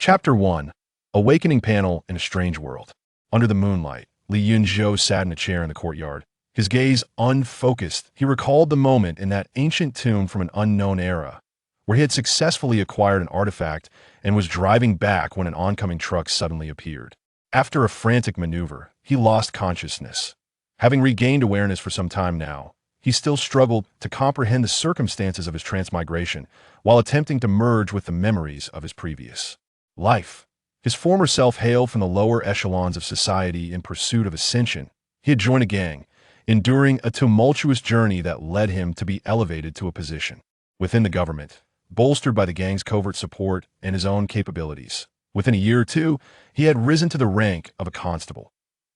Chapter 1. Awakening Panel in a Strange World. Under the moonlight, Yunzhou sat in a chair in the courtyard. His gaze unfocused, he recalled the moment in that ancient tomb from an unknown era, where he had successfully acquired an artifact and was driving back when an oncoming truck suddenly appeared. After a frantic maneuver, he lost consciousness. Having regained awareness for some time now, he still struggled to comprehend the circumstances of his transmigration while attempting to merge with the memories of his previous life. His former self hailed from the lower echelons of society in pursuit of ascension. He had joined a gang, enduring a tumultuous journey that led him to be elevated to a position within the government, bolstered by the gang's covert support and his own capabilities. Within a year or two, he had risen to the rank of a constable.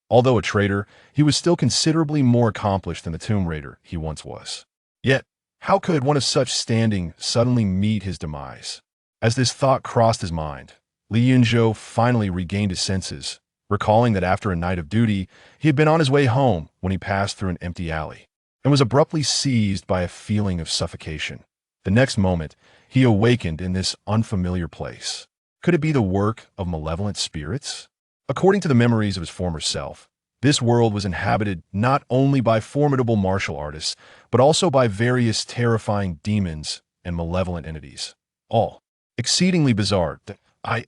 Although a traitor, he was still considerably more accomplished than the Tomb Raider he once was. Yet, how could one of such standing suddenly meet his demise? As this thought crossed his mind, Yunzhou finally regained his senses, recalling that after a night of duty, he had been on his way home when he passed through an empty alley and was abruptly seized by a feeling of suffocation. The next moment, he awakened in this unfamiliar place. Could it be the work of malevolent spirits? According to the memories of his former self, this world was inhabited not only by formidable martial artists, but also by various terrifying demons and malevolent entities, all exceedingly bizarre.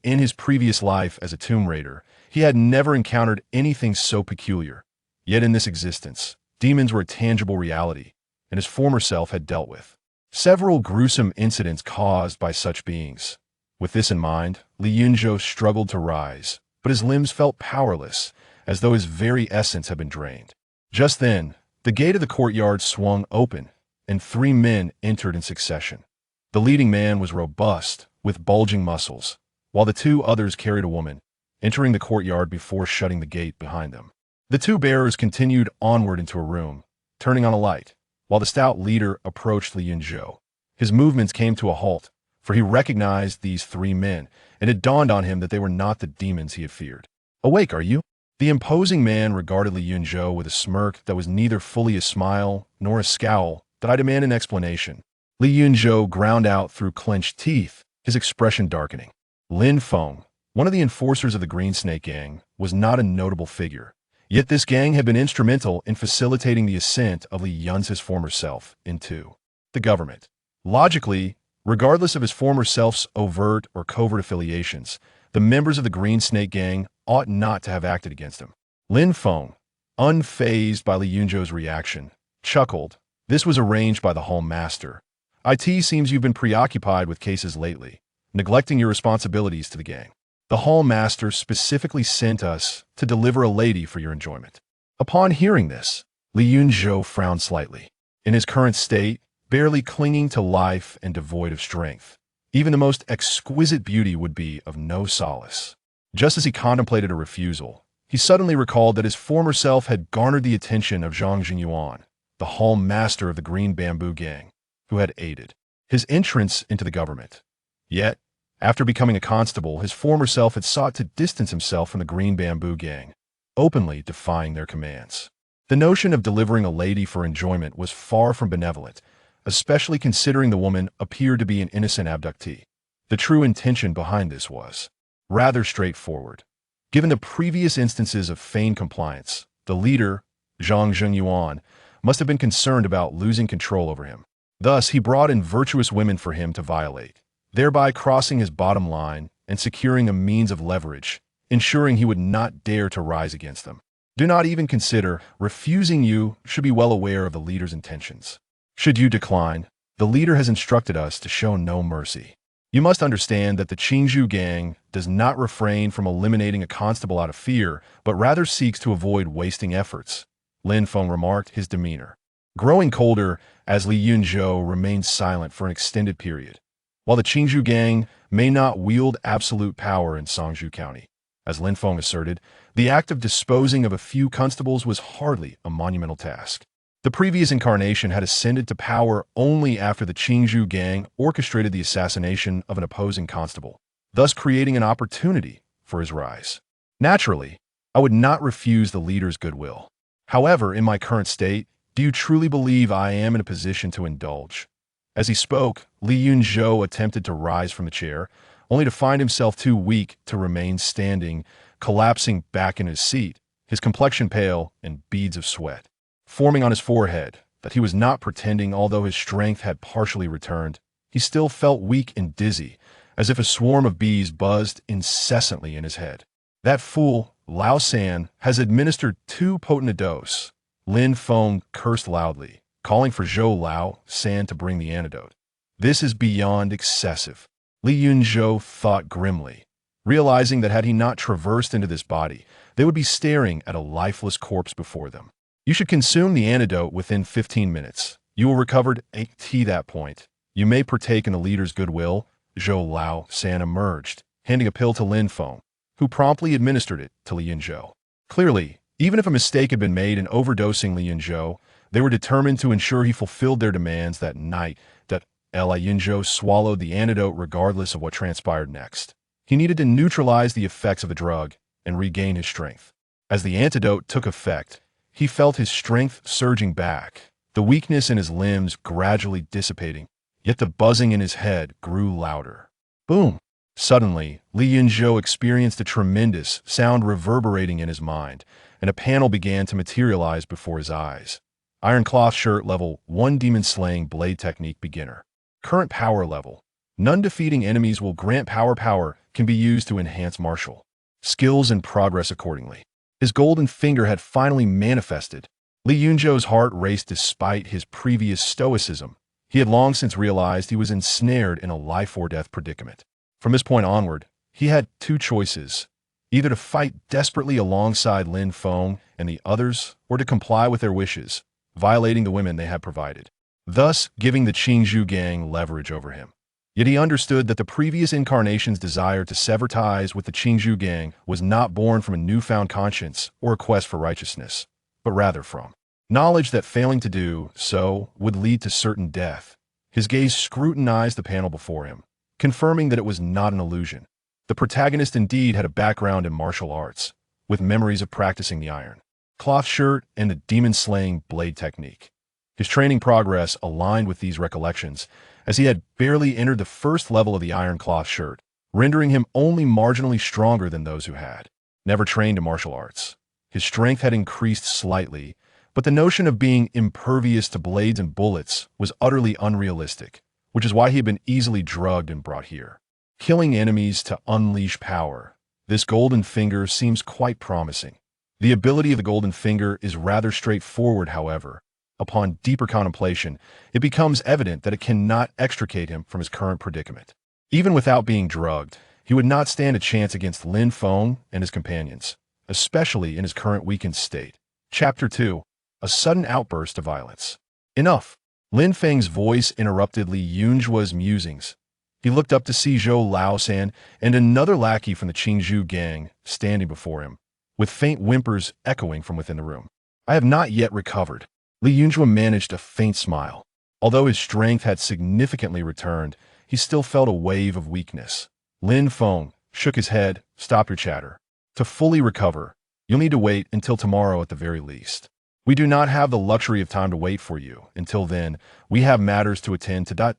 In his previous life as a Tomb Raider, he had never encountered anything so peculiar. Yet in this existence, demons were a tangible reality, and his former self had dealt with several gruesome incidents caused by such beings. With this in mind, Yunzhou struggled to rise, but his limbs felt powerless, as though his very essence had been drained. Just then, the gate of the courtyard swung open, and 3 men entered in succession. The leading man was robust, with bulging muscles, while the 2 others carried a woman, entering the courtyard before shutting the gate behind them. The 2 bearers continued onward into a room, turning on a light, while the stout leader approached Yunzhou. His movements came to a halt, for he recognized these 3 men, and it dawned on him that they were not the demons he had feared. "Awake, are you?" The imposing man regarded Yunzhou with a smirk that was neither fully a smile nor a scowl. "That I demand an explanation." Yunzhou ground out through clenched teeth, his expression darkening. Lin Feng, one of the enforcers of the Green Snake Gang, was not a notable figure. Yet this gang had been instrumental in facilitating the ascent of Yunzhou's former self into the government. Logically, regardless of his former self's overt or covert affiliations, the members of the Green Snake Gang ought not to have acted against him. Lin Feng, unfazed by Yunzhou's reaction, chuckled. "This was arranged by the Hall Master. It seems you've been preoccupied with cases lately, neglecting your responsibilities to the gang. The Hall Master specifically sent us to deliver a lady for your enjoyment." Upon hearing this, Yunzhou frowned slightly. In his current state, barely clinging to life and devoid of strength, even the most exquisite beauty would be of no solace. Just as he contemplated a refusal, he suddenly recalled that his former self had garnered the attention of Zhang Jinyuan, the Hall Master of the Green Bamboo Gang, who had aided his entrance into the government. Yet, after becoming a constable, his former self had sought to distance himself from the Green Bamboo Gang, openly defying their commands. The notion of delivering a lady for enjoyment was far from benevolent, especially considering the woman appeared to be an innocent abductee. The true intention behind this was rather straightforward. Given the previous instances of feigned compliance, the leader, Zhang Jinyuan, must have been concerned about losing control over him. Thus, he brought in virtuous women for him to violate, thereby crossing his bottom line and securing a means of leverage, ensuring he would not dare to rise against them. Do not even consider refusing. You should be well aware of the leader's intentions. Should you decline, the leader has instructed us to show no mercy. You must understand that the Yunzhou gang does not refrain from eliminating a constable out of fear, but rather seeks to avoid wasting efforts. Lin Feng remarked, his demeanor growing colder as Yunzhou remained silent for an extended period. While the Yunzhou gang may not wield absolute power in Songzhou County, as Lin Feng asserted, the act of disposing of a few constables was hardly a monumental task. The previous incarnation had ascended to power only after the Yunzhou gang orchestrated the assassination of an opposing constable, thus creating an opportunity for his rise. Naturally, I would not refuse the leader's goodwill. However, in my current state, do you truly believe I am in a position to indulge? As he spoke, Yunzhou attempted to rise from the chair, only to find himself too weak to remain standing, collapsing back in his seat, his complexion pale and beads of sweat forming on his forehead. That he was not pretending. Although his strength had partially returned, he still felt weak and dizzy, as if a swarm of bees buzzed incessantly in his head. That fool, Lao San, has administered too potent a dose. Lin Feng cursed loudly, calling for Zhou Lao San to bring the antidote. This is beyond excessive, Li Yunzhou thought grimly, realizing that had he not traversed into this body, they would be staring at a lifeless corpse before them. You should consume the antidote within 15 minutes. You will recover at that point. You may partake in the leader's goodwill. Zhou Lao San emerged, handing a pill to Lin Feng, who promptly administered it to Li Yunzhou. Clearly, even if a mistake had been made in overdosing Li Yunzhou, they were determined to ensure he fulfilled their demands that night. That Li Yunzhou swallowed the antidote regardless of what transpired next. He needed to neutralize the effects of the drug and regain his strength. As the antidote took effect, he felt his strength surging back, the weakness in his limbs gradually dissipating, yet the buzzing in his head grew louder. Boom! Suddenly, Li Yunzhou experienced a tremendous sound reverberating in his mind, and a panel began to materialize before his eyes. Iron cloth shirt level 1 demon slaying blade technique beginner. Current power level. None defeating enemies will grant power. Power can be used to enhance martial skills and progress accordingly. His golden finger had finally manifested. Li Yunzhou's heart raced despite his previous stoicism. He had long since realized he was ensnared in a life-or-death predicament. From this point onward, he had two choices: either to fight desperately alongside Lin Feng and the others, or to comply with their wishes, violating the women they had provided, thus giving the Qingzhou gang leverage over him. Yet he understood that the previous incarnation's desire to sever ties with the Qingzhou gang was not born from a newfound conscience or a quest for righteousness, but rather from knowledge that failing to do so would lead to certain death. His gaze scrutinized the panel before him, confirming that it was not an illusion. The protagonist indeed had a background in martial arts, with memories of practicing the iron cloth shirt and the demon-slaying blade technique. His training progress aligned with these recollections, as he had barely entered the first level of the iron cloth shirt, rendering him only marginally stronger than those who had never trained in martial arts. His strength had increased slightly, but the notion of being impervious to blades and bullets was utterly unrealistic, which is why he had been easily drugged and brought here. Killing enemies to unleash power. This golden finger seems quite promising. The ability of the golden finger is rather straightforward, however. Upon deeper contemplation, it becomes evident that it cannot extricate him from his current predicament. Even without being drugged, he would not stand a chance against Lin Feng and his companions, especially in his current weakened state. Chapter 2. A sudden outburst of violence. Enough! Lin Feng's voice interrupted Li Yunzhuo's musings. He looked up to see Zhou Lao San and another lackey from the Qingzhou gang standing before him, with faint whimpers echoing from within the room. I have not yet recovered. Li Yunzhou managed a faint smile. Although his strength had significantly returned, he still felt a wave of weakness. Lin Feng shook his head. Stop your chatter. To fully recover, you'll need to wait until tomorrow at the very least. We do not have the luxury of time to wait for you. Until then, we have matters to attend to.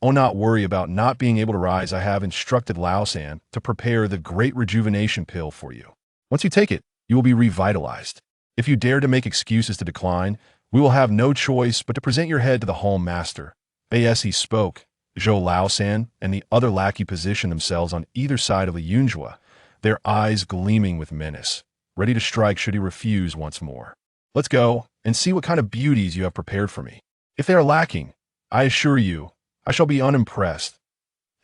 Oh, not worry about not being able to rise. I have instructed Lao San to prepare the Great Rejuvenation Pill for you. Once you take it, you will be revitalized. If you dare to make excuses to decline, we will have no choice but to present your head to the Hall Master. As he spoke, Zhou Lao San and the other lackey positioned themselves on either side of Li Yunzhou, their eyes gleaming with menace, ready to strike should he refuse once more. Let's go and see what kind of beauties you have prepared for me. If they are lacking, I assure you, I shall be unimpressed.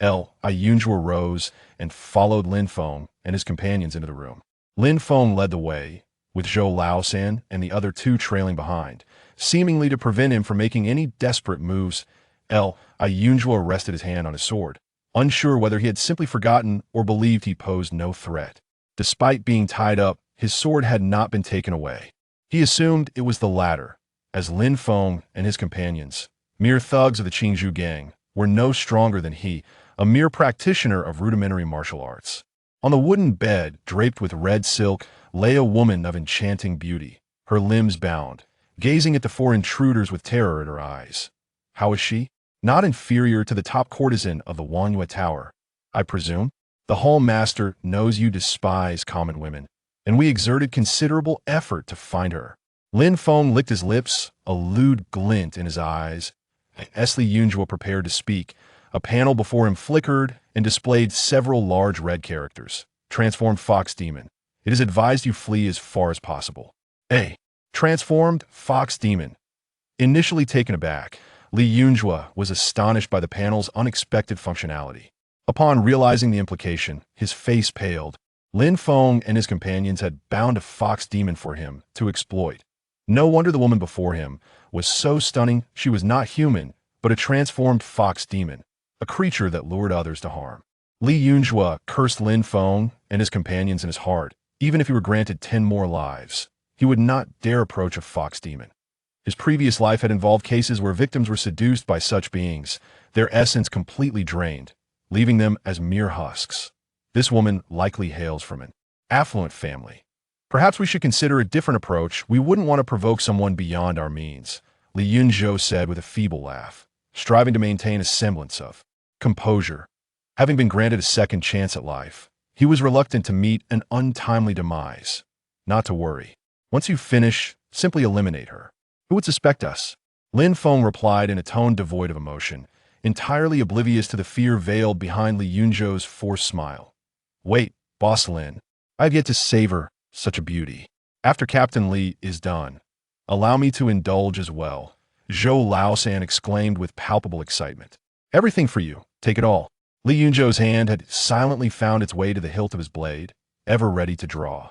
Li Yunzhou rose and followed Lin Feng and his companions into the room. Lin Feng led the way, with Zhou Lao San and the other two trailing behind, seemingly to prevent him from making any desperate moves. Li Yunzhou rested his hand on his sword, unsure whether he had simply forgotten or believed he posed no threat. Despite being tied up, his sword had not been taken away. He assumed it was the latter, as Lin Feng and his companions, mere thugs of the Qingzhou gang, were no stronger than he, a mere practitioner of rudimentary martial arts. On the wooden bed, draped with red silk, lay a woman of enchanting beauty, her limbs bound, gazing at the four intruders with terror in her eyes. How is she? Not inferior to the top courtesan of the Wanyue Tower. I presume? The Hall Master knows you despise common women, and we exerted considerable effort to find her. Lin Feng licked his lips, a lewd glint in his eyes. As Li Yunzhou prepared to speak, a panel before him flickered and displayed several large red characters. Transformed Fox Demon. It is advised you flee as far as possible. A. Transformed Fox Demon. Initially taken aback, Li Yunzhou was astonished by the panel's unexpected functionality. Upon realizing the implication, his face paled. Lin Feng and his companions had bound a fox demon for him to exploit. No wonder the woman before him was so stunning. She was not human, but a transformed fox demon, a creature that lured others to harm. Li Yunzhou cursed Lin Feng and his companions in his heart. Even if he were granted 10 more lives, he would not dare approach a fox demon. His previous life had involved cases where victims were seduced by such beings, their essence completely drained, leaving them as mere husks. This woman likely hails from an affluent family. Perhaps we should consider a different approach. We wouldn't want to provoke someone beyond our means, Li Yunzhou said with a feeble laugh, striving to maintain a semblance of composure. Having been granted a second chance at life, he was reluctant to meet an untimely demise. Not to worry. Once you finish, simply eliminate her. Who would suspect us? Lin Feng replied in a tone devoid of emotion, entirely oblivious to the fear veiled behind Li Yunzhou's forced smile. Wait, Boss Lin. I have yet to savor such a beauty. After Captain Li is done, allow me to indulge as well, Zhou Laosan exclaimed with palpable excitement. Everything for you. Take it all. Li Yunzhou's hand had silently found its way to the hilt of his blade, ever ready to draw.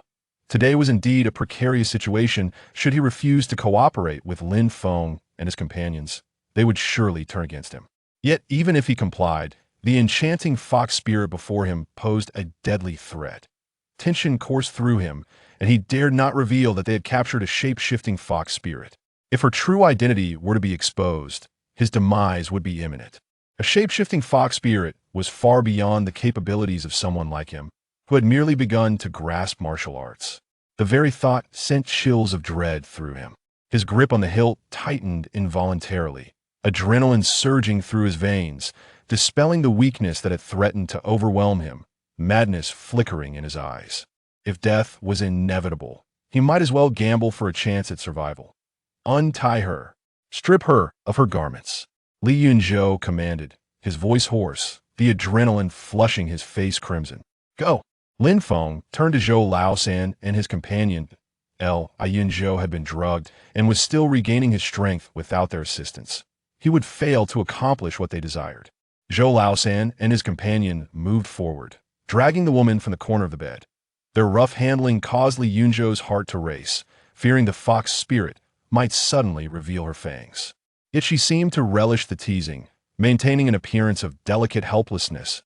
Today was indeed a precarious situation. Should he refuse to cooperate with Lin Feng and his companions, they would surely turn against him. Yet even if he complied, the enchanting fox spirit before him posed a deadly threat. Tension coursed through him, and he dared not reveal that they had captured a shape-shifting fox spirit. If her true identity were to be exposed, his demise would be imminent. A shape-shifting fox spirit was far beyond the capabilities of someone like him, who had merely begun to grasp martial arts. The very thought sent chills of dread through him. His grip on the hilt tightened involuntarily, adrenaline surging through his veins, dispelling the weakness that had threatened to overwhelm him, madness flickering in his eyes. If death was inevitable, he might as well gamble for a chance at survival. Untie her. Strip her of her garments. Li Yunzhou commanded, his voice hoarse, the adrenaline flushing his face crimson. Go. Lin Feng turned to Zhou Laosan and his companion. Yunzhou had been drugged and was still regaining his strength without their assistance. He would fail to accomplish what they desired. Zhou Laosan and his companion moved forward, dragging the woman from the corner of the bed. Their rough handling caused Li Yunzhou's heart to race, fearing the fox spirit might suddenly reveal her fangs. Yet she seemed to relish the teasing, maintaining an appearance of delicate helplessness.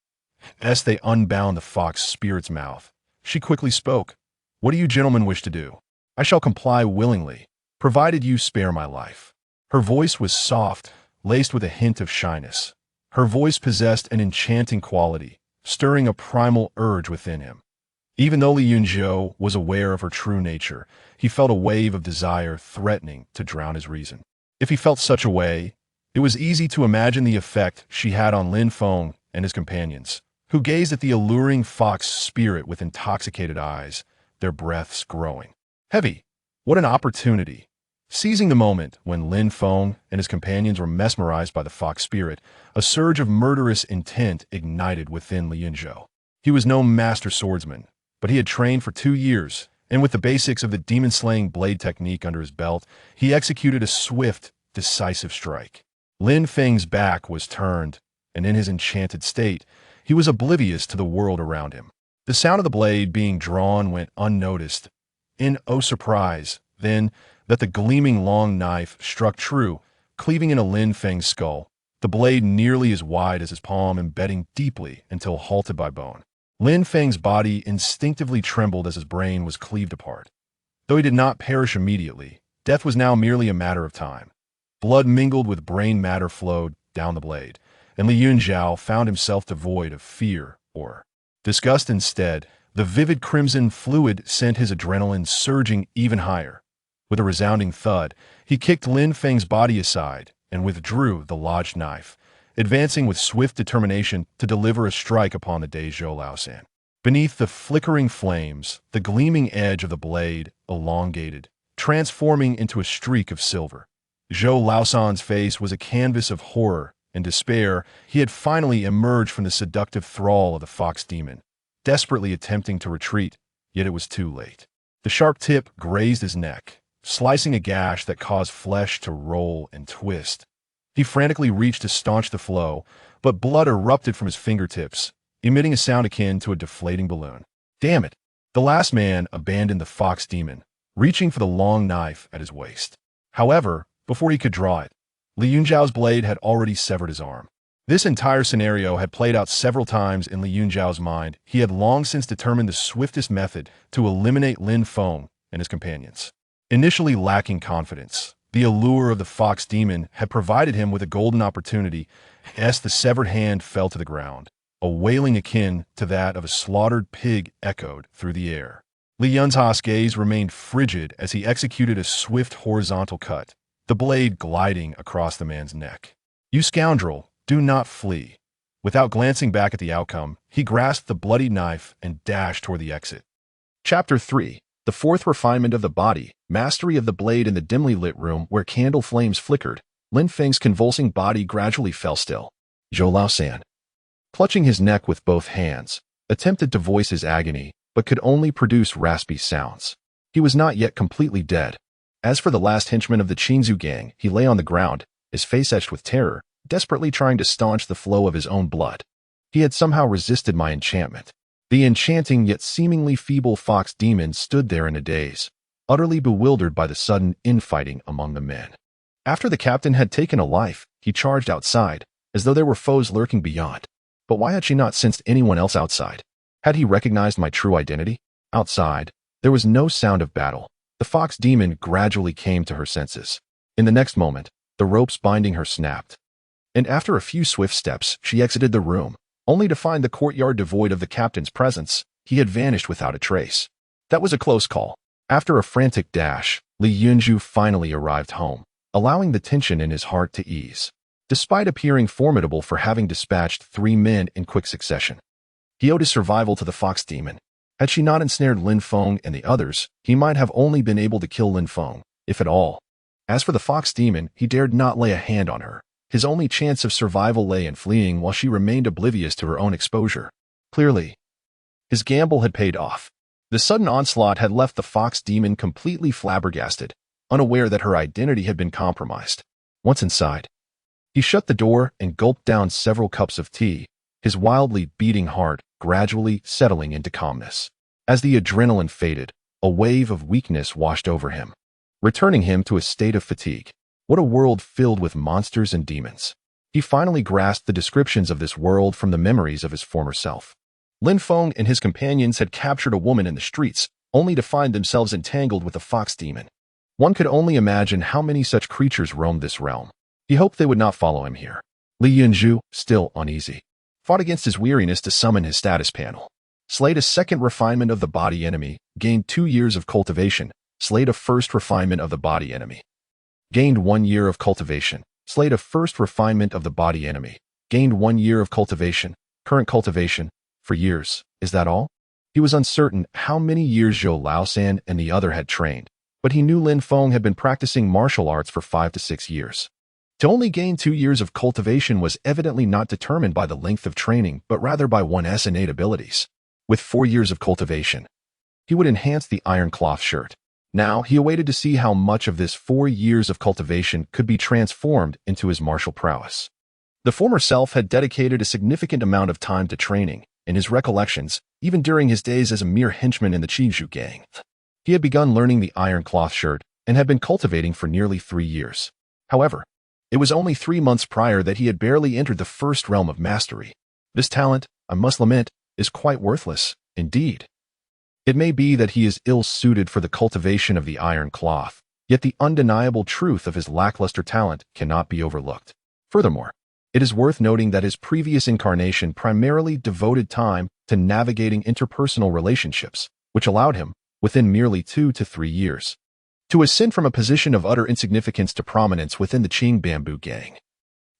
As they unbound the fox spirit's mouth, she quickly spoke. What do you gentlemen wish to do? I shall comply willingly, provided you spare my life. Her voice was soft, laced with a hint of shyness. Her voice possessed an enchanting quality, stirring a primal urge within him. Even though Li Yunzhou was aware of her true nature, he felt a wave of desire threatening to drown his reason. If he felt such a way, it was easy to imagine the effect she had on Lin Feng and his companions, who gazed at the alluring fox spirit with intoxicated eyes, their breaths growing heavy. What an opportunity! Seizing the moment when Lin Feng and his companions were mesmerized by the fox spirit, a surge of murderous intent ignited within Li Yunzhou. He was no master swordsman, but he had trained for 2 years, and with the basics of the demon-slaying blade technique under his belt, he executed a swift, decisive strike. Lin Feng's back was turned, and in his enchanted state, he was oblivious to the world around him. The sound of the blade being drawn went unnoticed. Surprise, then, that the gleaming long knife struck true, cleaving into Lin Feng's skull, the blade nearly as wide as his palm embedding deeply until halted by bone. Lin Feng's body instinctively trembled as his brain was cleaved apart. Though he did not perish immediately, death was now merely a matter of time. Blood mingled with brain matter flowed down the blade, and Li Yunzhou found himself devoid of fear or disgust. Instead, the vivid crimson fluid sent his adrenaline surging even higher. With a resounding thud, he kicked Lin Feng's body aside and withdrew the lodged knife, advancing with swift determination to deliver a strike upon the dazed Zhou Laosan. Beneath the flickering flames, the gleaming edge of the blade elongated, transforming into a streak of silver. Zhou Laosan's face was a canvas of horror and despair. He had finally emerged from the seductive thrall of the fox demon, desperately attempting to retreat, yet it was too late. The sharp tip grazed his neck, slicing a gash that caused flesh to roll and twist. He frantically reached to staunch the flow, but blood erupted from his fingertips, emitting a sound akin to a deflating balloon. Damn it! The last man abandoned the fox demon, reaching for the long knife at his waist. However, before he could draw it, Li Yunzhao's blade had already severed his arm. This entire scenario had played out several times in Li Yunzhao's mind. He had long since determined the swiftest method to eliminate Lin Feng and his companions. Initially lacking confidence, the allure of the fox demon had provided him with a golden opportunity as the severed hand fell to the ground. A wailing akin to that of a slaughtered pig echoed through the air. Li Yunzhao's gaze remained frigid as he executed a swift horizontal cut, the blade gliding across the man's neck. "You scoundrel, do not flee." Without glancing back at the outcome, he grasped the bloody knife and dashed toward the exit. Chapter 3. The fourth refinement of the body, mastery of the blade. In the dimly lit room where candle flames flickered, Lin Feng's convulsing body gradually fell still. Zhou Laosan, clutching his neck with both hands, attempted to voice his agony, but could only produce raspy sounds. He was not yet completely dead. As for the last henchman of the Qingzhou gang, he lay on the ground, his face etched with terror, desperately trying to staunch the flow of his own blood. He had somehow resisted my enchantment. The enchanting yet seemingly feeble fox demon stood there in a daze, utterly bewildered by the sudden infighting among the men. After the captain had taken a life, he charged outside, as though there were foes lurking beyond. But why had she not sensed anyone else outside? Had he recognized my true identity? Outside, there was no sound of battle. The fox demon gradually came to her senses. In the next moment, the ropes binding her snapped. And after a few swift steps, she exited the room, only to find the courtyard devoid of the captain's presence. He had vanished without a trace. That was a close call. After a frantic dash, Li Yunzhou finally arrived home, allowing the tension in his heart to ease. Despite appearing formidable for having dispatched 3 men in quick succession, he owed his survival to the fox demon. Had she not ensnared Lin Feng and the others, he might have only been able to kill Lin Feng, if at all. As for the fox demon, he dared not lay a hand on her. His only chance of survival lay in fleeing while she remained oblivious to her own exposure. Clearly, his gamble had paid off. The sudden onslaught had left the fox demon completely flabbergasted, unaware that her identity had been compromised. Once inside, he shut the door and gulped down several cups of tea, his wildly beating heart gradually settling into calmness. As the adrenaline faded, a wave of weakness washed over him, returning him to a state of fatigue. What a world filled with monsters and demons. He finally grasped the descriptions of this world from the memories of his former self. Lin Feng and his companions had captured a woman in the streets, only to find themselves entangled with a fox demon. One could only imagine how many such creatures roamed this realm. He hoped they would not follow him here. Li Yunzhou, still uneasy, fought against his weariness to summon his status panel. Slayed a second refinement of the body enemy, gained 2 years of cultivation. Slayed a first refinement of the body enemy. Gained 1 year of cultivation. Slayed a first refinement of the body enemy. Gained 1 year of cultivation. Current cultivation. For years. Is that all? He was uncertain how many years Zhou Laosan and the other had trained, but he knew Lin Feng had been practicing martial arts for 5 to 6 years. To only gain 2 years of cultivation was evidently not determined by the length of training, but rather by one's innate abilities. With 4 years of cultivation, he would enhance the iron cloth shirt. Now he awaited to see how much of this 4 years of cultivation could be transformed into his martial prowess. The former self had dedicated a significant amount of time to training. In his recollections, even during his days as a mere henchman in the Qingzhou gang, he had begun learning the iron cloth shirt and had been cultivating for nearly 3 years. However, it was only 3 months prior that he had barely entered the first realm of mastery. This talent, I must lament, is quite worthless, indeed. It may be that he is ill-suited for the cultivation of the iron cloth, yet the undeniable truth of his lackluster talent cannot be overlooked. Furthermore, it is worth noting that his previous incarnation primarily devoted time to navigating interpersonal relationships, which allowed him, within merely 2 to 3 years, to ascend from a position of utter insignificance to prominence within the Qing Bamboo Gang.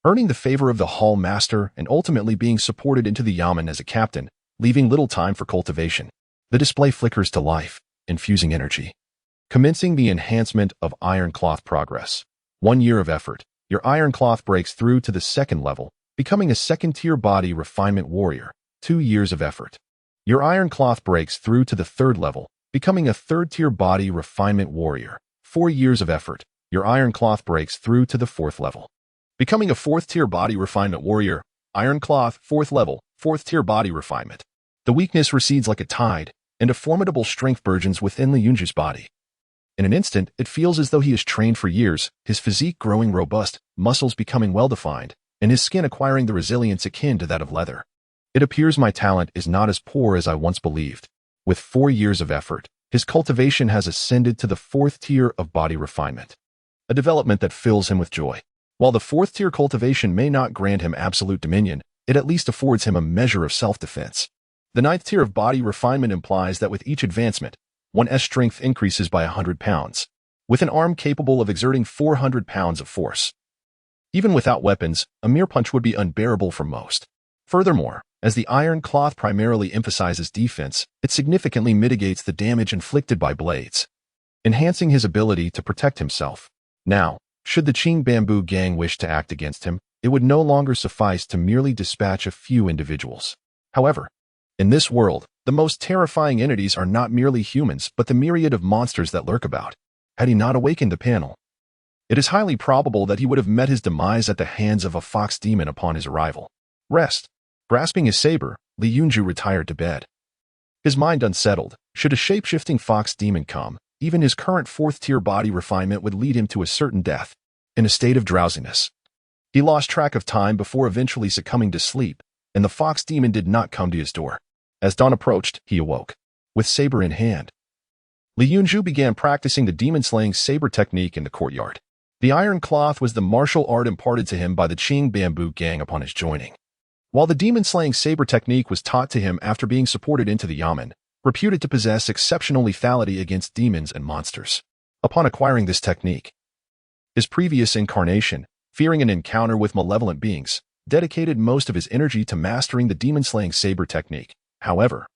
earning the favor of the hall master and ultimately being supported into the yamen as a captain, leaving little time for cultivation. The display flickers to life, infusing energy. Commencing the enhancement of iron cloth progress. 1 year of effort. Your iron cloth breaks through to the second level, becoming a second-tier body refinement warrior. 2 years of effort. Your iron cloth breaks through to the third level, becoming a third-tier body refinement warrior. 4 years of effort. Your iron cloth breaks through to the fourth level, becoming a fourth-tier body refinement warrior. Iron cloth, fourth level, fourth-tier body refinement. The weakness recedes like a tide, and a formidable strength burgeons within the Yunzhou's body. In an instant, it feels as though he has trained for years, his physique growing robust, muscles becoming well-defined, and his skin acquiring the resilience akin to that of leather. It appears my talent is not as poor as I once believed. With 4 years of effort, his cultivation has ascended to the fourth tier of body refinement, a development that fills him with joy. While the fourth-tier cultivation may not grant him absolute dominion, it at least affords him a measure of self-defense. The ninth tier of body refinement implies that with each advancement, one's strength increases by 100 pounds, with an arm capable of exerting 400 pounds of force. Even without weapons, a mere punch would be unbearable for most. Furthermore, as the iron cloth primarily emphasizes defense, it significantly mitigates the damage inflicted by blades, enhancing his ability to protect himself. Now, should the Qing Bamboo Gang wish to act against him, it would no longer suffice to merely dispatch a few individuals. However, in this world, the most terrifying entities are not merely humans but the myriad of monsters that lurk about. Had he not awakened the panel, it is highly probable that he would have met his demise at the hands of a fox demon upon his arrival. Rest. Grasping his saber, Li Yunzhou retired to bed. His mind unsettled, should a shape-shifting fox demon come, even his current fourth-tier body refinement would lead him to a certain death. In a state of drowsiness, he lost track of time before eventually succumbing to sleep, and the fox demon did not come to his door. As dawn approached, he awoke, with saber in hand. Li Yunzhou began practicing the demon-slaying saber technique in the courtyard. The iron cloth was the martial art imparted to him by the Qing Bamboo Gang upon his joining, while the demon-slaying saber technique was taught to him after being supported into the yamen, reputed to possess exceptional lethality against demons and monsters. Upon acquiring this technique, his previous incarnation, fearing an encounter with malevolent beings, dedicated most of his energy to mastering the demon-slaying saber technique. However,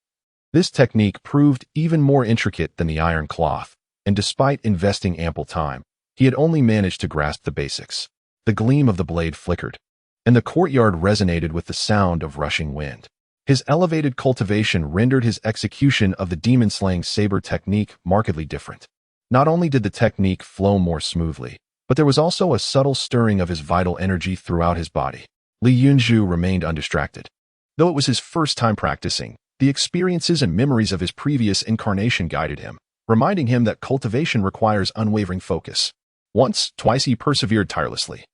this technique proved even more intricate than the iron cloth, and despite investing ample time, he had only managed to grasp the basics. The gleam of the blade flickered, and the courtyard resonated with the sound of rushing wind. His elevated cultivation rendered his execution of the demon-slaying saber technique markedly different. Not only did the technique flow more smoothly, but there was also a subtle stirring of his vital energy throughout his body. Li Yunzhou remained undistracted. Though it was his first time practicing, the experiences and memories of his previous incarnation guided him, reminding him that cultivation requires unwavering focus. Once, twice he persevered tirelessly,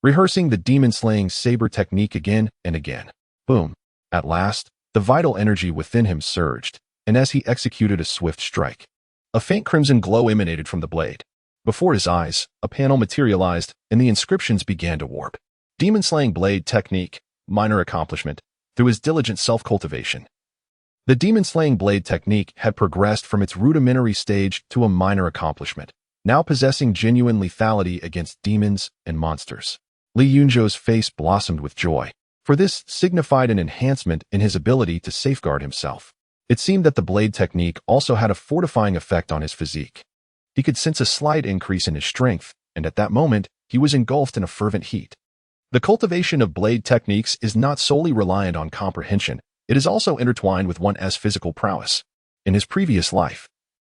rehearsing the demon-slaying saber technique again and again. Boom. At last, the vital energy within him surged, and as he executed a swift strike, a faint crimson glow emanated from the blade. Before his eyes, a panel materialized, and the inscriptions began to warp. Demon-slaying blade technique, minor accomplishment, through his diligent self-cultivation. The demon-slaying blade technique had progressed from its rudimentary stage to a minor accomplishment, now possessing genuine lethality against demons and monsters. Li Yunzhou's face blossomed with joy, for this signified an enhancement in his ability to safeguard himself. It seemed that the blade technique also had a fortifying effect on his physique. He could sense a slight increase in his strength, and at that moment, he was engulfed in a fervent heat. The cultivation of blade techniques is not solely reliant on comprehension, it is also intertwined with one's physical prowess. In his previous life,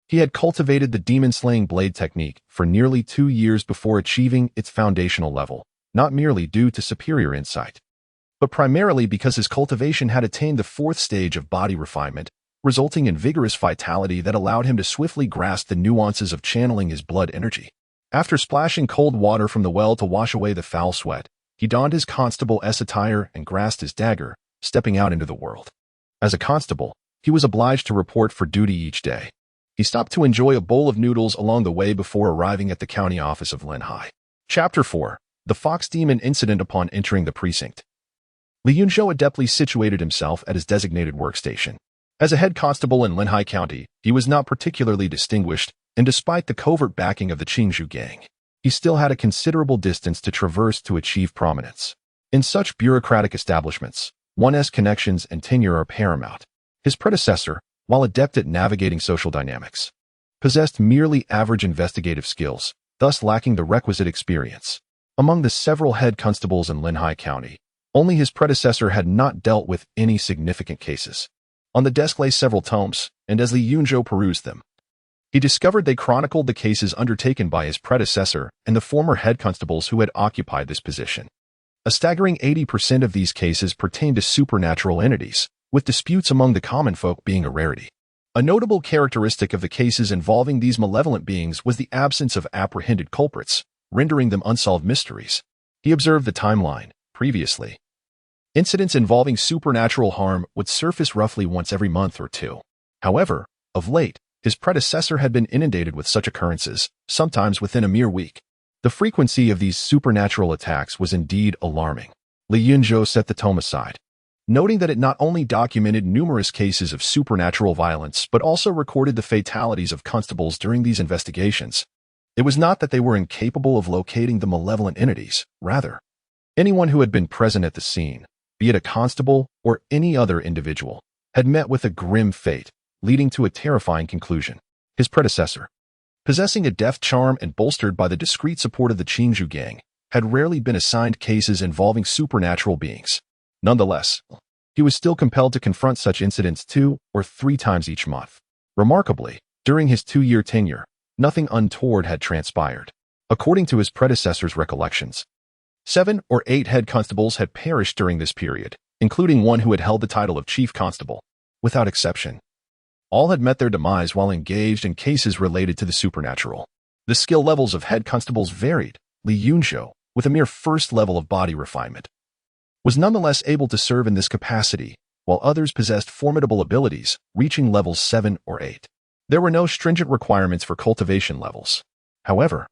he had cultivated the demon-slaying blade technique for nearly 2 years before achieving its foundational level, not merely due to superior insight, but primarily because his cultivation had attained the fourth stage of body refinement, resulting in vigorous vitality that allowed him to swiftly grasp the nuances of channeling his blood energy. After splashing cold water from the well to wash away the foul sweat, he donned his constable's attire and grasped his dagger, stepping out into the world. As a constable, he was obliged to report for duty each day. He stopped to enjoy a bowl of noodles along the way before arriving at the county office of Linhai. Chapter 4. The Fox Demon Incident upon entering the precinct. Li Yunzhou adeptly situated himself at his designated workstation. As a head constable in Linhai County, he was not particularly distinguished, and despite the covert backing of the Qingzhou gang, he still had a considerable distance to traverse to achieve prominence. In such bureaucratic establishments, one's connections and tenure are paramount. His predecessor, while adept at navigating social dynamics, possessed merely average investigative skills, thus lacking the requisite experience. Among the several head constables in Linhai County, only his predecessor had not dealt with any significant cases. On the desk lay several tomes, and as Li Yunzhou perused them, he discovered they chronicled the cases undertaken by his predecessor and the former head constables who had occupied this position. A staggering 80% of these cases pertained to supernatural entities, with disputes among the common folk being a rarity. A notable characteristic of the cases involving these malevolent beings was the absence of apprehended culprits, rendering them unsolved mysteries. He observed the timeline. Previously, incidents involving supernatural harm would surface roughly once every month or two. However, of late, his predecessor had been inundated with such occurrences, sometimes within a mere week. The frequency of these supernatural attacks was indeed alarming. Li Yunzhou set the tome aside, noting that it not only documented numerous cases of supernatural violence but also recorded the fatalities of constables during these investigations. It was not that they were incapable of locating the malevolent entities, rather, anyone who had been present at the scene, be it a constable or any other individual, had met with a grim fate, leading to a terrifying conclusion. His predecessor, possessing a deft charm and bolstered by the discreet support of the Qingzhou gang, had rarely been assigned cases involving supernatural beings. Nonetheless, he was still compelled to confront such incidents 2 or 3 times each month. Remarkably, during his 2-year tenure, nothing untoward had transpired. According to his predecessor's recollections, 7 or 8 head constables had perished during this period, including one who had held the title of chief constable. Without exception, all had met their demise while engaged in cases related to the supernatural. The skill levels of head constables varied. Li Yunzhou, with a mere first level of body refinement, was nonetheless able to serve in this capacity, while others possessed formidable abilities, reaching levels 7 or 8. There were no stringent requirements for cultivation levels. However,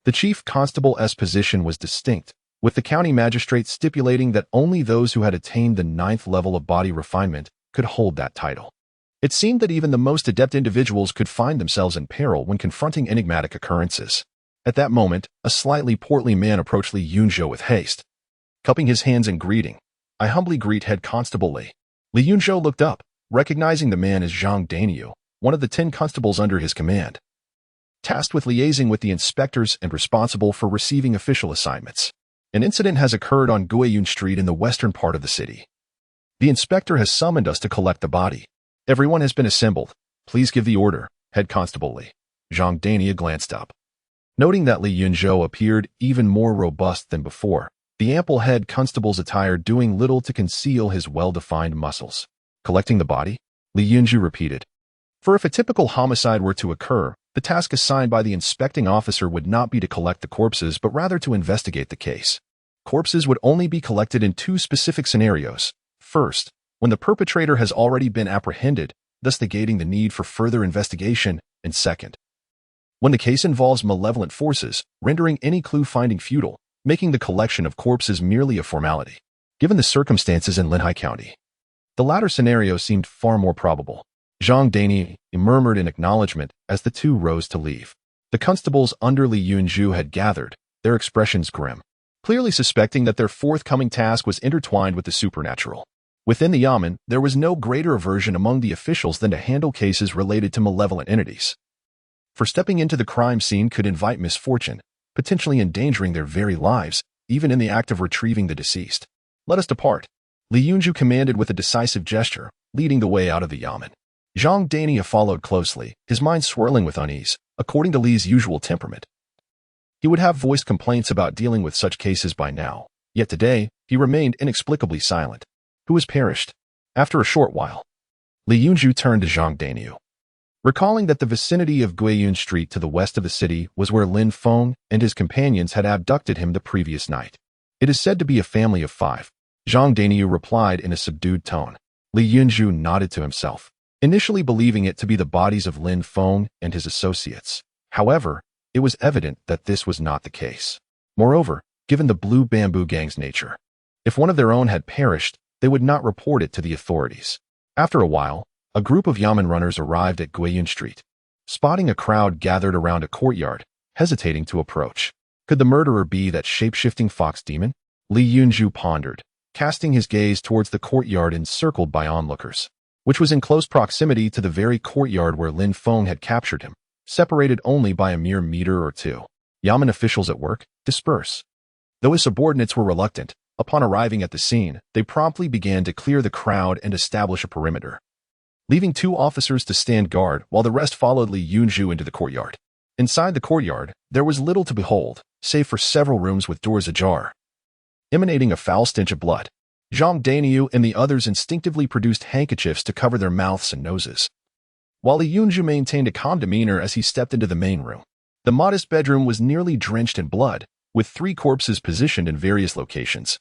the chief constable's position was distinct, with the county magistrate stipulating that only those who had attained the 9th level of body refinement could hold that title. It seemed that even the most adept individuals could find themselves in peril when confronting enigmatic occurrences. At that moment, a slightly portly man approached Li Yunzhou with haste, cupping his hands in greeting. "I humbly greet Head Constable Li." Li Yunzhou looked up, recognizing the man as Zhang Daniu, one of the 10 constables under his command, tasked with liaising with the inspectors and responsible for receiving official assignments. "An incident has occurred on Guiyun Street in the western part of the city. The inspector has summoned us to collect the body. Everyone has been assembled. Please give the order, Head Constable Li." Zhang Dania glanced up. Noting that Li Yunzhou appeared even more robust than before, the ample head constable's attire doing little to conceal his well-defined muscles. "Collecting the body?" Li Yunzhou repeated. For if a typical homicide were to occur, the task assigned by the inspecting officer would not be to collect the corpses but rather to investigate the case. Corpses would only be collected in 2 specific scenarios. First, when the perpetrator has already been apprehended, thus negating the need for further investigation, and second, when the case involves malevolent forces, rendering any clue-finding futile, making the collection of corpses merely a formality. Given the circumstances in Linhai County, the latter scenario seemed far more probable. Zhang Dani murmured in acknowledgement as the 2 rose to leave. The constables under Li Yunzhou had gathered, their expressions grim, clearly suspecting that their forthcoming task was intertwined with the supernatural. Within the yamen, there was no greater aversion among the officials than to handle cases related to malevolent entities. For stepping into the crime scene could invite misfortune, potentially endangering their very lives, even in the act of retrieving the deceased. "Let us depart," Li Yunzhou commanded with a decisive gesture, leading the way out of the yamen. Zhang Dania followed closely, his mind swirling with unease, according to Li's usual temperament. He would have voiced complaints about dealing with such cases by now, yet today, he remained inexplicably silent. "Who has perished?" After a short while, Li Yunzhou turned to Zhang Daniu. Recalling that the vicinity of Guiyun Street to the west of the city was where Lin Feng and his companions had abducted him the previous night. "It is said to be a family of 5. Zhang Daniu replied in a subdued tone. Li Yunzhou nodded to himself, initially believing it to be the bodies of Lin Feng and his associates. However, it was evident that this was not the case. Moreover, given the Blue Bamboo Gang's nature, if one of their own had perished, they would not report it to the authorities. After a while, a group of yamen runners arrived at Guiyun Street. Spotting a crowd gathered around a courtyard, hesitating to approach, Could the murderer be that shape-shifting fox demon? Li Yunzhou pondered, casting his gaze towards the courtyard encircled by onlookers, which was in close proximity to the very courtyard where Lin Feng had captured him, separated only by a mere meter or two. Yamen officials at work, disperse. Though his subordinates were reluctant, upon arriving at the scene, they promptly began to clear the crowd and establish a perimeter, leaving 2 officers to stand guard while the rest followed Li Yunzhou into the courtyard. Inside the courtyard, there was little to behold, save for several rooms with doors ajar, emanating a foul stench of blood. Zhang Daniu and the others instinctively produced handkerchiefs to cover their mouths and noses, while Li Yunzhou maintained a calm demeanor as he stepped into the main room. The modest bedroom was nearly drenched in blood, with 3 corpses positioned in various locations,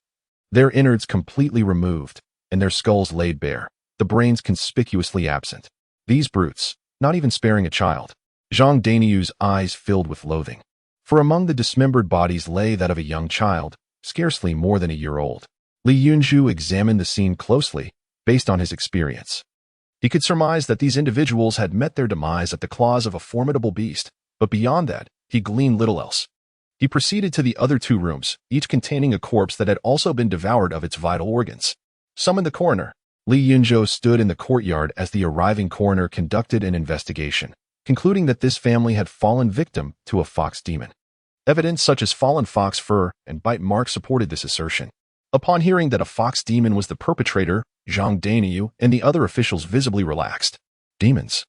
their innards completely removed and their skulls laid bare, the brains conspicuously absent. These brutes, not even sparing a child. Zhang Daniu's eyes filled with loathing, for among the dismembered bodies lay that of a young child, scarcely more than a year old. Li Yunzhou examined the scene closely, based on his experience. He could surmise that these individuals had met their demise at the claws of a formidable beast, but beyond that, he gleaned little else. He proceeded to the other 2 rooms, each containing a corpse that had also been devoured of its vital organs. Summoned the coroner. Li Yunzhou stood in the courtyard as the arriving coroner conducted an investigation, concluding that this family had fallen victim to a fox demon. Evidence such as fallen fox fur and bite marks supported this assertion. Upon hearing that a fox demon was the perpetrator, Zhang Daniu and the other officials visibly relaxed. Demons,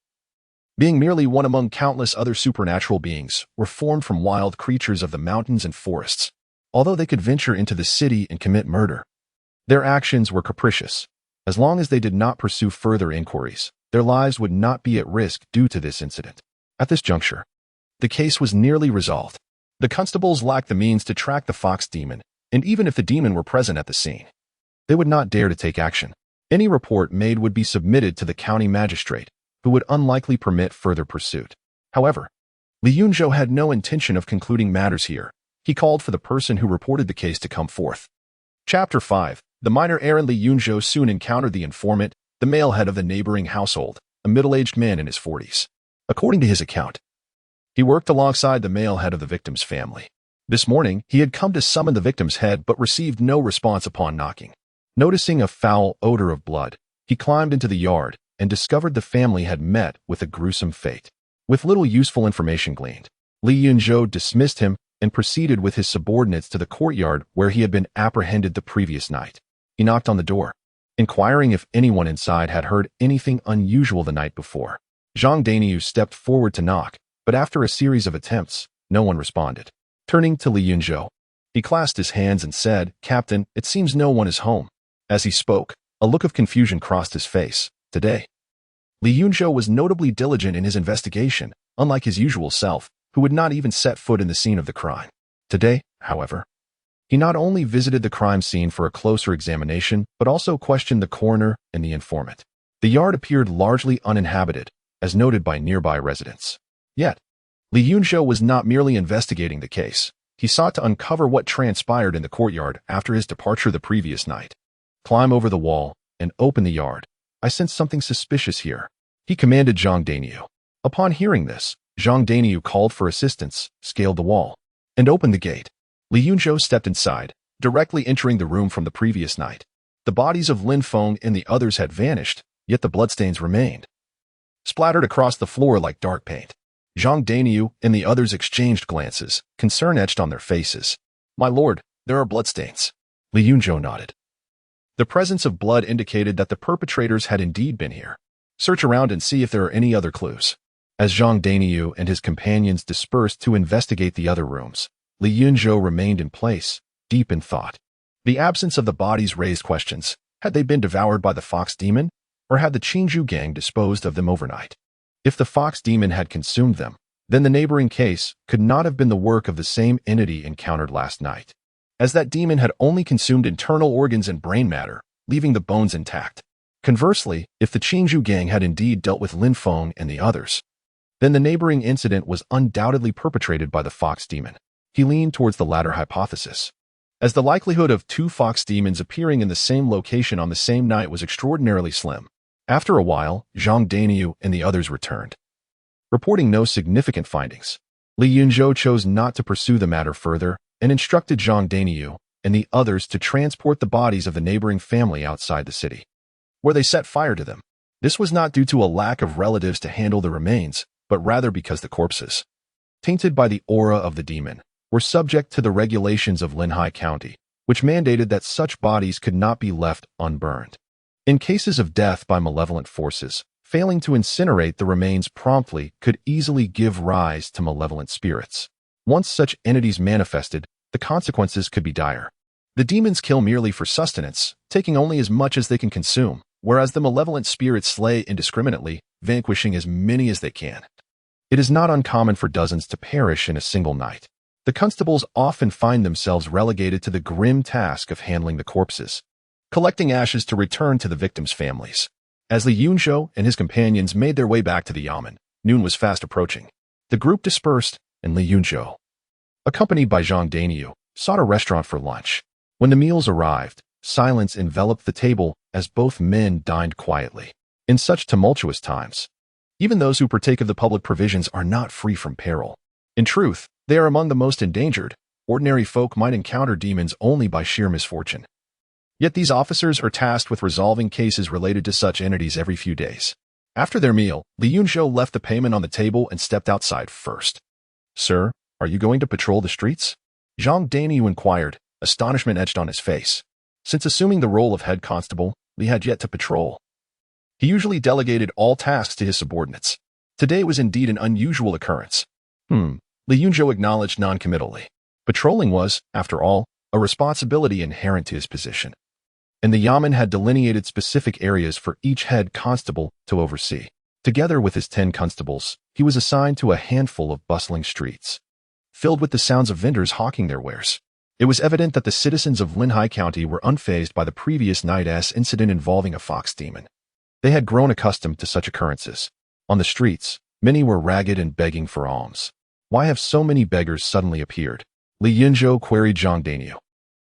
being merely one among countless other supernatural beings, were formed from wild creatures of the mountains and forests. Although they could venture into the city and commit murder, their actions were capricious. As long as they did not pursue further inquiries, their lives would not be at risk due to this incident. At this juncture, the case was nearly resolved. The constables lacked the means to track the fox demon, and even if the demon were present at the scene, they would not dare to take action. Any report made would be submitted to the county magistrate, who would unlikely permit further pursuit. However, Li Yunzhou had no intention of concluding matters here. He called for the person who reported the case to come forth. Chapter 5. The minor Aaron Li Yunzhou soon encountered the informant, the male head of the neighboring household, a middle-aged man in his 40s. According to his account, he worked alongside the male head of the victim's family. This morning, he had come to summon the victim's head but received no response upon knocking. Noticing a foul odor of blood, he climbed into the yard and discovered the family had met with a gruesome fate. With little useful information gleaned, Li Yunzhou dismissed him and proceeded with his subordinates to the courtyard where he had been apprehended the previous night. He knocked on the door, inquiring if anyone inside had heard anything unusual the night before. Zhang Daniu stepped forward to knock, but after a series of attempts, no one responded. Turning to Li Yunzhou, he clasped his hands and said, "Captain, it seems no one is home." As he spoke, a look of confusion crossed his face. Today, Li Yunzhou was notably diligent in his investigation, unlike his usual self, who would not even set foot in the scene of the crime. Today, however, he not only visited the crime scene for a closer examination, but also questioned the coroner and the informant. The yard appeared largely uninhabited, as noted by nearby residents. Yet, Li Yunzhou was not merely investigating the case. He sought to uncover what transpired in the courtyard after his departure the previous night. "Climb over the wall and open the yard. I sense something suspicious here," he commanded Zhang Daniu. Upon hearing this, Zhang Daniu called for assistance, scaled the wall, and opened the gate. Li Yunzhou stepped inside, directly entering the room from the previous night. The bodies of Lin Feng and the others had vanished, yet the bloodstains remained, splattered across the floor like dark paint. Zhang Daniu and the others exchanged glances, concern etched on their faces. "My lord, there are bloodstains." Li Yunzhou nodded. The presence of blood indicated that the perpetrators had indeed been here. "Search around and see if there are any other clues." As Zhang Daniu and his companions dispersed to investigate the other rooms, Li Yunzhou remained in place, deep in thought. The absence of the bodies raised questions. Had they been devoured by the fox demon, or had the Yunzhou gang disposed of them overnight? If the fox demon had consumed them, then the neighboring case could not have been the work of the same entity encountered last night, as that demon had only consumed internal organs and brain matter, leaving the bones intact. Conversely, if the Yunzhou gang had indeed dealt with Lin Feng and the others, then the neighboring incident was undoubtedly perpetrated by the fox demon. He leaned towards the latter hypothesis, as the likelihood of 2 fox demons appearing in the same location on the same night was extraordinarily slim. After a while, Zhang Daniu and the others returned, reporting no significant findings. Li Yunzhou chose not to pursue the matter further and instructed Zhang Daniyu and the others to transport the bodies of the neighboring family outside the city, where they set fire to them. This was not due to a lack of relatives to handle the remains, but rather because the corpses, tainted by the aura of the demon, were subject to the regulations of Linhai County, which mandated that such bodies could not be left unburned. In cases of death by malevolent forces, failing to incinerate the remains promptly could easily give rise to malevolent spirits. Once such entities manifested, the consequences could be dire. The demons kill merely for sustenance, taking only as much as they can consume, whereas the malevolent spirits slay indiscriminately, vanquishing as many as they can. It is not uncommon for dozens to perish in a single night. The constables often find themselves relegated to the grim task of handling the corpses, collecting ashes to return to the victims' families. As Li Yunzhou and his companions made their way back to the yamen, noon was fast approaching. The group dispersed, and Li Yunzhou, accompanied by Zhang Daniyu, sought a restaurant for lunch. When the meals arrived, silence enveloped the table as both men dined quietly. In such tumultuous times, even those who partake of the public provisions are not free from peril. In truth, they are among the most endangered. Ordinary folk might encounter demons only by sheer misfortune. Yet these officers are tasked with resolving cases related to such entities every few days. After their meal, Li Yunzhou left the payment on the table and stepped outside first. "Sir, are you going to patrol the streets?" Zhang Daniyu inquired, astonishment etched on his face. Since assuming the role of head constable, Li had yet to patrol. He usually delegated all tasks to his subordinates. Today was indeed an unusual occurrence. Li Yunzhou acknowledged noncommittally. Patrolling was, after all, a responsibility inherent to his position, and the yamen had delineated specific areas for each head constable to oversee. Together with his 10 constables, he was assigned to a handful of bustling streets, filled with the sounds of vendors hawking their wares. It was evident that the citizens of Linhai County were unfazed by the previous night's incident involving a fox demon. They had grown accustomed to such occurrences. On the streets, many were ragged and begging for alms. Why have so many beggars suddenly appeared? Li Yunzhou queried Zhang Daniyu,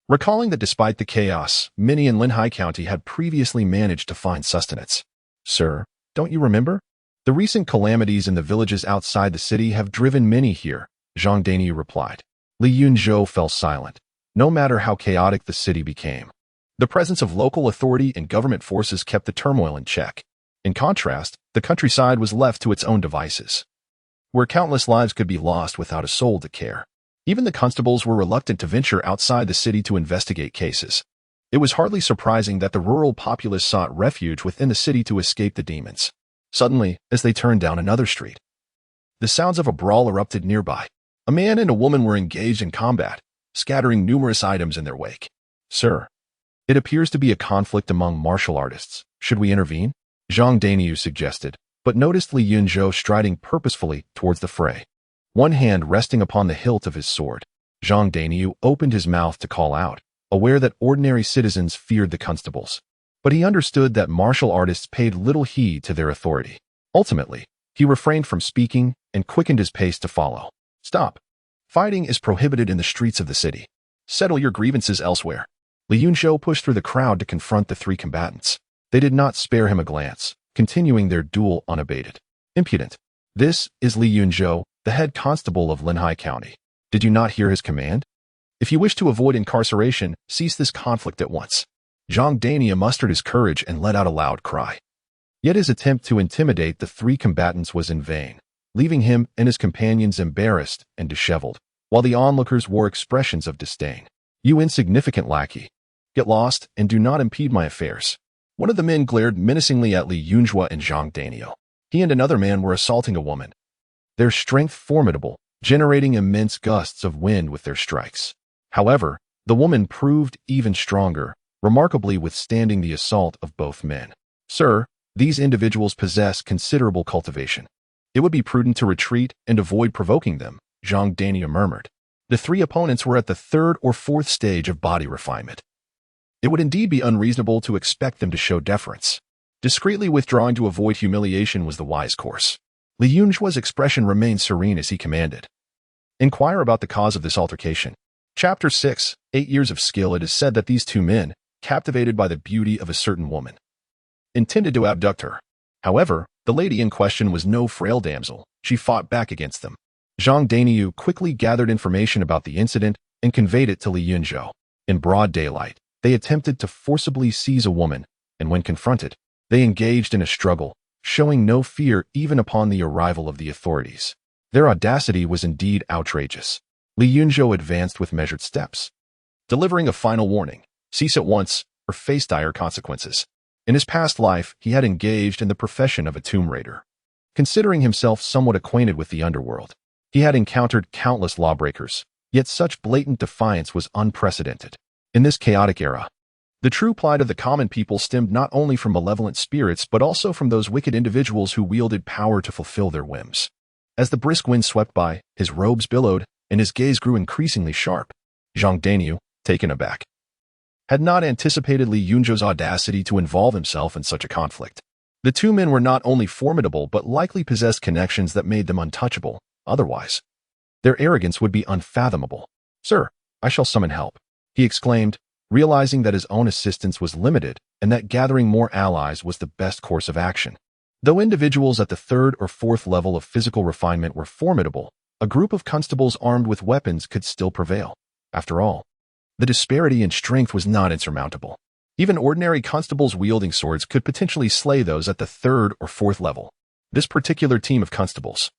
recalling that despite the chaos, many in Linhai County had previously managed to find sustenance. "Sir, don't you remember? The recent calamities in the villages outside the city have driven many here," Zhang Daniyu replied. Li Yunzhou fell silent. No matter how chaotic the city became, the presence of local authority and government forces kept the turmoil in check. In contrast, the countryside was left to its own devices, where countless lives could be lost without a soul to care. Even the constables were reluctant to venture outside the city to investigate cases. It was hardly surprising that the rural populace sought refuge within the city to escape the demons. Suddenly, as they turned down another street, the sounds of a brawl erupted nearby. A man and a woman were engaged in combat, scattering numerous items in their wake. "Sir, it appears to be a conflict among martial artists. Should we intervene?" Zhang Daniyu suggested, but noticed Li Yunzhou striding purposefully towards the fray, one hand resting upon the hilt of his sword. Zhang Daniyu opened his mouth to call out, aware that ordinary citizens feared the constables. But he understood that martial artists paid little heed to their authority. Ultimately, he refrained from speaking and quickened his pace to follow. "Stop. Fighting is prohibited in the streets of the city. Settle your grievances elsewhere." Li Yunzhou pushed through the crowd to confront the 3 combatants. They did not spare him a glance, continuing their duel unabated. "Impudent. This is Li Yunzhou, the head constable of Linhai County. Did you not hear his command? If you wish to avoid incarceration, cease this conflict at once." Zhang Daniyu mustered his courage and let out a loud cry. Yet his attempt to intimidate the 3 combatants was in vain, leaving him and his companions embarrassed and disheveled, while the onlookers wore expressions of disdain. "You insignificant lackey. Get lost and do not impede my affairs." One of the men glared menacingly at Li Yunzhou and Zhang Daniyu. He and another man were assaulting a woman, their strength formidable, generating immense gusts of wind with their strikes. However, the woman proved even stronger, remarkably withstanding the assault of both men. "Sir, these individuals possess considerable cultivation. It would be prudent to retreat and avoid provoking them," Zhang Daniyu murmured. The 3 opponents were at the 3rd or 4th stage of body refinement. It would indeed be unreasonable to expect them to show deference. Discreetly withdrawing to avoid humiliation was the wise course. Li Yunzhou's expression remained serene as he commanded, "Inquire about the cause of this altercation." Chapter 6, 8 Years of Skill. It is said that these 2 men, captivated by the beauty of a certain woman, intended to abduct her. However, the lady in question was no frail damsel. She fought back against them. Zhang Daniyu quickly gathered information about the incident and conveyed it to Li Yunzhou. In broad daylight, they attempted to forcibly seize a woman, and when confronted, they engaged in a struggle, showing no fear even upon the arrival of the authorities. Their audacity was indeed outrageous. Li Yunzhou advanced with measured steps, delivering a final warning: cease at once or face dire consequences. In his past life, he had engaged in the profession of a tomb raider. Considering himself somewhat acquainted with the underworld, he had encountered countless lawbreakers, yet such blatant defiance was unprecedented. In this chaotic era, the true plight of the common people stemmed not only from malevolent spirits but also from those wicked individuals who wielded power to fulfill their whims. As the brisk wind swept by, his robes billowed, and his gaze grew increasingly sharp. Zhang Daniyu, taken aback, had not anticipated Li Yunzhou's audacity to involve himself in such a conflict. The two men were not only formidable but likely possessed connections that made them untouchable. Otherwise, their arrogance would be unfathomable. "Sir, I shall summon help," he exclaimed, realizing that his own assistance was limited and that gathering more allies was the best course of action. Though individuals at the third or fourth level of physical refinement were formidable, a group of constables armed with weapons could still prevail. After all, the disparity in strength was not insurmountable. Even ordinary constables wielding swords could potentially slay those at the third or fourth level. This particular team of constables,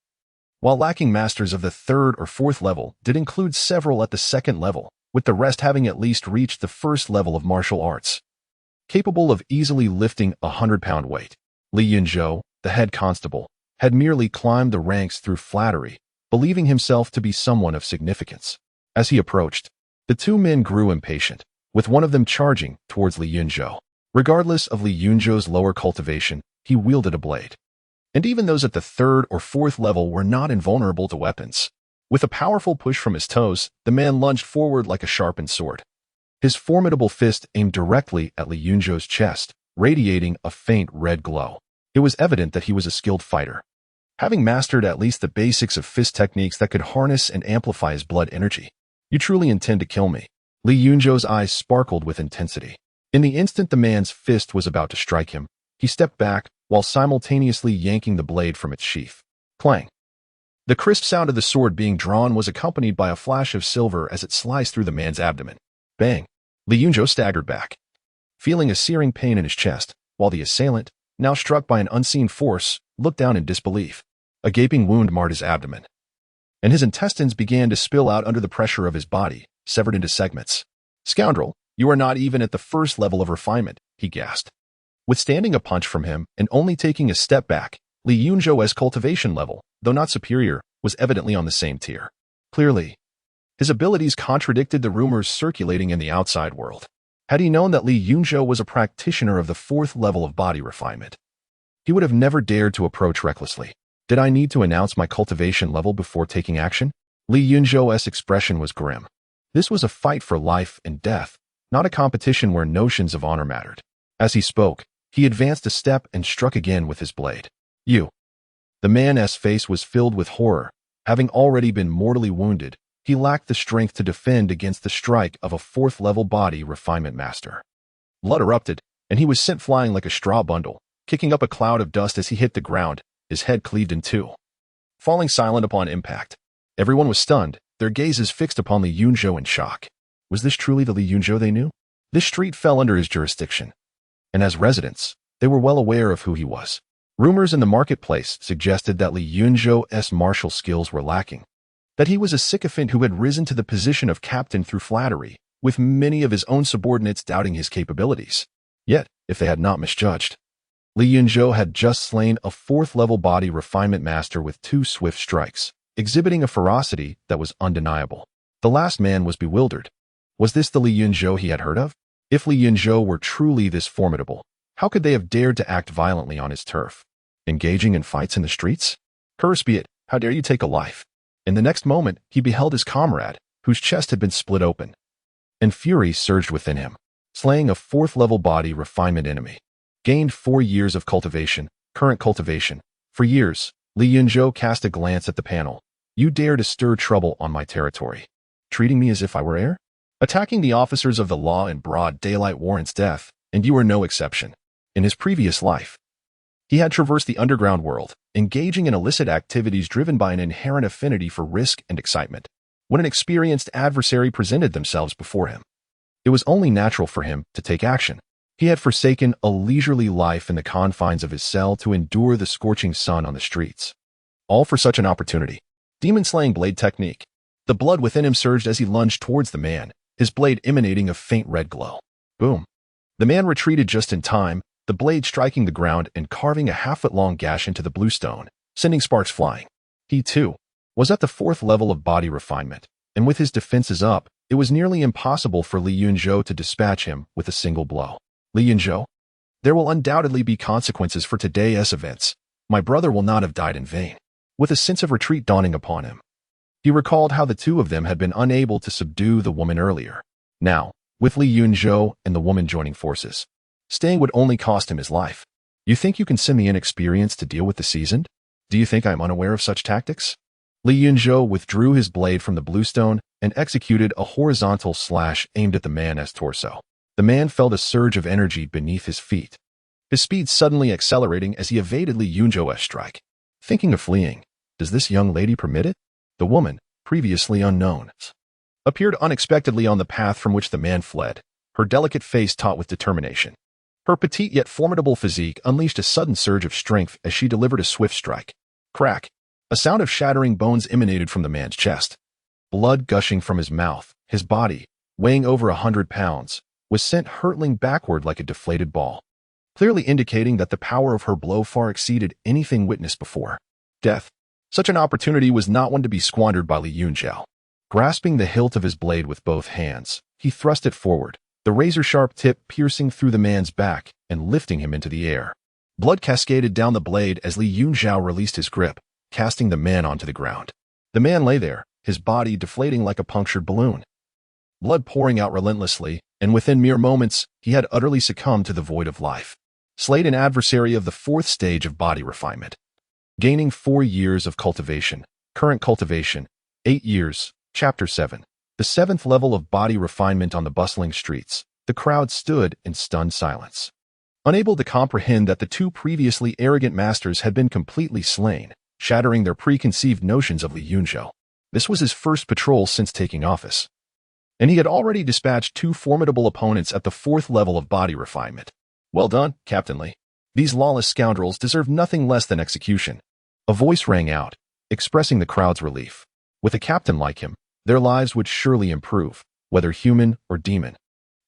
while lacking masters of the third or fourth level, did include several at the second level, with the rest having at least reached the first level of martial arts. Capable of easily lifting a 100-pound weight, Li Yunzhou, the head constable, had merely climbed the ranks through flattery, believing himself to be someone of significance. As he approached, the two men grew impatient, with one of them charging towards Li Yunzhou. Regardless of Li Yunzhou's lower cultivation, he wielded a blade. And even those at the third or fourth level were not invulnerable to weapons. With a powerful push from his toes, the man lunged forward like a sharpened sword. His formidable fist aimed directly at Li Yunzhou's chest, radiating a faint red glow. It was evident that he was a skilled fighter, having mastered at least the basics of fist techniques that could harness and amplify his blood energy. "You truly intend to kill me?" Li Yunzhou's eyes sparkled with intensity. In the instant the man's fist was about to strike him, he stepped back while simultaneously yanking the blade from its sheath. Clang! The crisp sound of the sword being drawn was accompanied by a flash of silver as it sliced through the man's abdomen. Bang! Li Yunzhou staggered back, feeling a searing pain in his chest, while the assailant, now struck by an unseen force, looked down in disbelief. A gaping wound marred his abdomen, and his intestines began to spill out under the pressure of his body, severed into segments. "Scoundrel, you are not even at the first level of refinement," he gasped. Withstanding a punch from him and only taking a step back, Li Yunzhou's cultivation level, though not superior, was evidently on the same tier. Clearly, his abilities contradicted the rumors circulating in the outside world. Had he known that Li Yunzhou was a practitioner of the fourth level of body refinement, he would have never dared to approach recklessly. "Did I need to announce my cultivation level before taking action?" Li Yunzhou's expression was grim. This was a fight for life and death, not a competition where notions of honor mattered. As he spoke, he advanced a step and struck again with his blade. "You." The man's face was filled with horror. Having already been mortally wounded, he lacked the strength to defend against the strike of a fourth-level body refinement master. Blood erupted, and he was sent flying like a straw bundle, kicking up a cloud of dust as he hit the ground, his head cleaved in two, falling silent upon impact. Everyone was stunned, their gazes fixed upon Li Yunzhou in shock. Was this truly the Li Yunzhou they knew? This street fell under his jurisdiction, and as residents, they were well aware of who he was. Rumors in the marketplace suggested that Li Yunzhou's martial skills were lacking, that he was a sycophant who had risen to the position of captain through flattery, with many of his own subordinates doubting his capabilities. Yet, if they had not misjudged, Li Yunzhou had just slain a fourth-level body refinement master with 2 swift strikes, exhibiting a ferocity that was undeniable. The last man was bewildered. Was this the Li Yunzhou he had heard of? If Li Yunzhou were truly this formidable, how could they have dared to act violently on his turf, engaging in fights in the streets? Curse be it, how dare you take a life? In the next moment, he beheld his comrade, whose chest had been split open, and fury surged within him, slaying a fourth-level body refinement enemy. Gained 4 years of cultivation, current cultivation. For years, Li Yunzhou cast a glance at the panel. "You dare to stir trouble on my territory, treating me as if I were air? Attacking the officers of the law in broad daylight warrants death, and you are no exception." In his previous life, He had traversed the underground world, engaging in illicit activities driven by an inherent affinity for risk and excitement. When an experienced adversary presented themselves before him, it was only natural for him to take action. He had forsaken a leisurely life in the confines of his cell to endure the scorching sun on the streets. All for such an opportunity. Demon-slaying blade technique. The blood within him surged as he lunged towards the man, his blade emanating a faint red glow. Boom. The man retreated just in time, the blade striking the ground and carving a half-foot-long gash into the blue stone, sending sparks flying. He, too, was at the 4th level of body refinement, and with his defenses up, it was nearly impossible for Li Yunzhou to dispatch him with a single blow. Li Yunzhou, there will undoubtedly be consequences for today's events. My brother will not have died in vain. With a sense of retreat dawning upon him, he recalled how the two of them had been unable to subdue the woman earlier. Now, with Li Yunzhou and the woman joining forces, staying would only cost him his life. You think you can send me inexperienced to deal with the seasoned? Do you think I am unaware of such tactics? Li Yunzhou withdrew his blade from the bluestone and executed a horizontal slash aimed at the man's torso. The man felt a surge of energy beneath his feet, his speed suddenly accelerating as he evaded Li Yunzhou's strike. Thinking of fleeing, does this young lady permit it? The woman, previously unknown, appeared unexpectedly on the path from which the man fled, her delicate face taut with determination. Her petite yet formidable physique unleashed a sudden surge of strength as she delivered a swift strike. Crack! A sound of shattering bones emanated from the man's chest. Blood gushing from his mouth, his body, weighing over 100 pounds, was sent hurtling backward like a deflated ball, clearly indicating that the power of her blow far exceeded anything witnessed before. Death. Such an opportunity was not one to be squandered by Li Yunzhou. Grasping the hilt of his blade with both hands, he thrust it forward, the razor-sharp tip piercing through the man's back and lifting him into the air. Blood cascaded down the blade as Li Yunzhou released his grip, casting the man onto the ground. The man lay there, his body deflating like a punctured balloon, blood pouring out relentlessly, and within mere moments, he had utterly succumbed to the void of life. Slayed an adversary of the 4th stage of body refinement. Gaining 4 years of cultivation. Current cultivation, 8 years. Chapter 7. The 7th level of body refinement on the bustling streets. The crowd stood in stunned silence, unable to comprehend that the two previously arrogant masters had been completely slain, shattering their preconceived notions of Li Yunzhou. This was his first patrol since taking office, and he had already dispatched 2 formidable opponents at the 4th level of body refinement. Well done, Captain Li. These lawless scoundrels deserve nothing less than execution. A voice rang out, expressing the crowd's relief. With a captain like him, their lives would surely improve, whether human or demon.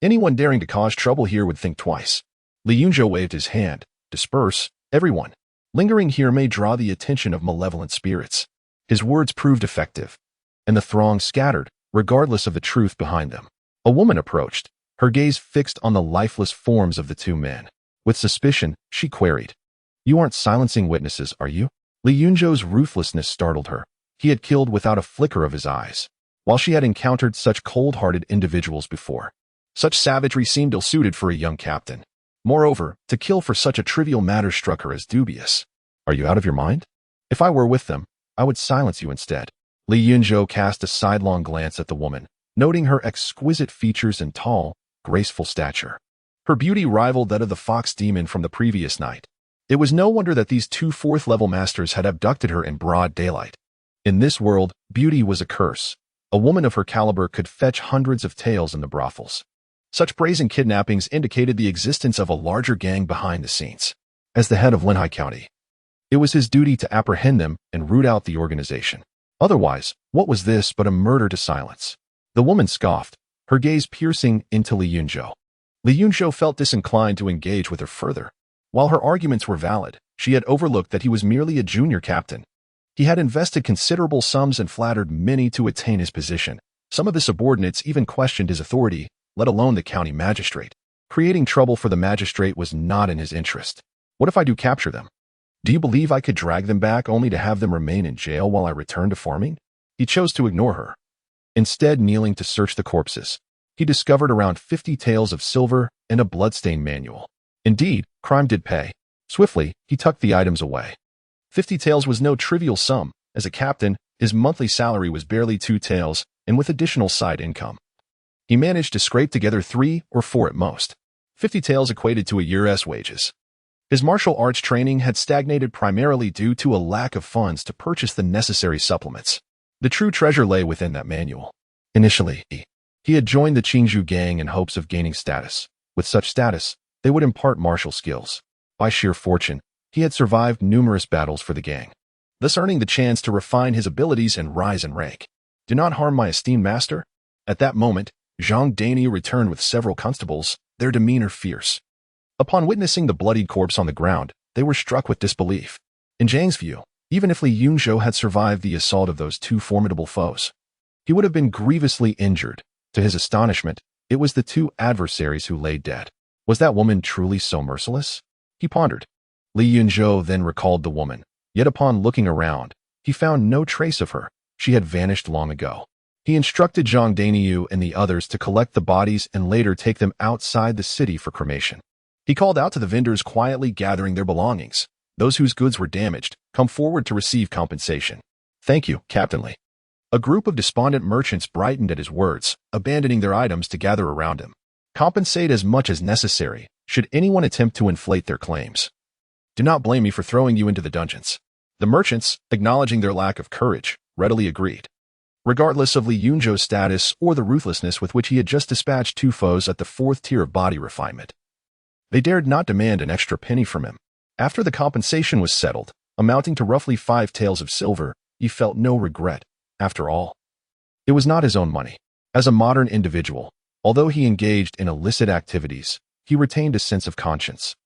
Anyone daring to cause trouble here would think twice. Li Yunzhou waved his hand. Disperse, everyone. Lingering here may draw the attention of malevolent spirits. His words proved effective, and the throng scattered, regardless of the truth behind them. A woman approached, her gaze fixed on the lifeless forms of the two men. With suspicion, she queried, "You aren't silencing witnesses, are you?" Li Yunzhou's ruthlessness startled her. He had killed without a flicker of his eyes, while she had encountered such cold-hearted individuals before. Such savagery seemed ill-suited for a young captain. Moreover, to kill for such a trivial matter struck her as dubious. "Are you out of your mind? If I were with them, I would silence you instead." Li Yunzhou cast a sidelong glance at the woman, noting her exquisite features and tall, graceful stature. Her beauty rivaled that of the fox demon from the previous night. It was no wonder that these 2 4th-level masters had abducted her in broad daylight. In this world, beauty was a curse. A woman of her caliber could fetch hundreds of taels in the brothels. Such brazen kidnappings indicated the existence of a larger gang behind the scenes. As the head of Linhai County, it was his duty to apprehend them and root out the organization. Otherwise, what was this but a murder to silence? The woman scoffed, her gaze piercing into Li Yunzhou. Li Yunzhou felt disinclined to engage with her further. While her arguments were valid, she had overlooked that he was merely a junior captain. He had invested considerable sums and flattered many to attain his position. Some of his subordinates even questioned his authority, let alone the county magistrate. Creating trouble for the magistrate was not in his interest. What if I do capture them? Do you believe I could drag them back only to have them remain in jail while I return to farming? He chose to ignore her. Instead, kneeling to search the corpses, he discovered around 50 taels of silver and a bloodstained manual. Indeed, crime did pay. Swiftly, he tucked the items away. 50 taels was no trivial sum. As a captain, his monthly salary was barely 2 taels, and with additional side income, he managed to scrape together 3 or 4 at most. 50 taels equated to a year's wages. His martial arts training had stagnated primarily due to a lack of funds to purchase the necessary supplements. The true treasure lay within that manual. Initially, he had joined the Yunzhou gang in hopes of gaining status. With such status, they would impart martial skills. By sheer fortune, he had survived numerous battles for the gang, thus earning the chance to refine his abilities and rise in rank. Do not harm my esteemed master. At that moment, Zhang Daniu returned with several constables, their demeanor fierce. Upon witnessing the bloodied corpse on the ground, they were struck with disbelief. In Zhang's view, even if Li Yunzhou had survived the assault of those two formidable foes, he would have been grievously injured. To his astonishment, it was the two adversaries who lay dead. Was that woman truly so merciless? He pondered. Li Yunzhou then recalled the woman, yet upon looking around, he found no trace of her. She had vanished long ago. He instructed Zhang Daniu and the others to collect the bodies and later take them outside the city for cremation. He called out to the vendors quietly gathering their belongings. Those whose goods were damaged, come forward to receive compensation. Thank you, Captain Li. A group of despondent merchants brightened at his words, abandoning their items to gather around him. Compensate as much as necessary, should anyone attempt to inflate their claims. Do not blame me for throwing you into the dungeons. The merchants, acknowledging their lack of courage, readily agreed. Regardless of Li Yunzhou's status or the ruthlessness with which he had just dispatched two foes at the fourth tier of body refinement, they dared not demand an extra penny from him. After the compensation was settled, amounting to roughly 5 taels of silver, he felt no regret. After all, it was not his own money. As a modern individual, although he engaged in illicit activities, he retained a sense of conscience,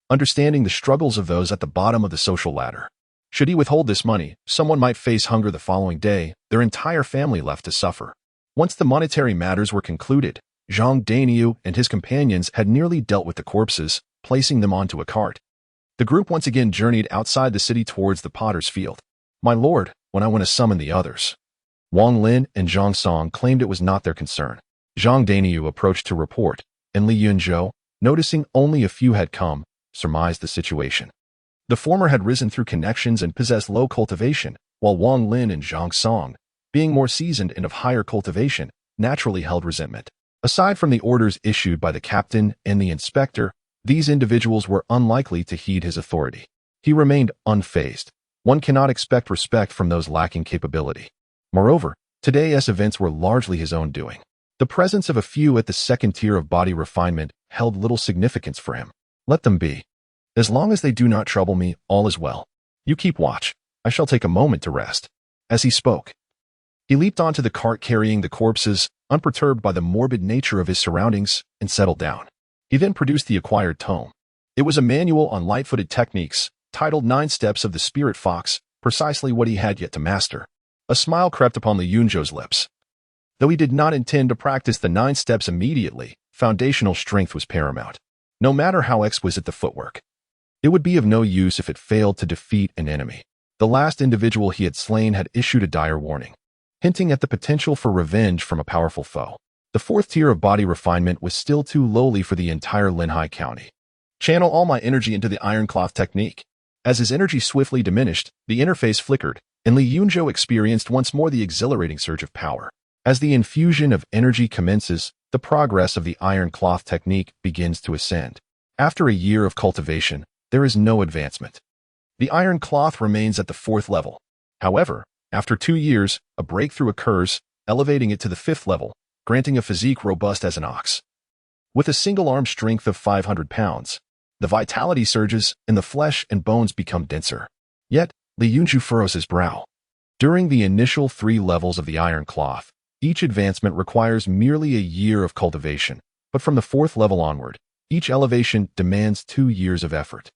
understanding the struggles of those at the bottom of the social ladder. Should he withhold this money, someone might face hunger the following day, their entire family left to suffer. Once the monetary matters were concluded, Zhang Daniu and his companions had nearly dealt with the corpses, placing them onto a cart. The group once again journeyed outside the city towards the potter's field. My lord, when I want to summon the others. Wang Lin and Zhang Song claimed it was not their concern. Zhang Daniu approached to report, and Li Yunzhou, noticing only a few had come, surmised the situation. The former had risen through connections and possessed low cultivation, while Wang Lin and Zhang Song, being more seasoned and of higher cultivation, naturally held resentment. Aside from the orders issued by the captain and the inspector, these individuals were unlikely to heed his authority. He remained unfazed. One cannot expect respect from those lacking capability. Moreover, today's events were largely his own doing. The presence of a few at the second tier of body refinement held little significance for him. Let them be. As long as they do not trouble me, all is well. You keep watch. I shall take a moment to rest. As he spoke, he leaped onto the cart carrying the corpses, unperturbed by the morbid nature of his surroundings, and settled down. He then produced the acquired tome. It was a manual on light-footed techniques, titled 9 Steps of the Spirit Fox, precisely what he had yet to master. A smile crept upon Li Yunzhou's lips. Though he did not intend to practice the 9 steps immediately, foundational strength was paramount. No matter how exquisite the footwork, it would be of no use if it failed to defeat an enemy. The last individual he had slain had issued a dire warning, hinting at the potential for revenge from a powerful foe. The fourth tier of body refinement was still too lowly for the entire Linhai County. Channel all my energy into the iron cloth technique. As his energy swiftly diminished, the interface flickered, and Li Yunzhou experienced once more the exhilarating surge of power. As the infusion of energy commences, the progress of the iron cloth technique begins to ascend. After a year of cultivation, there is no advancement. The iron cloth remains at the 4th level. However, after 2 years, a breakthrough occurs, elevating it to the 5th level, granting a physique robust as an ox. With a single-arm strength of 500 pounds, the vitality surges and the flesh and bones become denser. Yet, Li Yunzhou furrows his brow. During the initial 3 levels of the iron cloth, each advancement requires merely a year of cultivation, but from the 4th level onward, each elevation demands 2 years of effort.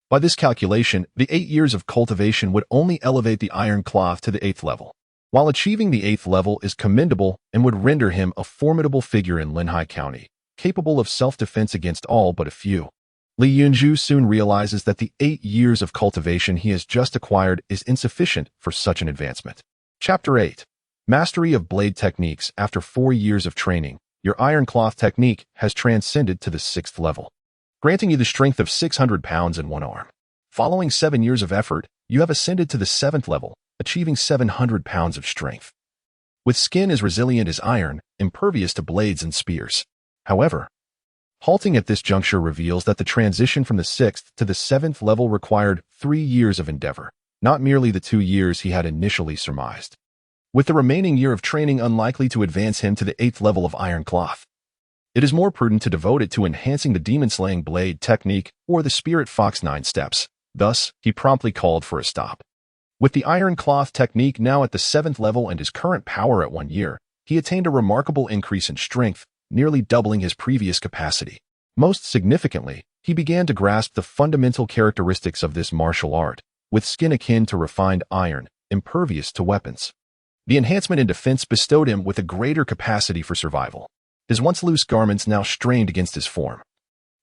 By this calculation, the 8 years of cultivation would only elevate the iron cloth to the 8th level. While achieving the 8th level is commendable and would render him a formidable figure in Linhai County, capable of self-defense against all but a few, Li Yunzhou soon realizes that the 8 years of cultivation he has just acquired is insufficient for such an advancement. Chapter 8. Mastery of Blade Techniques. After 4 years of training, your iron cloth technique has transcended to the 6th level, granting you the strength of 600 pounds in one arm. Following 7 years of effort, you have ascended to the 7th level, achieving 700 pounds of strength. With skin as resilient as iron, impervious to blades and spears. However, Halting at this juncture reveals that the transition from the 6th to the 7th level required 3 years of endeavor, not merely the 2 years he had initially surmised. With the remaining year of training unlikely to advance him to the 8th level of Iron Cloth, it is more prudent to devote it to enhancing the demon-slaying blade technique or the Spirit Fox 9 steps. Thus, he promptly called for a stop. With the Iron Cloth technique now at the 7th level and his current power at 1 year, he attained a remarkable increase in strength, nearly doubling his previous capacity. Most significantly, he began to grasp the fundamental characteristics of this martial art, with skin akin to refined iron, impervious to weapons. The enhancement in defense bestowed him with a greater capacity for survival. His once loose garments now strained against his form,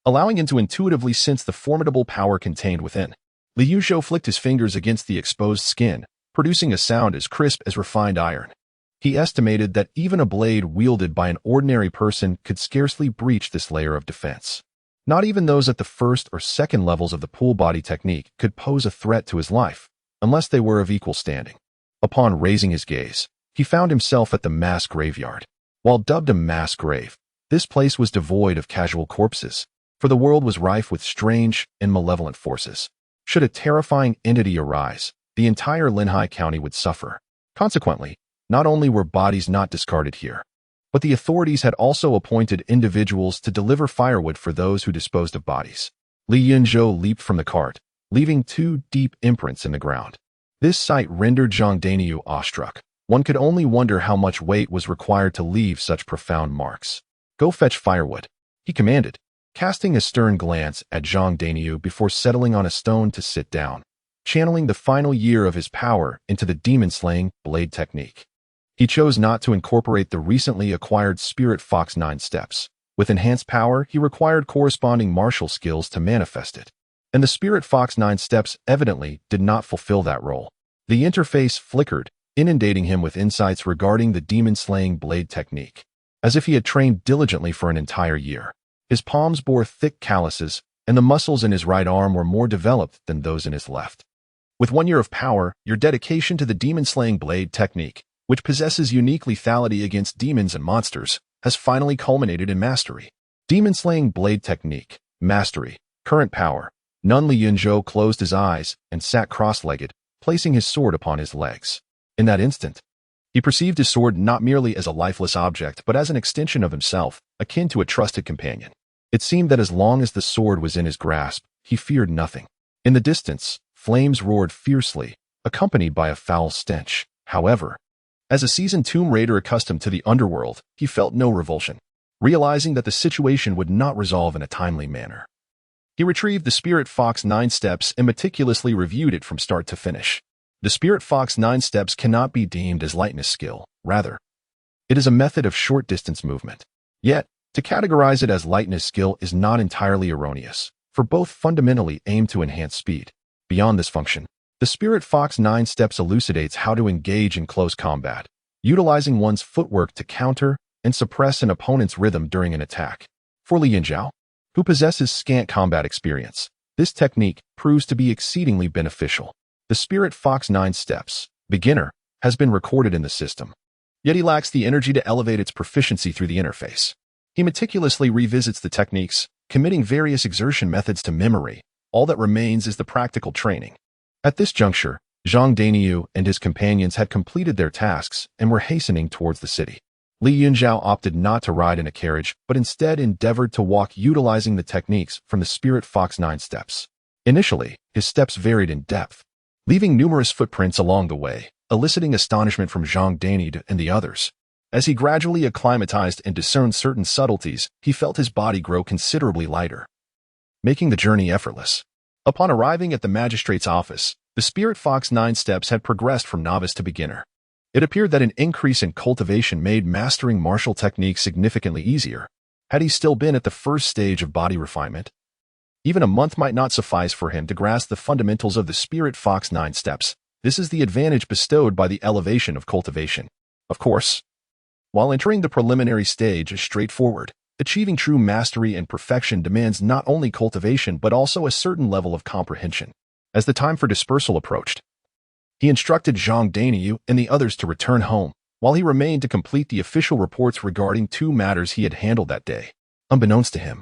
allowing him to intuitively sense the formidable power contained within. Yunzhou flicked his fingers against the exposed skin, producing a sound as crisp as refined iron. He estimated that even a blade wielded by an ordinary person could scarcely breach this layer of defense. Not even those at the 1st or 2nd levels of the pool body technique could pose a threat to his life, unless they were of equal standing. Upon raising his gaze, he found himself at the mass graveyard. While dubbed a mass grave, this place was devoid of casual corpses, for the world was rife with strange and malevolent forces. Should a terrifying entity arise, the entire Linhai County would suffer. Consequently, not only were bodies not discarded here, but the authorities had also appointed individuals to deliver firewood for those who disposed of bodies. Yunzhou leaped from the cart, leaving 2 deep imprints in the ground. This sight rendered Zhang Dainyu awestruck. One could only wonder how much weight was required to leave such profound marks. "Go fetch firewood," he commanded, casting a stern glance at Zhang Dainyu before settling on a stone to sit down, channeling the final year of his power into the demon-slaying blade technique. He chose not to incorporate the recently acquired Spirit Fox 9 steps. With enhanced power, he required corresponding martial skills to manifest it, and the Spirit Fox 9 steps evidently did not fulfill that role. The interface flickered, inundating him with insights regarding the demon-slaying blade technique, as if he had trained diligently for an entire year. His palms bore thick calluses, and the muscles in his right arm were more developed than those in his left. With 1 year of power, your dedication to the demon-slaying blade technique, which possesses unique lethality against demons and monsters, has finally culminated in mastery. Demon-slaying blade technique, mastery, current power. Yunzhou closed his eyes and sat cross-legged, placing his sword upon his legs. In that instant, he perceived his sword not merely as a lifeless object, but as an extension of himself, akin to a trusted companion. It seemed that as long as the sword was in his grasp, he feared nothing. In the distance, flames roared fiercely, accompanied by a foul stench. However, as a seasoned tomb raider accustomed to the underworld, he felt no revulsion, realizing that the situation would not resolve in a timely manner. He retrieved the Spirit Fox 9 steps and meticulously reviewed it from start to finish. The Spirit Fox 9 steps cannot be deemed as lightness skill. Rather, it is a method of short-distance movement. Yet, to categorize it as lightness skill is not entirely erroneous, for both fundamentally aim to enhance speed. Beyond this function, the Spirit Fox 9 steps elucidates how to engage in close combat, utilizing one's footwork to counter and suppress an opponent's rhythm during an attack. For Yunzhou, who possesses scant combat experience, this technique proves to be exceedingly beneficial. The Spirit Fox 9 steps, beginner, has been recorded in the system, yet he lacks the energy to elevate its proficiency through the interface. He meticulously revisits the techniques, committing various exertion methods to memory. All that remains is the practical training. At this juncture, Zhang Dainyu and his companions had completed their tasks and were hastening towards the city. Yunzhou opted not to ride in a carriage, but instead endeavored to walk utilizing the techniques from the Spirit Fox 9 steps. Initially, his steps varied in depth, leaving numerous footprints along the way, eliciting astonishment from Zhang Dainyu and the others. As he gradually acclimatized and discerned certain subtleties, he felt his body grow considerably lighter, making the journey effortless. Upon arriving at the magistrate's office, the Spirit Fox 9 steps had progressed from novice to beginner. It appeared that an increase in cultivation made mastering martial techniques significantly easier. Had he still been at the first stage of body refinement, even a month might not suffice for him to grasp the fundamentals of the Spirit Fox 9 steps. This is the advantage bestowed by the elevation of cultivation. Of course, while entering the preliminary stage is straightforward, achieving true mastery and perfection demands not only cultivation but also a certain level of comprehension. As the time for dispersal approached, he instructed Zhang Dainyu and the others to return home, while he remained to complete the official reports regarding 2 matters he had handled that day. Unbeknownst to him,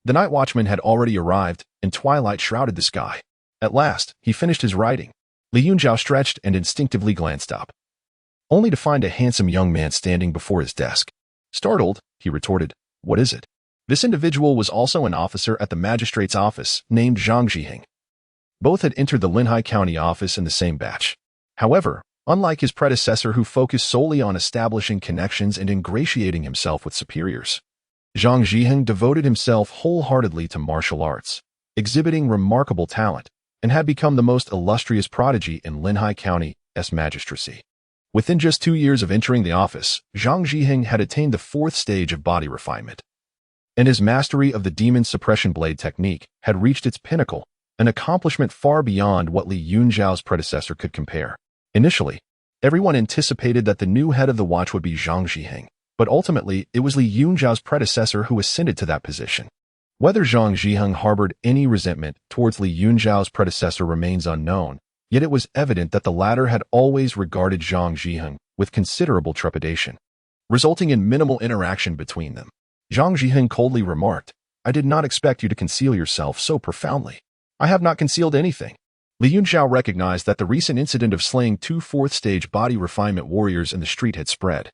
The night watchman had already arrived, and twilight shrouded the sky. At last, he finished his writing. Li Yunzhou stretched and instinctively glanced up, only to find a handsome young man standing before his desk. Startled, he retorted, "What is it?" This individual was also an officer at the magistrate's office, named Zhang Zhiheng. Both had entered the Linhai County office in the same batch. However, unlike his predecessor who focused solely on establishing connections and ingratiating himself with superiors, Zhang Zhiheng devoted himself wholeheartedly to martial arts, exhibiting remarkable talent, and had become the most illustrious prodigy in Linhai County's magistracy. Within just 2 years of entering the office, Zhang Zhiheng had attained the 4th stage of body refinement, and his mastery of the demon suppression blade technique had reached its pinnacle, an accomplishment far beyond what Li Yunzhao's predecessor could compare. Initially, everyone anticipated that the new head of the watch would be Zhang Zhiheng, but ultimately it was Li Yunzhao's predecessor who ascended to that position. Whether Zhang Zhiheng harbored any resentment towards Li Yunzhao's predecessor remains unknown, yet it was evident that the latter had always regarded Zhang Zhiheng with considerable trepidation, resulting in minimal interaction between them. Zhang Zhiheng coldly remarked, "I did not expect you to conceal yourself so profoundly." "I have not concealed anything." Li Yunzhao recognized that the recent incident of slaying 2 4th-stage body refinement warriors in the street had spread,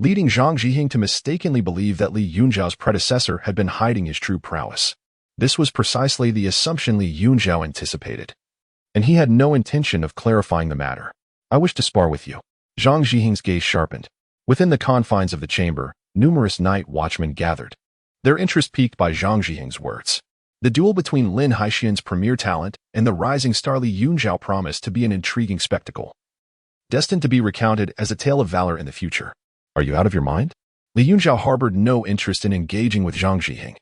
leading Zhang Zhiheng to mistakenly believe that Li Yunzhao's predecessor had been hiding his true prowess. This was precisely the assumption Li Yunzhao anticipated, and he had no intention of clarifying the matter. "I wish to spar with you." Zhang Zhiheng's gaze sharpened. Within the confines of the chamber, numerous night watchmen gathered, their interest piqued by Zhang Zhiheng's words. The duel between Lin Haixian's premier talent and the rising star Li Yunzhao promised to be an intriguing spectacle, destined to be recounted as a tale of valor in the future. "Are you out of your mind?" Li Yunzhao harbored no interest in engaging with Zhang Zhiheng.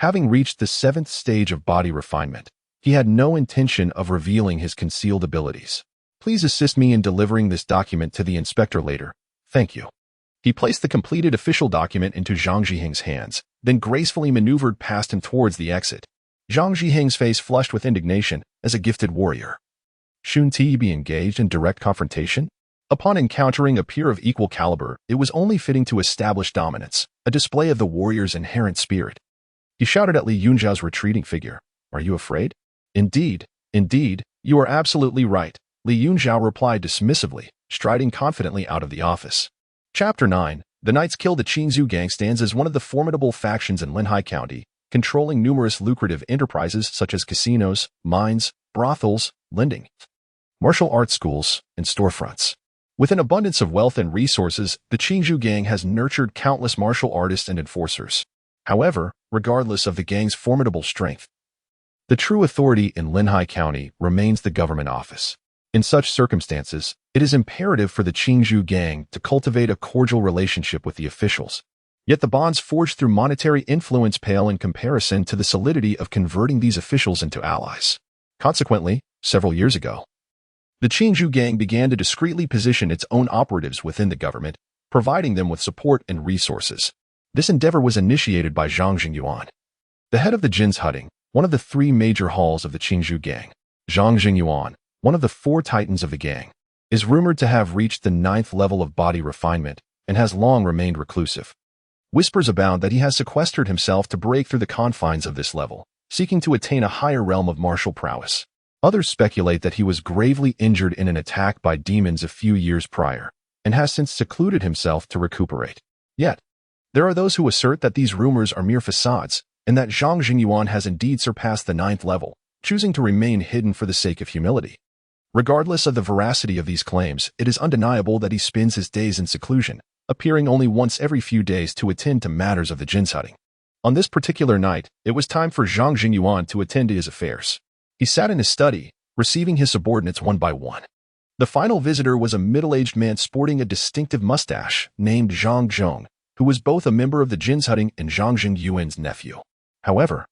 Having reached the 7th stage of body refinement, he had no intention of revealing his concealed abilities. "Please assist me in delivering this document to the inspector later. Thank you." He placed the completed official document into Zhang Zhiheng's hands, then gracefully maneuvered past him towards the exit. Zhang Zhiheng's face flushed with indignation as a gifted warrior. Shouldn't he be engaged in direct confrontation? Upon encountering a peer of equal caliber, it was only fitting to establish dominance, a display of the warrior's inherent spirit. He shouted at Li Yunzhao's retreating figure, "Are you afraid?" Indeed, you are absolutely right," Li Yunzhao replied dismissively, striding confidently out of the office. Chapter 9. The Knights Kill the Yunzhou gang stands as one of the formidable factions in Linhai County, controlling numerous lucrative enterprises such as casinos, mines, brothels, lending, martial arts schools, and storefronts. With an abundance of wealth and resources, the Yunzhou gang has nurtured countless martial artists and enforcers. However, regardless of the gang's formidable strength, the true authority in Linhai County remains the government office. In such circumstances, it is imperative for the Yunzhou gang to cultivate a cordial relationship with the officials. Yet the bonds forged through monetary influence pale in comparison to the solidity of converting these officials into allies. Consequently, several years ago, the Yunzhou gang began to discreetly position its own operatives within the government, providing them with support and resources. This endeavor was initiated by Zhang Jingyuan, the head of the Yunzhou, one of the 3 major halls of the Yunzhou gang. Zhang Jingyuan, one of the 4 titans of the gang, is rumored to have reached the 9th level of body refinement and has long remained reclusive. Whispers abound that he has sequestered himself to break through the confines of this level, seeking to attain a higher realm of martial prowess. Others speculate that he was gravely injured in an attack by demons a few years prior, and has since secluded himself to recuperate. Yet, there are those who assert that these rumors are mere facades, and that Zhang Jingyuan has indeed surpassed the 9th level, choosing to remain hidden for the sake of humility. Regardless of the veracity of these claims, it is undeniable that he spends his days in seclusion, appearing only once every few days to attend to matters of the Yunzhou. On this particular night, it was time for Zhang Jingyuan to attend to his affairs. He sat in his study, receiving his subordinates one by one. The final visitor was a middle-aged man sporting a distinctive mustache named Zhang Zhong, who was both a member of the Yunzhou and Zhang Jingyuan's nephew. However,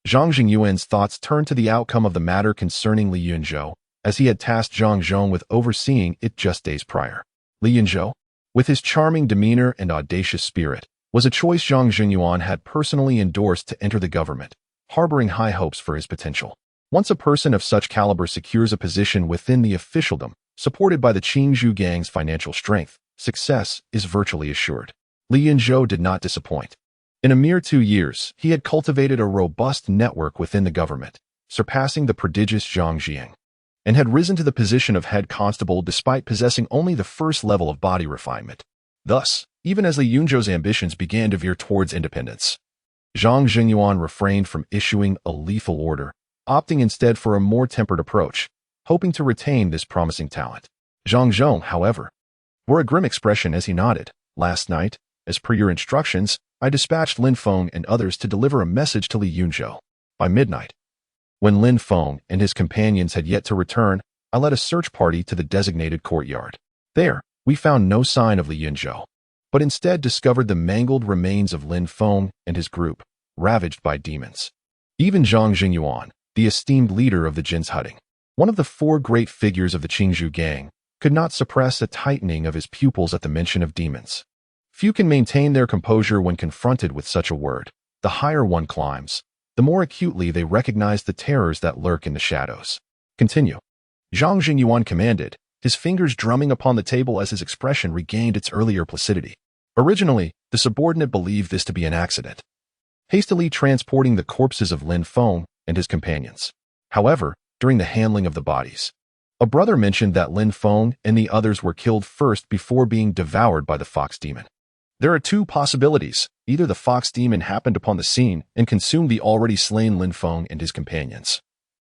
Zhang Jingyuan's thoughts turned to the outcome of the matter concerning Li Yunzhou, as he had tasked Zhang Zhong with overseeing it just days prior. Li Yunzhou, with his charming demeanor and audacious spirit, was a choice Zhang Jingyuan had personally endorsed to enter the government, harboring high hopes for his potential. Once a person of such caliber secures a position within the officialdom, supported by the Yunzhou gang's financial strength, success is virtually assured. Li Yunzhou did not disappoint. In a mere 2 years, he had cultivated a robust network within the government, surpassing the prodigious Zhang Jiang, and had risen to the position of head constable despite possessing only the first level of body refinement. Thus, even as Li Yunzhou's ambitions began to veer towards independence, Zhang Jingyuan refrained from issuing a lethal order, opting instead for a more tempered approach, hoping to retain this promising talent. Zhang Zhong, however, wore a grim expression as he nodded. Last night, as per your instructions, I dispatched Lin Feng and others to deliver a message to Li Yunzhou. By midnight, when Lin Feng and his companions had yet to return, I led a search party to the designated courtyard. There, we found no sign of Li Yunzhou, but instead discovered the mangled remains of Lin Feng and his group, ravaged by demons. Even Zhang Jingyuan, the esteemed leader of the Jin's Hutting, one of the four great figures of the Qingzhou gang, could not suppress a tightening of his pupils at the mention of demons. Few can maintain their composure when confronted with such a word. The higher one climbs, the more acutely they recognize the terrors that lurk in the shadows. Continue. Zhang Jingyuan commanded, his fingers drumming upon the table as his expression regained its earlier placidity. Originally, the subordinate believed this to be an accident, hastily transporting the corpses of Lin Feng and his companions. However, during the handling of the bodies, a brother mentioned that Lin Feng and the others were killed first before being devoured by the fox demon. There are two possibilities. Either the fox demon happened upon the scene and consumed the already slain Lin Feng and his companions,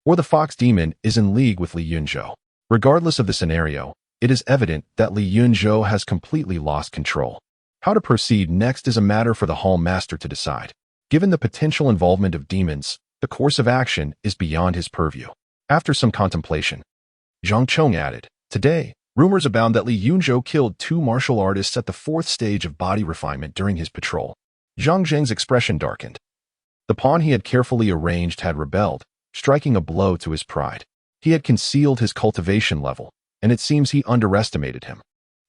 or the fox demon is in league with Li Yunzhou. Regardless of the scenario, it is evident that Li Yunzhou has completely lost control. How to proceed next is a matter for the Hall Master to decide. Given the potential involvement of demons, the course of action is beyond his purview. After some contemplation, Zhang Chong added, "Today, rumors abound that Li Yunzhou killed 2 martial artists at the 4th stage of body refinement during his patrol." Zhang Zheng's expression darkened. The pawn he had carefully arranged had rebelled, striking a blow to his pride. He had concealed his cultivation level, and it seems he underestimated him,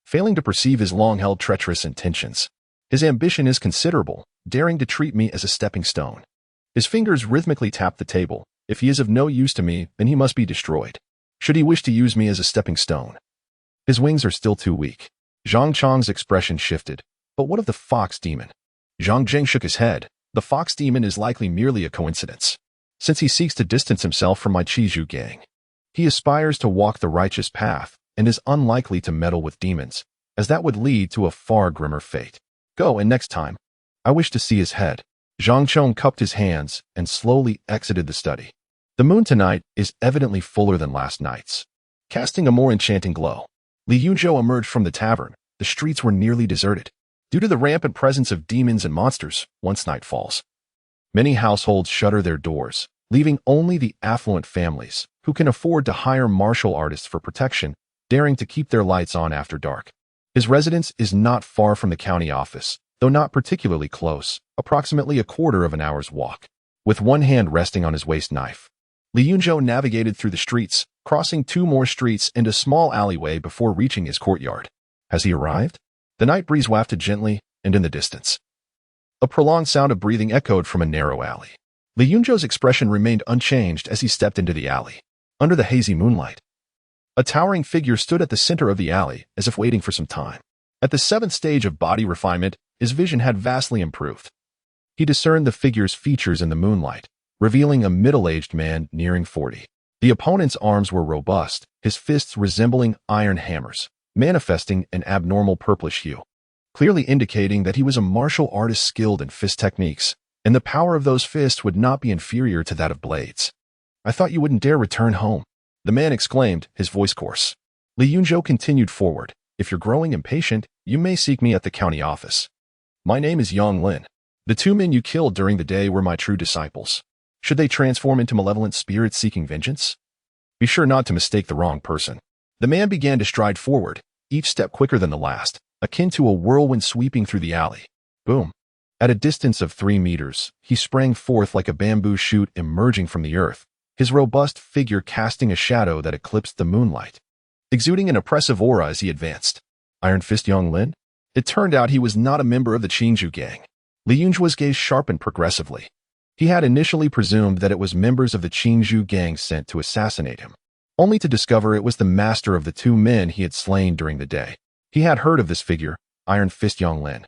failing to perceive his long-held treacherous intentions. His ambition is considerable, daring to treat me as a stepping stone. His fingers rhythmically tapped the table. If he is of no use to me, then he must be destroyed. Should he wish to use me as a stepping stone, his wings are still too weak. Zhang Chong's expression shifted. But what of the fox demon? Zhang Zheng shook his head. The fox demon is likely merely a coincidence, since he seeks to distance himself from my Qingzhou gang. He aspires to walk the righteous path and is unlikely to meddle with demons, as that would lead to a far grimmer fate. Go, and next time, I wish to see his head. Zhang Chong cupped his hands and slowly exited the study. The moon tonight is evidently fuller than last night's, casting a more enchanting glow. Li Yunzhou emerged from the tavern. The streets were nearly deserted, due to the rampant presence of demons and monsters once night falls. Many households shutter their doors, leaving only the affluent families, who can afford to hire martial artists for protection, daring to keep their lights on after dark. His residence is not far from the county office, though not particularly close, approximately a quarter of an hour's walk. With one hand resting on his waist knife, Li Yunzhou navigated through the streets, crossing 2 more streets and a small alleyway before reaching his courtyard. Has he arrived? The night breeze wafted gently, and in the distance, a prolonged sound of breathing echoed from a narrow alley. Li Yunzhou's expression remained unchanged as he stepped into the alley. Under the hazy moonlight, a towering figure stood at the center of the alley, as if waiting for some time. At the 7th stage of body refinement, his vision had vastly improved. He discerned the figure's features in the moonlight, revealing a middle-aged man nearing 40. The opponent's arms were robust, his fists resembling iron hammers, manifesting an abnormal purplish hue, clearly indicating that he was a martial artist skilled in fist techniques, and the power of those fists would not be inferior to that of blades. "I thought you wouldn't dare return home," the man exclaimed, his voice coarse. Li Yunzhou continued forward. "If you're growing impatient, you may seek me at the county office. My name is Yang Lin. The 2 men you killed during the day were my true disciples. Should they transform into malevolent spirits seeking vengeance, be sure not to mistake the wrong person." The man began to stride forward, each step quicker than the last, akin to a whirlwind sweeping through the alley. Boom! At a distance of 3 meters, he sprang forth like a bamboo shoot emerging from the earth, his robust figure casting a shadow that eclipsed the moonlight, exuding an oppressive aura as he advanced. Iron Fist Yang Lin? It turned out he was not a member of the Qingzhou gang. Li Yunzhuo's gaze sharpened progressively. He had initially presumed that it was members of the Qingzhou gang sent to assassinate him, only to discover it was the master of the 2 men he had slain during the day. He had heard of this figure, Iron Fist Yang Lin,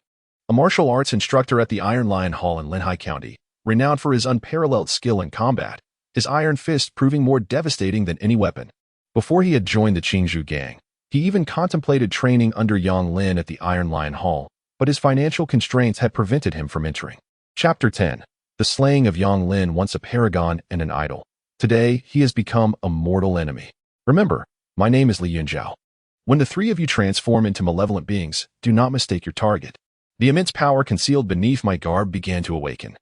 a martial arts instructor at the Iron Lion Hall in Linhai County, renowned for his unparalleled skill in combat, his iron fist proving more devastating than any weapon. Before he had joined the Qingzhou gang, he even contemplated training under Yang Lin at the Iron Lion Hall, but his financial constraints had prevented him from entering. Chapter 10. The slaying of Yang Lin, once a paragon and an idol. Today, he has become a mortal enemy. Remember, my name is Li Yunzhou. When the three of you transform into malevolent beings, do not mistake your target. The immense power concealed beneath my garb began to awaken,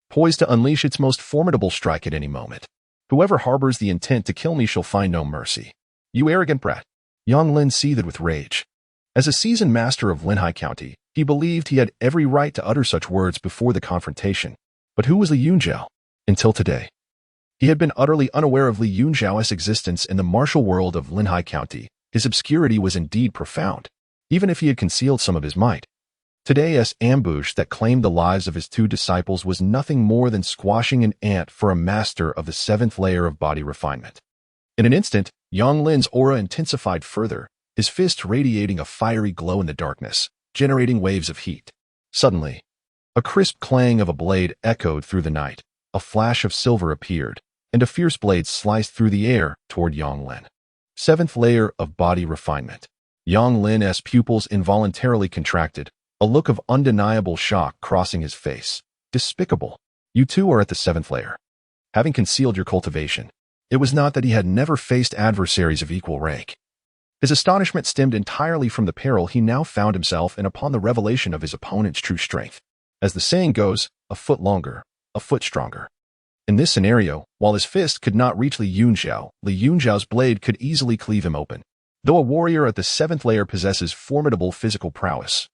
poised to unleash its most formidable strike at any moment. Whoever harbors the intent to kill me shall find no mercy. You arrogant brat. Yang Lin seethed with rage. As a seasoned master of Linhai County, he believed he had every right to utter such words before the confrontation. But who was Li Yunzhou? Until today, he had been utterly unaware of Li Yunzhou's existence in the martial world of Linhai County. His obscurity was indeed profound, even if he had concealed some of his might. Today's ambush that claimed the lives of his two disciples was nothing more than squashing an ant for a master of the seventh layer of body refinement. In an instant, Yang Lin's aura intensified further, his fist radiating a fiery glow in the darkness, generating waves of heat. Suddenly, a crisp clang of a blade echoed through the night, a flash of silver appeared, and a fierce blade sliced through the air toward Yang Lin. Seventh layer of body refinement. Yang Lin's pupils involuntarily contracted, a look of undeniable shock crossing his face. Despicable. You too are at the seventh layer. Having concealed your cultivation, it was not that he had never faced adversaries of equal rank. His astonishment stemmed entirely from the peril he now found himself in upon the revelation of his opponent's true strength. As the saying goes, a foot longer, a foot stronger. In this scenario, while his fist could not reach Li Yunzhou's blade could easily cleave him open. Though a warrior at the seventh layer possesses formidable physical prowess,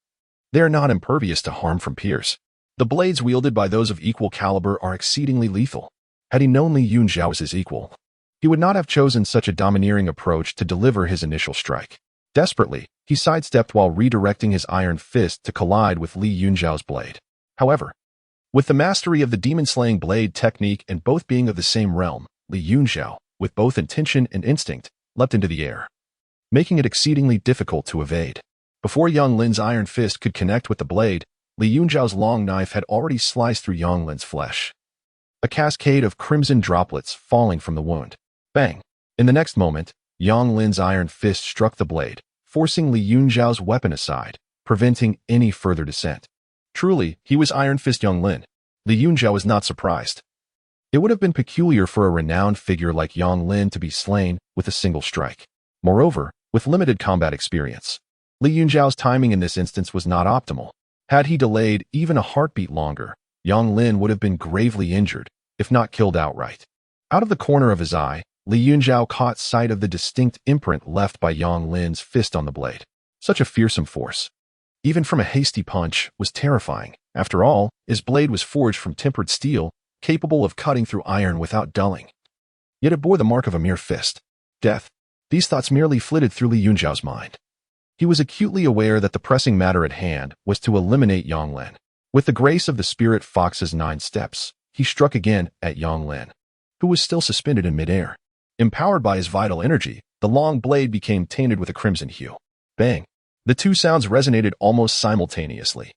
they are not impervious to harm from peers. The blades wielded by those of equal caliber are exceedingly lethal. Had he known Li Yunzhou as his equal, he would not have chosen such a domineering approach to deliver his initial strike. Desperately, he sidestepped while redirecting his iron fist to collide with Li Yunzhou's blade. However, with the mastery of the demon-slaying blade technique and both being of the same realm, Li Yunzhou, with both intention and instinct, leapt into the air, making it exceedingly difficult to evade. Before Yang Lin's iron fist could connect with the blade, Li Yunzhou's long knife had already sliced through Yang Lin's flesh, a cascade of crimson droplets falling from the wound. Bang! In the next moment, Yang Lin's iron fist struck the blade, forcing Li Yunzhou's weapon aside, preventing any further descent. Truly, he was Iron Fist Yang Lin. Li Yunzhou was not surprised. It would have been peculiar for a renowned figure like Yang Lin to be slain with a single strike. Moreover, with limited combat experience, Li Yunzhou's timing in this instance was not optimal. Had he delayed even a heartbeat longer, Yang Lin would have been gravely injured, if not killed outright. Out of the corner of his eye, Li Yunzhou caught sight of the distinct imprint left by Yang Lin's fist on the blade. Such a fearsome force, even from a hasty punch, was terrifying. After all, his blade was forged from tempered steel, capable of cutting through iron without dulling. Yet it bore the mark of a mere fist. Death. These thoughts merely flitted through Li Yunzhou's mind. He was acutely aware that the pressing matter at hand was to eliminate Yang Lin. With the grace of the spirit fox's 9 steps, he struck again at Yang Lin, who was still suspended in midair. Empowered by his vital energy, the long blade became tainted with a crimson hue. Bang! The two sounds resonated almost simultaneously.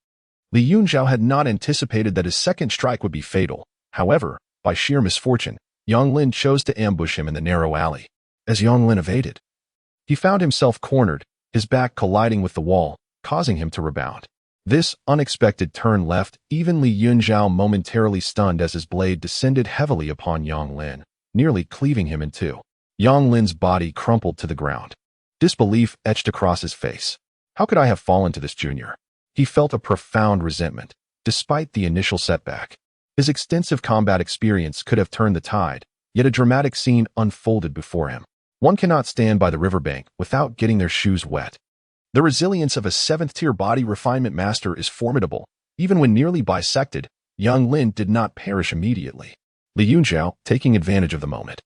Li Yunzhou had not anticipated that his second strike would be fatal. However, by sheer misfortune, Yang Lin chose to ambush him in the narrow alley. As Yang Lin evaded, he found himself cornered, his back colliding with the wall, causing him to rebound. This unexpected turn left even Li Yunzhou momentarily stunned as his blade descended heavily upon Yang Lin, nearly cleaving him in two. Yang Lin's body crumpled to the ground. Disbelief etched across his face. How could I have fallen to this junior? He felt a profound resentment, despite the initial setback. His extensive combat experience could have turned the tide, yet a dramatic scene unfolded before him. One cannot stand by the riverbank without getting their shoes wet. The resilience of a 7th-tier body refinement master is formidable. Even when nearly bisected, Yang Lin did not perish immediately. Li Yunzhou, taking advantage of the moment,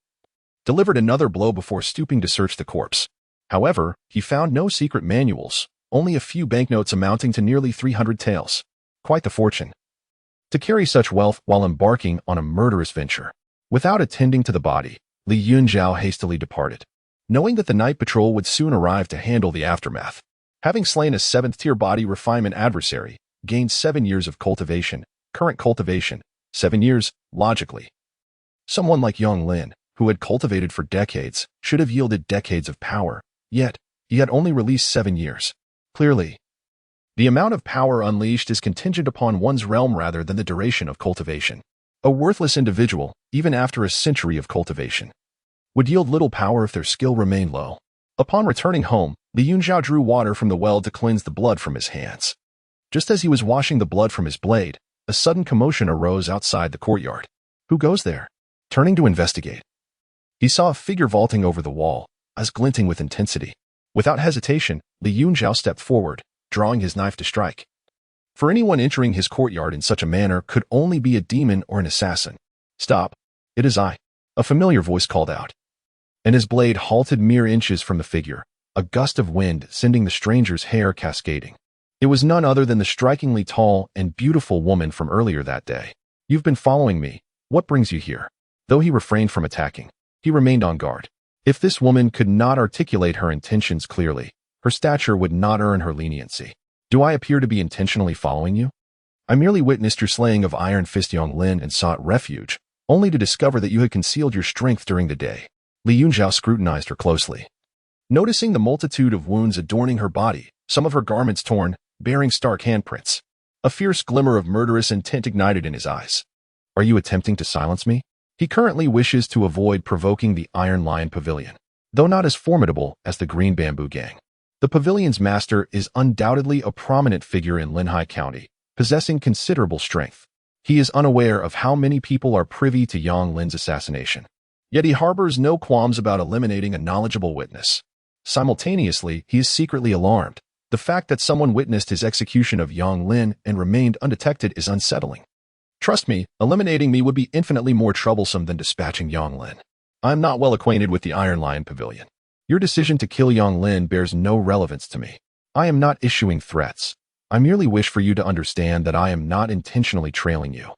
delivered another blow before stooping to search the corpse. However, he found no secret manuals, only a few banknotes amounting to nearly 300 taels. Quite the fortune to carry such wealth while embarking on a murderous venture. Without attending to the body, Li Yunzhou hastily departed, knowing that the night patrol would soon arrive to handle the aftermath. Having slain a 7th-tier body refinement adversary, gained 7 years of cultivation, current cultivation, 7 years, logically. Someone like Yang Lin, who had cultivated for decades, should have yielded decades of power, yet he had only released 7 years. Clearly, the amount of power unleashed is contingent upon one's realm rather than the duration of cultivation. A worthless individual, even after a century of cultivation, would yield little power if their skill remained low. Upon returning home, Yunzhou drew water from the well to cleanse the blood from his hands. Just as he was washing the blood from his blade, a sudden commotion arose outside the courtyard. Who goes there? Turning to investigate, he saw a figure vaulting over the wall, eyes glinting with intensity. Without hesitation, Yunzhou stepped forward, drawing his knife to strike. For anyone entering his courtyard in such a manner could only be a demon or an assassin. "Stop! It is I," a familiar voice called out. And his blade halted mere inches from the figure, a gust of wind sending the stranger's hair cascading. It was none other than the strikingly tall and beautiful woman from earlier that day. "You've been following me. What brings you here?" Though he refrained from attacking, he remained on guard. If this woman could not articulate her intentions clearly, her stature would not earn her leniency. "Do I appear to be intentionally following you? I merely witnessed your slaying of Iron Fist Yang Lin and sought refuge, only to discover that you had concealed your strength during the day." Yunzhou scrutinized her closely. Noticing the multitude of wounds adorning her body, some of her garments torn, bearing stark handprints, a fierce glimmer of murderous intent ignited in his eyes. "Are you attempting to silence me?" He currently wishes to avoid provoking the Iron Lion Pavilion, though not as formidable as the Green Bamboo Gang. The pavilion's master is undoubtedly a prominent figure in Linhai County, possessing considerable strength. He is unaware of how many people are privy to Yang Lin's assassination. Yet he harbors no qualms about eliminating a knowledgeable witness. Simultaneously, he is secretly alarmed. The fact that someone witnessed his execution of Yang Lin and remained undetected is unsettling. "Trust me, eliminating me would be infinitely more troublesome than dispatching Yang Lin. I am not well acquainted with the Iron Lion Pavilion. Your decision to kill Yang Lin bears no relevance to me. I am not issuing threats. I merely wish for you to understand that I am not intentionally trailing you,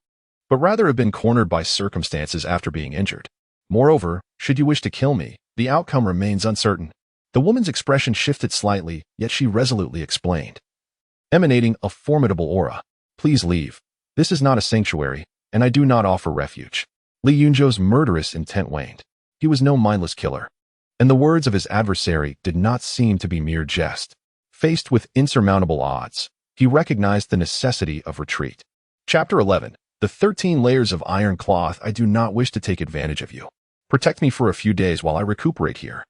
but rather have been cornered by circumstances after being injured. Moreover, should you wish to kill me, the outcome remains uncertain." The woman's expression shifted slightly, yet she resolutely explained, emanating a formidable aura, "Please leave. This is not a sanctuary, and I do not offer refuge." Yunzhou's murderous intent waned. He was no mindless killer, and the words of his adversary did not seem to be mere jest. Faced with insurmountable odds, he recognized the necessity of retreat. Chapter 11. The 13 layers of iron cloth. "I do not wish to take advantage of you. Protect me for a few days while I recuperate here,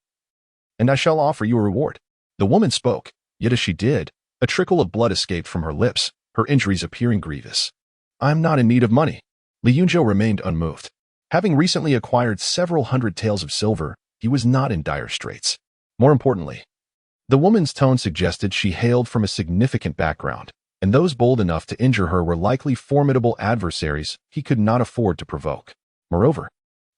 and I shall offer you a reward." The woman spoke, yet as she did, a trickle of blood escaped from her lips, her injuries appearing grievous. "I am not in need of money." Yunzhou remained unmoved. Having recently acquired several hundred taels of silver, he was not in dire straits. More importantly, the woman's tone suggested she hailed from a significant background, and those bold enough to injure her were likely formidable adversaries he could not afford to provoke. Moreover,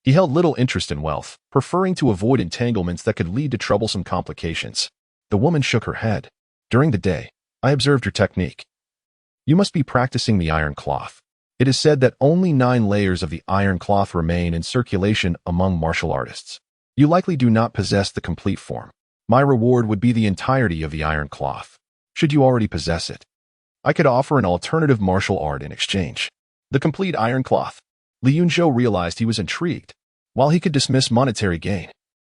he held little interest in wealth, preferring to avoid entanglements that could lead to troublesome complications. The woman shook her head. "During the day, I observed your technique. You must be practicing the iron cloth. It is said that only 9 layers of the iron cloth remain in circulation among martial artists. You likely do not possess the complete form. My reward would be the entirety of the iron cloth. Should you already possess it, I could offer an alternative martial art in exchange." The complete iron cloth. Yunzhou realized he was intrigued. While he could dismiss monetary gain,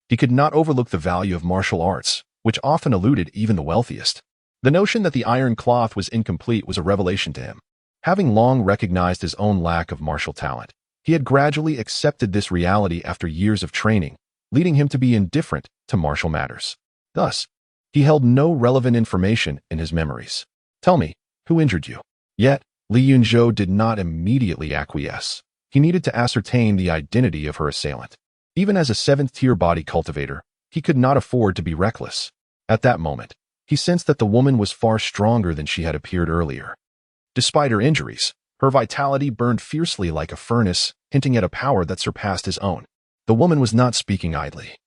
he could not overlook the value of martial arts, which often eluded even the wealthiest. The notion that the iron cloth was incomplete was a revelation to him. Having long recognized his own lack of martial talent, he had gradually accepted this reality after years of training, leading him to be indifferent to martial matters. Thus, he held no relevant information in his memories. "Tell me, who injured you?" Yet, Yunzhou did not immediately acquiesce. He needed to ascertain the identity of her assailant. Even as a 7th-tier body cultivator, he could not afford to be reckless. At that moment, he sensed that the woman was far stronger than she had appeared earlier. Despite her injuries, her vitality burned fiercely like a furnace, hinting at a power that surpassed his own. The woman was not speaking idly.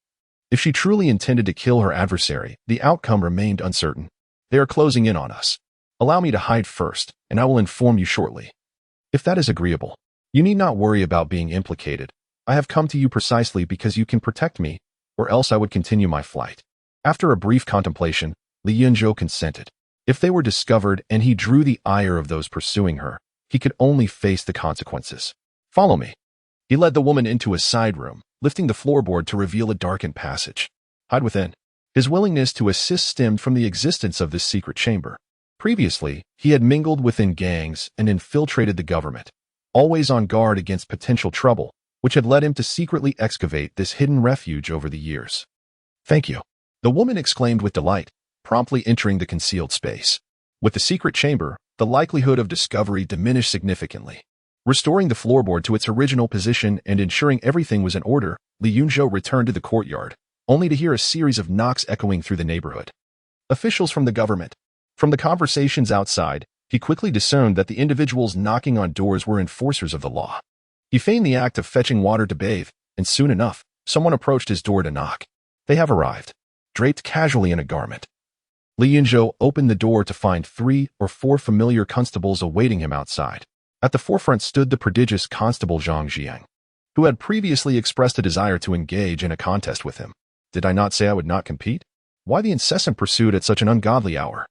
If she truly intended to kill her adversary, the outcome remained uncertain. "They are closing in on us. Allow me to hide first, and I will inform you shortly. If that is agreeable, you need not worry about being implicated. I have come to you precisely because you can protect me, or else I would continue my flight." After a brief contemplation, Yunzhou consented. If they were discovered and he drew the ire of those pursuing her, he could only face the consequences. Follow me. He led the woman into a side room, lifting the floorboard to reveal a darkened passage. Hide within. His willingness to assist stemmed from the existence of this secret chamber. Previously, he had mingled within gangs and infiltrated the government, always on guard against potential trouble, which had led him to secretly excavate this hidden refuge over the years. Thank you, the woman exclaimed with delight, promptly entering the concealed space. With the secret chamber, the likelihood of discovery diminished significantly. Restoring the floorboard to its original position and ensuring everything was in order, Yunzhou returned to the courtyard, only to hear a series of knocks echoing through the neighborhood. Officials from the government. From the conversations outside, he quickly discerned that the individuals knocking on doors were enforcers of the law. He feigned the act of fetching water to bathe, and soon enough, someone approached his door to knock. They have arrived, draped casually in a garment. Yunzhou opened the door to find 3 or 4 familiar constables awaiting him outside. At the forefront stood the prodigious constable Zhang Jiang, who had previously expressed a desire to engage in a contest with him. Did I not say I would not compete? Why the incessant pursuit at such an ungodly hour?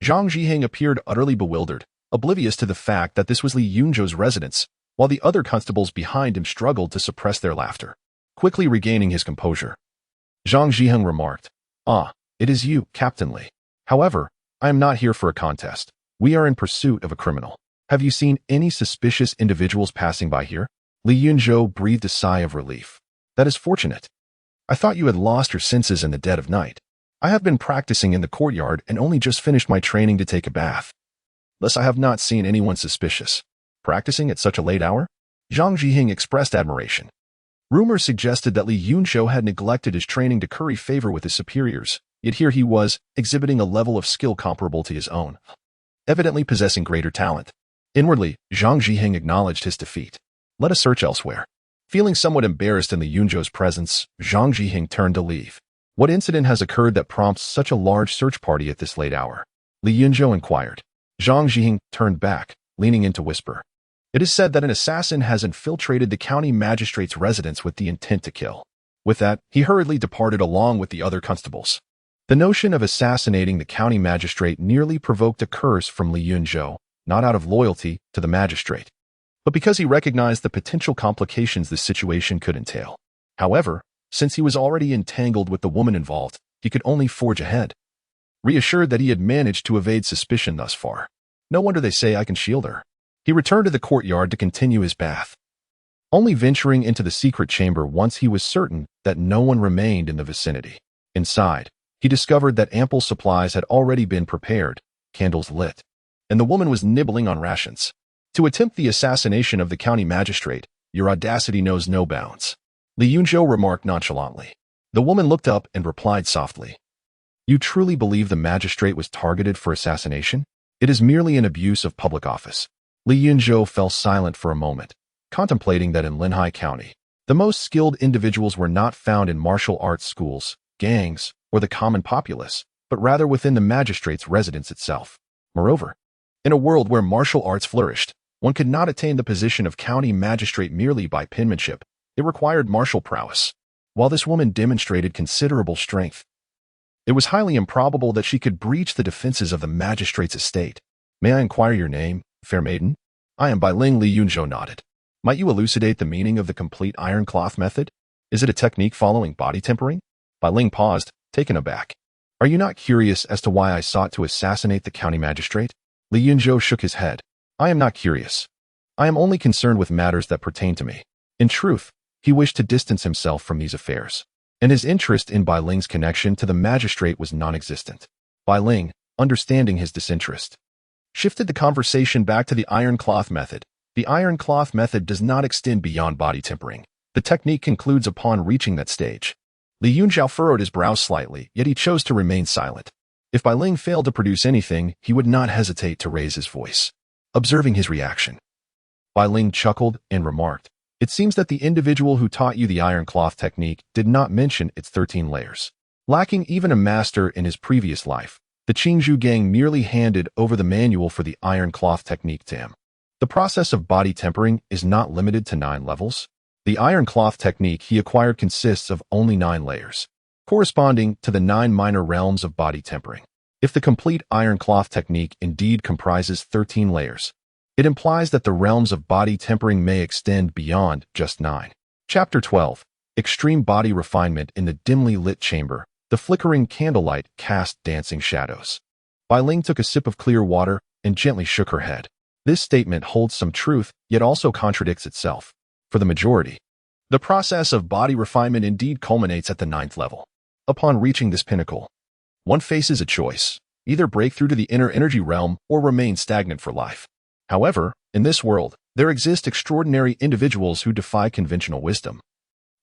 Zhang Jiang appeared utterly bewildered, oblivious to the fact that this was Yunzhou's residence, while the other constables behind him struggled to suppress their laughter. Quickly regaining his composure, Zhang Jiang remarked, "Ah, it is you, Captain Li. However, I am not here for a contest. We are in pursuit of a criminal. Have you seen any suspicious individuals passing by here?" Yunzhou breathed a sigh of relief. "That is fortunate. I thought you had lost your senses in the dead of night. I have been practicing in the courtyard and only just finished my training to take a bath. Thus I have not seen anyone suspicious. Practicing at such a late hour?" Zhang Jiang expressed admiration. Rumors suggested that Yunzhou had neglected his training to curry favor with his superiors, yet here he was, exhibiting a level of skill comparable to his own, evidently possessing greater talent. Inwardly, Zhang Jiang acknowledged his defeat. Let us search elsewhere. Feeling somewhat embarrassed in Yunzhou's presence, Zhang Jiang turned to leave. What incident has occurred that prompts such a large search party at this late hour? Yunzhou inquired. Zhang Jiang turned back, leaning in to whisper. It is said that an assassin has infiltrated the county magistrate's residence with the intent to kill. With that, he hurriedly departed along with the other constables. The notion of assassinating the county magistrate nearly provoked a curse from Yunzhou, not out of loyalty to the magistrate, but because he recognized the potential complications this situation could entail. However, since he was already entangled with the woman involved, he could only forge ahead. Reassured that he had managed to evade suspicion thus far. No wonder they say I can shield her. He returned to the courtyard to continue his bath, only venturing into the secret chamber once he was certain that no one remained in the vicinity. Inside, he discovered that ample supplies had already been prepared, candles lit, and the woman was nibbling on rations. To attempt the assassination of the county magistrate, your audacity knows no bounds, Yunzhou remarked nonchalantly. The woman looked up and replied softly. You truly believe the magistrate was targeted for assassination? It is merely an abuse of public office. Yunzhou fell silent for a moment, contemplating that in Linhai County, the most skilled individuals were not found in martial arts schools, gangs, or the common populace, but rather within the magistrate's residence itself. Moreover, in a world where martial arts flourished, one could not attain the position of county magistrate merely by penmanship. It required martial prowess. While this woman demonstrated considerable strength, it was highly improbable that she could breach the defenses of the magistrate's estate. May I inquire your name, fair maiden? I am Bailing. Yunzhou nodded. Might you elucidate the meaning of the complete iron cloth method? Is it a technique following body tempering? Bailing paused, taken aback. Are you not curious as to why I sought to assassinate the county magistrate? Yunzhou shook his head. I am not curious. I am only concerned with matters that pertain to me. In truth, he wished to distance himself from these affairs, and his interest in Bailing's connection to the magistrate was non-existent. Bailing, understanding his disinterest, shifted the conversation back to the iron cloth method. The iron cloth method does not extend beyond body tempering. The technique concludes upon reaching that stage. Yunzhou furrowed his brows slightly, yet he chose to remain silent. If Bailing failed to produce anything, he would not hesitate to raise his voice. Observing his reaction, Bailing chuckled and remarked, It seems that the individual who taught you the iron cloth technique did not mention its 13 layers. Lacking even a master in his previous life, the Qingzhou gang merely handed over the manual for the iron cloth technique to him. The process of body tempering is not limited to 9 levels. The iron cloth technique he acquired consists of only 9 layers, corresponding to the 9 minor realms of body tempering. If the complete iron cloth technique indeed comprises 13 layers, it implies that the realms of body tempering may extend beyond just 9. Chapter 12. Extreme body refinement in the dimly lit chamber. The flickering candlelight cast dancing shadows. Bai Ling took a sip of clear water and gently shook her head. This statement holds some truth, yet also contradicts itself. For the majority, the process of body refinement indeed culminates at the 9th level. Upon reaching this pinnacle, one faces a choice: either break through to the inner energy realm or remain stagnant for life. However, in this world, there exist extraordinary individuals who defy conventional wisdom,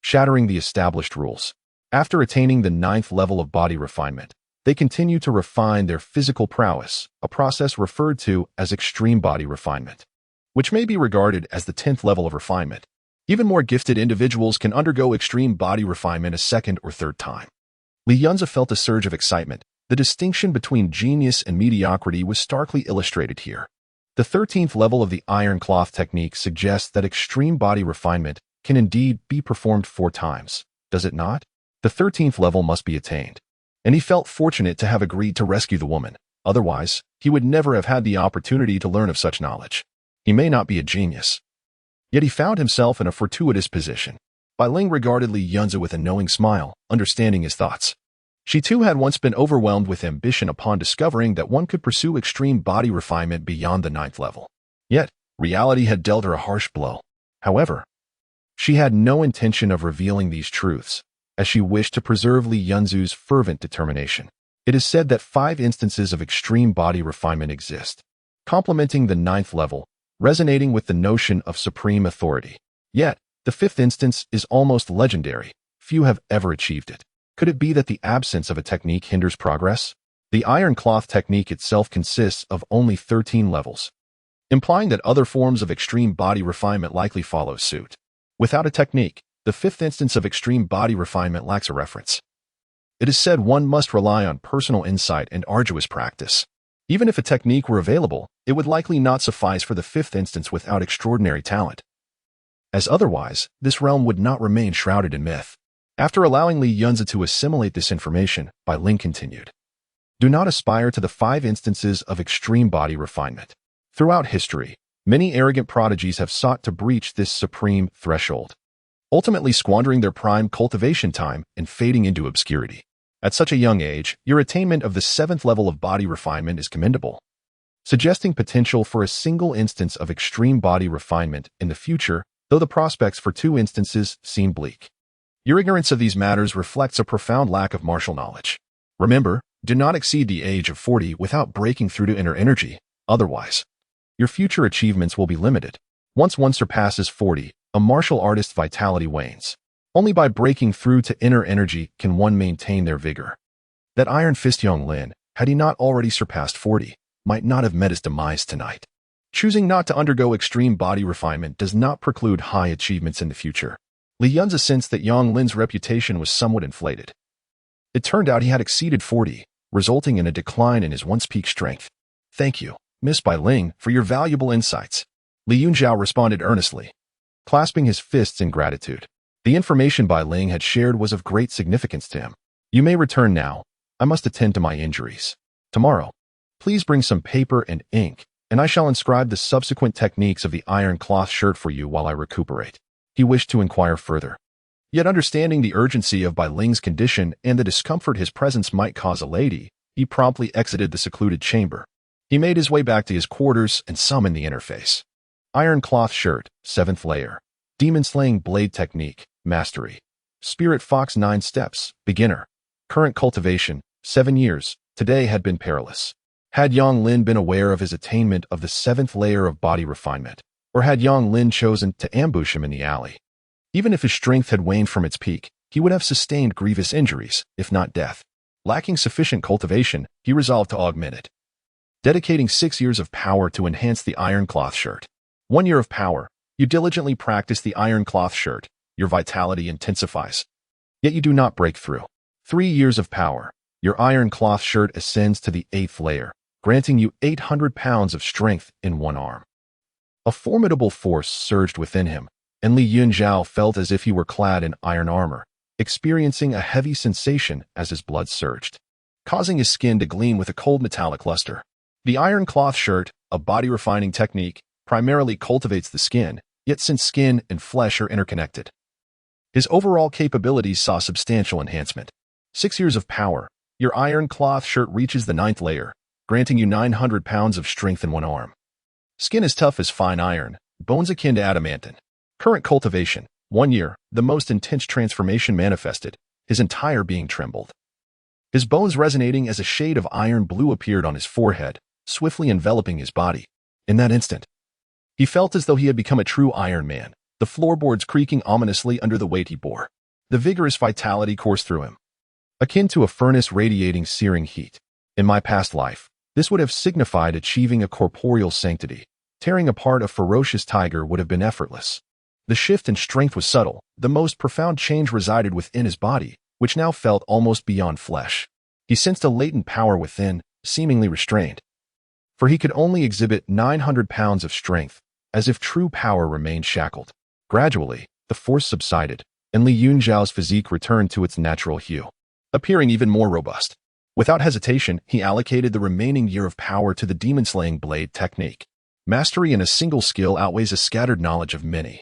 shattering the established rules. After attaining the 9th level of body refinement, they continue to refine their physical prowess, a process referred to as extreme body refinement, which may be regarded as the 10th level of refinement. Even more gifted individuals can undergo extreme body refinement a second or third time. Li Yunzhou felt a surge of excitement. The distinction between genius and mediocrity was starkly illustrated here. The 13th level of the iron cloth technique suggests that extreme body refinement can indeed be performed 4 times, does it not? The 13th level must be attained, and he felt fortunate to have agreed to rescue the woman. Otherwise, he would never have had the opportunity to learn of such knowledge. He may not be a genius, yet he found himself in a fortuitous position. Bai Ling regarded Li Yunzhou with a knowing smile, understanding his thoughts. She too had once been overwhelmed with ambition upon discovering that one could pursue extreme body refinement beyond the 9th level. Yet, reality had dealt her a harsh blow. However, she had no intention of revealing these truths, as she wished to preserve Li Yunzhou's fervent determination. It is said that 5 instances of extreme body refinement exist, complementing the 9th level, resonating with the notion of supreme authority. Yet, the 5th instance is almost legendary. Few have ever achieved it. Could it be that the absence of a technique hinders progress? The iron cloth technique itself consists of only 13 levels, implying that other forms of extreme body refinement likely follow suit. Without a technique, the 5th instance of extreme body refinement lacks a reference. It is said one must rely on personal insight and arduous practice. Even if a technique were available, it would likely not suffice for the 5th instance without extraordinary talent, as otherwise, this realm would not remain shrouded in myth. After allowing Li Yunzhou to assimilate this information, Bai Ling continued. Do not aspire to the 5 instances of extreme body refinement. Throughout history, many arrogant prodigies have sought to breach this supreme threshold, ultimately squandering their prime cultivation time and fading into obscurity. At such a young age, your attainment of the 7th level of body refinement is commendable, suggesting potential for a single instance of extreme body refinement in the future, though the prospects for 2 instances seem bleak. Your ignorance of these matters reflects a profound lack of martial knowledge. Remember, do not exceed the age of 40 without breaking through to inner energy. Otherwise, your future achievements will be limited. Once one surpasses 40, a martial artist's vitality wanes. Only by breaking through to inner energy can one maintain their vigor. That iron fist Yong Lin, had he not already surpassed 40, might not have met his demise tonight. Choosing not to undergo extreme body refinement does not preclude high achievements in the future. Li Yunzhou sensed that Yong Lin's reputation was somewhat inflated. It turned out he had exceeded 40, resulting in a decline in his once peak strength. Thank you, Miss Bai Ling, for your valuable insights. Li Yunzhou responded earnestly, clasping his fists in gratitude. The information Bai Ling had shared was of great significance to him. You may return now. I must attend to my injuries. Tomorrow, please bring some paper and ink, and I shall inscribe the subsequent techniques of the iron cloth shirt for you while I recuperate. He wished to inquire further. Yet understanding the urgency of Bai Ling's condition and the discomfort his presence might cause a lady, he promptly exited the secluded chamber. He made his way back to his quarters and summoned the interface. Iron cloth shirt, 7th layer. Demon-slaying blade technique, mastery. Spirit fox 9 steps, beginner. Current cultivation, 7 years. Today had been perilous. Had Yong Lin been aware of his attainment of the 7th layer of body refinement, or had Yong Lin chosen to ambush him in the alley, even if his strength had waned from its peak, he would have sustained grievous injuries, if not death. Lacking sufficient cultivation, he resolved to augment it, dedicating 6 years of power to enhance the iron cloth shirt. 1 year of power, you diligently practice the iron cloth shirt, your vitality intensifies, yet you do not break through. 3 years of power, your iron cloth shirt ascends to the 8th layer, granting you 800 pounds of strength in one arm. A formidable force surged within him, and Li Yunzhou felt as if he were clad in iron armor, experiencing a heavy sensation as his blood surged. causing his skin to gleam with a cold metallic luster. The iron cloth shirt, a body-refining technique, primarily cultivates the skin, yet since skin and flesh are interconnected, his overall capabilities saw substantial enhancement. 6 years of power. Your iron cloth shirt reaches the 9th layer, granting you 900 pounds of strength in one arm. Skin as tough as fine iron, bones akin to adamantine. Current cultivation. 1 year, the most intense transformation manifested, his entire being trembled. His bones resonating as a shade of iron blue appeared on his forehead, swiftly enveloping his body. In that instant, he felt as though he had become a true Iron Man, the floorboards creaking ominously under the weight he bore. The vigorous vitality coursed through him, akin to a furnace radiating searing heat. In my past life, this would have signified achieving a corporeal sanctity. Tearing apart a ferocious tiger would have been effortless. The shift in strength was subtle. The most profound change resided within his body, which now felt almost beyond flesh. He sensed a latent power within, seemingly restrained, for he could only exhibit 900 pounds of strength, as if true power remained shackled. Gradually, the force subsided, and Li Yunzhao's physique returned to its natural hue, appearing even more robust. Without hesitation, he allocated the remaining year of power to the demon-slaying blade technique. Mastery in a single skill outweighs a scattered knowledge of many.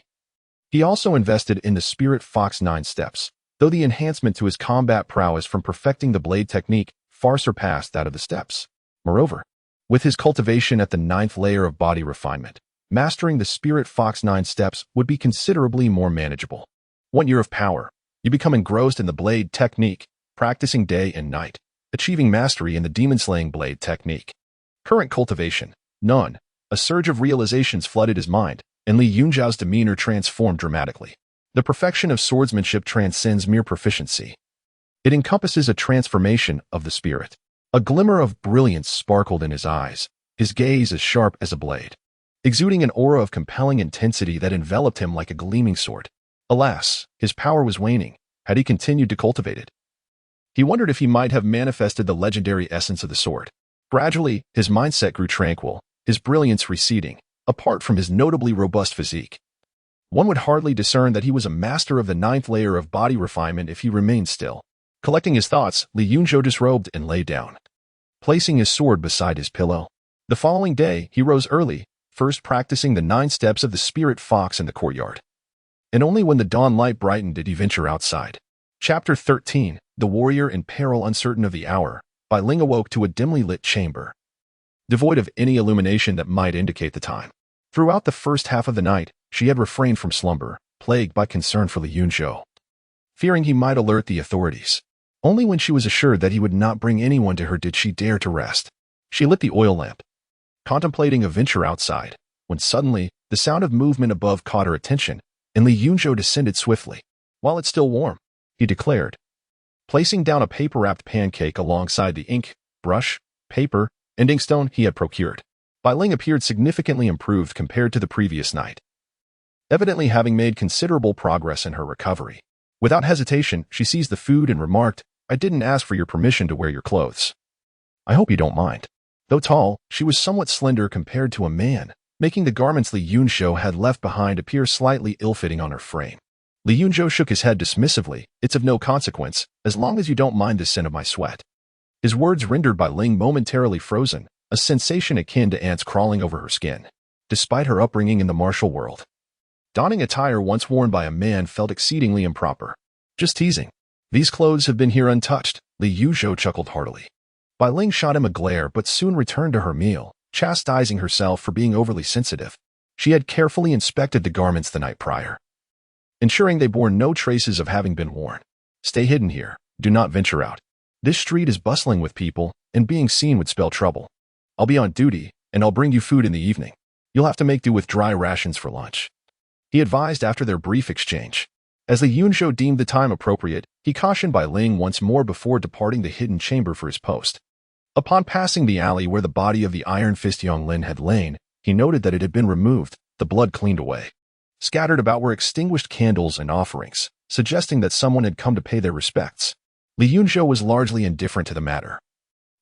He also invested in the Spirit Fox 9 steps, though the enhancement to his combat prowess from perfecting the blade technique far surpassed that of the steps. Moreover, with his cultivation at the 9th layer of body refinement, mastering the Spirit Fox 9 steps would be considerably more manageable. 1 year of power. You become engrossed in the blade technique, practicing day and night, achieving mastery in the demon-slaying blade technique. Current cultivation. None. A surge of realizations flooded his mind, and Li Yunzhao's demeanor transformed dramatically. The perfection of swordsmanship transcends mere proficiency. It encompasses a transformation of the spirit. A glimmer of brilliance sparkled in his eyes, his gaze as sharp as a blade, exuding an aura of compelling intensity that enveloped him like a gleaming sword. Alas, his power was waning, had he continued to cultivate it. He wondered if he might have manifested the legendary essence of the sword. Gradually, his mindset grew tranquil, his brilliance receding, apart from his notably robust physique. One would hardly discern that he was a master of the 9th layer of body refinement if he remained still. Collecting his thoughts, Li Yunzhou disrobed and lay down, placing his sword beside his pillow. The following day, he rose early, first practicing the 9 steps of the Spirit Fox in the courtyard. And only when the dawn light brightened did he venture outside. Chapter 13, The Warrior in Peril Uncertain of the Hour, by Ling awoke to a dimly lit chamber, devoid of any illumination that might indicate the time. Throughout the first half of the night, she had refrained from slumber, plagued by concern for Li Yunzhou, fearing he might alert the authorities. Only when she was assured that he would not bring anyone to her did she dare to rest. She lit the oil lamp, contemplating a venture outside, when suddenly, the sound of movement above caught her attention, and Li Yunzhou descended swiftly. While it's still warm, he declared, placing down a paper-wrapped pancake alongside the ink, brush, paper, and inkstone he had procured. Bai Ling appeared significantly improved compared to the previous night, evidently having made considerable progress in her recovery. Without hesitation, she seized the food and remarked, "I didn't ask for your permission to wear your clothes. I hope you don't mind." Though tall, she was somewhat slender compared to a man, making the garments Li Yunzhou had left behind appear slightly ill-fitting on her frame. Li Yunzhou shook his head dismissively. "It's of no consequence, as long as you don't mind the scent of my sweat." His words rendered Bai Ling momentarily frozen, a sensation akin to ants crawling over her skin. Despite her upbringing in the martial world, donning attire once worn by a man felt exceedingly improper. "Just teasing. These clothes have been here untouched," Li Yunzhou chuckled heartily. Bai Ling shot him a glare but soon returned to her meal, chastising herself for being overly sensitive. She had carefully inspected the garments the night prior, ensuring they bore no traces of having been worn. "Stay hidden here. Do not venture out. This street is bustling with people, and being seen would spell trouble. I'll be on duty, and I'll bring you food in the evening. You'll have to make do with dry rations for lunch," he advised after their brief exchange. As Li Yunzhou deemed the time appropriate, he cautioned Bai Ling once more before departing the hidden chamber for his post. Upon passing the alley where the body of the Iron Fist Yonglin had lain, he noted that it had been removed, the blood cleaned away. Scattered about were extinguished candles and offerings, suggesting that someone had come to pay their respects. Li Yunzhou was largely indifferent to the matter.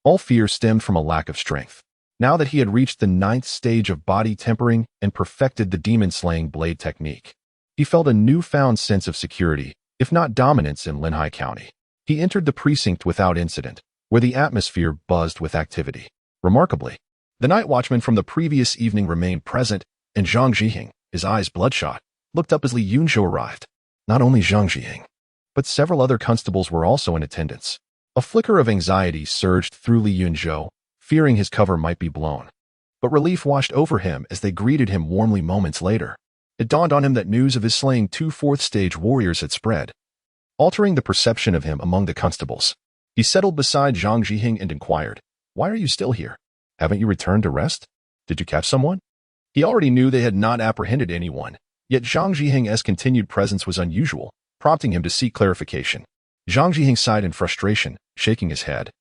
All fear stemmed from a lack of strength. Now that he had reached the 9th stage of body tempering and perfected the demon-slaying blade technique, he felt a newfound sense of security, if not dominance, in Linhai County. He entered the precinct without incident, where the atmosphere buzzed with activity. Remarkably, the night watchman from the previous evening remained present, and Zhang Zhiheng, his eyes bloodshot, looked up as Li Yunzhou arrived. Not only Zhang Zhiheng, but several other constables were also in attendance. A flicker of anxiety surged through Li Yunzhou, fearing his cover might be blown. But relief washed over him as they greeted him warmly moments later. It dawned on him that news of his slaying 2 fourth-stage warriors had spread, altering the perception of him among the constables. He settled beside Zhang Zhiheng and inquired, "Why are you still here? Haven't you returned to rest? Did you catch someone?" He already knew they had not apprehended anyone, yet Zhang Zhiheng's continued presence was unusual, prompting him to seek clarification. Zhang Zhiheng sighed in frustration, shaking his head.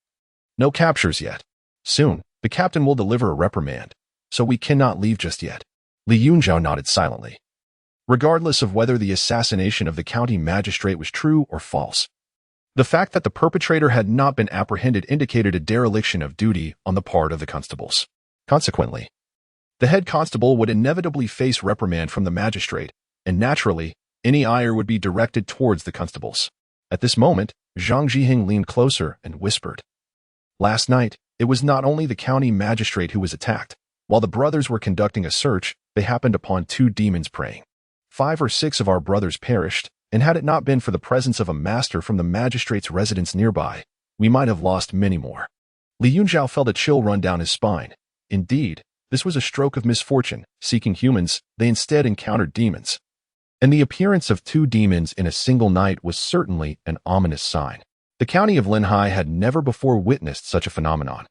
"No captures yet. Soon, the captain will deliver a reprimand, so we cannot leave just yet." Li Yunzhou nodded silently. Regardless of whether the assassination of the county magistrate was true or false, the fact that the perpetrator had not been apprehended indicated a dereliction of duty on the part of the constables. Consequently, the head constable would inevitably face reprimand from the magistrate, and naturally, any ire would be directed towards the constables. At this moment, Zhang Zhiheng leaned closer and whispered, "Last night, it was not only the county magistrate who was attacked. While the brothers were conducting a search, they happened upon 2 demons praying. 5 or 6 of our brothers perished, and had it not been for the presence of a master from the magistrate's residence nearby, we might have lost many more." Li Yunzhou felt a chill run down his spine. Indeed, this was a stroke of misfortune. Seeking humans, they instead encountered demons. And the appearance of 2 demons in a single night was certainly an ominous sign. The county of Linhai had never before witnessed such a phenomenon,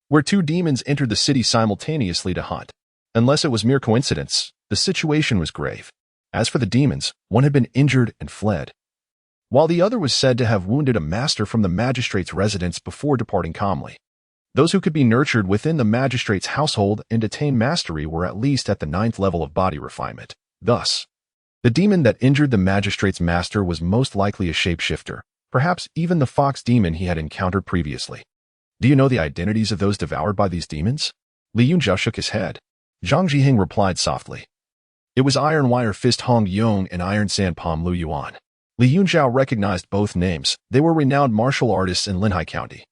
where 2 demons entered the city simultaneously to hunt. Unless it was mere coincidence, the situation was grave. As for the demons, one had been injured and fled, while the other was said to have wounded a master from the magistrate's residence before departing calmly. Those who could be nurtured within the magistrate's household and attain mastery were at least at the 9th level of body refinement. Thus, the demon that injured the magistrate's master was most likely a shapeshifter, perhaps even the fox demon he had encountered previously. "Do you know the identities of those devoured by these demons?" Li Yunzhou shook his head. Zhang Zhiheng replied softly, "It was Iron Wire Fist Hong Yong and Iron Sand Palm Lu Yuan." Li Yunzhou recognized both names. They were renowned martial artists in Linhai County,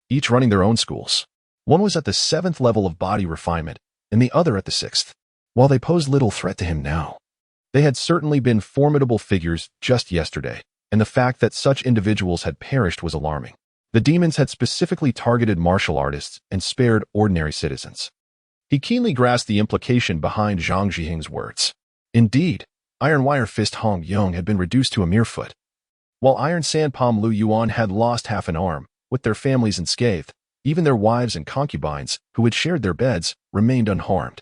each running their own schools. One was at the 7th level of body refinement, and the other at the 6th. While they posed little threat to him now, they had certainly been formidable figures just yesterday, and the fact that such individuals had perished was alarming. The demons had specifically targeted martial artists and spared ordinary citizens. He keenly grasped the implication behind Zhang Zhiheng's words. Indeed, Iron Wire Fist Hong Yong had been reduced to a mere foot, while Iron Sand Palm Lu Yuan had lost half an arm. With their families unscathed, even their wives and concubines, who had shared their beds, remained unharmed.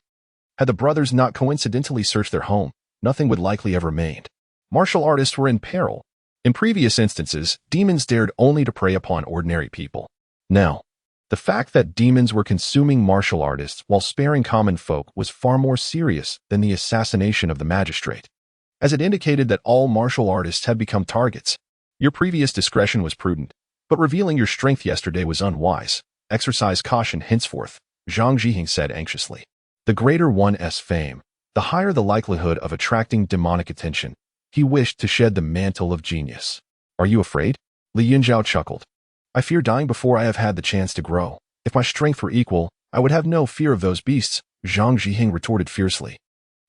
Had the brothers not coincidentally searched their home, nothing would likely have remained. Martial artists were in peril. In previous instances, demons dared only to prey upon ordinary people. Now, the fact that demons were consuming martial artists while sparing common folk was far more serious than the assassination of the magistrate, as it indicated that all martial artists had become targets. "Your previous discretion was prudent, but revealing your strength yesterday was unwise. Exercise caution henceforth," Zhang Zhiheng said anxiously. The greater one's fame, the higher the likelihood of attracting demonic attention. He wished to shed the mantle of genius. "Are you afraid?" Li Yunzhou chuckled. "I fear dying before I have had the chance to grow. If my strength were equal, I would have no fear of those beasts," Zhang Zhiheng retorted fiercely.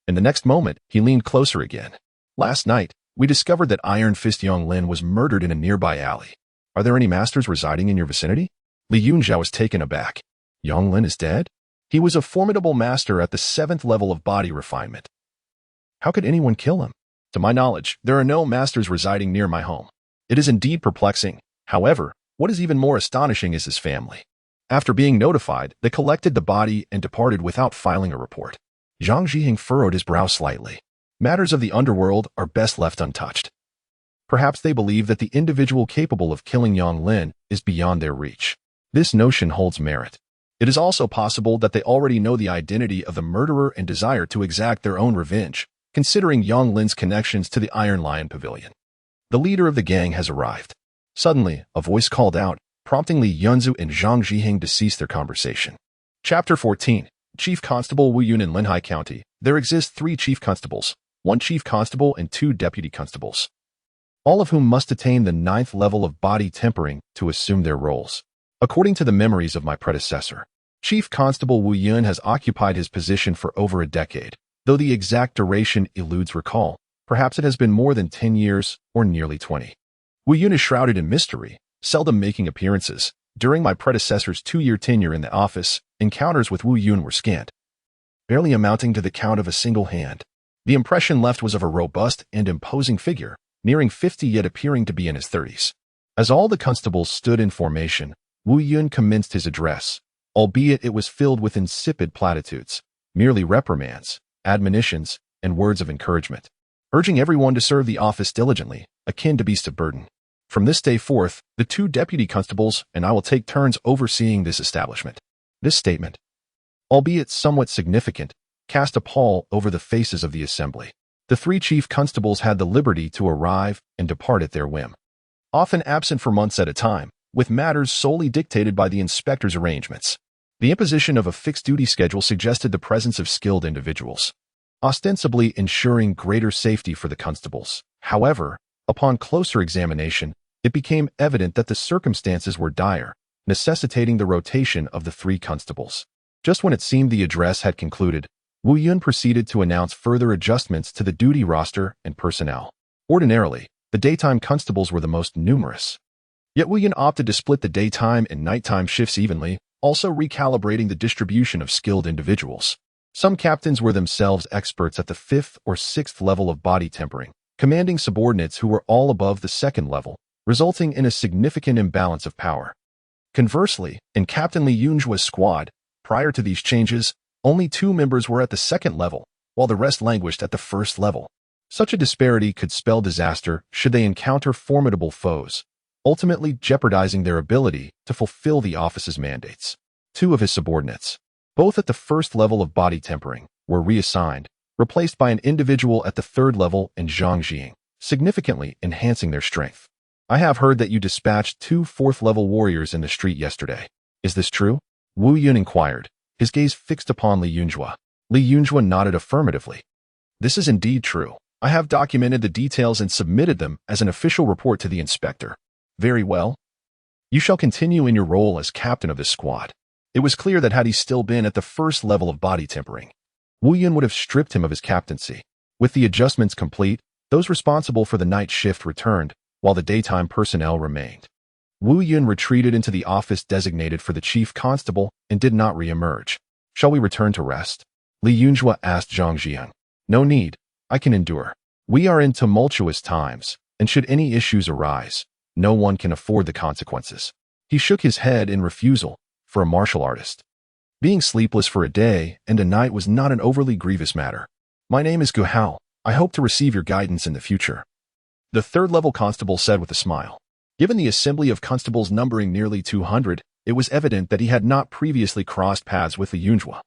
In the next moment, he leaned closer again. "Last night, we discovered that Iron Fist Yong Lin was murdered in a nearby alley. Are there any masters residing in your vicinity?" Li Yunzhou was taken aback. "Yong Lin is dead?" "He was a formidable master at the 7th level of body refinement. How could anyone kill him?" "To my knowledge, there are no masters residing near my home." It is indeed perplexing. However, what is even more astonishing is his family. After being notified, they collected the body and departed without filing a report. Zhang Zhiheng furrowed his brow slightly. Matters of the underworld are best left untouched. Perhaps they believe that the individual capable of killing Yong Lin is beyond their reach. This notion holds merit. It is also possible that they already know the identity of the murderer and desire to exact their own revenge, considering Yong Lin's connections to the Iron Lion Pavilion. The leader of the gang has arrived. Suddenly, a voice called out, prompting Li Yunzhou and Zhang Zhiheng to cease their conversation. Chapter 14. Chief Constable Wu Yun in Linhai County. There exist 3 chief constables, 1 chief constable and 2 deputy constables, all of whom must attain the 9th level of body tempering to assume their roles. According to the memories of my predecessor, Chief Constable Wu Yun has occupied his position for over a decade, though the exact duration eludes recall. Perhaps it has been more than 10 years or nearly 20. Wu Yun is shrouded in mystery, seldom making appearances. During my predecessor's 2-year tenure in the office, encounters with Wu Yun were scant, barely amounting to the count of a single hand. The impression left was of a robust and imposing figure, nearing 50 yet appearing to be in his 30s. As all the constables stood in formation, Wu Yun commenced his address, albeit it was filled with insipid platitudes, merely reprimands, admonitions, and words of encouragement, urging everyone to serve the office diligently, akin to beasts of burden. From this day forth, the 2 deputy constables and I will take turns overseeing this establishment. This statement, albeit somewhat significant, cast a pall over the faces of the assembly. The 3 chief constables had the liberty to arrive and depart at their whim, often absent for months at a time, with matters solely dictated by the inspector's arrangements. The imposition of a fixed duty schedule suggested the presence of skilled individuals, ostensibly ensuring greater safety for the constables. However, upon closer examination, it became evident that the circumstances were dire, necessitating the rotation of the 3 constables. Just when it seemed the address had concluded, Wu Yun proceeded to announce further adjustments to the duty roster and personnel. Ordinarily, the daytime constables were the most numerous. Yet Wu Yun opted to split the daytime and nighttime shifts evenly, also recalibrating the distribution of skilled individuals. Some captains were themselves experts at the 5th or 6th level of body tempering, commanding subordinates who were all above the 2nd level, resulting in a significant imbalance of power. Conversely, in Captain Li Yunzhou's squad, prior to these changes, only 2 members were at the 2nd level, while the rest languished at the 1st level. Such a disparity could spell disaster should they encounter formidable foes, ultimately jeopardizing their ability to fulfill the office's mandates. 2 of his subordinates, both at the 1st level of body tempering, were reassigned, replaced by an individual at the 3rd level in Zhangjiang, significantly enhancing their strength. I have heard that you dispatched 2 4th-level warriors in the street yesterday. Is this true? Wu Yun inquired, his gaze fixed upon Li Yunzhou. Li Yunzhou nodded affirmatively. This is indeed true. I have documented the details and submitted them as an official report to the inspector. Very well. You shall continue in your role as captain of this squad. It was clear that had he still been at the 1st level of body tempering, Wu Yun would have stripped him of his captaincy. With the adjustments complete, those responsible for the night shift returned, while the daytime personnel remained. Wu Yun retreated into the office designated for the chief constable and did not re-emerge. Shall we return to rest? Li Yunzhou asked Zhang Jiang. No need. I can endure. We are in tumultuous times, and should any issues arise, no one can afford the consequences. He shook his head in refusal. For a martial artist, being sleepless for a day and a night was not an overly grievous matter. My name is Gu Hao. I hope to receive your guidance in the future. The 3rd-level constable said with a smile. Given the assembly of constables numbering nearly 200, it was evident that he had not previously crossed paths with the Yunzhou.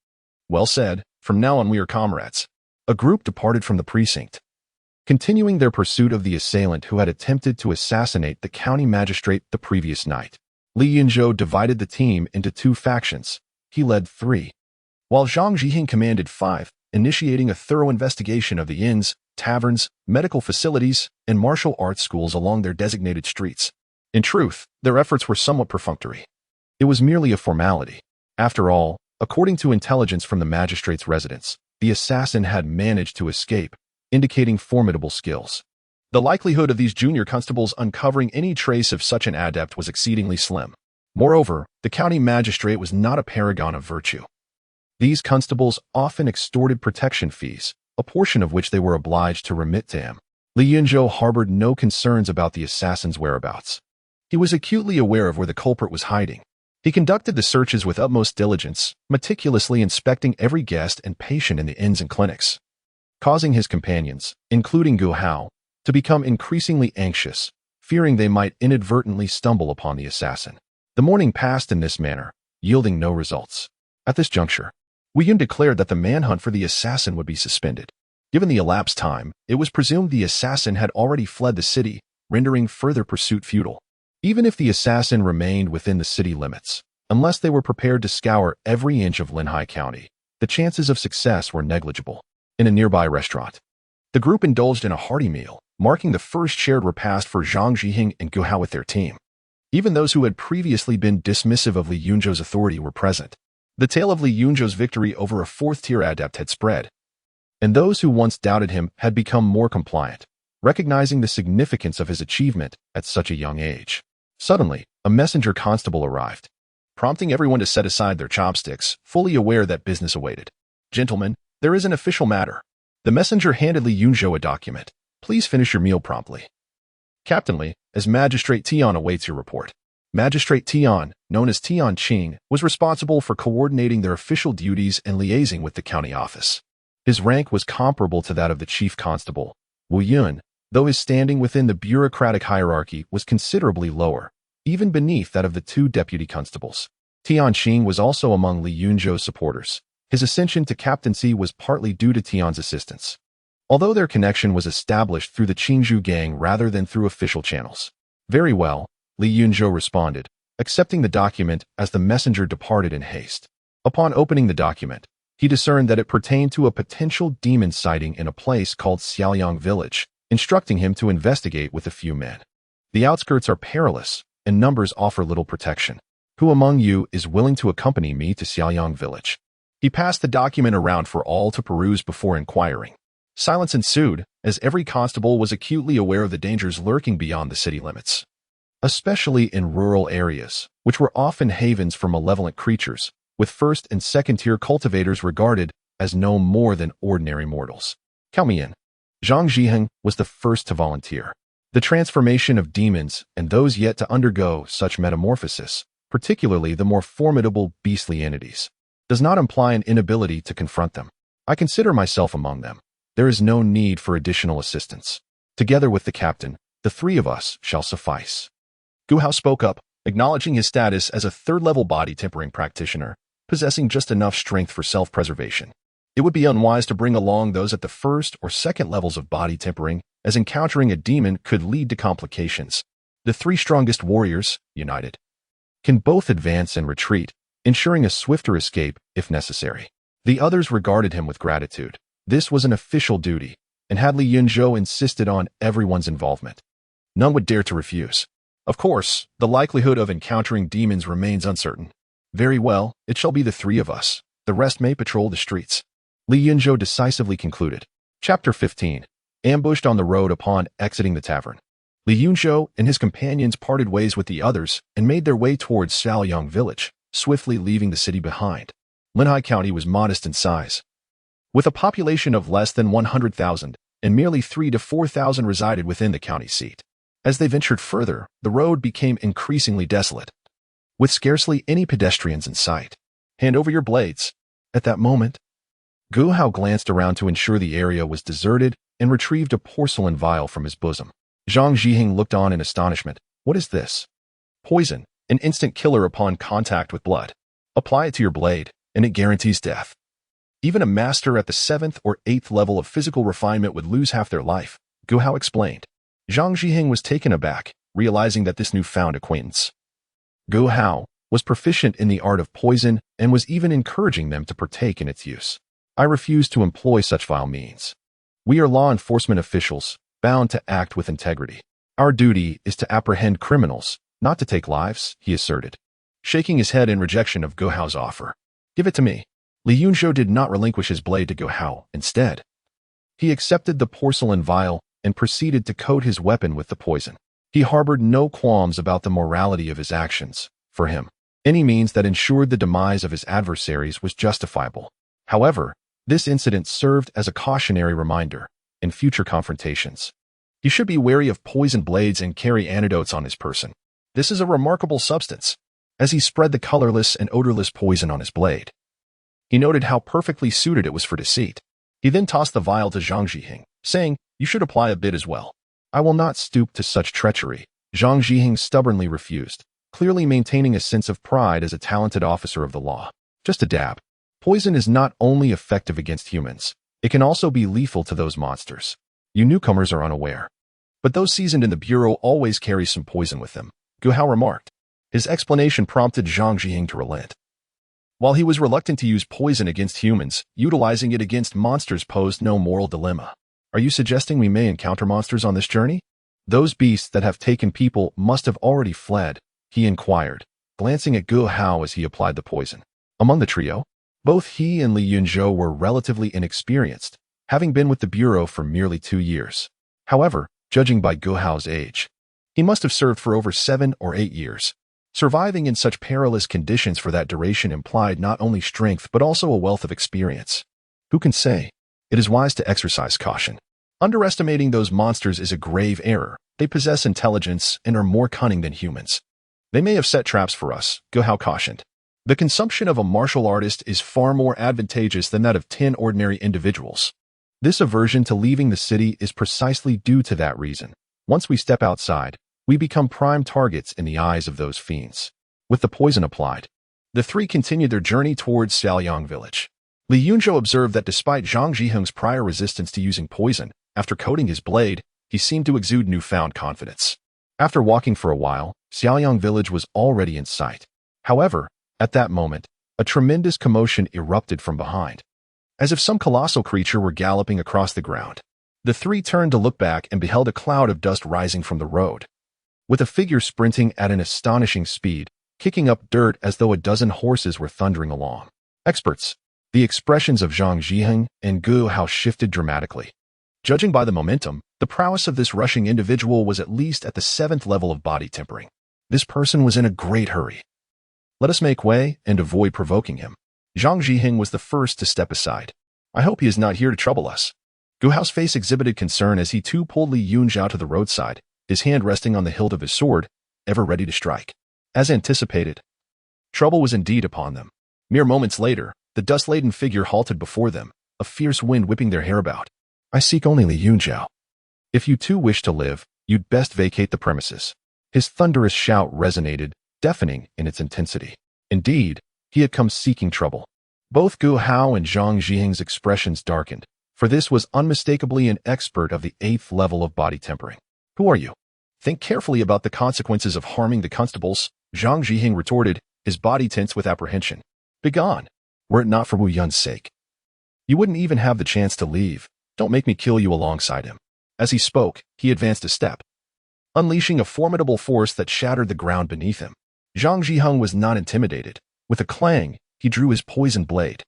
Well said. From now on we are comrades. A group departed from the precinct, continuing their pursuit of the assailant who had attempted to assassinate the county magistrate the previous night. Li Yunzhou divided the team into 2 factions. He led 3, while Zhang Jihing commanded 5, initiating a thorough investigation of the inns, taverns, medical facilities, and martial arts schools along their designated streets. In truth, their efforts were somewhat perfunctory. It was merely a formality. After all, according to intelligence from the magistrate's residence, the assassin had managed to escape, indicating formidable skills. The likelihood of these junior constables uncovering any trace of such an adept was exceedingly slim. Moreover, the county magistrate was not a paragon of virtue. These constables often extorted protection fees, a portion of which they were obliged to remit to him. Li Yunzhou harbored no concerns about the assassin's whereabouts. He was acutely aware of where the culprit was hiding. He conducted the searches with utmost diligence, meticulously inspecting every guest and patient in the inns and clinics, causing his companions, including Gu Hao, to become increasingly anxious, fearing they might inadvertently stumble upon the assassin. The morning passed in this manner, yielding no results. At this juncture, Wu Yun declared that the manhunt for the assassin would be suspended. Given the elapsed time, it was presumed the assassin had already fled the city, rendering further pursuit futile. Even if the assassin remained within the city limits, unless they were prepared to scour every inch of Linhai County, the chances of success were negligible. In a nearby restaurant, the group indulged in a hearty meal, marking the first shared repast for Zhang Jihing and Gu Hao with their team. Even those who had previously been dismissive of Li Yunzhou's authority were present. The tale of Li Yunzhou's victory over a fourth-tier adept had spread, and those who once doubted him had become more compliant, recognizing the significance of his achievement at such a young age. Suddenly, a messenger constable arrived, prompting everyone to set aside their chopsticks, fully aware that business awaited. "Gentlemen, there is an official matter." The messenger handed Li Yunzhou a document. "Please finish your meal promptly. Captainly, as Magistrate Tian awaits your report." Magistrate Tian, known as Tian Qing, was responsible for coordinating their official duties and liaising with the county office. His rank was comparable to that of the chief constable, Wu Yun, though his standing within the bureaucratic hierarchy was considerably lower, even beneath that of the two deputy constables. Tian Qing was also among Li Yunzhou's supporters. His ascension to captaincy was partly due to Tian's assistance, although their connection was established through the Qingzhou gang rather than through official channels. "Very well," Li Yunzhou responded, accepting the document as the messenger departed in haste. Upon opening the document, he discerned that it pertained to a potential demon sighting in a place called Xiaoyang Village, instructing him to investigate with a few men. "The outskirts are perilous, and numbers offer little protection. Who among you is willing to accompany me to Xiaoyang Village?" He passed the document around for all to peruse before inquiring. Silence ensued, as every constable was acutely aware of the dangers lurking beyond the city limits, especially in rural areas, which were often havens for malevolent creatures, with first- and second-tier cultivators regarded as no more than ordinary mortals. "Count me in." Zhang Zhiheng was the first to volunteer. The transformation of demons and those yet to undergo such metamorphosis, particularly the more formidable beastly entities, does not imply an inability to confront them. I consider myself among them. There is no need for additional assistance. Together with the captain, the three of us shall suffice. Gu Hao spoke up, acknowledging his status as a third-level body tempering practitioner, possessing just enough strength for self-preservation. It would be unwise to bring along those at the first or second levels of body tempering, as encountering a demon could lead to complications. The three strongest warriors, united, can both advance and retreat, ensuring a swifter escape if necessary. The others regarded him with gratitude. This was an official duty, and had Li Yunzhou insisted on everyone's involvement, none would dare to refuse. Of course, the likelihood of encountering demons remains uncertain. "Very well, it shall be the three of us. The rest may patrol the streets," Li Yunzhou decisively concluded. Chapter 15. Ambushed on the road upon exiting the tavern. Li Yunzhou and his companions parted ways with the others and made their way towards Xiaoyang Village, swiftly leaving the city behind. Linhai County was modest in size, with a population of less than 100,000, and merely 3,000 to 4,000 resided within the county seat. As they ventured further, the road became increasingly desolate, with scarcely any pedestrians in sight. "Hand over your blades." At that moment, Gu Hao glanced around to ensure the area was deserted and retrieved a porcelain vial from his bosom. Zhang Zhiheng looked on in astonishment. "What is this?" "Poison, an instant killer upon contact with blood. Apply it to your blade, and it guarantees death. Even a master at the 7th or 8th level of physical refinement would lose half their life," Gu Hao explained. Zhang Zhiheng was taken aback, realizing that this newfound acquaintance, Gu Hao, was proficient in the art of poison and was even encouraging them to partake in its use. "I refuse to employ such vile means. We are law enforcement officials, bound to act with integrity. Our duty is to apprehend criminals, not to take lives," he asserted, shaking his head in rejection of Gu Hao's offer. "Give it to me." Li Yunzhou did not relinquish his blade to Gu Hao. Instead, he accepted the porcelain vial and proceeded to coat his weapon with the poison. He harbored no qualms about the morality of his actions. For him, any means that ensured the demise of his adversaries was justifiable. However, this incident served as a cautionary reminder. In future confrontations, he should be wary of poisoned blades and carry antidotes on his person. This is a remarkable substance. As he spread the colorless and odorless poison on his blade, he noted how perfectly suited it was for deceit. He then tossed the vial to Zhang Zhiheng, saying, "You should apply a bit as well." "I will not stoop to such treachery," Zhang Zhiheng stubbornly refused, clearly maintaining a sense of pride as a talented officer of the law. "Just a dab." Poison is not only effective against humans, it can also be lethal to those monsters. You newcomers are unaware, but those seasoned in the bureau always carry some poison with them, Gu Hao remarked. His explanation prompted Zhang Zhiheng to relent. While he was reluctant to use poison against humans, utilizing it against monsters posed no moral dilemma. "Are you suggesting we may encounter monsters on this journey? Those beasts that have taken people must have already fled," he inquired, glancing at Gu Hao as he applied the poison. Among the trio, both he and Li Yunzhou were relatively inexperienced, having been with the Bureau for merely 2 years. However, judging by Gu Hao's age, he must have served for over 7 or 8 years. Surviving in such perilous conditions for that duration implied not only strength but also a wealth of experience. Who can say? It is wise to exercise caution. Underestimating those monsters is a grave error. They possess intelligence and are more cunning than humans. They may have set traps for us, Gu Hao cautioned. The consumption of a martial artist is far more advantageous than that of 10 ordinary individuals. This aversion to leaving the city is precisely due to that reason. Once we step outside, we become prime targets in the eyes of those fiends. With the poison applied, the three continued their journey towards Xiaoyang village. Li Yunzhou observed that despite Zhang Zhiheng's prior resistance to using poison, after coating his blade, he seemed to exude newfound confidence. After walking for a while, Xiaoyang village was already in sight. However, at that moment, a tremendous commotion erupted from behind, as if some colossal creature were galloping across the ground. The three turned to look back and beheld a cloud of dust rising from the road, with a figure sprinting at an astonishing speed, kicking up dirt as though a dozen horses were thundering along. Experts. The expressions of Zhang Zhiheng and Gu Hao shifted dramatically. Judging by the momentum, the prowess of this rushing individual was at least at the 7th level of body tempering. This person was in a great hurry. Let us make way and avoid provoking him. Zhang Zhiheng was the first to step aside. I hope he is not here to trouble us. Gu Hao's face exhibited concern as he too pulled Li Yunzhou to the roadside, his hand resting on the hilt of his sword, ever ready to strike. As anticipated, trouble was indeed upon them. Mere moments later, the dust-laden figure halted before them, a fierce wind whipping their hair about. I seek only Li Yunzhou. If you too wish to live, you'd best vacate the premises. His thunderous shout resonated, deafening in its intensity. Indeed, he had come seeking trouble. Both Gu Hao and Zhang Zhiheng's expressions darkened, for this was unmistakably an expert of the 8th level of body tempering. Who are you? Think carefully about the consequences of harming the constables, Zhang Zhiheng retorted, his body tense with apprehension. Begone, were it not for Wu Yun's sake. You wouldn't even have the chance to leave. Don't make me kill you alongside him. As he spoke, he advanced a step, unleashing a formidable force that shattered the ground beneath him. Zhang Zhiheng was not intimidated. With a clang, he drew his poison blade,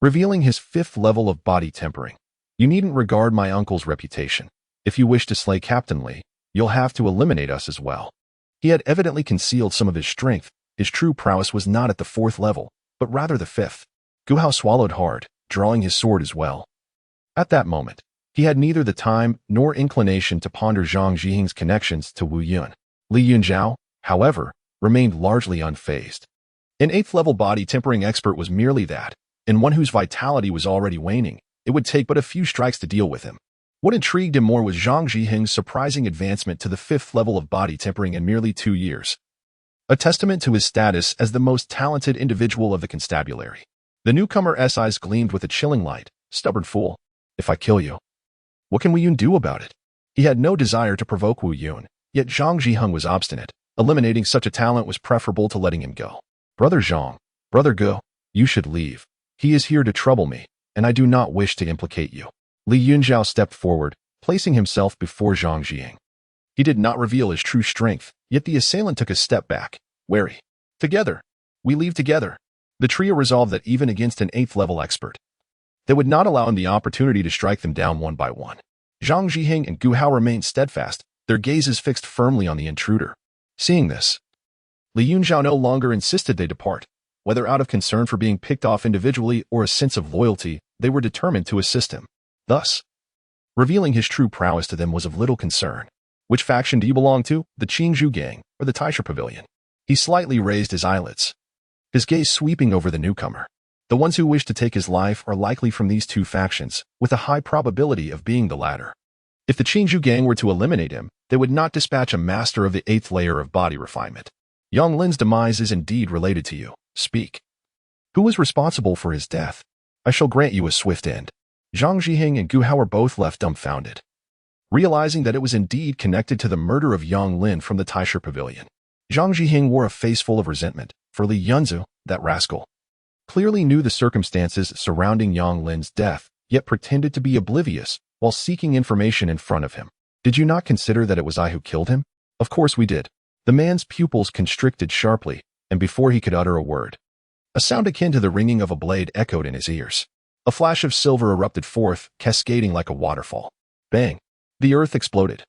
revealing his 5th level of body tempering. You needn't regard my uncle's reputation. If you wish to slay Captain Li, you'll have to eliminate us as well. He had evidently concealed some of his strength. His true prowess was not at the 4th level, but rather the 5th. Gu Hao swallowed hard, drawing his sword as well. At that moment, he had neither the time nor inclination to ponder Zhang Zhiheng's connections to Wu Yun. Li Yunzhou, however, remained largely unfazed. An 8th level body tempering expert was merely that, and one whose vitality was already waning. It would take but a few strikes to deal with him. What intrigued him more was Zhang Zhiheng's surprising advancement to the 5th level of body tempering in merely 2 years, a testament to his status as the most talented individual of the constabulary. The newcomer's eyes gleamed with a chilling light. Stubborn fool. If I kill you, what can Wu Yun do about it? He had no desire to provoke Wu Yun, yet Zhang Zhiheng was obstinate. Eliminating such a talent was preferable to letting him go. Brother Zhang, Brother Gu, you should leave. He is here to trouble me, and I do not wish to implicate you. Li Yunzhou stepped forward, placing himself before Zhang Zhiheng. He did not reveal his true strength, yet the assailant took a step back, wary. Together. We leave together. The trio resolved that even against an 8th level expert, they would not allow him the opportunity to strike them down one by one. Zhang Zhiheng and Gu Hao remained steadfast, their gazes fixed firmly on the intruder. Seeing this, Li Yunzhou no longer insisted they depart. Whether out of concern for being picked off individually or a sense of loyalty, they were determined to assist him. Thus, revealing his true prowess to them was of little concern. Which faction do you belong to, the Qingzhou gang or the Taisha Pavilion? He slightly raised his eyelids, his gaze sweeping over the newcomer. The ones who wish to take his life are likely from these 2 factions, with a high probability of being the latter. If the Qingzhou gang were to eliminate him, they would not dispatch a master of the 8th layer of body refinement. Yang Lin's demise is indeed related to you. Speak. Who was responsible for his death? I shall grant you a swift end. Zhang Zhiheng and Gu Hao were both left dumbfounded, realizing that it was indeed connected to the murder of Yang Lin from the Taisha Pavilion. Zhang Zhiheng wore a face full of resentment, for Li Yunzhou, that rascal, clearly knew the circumstances surrounding Yang Lin's death, yet pretended to be oblivious while seeking information in front of him. Did you not consider that it was I who killed him? Of course we did. The man's pupils constricted sharply, and before he could utter a word, a sound akin to the ringing of a blade echoed in his ears. A flash of silver erupted forth, cascading like a waterfall. Bang! The earth exploded,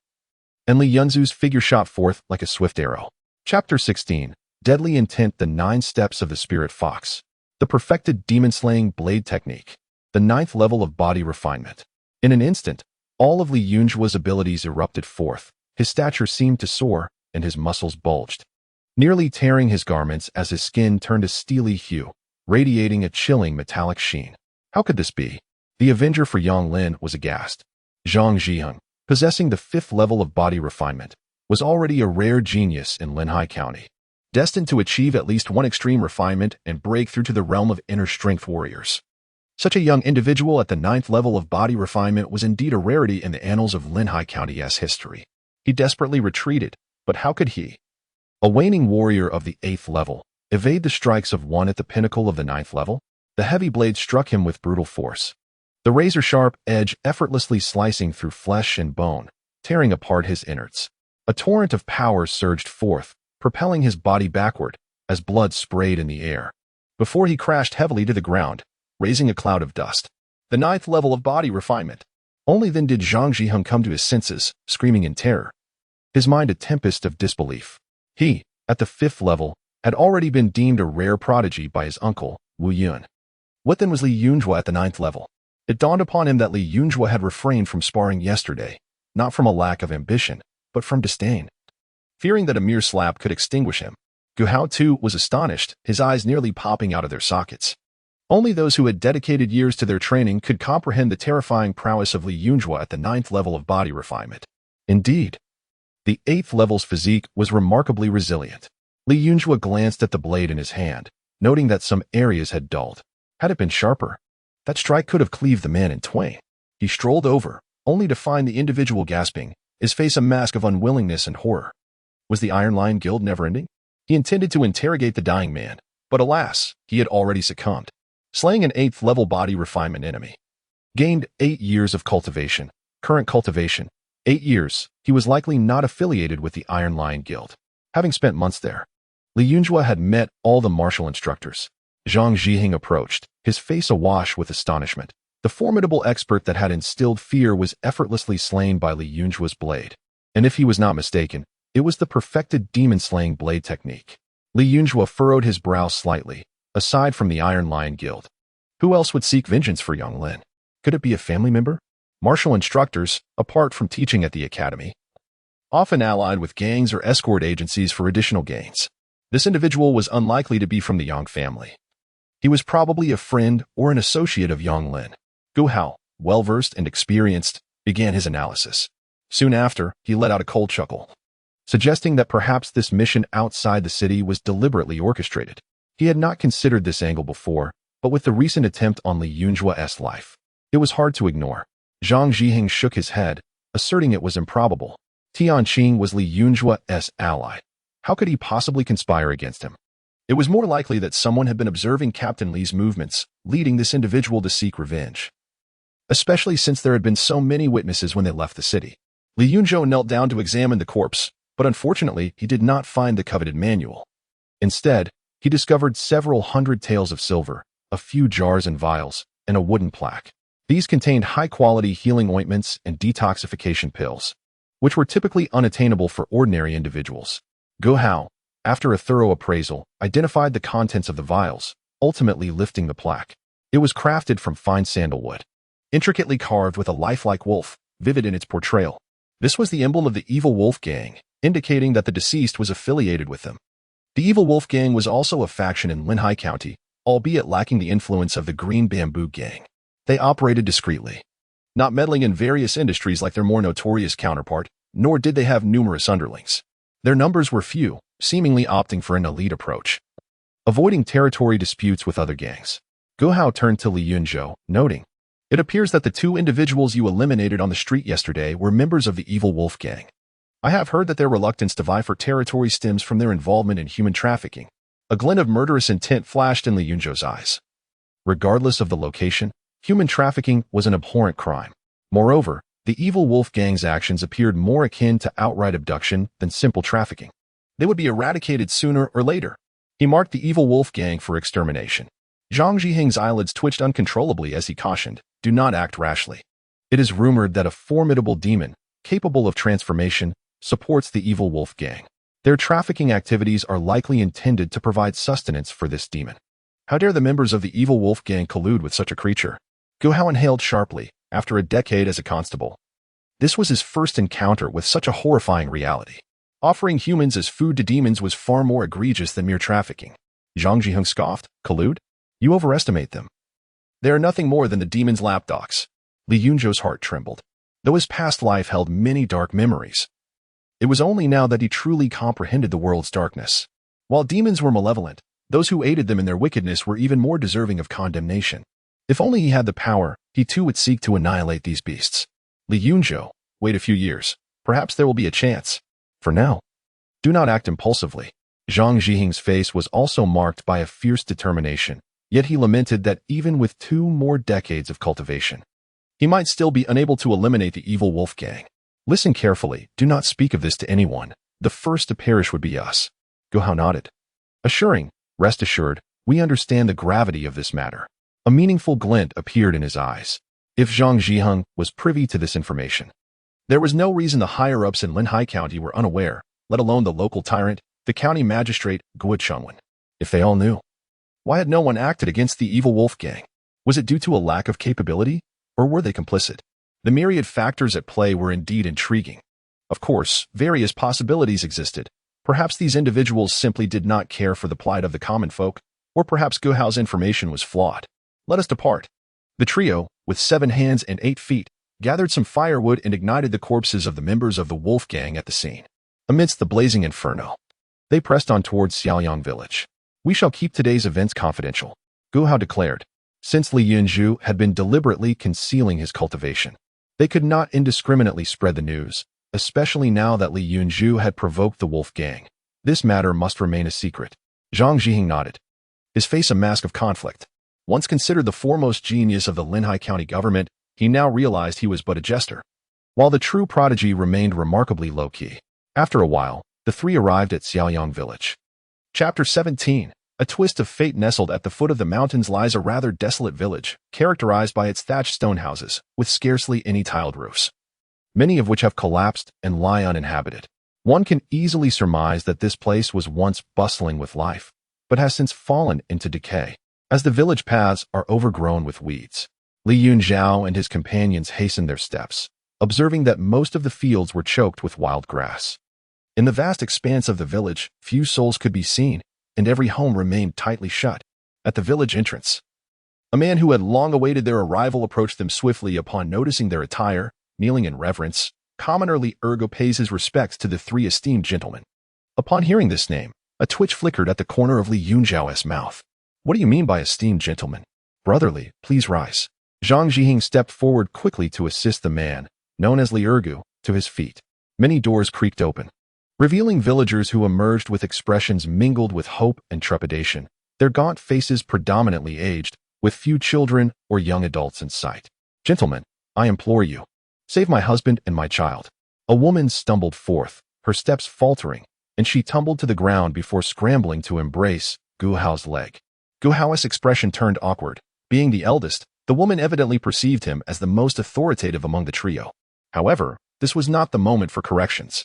and Li Yunzhu's figure shot forth like a swift arrow. Chapter 16. Deadly Intent. The 9 Steps of the Spirit Fox. The perfected demon-slaying blade technique. The 9th level of body refinement. In an instant, all of Li Yunzhua's abilities erupted forth. His stature seemed to soar, and his muscles bulged, nearly tearing his garments as his skin turned a steely hue, radiating a chilling metallic sheen. How could this be? The Avenger for Yonglin was aghast. Zhang Zhiheng, possessing the 5th level of body refinement, was already a rare genius in Linhai County, destined to achieve at least one extreme refinement and break through to the realm of inner strength warriors. Such a young individual at the 9th level of body refinement was indeed a rarity in the annals of Linhai County's history. He desperately retreated, but how could he, a waning warrior of the 8th level, evade the strikes of one at the pinnacle of the 9th level? The heavy blade struck him with brutal force, the razor-sharp edge effortlessly slicing through flesh and bone, tearing apart his innards. A torrent of power surged forth, propelling his body backward as blood sprayed in the air, before he crashed heavily to the ground, raising a cloud of dust. The 9th level of body refinement. Only then did Zhang Zhiheng come to his senses, screaming in terror, his mind a tempest of disbelief. He, at the 5th level, had already been deemed a rare prodigy by his uncle, Wu Yun. What then was Li Yunzhou at the 9th level? It dawned upon him that Li Yunzhou had refrained from sparring yesterday, not from a lack of ambition, but from disdain. Fearing that a mere slap could extinguish him, Gu Hao too was astonished, his eyes nearly popping out of their sockets. Only those who had dedicated years to their training could comprehend the terrifying prowess of Li Yunzhou at the 9th level of body refinement. Indeed, the 8th level's physique was remarkably resilient. Li Yunzhou glanced at the blade in his hand, noting that some areas had dulled. Had it been sharper, that strike could have cleaved the man in twain. He strolled over, only to find the individual gasping, his face a mask of unwillingness and horror. Was the Iron Lion Guild never-ending? He intended to interrogate the dying man, but alas, he had already succumbed, slaying an 8th level body refinement enemy. Gained 8 years of cultivation. Current cultivation. 8 years. He was likely not affiliated with the Iron Lion Guild. Having spent months there, Li Yunzhou had met all the martial instructors. Zhang Zhiheng approached, his face awash with astonishment. The formidable expert that had instilled fear was effortlessly slain by Li Yunzhua's blade. And if he was not mistaken, it was the perfected demon-slaying blade technique. Li Yunzhou furrowed his brow slightly. Aside from the Iron Lion Guild, who else would seek vengeance for young Lin? Could it be a family member? Martial instructors, apart from teaching at the academy, often allied with gangs or escort agencies for additional gains. This individual was unlikely to be from the Yang family. He was probably a friend or an associate of Yang Lin. Gu Hao, well-versed and experienced, began his analysis. Soon after, he let out a cold chuckle, suggesting that perhaps this mission outside the city was deliberately orchestrated. He had not considered this angle before, but with the recent attempt on Li Yunzhua's life, it was hard to ignore. Zhang Zhiheng shook his head, asserting it was improbable. Tianqing was Li Yunzhua's ally. How could he possibly conspire against him? It was more likely that someone had been observing Captain Li's movements, leading this individual to seek revenge, especially since there had been so many witnesses when they left the city. Li Yunzhou knelt down to examine the corpse, but unfortunately he did not find the coveted manual. Instead, he discovered several hundred taels of silver, a few jars and vials, and a wooden plaque. These contained high-quality healing ointments and detoxification pills, which were typically unattainable for ordinary individuals. Gu Hao, after a thorough appraisal, identified the contents of the vials, ultimately lifting the plaque. It was crafted from fine sandalwood, intricately carved with a lifelike wolf, vivid in its portrayal. This was the emblem of the Evil Wolf Gang, indicating that the deceased was affiliated with them. The Evil Wolf Gang was also a faction in Linhai County, albeit lacking the influence of the Green Bamboo Gang. They operated discreetly, not meddling in various industries like their more notorious counterpart, nor did they have numerous underlings. Their numbers were few, seemingly opting for an elite approach, avoiding territory disputes with other gangs. Gu Hao turned to Li Yunzhou, noting, "It appears that the 2 individuals you eliminated on the street yesterday were members of the Evil Wolf Gang. I have heard that their reluctance to vie for territory stems from their involvement in human trafficking." A glint of murderous intent flashed in Li Yunzhou's eyes. Regardless of the location, human trafficking was an abhorrent crime. Moreover, the Evil Wolf Gang's actions appeared more akin to outright abduction than simple trafficking. They would be eradicated sooner or later. He marked the evil wolf gang for extermination. Zhang Zhiheng's eyelids twitched uncontrollably as he cautioned, "Do not act rashly. It is rumored that a formidable demon, capable of transformation, supports the evil wolf gang. Their trafficking activities are likely intended to provide sustenance for this demon. How dare the members of the evil wolf gang collude with such a creature?" Gu Hao inhaled sharply, after a decade as a constable. This was his first encounter with such a horrifying reality. Offering humans as food to demons was far more egregious than mere trafficking. Zhang Zhiheng scoffed, "Collude? You overestimate them. They are nothing more than the demon's lapdogs." Li Yunzhou's heart trembled, though his past life held many dark memories. It was only now that he truly comprehended the world's darkness. While demons were malevolent, those who aided them in their wickedness were even more deserving of condemnation. If only he had the power, he too would seek to annihilate these beasts. Li Yunzhou, wait a few years. Perhaps there will be a chance. For now, do not act impulsively. Zhang Zhiheng's face was also marked by a fierce determination, yet he lamented that even with 2 more decades of cultivation, he might still be unable to eliminate the evil wolf gang. Listen carefully, do not speak of this to anyone. The first to perish would be us. Gu Hao nodded, assuring, "Rest assured, we understand the gravity of this matter." A meaningful glint appeared in his eyes. If Zhang Zhiheng was privy to this information, there was no reason the higher-ups in Linhai County were unaware, let alone the local tyrant, the county magistrate, Guo Chengwen. If they all knew, why had no one acted against the evil wolf gang? Was it due to a lack of capability, or were they complicit? The myriad factors at play were indeed intriguing. Of course, various possibilities existed. Perhaps these individuals simply did not care for the plight of the common folk, or perhaps Gu Hao's information was flawed. Let us depart. The trio, with 7 hands and 8 feet, gathered some firewood and ignited the corpses of the members of the wolf gang at the scene. Amidst the blazing inferno, they pressed on towards Xiaoyang village. "We shall keep today's events confidential," Gu Hao declared. Since Li Yunzhou had been deliberately concealing his cultivation, they could not indiscriminately spread the news, especially now that Li Yunzhou had provoked the wolf gang. This matter must remain a secret. Zhang Zhiheng nodded, his face a mask of conflict. Once considered the foremost genius of the Linhai County government, he now realized he was but a jester. While the true prodigy remained remarkably low-key. After a while, the 3 arrived at Xiaoyang village. Chapter 17. A twist of fate. Nestled at the foot of the mountains lies a rather desolate village, characterized by its thatched stone houses, with scarcely any tiled roofs, many of which have collapsed and lie uninhabited. One can easily surmise that this place was once bustling with life, but has since fallen into decay, as the village paths are overgrown with weeds. Li Yunzhou and his companions hastened their steps, observing that most of the fields were choked with wild grass. In the vast expanse of the village, few souls could be seen, and every home remained tightly shut. At the village entrance, a man who had long awaited their arrival approached them swiftly. Upon noticing their attire, kneeling in reverence, commoner Li Ergo pays his respects to the 3 esteemed gentlemen. Upon hearing this name, a twitch flickered at the corner of Li Yunzhou's mouth. "What do you mean by esteemed gentlemen? Brotherly, please rise." Zhang Zhiheng stepped forward quickly to assist the man, known as Li Ergo, to his feet. Many doors creaked open, revealing villagers who emerged with expressions mingled with hope and trepidation, their gaunt faces predominantly aged, with few children or young adults in sight. "Gentlemen, I implore you, save my husband and my child." A woman stumbled forth, her steps faltering, and she tumbled to the ground before scrambling to embrace Gu Hao's leg. Gu Hao's expression turned awkward. Being the eldest, the woman evidently perceived him as the most authoritative among the trio. However, this was not the moment for corrections.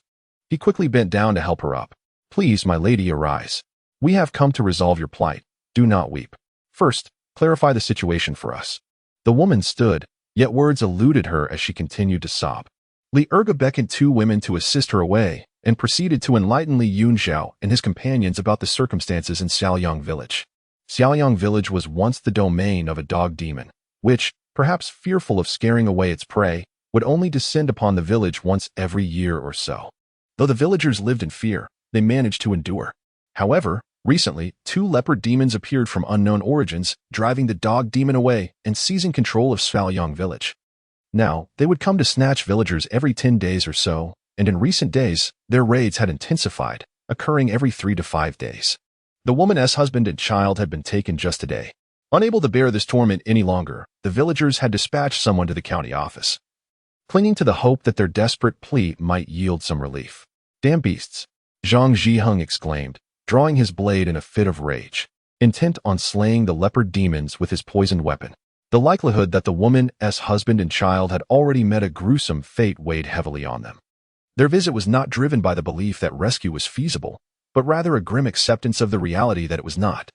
He quickly bent down to help her up. "Please, my lady, arise. We have come to resolve your plight. Do not weep. First, clarify the situation for us." The woman stood, yet words eluded her as she continued to sob. Li Ergo beckoned 2 women to assist her away, and proceeded to enlighten Li Yunzhou and his companions about the circumstances in Xiaoyang village. Xiaoyang village was once the domain of a dog demon, which, perhaps fearful of scaring away its prey, would only descend upon the village once every year or so. Though the villagers lived in fear, they managed to endure. However, recently, 2 leopard demons appeared from unknown origins, driving the dog demon away and seizing control of Xiaoyang village. Now, they would come to snatch villagers every 10 days or so, and in recent days, their raids had intensified, occurring every 3 to 5 days. The woman's husband and child had been taken just today. Unable to bear this torment any longer, the villagers had dispatched someone to the county office, clinging to the hope that their desperate plea might yield some relief. "Damn beasts. Zhang Zhiheng exclaimed, drawing his blade in a fit of rage, intent on slaying the leopard demons with his poisoned weapon. The likelihood that the woman's husband and child had already met a gruesome fate weighed heavily on them. Their visit was not driven by the belief that rescue was feasible, but rather a grim acceptance of the reality that it was not.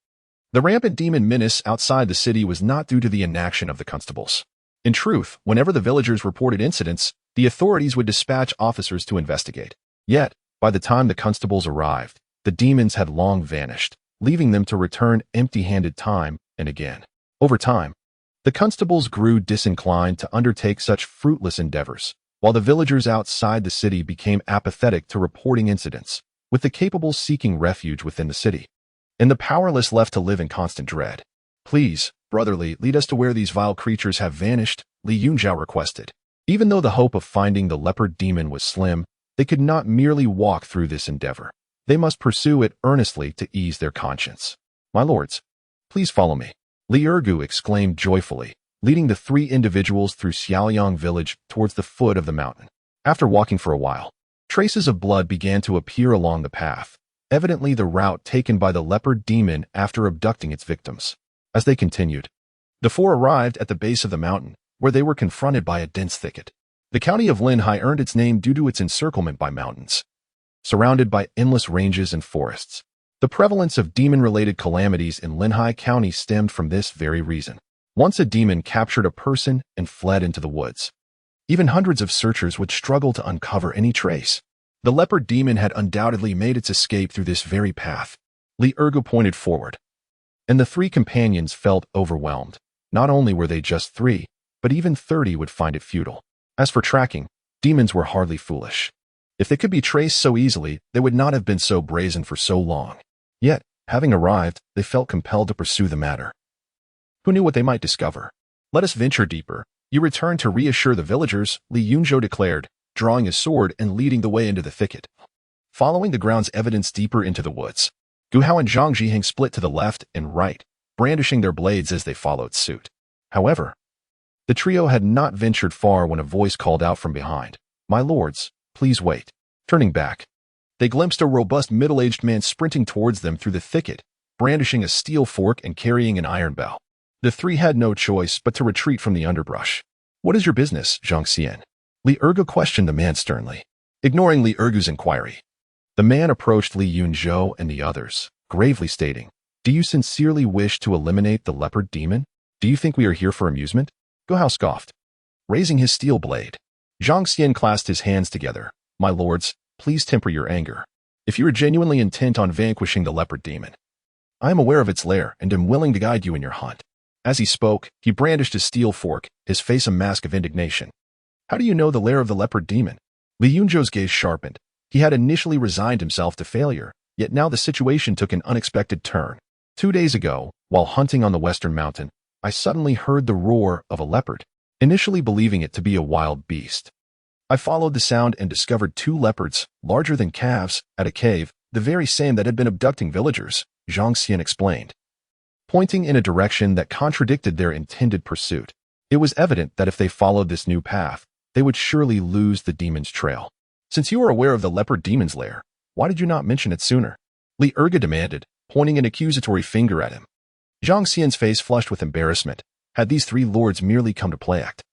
The rampant demon menace outside the city was not due to the inaction of the constables. In truth, whenever the villagers reported incidents, the authorities would dispatch officers to investigate. Yet, by the time the constables arrived, the demons had long vanished, leaving them to return empty-handed time and again. Over time, the constables grew disinclined to undertake such fruitless endeavors, while the villagers outside the city became apathetic to reporting incidents, with the capable seeking refuge within the city, and the powerless left to live in constant dread. "Please, brotherly, lead us to where these vile creatures have vanished," Li Yunzhou requested. Even though the hope of finding the leopard demon was slim, they could not merely walk through this endeavor. They must pursue it earnestly to ease their conscience. "My lords, please follow me," Li Ergu exclaimed joyfully, leading the three individuals through Xiaoyang village towards the foot of the mountain. After walking for a while, traces of blood began to appear along the path, evidently the route taken by the leopard demon after abducting its victims. As they continued, the four arrived at the base of the mountain, where they were confronted by a dense thicket. The county of Linhai earned its name due to its encirclement by mountains, surrounded by endless ranges and forests. The prevalence of demon-related calamities in Linhai County stemmed from this very reason. Once a demon captured a person and fled into the woods, even hundreds of searchers would struggle to uncover any trace. The leopard demon had undoubtedly made its escape through this very path. Li Ergu pointed forward, and the three companions felt overwhelmed. Not only were they just 3, but even 30 would find it futile. As for tracking, demons were hardly foolish. If they could be traced so easily, they would not have been so brazen for so long. Yet, having arrived, they felt compelled to pursue the matter. Who knew what they might discover? "Let us venture deeper. You return to reassure the villagers," Li Yunzhou declared, drawing his sword and leading the way into the thicket. Following the ground's evidence deeper into the woods, Gu Hao and Zhang Zhiheng split to the left and right, brandishing their blades as they followed suit. However, the trio had not ventured far when a voice called out from behind, "My lords, please wait." Turning back, they glimpsed a robust middle-aged man sprinting towards them through the thicket, brandishing a steel fork and carrying an iron bell. The three had no choice but to retreat from the underbrush. "What is your business, Zhang Xian?" Li Ergu questioned the man sternly. Ignoring Li Ergu's inquiry, the man approached Li Yunzhou and the others, gravely stating, "Do you sincerely wish to eliminate the leopard demon? Do you think we are here for amusement?" Gu Hao scoffed, raising his steel blade. Zhang Xian clasped his hands together. "My lords, please temper your anger. If you are genuinely intent on vanquishing the leopard demon, I am aware of its lair and am willing to guide you in your hunt." As he spoke, he brandished his steel fork, his face a mask of indignation. "How do you know the lair of the leopard demon?" Li Yunzhou's gaze sharpened. He had initially resigned himself to failure, yet now the situation took an unexpected turn. 2 days ago, while hunting on the western mountain, I suddenly heard the roar of a leopard, initially believing it to be a wild beast. I followed the sound and discovered 2 leopards, larger than calves, at a cave, the very same that had been abducting villagers, Zhang Xian explained, pointing in a direction that contradicted their intended pursuit. It was evident that if they followed this new path, they would surely lose the demon's trail. "Since you are aware of the leopard demon's lair, why did you not mention it sooner?" Li Ergu demanded, pointing an accusatory finger at him. Zhang Xian's face flushed with embarrassment. Had these 3 lords merely come to play act?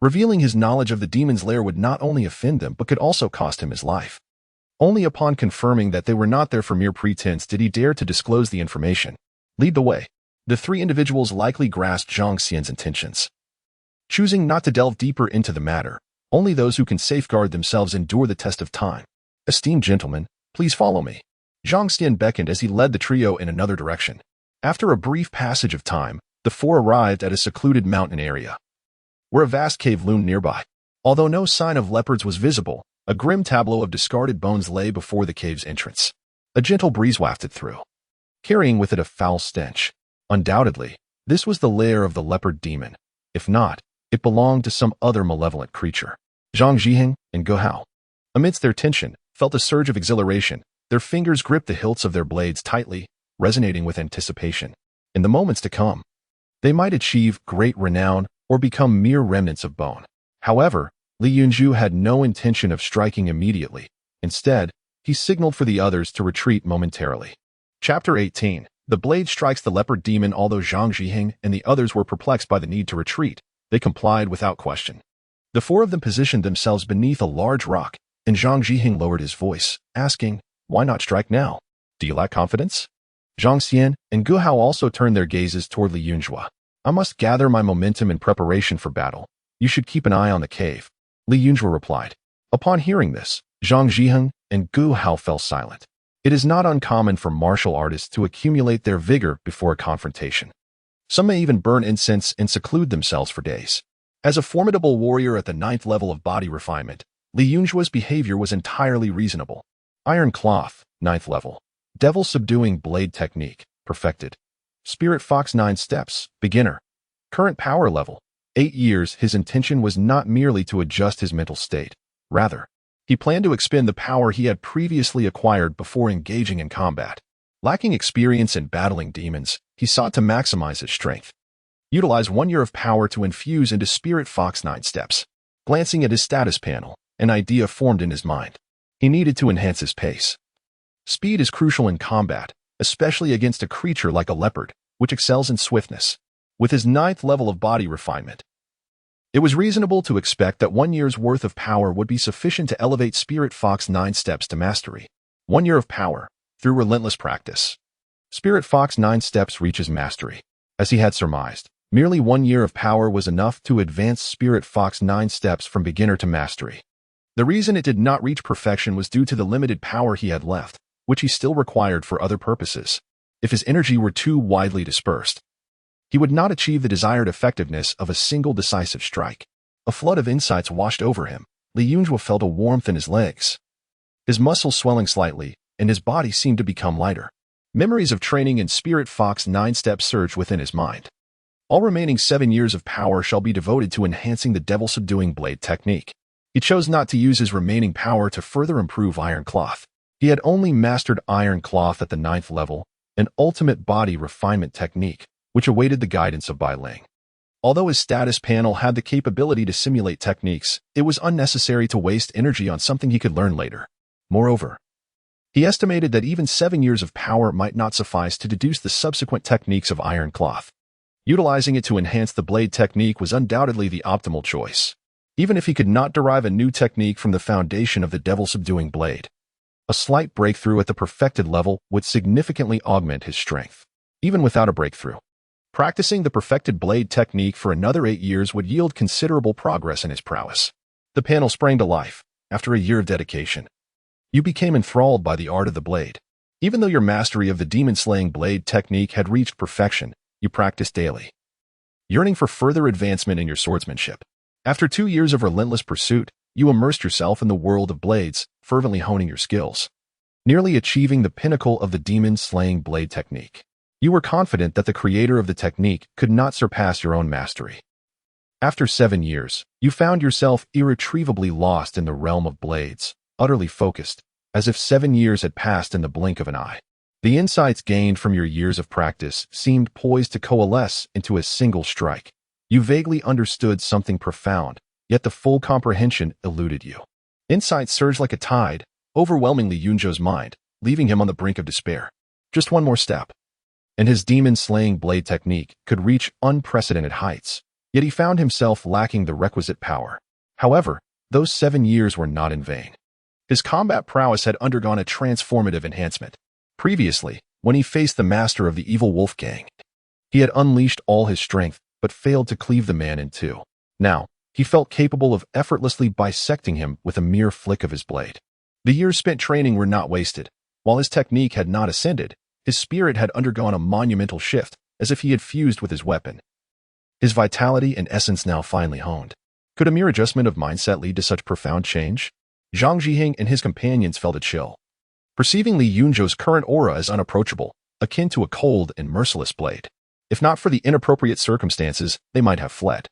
Revealing his knowledge of the demon's lair would not only offend them, but could also cost him his life. Only upon confirming that they were not there for mere pretense did he dare to disclose the information. "Lead the way." The 3 individuals likely grasped Zhang Xian's intentions. Choosing not to delve deeper into the matter, only those who can safeguard themselves endure the test of time. "Esteemed gentlemen, please follow me." Zhang Xian beckoned as he led the trio in another direction. After a brief passage of time, the 4 arrived at a secluded mountain area, where a vast cave loomed nearby. Although no sign of leopards was visible, a grim tableau of discarded bones lay before the cave's entrance. A gentle breeze wafted through, carrying with it a foul stench. Undoubtedly, this was the lair of the leopard demon. If not, it belonged to some other malevolent creature. Zhang Zhiheng and Gu Hao, amidst their tension, felt a surge of exhilaration. Their fingers gripped the hilts of their blades tightly, resonating with anticipation. In the moments to come, they might achieve great renown or become mere remnants of bone. However, Li Yunzhou had no intention of striking immediately. Instead, he signaled for the others to retreat momentarily. Chapter 18. The blade strikes the leopard demon. Although Zhang Zhiheng and the others were perplexed by the need to retreat, they complied without question. The four of them positioned themselves beneath a large rock, and Zhang Zhiheng lowered his voice, asking, "Why not strike now? Do you lack confidence?" Zhang Xian and Gu Hao also turned their gazes toward Li Yunzhou. "I must gather my momentum in preparation for battle. You should keep an eye on the cave," Li Yunzhou replied. Upon hearing this, Zhang Zhiheng and Gu Hao fell silent. It is not uncommon for martial artists to accumulate their vigor before a confrontation. Some may even burn incense and seclude themselves for days. As a formidable warrior at the 9th level of body refinement, Li Yunzhuo's behavior was entirely reasonable. Iron Cloth, 9th level. Devil Subduing Blade Technique, perfected. Spirit Fox 9 steps, beginner. Current power level, 8 years. His intention was not merely to adjust his mental state. Rather, he planned to expend the power he had previously acquired before engaging in combat. Lacking experience in battling demons, he sought to maximize his strength. Utilize 1 year of power to infuse into Spirit Fox 9 steps. Glancing at his status panel, an idea formed in his mind. He needed to enhance his pace. Speed is crucial in combat, especially against a creature like a leopard, which excels in swiftness. With his 9th level of body refinement, it was reasonable to expect that 1 year's worth of power would be sufficient to elevate Spirit Fox 9 steps to mastery. 1 year of power, through relentless practice. Spirit Fox 9 steps reaches mastery. As he had surmised, merely 1 year of power was enough to advance Spirit Fox 9 steps from beginner to mastery. The reason it did not reach perfection was due to the limited power he had left, which he still required for other purposes. If his energy were too widely dispersed, he would not achieve the desired effectiveness of a single decisive strike. A flood of insights washed over him. Li Yunzhou felt a warmth in his legs. His muscles swelling slightly, and his body seemed to become lighter. Memories of training in Spirit Fox 9 steps surged within his mind. All remaining 7 years of power shall be devoted to enhancing the Devil Subduing Blade technique. He chose not to use his remaining power to further improve Iron Cloth. He had only mastered Iron Cloth at the 9th level, an ultimate body refinement technique, which awaited the guidance of Bai Ling. Although his status panel had the capability to simulate techniques, it was unnecessary to waste energy on something he could learn later. Moreover, he estimated that even 7 years of power might not suffice to deduce the subsequent techniques of Iron Cloth. Utilizing it to enhance the blade technique was undoubtedly the optimal choice. Even if he could not derive a new technique from the foundation of the Devil Subduing Blade, a slight breakthrough at the perfected level would significantly augment his strength. Even without a breakthrough, practicing the perfected blade technique for another 8 years would yield considerable progress in his prowess. The panel sprang to life. After a year of dedication, you became enthralled by the art of the blade. Even though your mastery of the demon-slaying blade technique had reached perfection, you practiced daily, yearning for further advancement in your swordsmanship. After 2 years of relentless pursuit, you immersed yourself in the world of blades, fervently honing your skills, nearly achieving the pinnacle of the demon-slaying blade technique. You were confident that the creator of the technique could not surpass your own mastery. After 7 years, you found yourself irretrievably lost in the realm of blades, utterly focused, as if 7 years had passed in the blink of an eye. The insights gained from your years of practice seemed poised to coalesce into a single strike. You vaguely understood something profound, yet the full comprehension eluded you. Insights surged like a tide, overwhelming Li Yunzhou's mind, leaving him on the brink of despair. Just one more step, and his demon-slaying blade technique could reach unprecedented heights, yet he found himself lacking the requisite power. However, those 7 years were not in vain. His combat prowess had undergone a transformative enhancement. Previously, when he faced the master of the evil wolf gang, he had unleashed all his strength, but failed to cleave the man in two. Now, he felt capable of effortlessly bisecting him with a mere flick of his blade. The years spent training were not wasted. While his technique had not ascended, his spirit had undergone a monumental shift, as if he had fused with his weapon. His vitality and essence now finely honed. Could a mere adjustment of mindset lead to such profound change? Zhang Zhiheng and his companions felt a chill, perceiving Li Yunzhou's current aura as unapproachable, akin to a cold and merciless blade. If not for the inappropriate circumstances, they might have fled.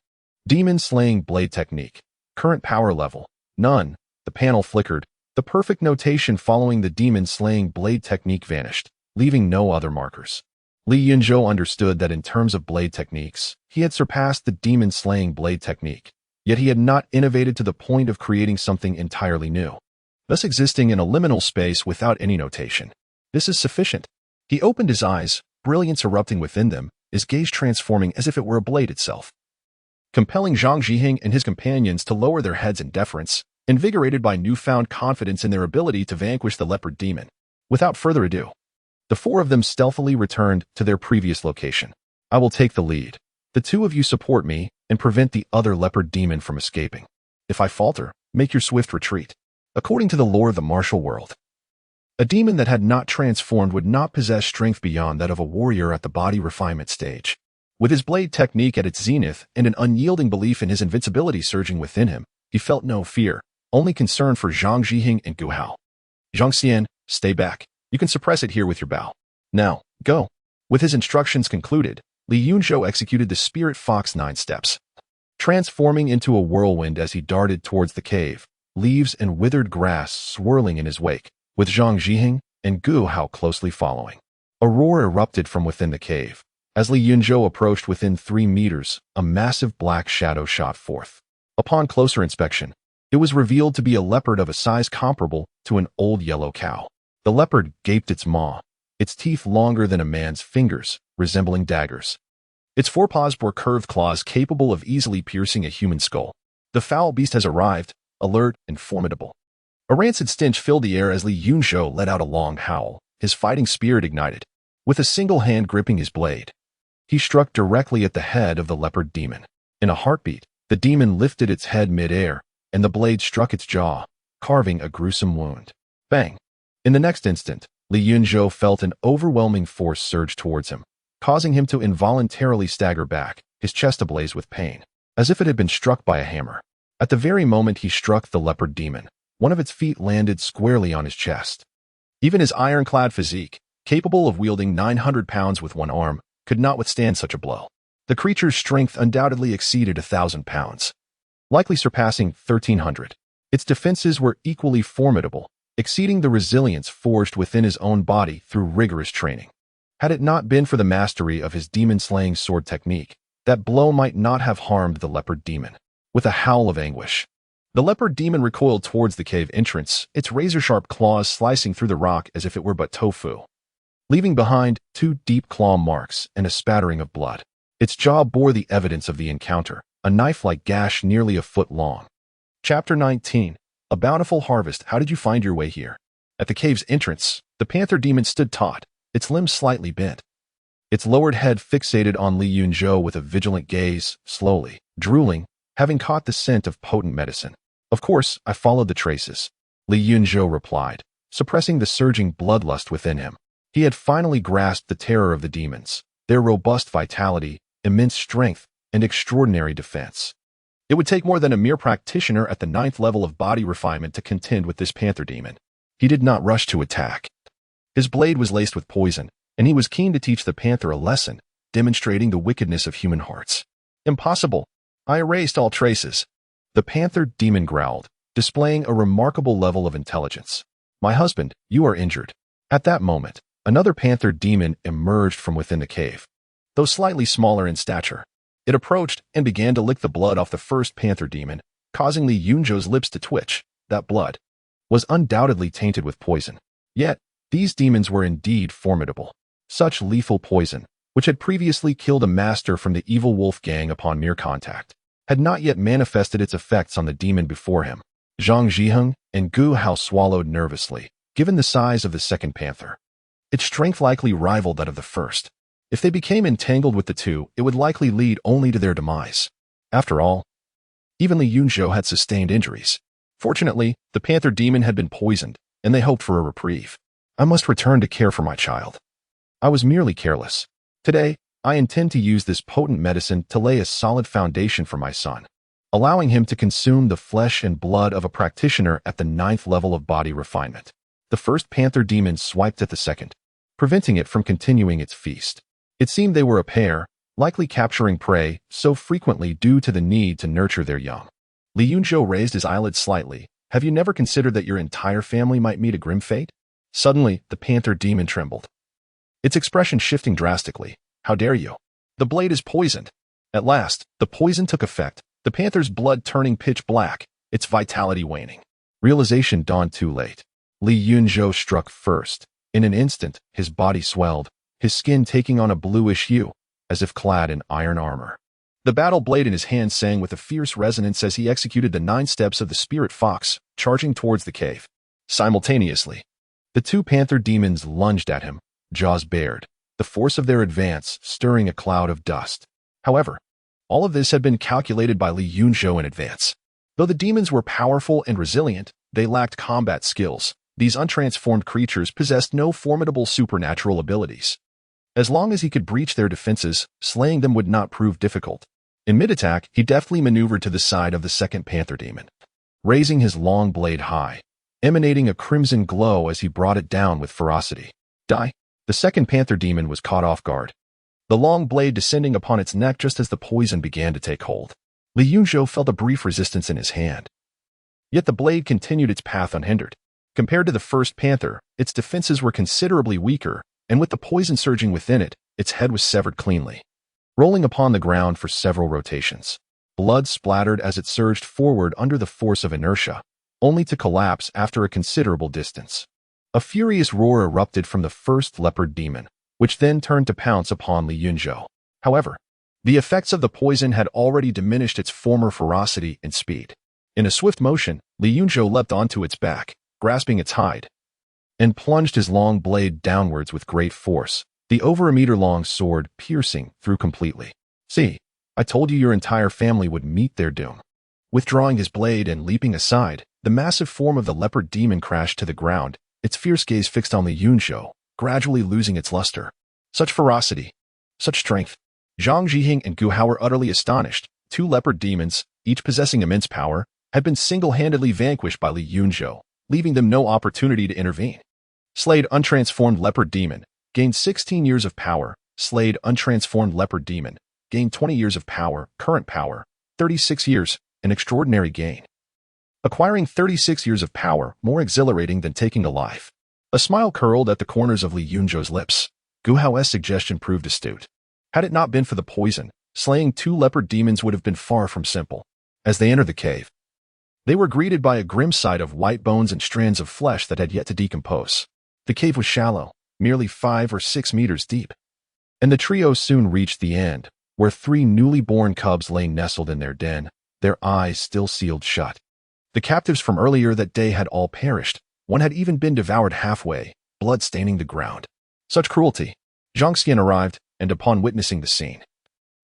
Demon-slaying blade technique. Current power level, none. The panel flickered. The perfect notation following the demon-slaying blade technique vanished, leaving no other markers. Li Yunzhou understood that in terms of blade techniques, he had surpassed the demon-slaying blade technique, yet he had not innovated to the point of creating something entirely new. thus existing in a liminal space without any notation. This is sufficient. He opened his eyes, brilliance erupting within them, his gaze transforming as if it were a blade itself, compelling Zhang Zhiheng and his companions to lower their heads in deference, invigorated by newfound confidence in their ability to vanquish the leopard demon. Without further ado, the four of them stealthily returned to their previous location. I will take the lead. The two of you support me and prevent the other leopard demon from escaping. If I falter, make your swift retreat. According to the lore of the martial world, a demon that had not transformed would not possess strength beyond that of a warrior at the body refinement stage. With his blade technique at its zenith and an unyielding belief in his invincibility surging within him, he felt no fear, only concern for Zhang Zhiheng and Gu Hao. Zhang Xian, stay back. You can suppress it here with your bow. Now, go. With his instructions concluded, Li Yunzhou executed the Spirit Fox 9 steps, transforming into a whirlwind as he darted towards the cave, leaves and withered grass swirling in his wake, with Zhang Zhiheng and Gu Hao closely following. A roar erupted from within the cave. As Li Yunzhou approached within 3 meters, a massive black shadow shot forth. Upon closer inspection, it was revealed to be a leopard of a size comparable to an old yellow cow. The leopard gaped its maw, its teeth longer than a man's fingers, resembling daggers. Its forepaws bore curved claws capable of easily piercing a human skull. The foul beast has arrived, alert and formidable. A rancid stench filled the air as Li Yunzhou let out a long howl, his fighting spirit ignited. With a single hand gripping his blade, he struck directly at the head of the leopard demon. In a heartbeat, the demon lifted its head mid-air, and the blade struck its jaw, carving a gruesome wound. Bang! In the next instant, Li Yunzhou felt an overwhelming force surge towards him, causing him to involuntarily stagger back, his chest ablaze with pain, as if it had been struck by a hammer. At the very moment he struck the leopard demon, one of its feet landed squarely on his chest. Even his ironclad physique, capable of wielding 900 pounds with one arm, could not withstand such a blow. The creature's strength undoubtedly exceeded 1,000 pounds, likely surpassing 1,300. Its defenses were equally formidable, exceeding the resilience forged within his own body through rigorous training. Had it not been for the mastery of his demon-slaying sword technique, that blow might not have harmed the leopard demon. With a howl of anguish, the leopard demon recoiled towards the cave entrance, its razor-sharp claws slicing through the rock as if it were but tofu, leaving behind 2 deep claw marks and a spattering of blood. Its jaw bore the evidence of the encounter, a knife-like gash nearly a foot long. Chapter 19. A Bountiful Harvest. How did you find your way here? At the cave's entrance, the panther demon stood taut, its limbs slightly bent. Its lowered head fixated on Li Yunzhou with a vigilant gaze, slowly, drooling, having caught the scent of potent medicine. Of course, I followed the traces, Li Yunzhou replied, suppressing the surging bloodlust within him. He had finally grasped the terror of the demons, their robust vitality, immense strength, and extraordinary defense. It would take more than a mere practitioner at the 9th level of body refinement to contend with this panther demon. He did not rush to attack. His blade was laced with poison, and he was keen to teach the panther a lesson, demonstrating the wickedness of human hearts. Impossible. I erased all traces. The panther demon growled, displaying a remarkable level of intelligence. My husband, you are injured. At that moment, another panther demon emerged from within the cave. Though slightly smaller in stature, it approached and began to lick the blood off the first panther demon, causing Li Yunzhou's lips to twitch. That blood was undoubtedly tainted with poison. Yet, these demons were indeed formidable. Such lethal poison, which had previously killed a master from the evil wolf gang upon mere contact, had not yet manifested its effects on the demon before him. Zhang Zhiheng and Gu Hao swallowed nervously, given the size of the second panther. Its strength likely rivaled that of the first. If they became entangled with the two, it would likely lead only to their demise. After all, even Li Yunzhou had sustained injuries. Fortunately, the panther demon had been poisoned, and they hoped for a reprieve. I must return to care for my child. I was merely careless. Today, I intend to use this potent medicine to lay a solid foundation for my son, allowing him to consume the flesh and blood of a practitioner at the 9th level of body refinement. The first panther demon swiped at the second, preventing it from continuing its feast. It seemed they were a pair, likely capturing prey so frequently due to the need to nurture their young. Li Yunzhou raised his eyelids slightly. Have you never considered that your entire family might meet a grim fate? Suddenly, the panther demon trembled, its expression shifting drastically. How dare you? The blade is poisoned. At last, the poison took effect, the panther's blood turning pitch black, its vitality waning. Realization dawned too late. Li Yunzhou struck first. In an instant, his body swelled, his skin taking on a bluish hue, as if clad in iron armor. The battle blade in his hand sang with a fierce resonance as he executed the 9 steps of the spirit fox, charging towards the cave. Simultaneously, the 2 panther demons lunged at him, jaws bared, the force of their advance stirring a cloud of dust. However, all of this had been calculated by Li Yunzhou in advance. Though the demons were powerful and resilient, they lacked combat skills. These untransformed creatures possessed no formidable supernatural abilities. As long as he could breach their defenses, slaying them would not prove difficult. In mid-attack, he deftly maneuvered to the side of the second panther demon, raising his long blade high, emanating a crimson glow as he brought it down with ferocity. Die! The second panther demon was caught off guard, the long blade descending upon its neck just as the poison began to take hold. Li Yunzhou felt a brief resistance in his hand. Yet the blade continued its path unhindered. Compared to the first panther, its defenses were considerably weaker, and with the poison surging within it, its head was severed cleanly, rolling upon the ground for several rotations. Blood splattered as it surged forward under the force of inertia, only to collapse after a considerable distance. A furious roar erupted from the first leopard demon, which then turned to pounce upon Li Yunzhou. However, the effects of the poison had already diminished its former ferocity and speed. In a swift motion, Li Yunzhou leapt onto its back, grasping its hide, and plunged his long blade downwards with great force, the over a meter-long sword piercing through completely. See, I told you your entire family would meet their doom. Withdrawing his blade and leaping aside, the massive form of the leopard demon crashed to the ground, its fierce gaze fixed on Li Yunzhou, gradually losing its luster. Such ferocity, such strength. Zhang Zhiheng and Gu Hao were utterly astonished. 2 leopard demons, each possessing immense power, had been single-handedly vanquished by Li Yunzhou, leaving them no opportunity to intervene. Slayed untransformed leopard demon, gained 16 years of power. Slayed untransformed leopard demon, gained 20 years of power. Current power, 36 years, an extraordinary gain. Acquiring 36 years of power, more exhilarating than taking a life. A smile curled at the corners of Li Yunzhou's lips. Gu Hao's suggestion proved astute. Had it not been for the poison, slaying 2 leopard demons would have been far from simple. As they entered the cave, they were greeted by a grim sight of white bones and strands of flesh that had yet to decompose. The cave was shallow, merely 5 or 6 meters deep. And the trio soon reached the end, where 3 newly born cubs lay nestled in their den, their eyes still sealed shut. The captives from earlier that day had all perished. One had even been devoured halfway, blood staining the ground. Such cruelty. Zhang Xian arrived, and upon witnessing the scene,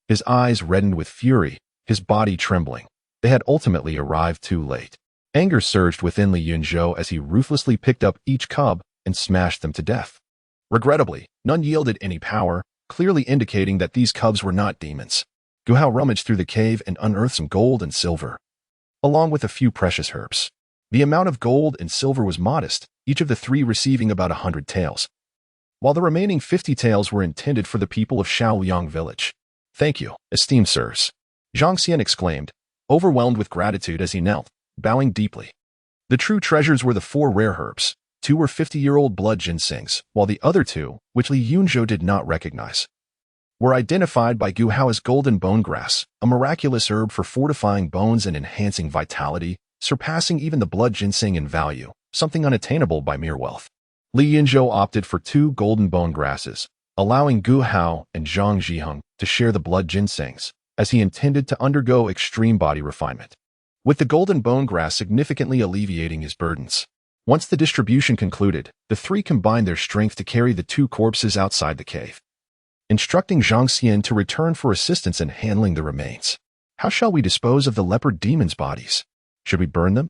his eyes reddened with fury, his body trembling. They had ultimately arrived too late. Anger surged within Li Yunzhou as he ruthlessly picked up each cub and smashed them to death. Regrettably, none yielded any power, clearly indicating that these cubs were not demons. Gu Hao rummaged through the cave and unearthed some gold and silver, along with a few precious herbs. The amount of gold and silver was modest, each of the 3 receiving about 100 taels, while the remaining 50 taels were intended for the people of Shaoyang village. Thank you, esteemed sirs, Zhang Xian exclaimed, overwhelmed with gratitude as he knelt, bowing deeply. The true treasures were the 4 rare herbs. 2 were 50-year-old blood ginsengs, while the other 2, which Li Yunzhou did not recognize, were identified by Gu Hao as golden bone grass, a miraculous herb for fortifying bones and enhancing vitality, surpassing even the blood ginseng in value, something unattainable by mere wealth. Li Yunzhou opted for 2 golden bone grasses, allowing Gu Hao and Zhang Zhiheng to share the blood ginsengs, as he intended to undergo extreme body refinement, with the golden bone grass significantly alleviating his burdens. Once the distribution concluded, the 3 combined their strength to carry the 2 corpses outside the cave, instructing Zhang Xian to return for assistance in handling the remains. How shall we dispose of the leopard demons' bodies? Should we burn them?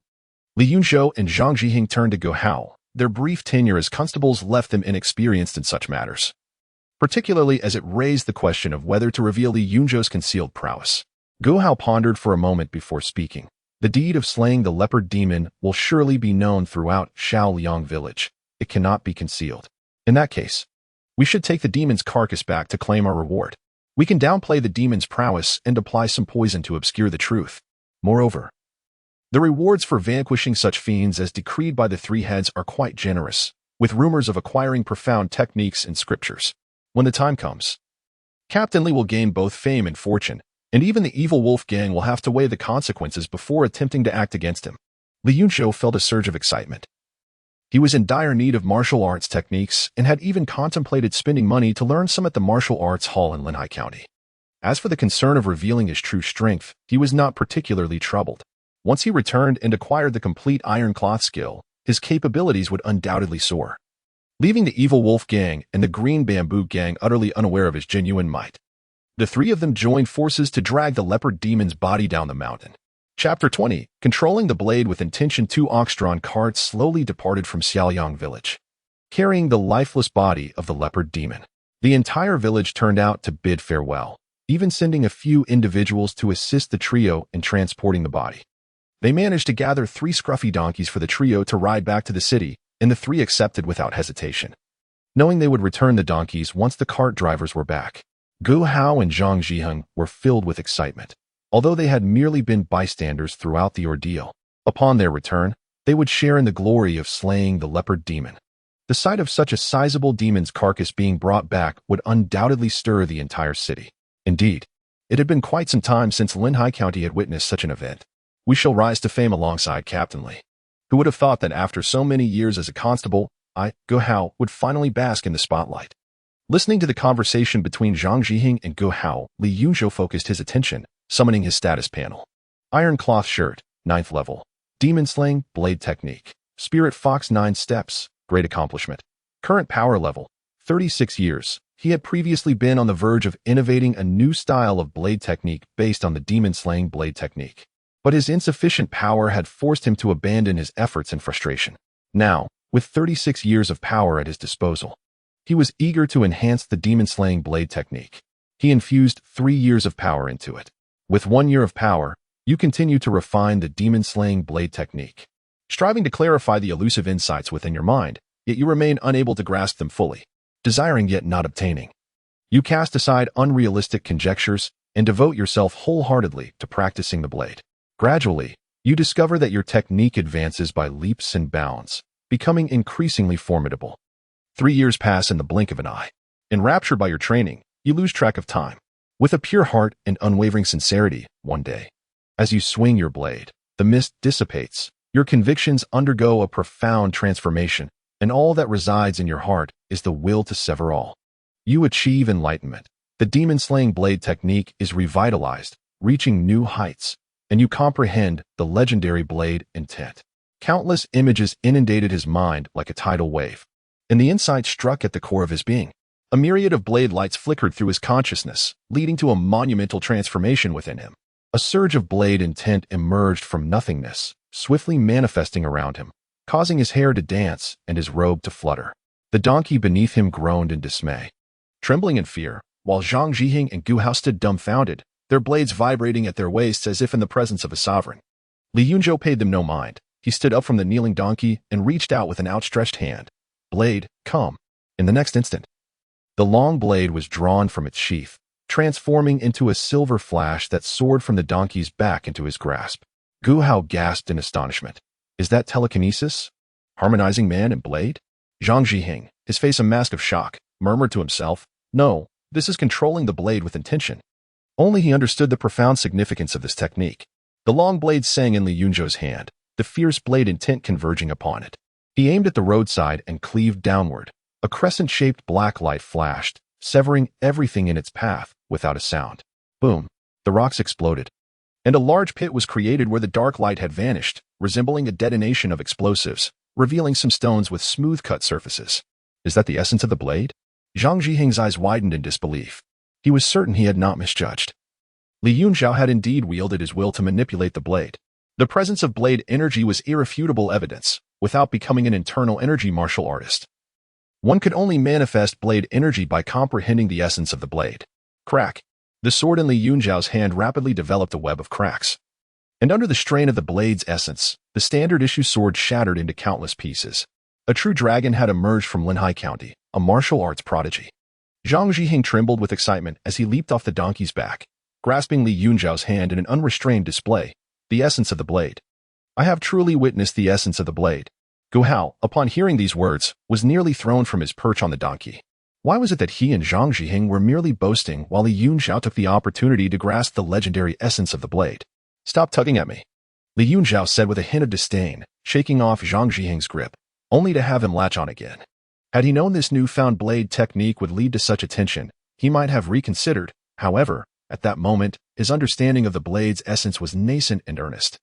Li Yunzhou and Zhang Zhiheng turned to Gu Hao. Their brief tenure as constables left them inexperienced in such matters, particularly as it raised the question of whether to reveal Li Yunzhou's concealed prowess. Gu Hao pondered for a moment before speaking. The deed of slaying the leopard demon will surely be known throughout Shaoyang village. It cannot be concealed. In that case, we should take the demon's carcass back to claim our reward. We can downplay the demon's prowess and apply some poison to obscure the truth. Moreover, the rewards for vanquishing such fiends as decreed by the 3 heads are quite generous, with rumors of acquiring profound techniques and scriptures. When the time comes, Captain Li will gain both fame and fortune, and even the evil wolf gang will have to weigh the consequences before attempting to act against him. Li Yunzhou felt a surge of excitement. He was in dire need of martial arts techniques and had even contemplated spending money to learn some at the martial arts hall in Linhai County. As for the concern of revealing his true strength, he was not particularly troubled. Once he returned and acquired the complete iron cloth skill, his capabilities would undoubtedly soar, leaving the Evil Wolf Gang and the Green Bamboo Gang utterly unaware of his genuine might. The three of them joined forces to drag the leopard demon's body down the mountain. Chapter 20. Controlling the blade with intention. Two ox-drawn carts slowly departed from Xiaoyang village, carrying the lifeless body of the leopard demon. The entire village turned out to bid farewell, even sending a few individuals to assist the trio in transporting the body. They managed to gather 3 scruffy donkeys for the trio to ride back to the city, and the 3 accepted without hesitation, knowing they would return the donkeys once the cart drivers were back. Gu Hao and Zhang Zhiheng were filled with excitement. Although they had merely been bystanders throughout the ordeal, upon their return, they would share in the glory of slaying the leopard demon. The sight of such a sizable demon's carcass being brought back would undoubtedly stir the entire city. Indeed, it had been quite some time since Linhai County had witnessed such an event. We shall rise to fame alongside Captain Li. Who would have thought that after so many years as a constable, Gu Hao, would finally bask in the spotlight? Listening to the conversation between Zhang Zhiheng and Gu Hao, Li Yunzhou focused his attention, summoning his status panel. Iron Cloth Shirt, 9th level. Demon Slaying, Blade Technique. Spirit Fox 9 steps, great accomplishment. Current power level, 36 years. He had previously been on the verge of innovating a new style of blade technique based on the Demon Slaying blade technique. But his insufficient power had forced him to abandon his efforts in frustration. Now, with 36 years of power at his disposal, he was eager to enhance the Demon Slaying blade technique. He infused 3 years of power into it. With 1 year of power, you continue to refine the demon-slaying blade technique, striving to clarify the elusive insights within your mind, yet you remain unable to grasp them fully, desiring yet not obtaining. You cast aside unrealistic conjectures and devote yourself wholeheartedly to practicing the blade. Gradually, you discover that your technique advances by leaps and bounds, becoming increasingly formidable. 3 years pass in the blink of an eye. Enraptured by your training, you lose track of time. With a pure heart and unwavering sincerity, one day, as you swing your blade, the mist dissipates, your convictions undergo a profound transformation, and all that resides in your heart is the will to sever all. You achieve enlightenment. The demon-slaying blade technique is revitalized, reaching new heights, and you comprehend the legendary blade intent. Countless images inundated his mind like a tidal wave, and the insight struck at the core of his being. A myriad of blade lights flickered through his consciousness, leading to a monumental transformation within him. A surge of blade intent emerged from nothingness, swiftly manifesting around him, causing his hair to dance and his robe to flutter. The donkey beneath him groaned in dismay, trembling in fear, while Zhang Zhiheng and Gu Hao stood dumbfounded, their blades vibrating at their waists as if in the presence of a sovereign. Li Yunzhou paid them no mind. He stood up from the kneeling donkey and reached out with an outstretched hand. Blade, come. In the next instant, the long blade was drawn from its sheath, transforming into a silver flash that soared from the donkey's back into his grasp. Gu Hao gasped in astonishment. Is that telekinesis? Harmonizing man and blade? Zhang Zhiheng, his face a mask of shock, murmured to himself, no, this is controlling the blade with intention. Only he understood the profound significance of this technique. The long blade sang in Li Yunzhou's hand, the fierce blade intent converging upon it. He aimed at the roadside and cleaved downward. A crescent-shaped black light flashed, severing everything in its path without a sound. Boom! The rocks exploded, and a large pit was created where the dark light had vanished, resembling a detonation of explosives, revealing some stones with smooth-cut surfaces. Is that the essence of the blade? Zhang Zhiheng's eyes widened in disbelief. He was certain he had not misjudged. Li Yunzhou had indeed wielded his will to manipulate the blade. The presence of blade energy was irrefutable evidence, without becoming an internal energy martial artist. One could only manifest blade energy by comprehending the essence of the blade. Crack. The sword in Li Yunzhou's hand rapidly developed a web of cracks. And under the strain of the blade's essence, the standard-issue sword shattered into countless pieces. A true dragon had emerged from Linhai County, a martial arts prodigy. Zhang Zhiheng trembled with excitement as he leaped off the donkey's back, grasping Li Yunzhou's hand in an unrestrained display. The essence of the blade. I have truly witnessed the essence of the blade. Gu Hao, upon hearing these words, was nearly thrown from his perch on the donkey. Why was it that he and Zhang Zhiheng were merely boasting while Li Yunzhou took the opportunity to grasp the legendary essence of the blade? Stop tugging at me. Li Yunzhou said with a hint of disdain, shaking off Zhang Zhiheng's grip, only to have him latch on again. Had he known this newfound blade technique would lead to such attention, he might have reconsidered. However, at that moment, his understanding of the blade's essence was nascent and earnest,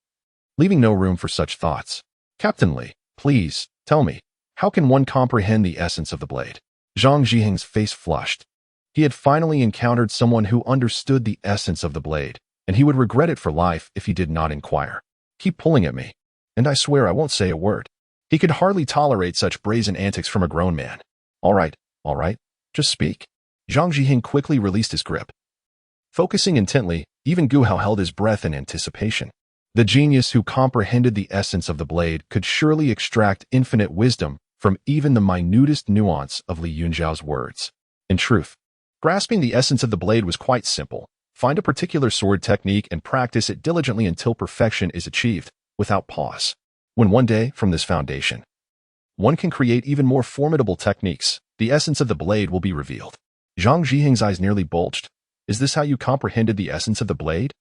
leaving no room for such thoughts. Captain Li, please, tell me, how can one comprehend the essence of the blade? Zhang Zhiheng's face flushed. He had finally encountered someone who understood the essence of the blade, and he would regret it for life if he did not inquire. Keep pulling at me, and I swear I won't say a word. He could hardly tolerate such brazen antics from a grown man. All right, just speak. Zhang Zhiheng quickly released his grip. Focusing intently, even Gu Hao held his breath in anticipation. The genius who comprehended the essence of the blade could surely extract infinite wisdom from even the minutest nuance of Li Yunzhao's words. In truth, grasping the essence of the blade was quite simple. Find a particular sword technique and practice it diligently until perfection is achieved, without pause. When one day, from this foundation, one can create even more formidable techniques, the essence of the blade will be revealed. Zhang Zhiheng's eyes nearly bulged. Is this how you comprehended the essence of the blade?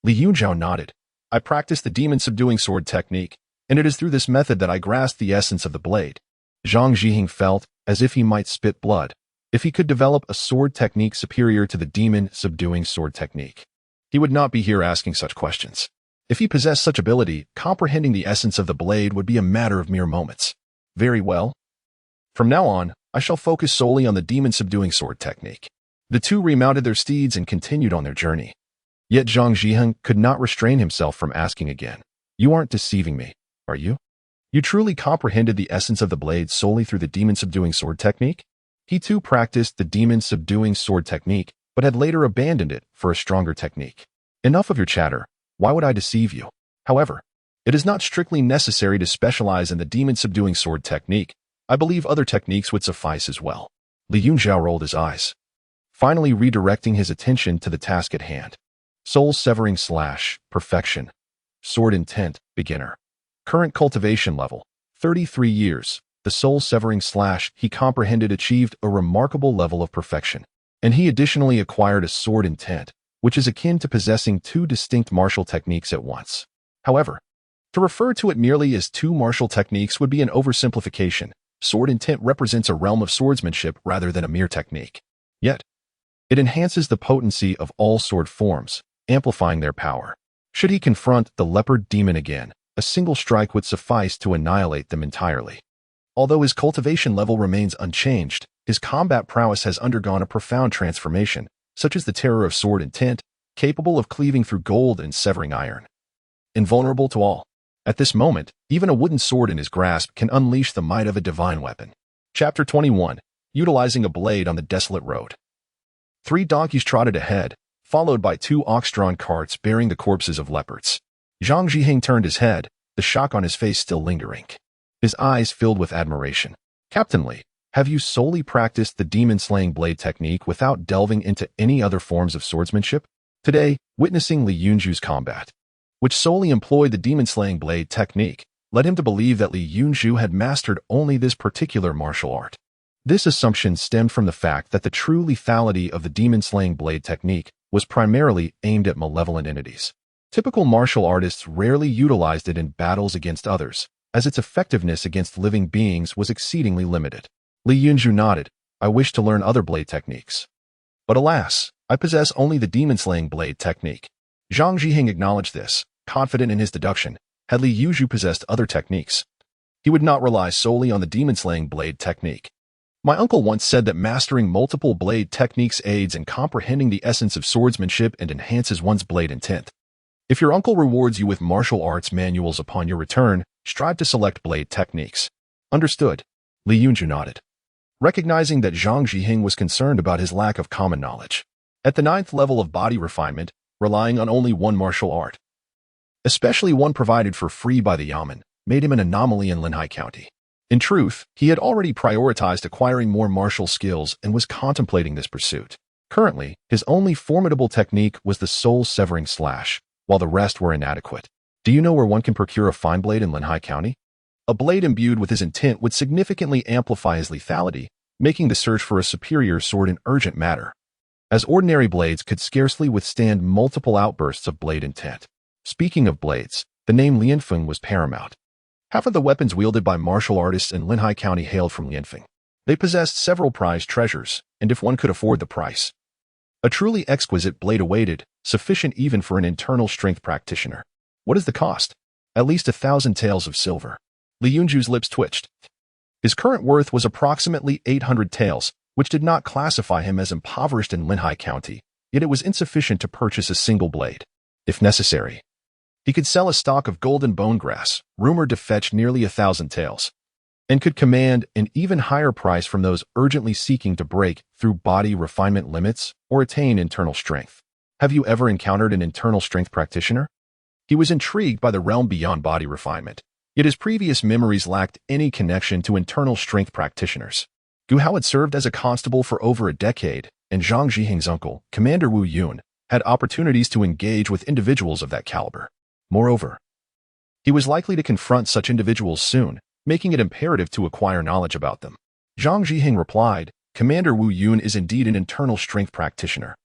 Li Yunzhao nodded. I practiced the demon-subduing sword technique, and it is through this method that I grasped the essence of the blade. Zhang Zhiheng felt as if he might spit blood if he could develop a sword technique superior to the demon-subduing sword technique. He would not be here asking such questions. If he possessed such ability, comprehending the essence of the blade would be a matter of mere moments. Very well. From now on, I shall focus solely on the demon-subduing sword technique. The two remounted their steeds and continued on their journey. Yet Zhang Zhiheng could not restrain himself from asking again. You aren't deceiving me, are you? You truly comprehended the essence of the blade solely through the demon-subduing sword technique? He too practiced the demon-subduing sword technique, but had later abandoned it for a stronger technique. Enough of your chatter. Why would I deceive you? However, it is not strictly necessary to specialize in the demon-subduing sword technique. I believe other techniques would suffice as well. Li Yunzhao rolled his eyes, finally redirecting his attention to the task at hand. Soul-severing slash, perfection. Sword intent, beginner. Current cultivation level, 33 years. The soul-severing slash he comprehended achieved a remarkable level of perfection, and he additionally acquired a sword intent, which is akin to possessing two distinct martial techniques at once. However, to refer to it merely as two martial techniques would be an oversimplification. Sword intent represents a realm of swordsmanship rather than a mere technique. Yet, it enhances the potency of all sword forms, amplifying their power. Should he confront the leopard demon again, a single strike would suffice to annihilate them entirely. Although his cultivation level remains unchanged, his combat prowess has undergone a profound transformation, such as the terror of sword intent, capable of cleaving through gold and severing iron. Invulnerable to all. At this moment, even a wooden sword in his grasp can unleash the might of a divine weapon. Chapter 21. Utilizing a blade on the desolate road. 3 donkeys trotted ahead, followed by 2 ox-drawn carts bearing the corpses of leopards. Zhang Zhiheng turned his head, the shock on his face still lingering. His eyes filled with admiration. Captain Li, have you solely practiced the demon-slaying blade technique without delving into any other forms of swordsmanship? Today, witnessing Li Yunzhou's combat, which solely employed the demon-slaying blade technique, led him to believe that Li Yunzhou had mastered only this particular martial art. This assumption stemmed from the fact that the true lethality of the demon-slaying blade technique was primarily aimed at malevolent entities. Typical martial artists rarely utilized it in battles against others, as its effectiveness against living beings was exceedingly limited. Li Yunzhou nodded. I wish to learn other blade techniques. But alas, I possess only the demon-slaying blade technique. Zhang Zhiheng acknowledged this, confident in his deduction. Had Li Yunzhou possessed other techniques, he would not rely solely on the demon-slaying blade technique. My uncle once said that mastering multiple blade techniques aids in comprehending the essence of swordsmanship and enhances one's blade intent. If your uncle rewards you with martial arts manuals upon your return, strive to select blade techniques. Understood. Li Yunzhou nodded, recognizing that Zhang Zhiheng was concerned about his lack of common knowledge. At the 9th level of body refinement, relying on only one martial art, especially one provided for free by the Yamen, made him an anomaly in Linhai County. In truth, he had already prioritized acquiring more martial skills and was contemplating this pursuit. Currently, his only formidable technique was the soul-severing slash, while the rest were inadequate. Do you know where one can procure a fine blade in Linhai County? A blade imbued with his intent would significantly amplify his lethality, making the search for a superior sword an urgent matter, as ordinary blades could scarcely withstand multiple outbursts of blade intent. Speaking of blades, The name Lianfeng was paramount. Half of the weapons wielded by martial artists in Linhai County hailed from Lianfeng. They possessed several prized treasures, and if one could afford the price, a truly exquisite blade awaited, sufficient even for an internal strength practitioner. What is the cost? At least 1,000 taels of silver. Li Yunzhu's lips twitched. His current worth was approximately 800 taels, which did not classify him as impoverished in Linhai County, yet it was insufficient to purchase a single blade. If necessary, he could sell a stalk of golden bone grass, rumored to fetch nearly 1,000 taels, and could command an even higher price from those urgently seeking to break through body refinement limits or attain internal strength. Have you ever encountered an internal strength practitioner? He was intrigued by the realm beyond body refinement, yet his previous memories lacked any connection to internal strength practitioners. Gu Hao had served as a constable for over a decade, and Zhang Zhiheng's uncle, Commander Wu Yun, had opportunities to engage with individuals of that caliber. Moreover, he was likely to confront such individuals soon, making it imperative to acquire knowledge about them. Zhang Zhiheng replied, Commander Wu Yun is indeed an internal strength practitioner.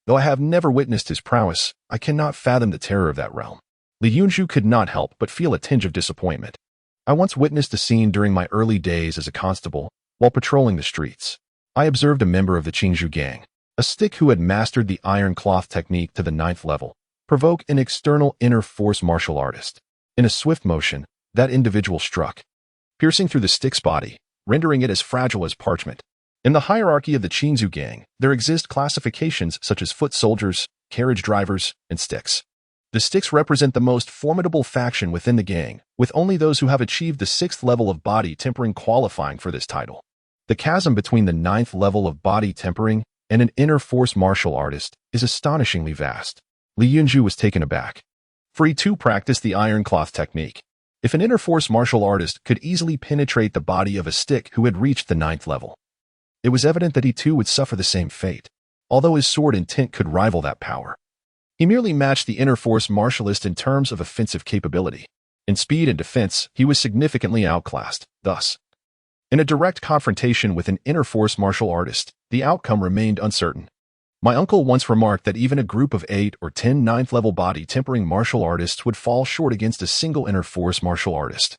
Though I have never witnessed his prowess, I cannot fathom the terror of that realm. Li Yunzhu could not help but feel a tinge of disappointment. I once witnessed a scene during my early days as a constable, while patrolling the streets. I observed a member of the Qingzhou gang, a stick who had mastered the iron cloth technique to the 9th level, provoke an external inner force martial artist. In a swift motion, that individual struck, piercing through the stick's body, rendering it as fragile as parchment. In the hierarchy of the Qingzhou gang, there exist classifications such as foot soldiers, carriage drivers, and sticks. The sticks represent the most formidable faction within the gang, with only those who have achieved the 6th level of body tempering qualifying for this title. The chasm between the 9th level of body tempering and an inner force martial artist is astonishingly vast. Li Yunzhu was taken aback, for he too practiced the iron cloth technique. If an inner force martial artist could easily penetrate the body of a stick who had reached the 9th level, it was evident that he too would suffer the same fate, although his sword intent could rival that power. He merely matched the inner force martialist in terms of offensive capability. In speed and defense, he was significantly outclassed. Thus, in a direct confrontation with an inner force martial artist, the outcome remained uncertain. My uncle once remarked that even a group of 8 or 10 9th-level body tempering martial artists would fall short against a single inner force martial artist.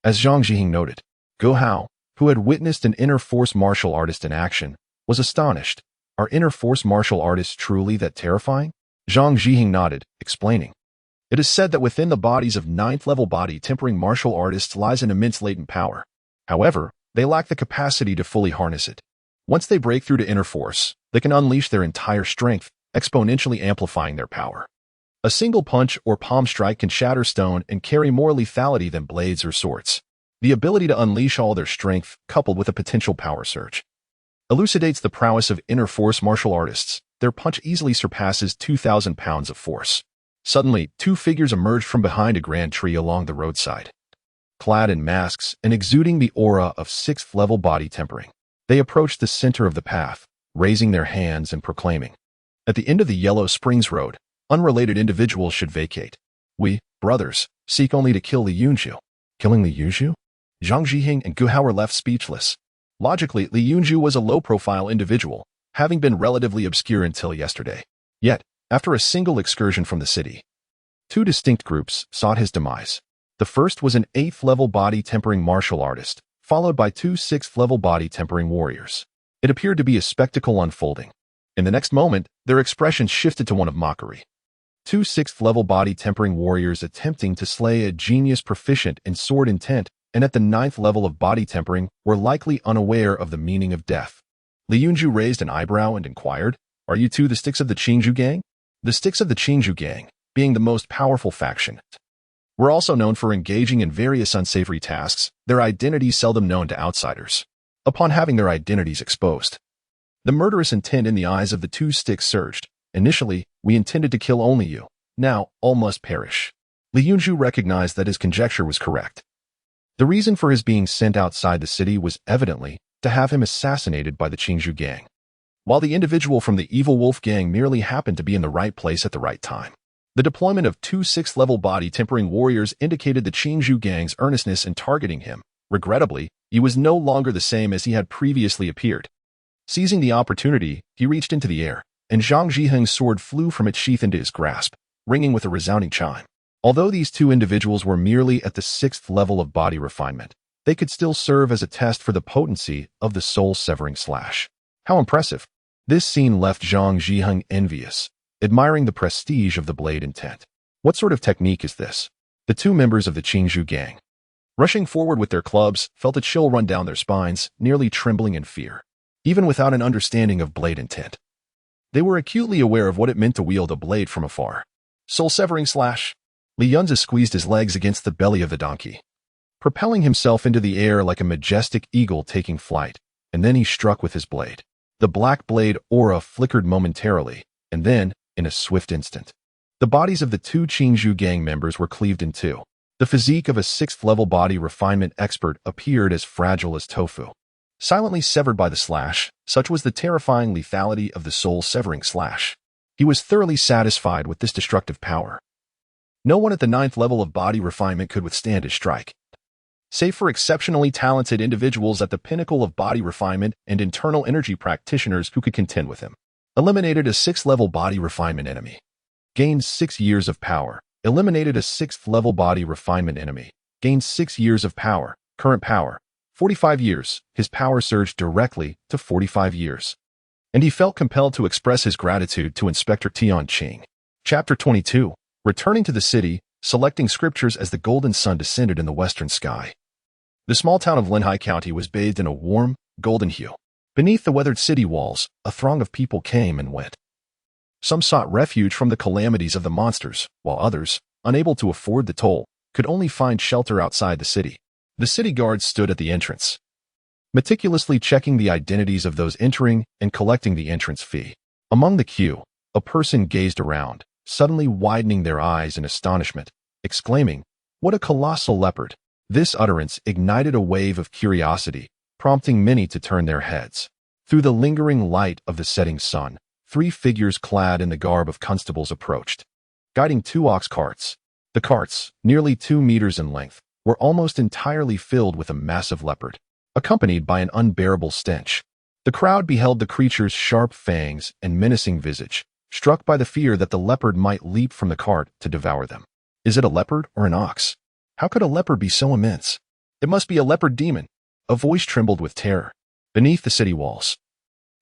As Zhang Zhiheng noted, Gu Hao, who had witnessed an inner force martial artist in action, was astonished. Are inner force martial artists truly that terrifying? Zhang Zhiheng nodded, explaining. It is said that within the bodies of 9th-level body tempering martial artists lies an immense latent power. However, they lack the capacity to fully harness it. Once they break through to inner force, they can unleash their entire strength, exponentially amplifying their power. A single punch or palm strike can shatter stone and carry more lethality than blades or swords. The ability to unleash all their strength, coupled with a potential power surge, elucidates the prowess of inner force martial artists. Their punch easily surpasses 2,000 pounds of force. Suddenly, 2 figures emerged from behind a grand tree along the roadside, clad in masks and exuding the aura of 6th-level body tempering. They approached the center of the path, raising their hands and proclaiming, at the end of the Yellow Springs Road, unrelated individuals should vacate. We, brothers, seek only to kill Li Yunzhu. Killing Li Yunzhu? Zhang Zhiheng and Gu Hao were left speechless. Logically, Li Yunzhu was a low-profile individual, having been relatively obscure until yesterday. Yet, after a single excursion from the city, 2 distinct groups sought his demise. The first was an 8th-level body tempering martial artist, followed by 2 6th-level body tempering warriors. It appeared to be a spectacle unfolding. In the next moment, their expressions shifted to one of mockery. 2 6th-level body tempering warriors attempting to slay a genius proficient in sword intent and at the 9th level of body tempering were likely unaware of the meaning of death. Li Yunzhu raised an eyebrow and inquired, Are you 2 the sticks of the Qingzhou gang? The sticks of the Qingzhou gang, being the most powerful faction, were also known for engaging in various unsavory tasks, their identities seldom known to outsiders. Upon having their identities exposed, the murderous intent in the eyes of the 2 sticks surged. Initially, we intended to kill only you. Now, all must perish. Li Yunzhu recognized that his conjecture was correct. The reason for his being sent outside the city was evidently to have him assassinated by the Qingzhou gang, while the individual from the Evil Wolf gang merely happened to be in the right place at the right time. The deployment of 2 6th-level body tempering warriors indicated the Qingzhou gang's earnestness in targeting him. Regrettably, he was no longer the same as he had previously appeared. Seizing the opportunity, he reached into the air, and Zhang Zhiheng's sword flew from its sheath into his grasp, ringing with a resounding chime. Although these two individuals were merely at the 6th level of body refinement, they could still serve as a test for the potency of the soul-severing slash. How impressive! This scene left Zhang Zhiheng envious, admiring the prestige of the blade intent. What sort of technique is this? The two members of the Qingzhou gang, rushing forward with their clubs, felt a chill run down their spines, nearly trembling in fear. Even without an understanding of blade intent, they were acutely aware of what it meant to wield a blade from afar. Soul-severing slash. Li Yunzhou squeezed his legs against the belly of the donkey, propelling himself into the air like a majestic eagle taking flight, and then he struck with his blade. The black blade aura flickered momentarily, and then, in a swift instant, the bodies of the two Qingzhou gang members were cleaved in two. The physique of a 6th-level body refinement expert appeared as fragile as tofu. Silently severed by the slash, such was the terrifying lethality of the soul-severing slash. He was thoroughly satisfied with this destructive power. No one at the 9th level of body refinement could withstand his strike. Save for exceptionally talented individuals at the pinnacle of body refinement and internal energy practitioners who could contend with him. Eliminated a 6th-level body refinement enemy. Gained 6 years of power. Eliminated a 6th-level body refinement enemy. Gained 6 years of power. Current power, 45 years. His power surged directly to 45 years. And he felt compelled to express his gratitude to Inspector Tian Qing. Chapter 22. Returning to the city, selecting scriptures as the golden sun descended in the western sky. The small town of Linhai County was bathed in a warm, golden hue. Beneath the weathered city walls, a throng of people came and went. Some sought refuge from the calamities of the monsters, while others, unable to afford the toll, could only find shelter outside the city. The city guards stood at the entrance, meticulously checking the identities of those entering and collecting the entrance fee. Among the queue, a person gazed around, suddenly widening their eyes in astonishment, exclaiming, "What a colossal leopard!" This utterance ignited a wave of curiosity, prompting many to turn their heads. Through the lingering light of the setting sun, 3 figures clad in the garb of constables approached, guiding 2 ox carts. The carts, nearly 2 meters in length, were almost entirely filled with a massive leopard, accompanied by an unbearable stench. The crowd beheld the creature's sharp fangs and menacing visage, struck by the fear that the leopard might leap from the cart to devour them. Is it a leopard or an ox? How could a leopard be so immense? It must be a leopard demon. A voice trembled with terror. Beneath the city walls,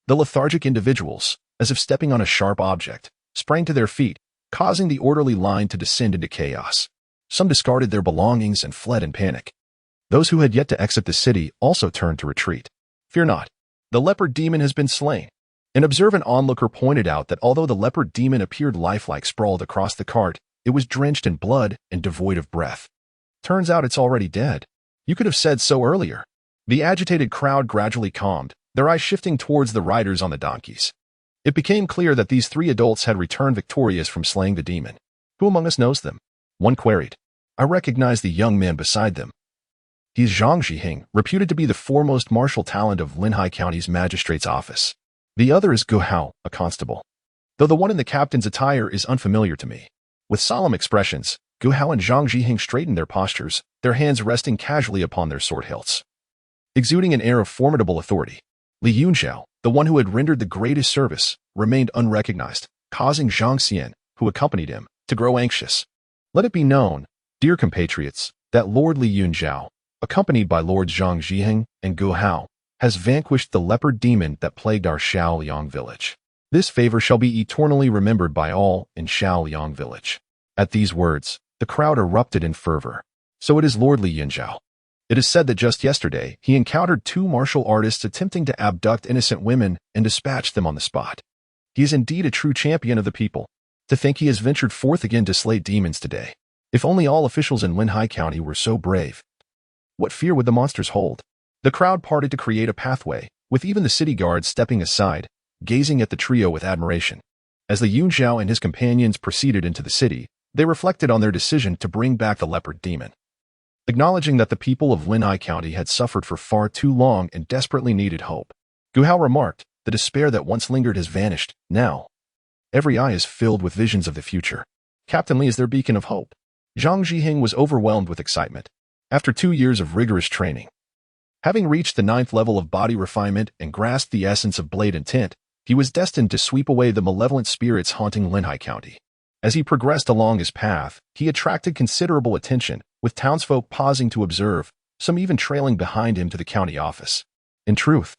the lethargic individuals, as if stepping on a sharp object, sprang to their feet, causing the orderly line to descend into chaos. Some discarded their belongings and fled in panic. Those who had yet to exit the city also turned to retreat. Fear not. The leopard demon has been slain. An observant onlooker pointed out that although the leopard demon appeared lifelike sprawled across the cart, it was drenched in blood and devoid of breath. Turns out it's already dead. You could have said so earlier. The agitated crowd gradually calmed, their eyes shifting towards the riders on the donkeys. It became clear that these 3 adults had returned victorious from slaying the demon. Who among us knows them? One queried. I recognized the young man beside them. He is Zhang Zhiheng, reputed to be the foremost martial talent of Linhai County's magistrate's office. The other is Gu Hao, a constable, though the one in the captain's attire is unfamiliar to me. With solemn expressions, Gu Hao and Zhang Zhiheng straightened their postures, their hands resting casually upon their sword hilts, exuding an air of formidable authority. Li Yunzhou, the one who had rendered the greatest service, remained unrecognized, causing Zhang Xian, who accompanied him, to grow anxious. Let it be known, dear compatriots, that Lord Li Yunzhou, accompanied by Lords Zhang Zhiheng and Gu Hao, has vanquished the leopard demon that plagued our Shaoliang village. This favor shall be eternally remembered by all in Shaoliang village. At these words, the crowd erupted in fervor. So it is Lord Li Yunzhou. It is said that just yesterday, he encountered 2 martial artists attempting to abduct innocent women and dispatched them on the spot. He is indeed a true champion of the people. To think he has ventured forth again to slay demons today. If only all officials in Linhai County were so brave. What fear would the monsters hold? The crowd parted to create a pathway, with even the city guards stepping aside, gazing at the trio with admiration. As Li Yunzhou and his companions proceeded into the city, they reflected on their decision to bring back the leopard demon. Acknowledging that the people of Linhai County had suffered for far too long and desperately needed hope, Gu Hao remarked, the despair that once lingered has vanished. Now, every eye is filled with visions of the future. Captain Li is their beacon of hope. Zhang Zhiheng was overwhelmed with excitement. After 2 years of rigorous training, having reached the 9th level of body refinement and grasped the essence of blade intent, he was destined to sweep away the malevolent spirits haunting Linhai County. As he progressed along his path, he attracted considerable attention, with townsfolk pausing to observe, some even trailing behind him to the county office. In truth,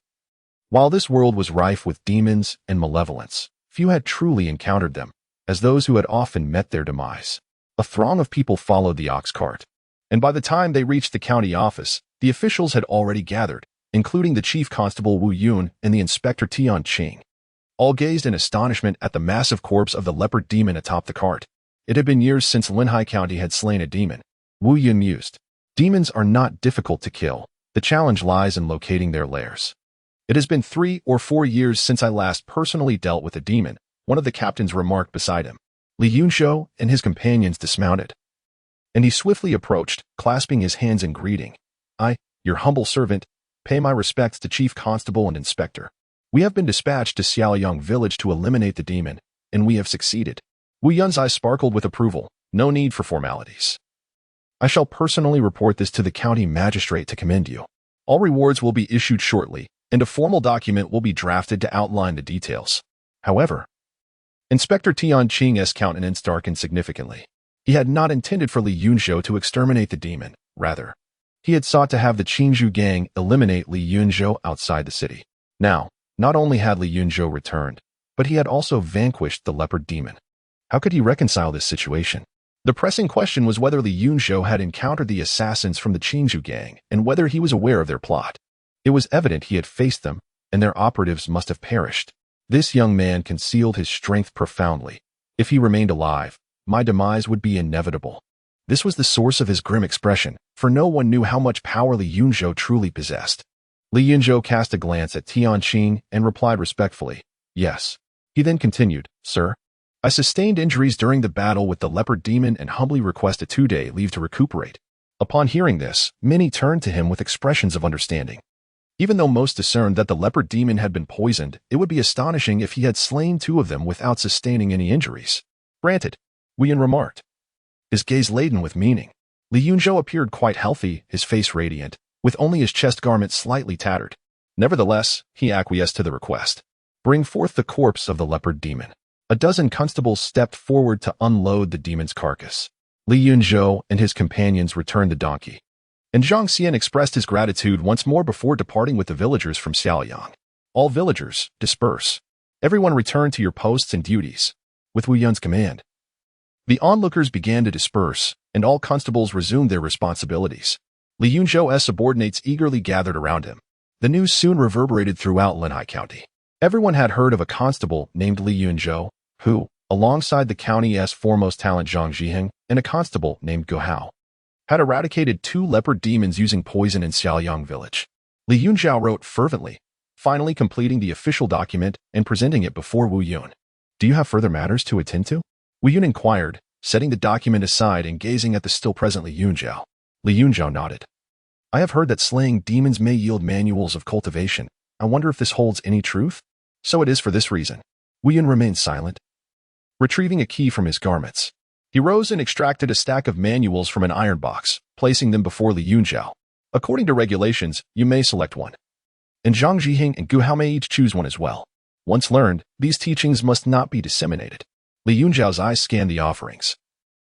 while this world was rife with demons and malevolence, few had truly encountered them, as those who had often met their demise. A throng of people followed the ox cart, and by the time they reached the county office, the officials had already gathered, including the chief constable Wu Yun and the inspector Tian Qing. All gazed in astonishment at the massive corpse of the leopard demon atop the cart. It had been years since Linhai County had slain a demon. Wu Yun mused. Demons are not difficult to kill. The challenge lies in locating their lairs. It has been 3 or 4 years since I last personally dealt with a demon, one of the captains remarked beside him. Li Yunzhou and his companions dismounted, and he swiftly approached, clasping his hands in greeting. I, your humble servant, pay my respects to Chief Constable and Inspector. We have been dispatched to Xiaoyang village to eliminate the demon, and we have succeeded. Wu Yun's eyes sparkled with approval. No need for formalities. I shall personally report this to the county magistrate to commend you. All rewards will be issued shortly, and a formal document will be drafted to outline the details. However, Inspector Tian Qing's countenance darkened significantly. He had not intended for Li Yunzhou to exterminate the demon. Rather, he had sought to have the Qingzhou gang eliminate Li Yunzhou outside the city. Now, not only had Li Yunzhou returned, but he had also vanquished the leopard demon. How could he reconcile this situation? The pressing question was whether Li Yunzhou had encountered the assassins from the Qingzhou gang and whether he was aware of their plot. It was evident he had faced them, and their operatives must have perished. This young man concealed his strength profoundly. If he remained alive, my demise would be inevitable. This was the source of his grim expression, for no one knew how much power Li Yunzhou truly possessed. Li Yunzhou cast a glance at Tian Qing and replied respectfully, yes. He then continued, Sir, I sustained injuries during the battle with the leopard demon and humbly request a 2-day leave to recuperate. Upon hearing this, many turned to him with expressions of understanding. Even though most discerned that the leopard demon had been poisoned, it would be astonishing if he had slain 2 of them without sustaining any injuries. Granted, Wu Yun remarked, his gaze laden with meaning. Li Yunzhou appeared quite healthy, his face radiant, with only his chest garment slightly tattered. Nevertheless, he acquiesced to the request. Bring forth the corpse of the leopard demon. A dozen constables stepped forward to unload the demon's carcass. Li Yunzhou and his companions returned the donkey, and Zhang Xian expressed his gratitude once more before departing with the villagers from Xiaoyang. All villagers, disperse. Everyone return to your posts and duties. With Wu Yun's command, the onlookers began to disperse, and all constables resumed their responsibilities. Li Yunzhou's subordinates eagerly gathered around him. The news soon reverberated throughout Linhai County. Everyone had heard of a constable named Li Yunzhou, who, alongside the county's foremost talent Zhang Zhiheng and a constable named Gu Hao, had eradicated 2 leopard demons using poison in Xiaoyang village. Li Yunzhou wrote fervently, finally completing the official document and presenting it before Wu Yun. Do you have further matters to attend to? Wu Yun inquired, setting the document aside and gazing at the still present Li Yunzhou. Li Yunzhou nodded. I have heard that slaying demons may yield manuals of cultivation. I wonder if this holds any truth? So it is for this reason. Wu Yun remained silent, retrieving a key from his garments. He rose and extracted a stack of manuals from an iron box, placing them before Li Yunzhou. According to regulations, you may select one, and Zhang Zhiheng and Gu Hao may each choose one as well. Once learned, these teachings must not be disseminated. Li Yunzhou's eyes scanned the offerings,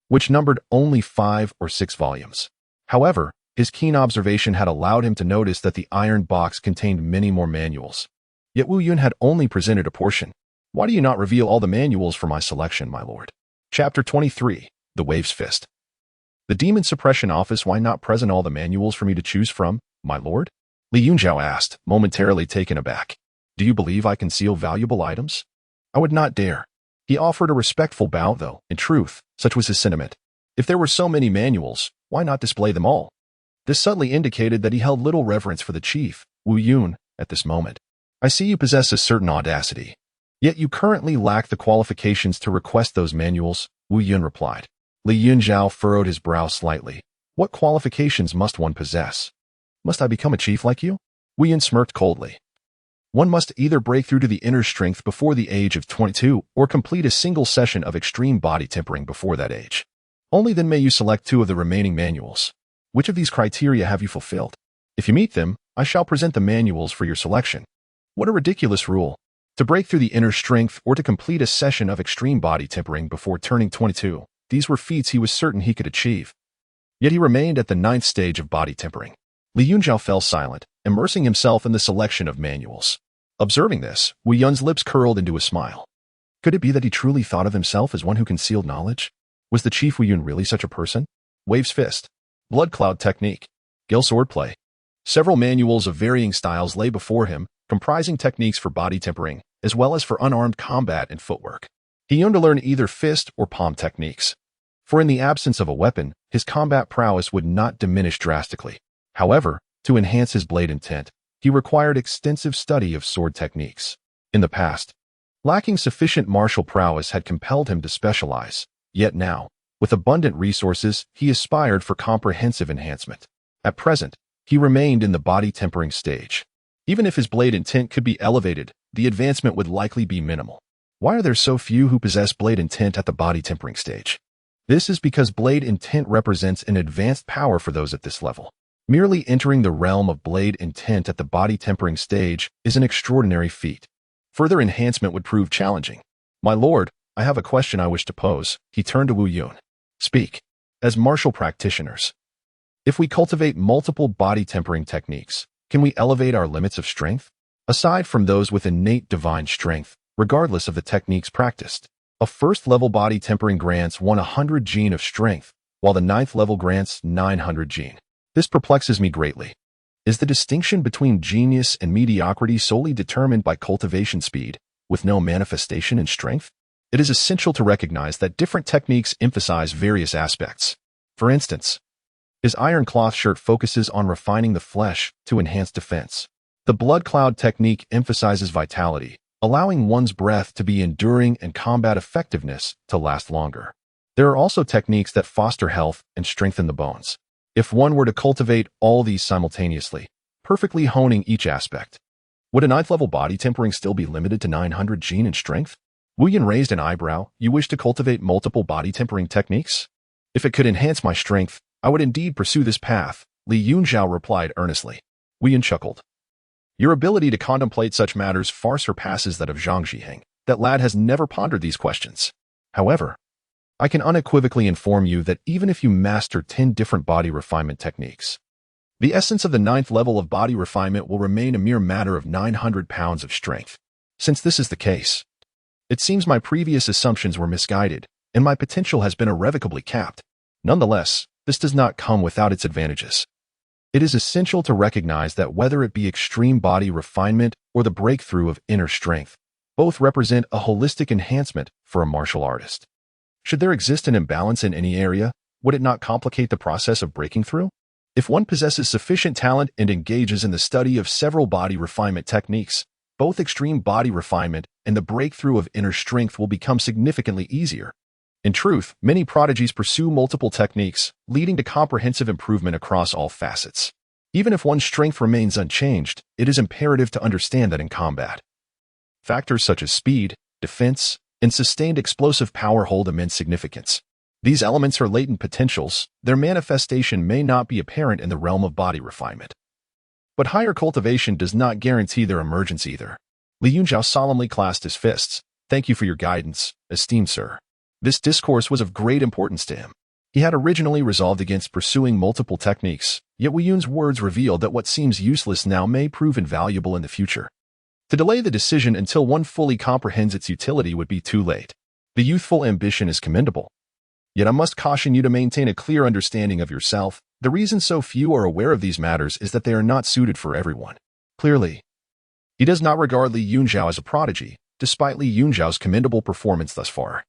which numbered only 5 or 6 volumes. However, his keen observation had allowed him to notice that the iron box contained many more manuals. Yet Wu Yun had only presented a portion. Why do you not reveal all the manuals for my selection, my lord? Chapter 23, The Wave's Fist. The Demon Suppression Office, why not present all the manuals for me to choose from, my lord? Li Yunzhou asked, momentarily taken aback. Do you believe I conceal valuable items? I would not dare. He offered a respectful bow, though, in truth, such was his sentiment. If there were so many manuals, why not display them all? This subtly indicated that he held little reverence for the chief, Wu Yun, at this moment. I see you possess a certain audacity. Yet you currently lack the qualifications to request those manuals, Wu Yun replied. Li Yunzhou furrowed his brow slightly. What qualifications must one possess? Must I become a chief like you? Wu Yun smirked coldly. One must either break through to the inner strength before the age of 22 or complete a single session of extreme body tempering before that age. Only then may you select 2 of the remaining manuals. Which of these criteria have you fulfilled? If you meet them, I shall present the manuals for your selection. What a ridiculous rule. To break through the inner strength or to complete a session of extreme body tempering before turning 22, these were feats he was certain he could achieve. Yet he remained at the 9th stage of body tempering. Li Yunzhou fell silent, immersing himself in the selection of manuals. Observing this, Wu Yun's lips curled into a smile. Could it be that he truly thought of himself as one who concealed knowledge? Was the Chief Wu Yun really such a person? Wave's Fist, Blood Cloud Technique, Gil Swordplay. Several manuals of varying styles lay before him, comprising techniques for body tempering, as well as for unarmed combat and footwork. He yearned to learn either fist or palm techniques. For in the absence of a weapon, his combat prowess would not diminish drastically. However, to enhance his blade intent, he required extensive study of sword techniques. In the past, lacking sufficient martial prowess had compelled him to specialize. Yet now, with abundant resources, he aspired for comprehensive enhancement. At present, he remained in the body tempering stage. Even if his blade intent could be elevated, the advancement would likely be minimal. Why are there so few who possess blade intent at the body tempering stage? This is because blade intent represents an advanced power for those at this level. Merely entering the realm of blade intent at the body tempering stage is an extraordinary feat. Further enhancement would prove challenging. My lord, I have a question I wish to pose. He turned to Wu Yun. Speak. As martial practitioners, if we cultivate multiple body tempering techniques, can we elevate our limits of strength? Aside from those with innate divine strength, regardless of the techniques practiced, a first-level body tempering grants 100 gene of strength, while the 9th level grants 900 gene. This perplexes me greatly. Is the distinction between genius and mediocrity solely determined by cultivation speed, with no manifestation in strength? It is essential to recognize that different techniques emphasize various aspects. For instance, his iron cloth shirt focuses on refining the flesh to enhance defense. The blood cloud technique emphasizes vitality, allowing one's breath to be enduring and combat effectiveness to last longer. There are also techniques that foster health and strengthen the bones. If one were to cultivate all these simultaneously, perfectly honing each aspect, would a 9th level body tempering still be limited to 900 gene in strength? Wu Yun raised an eyebrow. You wish to cultivate multiple body tempering techniques? If it could enhance my strength, I would indeed pursue this path, Li Yunzhou replied earnestly. Wu Yun chuckled. Your ability to contemplate such matters far surpasses that of Zhang Zhiheng. That lad has never pondered these questions. However, I can unequivocally inform you that even if you master 10 different body refinement techniques, the essence of the 9th level of body refinement will remain a mere matter of 900 pounds of strength. Since this is the case, it seems my previous assumptions were misguided, and my potential has been irrevocably capped. Nonetheless, this does not come without its advantages. It is essential to recognize that whether it be extreme body refinement or the breakthrough of inner strength, both represent a holistic enhancement for a martial artist. Should there exist an imbalance in any area, would it not complicate the process of breaking through? If one possesses sufficient talent and engages in the study of several body refinement techniques, both extreme body refinement and the breakthrough of inner strength will become significantly easier. In truth, many prodigies pursue multiple techniques, leading to comprehensive improvement across all facets. Even if one's strength remains unchanged, it is imperative to understand that in combat, factors such as speed, defense, and sustained explosive power hold immense significance. These elements are latent potentials. Their manifestation may not be apparent in the realm of body refinement. But higher cultivation does not guarantee their emergence either. Li Yunzhou solemnly clasped his fists. Thank you for your guidance, esteemed sir. This discourse was of great importance to him. He had originally resolved against pursuing multiple techniques, yet Wu Yun's words revealed that what seems useless now may prove invaluable in the future. To delay the decision until one fully comprehends its utility would be too late. The youthful ambition is commendable. Yet I must caution you to maintain a clear understanding of yourself. The reason so few are aware of these matters is that they are not suited for everyone. Clearly, he does not regard Li Yunzhou as a prodigy, despite Li Yunzhou's commendable performance thus far.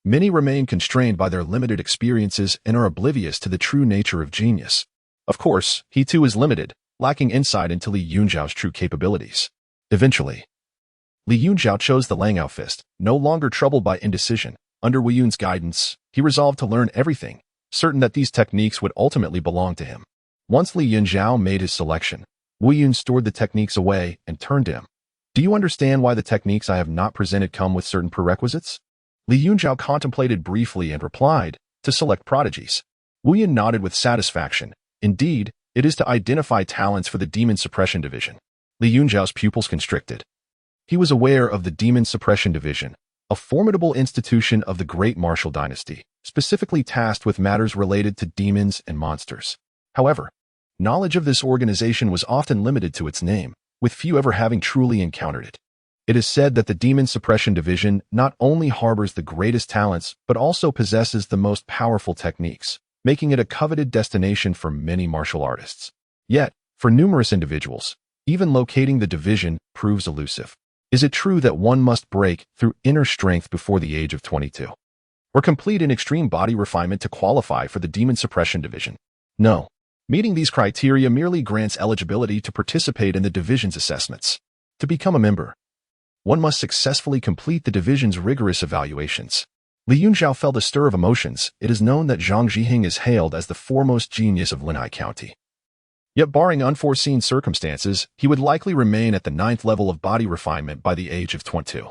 Many remain constrained by their limited experiences and are oblivious to the true nature of genius. Of course, he too is limited, lacking insight into Li Yunzhou's true capabilities. Eventually, Li Yunzhou chose the Langao fist. No longer troubled by indecision, under Wu Yun's guidance, he resolved to learn everything, certain that these techniques would ultimately belong to him. Once Li Yunzhou made his selection, Wu Yun stored the techniques away and turned to him. Do you understand why the techniques I have not presented come with certain prerequisites? Li Yunzhou contemplated briefly and replied, to select prodigies. Wu Yun nodded with satisfaction. Indeed, it is to identify talents for the demon suppression division. Li Yunzhou's pupils constricted. He was aware of the Demon Suppression Division, a formidable institution of the Great Martial Dynasty, specifically tasked with matters related to demons and monsters. However, knowledge of this organization was often limited to its name, with few ever having truly encountered it. It is said that the Demon Suppression Division not only harbors the greatest talents, but also possesses the most powerful techniques, making it a coveted destination for many martial artists. Yet, for numerous individuals, even locating the division proves elusive. Is it true that one must break through inner strength before the age of 22? Or complete an extreme body refinement to qualify for the Demon Suppression Division? No. Meeting these criteria merely grants eligibility to participate in the division's assessments. To become a member, one must successfully complete the division's rigorous evaluations. Li Yunzhou felt a stir of emotions. It is known that Zhang Zhiheng is hailed as the foremost genius of Linhai County. Yet barring unforeseen circumstances, he would likely remain at the 9th level of body refinement by the age of 22,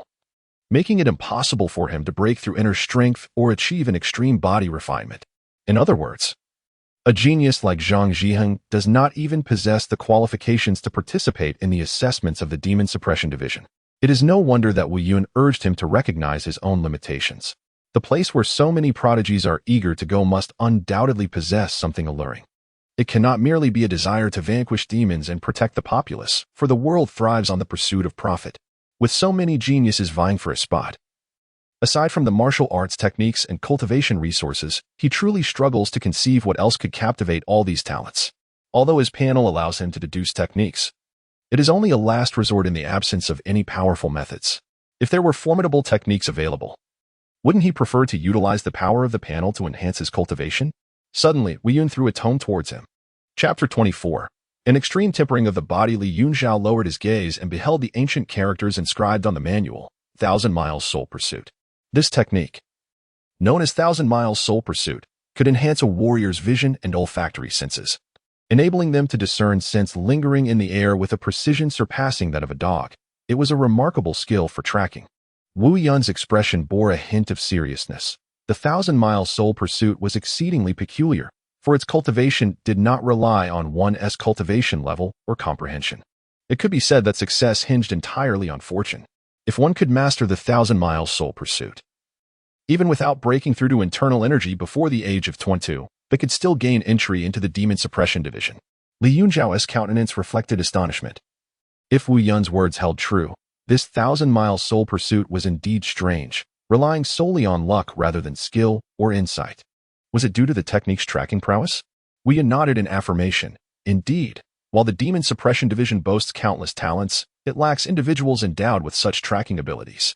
making it impossible for him to break through inner strength or achieve an extreme body refinement. In other words, a genius like Zhang Zhiheng does not even possess the qualifications to participate in the assessments of the Demon Suppression Division. It is no wonder that Wu Yun urged him to recognize his own limitations. The place where so many prodigies are eager to go must undoubtedly possess something alluring. It cannot merely be a desire to vanquish demons and protect the populace, for the world thrives on the pursuit of profit, with so many geniuses vying for a spot. Aside from the martial arts techniques and cultivation resources, he truly struggles to conceive what else could captivate all these talents. Although his panel allows him to deduce techniques, it is only a last resort in the absence of any powerful methods. If there were formidable techniques available, wouldn't he prefer to utilize the power of the panel to enhance his cultivation? Suddenly, Wu Yun threw a tome towards him. Chapter 24. In extreme tempering of the body, Li Yunzhou lowered his gaze and beheld the ancient characters inscribed on the manual, 1,000 Miles Soul Pursuit. This technique, known as 1,000 Miles Soul Pursuit, could enhance a warrior's vision and olfactory senses, enabling them to discern scents lingering in the air with a precision surpassing that of a dog. It was a remarkable skill for tracking. Wu Yun's expression bore a hint of seriousness. The 1,000 Miles Soul Pursuit was exceedingly peculiar, for its cultivation did not rely on one's cultivation level or comprehension. It could be said that success hinged entirely on fortune. If one could master the 1,000 Miles Soul Pursuit, even without breaking through to internal energy before the age of 22, they could still gain entry into the Demon Suppression Division. Li Yunzhou's countenance reflected astonishment. If Wu Yun's words held true, this 1,000 Miles Soul Pursuit was indeed strange, relying solely on luck rather than skill or insight. Was it due to the technique's tracking prowess? Wu Yun nodded in affirmation. Indeed, while the Demon Suppression Division boasts countless talents, it lacks individuals endowed with such tracking abilities.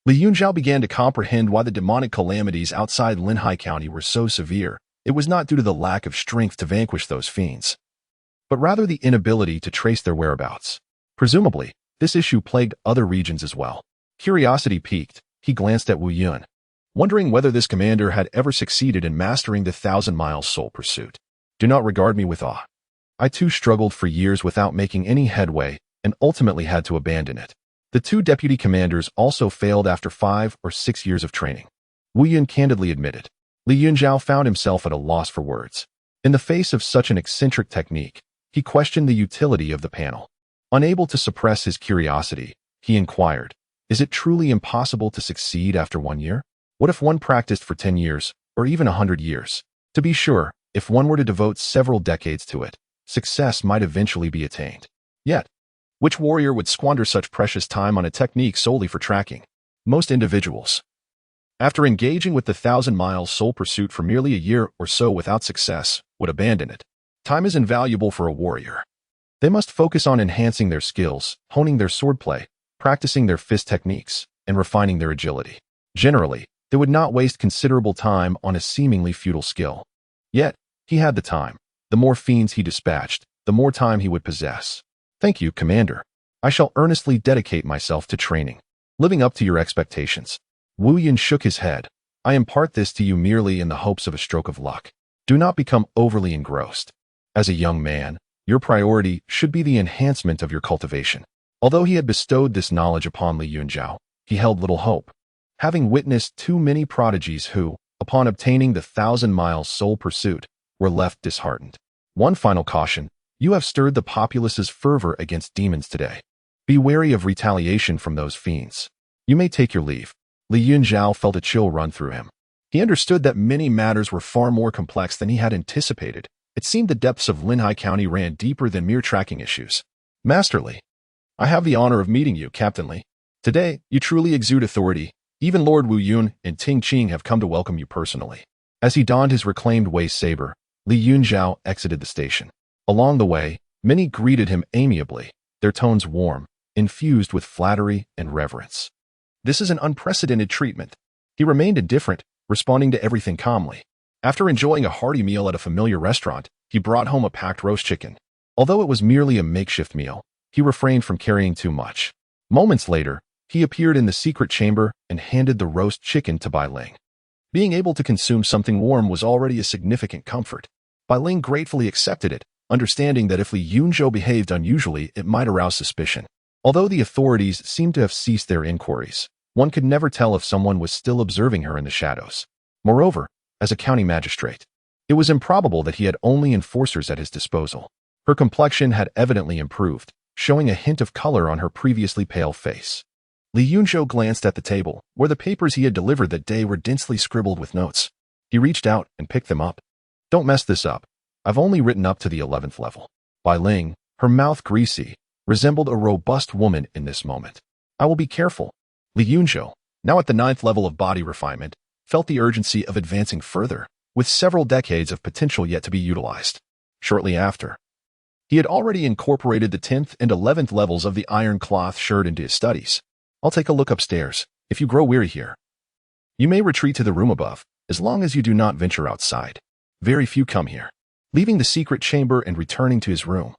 Li Yunzhou began to comprehend why the demonic calamities outside Linhai County were so severe. It was not due to the lack of strength to vanquish those fiends, but rather the inability to trace their whereabouts. Presumably, this issue plagued other regions as well. Curiosity piqued, he glanced at Wu Yun, wondering whether this commander had ever succeeded in mastering the 1,000 Miles Soul Pursuit. Do not regard me with awe. I too struggled for years without making any headway and ultimately had to abandon it. The two deputy commanders also failed after 5 or 6 years of training. Wu Yun candidly admitted. Li Yunzhou found himself at a loss for words. In the face of such an eccentric technique, he questioned the utility of the panel. Unable to suppress his curiosity, he inquired, is it truly impossible to succeed after 1 year? What if one practiced for 10 years, or even 100 years? To be sure, if one were to devote several decades to it, success might eventually be attained. Yet, which warrior would squander such precious time on a technique solely for tracking? Most individuals, after engaging with the 1,000 Miles Soul Pursuit for merely a year or so without success, would abandon it. Time is invaluable for a warrior. They must focus on enhancing their skills, honing their swordplay, practicing their fist techniques, and refining their agility. Generally, they would not waste considerable time on a seemingly futile skill. Yet, he had the time. The more fiends he dispatched, the more time he would possess. Thank you, Commander. I shall earnestly dedicate myself to training, living up to your expectations. Wu Yun shook his head. I impart this to you merely in the hopes of a stroke of luck. Do not become overly engrossed. As a young man, your priority should be the enhancement of your cultivation. Although he had bestowed this knowledge upon Li Yunzhou, he held little hope, having witnessed too many prodigies who, upon obtaining the 1,000 Miles Soul Pursuit, were left disheartened. One final caution. You have stirred the populace's fervor against demons today. Be wary of retaliation from those fiends. You may take your leave. Li Yunzhou felt a chill run through him. He understood that many matters were far more complex than he had anticipated. It seemed the depths of Linhai County ran deeper than mere tracking issues. Master Li, I have the honor of meeting you, Captain Li. Today, you truly exude authority. Even Lord Wu Yun and Ting Qing have come to welcome you personally. As he donned his reclaimed waist saber, Li Yunzhou exited the station. Along the way, many greeted him amiably, their tones warm, infused with flattery and reverence. This is an unprecedented treatment. He remained indifferent, responding to everything calmly. After enjoying a hearty meal at a familiar restaurant, he brought home a packed roast chicken. Although it was merely a makeshift meal, he refrained from carrying too much. Moments later, he appeared in the secret chamber and handed the roast chicken to Bai Ling. Being able to consume something warm was already a significant comfort. Bai Ling gratefully accepted it, understanding that if Li Yunzhou behaved unusually, it might arouse suspicion. Although the authorities seemed to have ceased their inquiries, one could never tell if someone was still observing her in the shadows. Moreover, as a county magistrate, it was improbable that he had only enforcers at his disposal. Her complexion had evidently improved, showing a hint of color on her previously pale face. Li Yunzhou glanced at the table, where the papers he had delivered that day were densely scribbled with notes. He reached out and picked them up. Don't mess this up. I've only written up to the 11th level. Bai Ling, her mouth greasy, resembled a robust woman in this moment. I will be careful. Li Yunzhou, now at the 9th level of body refinement, felt the urgency of advancing further, with several decades of potential yet to be utilized. Shortly after, he had already incorporated the 10th and 11th levels of the iron cloth shirt into his studies. I'll take a look upstairs. If you grow weary here, you may retreat to the room above, as long as you do not venture outside. Very few come here. Leaving the secret chamber and returning to his room,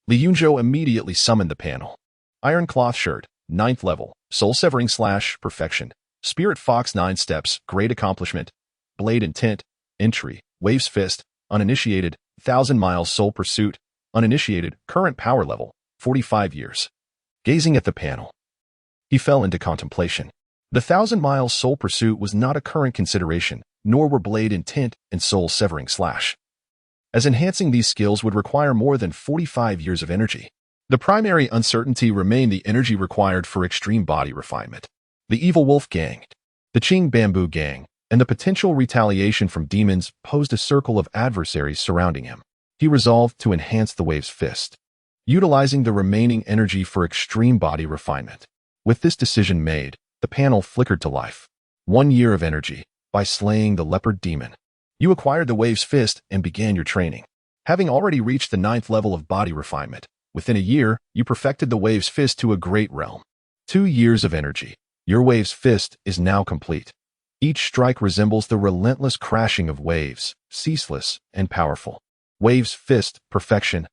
Li Yunzhou immediately summoned the panel. Iron cloth shirt, 9th level, soul severing / perfection, spirit fox 9 steps, great accomplishment, blade intent, entry, waves fist, uninitiated, 1,000 miles soul pursuit, uninitiated, current power level, 45 years. Gazing at the panel, he fell into contemplation. The 1,000 miles soul pursuit was not a current consideration, nor were blade intent and soul severing / as enhancing these skills would require more than 45 years of energy. The primary uncertainty remained the energy required for extreme body refinement. The Evil Wolf Gang, the Qing Bamboo Gang, and the potential retaliation from demons posed a circle of adversaries surrounding him. He resolved to enhance the Wave's Fist, utilizing the remaining energy for extreme body refinement. With this decision made, the panel flickered to life. 1 year of energy, by slaying the leopard demon. You acquired the Wave's Fist and began your training. Having already reached the 9th level of body refinement, within a year, you perfected the Wave's Fist to a great realm. 2 years of energy. Your Wave's Fist is now complete. Each strike resembles the relentless crashing of waves, ceaseless and powerful. Wave's Fist, perfection.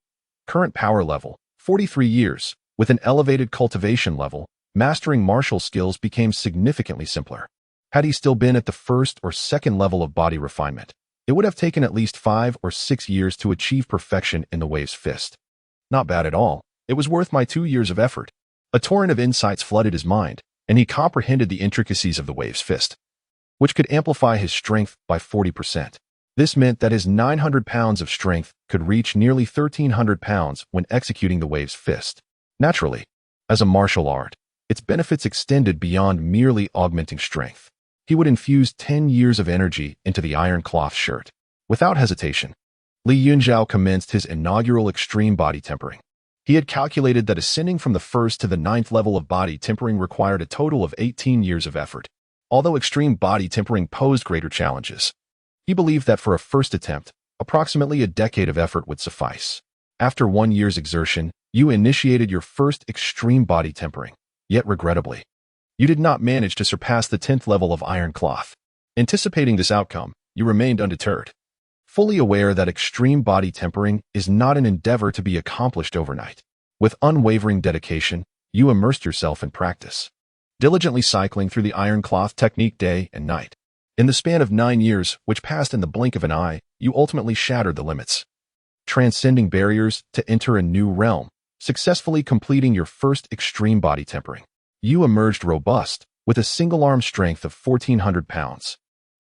Current power level, 43 years. With an elevated cultivation level, mastering martial skills became significantly simpler. Had he still been at the 1st or 2nd level of body refinement, it would have taken at least 5 or 6 years to achieve perfection in the Wave's Fist. Not bad at all. It was worth my 2 years of effort. A torrent of insights flooded his mind, and he comprehended the intricacies of the Wave's Fist, which could amplify his strength by 40%. This meant that his 900 pounds of strength could reach nearly 1,300 pounds when executing the Wave's Fist. Naturally, as a martial art, its benefits extended beyond merely augmenting strength. He would infuse 10 years of energy into the iron cloth shirt. Without hesitation, Li Yunzhou commenced his inaugural extreme body tempering. He had calculated that ascending from the 1st to the 9th level of body tempering required a total of 18 years of effort. Although extreme body tempering posed greater challenges, he believed that for a first attempt, approximately a decade of effort would suffice. After 1 year's exertion, you initiated your first extreme body tempering. Yet regrettably, you did not manage to surpass the 10th level of iron cloth. Anticipating this outcome, you remained undeterred. Fully aware that extreme body tempering is not an endeavor to be accomplished overnight. With unwavering dedication, you immersed yourself in practice, diligently cycling through the iron cloth technique day and night. In the span of 9 years, which passed in the blink of an eye, you ultimately shattered the limits, transcending barriers to enter a new realm, successfully completing your first extreme body tempering. You emerged robust, with a single-arm strength of 1,400 pounds.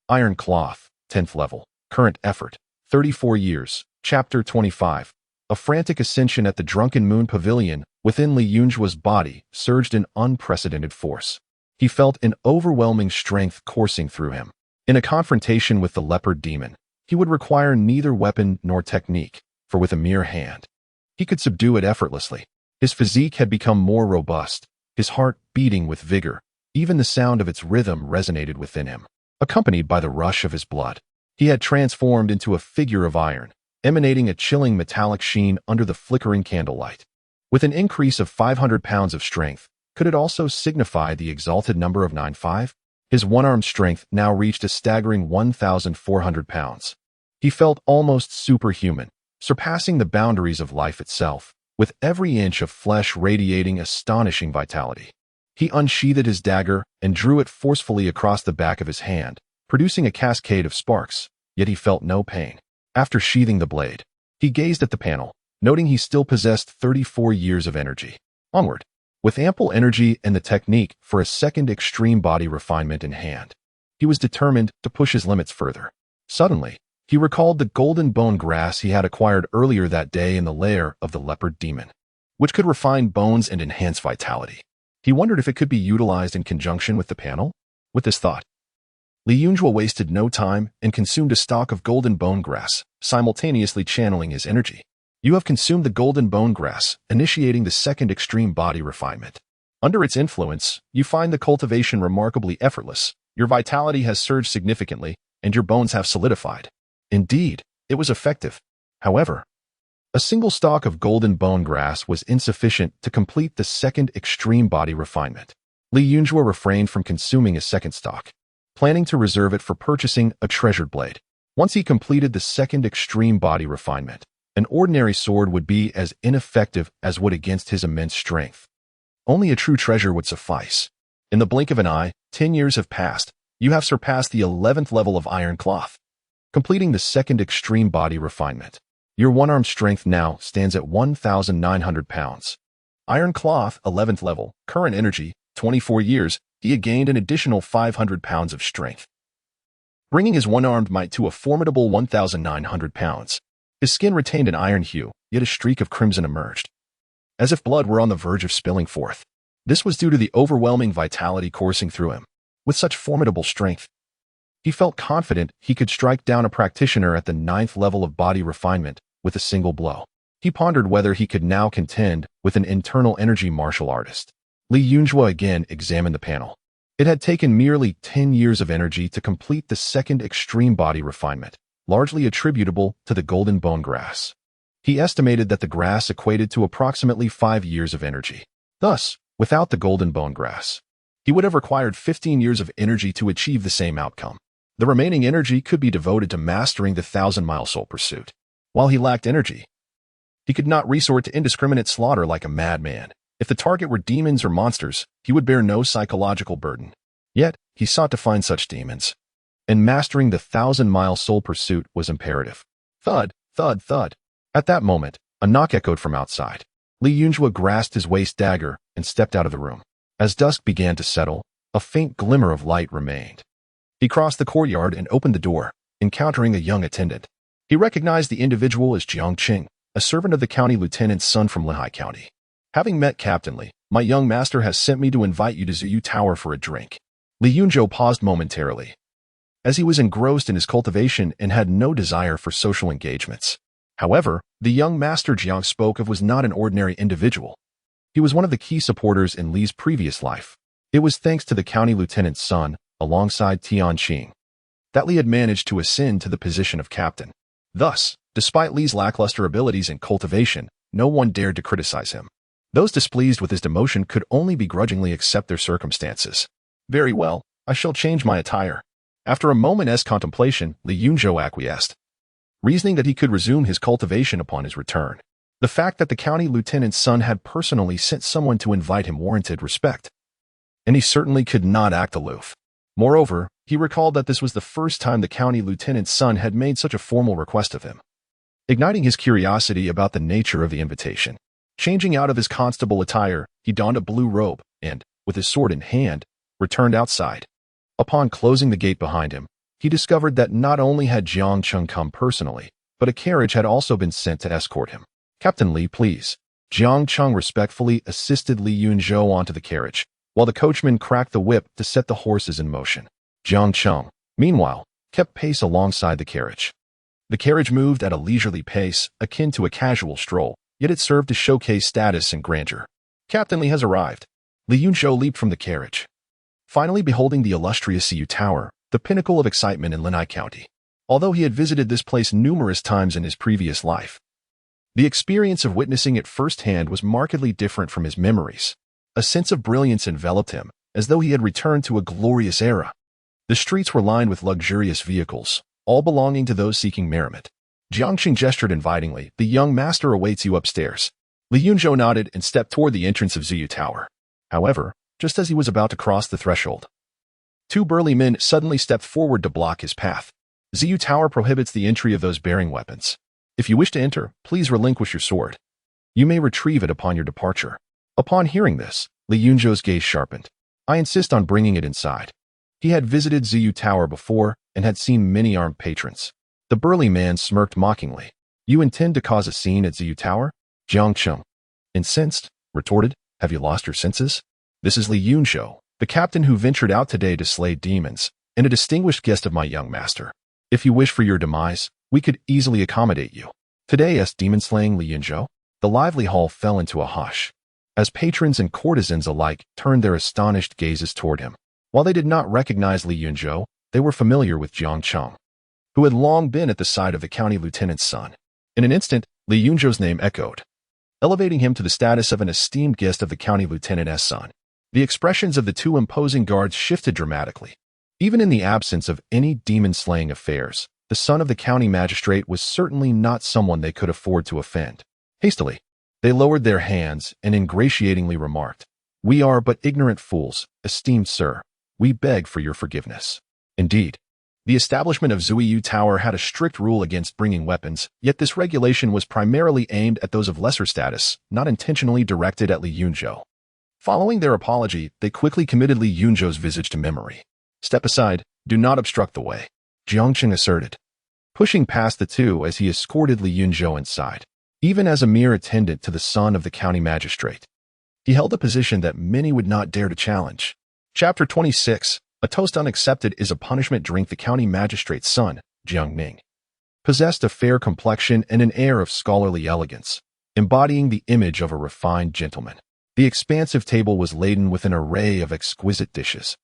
Iron cloth, 10th level, current effort, 34 years, Chapter 25. A frantic ascension at the Drunken Moon Pavilion within Li Yunzhuo's body surged an unprecedented force. He felt an overwhelming strength coursing through him. In a confrontation with the leopard demon, he would require neither weapon nor technique, for with a mere hand, he could subdue it effortlessly. His physique had become more robust, his heart beating with vigor. Even the sound of its rhythm resonated within him, accompanied by the rush of his blood. He had transformed into a figure of iron, emanating a chilling metallic sheen under the flickering candlelight. With an increase of 500 pounds of strength, could it also signify the exalted number of 95? His one-armed strength now reached a staggering 1,400 pounds. He felt almost superhuman, surpassing the boundaries of life itself, with every inch of flesh radiating astonishing vitality. He unsheathed his dagger and drew it forcefully across the back of his hand, producing a cascade of sparks, yet he felt no pain. After sheathing the blade, he gazed at the panel, noting he still possessed 34 years of energy. Onward, with ample energy and the technique for a second extreme body refinement in hand, he was determined to push his limits further. Suddenly, he recalled the golden bone grass he had acquired earlier that day in the lair of the leopard demon, which could refine bones and enhance vitality. He wondered if it could be utilized in conjunction with the panel. With this thought, Li Yunzhou wasted no time and consumed a stalk of golden bone grass, simultaneously channeling his energy. You have consumed the golden bone grass, initiating the second extreme body refinement. Under its influence, you find the cultivation remarkably effortless. Your vitality has surged significantly, and your bones have solidified. Indeed, it was effective. However, a single stalk of golden bone grass was insufficient to complete the second extreme body refinement. Li Yunzhou refrained from consuming a second stalk, planning to reserve it for purchasing a treasured blade. Once he completed the second extreme body refinement, an ordinary sword would be as ineffective as would against his immense strength. Only a true treasure would suffice. In the blink of an eye, 10 years have passed. You have surpassed the 11th level of iron cloth, completing the second extreme body refinement. Your one-armed strength now stands at 1,900 pounds. Iron cloth, 11th level, current energy, 24 years, he had gained an additional 500 pounds of strength, bringing his one-armed might to a formidable 1,900 pounds. His skin retained an iron hue, yet a streak of crimson emerged, as if blood were on the verge of spilling forth. This was due to the overwhelming vitality coursing through him. With such formidable strength, he felt confident he could strike down a practitioner at the 9th level of body refinement with a single blow. He pondered whether he could now contend with an internal energy martial artist. Li Yunzhou again examined the panel. It had taken merely 10 years of energy to complete the second extreme body refinement, largely attributable to the golden bone grass. He estimated that the grass equated to approximately 5 years of energy. Thus, without the golden bone grass, he would have required 15 years of energy to achieve the same outcome. The remaining energy could be devoted to mastering the 1,000-mile soul pursuit. While he lacked energy, he could not resort to indiscriminate slaughter like a madman. If the target were demons or monsters, he would bear no psychological burden. Yet, he sought to find such demons, and mastering the 1,000-mile soul pursuit was imperative. Thud, thud, thud. At that moment, a knock echoed from outside. Li Yunzhou grasped his waist dagger and stepped out of the room. As dusk began to settle, a faint glimmer of light remained. He crossed the courtyard and opened the door, encountering a young attendant. He recognized the individual as Jiang Qing, a servant of the county lieutenant's son from Lehigh County. Having met Captain Li, my young master has sent me to invite you to Zhu Tower for a drink. Li Yunzhou paused momentarily, as he was engrossed in his cultivation and had no desire for social engagements. However, the young master Jiang spoke of was not an ordinary individual. He was one of the key supporters in Li's previous life. It was thanks to the county lieutenant's son, alongside Tian Qing, that Li had managed to ascend to the position of captain. Thus, despite Li's lackluster abilities in cultivation, no one dared to criticize him. Those displeased with his demotion could only begrudgingly accept their circumstances. Very well, I shall change my attire. After a moment's contemplation, Li Yunzhou acquiesced, reasoning that he could resume his cultivation upon his return. The fact that the county lieutenant's son had personally sent someone to invite him warranted respect, and he certainly could not act aloof. Moreover, he recalled that this was the first time the county lieutenant's son had made such a formal request of him. Igniting his curiosity about the nature of the invitation, changing out of his constable attire, he donned a blue robe and, with his sword in hand, returned outside. Upon closing the gate behind him, he discovered that not only had Jiang Qing come personally, but a carriage had also been sent to escort him. Captain Li, please. Jiang Cheng respectfully assisted Li Yunzhou onto the carriage, while the coachman cracked the whip to set the horses in motion. Jiang Cheng, meanwhile, kept pace alongside the carriage. The carriage moved at a leisurely pace, akin to a casual stroll, yet it served to showcase status and grandeur. Captain Li has arrived. Li Yunzhou leaped from the carriage, finally beholding the illustrious Yunzhou Tower, the pinnacle of excitement in Linhai County. Although he had visited this place numerous times in his previous life, the experience of witnessing it firsthand was markedly different from his memories. A sense of brilliance enveloped him, as though he had returned to a glorious era. The streets were lined with luxurious vehicles, all belonging to those seeking merriment. Jiangqing gestured invitingly. The young master awaits you upstairs. Li Yunzhou nodded and stepped toward the entrance of Yunzhou Tower. However, just as he was about to cross the threshold, two burly men suddenly stepped forward to block his path. Yunzhou Tower prohibits the entry of those bearing weapons. If you wish to enter, please relinquish your sword. You may retrieve it upon your departure. Upon hearing this, Li Yunzhou's gaze sharpened. I insist on bringing it inside. He had visited Yunzhou Tower before and had seen many armed patrons. The burly man smirked mockingly. You intend to cause a scene at Yunzhou Tower? Jiang Cheng, incensed, retorted, have you lost your senses? This is Li Yunzhou, the captain who ventured out today to slay demons, and a distinguished guest of my young master. If you wish for your demise, we could easily accommodate you. Today, as demon-slaying Li Yunzhou, the lively hall fell into a hush, as patrons and courtesans alike turned their astonished gazes toward him. While they did not recognize Li Yunzhou, they were familiar with Jiang Cheng, who had long been at the side of the county lieutenant's son. In an instant, Li Yunzhou's name echoed, elevating him to the status of an esteemed guest of the county lieutenant's son. The expressions of the two imposing guards shifted dramatically. Even in the absence of any demon-slaying affairs, the son of the county magistrate was certainly not someone they could afford to offend. Hastily, they lowered their hands and ingratiatingly remarked, We are but ignorant fools, esteemed sir. We beg for your forgiveness. Indeed, the establishment of Yunzhou Tower had a strict rule against bringing weapons, yet this regulation was primarily aimed at those of lesser status, not intentionally directed at Li Yunzhou. Following their apology, they quickly committed Li Yunzhou's visage to memory. Step aside, do not obstruct the way, Jiangqing asserted, pushing past the two as he escorted Li Yunzhou inside. Even as a mere attendant to the son of the county magistrate, he held a position that many would not dare to challenge. Chapter 26, A Toast Unaccepted is a Punishment. Drink. The county magistrate's son, Jiang Ning, possessed a fair complexion and an air of scholarly elegance, embodying the image of a refined gentleman. The expansive table was laden with an array of exquisite dishes,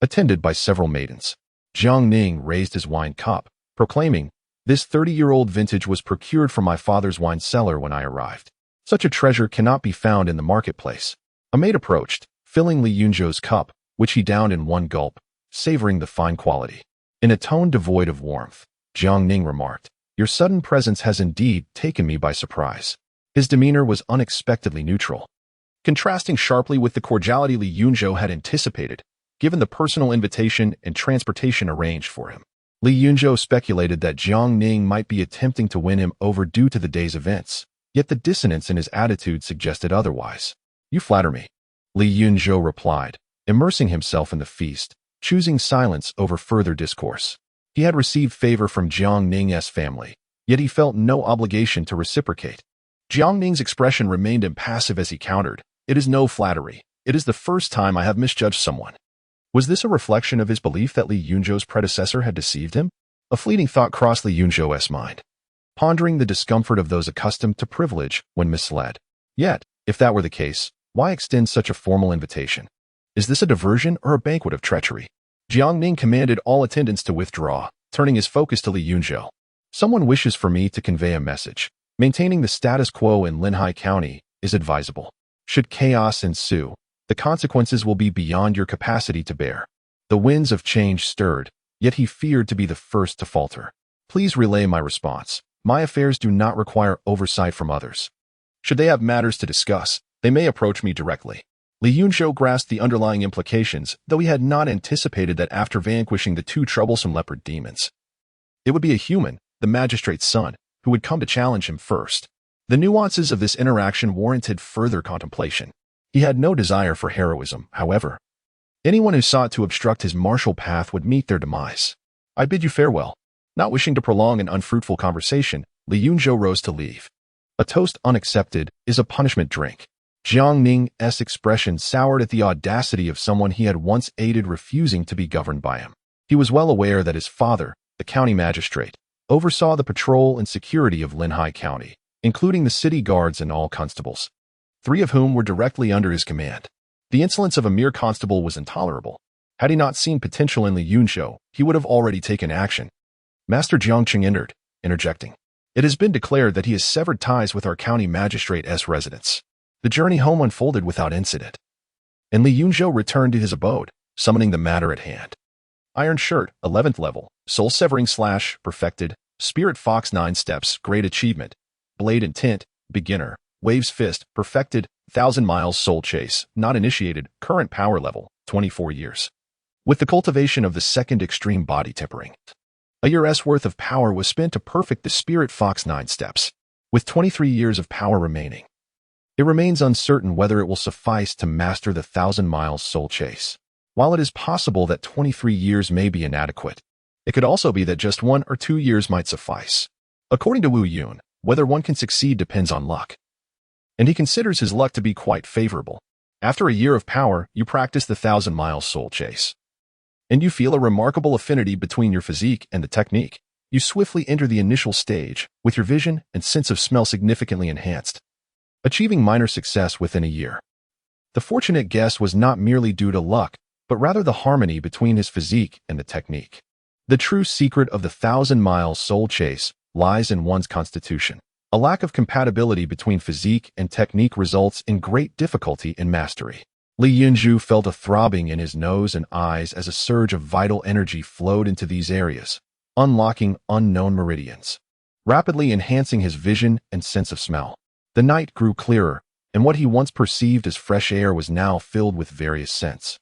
attended by several maidens. Jiang Ning raised his wine cup, proclaiming, This 30-year-old vintage was procured from my father's wine cellar when I arrived. Such a treasure cannot be found in the marketplace. A maid approached, filling Li Yunzhou's cup, which he downed in one gulp, savoring the fine quality. In a tone devoid of warmth, Jiang Ning remarked, Your sudden presence has indeed taken me by surprise. His demeanor was unexpectedly neutral, contrasting sharply with the cordiality Li Yunzhou had anticipated, given the personal invitation and transportation arranged for him. Li Yunzhou speculated that Jiang Ning might be attempting to win him over due to the day's events, yet the dissonance in his attitude suggested otherwise. You flatter me, Li Yunzhou replied, immersing himself in the feast, choosing silence over further discourse. He had received favor from Jiang Ning's family, yet he felt no obligation to reciprocate. Jiang Ning's expression remained impassive as he countered, It is no flattery. It is the first time I have misjudged someone. Was this a reflection of his belief that Li Yunzhou's predecessor had deceived him? A fleeting thought crossed Li Yunzhou's mind, pondering the discomfort of those accustomed to privilege when misled. Yet, if that were the case, why extend such a formal invitation? Is this a diversion or a banquet of treachery? Jiang Ning commanded all attendants to withdraw, turning his focus to Li Yunzhou. Someone wishes for me to convey a message. Maintaining the status quo in Linhai County is advisable. Should chaos ensue, the consequences will be beyond your capacity to bear. The winds of change stirred, yet he feared to be the first to falter. Please relay my response. My affairs do not require oversight from others. Should they have matters to discuss, they may approach me directly. Li Yunzhou grasped the underlying implications, though he had not anticipated that after vanquishing the two troublesome leopard demons, it would be a human, the magistrate's son, who would come to challenge him first. The nuances of this interaction warranted further contemplation. He had no desire for heroism, however. Anyone who sought to obstruct his martial path would meet their demise. I bid you farewell. Not wishing to prolong an unfruitful conversation, Li Yunzhou rose to leave. A toast unaccepted is a punishment drink. Jiang Ning's expression soured at the audacity of someone he had once aided refusing to be governed by him. He was well aware that his father, the county magistrate, oversaw the patrol and security of Linhai County, including the city guards and all constables, 3 of whom were directly under his command. The insolence of a mere constable was intolerable. Had he not seen potential in the Yunzhou, he would have already taken action. Master Jiangqing entered, interjecting. It has been declared that he has severed ties with our county magistrate's residence. The journey home unfolded without incident, and Li Yunzhou returned to his abode, summoning the matter at hand. Iron Shirt, 11th level, Soul Severing Slash, perfected, Spirit Fox 9 steps, great achievement, Blade Intent, beginner, Waves Fist, perfected, 1,000 miles Soul Chase, not initiated, current power level, 24 years. With the cultivation of the second extreme body tempering, a year's worth of power was spent to perfect the Spirit Fox 9 steps, with 23 years of power remaining. It remains uncertain whether it will suffice to master the 1,000 miles Soul Chase. While it is possible that 23 years may be inadequate, it could also be that just 1 or 2 years might suffice. According to Wu Yun, whether one can succeed depends on luck, and he considers his luck to be quite favorable. After a year of power, you practice the 1,000 miles Soul Chase, and you feel a remarkable affinity between your physique and the technique. You swiftly enter the initial stage, with your vision and sense of smell significantly enhanced, achieving minor success within a year. The fortunate guess was not merely due to luck, but rather the harmony between his physique and the technique. The true secret of the 1,000 miles Soul Chase lies in one's constitution. A lack of compatibility between physique and technique results in great difficulty in mastery. Li Yunzhou felt a throbbing in his nose and eyes as a surge of vital energy flowed into these areas, unlocking unknown meridians, rapidly enhancing his vision and sense of smell. The night grew clearer, and what he once perceived as fresh air was now filled with various scents.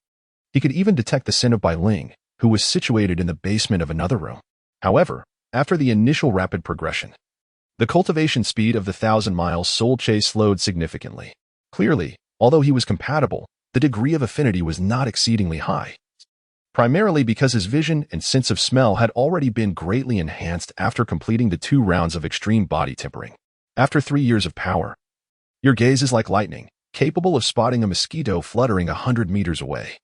He could even detect the scent of Bai Ling, who was situated in the basement of another room. However, after the initial rapid progression, the cultivation speed of the 1,000 miles Soul Chase slowed significantly. Clearly, although he was compatible, the degree of affinity was not exceedingly high, primarily because his vision and sense of smell had already been greatly enhanced after completing the 2 rounds of extreme body tempering. After 3 years of power, your gaze is like lightning, capable of spotting a mosquito fluttering 100 meters away.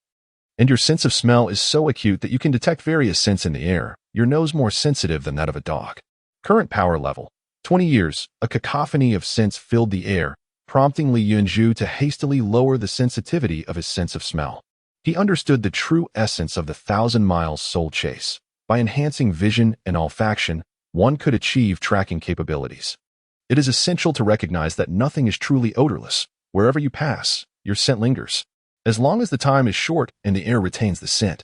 And your sense of smell is so acute that you can detect various scents in the air, your nose more sensitive than that of a dog. Current power level, 20 years, a cacophony of scents filled the air, prompting Li Yunzhou to hastily lower the sensitivity of his sense of smell. He understood the true essence of the 1,000 miles Soul Chase. By enhancing vision and olfaction, one could achieve tracking capabilities. It is essential to recognize that nothing is truly odorless. Wherever you pass, your scent lingers, as long as the time is short and the air retains the scent.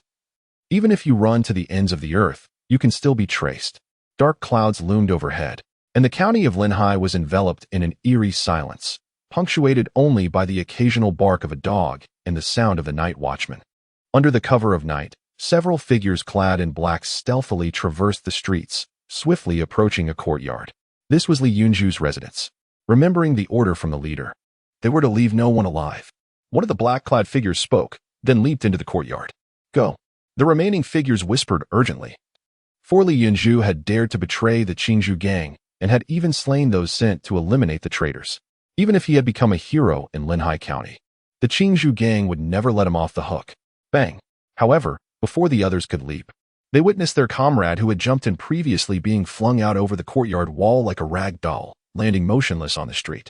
Even if you run to the ends of the earth, you can still be traced. Dark clouds loomed overhead, and the county of Linhai was enveloped in an eerie silence, punctuated only by the occasional bark of a dog and the sound of the night watchman. Under the cover of night, several figures clad in black stealthily traversed the streets, swiftly approaching a courtyard. This was Li Yunzhou's residence. Remembering the order from the leader, they were to leave no one alive. One of the black-clad figures spoke, then leaped into the courtyard. Go. The remaining figures whispered urgently. For Li Yunzhou had dared to betray the Qingzhou gang and had even slain those sent to eliminate the traitors. Even if he had become a hero in Linhai County, the Qingzhou gang would never let him off the hook. Bang! However, before the others could leap, they witnessed their comrade who had jumped in previously being flung out over the courtyard wall like a rag doll, landing motionless on the street.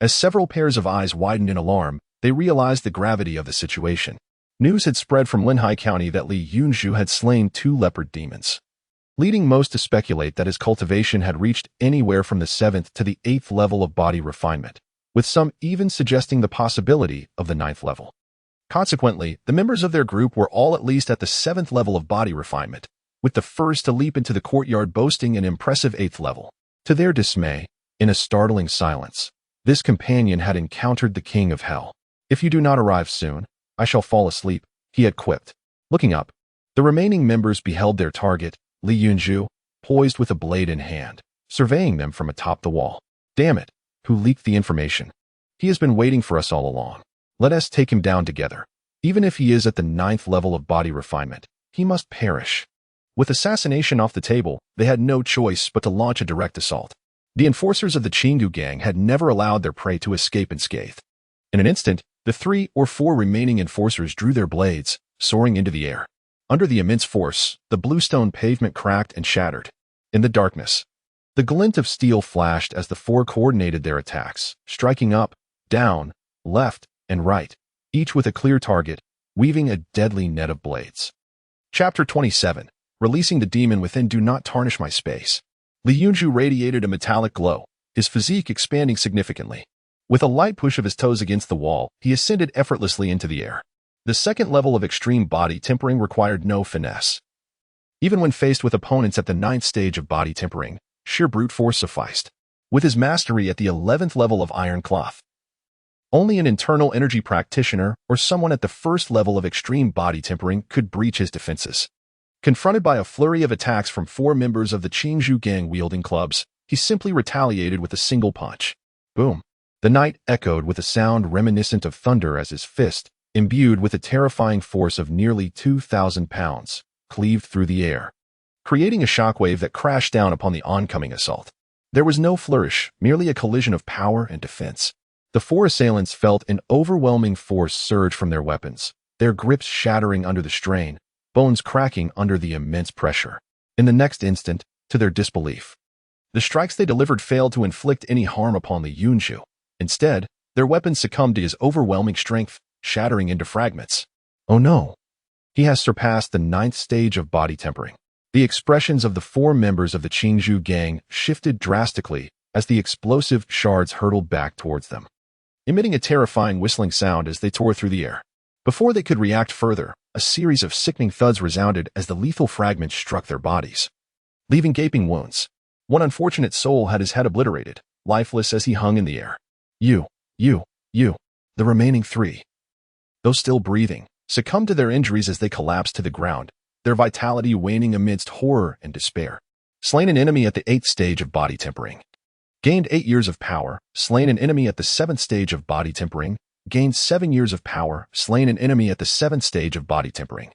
As several pairs of eyes widened in alarm, they realized the gravity of the situation. News had spread from Linhai County that Li Yunzhou had slain 2 leopard demons, leading most to speculate that his cultivation had reached anywhere from the 7th to the 8th level of body refinement, with some even suggesting the possibility of the 9th level. Consequently, the members of their group were all at least at the 7th level of body refinement, with the first to leap into the courtyard boasting an impressive 8th level. To their dismay, in a startling silence, this companion had encountered the king of hell. If you do not arrive soon, I shall fall asleep, he had quipped. Looking up, the remaining members beheld their target, Li Yunzhou, poised with a blade in hand, surveying them from atop the wall. Damn it, who leaked the information? He has been waiting for us all along. Let us take him down together. Even if he is at the 9th level of body refinement, he must perish. With assassination off the table, they had no choice but to launch a direct assault. The enforcers of the Qinggu gang had never allowed their prey to escape unscathed. In an instant, the 3 or 4 remaining enforcers drew their blades, soaring into the air. Under the immense force, the bluestone pavement cracked and shattered. In the darkness, the glint of steel flashed as the 4 coordinated their attacks, striking up, down, left, and right, each with a clear target, weaving a deadly net of blades. Chapter 27. Releasing the demon within. Do not tarnish my space. Yunzhou radiated a metallic glow, his physique expanding significantly. With a light push of his toes against the wall, he ascended effortlessly into the air. The second level of extreme body tempering required no finesse. Even when faced with opponents at the 9th stage of body tempering, sheer brute force sufficed. With his mastery at the 11th level of iron cloth, only an internal energy practitioner or someone at the 1st level of extreme body tempering could breach his defenses. Confronted by a flurry of attacks from 4 members of the Qingzhou gang wielding clubs, he simply retaliated with a single punch. Boom! The night echoed with a sound reminiscent of thunder as his fist, imbued with a terrifying force of nearly 2,000 pounds, cleaved through the air, creating a shockwave that crashed down upon the oncoming assault. There was no flourish, merely a collision of power and defense. The 4 assailants felt an overwhelming force surge from their weapons, their grips shattering under the strain, bones cracking under the immense pressure. In the next instant, to their disbelief, the strikes they delivered failed to inflict any harm upon Yunzhou. Instead, their weapons succumbed to his overwhelming strength, shattering into fragments. Oh no! He has surpassed the 9th stage of body tempering. The expressions of the 4 members of the Qingzhou gang shifted drastically as the explosive shards hurtled back towards them, emitting a terrifying whistling sound as they tore through the air. Before they could react further, a series of sickening thuds resounded as the lethal fragments struck their bodies, leaving gaping wounds. One unfortunate soul had his head obliterated, lifeless as he hung in the air. You. The remaining 3, though still breathing, succumbed to their injuries as they collapsed to the ground, their vitality waning amidst horror and despair. Slain an enemy at the 8th stage of body tempering. Gained 8 years of power. Slain an enemy at the 7th stage of body tempering. Gained 7 years of power. Slain an enemy at the 7th stage of body tempering.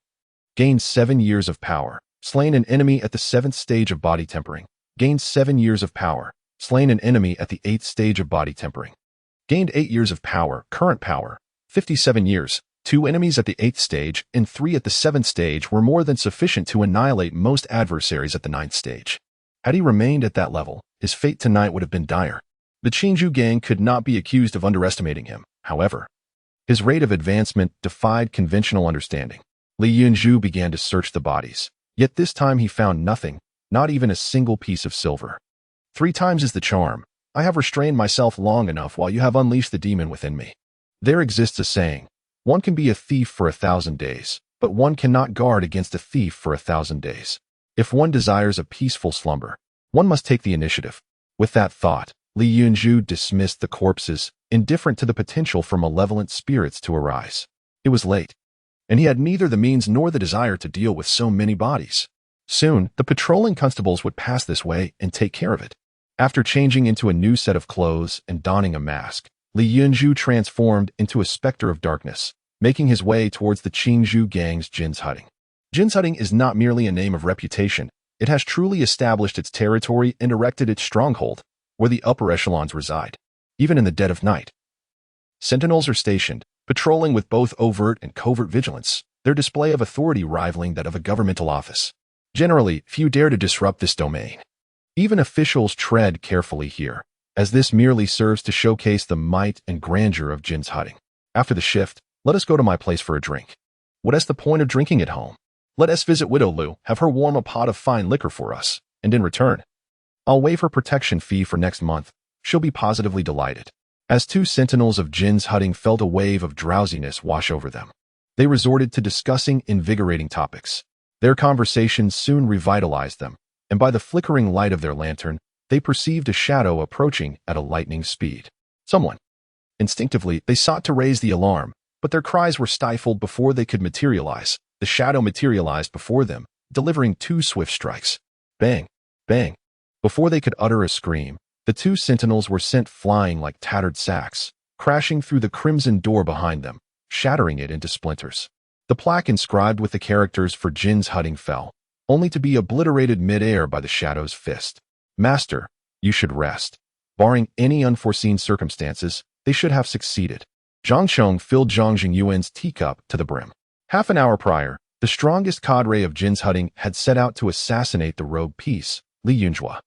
Gained 7 years of power. Slain an enemy at the 7th stage of body tempering. Gained 7 years of power. Slain an enemy at the 8th stage of body tempering. Gained 8 years of power. Current power, 57 years. 2 enemies at the 8th stage and 3 at the 7th stage were more than sufficient to annihilate most adversaries at the 9th stage. Had he remained at that level, his fate tonight would have been dire. The Qingzhou gang could not be accused of underestimating him, however. His rate of advancement defied conventional understanding. Yunzhou began to search the bodies, yet this time he found nothing, not even a single piece of silver. 3 times is the charm. I have restrained myself long enough while you have unleashed the demon within me. There exists a saying, one can be a thief for 1,000 days, but one cannot guard against a thief for 1,000 days. If one desires a peaceful slumber, one must take the initiative. With that thought, Yunzhou dismissed the corpses, indifferent to the potential for malevolent spirits to arise. It was late, and he had neither the means nor the desire to deal with so many bodies. Soon, the patrolling constables would pass this way and take care of it. After changing into a new set of clothes and donning a mask, Yunzhou transformed into a specter of darkness, making his way towards the Qingzhou gang's Jinzhutting. Jinzhutting is not merely a name of reputation, it has truly established its territory and erected its stronghold, where the upper echelons reside, even in the dead of night. Sentinels are stationed, patrolling with both overt and covert vigilance, their display of authority rivaling that of a governmental office. Generally, few dare to disrupt this domain. Even officials tread carefully here, as this merely serves to showcase the might and grandeur of Jinzhutting. After the shift, let us go to my place for a drink. What is the point of drinking at home? Let us visit Widow Lu, have her warm a pot of fine liquor for us, and in return, I'll waive her protection fee for next month. She'll be positively delighted. As 2 sentinels of Jinzhutting felt a wave of drowsiness wash over them, they resorted to discussing invigorating topics. Their conversations soon revitalized them, and by the flickering light of their lantern, they perceived a shadow approaching at a lightning speed. Someone. Instinctively, they sought to raise the alarm, but their cries were stifled before they could materialize. The shadow materialized before them, delivering 2 swift strikes. Bang! Bang! Before they could utter a scream, the 2 sentinels were sent flying like tattered sacks, crashing through the crimson door behind them, shattering it into splinters. The plaque inscribed with the characters for Jinzhutting fell, only to be obliterated mid-air by the shadow's fist. Master, You should rest. Barring any unforeseen circumstances, they should have succeeded. Zhang Chong filled Zhang Jingyuan's teacup to the brim. Half an hour prior, the strongest cadre of Jin's Hutting had set out to assassinate the rogue piece, Li Yunzhou.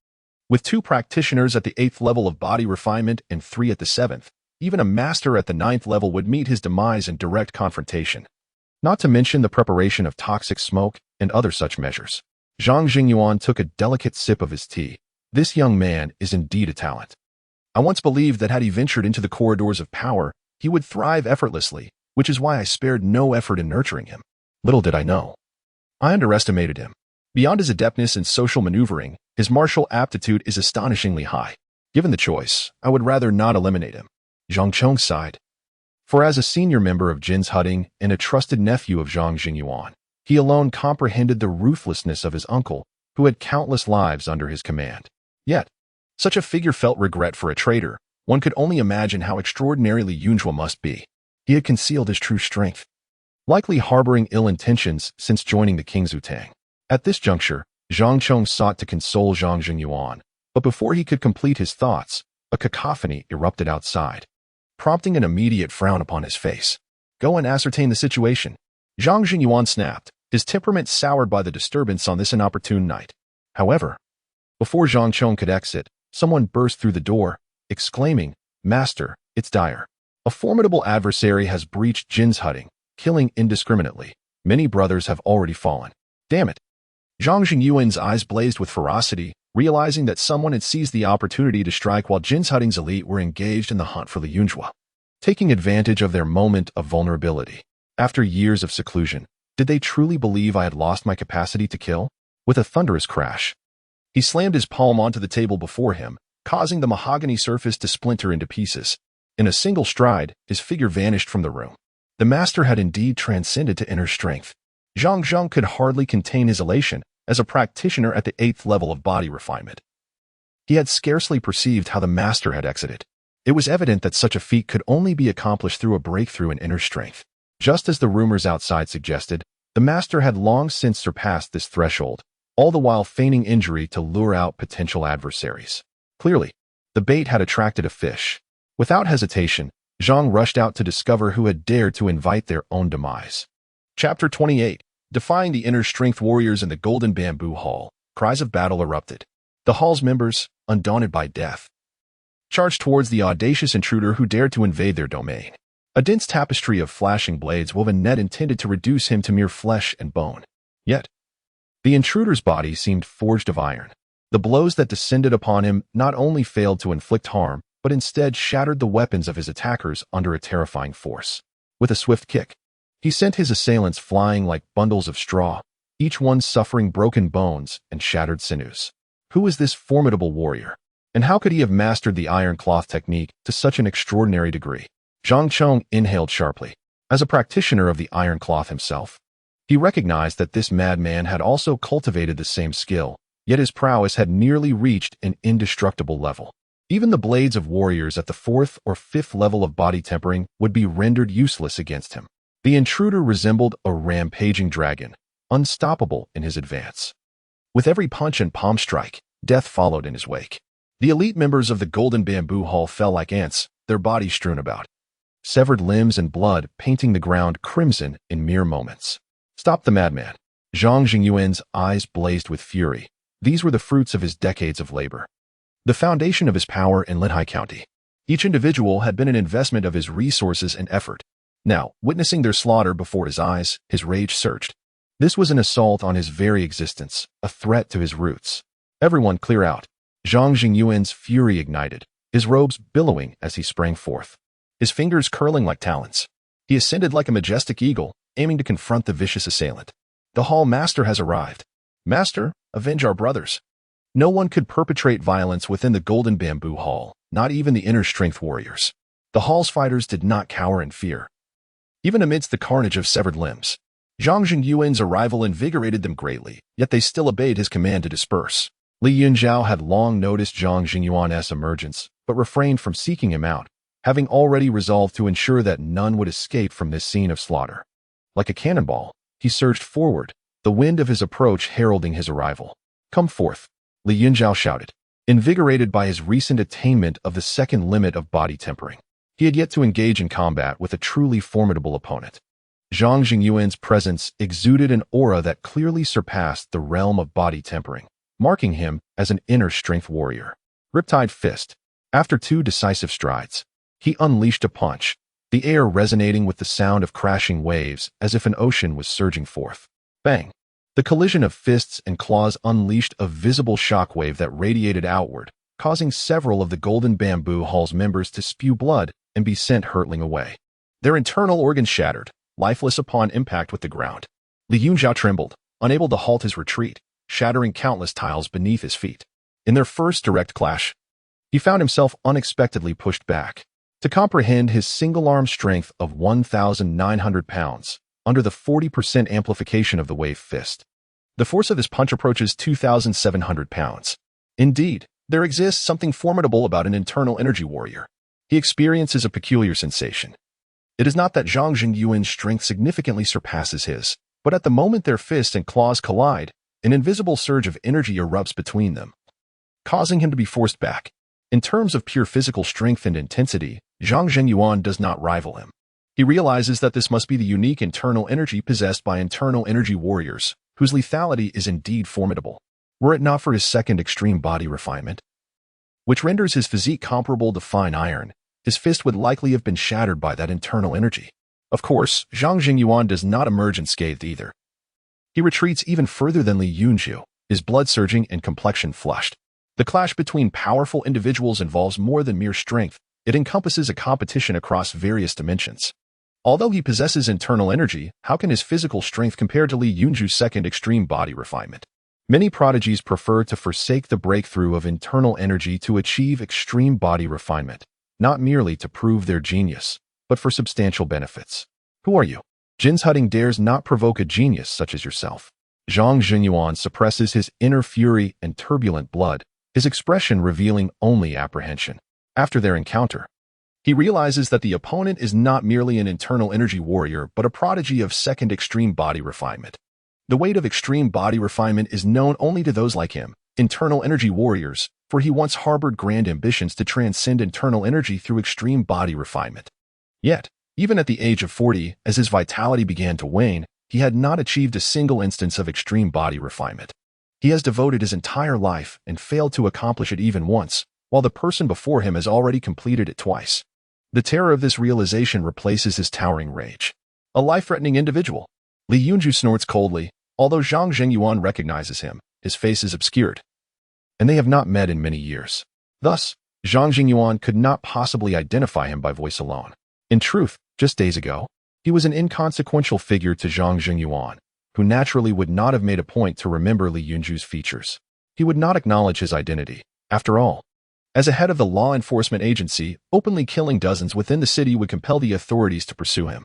With 2 practitioners at the 8th level of body refinement and 3 at the 7th, even a master at the 9th level would meet his demise in direct confrontation. Not to mention the preparation of toxic smoke and other such measures. Zhang Jingyuan took a delicate sip of his tea. This young man is indeed a talent. I once believed that had he ventured into the corridors of power, he would thrive effortlessly, which is why I spared no effort in nurturing him. Little did I know. I underestimated him. Beyond his adeptness in social maneuvering, his martial aptitude is astonishingly high. Given the choice, I would rather not eliminate him. Zhang Chong sighed. For as a senior member of Jin's Hutting and a trusted nephew of Zhang Jingyuan, he alone comprehended the ruthlessness of his uncle, who had countless lives under his command. Yet, such a figure felt regret for a traitor. One could only imagine how extraordinarily Yunzhou must be. He had concealed his true strength, likely harboring ill intentions since joining the King's Tang. At this juncture, Zhang Chong sought to console Zhang Jingyuan, but before he could complete his thoughts, a cacophony erupted outside, prompting an immediate frown upon his face. Go and ascertain the situation. Zhang Jingyuan snapped, his temperament soured by the disturbance on this inopportune night. However, before Zhang Chong could exit, someone burst through the door, exclaiming, "Master, it's dire. A formidable adversary has breached Jin's Hutting, killing indiscriminately. Many brothers have already fallen." Damn it. Zhang Jingyuan's eyes blazed with ferocity, realizing that someone had seized the opportunity to strike while Jin's Hutting's elite were engaged in the hunt for Li Yunzhou, taking advantage of their moment of vulnerability. After years of seclusion, did they truly believe I had lost my capacity to kill? With a thunderous crash, he slammed his palm onto the table before him, causing the mahogany surface to splinter into pieces. In a single stride, his figure vanished from the room. The master had indeed transcended to inner strength. Zhang Zhang could hardly contain his elation as a practitioner at the 8th level of body refinement. He had scarcely perceived how the master had exited. It was evident that such a feat could only be accomplished through a breakthrough in inner strength. Just as the rumors outside suggested, the master had long since surpassed this threshold, all the while feigning injury to lure out potential adversaries. Clearly, the bait had attracted a fish. Without hesitation, Zhang rushed out to discover who had dared to invite their own demise. Chapter 28. Defying the inner strength warriors in the Golden Bamboo Hall, cries of battle erupted. The hall's members, undaunted by death, charged towards the audacious intruder who dared to invade their domain. A dense tapestry of flashing blades wove a net intended to reduce him to mere flesh and bone. Yet, the intruder's body seemed forged of iron. The blows that descended upon him not only failed to inflict harm, but instead shattered the weapons of his attackers under a terrifying force. With a swift kick, he sent his assailants flying like bundles of straw, each one suffering broken bones and shattered sinews. Who was this formidable warrior? And how could he have mastered the iron cloth technique to such an extraordinary degree? Zhang Chong inhaled sharply. As a practitioner of the iron cloth himself, he recognized that this madman had also cultivated the same skill, yet his prowess had nearly reached an indestructible level. Even the blades of warriors at the 4th or 5th level of body tempering would be rendered useless against him. The intruder resembled a rampaging dragon, unstoppable in his advance. With every punch and palm strike, death followed in his wake. The elite members of the Golden Bamboo Hall fell like ants, their bodies strewn about, severed limbs and blood painting the ground crimson in mere moments. Stop the madman. Zhang Jingyuan's eyes blazed with fury. These were the fruits of his decades of labor, the foundation of his power in Linhai County. Each individual had been an investment of his resources and effort. Now, witnessing their slaughter before his eyes, his rage surged. This was an assault on his very existence, a threat to his roots. Everyone clear out. Zhang Jingyuan's fury ignited, his robes billowing as he sprang forth, his fingers curling like talons. He ascended like a majestic eagle, aiming to confront the vicious assailant. The hall master has arrived. Master, avenge our brothers. No one could perpetrate violence within the Golden Bamboo Hall, not even the inner strength warriors. The hall's fighters did not cower in fear, even amidst the carnage of severed limbs. Zhang Jingyuan's arrival invigorated them greatly, yet they still obeyed his command to disperse. Li Yunzhou had long noticed Zhang Jingyuan's emergence, but refrained from seeking him out, having already resolved to ensure that none would escape from this scene of slaughter. Like a cannonball, he surged forward, the wind of his approach heralding his arrival. Come forth, Li Yunzhou shouted. Invigorated by his recent attainment of the second limit of body tempering, he had yet to engage in combat with a truly formidable opponent. Zhang Jingyuan's presence exuded an aura that clearly surpassed the realm of body tempering, marking him as an inner strength warrior. Riptide Fist. After 2 decisive strides, he unleashed a punch, the air resonating with the sound of crashing waves as if an ocean was surging forth. Bang! The collision of fists and claws unleashed a visible shockwave that radiated outward, causing several of the Golden Bamboo Hall's members to spew blood and be sent hurtling away. Their internal organs shattered, lifeless upon impact with the ground. Li Yunzhou trembled, unable to halt his retreat, shattering countless tiles beneath his feet. In their first direct clash, he found himself unexpectedly pushed back. To comprehend his single-arm strength of 1,900 pounds, under the 40% amplification of the wave fist, the force of his punch approaches 2,700 pounds. Indeed, there exists something formidable about an internal energy warrior. He experiences a peculiar sensation. It is not that Zhang Jingyuan's strength significantly surpasses his, but at the moment their fists and claws collide, an invisible surge of energy erupts between them, causing him to be forced back. In terms of pure physical strength and intensity, Zhang Jingyuan does not rival him. He realizes that this must be the unique internal energy possessed by internal energy warriors, whose lethality is indeed formidable. Were it not for his second extreme body refinement, which renders his physique comparable to fine iron, his fist would likely have been shattered by that internal energy. Of course, Zhang Jingyuan does not emerge unscathed either. He retreats even further than Li Yunzhou, his blood surging and complexion flushed. The clash between powerful individuals involves more than mere strength. It encompasses a competition across various dimensions. Although he possesses internal energy, how can his physical strength compare to Li Yunzhou's second extreme body refinement? Many prodigies prefer to forsake the breakthrough of internal energy to achieve extreme body refinement, not merely to prove their genius, but for substantial benefits. Who are you? Jin's Hutting dares not provoke a genius such as yourself. Zhang Jingyuan suppresses his inner fury and turbulent blood, his expression revealing only apprehension. After their encounter, he realizes that the opponent is not merely an internal energy warrior but a prodigy of second extreme body refinement. The weight of extreme body refinement is known only to those like him, internal energy warriors, for he once harbored grand ambitions to transcend internal energy through extreme body refinement. Yet, even at the age of 40, as his vitality began to wane, he had not achieved a single instance of extreme body refinement. He has devoted his entire life and failed to accomplish it even once, while the person before him has already completed it twice. The terror of this realization replaces his towering rage. A life-threatening individual. Li Yunzhou snorts coldly, although Zhang Jingyuan recognizes him, his face is obscured, and they have not met in many years. Thus, Zhang Jingyuan could not possibly identify him by voice alone. In truth, just days ago, he was an inconsequential figure to Zhang Jingyuan, who naturally would not have made a point to remember Li Yunzhou's features. He would not acknowledge his identity. After all, as a head of the law enforcement agency, openly killing dozens within the city would compel the authorities to pursue him.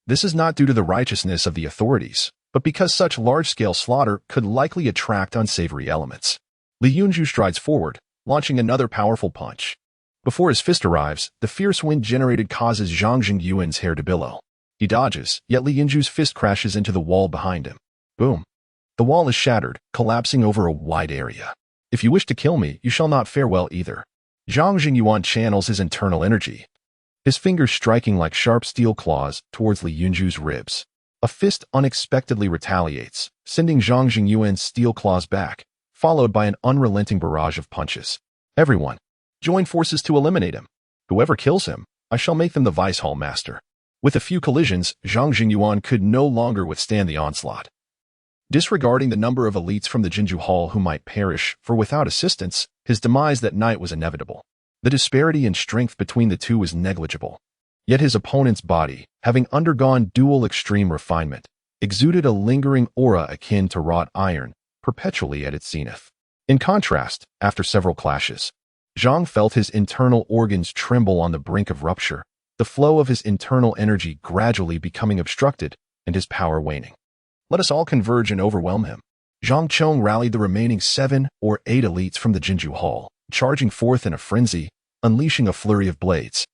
This is not due to the righteousness of the authorities, but because such large-scale slaughter could likely attract unsavory elements. Li Yunzhou strides forward, launching another powerful punch. Before his fist arrives, the fierce wind generated causes Zhang Jingyuan's hair to billow. He dodges, yet Li Yunzhou's fist crashes into the wall behind him. Boom. The wall is shattered, collapsing over a wide area. If you wish to kill me, you shall not fare well either. Zhang Jingyuan channels his internal energy, his fingers striking like sharp steel claws towards Li Yunzhou's ribs. A fist unexpectedly retaliates, sending Zhang Jingyuan's steel claws back, followed by an unrelenting barrage of punches. Everyone, join forces to eliminate him. Whoever kills him, I shall make them the Vice Hall Master. With a few collisions, Zhang Jingyuan could no longer withstand the onslaught. Disregarding the number of elites from the Jinzhou Hall who might perish, for without assistance, his demise that night was inevitable. The disparity in strength between the two was negligible. Yet his opponent's body, having undergone dual extreme refinement, exuded a lingering aura akin to wrought iron, perpetually at its zenith. In contrast, after several clashes, Zhang felt his internal organs tremble on the brink of rupture, the flow of his internal energy gradually becoming obstructed and his power waning. Let us all converge and overwhelm him. Zhang Chong rallied the remaining 7 or 8 elites from the Jinzhou Hall, charging forth in a frenzy, unleashing a flurry of blades.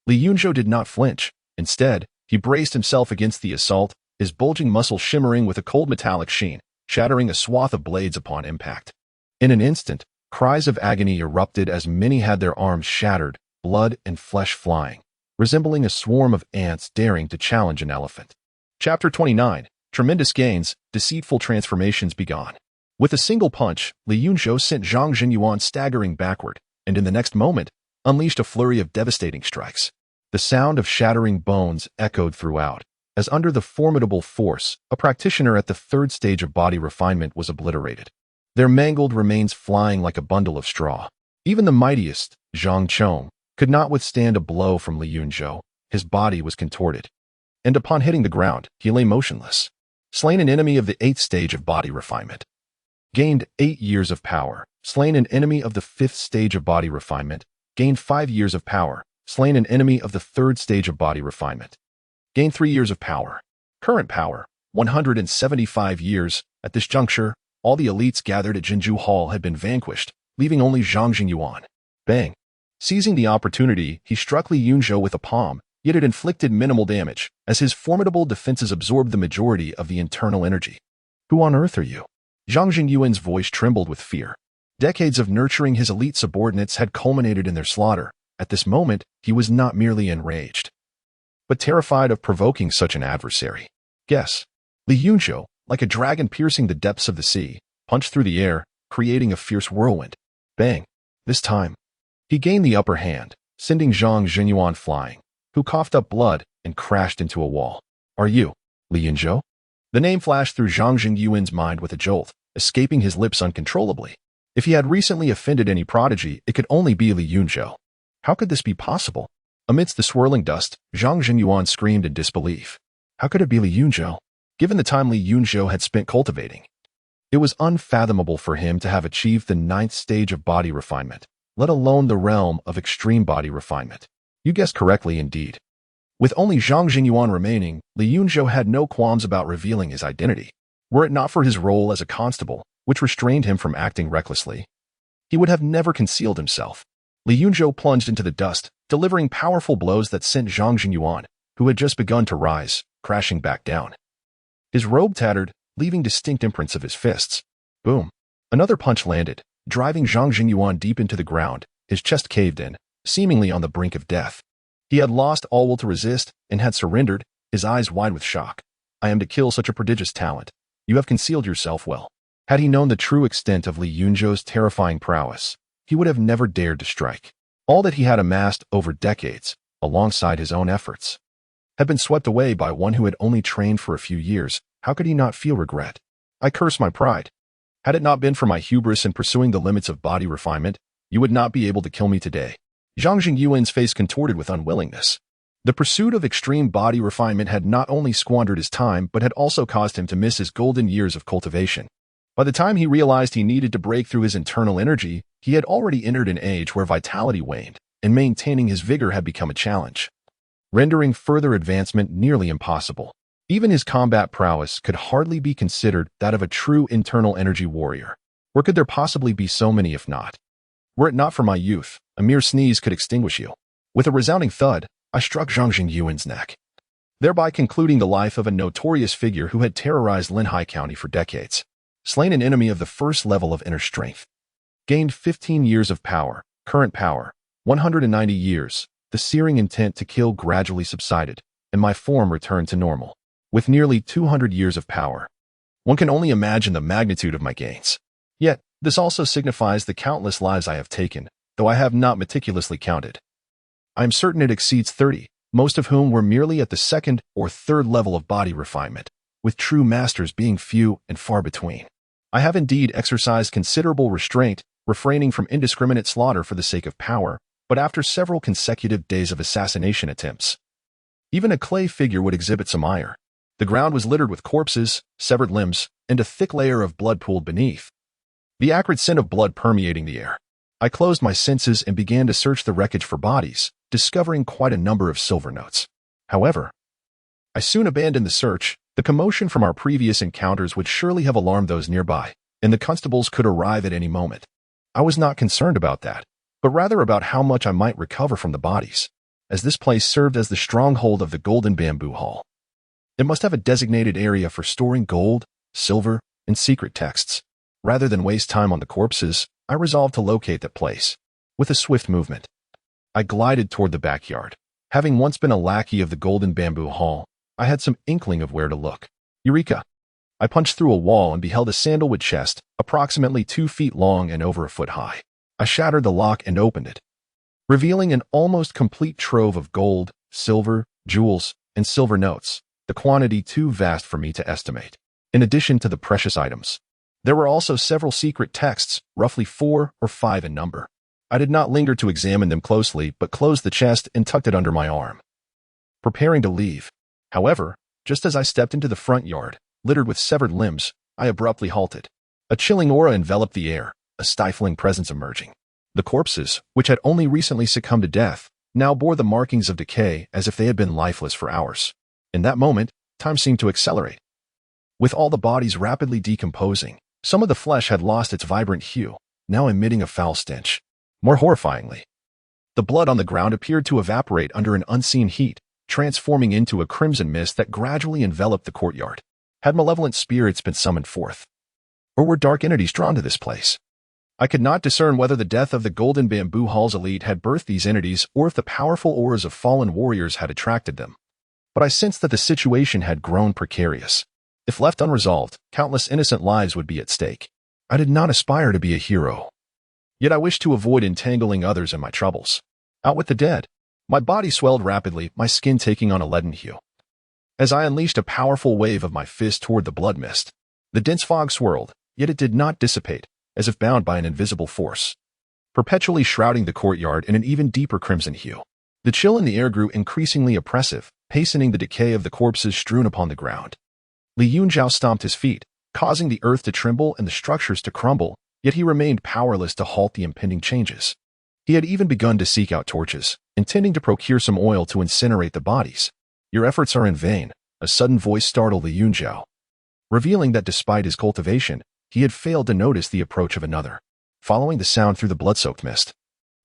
Li Yunzhou did not flinch. Instead, he braced himself against the assault, his bulging muscles shimmering with a cold metallic sheen, shattering a swath of blades upon impact. In an instant, Cries of agony erupted as many had their arms shattered, blood and flesh flying, resembling a swarm of ants daring to challenge an elephant. Chapter 29. Tremendous gains, deceitful transformations begun. With a single punch, Li Yunzhou sent Zhang Jinyuan staggering backward, and in the next moment, unleashed a flurry of devastating strikes. The sound of shattering bones echoed throughout, as under the formidable force, a practitioner at the third stage of body refinement was obliterated, their mangled remains flying like a bundle of straw. Even the mightiest, Zhang Chong, could not withstand a blow from Li Yunzhou. His body was contorted, and upon hitting the ground, he lay motionless. Slain an enemy of the 8th stage of body refinement. Gained 8 years of power. Slain an enemy of the 5th stage of body refinement. Gained 5 years of power. Slain an enemy of the 3rd stage of body refinement. Gained 3 years of power. Current power, 175 years. At this juncture, all the elites gathered at Yunzhou Hall had been vanquished, leaving only Zhang Jinyuan. Bang! Seizing the opportunity, he struck Li Yunzhou with a palm, yet it inflicted minimal damage, as his formidable defenses absorbed the majority of the internal energy. Who on earth are you? Zhang Jinyuan's voice trembled with fear. Decades of nurturing his elite subordinates had culminated in their slaughter. At this moment, he was not merely enraged, but terrified of provoking such an adversary. Guess. Li Yunzhou, like a dragon piercing the depths of the sea, punched through the air, creating a fierce whirlwind. Bang! This time, he gained the upper hand, sending Zhang Jinyuan flying, who coughed up blood and crashed into a wall. Are you Li Yunzhou? The name flashed through Zhang Jinyuan's mind with a jolt, escaping his lips uncontrollably. If he had recently offended any prodigy, it could only be Li Yunzhou. How could this be possible? Amidst the swirling dust, Zhang Jinyuan screamed in disbelief. How could it be Li Yunzhou? Given the time Li Yunzhou had spent cultivating, it was unfathomable for him to have achieved the 9th stage of body refinement, let alone the realm of extreme body refinement. You guessed correctly indeed. With only Zhang Jinyuan remaining, Li Yunzhou had no qualms about revealing his identity. Were it not for his role as a constable, which restrained him from acting recklessly, he would have never concealed himself. Li Yunzhou plunged into the dust, delivering powerful blows that sent Zhang Jinyuan, who had just begun to rise, crashing back down. His robe tattered, leaving distinct imprints of his fists. Boom! Another punch landed, driving Zhang Jinyuan deep into the ground. His chest caved in, seemingly on the brink of death. He had lost all will to resist and had surrendered, his eyes wide with shock. I am to kill such a prodigious talent. You have concealed yourself well. Had he known the true extent of Li Yunzhou's terrifying prowess, he would have never dared to strike. All that he had amassed over decades, alongside his own efforts, had been swept away by one who had only trained for a few years. How could he not feel regret? I curse my pride. Had it not been for my hubris in pursuing the limits of body refinement, you would not be able to kill me today. Zhang Jinyuan's face contorted with unwillingness. The pursuit of extreme body refinement had not only squandered his time but had also caused him to miss his golden years of cultivation. By the time he realized he needed to break through his internal energy, he had already entered an age where vitality waned, and maintaining his vigor had become a challenge, rendering further advancement nearly impossible. Even his combat prowess could hardly be considered that of a true internal energy warrior. Where could there possibly be so many if not? Were it not for my youth, a mere sneeze could extinguish you. With a resounding thud, I struck Zhang Jinyuan's neck, thereby concluding the life of a notorious figure who had terrorized Linhai County for decades. Slain an enemy of the 1st level of inner strength. Gained 15 years of power. Current power, 190 years. The searing intent to kill gradually subsided, and my form returned to normal. With nearly 200 years of power, one can only imagine the magnitude of my gains. Yet, this also signifies the countless lives I have taken, though I have not meticulously counted. I am certain it exceeds 30, most of whom were merely at the 2nd or 3rd level of body refinement, with true masters being few and far between. I have indeed exercised considerable restraint, refraining from indiscriminate slaughter for the sake of power, but after several consecutive days of assassination attempts, even a clay figure would exhibit some ire. The ground was littered with corpses, severed limbs, and a thick layer of blood pooled beneath, the acrid scent of blood permeating the air. I closed my senses and began to search the wreckage for bodies, discovering quite a number of silver notes. However, I soon abandoned the search. The commotion from our previous encounters would surely have alarmed those nearby, and the constables could arrive at any moment. I was not concerned about that, but rather about how much I might recover from the bodies, as this place served as the stronghold of the Golden Bamboo Hall. It must have a designated area for storing gold, silver, and secret texts. Rather than waste time on the corpses, I resolved to locate that place. With a swift movement, I glided toward the backyard. Having once been a lackey of the Golden Bamboo Hall, I had some inkling of where to look. Eureka! I punched through a wall and beheld a sandalwood chest, approximately 2 feet long and over a foot high. I shattered the lock and opened it, revealing an almost complete trove of gold, silver, jewels, and silver notes, the quantity too vast for me to estimate. In addition to the precious items, there were also several secret texts, roughly 4 or 5 in number. I did not linger to examine them closely, but closed the chest and tucked it under my arm, preparing to leave. However, just as I stepped into the front yard, littered with severed limbs, I abruptly halted. A chilling aura enveloped the air, a stifling presence emerging. The corpses, which had only recently succumbed to death, now bore the markings of decay as if they had been lifeless for hours. In that moment, time seemed to accelerate. With all the bodies rapidly decomposing, some of the flesh had lost its vibrant hue, now emitting a foul stench. More horrifyingly, the blood on the ground appeared to evaporate under an unseen heat, transforming into a crimson mist that gradually enveloped the courtyard. Had malevolent spirits been summoned forth? Or were dark entities drawn to this place? I could not discern whether the death of the Golden Bamboo Hall's elite had birthed these entities or if the powerful auras of fallen warriors had attracted them. But I sensed that the situation had grown precarious. If left unresolved, countless innocent lives would be at stake. I did not aspire to be a hero. Yet I wished to avoid entangling others in my troubles. Out with the dead. My body swelled rapidly, my skin taking on a leaden hue. As I unleashed a powerful wave of my fist toward the blood mist, the dense fog swirled, yet it did not dissipate, as if bound by an invisible force, perpetually shrouding the courtyard in an even deeper crimson hue. The chill in the air grew increasingly oppressive, hastening the decay of the corpses strewn upon the ground. Li Yunzhou stomped his feet, causing the earth to tremble and the structures to crumble, yet he remained powerless to halt the impending changes. He had even begun to seek out torches, intending to procure some oil to incinerate the bodies. Your efforts are in vain, a sudden voice startled Li Yunzhou, revealing that despite his cultivation, he had failed to notice the approach of another. Following the sound through the blood-soaked mist,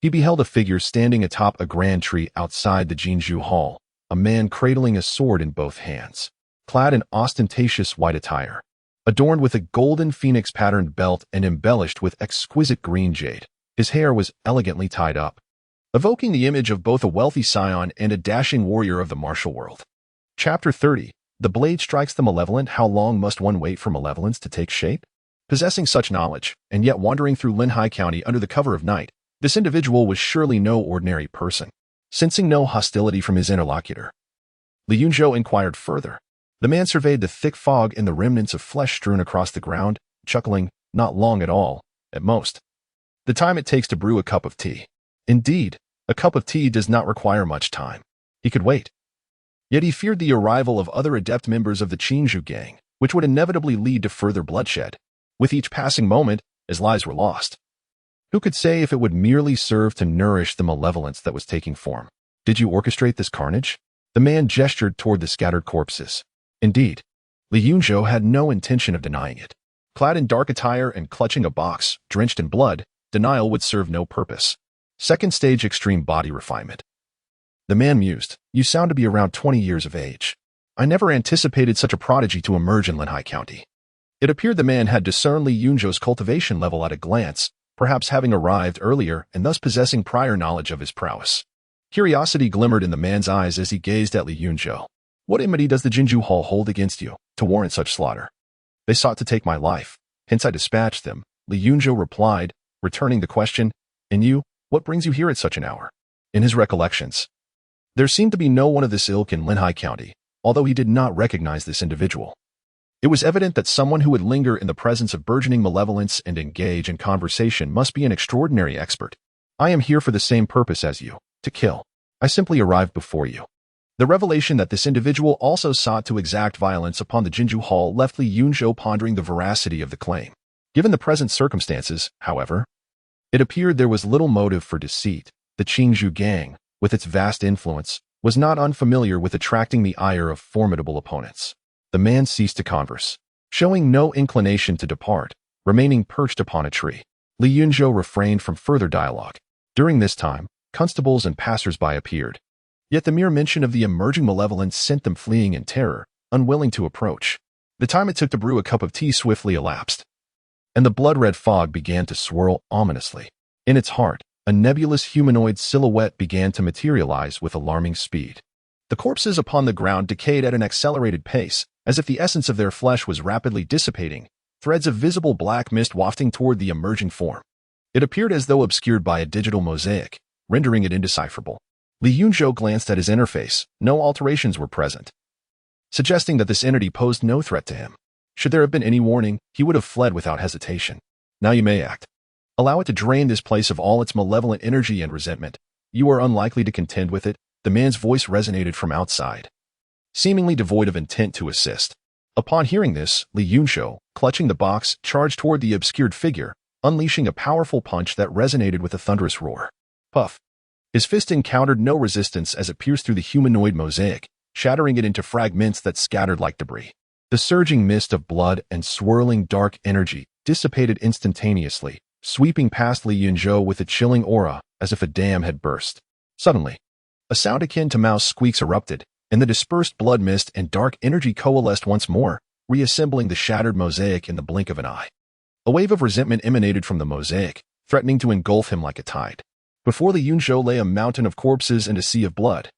he beheld a figure standing atop a grand tree outside the Yunzhou Hall, a man cradling a sword in both hands, clad in ostentatious white attire, adorned with a golden phoenix-patterned belt and embellished with exquisite green jade. His hair was elegantly tied up, evoking the image of both a wealthy scion and a dashing warrior of the martial world. Chapter 30. The blade strikes the malevolent. How long must one wait for malevolence to take shape? Possessing such knowledge, and yet wandering through Linhai County under the cover of night, this individual was surely no ordinary person. Sensing no hostility from his interlocutor, Li Yunzhou inquired further. The man surveyed the thick fog and the remnants of flesh strewn across the ground, chuckling, not long at all, at most. The time it takes to brew a cup of tea. Indeed, a cup of tea does not require much time. He could wait. Yet he feared the arrival of other adept members of the Yunzhou gang, which would inevitably lead to further bloodshed. With each passing moment, as lives were lost, who could say if it would merely serve to nourish the malevolence that was taking form? Did you orchestrate this carnage? The man gestured toward the scattered corpses. Indeed, Li Yunzhou had no intention of denying it. Clad in dark attire and clutching a box, drenched in blood, denial would serve no purpose. Second stage extreme body refinement. The man mused. You sound to be around 20 years of age. I never anticipated such a prodigy to emerge in Linhai County. It appeared the man had discerned Li Yunzhou's cultivation level at a glance, perhaps having arrived earlier and thus possessing prior knowledge of his prowess. Curiosity glimmered in the man's eyes as he gazed at Li Yunzhou. What enmity does the Yunzhou Hall hold against you, to warrant such slaughter? They sought to take my life, hence I dispatched them, Li Yunzhou replied, returning the question. And you, what brings you here at such an hour? In his recollections, there seemed to be no one of this ilk in Linhai County, although he did not recognize this individual. It was evident that someone who would linger in the presence of burgeoning malevolence and engage in conversation must be an extraordinary expert. I am here for the same purpose as you, to kill. I simply arrived before you. The revelation that this individual also sought to exact violence upon the Yunzhou Hall left Li Yunzhou pondering the veracity of the claim. Given the present circumstances, however, it appeared there was little motive for deceit. The Yunzhou gang, with its vast influence, was not unfamiliar with attracting the ire of formidable opponents. The man ceased to converse, showing no inclination to depart, remaining perched upon a tree. Li Yunzhou refrained from further dialogue. During this time, constables and passers-by appeared. Yet the mere mention of the emerging malevolence sent them fleeing in terror, unwilling to approach. The time it took to brew a cup of tea swiftly elapsed. and the blood-red fog began to swirl ominously. In its heart, a nebulous humanoid silhouette began to materialize with alarming speed. The corpses upon the ground decayed at an accelerated pace, as if the essence of their flesh was rapidly dissipating, threads of visible black mist wafting toward the emerging form. It appeared as though obscured by a digital mosaic, rendering it indecipherable. Li Yunzhou glanced at his interface. No alterations were present, suggesting that this entity posed no threat to him. Should there have been any warning, he would have fled without hesitation. Now you may act. Allow it to drain this place of all its malevolent energy and resentment. You are unlikely to contend with it. The man's voice resonated from outside, seemingly devoid of intent to assist. Upon hearing this, Li Yunzhou, clutching the box, charged toward the obscured figure, unleashing a powerful punch that resonated with a thunderous roar. Puff! His fist encountered no resistance as it pierced through the humanoid mosaic, shattering it into fragments that scattered like debris. The surging mist of blood and swirling dark energy dissipated instantaneously, sweeping past Li Yunzhou with a chilling aura, as if a dam had burst. Suddenly, a sound akin to mouse squeaks erupted, and the dispersed blood mist and dark energy coalesced once more, reassembling the shattered mosaic in the blink of an eye. A wave of resentment emanated from the mosaic, threatening to engulf him like a tide. Before Li Yunzhou lay a mountain of corpses and a sea of blood.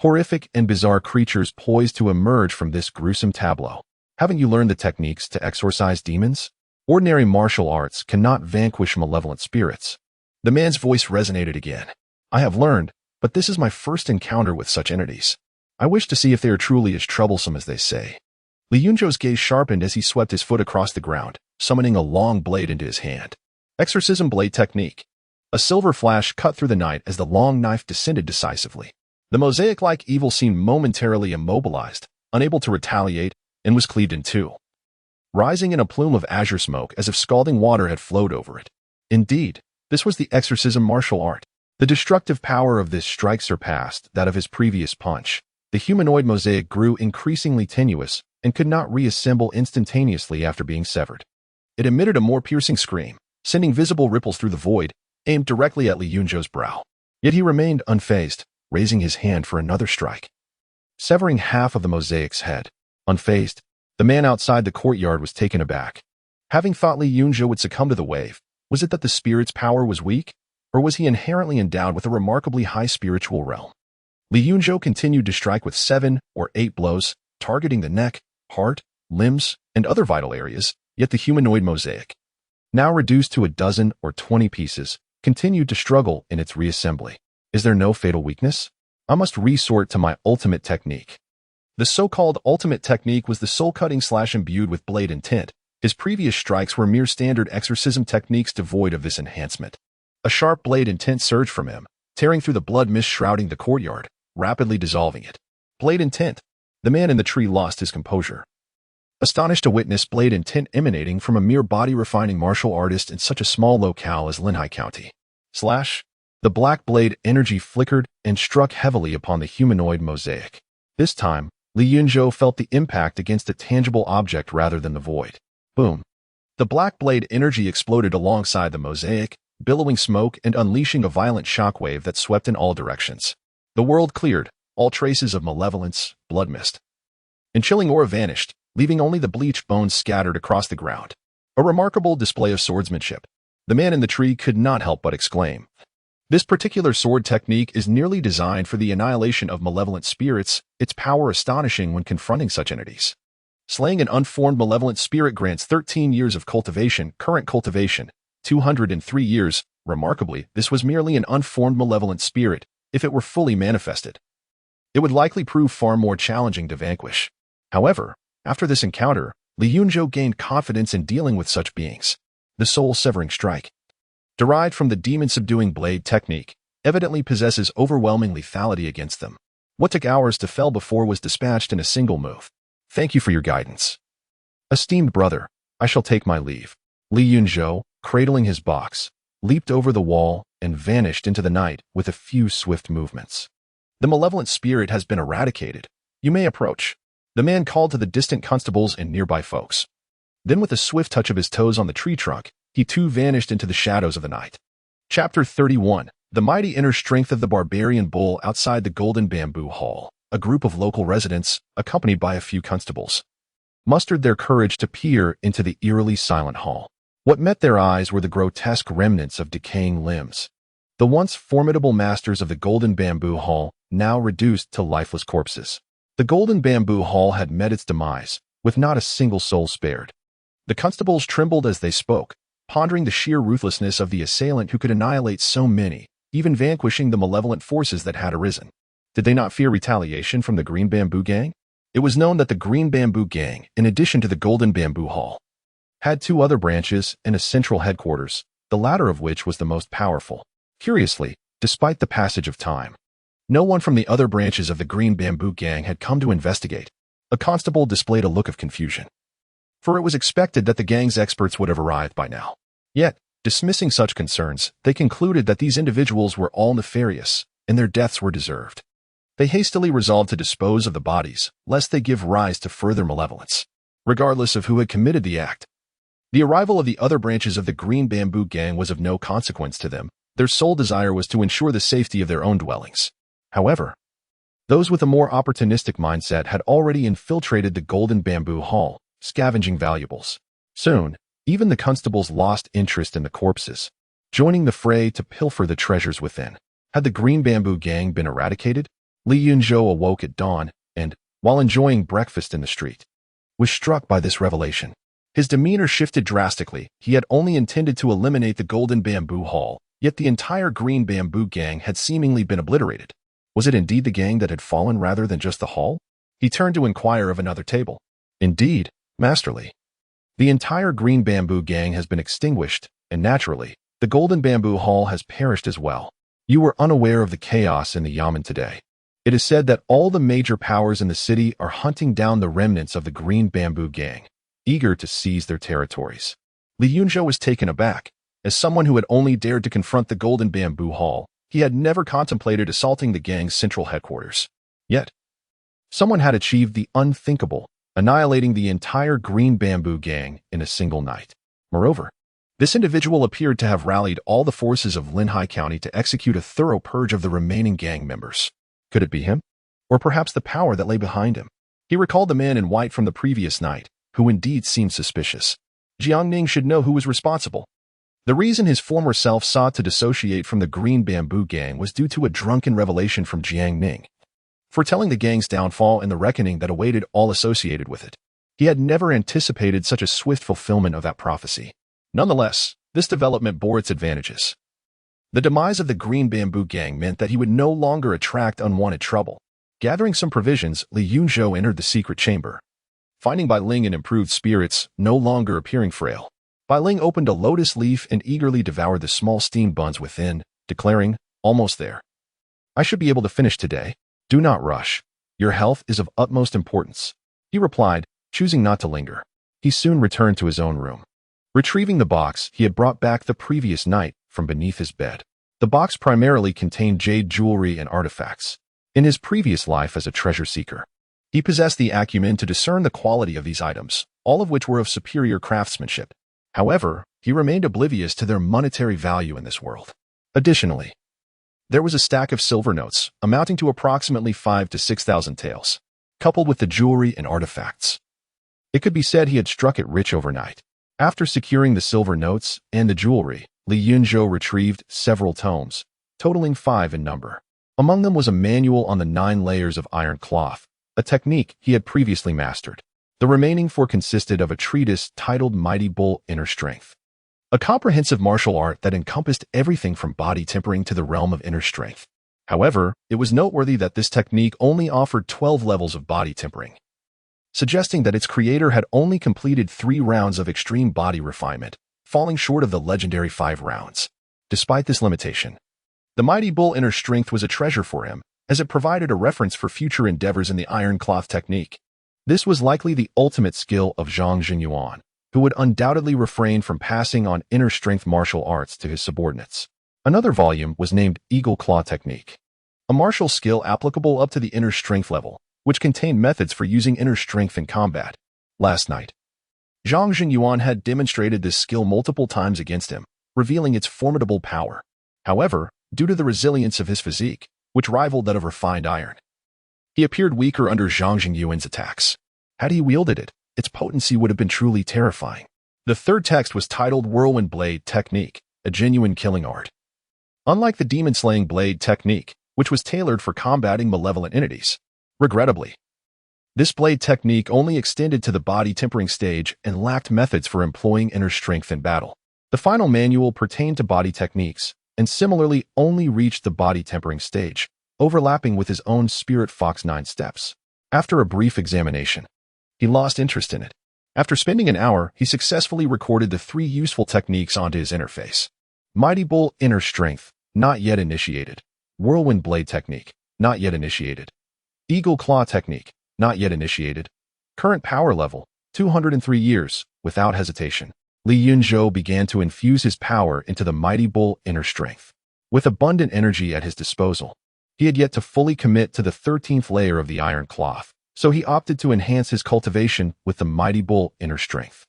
Horrific and bizarre creatures poised to emerge from this gruesome tableau. Haven't you learned the techniques to exorcise demons? Ordinary martial arts cannot vanquish malevolent spirits. The man's voice resonated again. I have learned, but this is my first encounter with such entities. I wish to see if they are truly as troublesome as they say. Li Yunzhou's gaze sharpened as he swept his foot across the ground, summoning a long blade into his hand. Exorcism blade technique. A silver flash cut through the night as the long knife descended decisively. The mosaic-like evil seemed momentarily immobilized, unable to retaliate, and was cleaved in two, rising in a plume of azure smoke as if scalding water had flowed over it. Indeed, this was the exorcism martial art. The destructive power of this strike surpassed that of his previous punch. The humanoid mosaic grew increasingly tenuous and could not reassemble instantaneously after being severed. It emitted a more piercing scream, sending visible ripples through the void, aimed directly at Li Yunzhou's brow. Yet he remained unfazed, raising his hand for another strike, severing half of the mosaic's head. Unfazed, the man outside the courtyard was taken aback. Having thought Li Yunzhou would succumb to the wave, was it that the spirit's power was weak, or was he inherently endowed with a remarkably high spiritual realm? Li Yunzhou continued to strike with 7 or 8 blows, targeting the neck, heart, limbs, and other vital areas, yet the humanoid mosaic, now reduced to a dozen or 20 pieces, continued to struggle in its reassembly. Is there no fatal weakness? I must resort to my ultimate technique. The so-called ultimate technique was the soul-cutting slash imbued with blade intent. His previous strikes were mere standard exorcism techniques devoid of this enhancement. A sharp blade intent surged from him, tearing through the blood mist shrouding the courtyard, rapidly dissolving it. Blade intent. The man in the tree lost his composure, astonished to witness blade intent emanating from a mere body-refining martial artist in such a small locale as Linhai County. Slash. The black blade energy flickered and struck heavily upon the humanoid mosaic. This time, Li Yunzhou felt the impact against a tangible object rather than the void. Boom. The black blade energy exploded alongside the mosaic, billowing smoke and unleashing a violent shockwave that swept in all directions. The world cleared, all traces of malevolence, blood mist, and chilling aura vanished, leaving only the bleached bones scattered across the ground. A remarkable display of swordsmanship. The man in the tree could not help but exclaim. This particular sword technique is nearly designed for the annihilation of malevolent spirits, its power astonishing when confronting such entities. Slaying an unformed malevolent spirit grants 13 years of cultivation, current cultivation, 203 years. Remarkably, this was merely an unformed malevolent spirit. If it were fully manifested, it would likely prove far more challenging to vanquish. However, after this encounter, Li Yunzhou gained confidence in dealing with such beings. The soul-severing strike, derived from the demon-subduing blade technique, evidently possesses overwhelming lethality against them. What took hours to fell before was dispatched in a single move. Thank you for your guidance. Esteemed brother, I shall take my leave. Li Yunzhou, cradling his box, leaped over the wall and vanished into the night with a few swift movements. The malevolent spirit has been eradicated. You may approach. The man called to the distant constables and nearby folks. Then with a swift touch of his toes on the tree trunk, he too vanished into the shadows of the night. Chapter 31. The mighty inner strength of the barbarian bull. Outside the Golden Bamboo Hall, a group of local residents, accompanied by a few constables, mustered their courage to peer into the eerily silent hall. What met their eyes were the grotesque remnants of decaying limbs. The once formidable masters of the Golden Bamboo Hall, now reduced to lifeless corpses. The Golden Bamboo Hall had met its demise, with not a single soul spared. The constables trembled as they spoke, pondering the sheer ruthlessness of the assailant who could annihilate so many, even vanquishing the malevolent forces that had arisen. Did they not fear retaliation from the Green Bamboo Gang? It was known that the Green Bamboo Gang, in addition to the Golden Bamboo Hall, had two other branches and a central headquarters, the latter of which was the most powerful. Curiously, despite the passage of time, no one from the other branches of the Green Bamboo Gang had come to investigate. A constable displayed a look of confusion, for it was expected that the gang's experts would have arrived by now. Yet, dismissing such concerns, they concluded that these individuals were all nefarious, and their deaths were deserved. They hastily resolved to dispose of the bodies, lest they give rise to further malevolence, regardless of who had committed the act. The arrival of the other branches of the Green Bamboo Gang was of no consequence to them. Their sole desire was to ensure the safety of their own dwellings. However, those with a more opportunistic mindset had already infiltrated the Golden Bamboo Hall, scavenging valuables. Soon, even the constables lost interest in the corpses, joining the fray to pilfer the treasures within. Had the Green Bamboo Gang been eradicated? Li Yunzhou awoke at dawn and, while enjoying breakfast in the street, was struck by this revelation. His demeanor shifted drastically. He had only intended to eliminate the Golden Bamboo Hall, yet the entire Green Bamboo Gang had seemingly been obliterated. Was it indeed the gang that had fallen rather than just the hall? He turned to inquire of another table. Indeed, masterly. The entire Green Bamboo Gang has been extinguished, and naturally, the Golden Bamboo Hall has perished as well. You were unaware of the chaos in the Yamen today. It is said that all the major powers in the city are hunting down the remnants of the Green Bamboo Gang, eager to seize their territories. Li Yunzhou was taken aback. As someone who had only dared to confront the Golden Bamboo Hall, he had never contemplated assaulting the gang's central headquarters. Yet, someone had achieved the unthinkable, annihilating the entire Green Bamboo Gang in a single night. Moreover, this individual appeared to have rallied all the forces of Linhai County to execute a thorough purge of the remaining gang members. Could it be him? Or perhaps the power that lay behind him? He recalled the man in white from the previous night, who indeed seemed suspicious. Jiangning should know who was responsible. The reason his former self sought to dissociate from the Green Bamboo Gang was due to a drunken revelation from Jiangning, foretelling the gang's downfall and the reckoning that awaited all associated with it. He had never anticipated such a swift fulfillment of that prophecy. Nonetheless, this development bore its advantages. The demise of the Green Bamboo Gang meant that he would no longer attract unwanted trouble. Gathering some provisions, Li Yunzhou entered the secret chamber. Finding Bai Ling in improved spirits, no longer appearing frail, Bai Ling opened a lotus leaf and eagerly devoured the small steamed buns within, declaring, "Almost there. I should be able to finish today. Do not rush. Your health is of utmost importance," he replied, choosing not to linger. He soon returned to his own room. Retrieving the box he had brought back the previous night from beneath his bed. The box primarily contained jade jewelry and artifacts. In his previous life as a treasure seeker, he possessed the acumen to discern the quality of these items, all of which were of superior craftsmanship. However, he remained oblivious to their monetary value in this world. Additionally, there was a stack of silver notes, amounting to approximately 5,000 to 6,000 taels, coupled with the jewelry and artifacts. It could be said he had struck it rich overnight. After securing the silver notes and the jewelry, Li Yunzhou retrieved several tomes, totaling 5 in number. Among them was a manual on the 9 layers of iron cloth, a technique he had previously mastered. The remaining 4 consisted of a treatise titled Mighty Bull Inner Strength, a comprehensive martial art that encompassed everything from body tempering to the realm of inner strength. However, it was noteworthy that this technique only offered 12 levels of body tempering, suggesting that its creator had only completed 3 rounds of extreme body refinement, falling short of the legendary 5 rounds. Despite this limitation, the Mighty Bull Inner Strength was a treasure for him, as it provided a reference for future endeavors in the iron cloth technique. This was likely the ultimate skill of Zhang Jinyuan, who would undoubtedly refrain from passing on inner strength martial arts to his subordinates. Another volume was named Eagle Claw Technique, a martial skill applicable up to the inner strength level, which contained methods for using inner strength in combat. Last night, Zhang Jinyuan had demonstrated this skill multiple times against him, revealing its formidable power. However, due to the resilience of his physique, which rivaled that of refined iron, he appeared weaker under Zhang Jingyuan's attacks. Had he wielded it, its potency would have been truly terrifying. The third text was titled Whirlwind Blade Technique, a genuine killing art. Unlike the demon-slaying blade technique, which was tailored for combating malevolent entities, regrettably, this blade technique only extended to the body tempering stage and lacked methods for employing inner strength in battle. The final manual pertained to body techniques, and similarly only reached the body tempering stage, overlapping with his own Spirit Fox 9 steps. After a brief examination, he lost interest in it. After spending an hour, he successfully recorded the 3 useful techniques onto his interface. Mighty Bull Inner Strength, not yet initiated. Whirlwind Blade Technique, not yet initiated. Eagle Claw Technique, not yet initiated. Current power level, 203 years, without hesitation. Li Yunzhou began to infuse his power into the Mighty Bull Inner Strength. With abundant energy at his disposal, he had yet to fully commit to the 13th layer of the Iron Cloth, so he opted to enhance his cultivation with the Mighty Bull Inner Strength.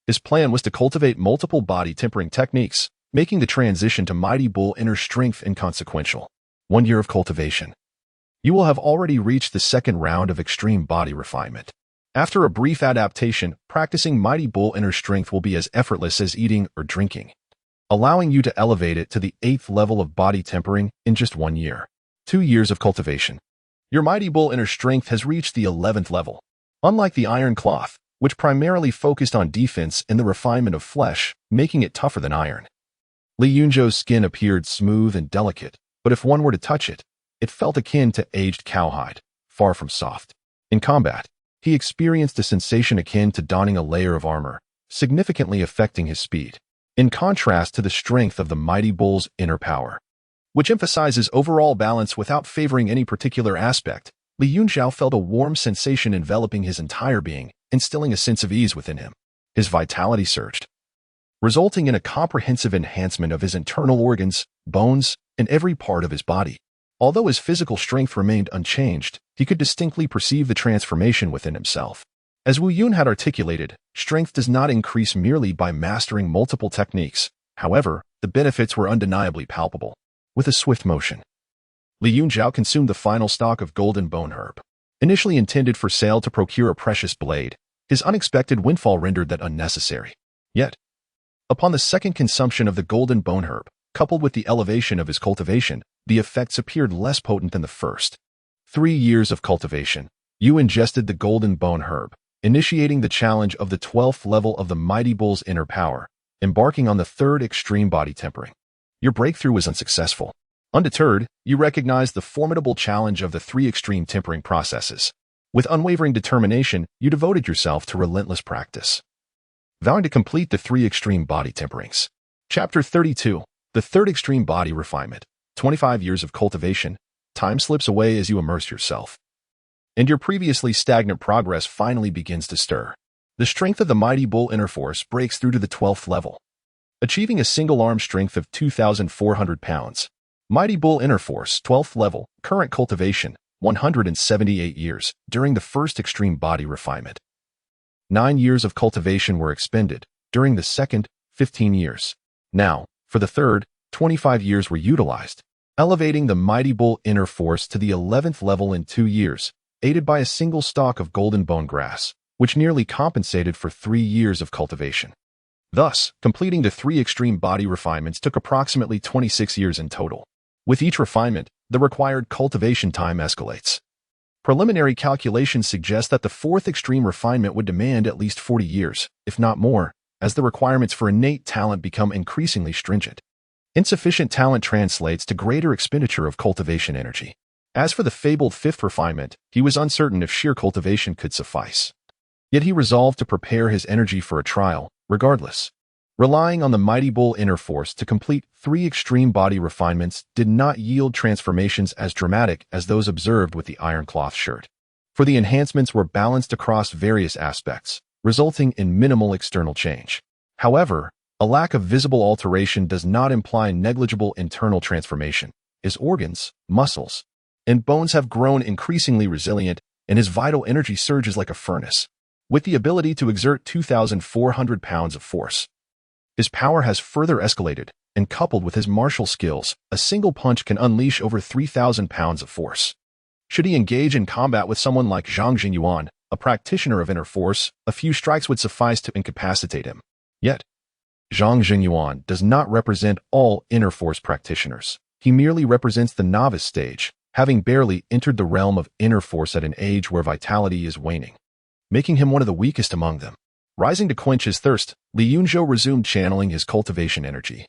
His plan was to cultivate multiple body tempering techniques, making the transition to Mighty Bull Inner Strength inconsequential. 1 year of cultivation. You will have already reached the second round of extreme body refinement. After a brief adaptation, practicing Mighty Bull Inner Strength will be as effortless as eating or drinking, allowing you to elevate it to the 8th level of body tempering in just 1 year. 2 years of cultivation. Your Mighty Bull Inner Strength has reached the 11th level. Unlike the Iron Cloth, which primarily focused on defense and the refinement of flesh, making it tougher than iron. Li Yunzhou's skin appeared smooth and delicate, but if one were to touch it, it felt akin to aged cowhide, far from soft. In combat, he experienced a sensation akin to donning a layer of armor, significantly affecting his speed, in contrast to the strength of the Mighty Bull's inner power, which emphasizes overall balance without favoring any particular aspect. Li Yunzhou felt a warm sensation enveloping his entire being, instilling a sense of ease within him. His vitality surged, resulting in a comprehensive enhancement of his internal organs, bones, and every part of his body. Although his physical strength remained unchanged, he could distinctly perceive the transformation within himself. As Wu Yun had articulated, strength does not increase merely by mastering multiple techniques. However, the benefits were undeniably palpable. With a swift motion, Li Yunzhou consumed the final stock of golden bone herb. Initially intended for sale to procure a precious blade, his unexpected windfall rendered that unnecessary. Yet, upon the second consumption of the golden bone herb, coupled with the elevation of his cultivation, the effects appeared less potent than the first. 3 years of cultivation. You ingested the golden bone herb, initiating the challenge of the 12th level of the Mighty Bull's inner power, embarking on the 3rd extreme body tempering. Your breakthrough was unsuccessful. Undeterred, you recognized the formidable challenge of the 3 extreme tempering processes. With unwavering determination, you devoted yourself to relentless practice, vowing to complete the 3 extreme body temperings. Chapter 32. The 3rd extreme body refinement. 25 years of cultivation. Time slips away as you immerse yourself, and your previously stagnant progress finally begins to stir. The strength of the Mighty Bull Inner Force breaks through to the 12th level, achieving a single arm strength of 2,400 pounds. Mighty Bull Inner Force, 12th level, current cultivation, 178 years, during the 1st extreme body refinement. 9 years of cultivation were expended, during the 2nd, 15 years. Now, for the 3rd, 25 years were utilized, elevating the Mighty Bull Inner Force to the 11th level in 2 years, aided by a single stalk of golden bone grass, which nearly compensated for 3 years of cultivation. Thus, completing the 3 extreme body refinements took approximately 26 years in total. With each refinement, the required cultivation time escalates. Preliminary calculations suggest that the 4th extreme refinement would demand at least 40 years, if not more, as the requirements for innate talent become increasingly stringent. Insufficient talent translates to greater expenditure of cultivation energy. As for the fabled 5th refinement, he was uncertain if sheer cultivation could suffice. Yet he resolved to prepare his energy for a trial, regardless. Relying on the Mighty Bull Inner Force to complete 3 extreme body refinements did not yield transformations as dramatic as those observed with the Iron Cloth shirt, for the enhancements were balanced across various aspects, resulting in minimal external change. However, a lack of visible alteration does not imply negligible internal transformation. His organs, muscles, and bones have grown increasingly resilient, and his vital energy surges like a furnace, with the ability to exert 2,400 pounds of force. His power has further escalated, and coupled with his martial skills, a single punch can unleash over 3,000 pounds of force. Should he engage in combat with someone like Zhang Jinyuan, a practitioner of inner force, a few strikes would suffice to incapacitate him. Yet, Zhang Jingyuan does not represent all inner force practitioners. He merely represents the novice stage, having barely entered the realm of inner force at an age where vitality is waning, making him one of the weakest among them. Rising to quench his thirst, Li Yunzhou resumed channeling his cultivation energy,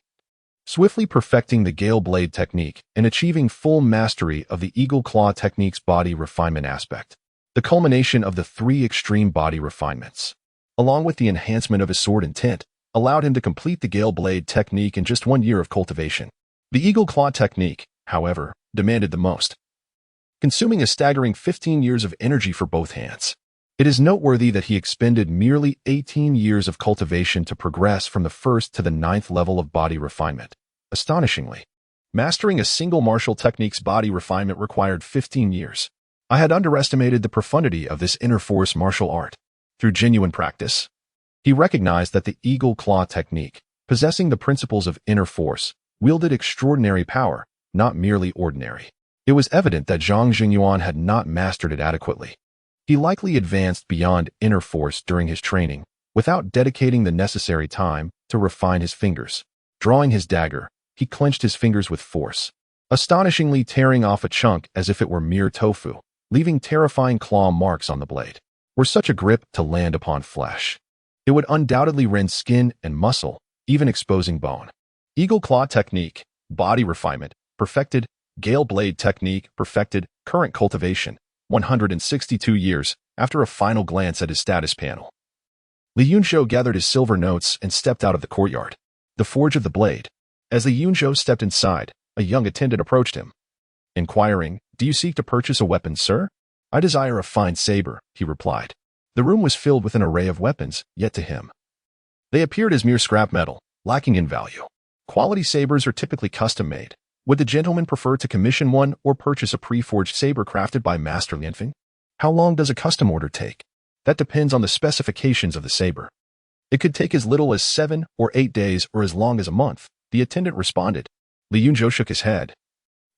swiftly perfecting the Gale Blade technique and achieving full mastery of the Eagle Claw technique's body refinement aspect, the culmination of the three extreme body refinements, along with the enhancement of his sword intent, allowed him to complete the Gale Blade technique in just 1 year of cultivation. The Eagle Claw technique, however, demanded the most, consuming a staggering 15 years of energy for both hands. It is noteworthy that he expended merely 18 years of cultivation to progress from the 1st to the 9th level of body refinement. Astonishingly, mastering a single martial technique's body refinement required 15 years. I had underestimated the profundity of this inner force martial art. Through genuine practice, he recognized that the Eagle Claw technique, possessing the principles of inner force, wielded extraordinary power, not merely ordinary. It was evident that Zhang Jingyuan had not mastered it adequately. He likely advanced beyond inner force during his training, without dedicating the necessary time to refine his fingers. Drawing his dagger, he clenched his fingers with force, astonishingly tearing off a chunk as if it were mere tofu, leaving terrifying claw marks on the blade. Were such a grip to land upon flesh, it would undoubtedly rend skin and muscle, even exposing bone. Eagle Claw technique, body refinement, perfected. Gale Blade technique, perfected. Current cultivation, 162 years, after a final glance at his status panel. Li Yunzhou gathered his silver notes and stepped out of the courtyard. The Forge of the Blade. As Li Yunzhou stepped inside, a young attendant approached him, inquiring, "Do you seek to purchase a weapon, sir?" "I desire a fine saber," he replied. The room was filled with an array of weapons, yet to him, they appeared as mere scrap metal, lacking in value. Quality sabers are typically custom-made. Would the gentleman prefer to commission one or purchase a pre-forged saber crafted by Master Lianfeng? How long does a custom order take? That depends on the specifications of the saber. It could take as little as 7 or 8 days or as long as a month, the attendant responded. Li Yunzhou shook his head.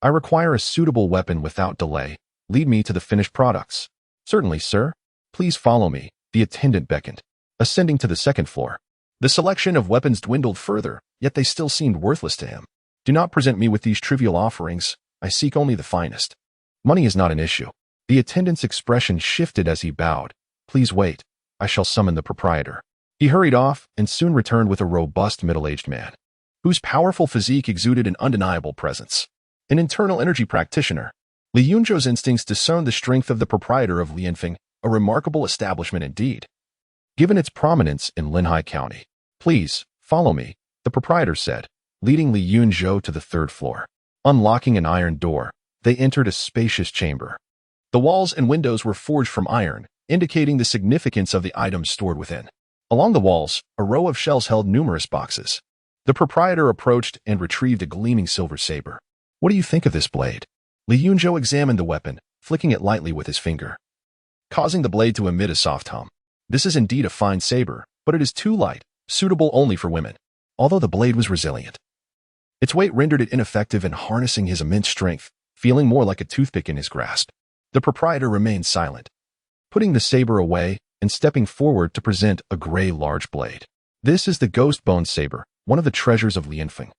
"I require a suitable weapon without delay. Lead me to the finished products." "Certainly, sir. Please follow me," the attendant beckoned. Ascending to the 2nd floor, the selection of weapons dwindled further, yet they still seemed worthless to him. "Do not present me with these trivial offerings. I seek only the finest." "Money is not an issue." The attendant's expression shifted as he bowed. "Please wait. I shall summon the proprietor." He hurried off and soon returned with a robust middle-aged man, whose powerful physique exuded an undeniable presence. An internal energy practitioner, Li Yunzhou's instincts discerned the strength of the proprietor of Lianfeng, a remarkable establishment indeed, given its prominence in Linhai County. "Please, follow me," the proprietor said, leading Li Yunzhou to the 3rd floor. Unlocking an iron door, they entered a spacious chamber. The walls and windows were forged from iron, indicating the significance of the items stored within. Along the walls, a row of shelves held numerous boxes. The proprietor approached and retrieved a gleaming silver saber. "What do you think of this blade?" Li Yunzhou examined the weapon, flicking it lightly with his finger, causing the blade to emit a soft hum. "This is indeed a fine saber, but it is too light, suitable only for women." Although the blade was resilient, its weight rendered it ineffective in harnessing his immense strength, feeling more like a toothpick in his grasp. The proprietor remained silent, putting the saber away and stepping forward to present a gray large blade. "This is the Ghost Bone Saber, one of the treasures of Lianfeng.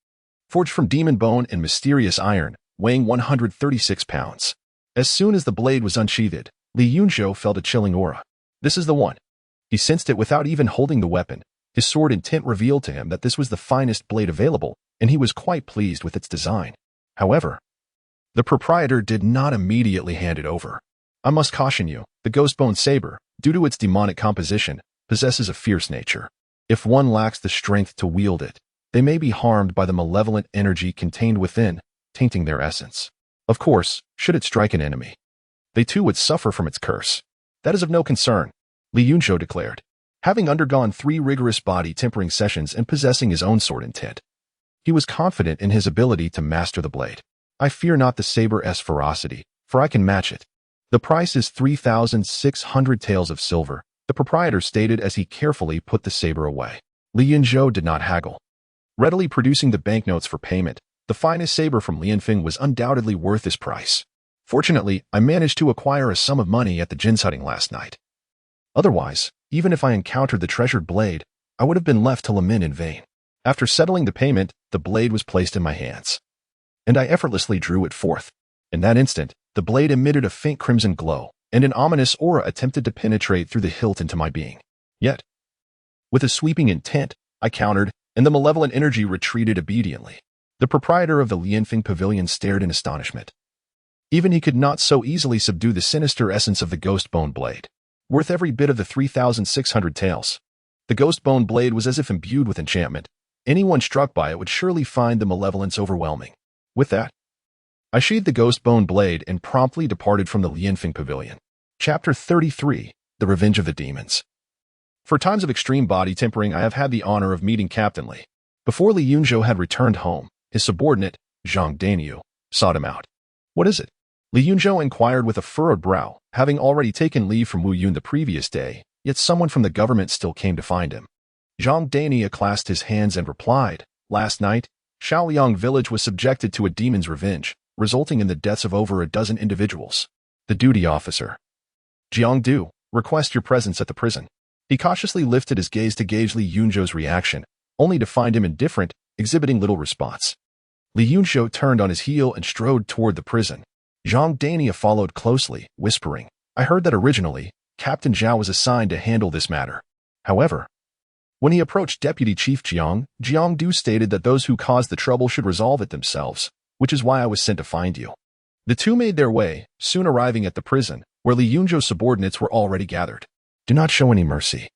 Forged from demon bone and mysterious iron, weighing 136 pounds. As soon as the blade was unsheathed, Li Yunzhou felt a chilling aura. This is the one. He sensed it without even holding the weapon. His sword intent revealed to him that this was the finest blade available, and he was quite pleased with its design. However, the proprietor did not immediately hand it over. "I must caution you, the Ghostbone Saber, due to its demonic composition, possesses a fierce nature. If one lacks the strength to wield it, they may be harmed by the malevolent energy contained within, tainting their essence. Of course, should it strike an enemy, they too would suffer from its curse. That is of no concern," Li Yunzhou declared. Having undergone 3 rigorous body tempering sessions and possessing his own sword intent, he was confident in his ability to master the blade. "I fear not the saber's ferocity, for I can match it. The price is 3,600 taels of silver," the proprietor stated as he carefully put the saber away. Li Yunzhou did not haggle, readily producing the banknotes for payment. The finest saber from Lianfeng was undoubtedly worth this price. "Fortunately, I managed to acquire a sum of money at the jinsutting last night. Otherwise, even if I encountered the treasured blade, I would have been left to lament in vain. After settling the payment, the blade was placed in my hands, and I effortlessly drew it forth. In that instant, the blade emitted a faint crimson glow, and an ominous aura attempted to penetrate through the hilt into my being. Yet, with a sweeping intent, I countered, and the malevolent energy retreated obediently. The proprietor of the Lianfeng Pavilion stared in astonishment. Even he could not so easily subdue the sinister essence of the ghost bone blade, worth every bit of the 3,600 taels. The ghost bone blade was as if imbued with enchantment. Anyone struck by it would surely find the malevolence overwhelming. With that, I sheathed the ghost bone blade and promptly departed from the Lianfeng Pavilion. Chapter 33, The Revenge of the Demons. For times of extreme body tempering, I have had the honor of meeting Captain Li. Before Li Yunzhou had returned home, his subordinate, Zhang Daniu, sought him out. What is it? Li Yunzhou inquired with a furrowed brow, having already taken leave from Wu Yun the previous day, yet someone from the government still came to find him. Zhang Daniu clasped his hands and replied, Last night, Shaoliang village was subjected to a demon's revenge, resulting in the deaths of over a dozen individuals. The duty officer, Jiang Du, request your presence at the prison. He cautiously lifted his gaze to gauge Li Yunzhou's reaction, only to find him indifferent, exhibiting little response. Li Yunzhou turned on his heel and strode toward the prison. Zhang Daniu followed closely, whispering, I heard that originally, Captain Zhao was assigned to handle this matter. However, when he approached Deputy Chief Jiang Du stated that those who caused the trouble should resolve it themselves, which is why I was sent to find you. The two made their way, soon arriving at the prison, where Li Yunzhou's subordinates were already gathered. Do not show any mercy.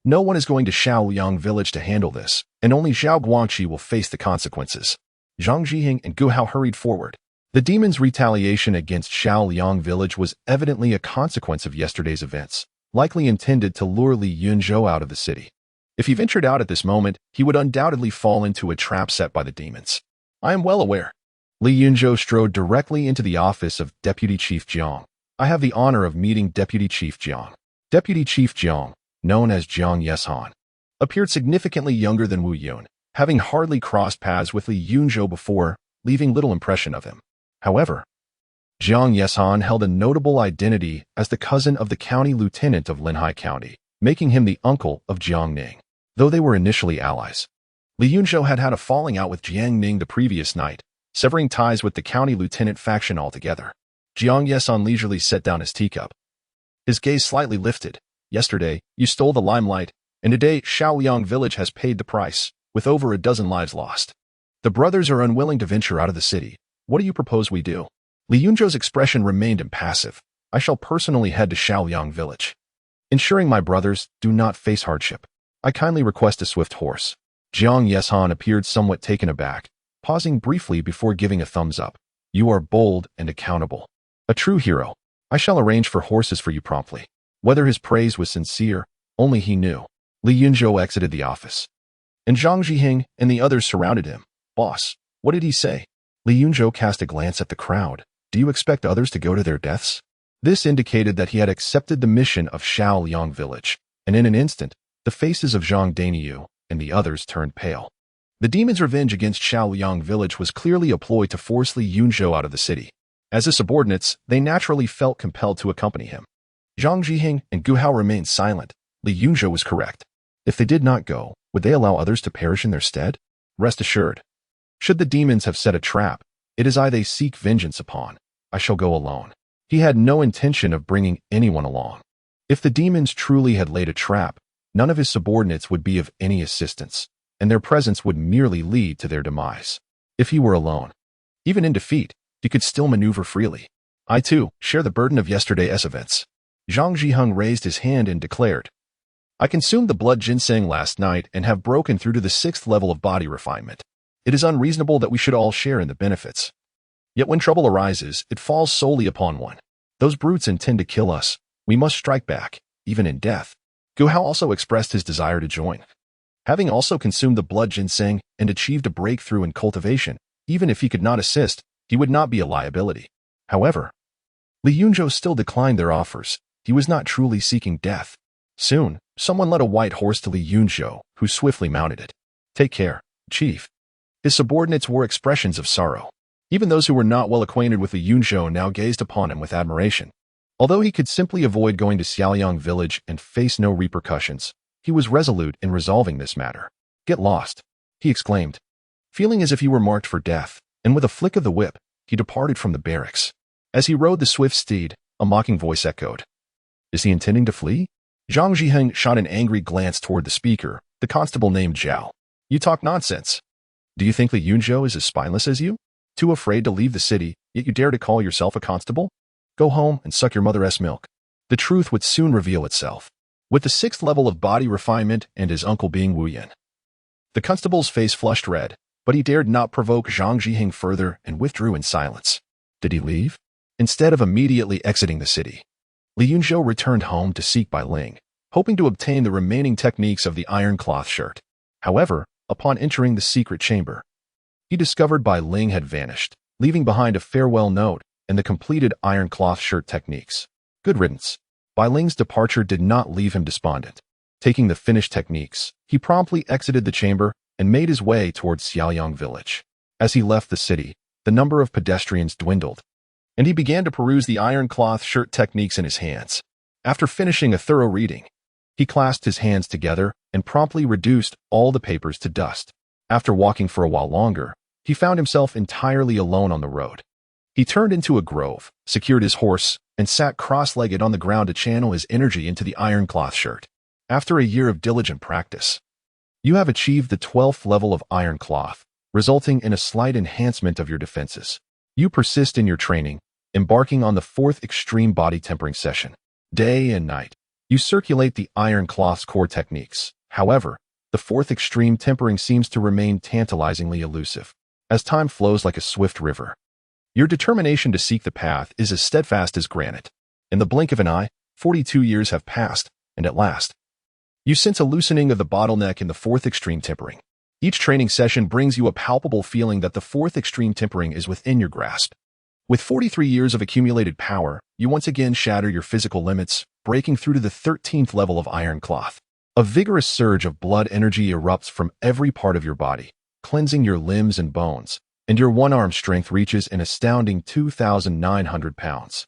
No one is going to Shaoliang village to handle this, and only Zhao Guangqi will face the consequences. Zhang Zhiheng and Gu Hao hurried forward. The demon's retaliation against Shaoliang village was evidently a consequence of yesterday's events, likely intended to lure Li Yunzhou out of the city. If he ventured out at this moment, he would undoubtedly fall into a trap set by the demons. I am well aware. Li Yunzhou strode directly into the office of Deputy Chief Jiang. I have the honor of meeting Deputy Chief Jiang. Deputy Chief Jiang, known as Jiang Yeshan, appeared significantly younger than Wu Yun, having hardly crossed paths with Li Yunzhou before, leaving little impression of him. However, Jiang Yeshan held a notable identity as the cousin of the county lieutenant of Linhai County, making him the uncle of Jiang Ning. Though they were initially allies, Li Yunzhou had had a falling out with Jiang Ning the previous night, severing ties with the county lieutenant faction altogether. Jiang Yeshan leisurely set down his teacup. His gaze slightly lifted. Yesterday, you stole the limelight, and today Shaoliang village has paid the price, with over a dozen lives lost. The brothers are unwilling to venture out of the city. What do you propose we do? Li Yunzhou's expression remained impassive. I shall personally head to Shaoliang village, ensuring my brothers do not face hardship. I kindly request a swift horse. Jiang Yeshan appeared somewhat taken aback, pausing briefly before giving a thumbs up. You are bold and accountable. A true hero. I shall arrange for horses for you promptly. Whether his praise was sincere, only he knew. Li Yunzhou exited the office, and Zhang Zhiheng and the others surrounded him. Boss, what did he say? Li Yunzhou cast a glance at the crowd. Do you expect others to go to their deaths? This indicated that he had accepted the mission of Shaoliang village, and in an instant, the faces of Zhang Daniu and the others turned pale. The demon's revenge against Shaoliang village was clearly a ploy to force Li Yunzhou out of the city. As his subordinates, they naturally felt compelled to accompany him. Zhang Zhiheng and Gu Hao remained silent. Li Yunzhou was correct. If they did not go, would they allow others to perish in their stead? Rest assured, should the demons have set a trap, it is I they seek vengeance upon. I shall go alone. He had no intention of bringing anyone along. If the demons truly had laid a trap, none of his subordinates would be of any assistance, and their presence would merely lead to their demise. If he were alone, even in defeat, he could still maneuver freely. I too share the burden of yesterday's events. Zhang Zhiheng raised his hand and declared, I consumed the blood ginseng last night and have broken through to the 6th level of body refinement. It is unreasonable that we should all share in the benefits. Yet when trouble arises, it falls solely upon one. Those brutes intend to kill us. We must strike back, even in death. Gu Hao also expressed his desire to join. Having also consumed the blood ginseng and achieved a breakthrough in cultivation, even if he could not assist, he would not be a liability. However, Li Yunzhou still declined their offers. He was not truly seeking death. Soon, someone led a white horse to Li Yunzhou, who swiftly mounted it. Take care, Chief. His subordinates wore expressions of sorrow. Even those who were not well acquainted with Li Yunzhou now gazed upon him with admiration. Although he could simply avoid going to Xiaoliang village and face no repercussions, he was resolute in resolving this matter. "Get lost," he exclaimed, feeling as if he were marked for death, and with a flick of the whip, he departed from the barracks. As he rode the swift steed, a mocking voice echoed. "Is he intending to flee?" Zhang Zhiheng shot an angry glance toward the speaker, the constable named Zhao. "You talk nonsense. Do you think that Yunzhou is as spineless as you? Too afraid to leave the city, yet you dare to call yourself a constable? Go home and suck your mother's milk." The truth would soon reveal itself. With the 6th level of body refinement and his uncle being Wu Yan. The constable's face flushed red, but he dared not provoke Zhang Zhiheng further and withdrew in silence. Did he leave? Instead of immediately exiting the city, Li Yunzhou returned home to seek Bai Ling, hoping to obtain the remaining techniques of the iron cloth shirt. However, upon entering the secret chamber, he discovered Bai Ling had vanished, leaving behind a farewell note and the completed iron cloth shirt techniques. Good riddance. Bai Ling's departure did not leave him despondent. Taking the finished techniques, he promptly exited the chamber and made his way towards Xiaoyang village. As he left the city, the number of pedestrians dwindled, and he began to peruse the iron cloth shirt techniques in his hands. After finishing a thorough reading, he clasped his hands together and promptly reduced all the papers to dust. After walking for a while longer, he found himself entirely alone on the road. He turned into a grove, secured his horse, and sat cross-legged on the ground to channel his energy into the iron cloth shirt. After a year of diligent practice, you have achieved the 12th level of iron cloth, resulting in a slight enhancement of your defenses. You persist in your training, embarking on the 4th extreme body tempering session. Day and night, you circulate the iron cloth's core techniques. However, the 4th extreme tempering seems to remain tantalizingly elusive. As time flows like a swift river, your determination to seek the path is as steadfast as granite. In the blink of an eye, 42 years have passed, and at last, you sense a loosening of the bottleneck in the 4th extreme tempering. Each training session brings you a palpable feeling that the 4th extreme tempering is within your grasp. With 43 years of accumulated power, you once again shatter your physical limits, breaking through to the 13th level of iron cloth. A vigorous surge of blood energy erupts from every part of your body, cleansing your limbs and bones, and your one-arm strength reaches an astounding 2,900 pounds.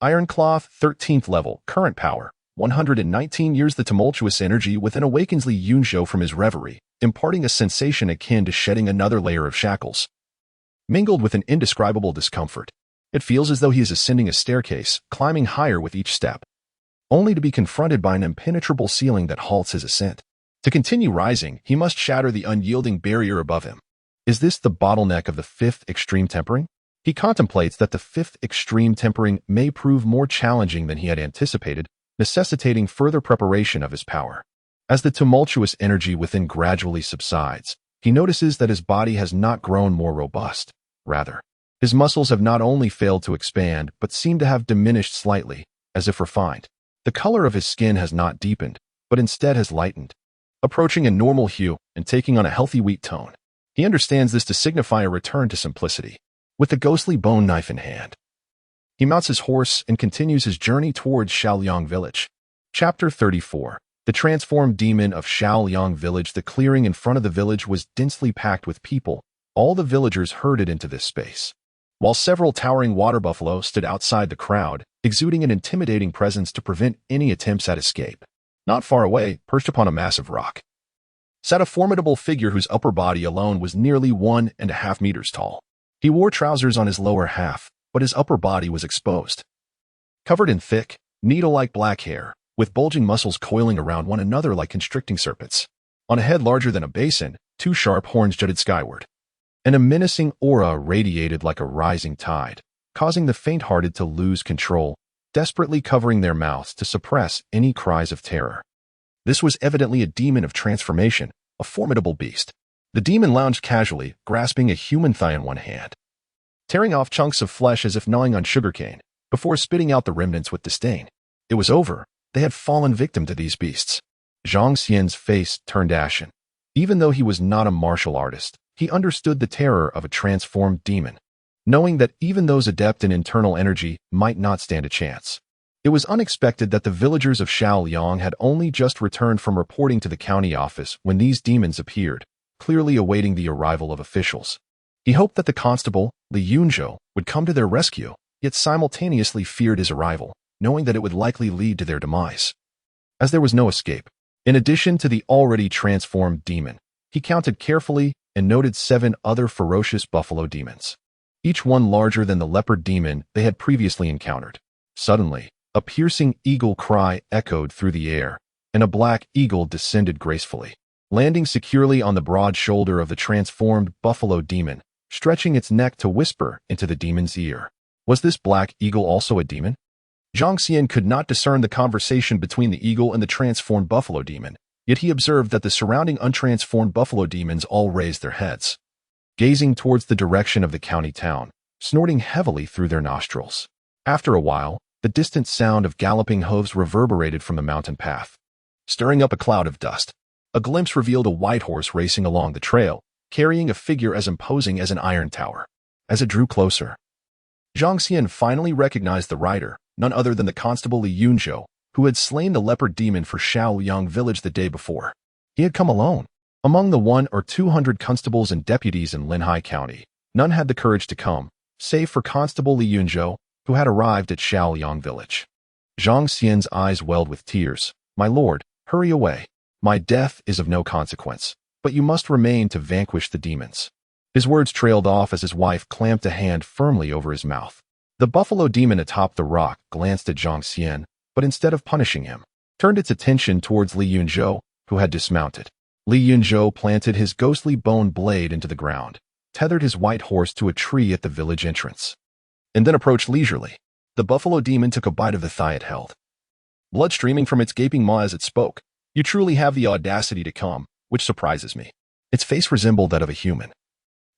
Iron cloth, 13th level, current power, 119 years. The tumultuous energy within awakens Li Yunzhou from his reverie, imparting a sensation akin to shedding another layer of shackles. Mingled with an indescribable discomfort, it feels as though he is ascending a staircase, climbing higher with each step, only to be confronted by an impenetrable ceiling that halts his ascent. To continue rising, he must shatter the unyielding barrier above him. Is this the bottleneck of the 5th extreme tempering? He contemplates that the 5th extreme tempering may prove more challenging than he had anticipated, necessitating further preparation of his power. As the tumultuous energy within gradually subsides, he notices that his body has not grown more robust. Rather, his muscles have not only failed to expand, but seem to have diminished slightly, as if refined. The color of his skin has not deepened, but instead has lightened, approaching a normal hue and taking on a healthy wheat tone. He understands this to signify a return to simplicity. With the ghostly bone knife in hand, he mounts his horse and continues his journey towards Shaoyang village. Chapter 34. The transformed demon of Shaoyang village. The clearing in front of the village was densely packed with people. All the villagers herded into this space, while several towering water buffalo stood outside the crowd, exuding an intimidating presence to prevent any attempts at escape. Not far away, perched upon a massive rock, sat a formidable figure whose upper body alone was nearly 1.5 meters tall. He wore trousers on his lower half, but his upper body was exposed, covered in thick, needle-like black hair, with bulging muscles coiling around one another like constricting serpents. On a head larger than a basin, 2 sharp horns jutted skyward, and a menacing aura radiated like a rising tide, causing the faint-hearted to lose control, desperately covering their mouths to suppress any cries of terror. This was evidently a demon of transformation, a formidable beast. The demon lounged casually, grasping a human thigh in one hand, tearing off chunks of flesh as if gnawing on sugarcane, before spitting out the remnants with disdain. It was over. They had fallen victim to these beasts. Zhang Xian's face turned ashen. Even though he was not a martial artist, he understood the terror of a transformed demon, knowing that even those adept in internal energy might not stand a chance. It was unexpected that the villagers of Shaoyang had only just returned from reporting to the county office when these demons appeared, clearly awaiting the arrival of officials. He hoped that the constable, Li Yunzhou, would come to their rescue, yet simultaneously feared his arrival, knowing that it would likely lead to their demise. As there was no escape, In addition to the already transformed demon, he counted carefully and noted 7 other ferocious buffalo demons, each one larger than the leopard demon they had previously encountered. Suddenly, a piercing eagle cry echoed through the air, and a black eagle descended gracefully, landing securely on the broad shoulder of the transformed buffalo demon, stretching its neck to whisper into the demon's ear. Was this black eagle also a demon? Zhang Xian could not discern the conversation between the eagle and the transformed buffalo demon, yet he observed that the surrounding untransformed buffalo demons all raised their heads, gazing towards the direction of the county town, snorting heavily through their nostrils. After a while, the distant sound of galloping hooves reverberated from the mountain path, stirring up a cloud of dust. A glimpse revealed a white horse racing along the trail, carrying a figure as imposing as an iron tower. As it drew closer, Zhang Xian finally recognized the rider, none other than the constable Li Yunzhou, who had slain the leopard demon for Shaoyang village the day before. He had come alone. Among the 100 or 200 constables and deputies in Linhai County, none had the courage to come, save for Constable Li Yunzhou, who had arrived at Shaoyang village. Zhang Xian's eyes welled with tears. "My lord, hurry away. My death is of no consequence, but you must remain to vanquish the demons." His words trailed off as his wife clamped a hand firmly over his mouth. The buffalo demon atop the rock glanced at Zhang Xian, but instead of punishing him, turned its attention towards Li Yunzhou, who had dismounted. Li Yunzhou planted his ghostly bone blade into the ground, tethered his white horse to a tree at the village entrance, and then approached leisurely. The buffalo demon took a bite of the thigh it held, blood streaming from its gaping maw as it spoke. "You truly have the audacity to come, which surprises me." Its face resembled that of a human,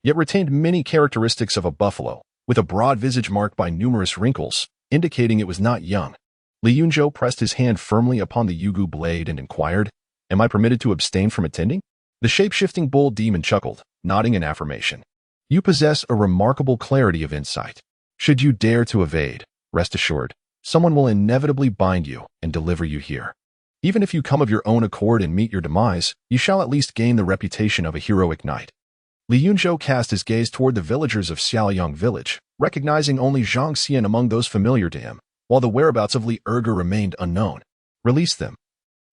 yet retained many characteristics of a buffalo, with a broad visage marked by numerous wrinkles, indicating it was not young. Li Yunzhou pressed his hand firmly upon the yugu blade and inquired, "Am I permitted to abstain from attending?" The shape-shifting bull demon chuckled, nodding in affirmation. "You possess a remarkable clarity of insight. Should you dare to evade, rest assured, someone will inevitably bind you and deliver you here. Even if you come of your own accord and meet your demise, you shall at least gain the reputation of a heroic knight." Li Yunzhou cast his gaze toward the villagers of Xiaoyang village, recognizing only Zhang Xian among those familiar to him, while the whereabouts of Li Erge remained unknown. "Release them.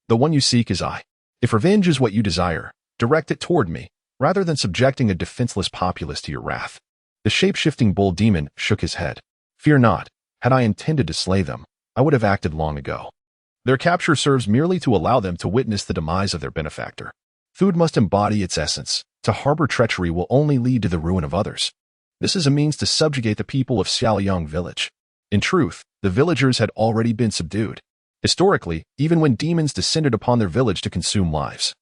The one you seek is I. If revenge is what you desire, direct it toward me, rather than subjecting a defenseless populace to your wrath." The shape-shifting bull demon shook his head. "Fear not. Had I intended to slay them, I would have acted long ago. Their capture serves merely to allow them to witness the demise of their benefactor. Food must embody its essence. To harbor treachery will only lead to the ruin of others. This is a means to subjugate the people of Xiaoyang village." In truth, the villagers had already been subdued. Historically, even when demons descended upon their village to consume lives,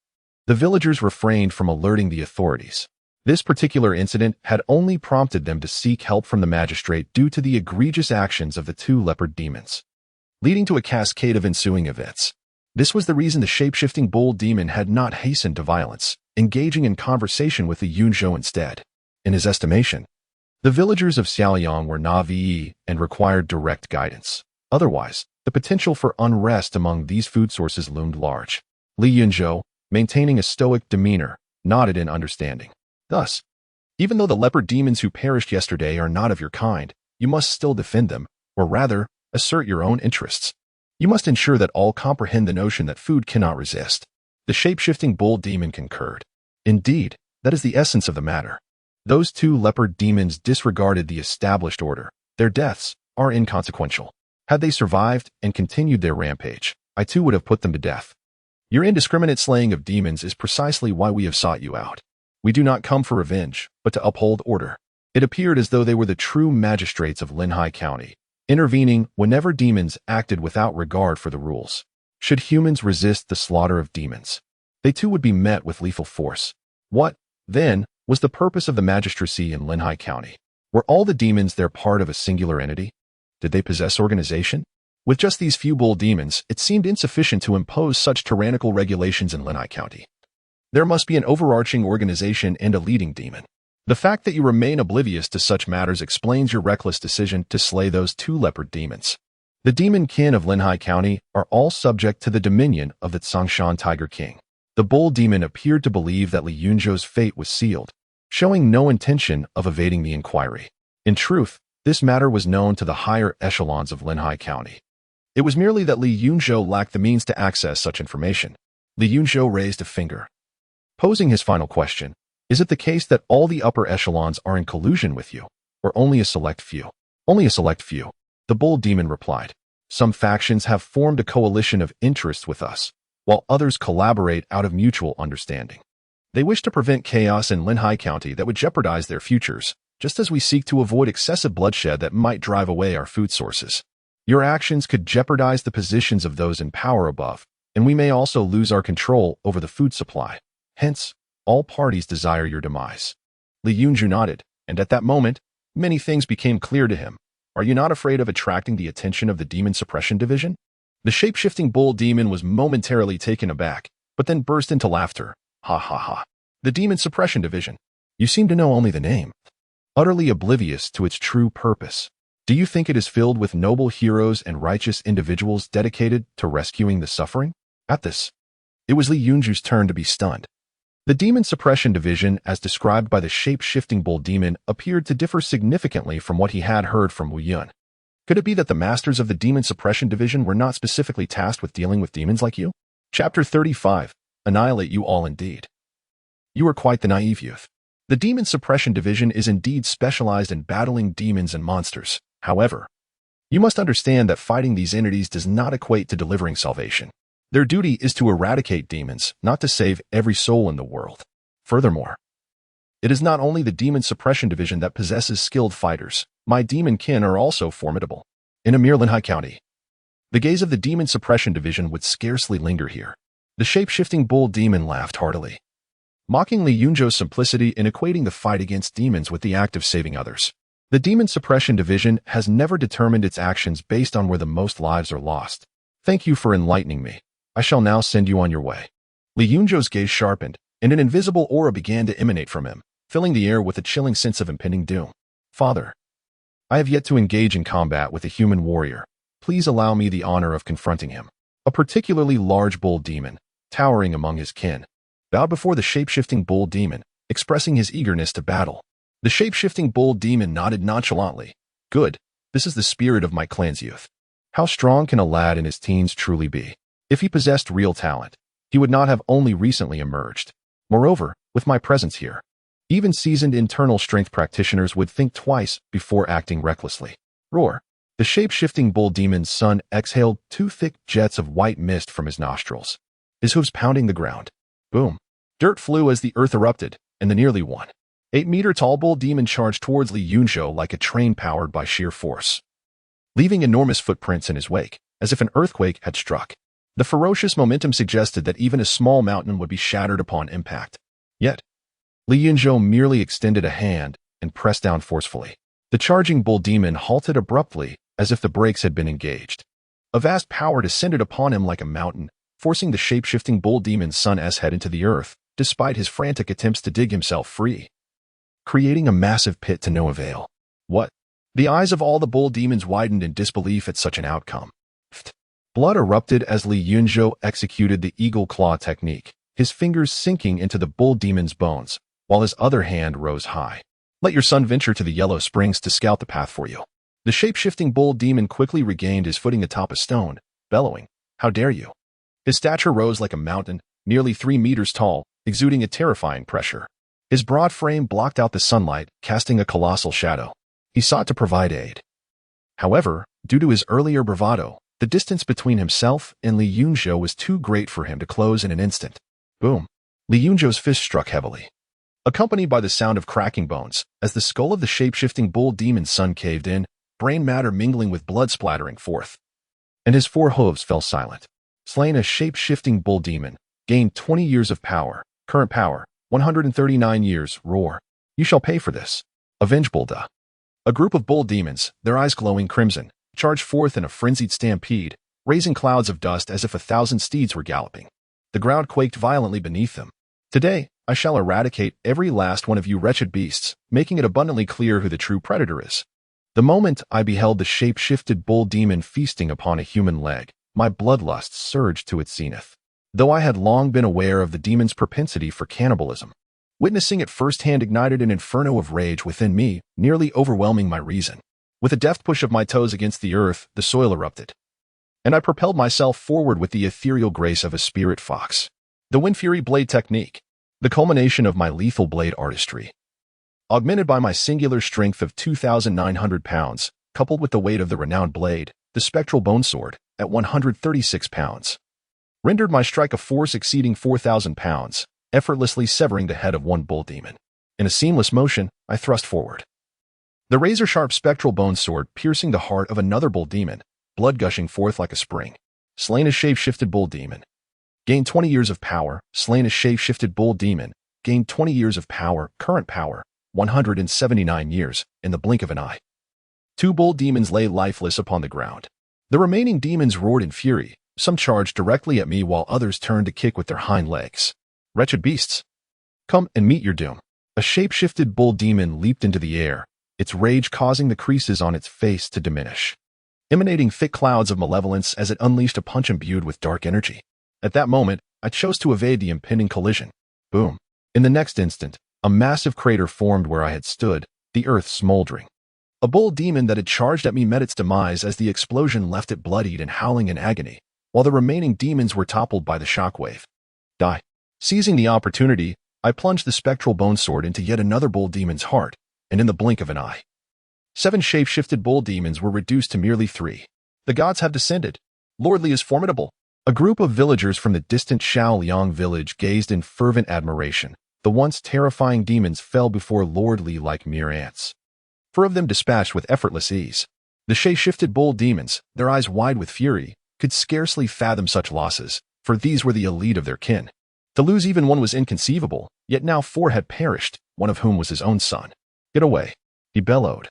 the villagers refrained from alerting the authorities. This particular incident had only prompted them to seek help from the magistrate due to the egregious actions of the 2 leopard demons, leading to a cascade of ensuing events. This was the reason the shape-shifting bull demon had not hastened to violence, engaging in conversation with the Yunzhou instead. In his estimation, the villagers of Xiaoyang were Na'vi and required direct guidance. Otherwise, the potential for unrest among these food sources loomed large. Li Yunzhou, maintaining a stoic demeanor, nodded in understanding. "Thus, even though the leopard demons who perished yesterday are not of your kind, you must still defend them, or rather, assert your own interests. You must ensure that all comprehend the notion that food cannot resist." The shape-shifting bull demon concurred. "Indeed, that is the essence of the matter. Those 2 leopard demons disregarded the established order. Their deaths are inconsequential. Had they survived and continued their rampage, I too would have put them to death. Your indiscriminate slaying of demons is precisely why we have sought you out. We do not come for revenge, but to uphold order." It appeared as though they were the true magistrates of Linhai County, intervening whenever demons acted without regard for the rules. Should humans resist the slaughter of demons, they too would be met with lethal force. What, then, was the purpose of the magistracy in Linhai County? Were all the demons there part of a singular entity? Did they possess organization? With just these few bull demons, it seemed insufficient to impose such tyrannical regulations in Linhai County. There must be an overarching organization and a leading demon. The fact that you remain oblivious to such matters explains your reckless decision to slay those 2 leopard demons. The demon kin of Linhai County are all subject to the dominion of the Tsangshan Tiger King. The bull demon appeared to believe that Li Yunzhou's fate was sealed, showing no intention of evading the inquiry. In truth, this matter was known to the higher echelons of Linhai County. It was merely that Li Yunzhou lacked the means to access such information. Li Yunzhou raised a finger, posing his final question. Is it the case that all the upper echelons are in collusion with you, or only a select few? Only a select few, the bull demon replied. Some factions have formed a coalition of interest with us, while others collaborate out of mutual understanding. They wish to prevent chaos in Linhai County that would jeopardize their futures, just as we seek to avoid excessive bloodshed that might drive away our food sources. Your actions could jeopardize the positions of those in power above, and we may also lose our control over the food supply. Hence, all parties desire your demise. Li Yunzhou nodded, and at that moment, many things became clear to him. Are you not afraid of attracting the attention of the Demon Suppression Division? The shape-shifting bull demon was momentarily taken aback, but then burst into laughter. Ha ha ha. The Demon Suppression Division. You seem to know only the name. Utterly oblivious to its true purpose. Do you think it is filled with noble heroes and righteous individuals dedicated to rescuing the suffering? At this, it was Li Yunzhou's turn to be stunned. The Demon Suppression Division, as described by the shape-shifting bull demon, appeared to differ significantly from what he had heard from Wu Yun. Could it be that the masters of the Demon Suppression Division were not specifically tasked with dealing with demons like you? Chapter 35. Annihilate you all indeed. You are quite the naive youth. The Demon Suppression Division is indeed specialized in battling demons and monsters. However, you must understand that fighting these entities does not equate to delivering salvation. Their duty is to eradicate demons, not to save every soul in the world. Furthermore, it is not only the Demon Suppression Division that possesses skilled fighters. My demon kin are also formidable. In a mere Linhai County, the gaze of the Demon Suppression Division would scarcely linger here. The shape-shifting bull demon laughed heartily, mocking Li Yunzhou's simplicity in equating the fight against demons with the act of saving others. The Demon Suppression Division has never determined its actions based on where the most lives are lost. Thank you for enlightening me. I shall now send you on your way. Li Yunzhou's gaze sharpened, and an invisible aura began to emanate from him, filling the air with a chilling sense of impending doom. Father, I have yet to engage in combat with a human warrior. Please allow me the honor of confronting him. A particularly large bull demon, towering among his kin, bowed before the shape-shifting bull demon, expressing his eagerness to battle. The shape-shifting bull demon nodded nonchalantly. Good, this is the spirit of my clan's youth. How strong can a lad in his teens truly be? If he possessed real talent, he would not have only recently emerged. Moreover, with my presence here, even seasoned internal strength practitioners would think twice before acting recklessly. Roar. The shape-shifting bull demon's son exhaled 2 thick jets of white mist from his nostrils, his hooves pounding the ground. Boom. Dirt flew as the earth erupted, and the nearly 1.8-meter-tall bull demon charged towards Li Yunzhou like a train powered by sheer force, leaving enormous footprints in his wake, as if an earthquake had struck. The ferocious momentum suggested that even a small mountain would be shattered upon impact. Yet, Li Yunzhou merely extended a hand and pressed down forcefully. The charging bull demon halted abruptly, as if the brakes had been engaged. A vast power descended upon him like a mountain, forcing the shape-shifting bull demon's son's head into the earth, despite his frantic attempts to dig himself free, creating a massive pit to no avail. What? The eyes of all the bull demons widened in disbelief at such an outcome. Blood erupted as Li Yunzhou executed the eagle claw technique, his fingers sinking into the bull demon's bones, while his other hand rose high. Let your son venture to the Yellow Springs to scout the path for you. The shape-shifting bull demon quickly regained his footing atop a stone, bellowing, How dare you? His stature rose like a mountain, nearly 3 meters tall, exuding a terrifying pressure. His broad frame blocked out the sunlight, casting a colossal shadow. He sought to provide aid. However, due to his earlier bravado, the distance between himself and Li Yunzhou was too great for him to close in an instant. Boom. Li Yunzhou's fist struck heavily, accompanied by the sound of cracking bones, as the skull of the shape-shifting bull demon's son caved in, brain matter mingling with blood splattering forth, and his 4 hooves fell silent. Slain a shape-shifting bull demon, gained 20 years of power, current power, 139 years, roar. You shall pay for this. Avenge Bullda. A group of bull demons, their eyes glowing crimson, charged forth in a frenzied stampede, raising clouds of dust as if 1,000 steeds were galloping. The ground quaked violently beneath them. Today, I shall eradicate every last one of you wretched beasts, making it abundantly clear who the true predator is. The moment I beheld the shape-shifted bull demon feasting upon a human leg, my bloodlust surged to its zenith. Though I had long been aware of the demon's propensity for cannibalism, witnessing it firsthand ignited an inferno of rage within me, nearly overwhelming my reason. With a deft push of my toes against the earth, the soil erupted, and I propelled myself forward with the ethereal grace of a spirit fox. The Wind Fury Blade Technique, the culmination of my lethal blade artistry. Augmented by my singular strength of 2,900 pounds, coupled with the weight of the renowned blade, the Spectral Bone Sword, at 136 pounds. Rendered my strike a force exceeding 4,000 pounds, effortlessly severing the head of one bull demon. In a seamless motion, I thrust forward. The razor-sharp Spectral Bone Sword piercing the heart of another bull demon, blood gushing forth like a spring. Slain a shape-shifted bull demon. Gained 20 years of power, slain a shape-shifted bull demon. Gained 20 years of power, current power, 179 years, in the blink of an eye. 2 bull demons lay lifeless upon the ground. The remaining demons roared in fury, some charged directly at me while others turned to kick with their hind legs. Wretched beasts! Come and meet your doom. A shape-shifted bull demon leaped into the air, its rage causing the creases on its face to diminish, emanating thick clouds of malevolence as it unleashed a punch imbued with dark energy. At that moment, I chose to evade the impending collision. Boom. In the next instant, a massive crater formed where I had stood, the earth smoldering. A bull demon that had charged at me met its demise as the explosion left it bloodied and howling in agony, while the remaining demons were toppled by the shockwave. Die. Seizing the opportunity, I plunged the Spectral Bone Sword into yet another bull demon's heart, and in the blink of an eye, 7 shape-shifted bull demons were reduced to merely 3. The gods have descended. Lord Li is formidable. A group of villagers from the distant Shaoliang village gazed in fervent admiration. The once terrifying demons fell before Lord Li like mere ants. 4 of them dispatched with effortless ease. The shape-shifted bull demons, their eyes wide with fury, could scarcely fathom such losses, for these were the elite of their kin. To lose even one was inconceivable, yet now 4 had perished, one of whom was his own son. Get away, he bellowed.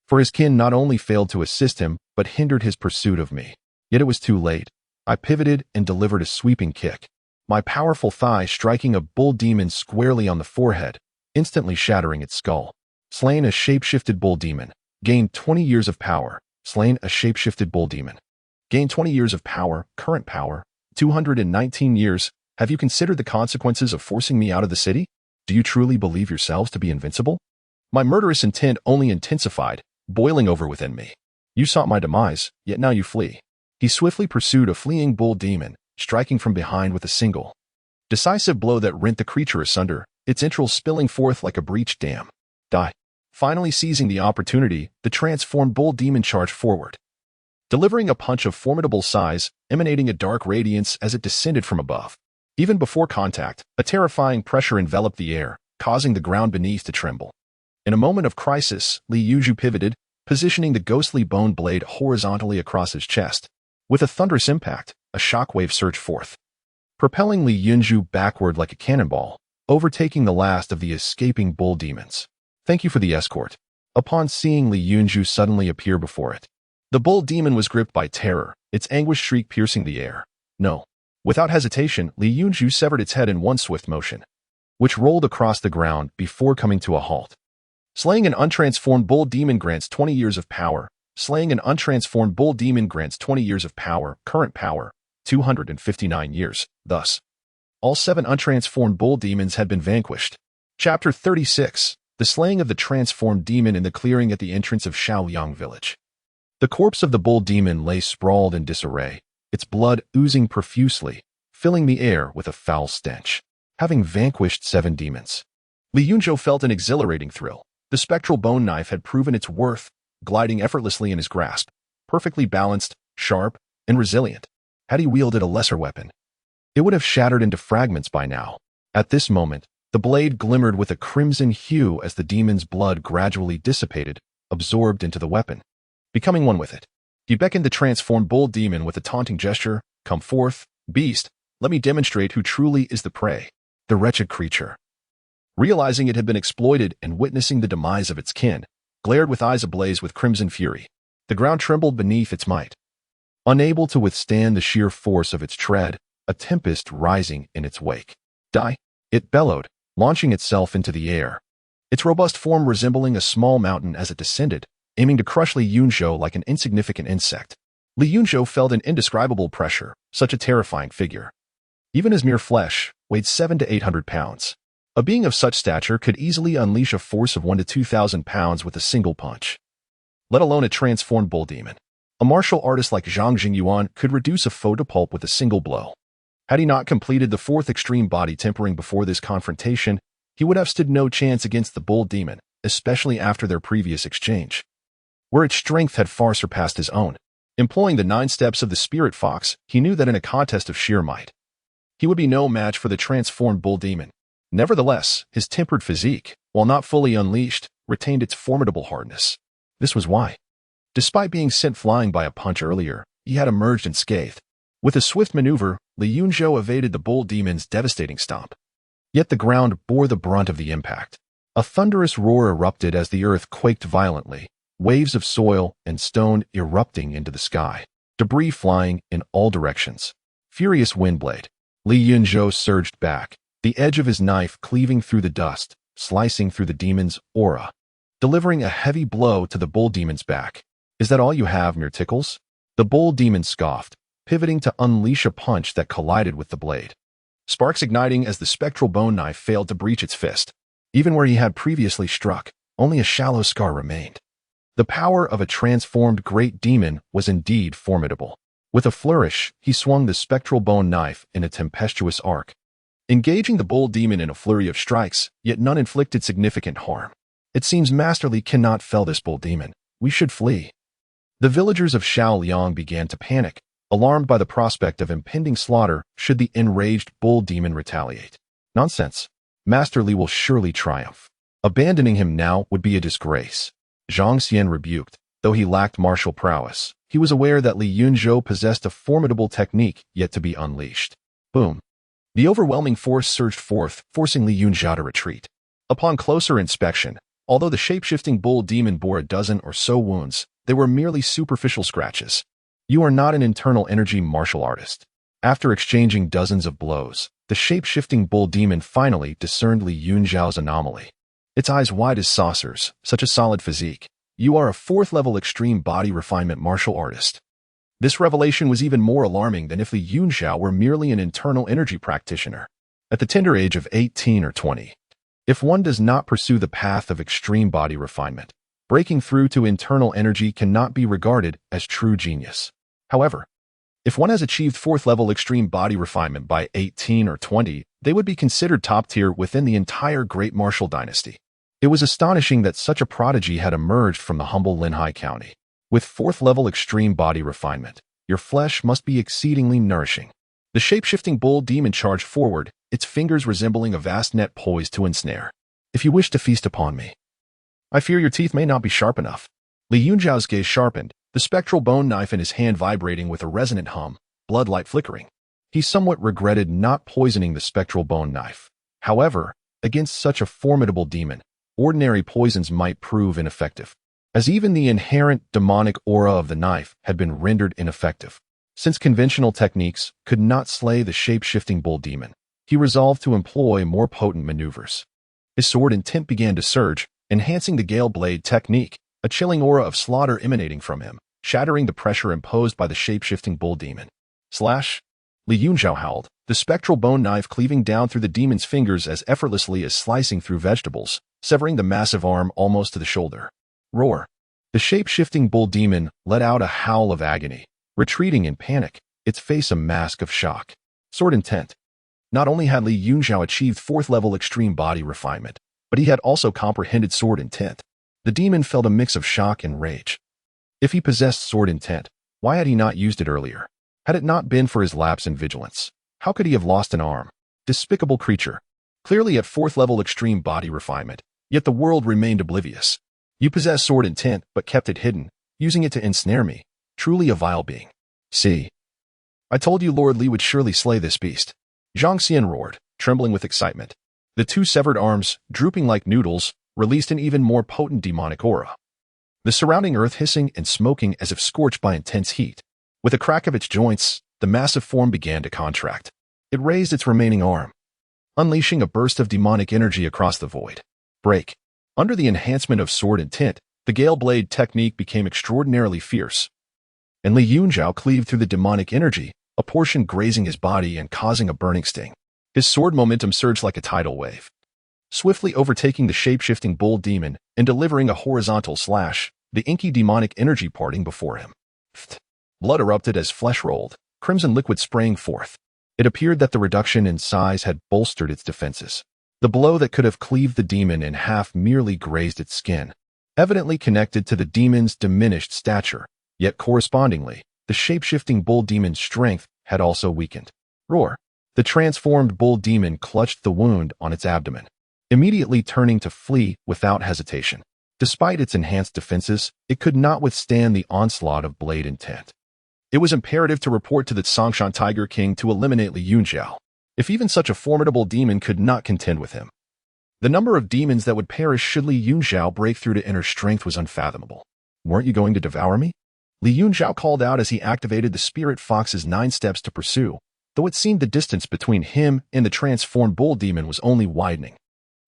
For his kin not only failed to assist him, but hindered his pursuit of me. Yet it was too late. I pivoted and delivered a sweeping kick, my powerful thigh striking a bull demon squarely on the forehead, instantly shattering its skull. Slain a shape-shifted bull demon. Gained 20 years of power. Slain a shape-shifted bull demon. Gained 20 years of power, current power, 219 years. Have you considered the consequences of forcing me out of the city? Do you truly believe yourselves to be invincible? My murderous intent only intensified, boiling over within me. You sought my demise, yet now you flee. He swiftly pursued a fleeing bull demon, striking from behind with a single, decisive blow that rent the creature asunder, its entrails spilling forth like a breached dam. Die. Finally seizing the opportunity, the transformed bull demon charged forward, delivering a punch of formidable size, emanating a dark radiance as it descended from above. Even before contact, a terrifying pressure enveloped the air, causing the ground beneath to tremble. In a moment of crisis, Li Yunzhou pivoted, positioning the ghostly bone blade horizontally across his chest. With a thunderous impact, a shockwave surged forth, propelling Li Yunzhou backward like a cannonball, overtaking the last of the escaping bull demons. Thank you for the escort. Upon seeing Li Yunzhou suddenly appear before it, the bull demon was gripped by terror, its anguished shriek piercing the air. No. Without hesitation, Li Yunzhou severed its head in one swift motion, which rolled across the ground before coming to a halt. Slaying an untransformed bull demon grants 20 years of power. Slaying an untransformed bull demon grants 20 years of power, current power, 259 years. Thus, all 7 untransformed bull demons had been vanquished. Chapter 36. The slaying of the transformed demon in the clearing at the entrance of Shaoliang village. The corpse of the bull demon lay sprawled in disarray, its blood oozing profusely, filling the air with a foul stench. Having vanquished 7 demons, Li Yunzhou felt an exhilarating thrill. The spectral bone knife had proven its worth, gliding effortlessly in his grasp, perfectly balanced, sharp, and resilient. Had he wielded a lesser weapon, it would have shattered into fragments by now. At this moment, the blade glimmered with a crimson hue as the demon's blood gradually dissipated, absorbed into the weapon, becoming one with it. He beckoned the transformed bull demon with a taunting gesture. Come forth, beast, let me demonstrate who truly is the prey. The wretched creature, realizing it had been exploited and witnessing the demise of its kin, glared with eyes ablaze with crimson fury. The ground trembled beneath its might, unable to withstand the sheer force of its tread, a tempest rising in its wake. Die! It bellowed, launching itself into the air, its robust form resembling a small mountain as it descended, aiming to crush Li Yunzhou like an insignificant insect. Li Yunzhou felt an indescribable pressure, such a terrifying figure. Even his mere flesh weighed 700 to 800 pounds. A being of such stature could easily unleash a force of 1,000 to 2,000 pounds with a single punch, let alone a transformed bull demon. A martial artist like Zhang Jingyuan could reduce a foe to pulp with a single blow. Had he not completed the fourth extreme body tempering before this confrontation, he would have stood no chance against the bull demon, especially after their previous exchange, where its strength had far surpassed his own. Employing the 9 steps of the spirit fox, he knew that in a contest of sheer might, he would be no match for the transformed bull demon. Nevertheless, his tempered physique, while not fully unleashed, retained its formidable hardness. This was why, despite being sent flying by a punch earlier, he had emerged unscathed. With a swift maneuver, Yunzhou evaded the bull demon's devastating stomp. Yet the ground bore the brunt of the impact. A thunderous roar erupted as the earth quaked violently, waves of soil and stone erupting into the sky, debris flying in all directions. Furious wind blade. Yunzhou surged back, the edge of his knife cleaving through the dust, slicing through the demon's aura, delivering a heavy blow to the bull demon's back. Is that all you have, mere tickles? The bull demon scoffed, pivoting to unleash a punch that collided with the blade, sparks igniting as the spectral bone knife failed to breach its fist. Even where he had previously struck, only a shallow scar remained. The power of a transformed great demon was indeed formidable. With a flourish, he swung the spectral bone knife in a tempestuous arc, engaging the bull demon in a flurry of strikes, yet none inflicted significant harm. It seems Masterly cannot fell this bull demon. We should flee. The villagers of Shaoliang began to panic, alarmed by the prospect of impending slaughter should the enraged bull demon retaliate. Nonsense. Masterly will surely triumph. Abandoning him now would be a disgrace. Zhang Xian rebuked. Though he lacked martial prowess, he was aware that Yunzhou possessed a formidable technique yet to be unleashed. Boom. The overwhelming force surged forth, forcing Yunzhou to retreat. Upon closer inspection, although the shape-shifting bull demon bore a dozen or so wounds, they were merely superficial scratches. You are not an internal energy martial artist. After exchanging dozens of blows, the shape-shifting bull demon finally discerned Yunzhou's anomaly. Its eyes wide as saucers, such a solid physique. You are a 4th-level extreme body refinement martial artist. This revelation was even more alarming than if Yunzhou were merely an internal energy practitioner. At the tender age of 18 or 20, if one does not pursue the path of extreme body refinement, breaking through to internal energy cannot be regarded as true genius. However, if one has achieved 4th-level extreme body refinement by 18 or 20, they would be considered top tier within the entire Great Martial Dynasty. It was astonishing that such a prodigy had emerged from the humble Linhai County. With 4th-level extreme body refinement, your flesh must be exceedingly nourishing. The shape-shifting bull demon charged forward, its fingers resembling a vast net poised to ensnare. If you wish to feast upon me, I fear your teeth may not be sharp enough. Yunzhou's gaze sharpened, the spectral bone knife in his hand vibrating with a resonant hum, bloodlight flickering. He somewhat regretted not poisoning the spectral bone knife. However, against such a formidable demon, ordinary poisons might prove ineffective, as even the inherent demonic aura of the knife had been rendered ineffective. Since conventional techniques could not slay the shape-shifting bull demon, he resolved to employ more potent maneuvers. His sword intent began to surge, enhancing the Gale Blade technique, a chilling aura of slaughter emanating from him, shattering the pressure imposed by the shape-shifting bull demon. Slash! Yunzhou howled, the spectral bone knife cleaving down through the demon's fingers as effortlessly as slicing through vegetables, severing the massive arm almost to the shoulder. Roar! The shape-shifting bull demon let out a howl of agony, retreating in panic, its face a mask of shock. Sword intent. Not only had Yunzhou achieved 4th-level extreme body refinement, but he had also comprehended sword intent. The demon felt a mix of shock and rage. If he possessed sword intent, why had he not used it earlier? Had it not been for his lapse in vigilance, how could he have lost an arm? Despicable creature. Clearly at 4th-level extreme body refinement, yet the world remained oblivious. You possess sword intent, but kept it hidden, using it to ensnare me. Truly a vile being. See. I told you Lord Li would surely slay this beast. Zhang Xian roared, trembling with excitement. The 2 severed arms, drooping like noodles, released an even more potent demonic aura. The surrounding earth hissing and smoking as if scorched by intense heat. With a crack of its joints, the massive form began to contract. It raised its remaining arm, unleashing a burst of demonic energy across the void. Break. Under the enhancement of sword intent, the Gale Blade technique became extraordinarily fierce, and Yunzhou cleaved through the demonic energy, a portion grazing his body and causing a burning sting. His sword momentum surged like a tidal wave, swiftly overtaking the shape-shifting bull demon and delivering a horizontal slash, the inky demonic energy parting before him. Blood erupted as flesh rolled, crimson liquid spraying forth. It appeared that the reduction in size had bolstered its defenses. The blow that could have cleaved the demon in half merely grazed its skin, evidently connected to the demon's diminished stature, yet correspondingly, the shape-shifting bull demon's strength had also weakened. Roar! The transformed bull demon clutched the wound on its abdomen, immediately turning to flee without hesitation. Despite its enhanced defenses, it could not withstand the onslaught of blade intent. It was imperative to report to the Songshan Tiger King to eliminate Li Yunzhou, if even such a formidable demon could not contend with him. The number of demons that would perish should Li Yunzhou break through to inner strength was unfathomable. "Weren't you going to devour me?" Li Yunzhou called out as he activated the Spirit Fox's 9 steps to pursue, though it seemed the distance between him and the transformed bull demon was only widening.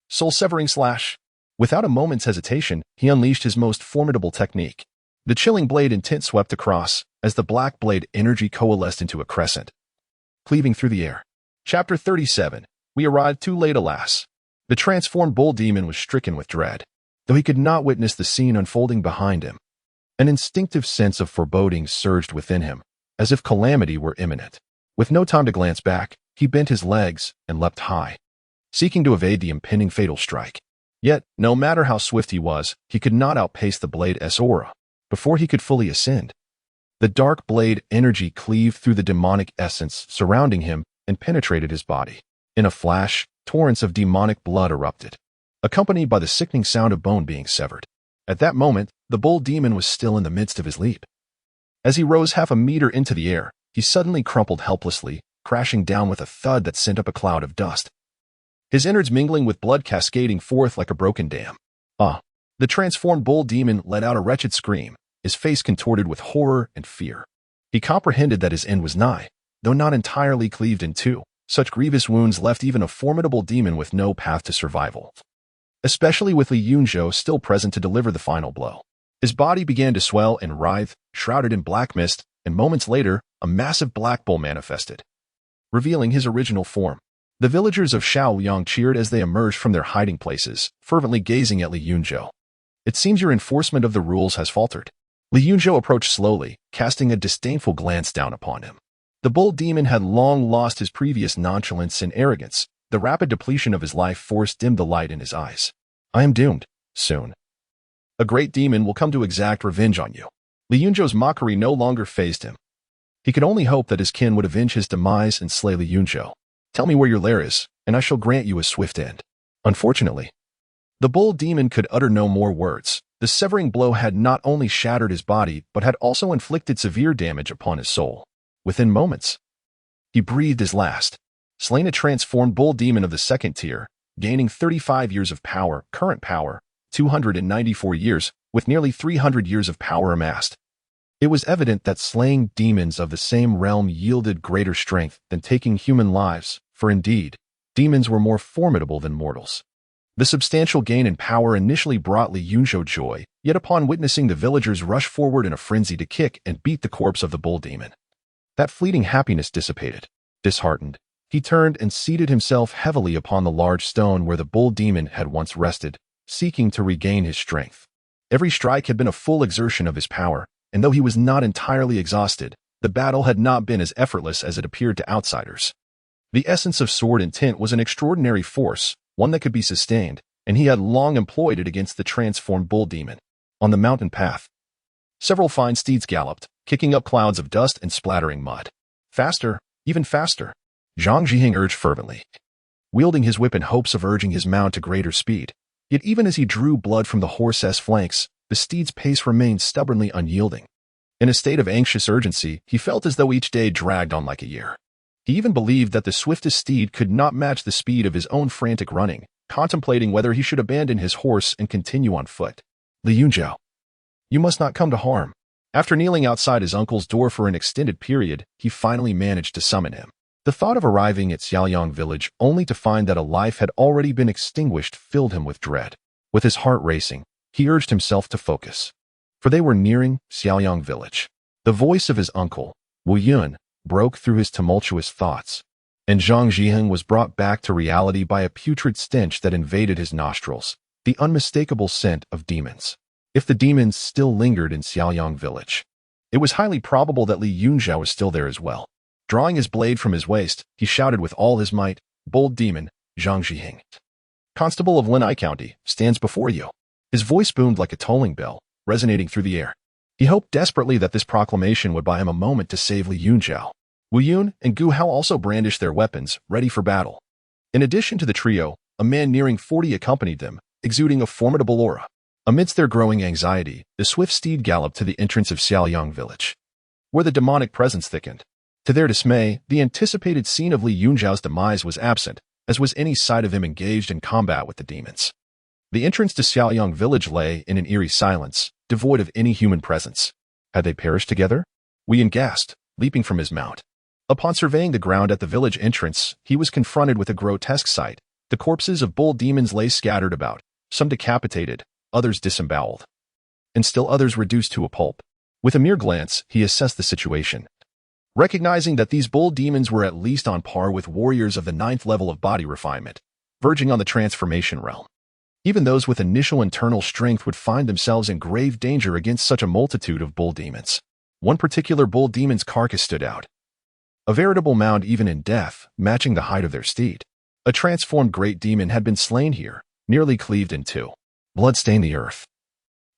Soul-severing slash. Without a moment's hesitation, he unleashed his most formidable technique. The chilling blade intent swept across, as the black blade energy coalesced into a crescent, cleaving through the air. Chapter 37. We arrived too late, alas. The transformed bull demon was stricken with dread, though he could not witness the scene unfolding behind him. An instinctive sense of foreboding surged within him, as if calamity were imminent. With no time to glance back, he bent his legs and leapt high, seeking to evade the impending fatal strike. Yet, no matter how swift he was, he could not outpace the blade's aura. Before he could fully ascend, the dark blade energy cleaved through the demonic essence surrounding him and penetrated his body. In a flash, torrents of demonic blood erupted, accompanied by the sickening sound of bone being severed. At that moment, the bull demon was still in the midst of his leap. As he rose half a meter into the air, he suddenly crumpled helplessly, crashing down with a thud that sent up a cloud of dust, his innards mingling with blood cascading forth like a broken dam. The transformed bull demon let out a wretched scream, his face contorted with horror and fear. He comprehended that his end was nigh, though not entirely cleaved in two. Such grievous wounds left even a formidable demon with no path to survival, especially with Li Yunzhou still present to deliver the final blow. His body began to swell and writhe, shrouded in black mist, and moments later, a massive black bull manifested, revealing his original form. The villagers of Shaoyang cheered as they emerged from their hiding places, fervently gazing at Li Yunzhou. "It seems your enforcement of the rules has faltered." Li Yunzhou approached slowly, casting a disdainful glance down upon him. The bull demon had long lost his previous nonchalance and arrogance. The rapid depletion of his life force dimmed the light in his eyes. "I am doomed. Soon, a great demon will come to exact revenge on you." Li Yunzhou's mockery no longer fazed him. He could only hope that his kin would avenge his demise and slay Li Yunzhou. "Tell me where your lair is, and I shall grant you a swift end." Unfortunately, the bull demon could utter no more words. The severing blow had not only shattered his body, but had also inflicted severe damage upon his soul. Within moments, he breathed his last, slain a transformed bull demon of the 2nd tier, gaining 35 years of power, current power, 294 years, with nearly 300 years of power amassed. It was evident that slaying demons of the same realm yielded greater strength than taking human lives, for indeed, demons were more formidable than mortals. The substantial gain in power initially brought Li Yunzhou joy, yet upon witnessing the villagers rush forward in a frenzy to kick and beat the corpse of the bull demon, that fleeting happiness dissipated. Disheartened, he turned and seated himself heavily upon the large stone where the bull demon had once rested, seeking to regain his strength. Every strike had been a full exertion of his power, and though he was not entirely exhausted, the battle had not been as effortless as it appeared to outsiders. The essence of sword intent was an extraordinary force, one that could be sustained, and he had long employed it against the transformed bull demon. On the mountain path, several fine steeds galloped, kicking up clouds of dust and splattering mud. "Faster, even faster," Zhang Zhiheng urged fervently, wielding his whip in hopes of urging his mount to greater speed. Yet even as he drew blood from the horse's flanks, the steed's pace remained stubbornly unyielding. In a state of anxious urgency, he felt as though each day dragged on like a year. He even believed that the swiftest steed could not match the speed of his own frantic running, contemplating whether he should abandon his horse and continue on foot. "Li Yunzhou, you must not come to harm." After kneeling outside his uncle's door for an extended period, he finally managed to summon him. The thought of arriving at Xiaoyang village only to find that a life had already been extinguished filled him with dread. With his heart racing, he urged himself to focus, for they were nearing Xiaoyang village. The voice of his uncle, Wu Yun, broke through his tumultuous thoughts, and Zhang Zhiheng was brought back to reality by a putrid stench that invaded his nostrils, the unmistakable scent of demons. If the demons still lingered in Xiaoyang village, it was highly probable that Li Yunzhou was still there as well. Drawing his blade from his waist, he shouted with all his might, "Bold demon, Zhang Zhiheng, Constable of Linai County, stands before you." His voice boomed like a tolling bell, resonating through the air. He hoped desperately that this proclamation would buy him a moment to save Li Yunzhou. Wu Yun and Gu Hao also brandished their weapons, ready for battle. In addition to the trio, a man nearing 40 accompanied them, exuding a formidable aura. Amidst their growing anxiety, the swift steed galloped to the entrance of Xiaoyang village, where the demonic presence thickened. To their dismay, the anticipated scene of Li Yunzhao's demise was absent, as was any sight of him engaged in combat with the demons. The entrance to Xiaoyang village lay in an eerie silence, devoid of any human presence. Had they perished together? Wu Yun gasped, leaping from his mount. Upon surveying the ground at the village entrance, he was confronted with a grotesque sight. The corpses of bull demons lay scattered about, some decapitated, others disemboweled, and still others reduced to a pulp. With a mere glance, he assessed the situation. Recognizing that these bull demons were at least on par with warriors of the 9th level of body refinement, verging on the transformation realm. Even those with initial internal strength would find themselves in grave danger against such a multitude of bull demons. One particular bull demon's carcass stood out, a veritable mound even in death, matching the height of their steed. A transformed great demon had been slain here, nearly cleaved in two. Blood stained the earth,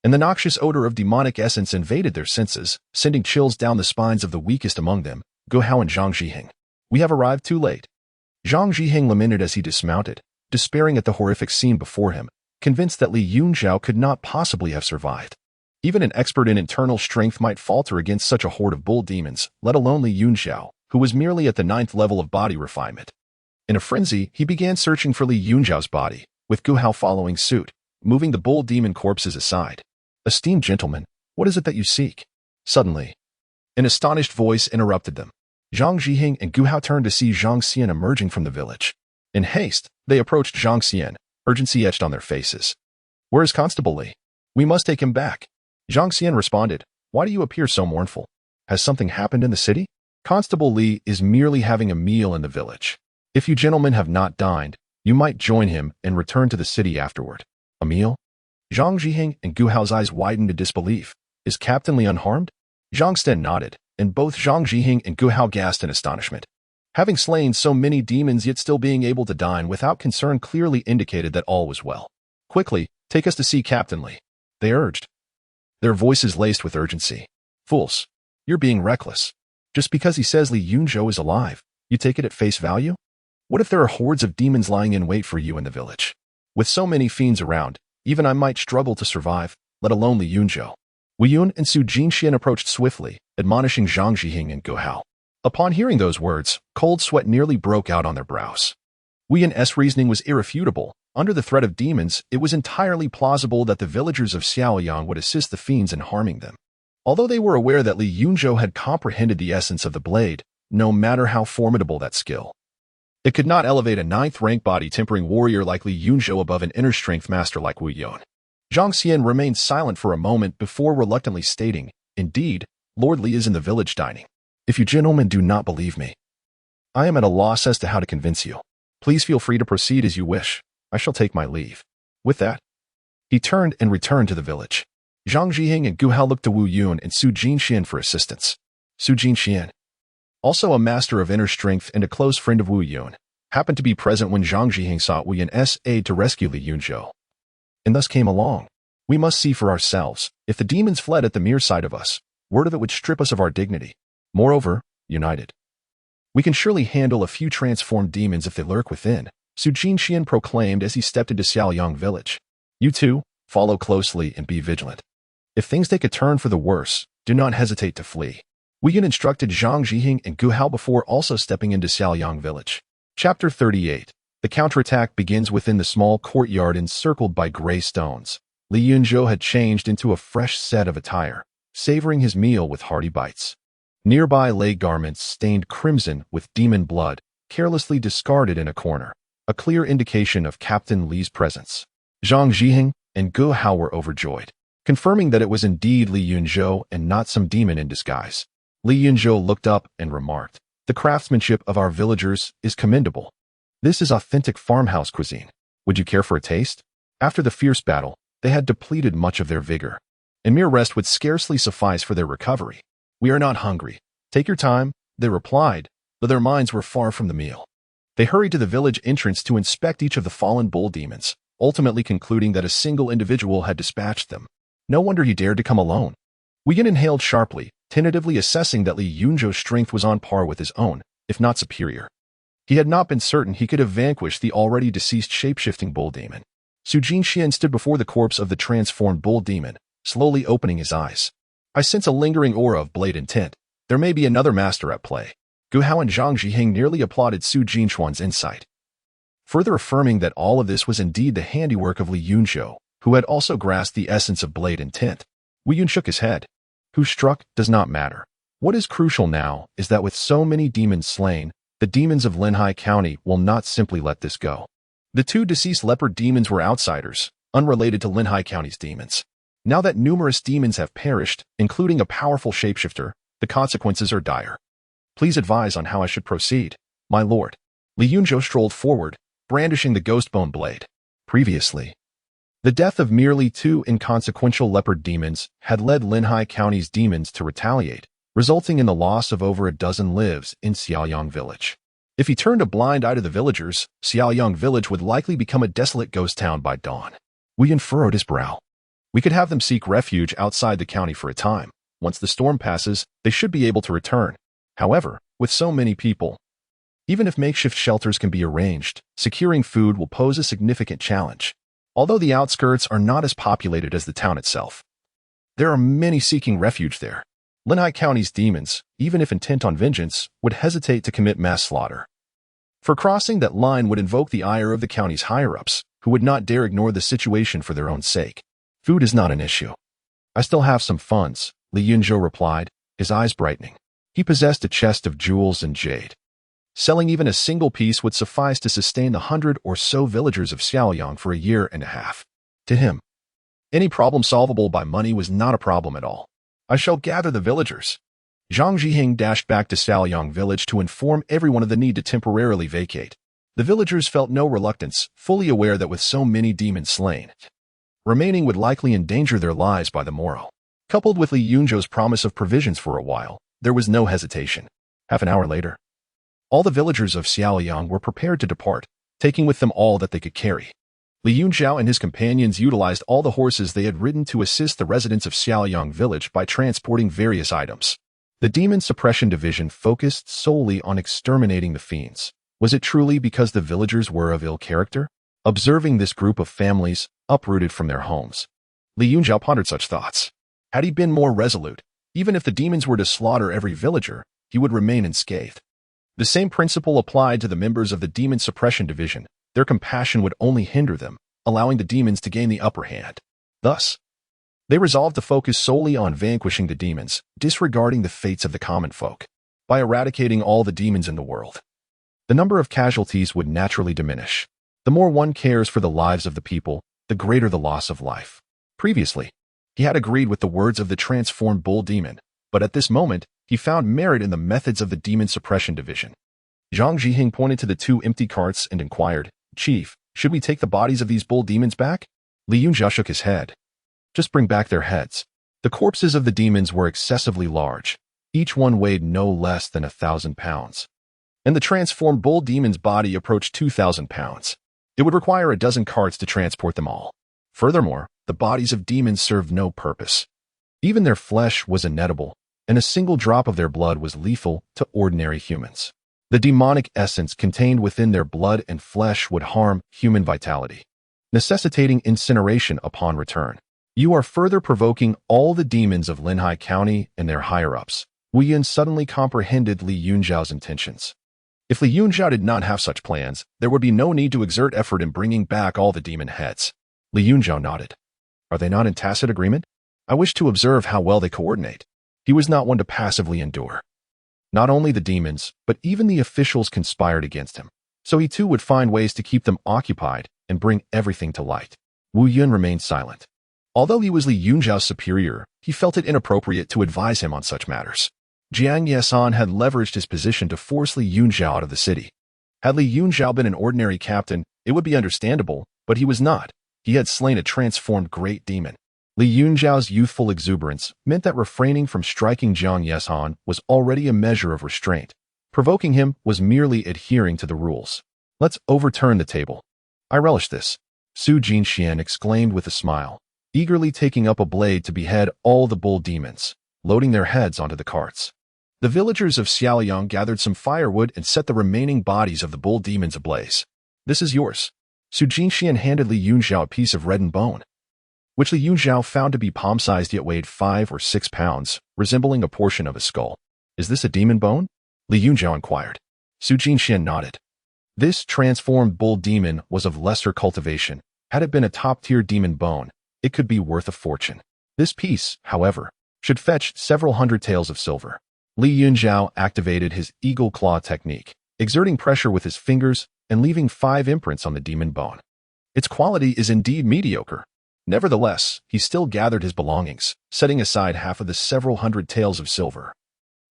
and the noxious odor of demonic essence invaded their senses, sending chills down the spines of the weakest among them, Gu Hao and Zhang Zhiheng. "We have arrived too late," Zhang Zhiheng lamented as he dismounted, despairing at the horrific scene before him, convinced that Li Yunzhou could not possibly have survived. Even an expert in internal strength might falter against such a horde of bull demons, let alone Li Yunzhou, who was merely at the 9th level of body refinement. In a frenzy, he began searching for Li Yunzhao's body, with Gu Hao following suit, moving the bull demon corpses aside. "Esteemed gentlemen, what is it that you seek?" Suddenly, an astonished voice interrupted them. Zhang Zhiheng and Gu Hao turned to see Zhang Xian emerging from the village. In haste, they approached Zhang Xian, urgency etched on their faces. "Where is Constable Li? We must take him back." Zhang Xian responded, "Why do you appear so mournful? Has something happened in the city?" "Constable Li is merely having a meal in the village. If you gentlemen have not dined, you might join him and return to the city afterward." "A meal?" Zhang Zhiheng and Gu Hao's eyes widened in disbelief. "Is Captain Li unharmed?" Zhang Sten nodded, and both Zhang Zhiheng and Gu Hao gasped in astonishment. Having slain so many demons yet still being able to dine without concern clearly indicated that all was well. "Quickly, take us to see Captain Li," they urged, their voices laced with urgency. "Fools, you're being reckless. Just because he says Li Yunzhou is alive, you take it at face value? What if there are hordes of demons lying in wait for you in the village? With so many fiends around, even I might struggle to survive, let alone Li Yunzhou." Wu Yun and Su Jinxian approached swiftly, admonishing Zhang Zhiheng and Gu Hao. Upon hearing those words, cold sweat nearly broke out on their brows. Wu Yun's reasoning was irrefutable. Under the threat of demons, it was entirely plausible that the villagers of Xiaoyang would assist the fiends in harming them. Although they were aware that Li Yunzhou had comprehended the essence of the blade, no matter how formidable that skill, it could not elevate a 9th-rank body-tempering warrior like Li Yunzhou above an inner-strength master like Wu Yun. Zhang Xian remained silent for a moment before reluctantly stating, "Indeed, Lord Li is in the village dining. If you gentlemen do not believe me, I am at a loss as to how to convince you. Please feel free to proceed as you wish. I shall take my leave." With that, he turned and returned to the village. Zhang Zhiheng and Gu Hao looked to Wu Yun and Su Jinxian for assistance. Su Jinxian, also a master of inner strength and a close friend of Wu Yun, happened to be present when Zhang Zhiheng sought Wu Yun's aid to rescue Li Yunzhou, and thus came along. "We must see for ourselves. If the demons fled at the mere sight of us, word of it would strip us of our dignity. Moreover, united, we can surely handle a few transformed demons if they lurk within," Su Jinxian proclaimed as he stepped into Xiaoyang village. "You two, follow closely and be vigilant. If things take a turn for the worse, do not hesitate to flee." Wu Yun instructed Zhang Zhiheng and Gu Hao before also stepping into Xiaoyang village. Chapter 38. The counterattack begins within the small courtyard encircled by gray stones. Li Yunzhou had changed into a fresh set of attire, savoring his meal with hearty bites. Nearby lay garments stained crimson with demon blood, carelessly discarded in a corner, a clear indication of Captain Li's presence. Zhang Zhiheng and Gu Hao were overjoyed, confirming that it was indeed Li Yunzhou and not some demon in disguise. Li Yunzhou looked up and remarked, "The craftsmanship of our villagers is commendable. This is authentic farmhouse cuisine. Would you care for a taste?" After the fierce battle, they had depleted much of their vigor, and mere rest would scarcely suffice for their recovery. "We are not hungry. Take your time," they replied, but their minds were far from the meal. They hurried to the village entrance to inspect each of the fallen bull demons, ultimately concluding that a single individual had dispatched them. No wonder he dared to come alone. Wei Yun inhaled sharply, tentatively assessing that Li Yunzhou's strength was on par with his own, if not superior. He had not been certain he could have vanquished the already deceased shape-shifting bull demon. Su Jinxian stood before the corpse of the transformed bull demon, slowly opening his eyes. I sense a lingering aura of blade intent. There may be another master at play. Gu Hao and Zhang Zhiheng nearly applauded Su Jinxuan's insight, further affirming that all of this was indeed the handiwork of Li Yunzhou, who had also grasped the essence of blade intent. Wei Yun shook his head. Who struck does not matter. What is crucial now is that with so many demons slain, the demons of Linhai County will not simply let this go. The two deceased leopard demons were outsiders, unrelated to Linhai County's demons. Now that numerous demons have perished, including a powerful shapeshifter, the consequences are dire. Please advise on how I should proceed, my lord. Li Yunzhou strolled forward, brandishing the ghostbone blade. Previously, the death of merely two inconsequential leopard demons had led Linhai County's demons to retaliate, resulting in the loss of over a dozen lives in Xiaoyang Village. If he turned a blind eye to the villagers, Xiaoyang Village would likely become a desolate ghost town by dawn. Wei Yun furrowed his brow. We could have them seek refuge outside the county for a time. Once the storm passes, they should be able to return. However, with so many people, even if makeshift shelters can be arranged, securing food will pose a significant challenge. Although the outskirts are not as populated as the town itself, there are many seeking refuge there. Linhai County's demons, even if intent on vengeance, would hesitate to commit mass slaughter. For crossing that line would invoke the ire of the county's higher-ups, who would not dare ignore the situation for their own sake. Food is not an issue. I still have some funds, Li Yunzhou replied, his eyes brightening. He possessed a chest of jewels and jade. Selling even a single piece would suffice to sustain the 100 or so villagers of Xiaoyang for a year and a half. To him, any problem solvable by money was not a problem at all. I shall gather the villagers. Zhang Zhiheng dashed back to Xiaoyang Village to inform everyone of the need to temporarily vacate. The villagers felt no reluctance, fully aware that with so many demons slain, remaining would likely endanger their lives by the morrow. Coupled with Li Yunzhou's promise of provisions for a while, there was no hesitation. Half an hour later, all the villagers of Xiaoyang were prepared to depart, taking with them all that they could carry. Li Yunzhou and his companions utilized all the horses they had ridden to assist the residents of Xiaoyang Village by transporting various items. The Demon Suppression Division focused solely on exterminating the fiends. Was it truly because the villagers were of ill character? Observing this group of families, uprooted from their homes, Li Yunzhou pondered such thoughts. Had he been more resolute, even if the demons were to slaughter every villager, he would remain unscathed. The same principle applied to the members of the Demon Suppression Division. Their compassion would only hinder them, allowing the demons to gain the upper hand. Thus, they resolved to focus solely on vanquishing the demons, disregarding the fates of the common folk. By eradicating all the demons in the world, the number of casualties would naturally diminish. The more one cares for the lives of the people, the greater the loss of life. Previously, he had agreed with the words of the transformed bull demon, but at this moment, he found merit in the methods of the Demon Suppression Division. Zhang Zhiheng pointed to the two empty carts and inquired, Chief, should we take the bodies of these bull demons back? Li Yunzhou shook his head. Just bring back their heads. The corpses of the demons were excessively large. Each one weighed no less than 1,000 pounds. And the transformed bull demon's body approached 2,000 pounds. It would require a dozen carts to transport them all. Furthermore, the bodies of demons served no purpose. Even their flesh was inedible, and a single drop of their blood was lethal to ordinary humans. The demonic essence contained within their blood and flesh would harm human vitality, necessitating incineration upon return. You are further provoking all the demons of Linhai County and their higher-ups. Wei Yun suddenly comprehended Li Yunzhou's intentions. If Li Yunzhou did not have such plans, there would be no need to exert effort in bringing back all the demon heads. Li Yunzhou nodded. Are they not in tacit agreement? I wish to observe how well they coordinate. He was not one to passively endure. Not only the demons, but even the officials conspired against him. So he too would find ways to keep them occupied and bring everything to light. Wei Yun remained silent. Although he was Li Yunzhou's superior, he felt it inappropriate to advise him on such matters. Jiang Yesan had leveraged his position to force Li Yunzhou out of the city. Had Li Yunzhou been an ordinary captain, it would be understandable, but he was not. He had slain a transformed great demon. Li Yunzhou's youthful exuberance meant that refraining from striking Jiang Yesan was already a measure of restraint. Provoking him was merely adhering to the rules. Let's overturn the table. I relish this, Su Jinxian exclaimed with a smile, eagerly taking up a blade to behead all the bull demons, loading their heads onto the carts. The villagers of Xiaoliang gathered some firewood and set the remaining bodies of the bull demons ablaze. This is yours. Su Jinxian handed Li Yunzhou a piece of reddened bone, which Li Yunzhou found to be palm-sized yet weighed 5 or 6 pounds, resembling a portion of his skull. Is this a demon bone? Li Yunzhou inquired. Su Jinxian nodded. This transformed bull demon was of lesser cultivation. Had it been a top-tier demon bone, it could be worth a fortune. This piece, however, should fetch several hundred taels of silver. Li Yunzhou activated his eagle claw technique, exerting pressure with his fingers and leaving 5 imprints on the demon bone. Its quality is indeed mediocre. Nevertheless, he still gathered his belongings, setting aside half of the several hundred taels of silver,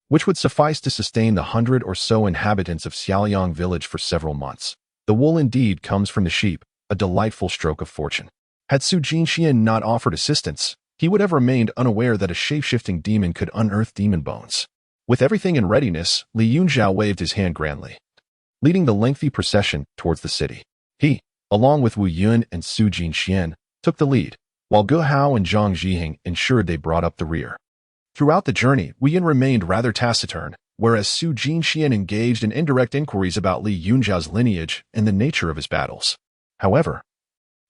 which would suffice to sustain the 100 or so inhabitants of Xiaoliang village for several months. The wool indeed comes from the sheep, a delightful stroke of fortune. Had Su Jinxian not offered assistance, he would have remained unaware that a shape-shifting demon could unearth demon bones. With everything in readiness, Li Yunzhou waved his hand grandly, leading the lengthy procession towards the city. He, along with Wu Yun and Su Jinxian, took the lead, while Ge Hao and Zhang Zhiheng ensured they brought up the rear. Throughout the journey, Wu Yun remained rather taciturn, whereas Su Jinxian engaged in indirect inquiries about Li Yunzhou's lineage and the nature of his battles. However,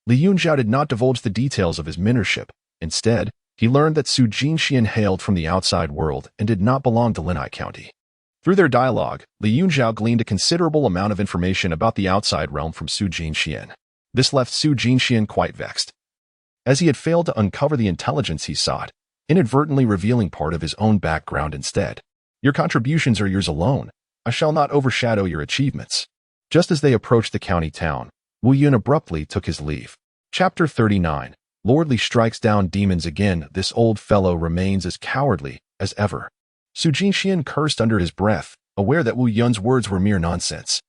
Li Yunzhou did not divulge the details of his mentorship. Instead, he learned that Su Jinxian hailed from the outside world and did not belong to Linhai County. Through their dialogue, Li Yunzhou gleaned a considerable amount of information about the outside realm from Su Jinxian. This left Su Jinxian quite vexed, as he had failed to uncover the intelligence he sought, inadvertently revealing part of his own background instead. Your contributions are yours alone. I shall not overshadow your achievements. Just as they approached the county town, Wu Yun abruptly took his leave. Chapter 39. Lordly strikes down demons again. This old fellow remains as cowardly as ever. Su Jinxian cursed under his breath, aware that Wu Yun's words were mere nonsense.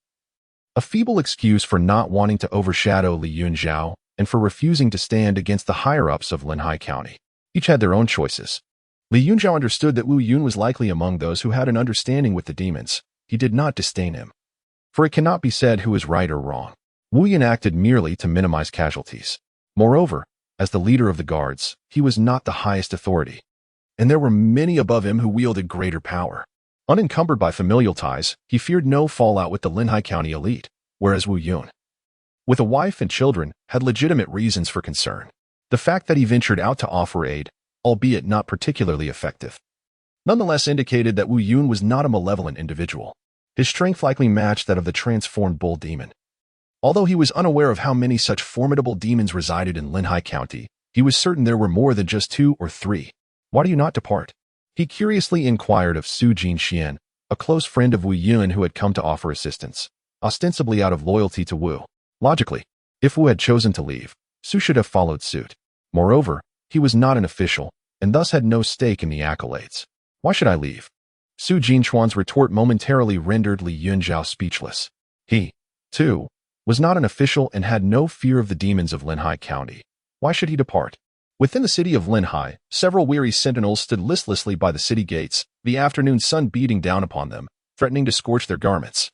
A feeble excuse for not wanting to overshadow Li Yunzhou and for refusing to stand against the higher-ups of Linhai County. Each had their own choices. Li Yunzhou understood that Wu Yun was likely among those who had an understanding with the demons. He did not disdain him, for it cannot be said who is right or wrong. Wu Yun acted merely to minimize casualties. Moreover, as the leader of the guards, he was not the highest authority, and there were many above him who wielded greater power. Unencumbered by familial ties, he feared no fallout with the Linhai County elite, whereas Wu Yun, with a wife and children, had legitimate reasons for concern. The fact that he ventured out to offer aid, albeit not particularly effective, nonetheless indicated that Wu Yun was not a malevolent individual. His strength likely matched that of the transformed bull demon. Although he was unaware of how many such formidable demons resided in Linhai County, he was certain there were more than just 2 or 3. Why do you not depart? He curiously inquired of Su Jinxian, a close friend of Wu Yun who had come to offer assistance, ostensibly out of loyalty to Wu. Logically, if Wu had chosen to leave, Su should have followed suit. Moreover, he was not an official, and thus had no stake in the accolades. Why should I leave? Su Jinchuan's retort momentarily rendered Li Yunzhou speechless. He, too, was not an official and had no fear of the demons of Linhai County. Why should he depart? Within the city of Linhai, several weary sentinels stood listlessly by the city gates, the afternoon sun beating down upon them, threatening to scorch their garments.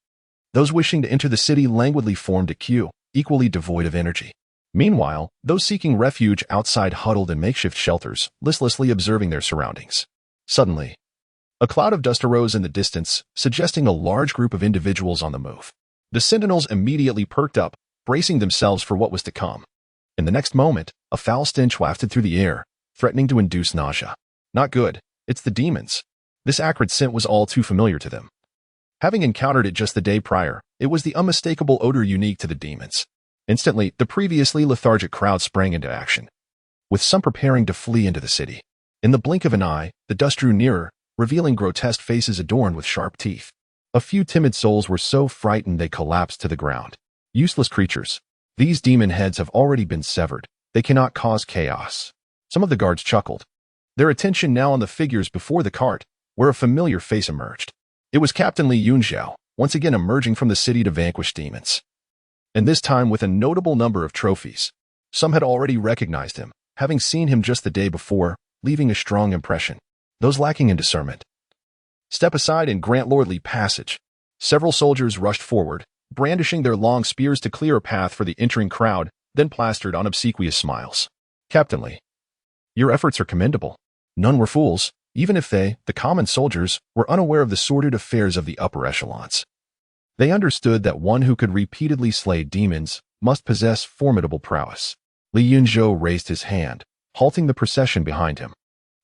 Those wishing to enter the city languidly formed a queue, equally devoid of energy. Meanwhile, those seeking refuge outside huddled in makeshift shelters, listlessly observing their surroundings. Suddenly, a cloud of dust arose in the distance, suggesting a large group of individuals on the move. The sentinels immediately perked up, bracing themselves for what was to come. In the next moment, a foul stench wafted through the air, threatening to induce nausea. Not good. It's the demons. This acrid scent was all too familiar to them. Having encountered it just the day prior, it was the unmistakable odor unique to the demons. Instantly, the previously lethargic crowd sprang into action, with some preparing to flee into the city. In the blink of an eye, the dust drew nearer, revealing grotesque faces adorned with sharp teeth. A few timid souls were so frightened they collapsed to the ground. Useless creatures. These demon heads have already been severed. They cannot cause chaos. Some of the guards chuckled, their attention now on the figures before the cart, where a familiar face emerged. It was Captain Li Yunzhou, once again emerging from the city to vanquish demons. And this time with a notable number of trophies. Some had already recognized him, having seen him just the day before, leaving a strong impression. Those lacking in discernment, step aside and grant lordly passage. Several soldiers rushed forward, brandishing their long spears to clear a path for the entering crowd, then plastered on obsequious smiles. Captain Li, your efforts are commendable. None were fools, even if they, the common soldiers, were unaware of the sordid affairs of the upper echelons. They understood that one who could repeatedly slay demons must possess formidable prowess. Li Yunzhou raised his hand, halting the procession behind him.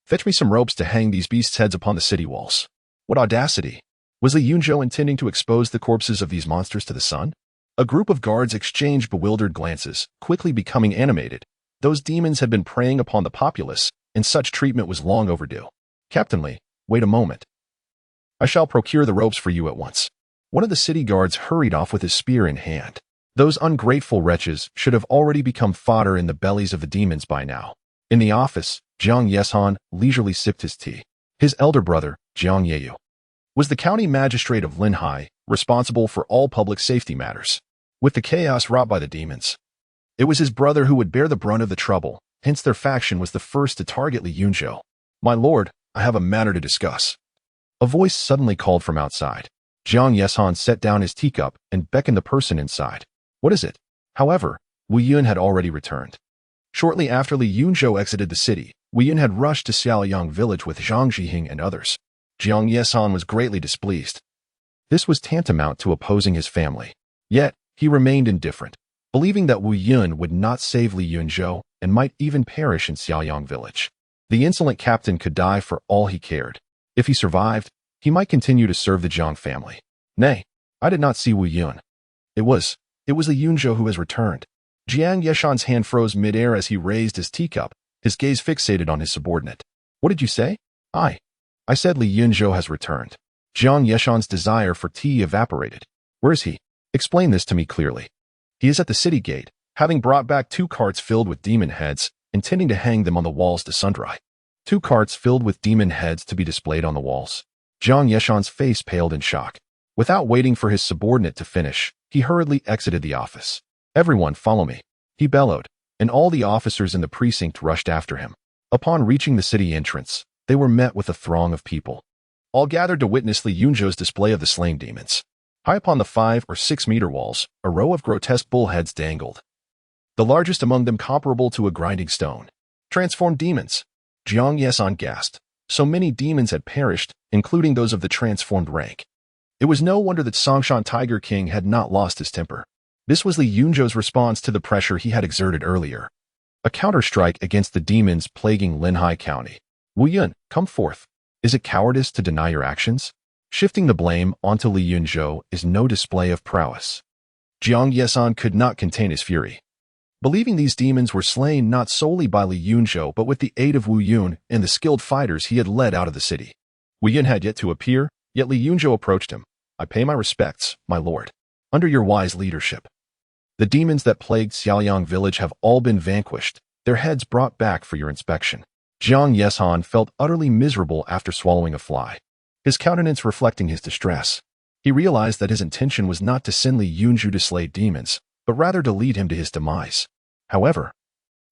Fetch me some ropes to hang these beasts' heads upon the city walls. What audacity! Was Li Yunzhou intending to expose the corpses of these monsters to the sun? A group of guards exchanged bewildered glances, quickly becoming animated. Those demons had been preying upon the populace, and such treatment was long overdue. Captain Li, wait a moment. I shall procure the ropes for you at once. One of the city guards hurried off with his spear in hand. Those ungrateful wretches should have already become fodder in the bellies of the demons by now. In the office, Jiang Yesan leisurely sipped his tea. His elder brother, Jiang Yeyu, was the county magistrate of Linhai, responsible for all public safety matters. With the chaos wrought by the demons, it was his brother who would bear the brunt of the trouble, hence their faction was the first to target Li Yunzhou. My lord, I have a matter to discuss. A voice suddenly called from outside. Jiang Yesan set down his teacup and beckoned the person inside. What is it? However, Wu Yun had already returned. Shortly after Li Yunzhou exited the city, Wu Yun had rushed to Xiaoyang village with Zhang Zhihing and others. Jiang Yesan was greatly displeased. This was tantamount to opposing his family. Yet, he remained indifferent, believing that Wu Yun would not save Li Yunzhou and might even perish in Xiaoyang village. The insolent captain could die for all he cared. If he survived, he might continue to serve the Jiang family. Nay, I did not see Wu Yun. It was Li Yunzhou who has returned. Jiang Yeshan's hand froze midair as he raised his teacup, his gaze fixated on his subordinate. What did you say? I said Li Yunzhou has returned. Jiang Yeshan's desire for tea evaporated. Where is he? Explain this to me clearly. He is at the city gate, having brought back 2 carts filled with demon heads, intending to hang them on the walls to sun-dry. 2 carts filled with demon heads to be displayed on the walls. Jiang Yeshan's face paled in shock. Without waiting for his subordinate to finish, he hurriedly exited the office. Everyone follow me, he bellowed, and all the officers in the precinct rushed after him. Upon reaching the city entrance, they were met with a throng of people, all gathered to witness Li Yunzhou's display of the slain demons. High upon the 5 or 6 meter walls, a row of grotesque bullheads dangled, the largest among them comparable to a grinding stone. Transformed demons! Jiang Yesan gasped. So many demons had perished, including those of the transformed rank. It was no wonder that Songshan Tiger King had not lost his temper. This was Li Yunzhou's response to the pressure he had exerted earlier. A counterstrike against the demons plaguing Linhai County. Wu Yun, come forth. Is it cowardice to deny your actions? Shifting the blame onto Li Yunzhou is no display of prowess. Jiang Yesan could not contain his fury. Believing these demons were slain not solely by Li Yunzhou but with the aid of Wu Yun and the skilled fighters he had led out of the city. Wu Yun had yet to appear, yet Li Yunzhou approached him. I pay my respects, my lord. Under your wise leadership, the demons that plagued Xiaoyang village have all been vanquished, their heads brought back for your inspection. Jiang Yesan felt utterly miserable after swallowing a fly, his countenance reflecting his distress. He realized that his intention was not to send Li Yunzhou to slay demons, but rather to lead him to his demise. However,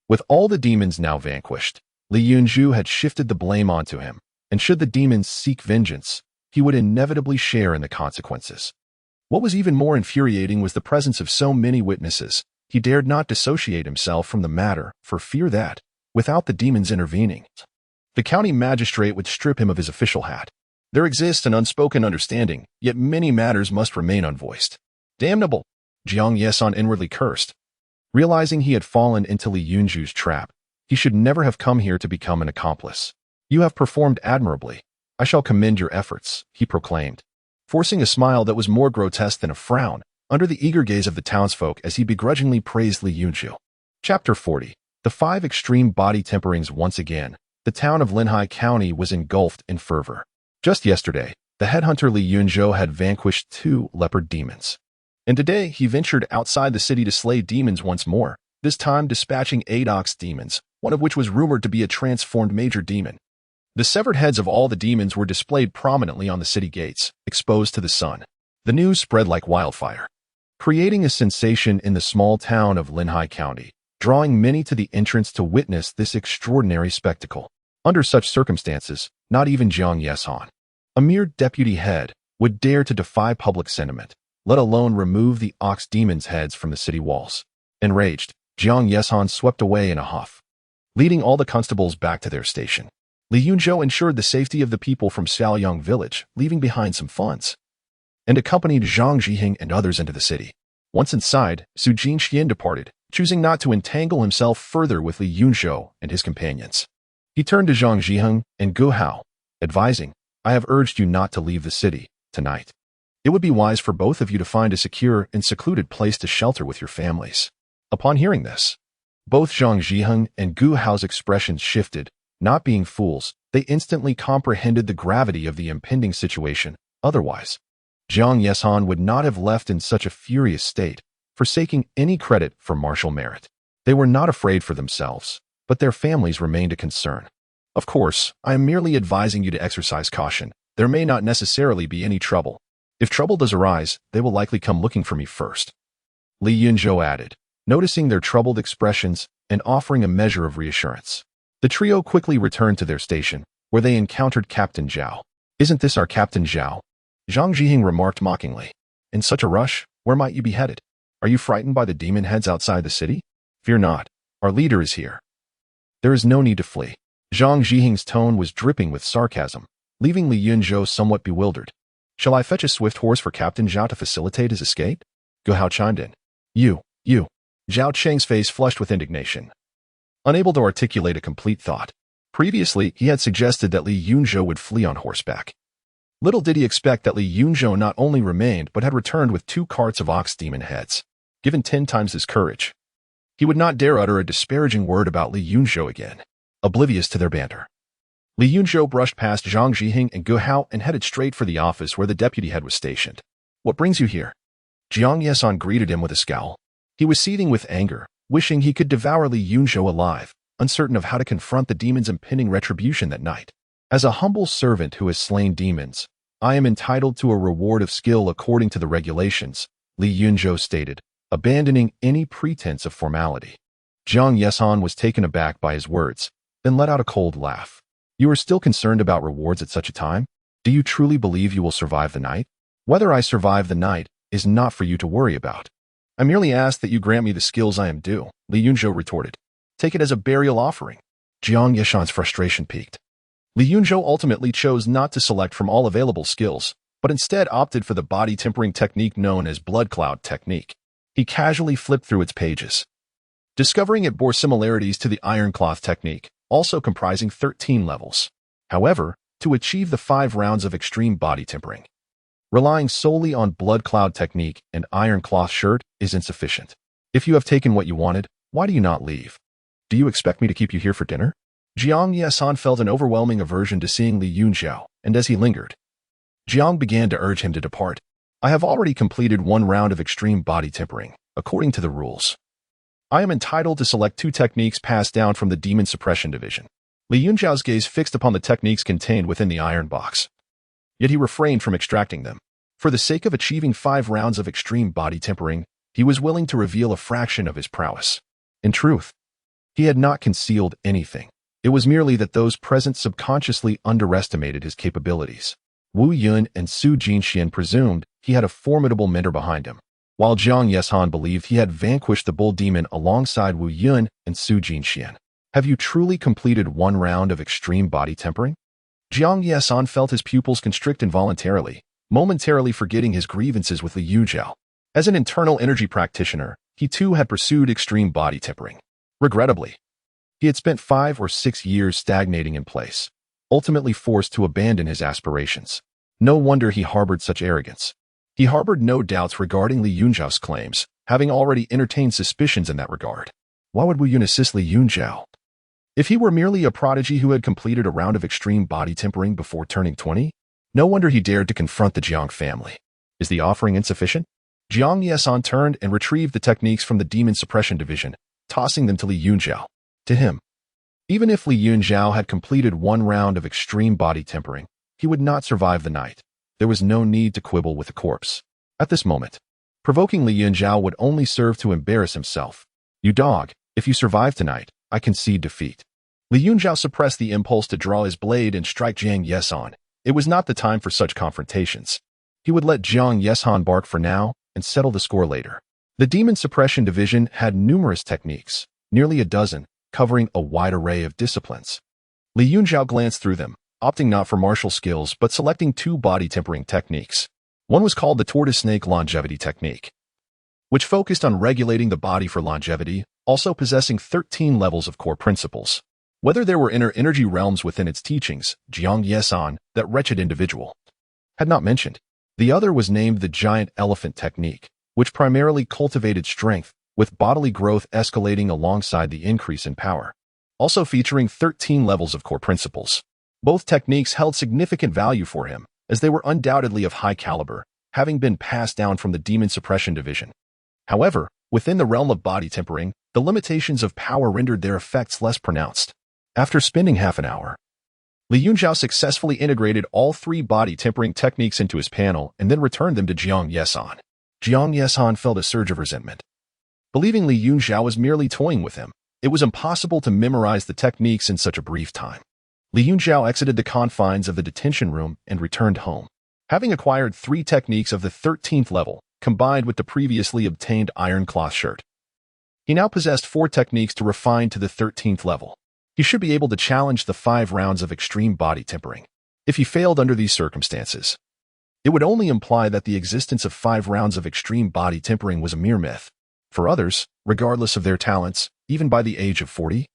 with all the demons now vanquished, Li Yunzhou had shifted the blame onto him, and should the demons seek vengeance, he would inevitably share in the consequences. What was even more infuriating was the presence of so many witnesses. He dared not dissociate himself from the matter for fear that, without the demons intervening, the county magistrate would strip him of his official hat. There exists an unspoken understanding, yet many matters must remain unvoiced. Damnable! Jiang Yesan inwardly cursed. Realizing he had fallen into Li Yunzhou's trap, he should never have come here to become an accomplice. You have performed admirably. I shall commend your efforts, he proclaimed, forcing a smile that was more grotesque than a frown, under the eager gaze of the townsfolk as he begrudgingly praised Li Yunzhou. Chapter 40. The 5 extreme body temperings. Once again, the town of Linhai County was engulfed in fervor. Just yesterday, the headhunter Li Yunzhou had vanquished 2 leopard demons. And today he ventured outside the city to slay demons once more, this time dispatching 8 ox demons, one of which was rumored to be a transformed major demon. The severed heads of all the demons were displayed prominently on the city gates, exposed to the sun. The news spread like wildfire, creating a sensation in the small town of Linhai County, drawing many to the entrance to witness this extraordinary spectacle. Under such circumstances, not even Jiang Yesan, a mere deputy head, would dare to defy public sentiment, let alone remove the ox demons' heads from the city walls. Enraged, Jiang Yesan swept away in a huff, leading all the constables back to their station. Li Yunzhou ensured the safety of the people from Xiaoyang village, leaving behind some funds, and accompanied Zhang Zhiheng and others into the city. Once inside, Su Jinxian departed, choosing not to entangle himself further with Li Yunzhou and his companions. He turned to Zhang Zhiheng and Gu Hao, advising, "I have urged you not to leave the city tonight. It would be wise for both of you to find a secure and secluded place to shelter with your families." Upon hearing this, both Zhang Zhiheng and Gu Hao's expressions shifted. Not being fools, they instantly comprehended the gravity of the impending situation. Otherwise, Jiang Yesan would not have left in such a furious state, forsaking any credit for martial merit. They were not afraid for themselves, but their families remained a concern. "Of course, I am merely advising you to exercise caution. There may not necessarily be any trouble. If trouble does arise, they will likely come looking for me first," Li Yunzhou added, noticing their troubled expressions and offering a measure of reassurance. The trio quickly returned to their station, where they encountered Captain Zhao. "Isn't this our Captain Zhao?" Zhang Zhiheng remarked mockingly. "In such a rush, where might you be headed? Are you frightened by the demon heads outside the city? Fear not, our leader is here. There is no need to flee." Zhang Zhiheng's tone was dripping with sarcasm, leaving Li Yunzhou somewhat bewildered. "Shall I fetch a swift horse for Captain Zhao to facilitate his escape?" Gu Hao chimed in. You. Zhao Cheng's face flushed with indignation, unable to articulate a complete thought. Previously, he had suggested that Li Yunzhou would flee on horseback. Little did he expect that Li Yunzhou not only remained but had returned with 2 carts of ox demon heads. Given 10 times his courage, he would not dare utter a disparaging word about Li Yunzhou again, oblivious to their banter. Li Yunzhou brushed past Zhang Zhiheng and Gu Hao and headed straight for the office where the deputy head was stationed. "What brings you here?" Jiang Yesan greeted him with a scowl. He was seething with anger, wishing he could devour Li Yunzhou alive, uncertain of how to confront the demon's impending retribution that night. "As a humble servant who has slain demons, I am entitled to a reward of skill according to the regulations," Li Yunzhou stated, abandoning any pretense of formality. Jiang Yesan was taken aback by his words, then let out a cold laugh. "You are still concerned about rewards at such a time? Do you truly believe you will survive the night? Whether I survive the night is not for you to worry about. I merely ask that you grant me the skills I am due," Li Yunzhou retorted. "Take it as a burial offering." Jiang Yesan's frustration peaked. Li Yunzhou ultimately chose not to select from all available skills, but instead opted for the body tempering technique known as blood cloud technique. He casually flipped through its pages, discovering it bore similarities to the iron cloth technique, also comprising 13 levels. However, to achieve the 5 rounds of extreme body tempering, relying solely on blood cloud technique and iron cloth shirt is insufficient. If you have taken what you wanted, why do you not leave? Do you expect me to keep you here for dinner? Jiang Yesan felt an overwhelming aversion to seeing Li Yunzhou, and as he lingered, Jiang began to urge him to depart. "I have already completed 1 round of extreme body tempering, according to the rules. I am entitled to select 2 techniques passed down from the Demon Suppression Division." Li Yunzhou's gaze fixed upon the techniques contained within the iron box. Yet he refrained from extracting them. For the sake of achieving 5 rounds of extreme body tempering, he was willing to reveal a fraction of his prowess. In truth, he had not concealed anything. It was merely that those present subconsciously underestimated his capabilities. Wu Yun and Su Jinxian presumed he had a formidable mentor behind him, while Jiang Yesan believed he had vanquished the bull demon alongside Wu Yun and Su Jinxian. "Have you truly completed 1 round of extreme body tempering?" Jiang Yesan felt his pupils constrict involuntarily, momentarily forgetting his grievances with Li Yunzhou. As an internal energy practitioner, he too had pursued extreme body tempering. Regrettably, he had spent 5 or 6 years stagnating in place, ultimately forced to abandon his aspirations. No wonder he harbored such arrogance. He harbored no doubts regarding Li Yunzhou's claims, having already entertained suspicions in that regard. Why would Wu Yun assist Li Yunzhou? If he were merely a prodigy who had completed a round of extreme body tempering before turning 20, no wonder he dared to confront the Jiang family. Is the offering insufficient? Jiang Yesan turned and retrieved the techniques from the Demon Suppression Division, tossing them to Li Yunzhou. To him, even if Li Yunzhou had completed 1 round of extreme body tempering, he would not survive the night. There was no need to quibble with the corpse. At this moment, provoking Li Yunzhou would only serve to embarrass himself. "You dog, if you survive tonight, I concede defeat." Li Yunzhou suppressed the impulse to draw his blade and strike Jiang Yesan. It was not the time for such confrontations. He would let Jiang Yeshan bark for now and settle the score later. The Demon Suppression Division had numerous techniques, nearly a dozen, covering a wide array of disciplines. Li Yunzhou glanced through them, opting not for martial skills but selecting 2 body tempering techniques. One was called the Tortoise Snake Longevity Technique, which focused on regulating the body for longevity, also possessing 13 levels of core principles. Whether there were inner energy realms within its teachings, Jiang Yesan, that wretched individual, had not mentioned. The other was named the Giant Elephant Technique, which primarily cultivated strength, with bodily growth escalating alongside the increase in power, also featuring 13 levels of core principles. Both techniques held significant value for him, as they were undoubtedly of high caliber, having been passed down from the Demon Suppression Division. However, within the realm of body tempering, the limitations of power rendered their effects less pronounced. After spending half an hour, Li Yunzhou successfully integrated all 3 body tempering techniques into his panel and then returned them to Jiang Yesan. Jiang Yesan felt a surge of resentment. Believing Li Yunzhou was merely toying with him, it was impossible to memorize the techniques in such a brief time. Li Yunzhou exited the confines of the detention room and returned home. Having acquired 3 techniques of the 13th level, combined with the previously obtained iron cloth shirt, he now possessed 4 techniques to refine to the 13th level. He should be able to challenge the 5 rounds of extreme body tempering. If he failed under these circumstances, it would only imply that the existence of 5 rounds of extreme body tempering was a mere myth. For others, regardless of their talents, even by the age of 40,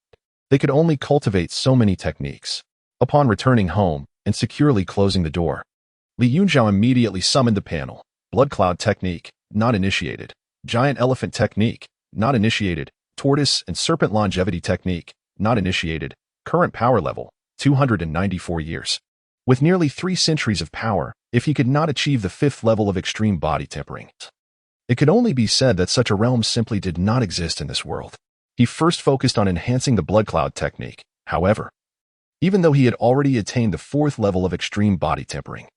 they could only cultivate so many techniques. Upon returning home and securely closing the door, Li Yunzhou immediately summoned the panel. Blood Cloud Technique, not initiated. Giant Elephant Technique, not initiated. Tortoise and Serpent Longevity Technique, not initiated. Current power level, 294 years. With nearly 3 centuries of power, if he could not achieve the 5th level of extreme body tempering, it could only be said that such a realm simply did not exist in this world. He first focused on enhancing the Blood Cloud Technique, however. Even though he had already attained the 4th level of extreme body tempering,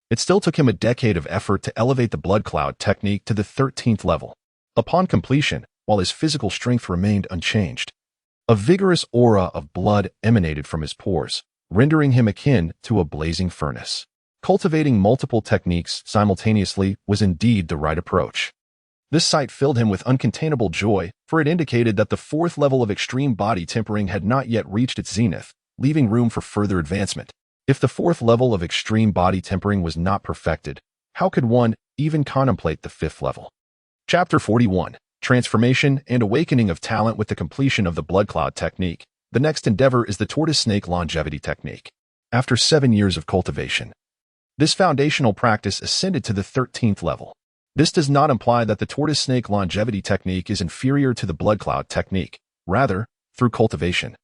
it still took him a decade of effort to elevate the Blood Cloud Technique to the 13th level. Upon completion, while his physical strength remained unchanged, a vigorous aura of blood emanated from his pores, rendering him akin to a blazing furnace. Cultivating multiple techniques simultaneously was indeed the right approach. This sight filled him with uncontainable joy, for it indicated that the 4th level of extreme body tempering had not yet reached its zenith, leaving room for further advancement. If the 4th level of extreme body tempering was not perfected, how could one even contemplate the 5th level? Chapter 41. Transformation and Awakening of Talent. With the completion of the Blood Cloud Technique, the next endeavor is the Tortoise Snake Longevity Technique. After 7 years of cultivation, this foundational practice ascended to the 13th level. This does not imply that the Tortoise Snake Longevity Technique is inferior to the Blood Cloud Technique. Rather, through cultivation,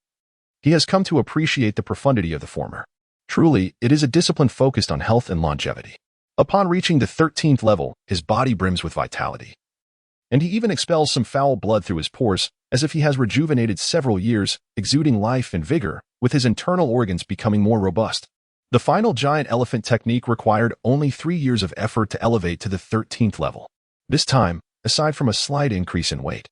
he has come to appreciate the profundity of the former. Truly, it is a discipline focused on health and longevity. Upon reaching the 13th level, his body brims with vitality, and he even expels some foul blood through his pores, as if he has rejuvenated several years, exuding life and vigor, with his internal organs becoming more robust. The final Giant Elephant Technique required only 3 years of effort to elevate to the 13th level. This time, aside from a slight increase in weight,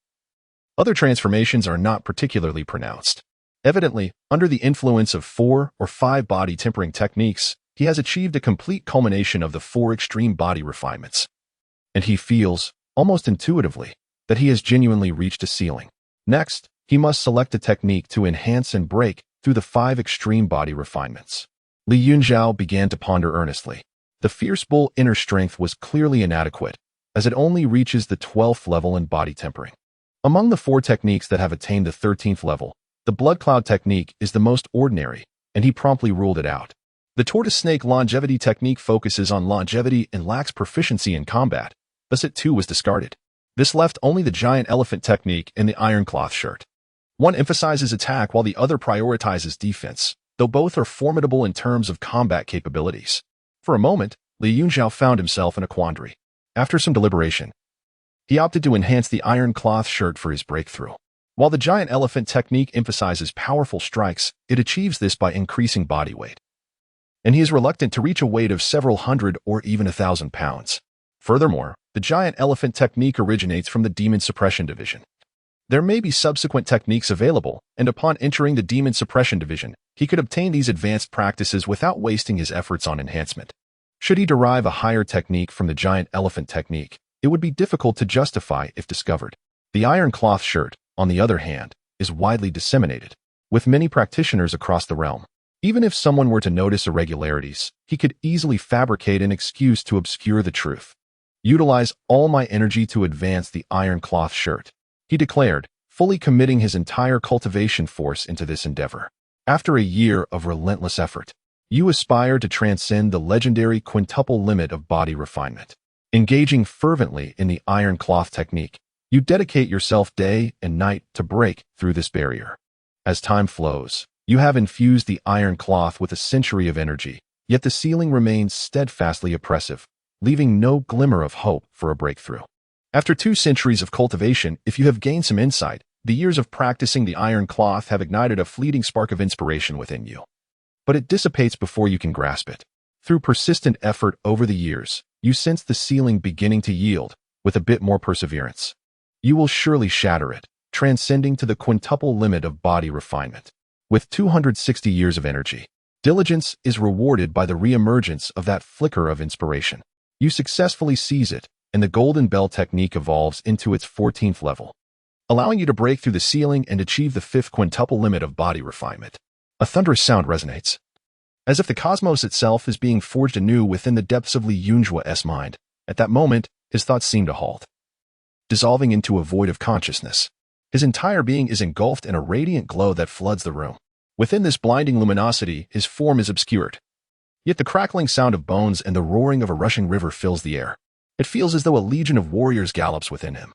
other transformations are not particularly pronounced. Evidently, under the influence of 4 or 5 body tempering techniques, he has achieved a complete culmination of the 4 extreme body refinements. And he feels, almost intuitively, that he has genuinely reached a ceiling. Next, he must select a technique to enhance and break through the 5 extreme body refinements. Li Yunzhou began to ponder earnestly. The fierce bull inner strength was clearly inadequate, as it only reaches the 12th level in body tempering. Among the 4 techniques that have attained the 13th level, the Blood Cloud Technique is the most ordinary, and he promptly ruled it out. The Tortoise Snake Longevity Technique focuses on longevity and lacks proficiency in combat, thus it too was discarded. This left only the Giant Elephant Technique and the Iron Cloth Shirt. One emphasizes attack while the other prioritizes defense, though both are formidable in terms of combat capabilities. For a moment, Li Yunzhou found himself in a quandary. After some deliberation, he opted to enhance the Iron Cloth Shirt for his breakthrough. While the Giant Elephant Technique emphasizes powerful strikes, it achieves this by increasing body weight, and he is reluctant to reach a weight of several hundred or even 1,000 pounds. Furthermore, the Giant Elephant Technique originates from the Demon Suppression Division. There may be subsequent techniques available, and upon entering the Demon Suppression Division, he could obtain these advanced practices without wasting his efforts on enhancement. Should he derive a higher technique from the giant elephant technique, it would be difficult to justify if discovered. The iron cloth shirt, on the other hand, is widely disseminated, with many practitioners across the realm. Even if someone were to notice irregularities, he could easily fabricate an excuse to obscure the truth. Utilize all my energy to advance the iron cloth shirt, he declared, fully committing his entire cultivation force into this endeavor. After a year of relentless effort, you aspire to transcend the legendary quintuple limit of body refinement. Engaging fervently in the iron cloth technique, you dedicate yourself day and night to break through this barrier. As time flows, you have infused the iron cloth with a century of energy, yet the ceiling remains steadfastly oppressive, leaving no glimmer of hope for a breakthrough. After 2 centuries of cultivation, if you have gained some insight, the years of practicing the iron cloth have ignited a fleeting spark of inspiration within you. But it dissipates before you can grasp it. Through persistent effort over the years, you sense the ceiling beginning to yield, with a bit more perseverance. You will surely shatter it, transcending to the quintuple limit of body refinement. With 260 years of energy, diligence is rewarded by the re-emergence of that flicker of inspiration. You successfully seize it, and the golden bell technique evolves into its 14th level, allowing you to break through the ceiling and achieve the 5th quintuple limit of body refinement. A thunderous sound resonates, as if the cosmos itself is being forged anew within the depths of Li Yunzhuo's mind. At that moment, his thoughts seem to halt, dissolving into a void of consciousness. His entire being is engulfed in a radiant glow that floods the room. Within this blinding luminosity, his form is obscured. Yet the crackling sound of bones and the roaring of a rushing river fills the air. It feels as though a legion of warriors gallops within him.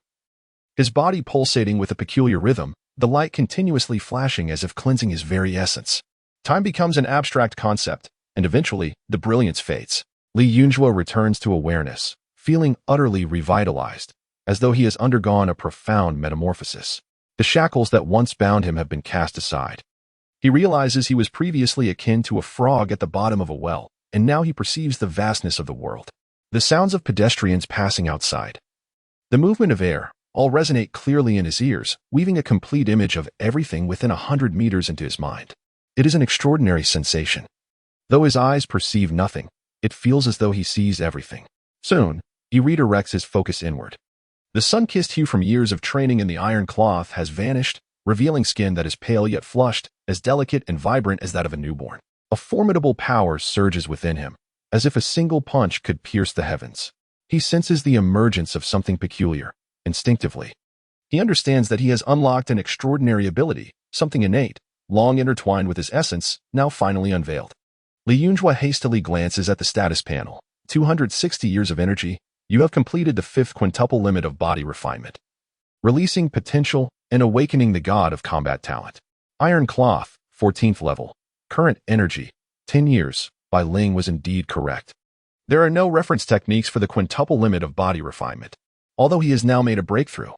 His body pulsating with a peculiar rhythm, the light continuously flashing as if cleansing his very essence. Time becomes an abstract concept, and eventually, the brilliance fades. Li Yunzhou returns to awareness, feeling utterly revitalized, as though he has undergone a profound metamorphosis. The shackles that once bound him have been cast aside. He realizes he was previously akin to a frog at the bottom of a well, and now he perceives the vastness of the world. The sounds of pedestrians passing outside, the movement of air, all resonate clearly in his ears, weaving a complete image of everything within 100 meters into his mind. It is an extraordinary sensation. Though his eyes perceive nothing, it feels as though he sees everything. Soon, he redirects his focus inward. The sun-kissed hue from years of training in the iron cloth has vanished, revealing skin that is pale yet flushed, as delicate and vibrant as that of a newborn. A formidable power surges within him, as if a single punch could pierce the heavens. He senses the emergence of something peculiar, instinctively. He understands that he has unlocked an extraordinary ability, something innate, long intertwined with his essence, now finally unveiled. Li Yunzhou hastily glances at the status panel. 260 years of energy, you have completed the 5th quintuple limit of body refinement, releasing potential and awakening the god of combat talent. Iron cloth, 14th level. Current energy, 10 years. By Ling was indeed correct. There are no reference techniques for the quintuple limit of body refinement, although he has now made a breakthrough.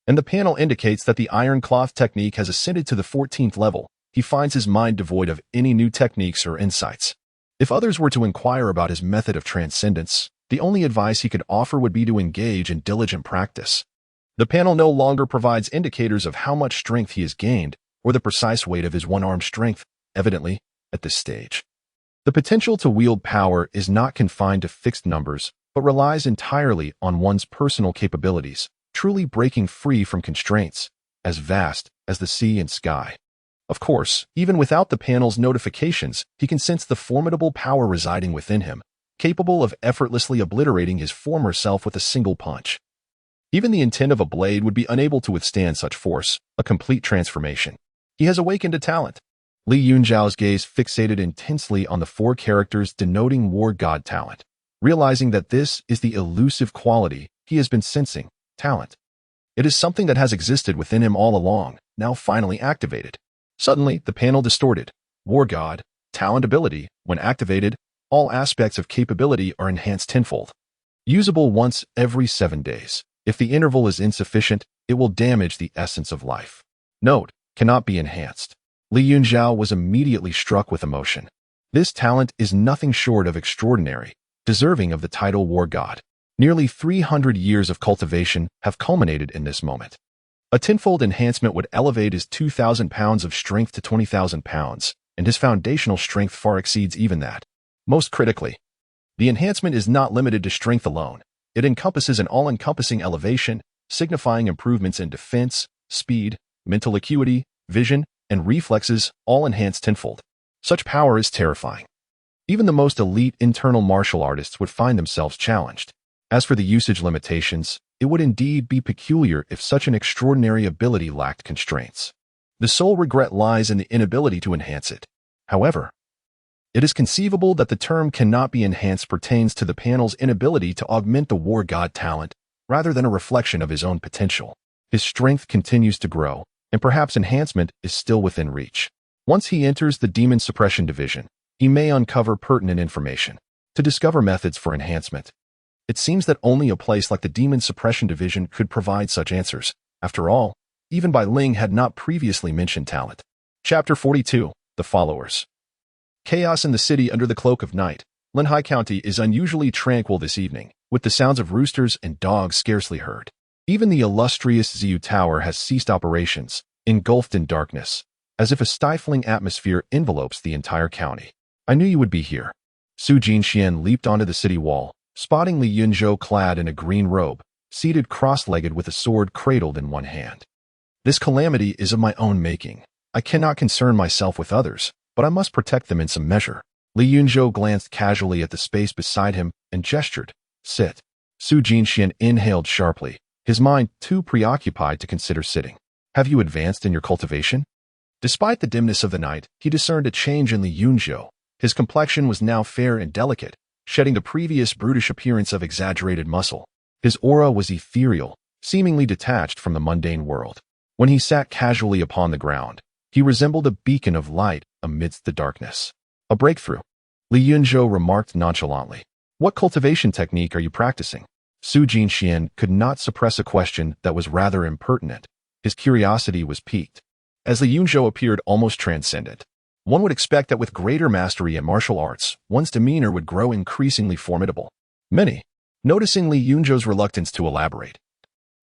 And the panel indicates that the iron cloth technique has ascended to the 14th level. He finds his mind devoid of any new techniques or insights. If others were to inquire about his method of transcendence, the only advice he could offer would be to engage in diligent practice. The panel no longer provides indicators of how much strength he has gained, or the precise weight of his one-arm strength, evidently, at this stage. The potential to wield power is not confined to fixed numbers, but relies entirely on one's personal capabilities, truly breaking free from constraints, as vast as the sea and sky. Of course, even without the panel's notifications, he can sense the formidable power residing within him, capable of effortlessly obliterating his former self with a single punch. Even the intent of a blade would be unable to withstand such force, a complete transformation. He has awakened a talent. Li Yunzhou's gaze fixated intensely on the 4 characters denoting war god talent, realizing that this is the elusive quality he has been sensing, talent. It is something that has existed within him all along, now finally activated. Suddenly, the panel distorted. War god, talent ability, when activated, all aspects of capability are enhanced tenfold. Usable once every 7 days. If the interval is insufficient, it will damage the essence of life. Note, cannot be enhanced. Li Yunzhou was immediately struck with emotion. This talent is nothing short of extraordinary, deserving of the title War God. Nearly 300 years of cultivation have culminated in this moment. A tenfold enhancement would elevate his 2,000 pounds of strength to 20,000 pounds, and his foundational strength far exceeds even that. Most critically, The enhancement is not limited to strength alone. It encompasses an all-encompassing elevation, signifying improvements in defense, speed, mental acuity, vision, and reflexes, all enhanced tenfold. Such power is terrifying. Even the most elite internal martial artists would find themselves challenged. As for the usage limitations, it would indeed be peculiar if such an extraordinary ability lacked constraints. The sole regret lies in the inability to enhance it. However, it is conceivable that the term cannot be enhanced pertains to the panel's inability to augment the war god talent, rather than a reflection of his own potential. His strength continues to grow, and perhaps enhancement is still within reach. Once he enters the Demon Suppression Division, he may uncover pertinent information to discover methods for enhancement. It seems that only a place like the Demon Suppression Division could provide such answers. After all, even Bai Ling had not previously mentioned talent. Chapter 42, The Followers. Chaos in the city under the cloak of night. Linhai County is unusually tranquil this evening, with the sounds of roosters and dogs scarcely heard. Even the illustrious Ziyu Tower has ceased operations, engulfed in darkness, as if a stifling atmosphere envelopes the entire county. I knew you would be here. Su Jinxian leaped onto the city wall, spotting Li Yunzhou clad in a green robe, seated cross-legged with a sword cradled in one hand. This calamity is of my own making. I cannot concern myself with others, but I must protect them in some measure. Li Yunzhou glanced casually at the space beside him and gestured, "Sit." Su Jinxian inhaled sharply, his mind too preoccupied to consider sitting. "Have you advanced in your cultivation?" Despite the dimness of the night, he discerned a change in Li Yunzhou. His complexion was now fair and delicate, shedding the previous brutish appearance of exaggerated muscle. His aura was ethereal, seemingly detached from the mundane world. When he sat casually upon the ground, he resembled a beacon of light amidst the darkness. "A breakthrough," Li Yunzhou remarked nonchalantly. "What cultivation technique are you practicing?" Su Jinxian could not suppress a question that was rather impertinent. His curiosity was piqued. As Li Yunzhou appeared almost transcendent, one would expect that with greater mastery in martial arts, one's demeanor would grow increasingly formidable. Many, noticing Li Yunzhou's reluctance to elaborate,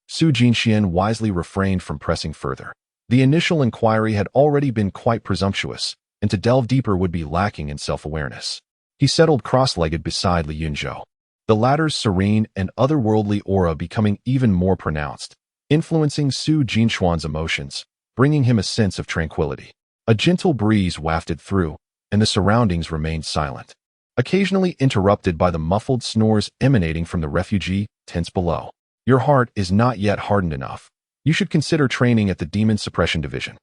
Su Jinxian wisely refrained from pressing further. The initial inquiry had already been quite presumptuous, and to delve deeper would be lacking in self-awareness. He settled cross-legged beside Li Yunzhou, the latter's serene and otherworldly aura becoming even more pronounced, influencing Su Jinxuan's emotions, bringing him a sense of tranquility. A gentle breeze wafted through, and the surroundings remained silent, occasionally interrupted by the muffled snores emanating from the refugee tents below. "Your heart is not yet hardened enough. You should consider training at the Demon Suppression Division."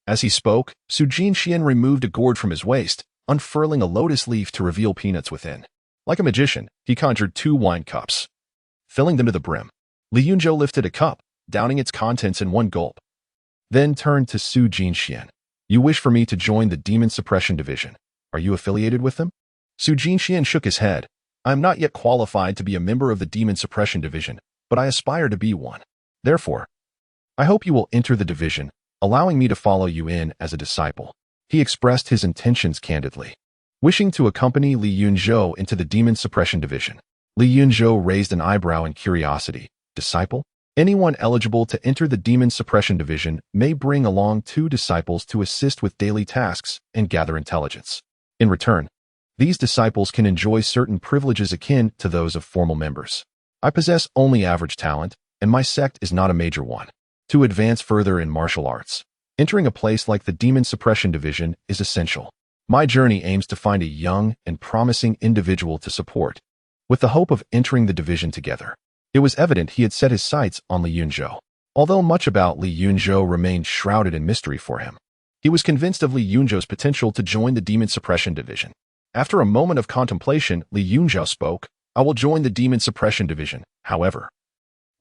As he spoke, Su Jinxian removed a gourd from his waist, unfurling a lotus leaf to reveal peanuts within. Like a magician, he conjured 2 wine cups, filling them to the brim. Li Yunzhou lifted a cup, downing its contents in one gulp, then turned to Su Jinxian. "You wish for me to join the Demon Suppression Division. Are you affiliated with them?" Su Jinxian shook his head. "I am not yet qualified to be a member of the Demon Suppression Division, but I aspire to be one. Therefore, I hope you will enter the division, allowing me to follow you in as a disciple." He expressed his intentions candidly, wishing to accompany Li Yunzhou into the Demon Suppression Division. Li Yunzhou raised an eyebrow in curiosity. "Disciple?" Anyone eligible to enter the Demon Suppression Division may bring along 2 disciples to assist with daily tasks and gather intelligence. In return, these disciples can enjoy certain privileges akin to those of formal members. I possess only average talent, and my sect is not a major one. To advance further in martial arts, entering a place like the Demon Suppression Division is essential. My journey aims to find a young and promising individual to support, with the hope of entering the division together. It was evident he had set his sights on Li Yunzhou. Although much about Li Yunzhou remained shrouded in mystery for him, he was convinced of Li Yunzhou's potential to join the Demon Suppression Division. After a moment of contemplation, Li Yunzhou spoke. "I will join the Demon Suppression Division. However,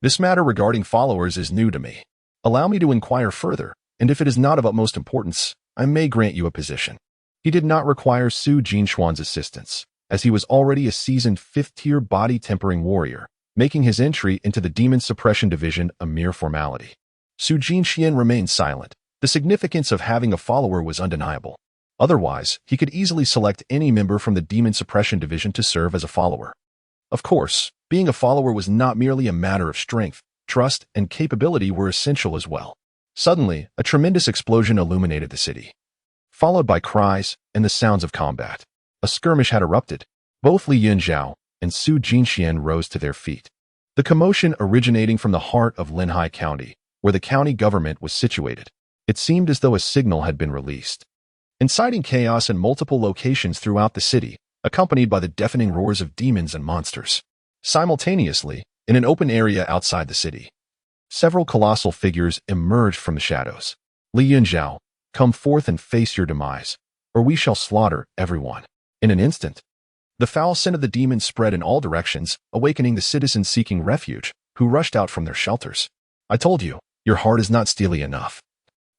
this matter regarding followers is new to me. Allow me to inquire further, and if it is not of utmost importance, I may grant you a position." He did not require Su Jinxuan's assistance, as he was already a seasoned 5th-tier body-tempering warrior, making his entry into the Demon Suppression Division a mere formality. Su Jinxian remained silent. The significance of having a follower was undeniable. Otherwise, he could easily select any member from the Demon Suppression Division to serve as a follower. Of course, being a follower was not merely a matter of strength. Trust and capability were essential as well. Suddenly, a tremendous explosion illuminated the city, followed by cries and the sounds of combat. A skirmish had erupted. Both Li Yunzhou and Su Jinxian rose to their feet. The commotion originating from the heart of Linhai County, where the county government was situated. It seemed as though a signal had been released, inciting chaos in multiple locations throughout the city, accompanied by the deafening roars of demons and monsters. Simultaneously, in an open area outside the city, several colossal figures emerged from the shadows. Li Yunzhou, come forth and face your demise, or we shall slaughter everyone. In an instant, the foul scent of the demons spread in all directions, awakening the citizens seeking refuge, who rushed out from their shelters. I told you, your heart is not steely enough.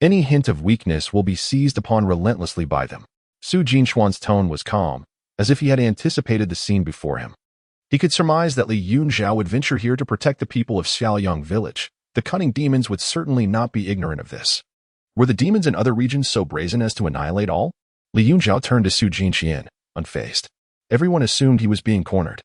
Any hint of weakness will be seized upon relentlessly by them. Su Jinxuan's tone was calm, as if he had anticipated the scene before him. He could surmise that Li Yunzhou would venture here to protect the people of Xiaoyang village. The cunning demons would certainly not be ignorant of this. Were the demons in other regions so brazen as to annihilate all? Li Yunzhou turned to Su Jinxian, unfazed. Everyone assumed he was being cornered.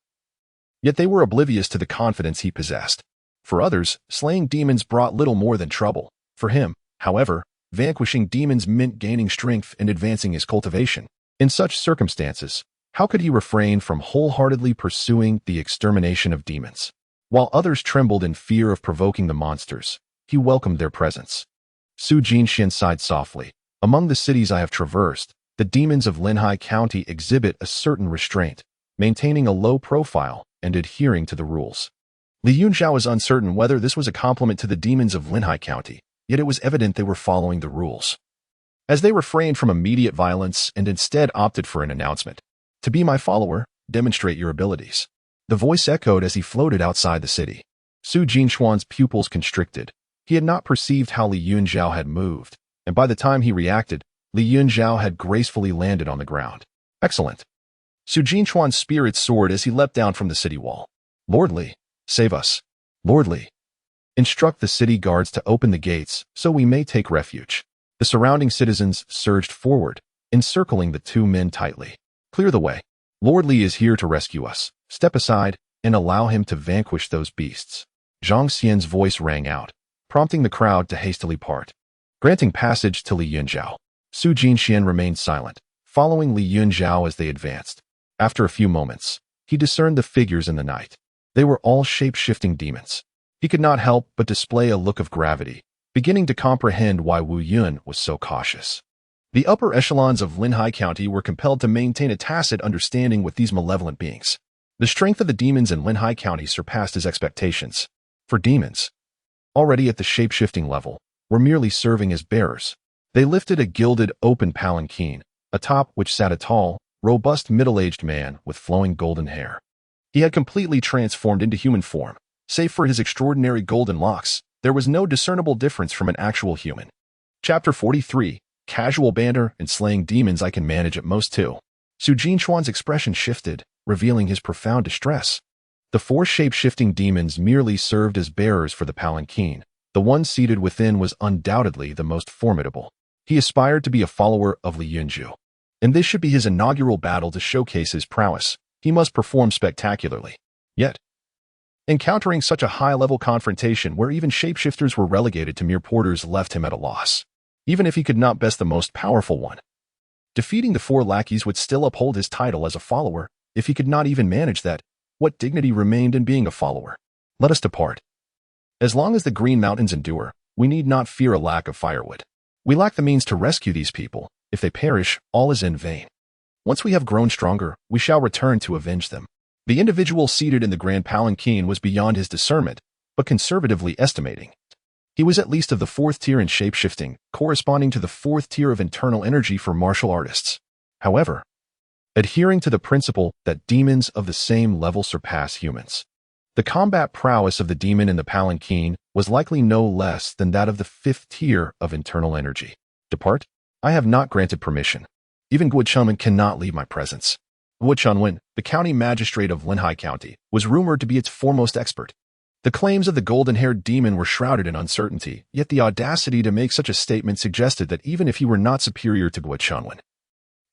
Yet they were oblivious to the confidence he possessed. For others, slaying demons brought little more than trouble. For him, however, vanquishing demons meant gaining strength and advancing his cultivation. In such circumstances, how could he refrain from wholeheartedly pursuing the extermination of demons? While others trembled in fear of provoking the monsters, he welcomed their presence. Su Jinxian sighed softly. Among the cities I have traversed, the demons of Linhai County exhibit a certain restraint, maintaining a low profile and adhering to the rules. Li Yunzhou was uncertain whether this was a compliment to the demons of Linhai County, yet it was evident they were following the rules. As they refrained from immediate violence and instead opted for an announcement. To be my follower, demonstrate your abilities. The voice echoed as he floated outside the city. Su Jinxuan's pupils constricted. He had not perceived how Li Yunzhou had moved, and by the time he reacted, Li Yunzhou had gracefully landed on the ground. Excellent. Su Jinxuan's spirits soared as he leapt down from the city wall. Lord Li, save us. Lord Li, instruct the city guards to open the gates so we may take refuge. The surrounding citizens surged forward, encircling the two men tightly. Clear the way. Lord Li is here to rescue us. Step aside and allow him to vanquish those beasts. Zhang Xian's voice rang out, prompting the crowd to hastily part. Granting passage to Li Yunzhou. Su Jinxian remained silent, following Li Yunzhou as they advanced. After a few moments, he discerned the figures in the night. They were all shape-shifting demons. He could not help but display a look of gravity, beginning to comprehend why Wu Yun was so cautious. The upper echelons of Linhai County were compelled to maintain a tacit understanding with these malevolent beings. The strength of the demons in Linhai County surpassed his expectations. For demons, already at the shape-shifting level, were merely serving as bearers. They lifted a gilded, open palanquin, atop which sat a tall, robust middle-aged man with flowing golden hair. He had completely transformed into human form. Save for his extraordinary golden locks, there was no discernible difference from an actual human. Chapter 43, Casual banter and slaying demons I can manage at most too. Su Jinxuan's expression shifted, revealing his profound distress. The four shape-shifting demons merely served as bearers for the palanquin. The one seated within was undoubtedly the most formidable. He aspired to be a follower of Li Yunzhou, and this should be his inaugural battle to showcase his prowess. He must perform spectacularly. Yet, encountering such a high-level confrontation where even shapeshifters were relegated to mere porters left him at a loss, even if he could not best the most powerful one. Defeating the four lackeys would still uphold his title as a follower. If he could not even manage that, what dignity remained in being a follower? Let us depart. As long as the Green Mountains endure, we need not fear a lack of firewood. We lack the means to rescue these people. If they perish, all is in vain. Once we have grown stronger, we shall return to avenge them. The individual seated in the grand palanquin was beyond his discernment, but conservatively estimating. He was at least of the fourth tier in shape-shifting, corresponding to the fourth tier of internal energy for martial artists. However, adhering to the principle that demons of the same level surpass humans, the combat prowess of the demon in the palanquin was likely no less than that of the fifth tier of internal energy. Depart? I have not granted permission. Even Guo Chunwen cannot leave my presence. Guo Chunwen, the county magistrate of Linhai County, was rumored to be its foremost expert. The claims of the golden-haired demon were shrouded in uncertainty, yet the audacity to make such a statement suggested that even if he were not superior to Guo Chunwen,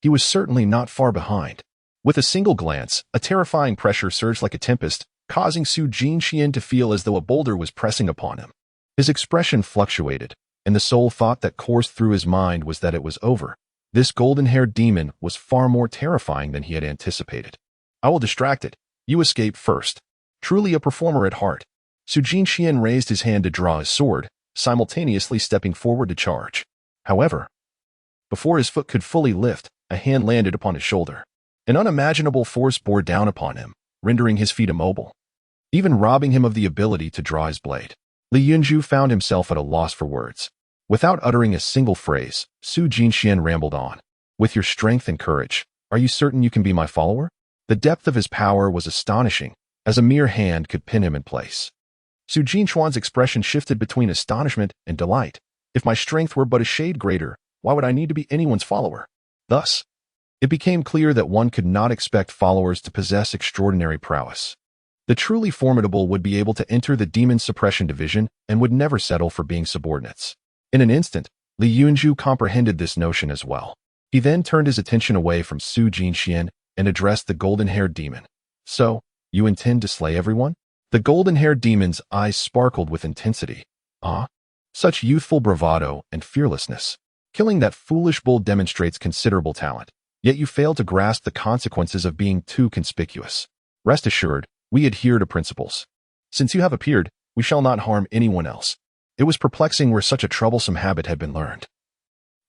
he was certainly not far behind. With a single glance, a terrifying pressure surged like a tempest, causing Su Jinxian to feel as though a boulder was pressing upon him. His expression fluctuated, and the sole thought that coursed through his mind was that it was over. This golden-haired demon was far more terrifying than he had anticipated. I will distract it. You escape first. Truly a performer at heart. Su Jinxian raised his hand to draw his sword, simultaneously stepping forward to charge. However, before his foot could fully lift, a hand landed upon his shoulder. An unimaginable force bore down upon him, rendering his feet immobile, even robbing him of the ability to draw his blade. Li Yunzhou found himself at a loss for words. Without uttering a single phrase, Su Jinxian rambled on. With your strength and courage, are you certain you can be my follower? The depth of his power was astonishing, as a mere hand could pin him in place. Su Jinchuan's expression shifted between astonishment and delight. If my strength were but a shade greater, why would I need to be anyone's follower? Thus, it became clear that one could not expect followers to possess extraordinary prowess. The truly formidable would be able to enter the demon suppression division and would never settle for being subordinates. In an instant, Li Yunzhou comprehended this notion as well. He then turned his attention away from Su Jinxian and addressed the golden-haired demon. So, you intend to slay everyone? The golden-haired demon's eyes sparkled with intensity. Ah, such youthful bravado and fearlessness. Killing that foolish bull demonstrates considerable talent, yet you fail to grasp the consequences of being too conspicuous. Rest assured, we adhere to principles. Since you have appeared, we shall not harm anyone else. It was perplexing where such a troublesome habit had been learned.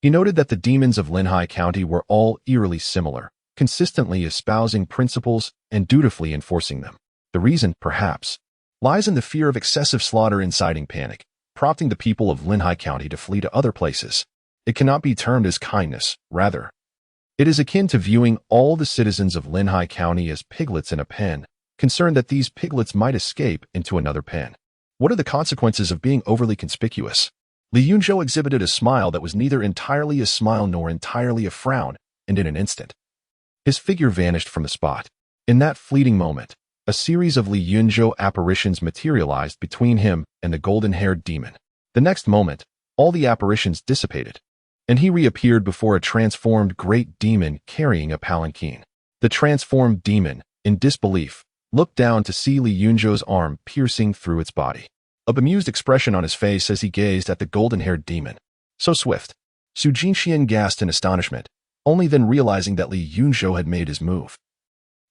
He noted that the demons of Linhai County were all eerily similar, consistently espousing principles and dutifully enforcing them. The reason, perhaps, lies in the fear of excessive slaughter inciting panic, prompting the people of Linhai County to flee to other places. It cannot be termed as kindness, rather. It is akin to viewing all the citizens of Linhai County as piglets in a pen, concerned that these piglets might escape into another pen. What are the consequences of being overly conspicuous? Li Yunzhou exhibited a smile that was neither entirely a smile nor entirely a frown, and in an instant, his figure vanished from the spot. In that fleeting moment, a series of Li Yunzhou apparitions materialized between him and the golden-haired demon. The next moment, all the apparitions dissipated, and he reappeared before a transformed great demon carrying a palanquin. The transformed demon, in disbelief, looked down to see Li Yunzhou's arm piercing through its body. A bemused expression on his face as he gazed at the golden-haired demon. So swift. Su Jinxian gasped in astonishment, only then realizing that Li Yunzhou had made his move,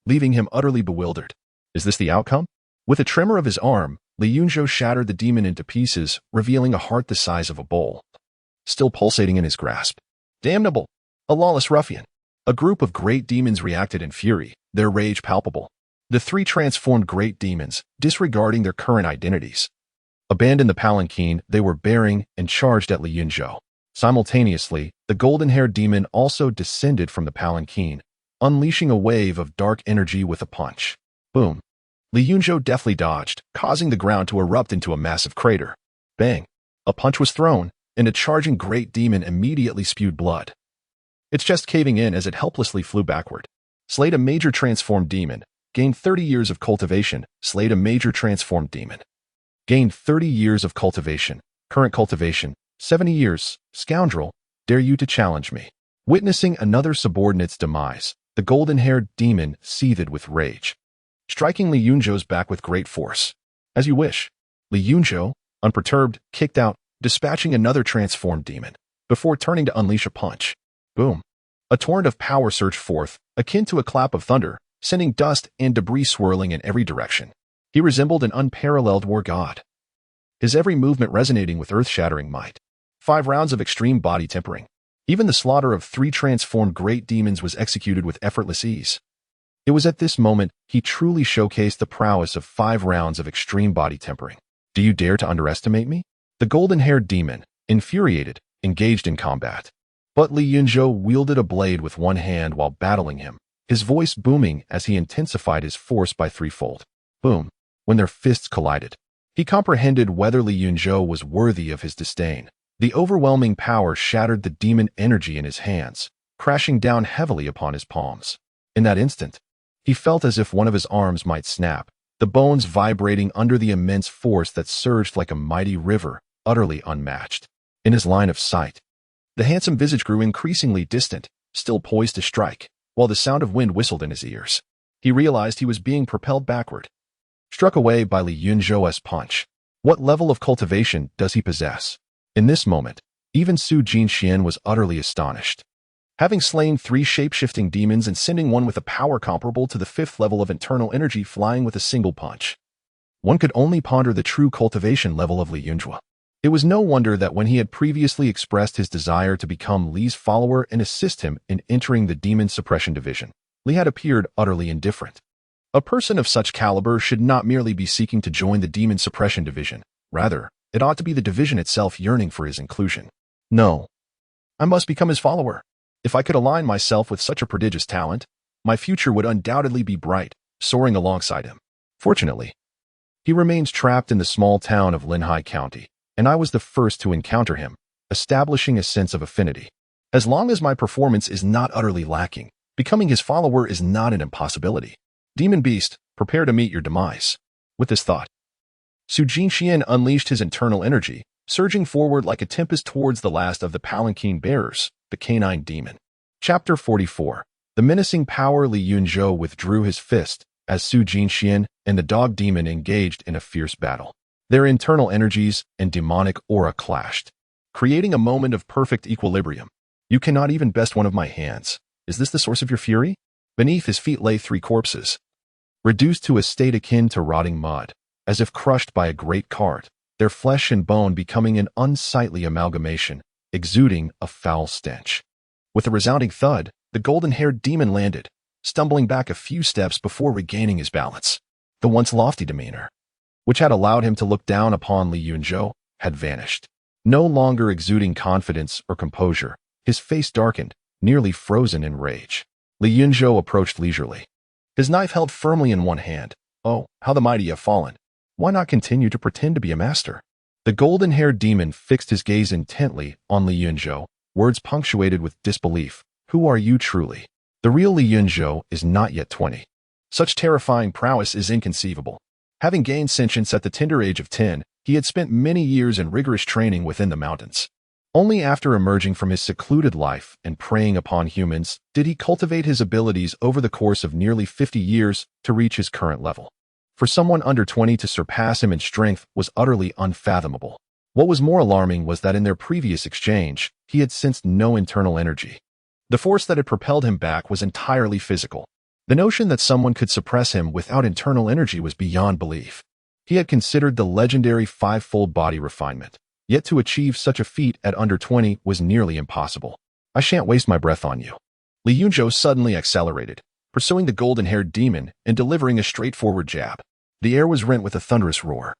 leaving him utterly bewildered. Is this the outcome? With a tremor of his arm, Li Yunzhou shattered the demon into pieces, revealing a heart the size of a bowl, still pulsating in his grasp. Damnable! A lawless ruffian! A group of great demons reacted in fury, their rage palpable. The three transformed great demons, disregarding their current identities, abandoned the palanquin they were bearing and charged at Li Yunzhou. Simultaneously, the golden-haired demon also descended from the palanquin, unleashing a wave of dark energy with a punch. Boom! Li Yunzhou deftly dodged, causing the ground to erupt into a massive crater. Bang! A punch was thrown, and a charging great demon immediately spewed blood, its chest caving in as it helplessly flew backward. Slayed a major transformed demon. Gained 30 years of cultivation. Slayed a major transformed demon. Gained 30 years of cultivation. Current cultivation, 70 years. Scoundrel, dare you to challenge me? Witnessing another subordinate's demise, the golden-haired demon seethed with rage, striking Li Yunzhou's back with great force. As you wish. Li Yunzhou, unperturbed, kicked out, dispatching another transformed demon, before turning to unleash a punch. Boom. A torrent of power surged forth, akin to a clap of thunder, sending dust and debris swirling in every direction. He resembled an unparalleled war god, his every movement resonating with earth-shattering might. 5 rounds of extreme body tempering. Even the slaughter of 3 transformed great demons was executed with effortless ease. It was at this moment he truly showcased the prowess of 5 rounds of extreme body tempering. Do you dare to underestimate me? The golden-haired demon, infuriated, engaged in combat. But Li Yunzhou wielded a blade with one hand while battling him, his voice booming as he intensified his force by 3-fold. Boom. When their fists collided, he comprehended whether Li Yunzhou was worthy of his disdain. The overwhelming power shattered the demon energy in his hands, crashing down heavily upon his palms. In that instant, he felt as if one of his arms might snap, the bones vibrating under the immense force that surged like a mighty river, utterly unmatched. In his line of sight, the handsome visage grew increasingly distant, still poised to strike, while the sound of wind whistled in his ears. He realized he was being propelled backward, struck away by Li Yunzhou's punch. What level of cultivation does he possess? In this moment, even Su Jinxian was utterly astonished. Having slain 3 shape-shifting demons and sending one with a power comparable to the 5th level of internal energy flying with a single punch, one could only ponder the true cultivation level of Li Yunzhou. It was no wonder that when he had previously expressed his desire to become Li's follower and assist him in entering the Demon Suppression Division, Li had appeared utterly indifferent. A person of such caliber should not merely be seeking to join the Demon Suppression Division. Rather, it ought to be the division itself yearning for his inclusion. No, I must become his follower. If I could align myself with such a prodigious talent, my future would undoubtedly be bright, soaring alongside him. Fortunately, he remains trapped in the small town of Linhai County, and I was the first to encounter him, establishing a sense of affinity. As long as my performance is not utterly lacking, becoming his follower is not an impossibility. Demon Beast, prepare to meet your demise. With this thought, Su Jinxian unleashed his internal energy, surging forward like a tempest towards the last of the palanquin bearers, the canine demon. Chapter 44. The menacing power. Li Yunzhou withdrew his fist as Su Jinxian and the dog demon engaged in a fierce battle. Their internal energies and demonic aura clashed, creating a moment of perfect equilibrium. You cannot even best one of my hands. Is this the source of your fury? Beneath his feet lay 3 corpses, reduced to a state akin to rotting mud, as if crushed by a great cart, their flesh and bone becoming an unsightly amalgamation, exuding a foul stench. With a resounding thud, the golden-haired demon landed, stumbling back a few steps before regaining his balance. The once lofty demeanor, which had allowed him to look down upon Li Yunzhou, had vanished. No longer exuding confidence or composure, his face darkened, nearly frozen in rage. Li Yunzhou approached leisurely, his knife held firmly in one hand. Oh, how the mighty have fallen. Why not continue to pretend to be a master? The golden-haired demon fixed his gaze intently on Li Yunzhou, words punctuated with disbelief. Who are you truly? The real Li Yunzhou is not yet 20. Such terrifying prowess is inconceivable. Having gained sentience at the tender age of 10, he had spent many years in rigorous training within the mountains. Only after emerging from his secluded life and preying upon humans did he cultivate his abilities over the course of nearly 50 years to reach his current level. For someone under 20 to surpass him in strength was utterly unfathomable. What was more alarming was that in their previous exchange, he had sensed no internal energy. The force that had propelled him back was entirely physical. The notion that someone could suppress him without internal energy was beyond belief. He had considered the legendary 5-fold body refinement, yet to achieve such a feat at under 20 was nearly impossible. I shan't waste my breath on you. Li Yunzhou suddenly accelerated, pursuing the golden-haired demon and delivering a straightforward jab. The air was rent with a thunderous roar.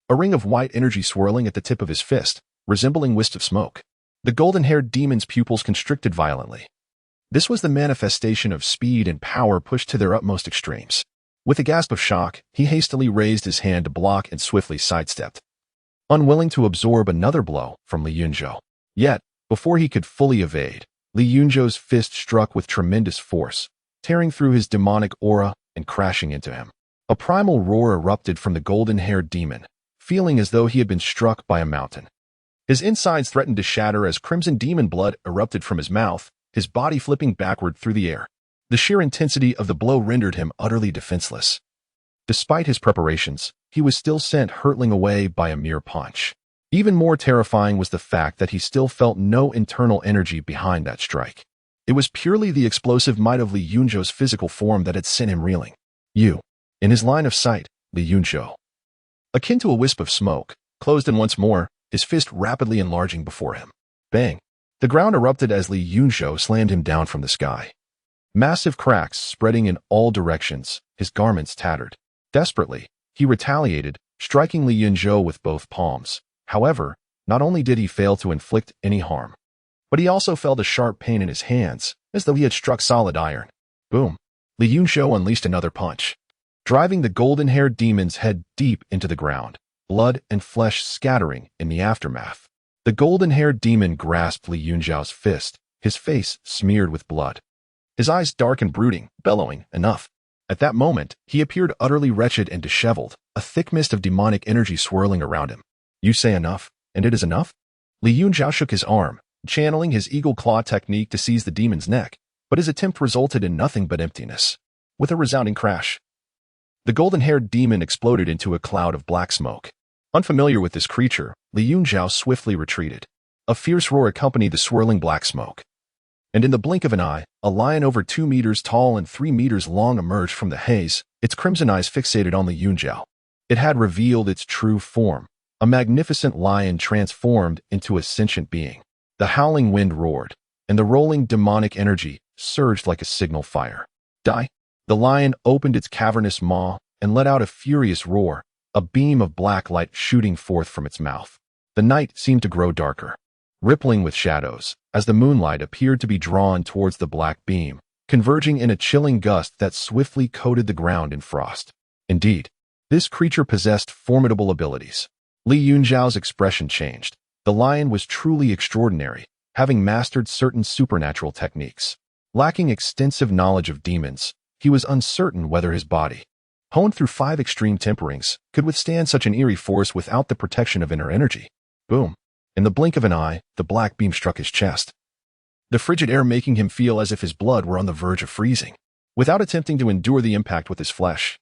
A ring of white energy swirling at the tip of his fist, resembling wisps of smoke. The golden-haired demon's pupils constricted violently. This was the manifestation of speed and power pushed to their utmost extremes. With a gasp of shock, he hastily raised his hand to block and swiftly sidestepped, unwilling to absorb another blow from Li Yunzhou. Yet, before he could fully evade, Li Yunzhou's fist struck with tremendous force, tearing through his demonic aura and crashing into him. A primal roar erupted from the golden-haired demon, feeling as though he had been struck by a mountain. His insides threatened to shatter as crimson demon blood erupted from his mouth, his body flipping backward through the air. The sheer intensity of the blow rendered him utterly defenseless. Despite his preparations, he was still sent hurtling away by a mere punch. Even more terrifying was the fact that he still felt no internal energy behind that strike. It was purely the explosive might of Li Yunzhou's physical form that had sent him reeling. In his line of sight, Li Yunzhou, akin to a wisp of smoke, closed in once more, his fist rapidly enlarging before him. Bang! The ground erupted as Li Yunzhou slammed him down from the sky. Massive cracks spreading in all directions, his garments tattered. Desperately, he retaliated, striking Li Yunzhou with both palms. However, not only did he fail to inflict any harm, but he also felt a sharp pain in his hands, as though he had struck solid iron. Boom! Li Yunzhou unleashed another punch, driving the golden-haired demon's head deep into the ground, blood and flesh scattering in the aftermath. The golden-haired demon grasped Li Yunzhou's fist, his face smeared with blood. His eyes dark and brooding, bellowing, enough. At that moment, he appeared utterly wretched and disheveled, a thick mist of demonic energy swirling around him. You say enough, and it is enough? Li Yunzhou shook his arm, channeling his eagle claw technique to seize the demon's neck, but his attempt resulted in nothing but emptiness. With a resounding crash, the golden-haired demon exploded into a cloud of black smoke. Unfamiliar with this creature, Li Yunzhou swiftly retreated. A fierce roar accompanied the swirling black smoke. And in the blink of an eye, a lion over 2 meters tall and 3 meters long emerged from the haze, its crimson eyes fixated on the Yunzhou. It had revealed its true form, a magnificent lion transformed into a sentient being. The howling wind roared, and the rolling demonic energy surged like a signal fire. Die! The lion opened its cavernous maw and let out a furious roar, a beam of black light shooting forth from its mouth. The night seemed to grow darker, rippling with shadows, as the moonlight appeared to be drawn towards the black beam, converging in a chilling gust that swiftly coated the ground in frost. Indeed, this creature possessed formidable abilities. Li Yunzhao's expression changed. The lion was truly extraordinary, having mastered certain supernatural techniques. Lacking extensive knowledge of demons, he was uncertain whether his body, honed through 5 extreme temperings, could withstand such an eerie force without the protection of inner energy. Boom! In the blink of an eye, the black beam struck his chest, the frigid air making him feel as if his blood were on the verge of freezing. Without attempting to endure the impact with his flesh,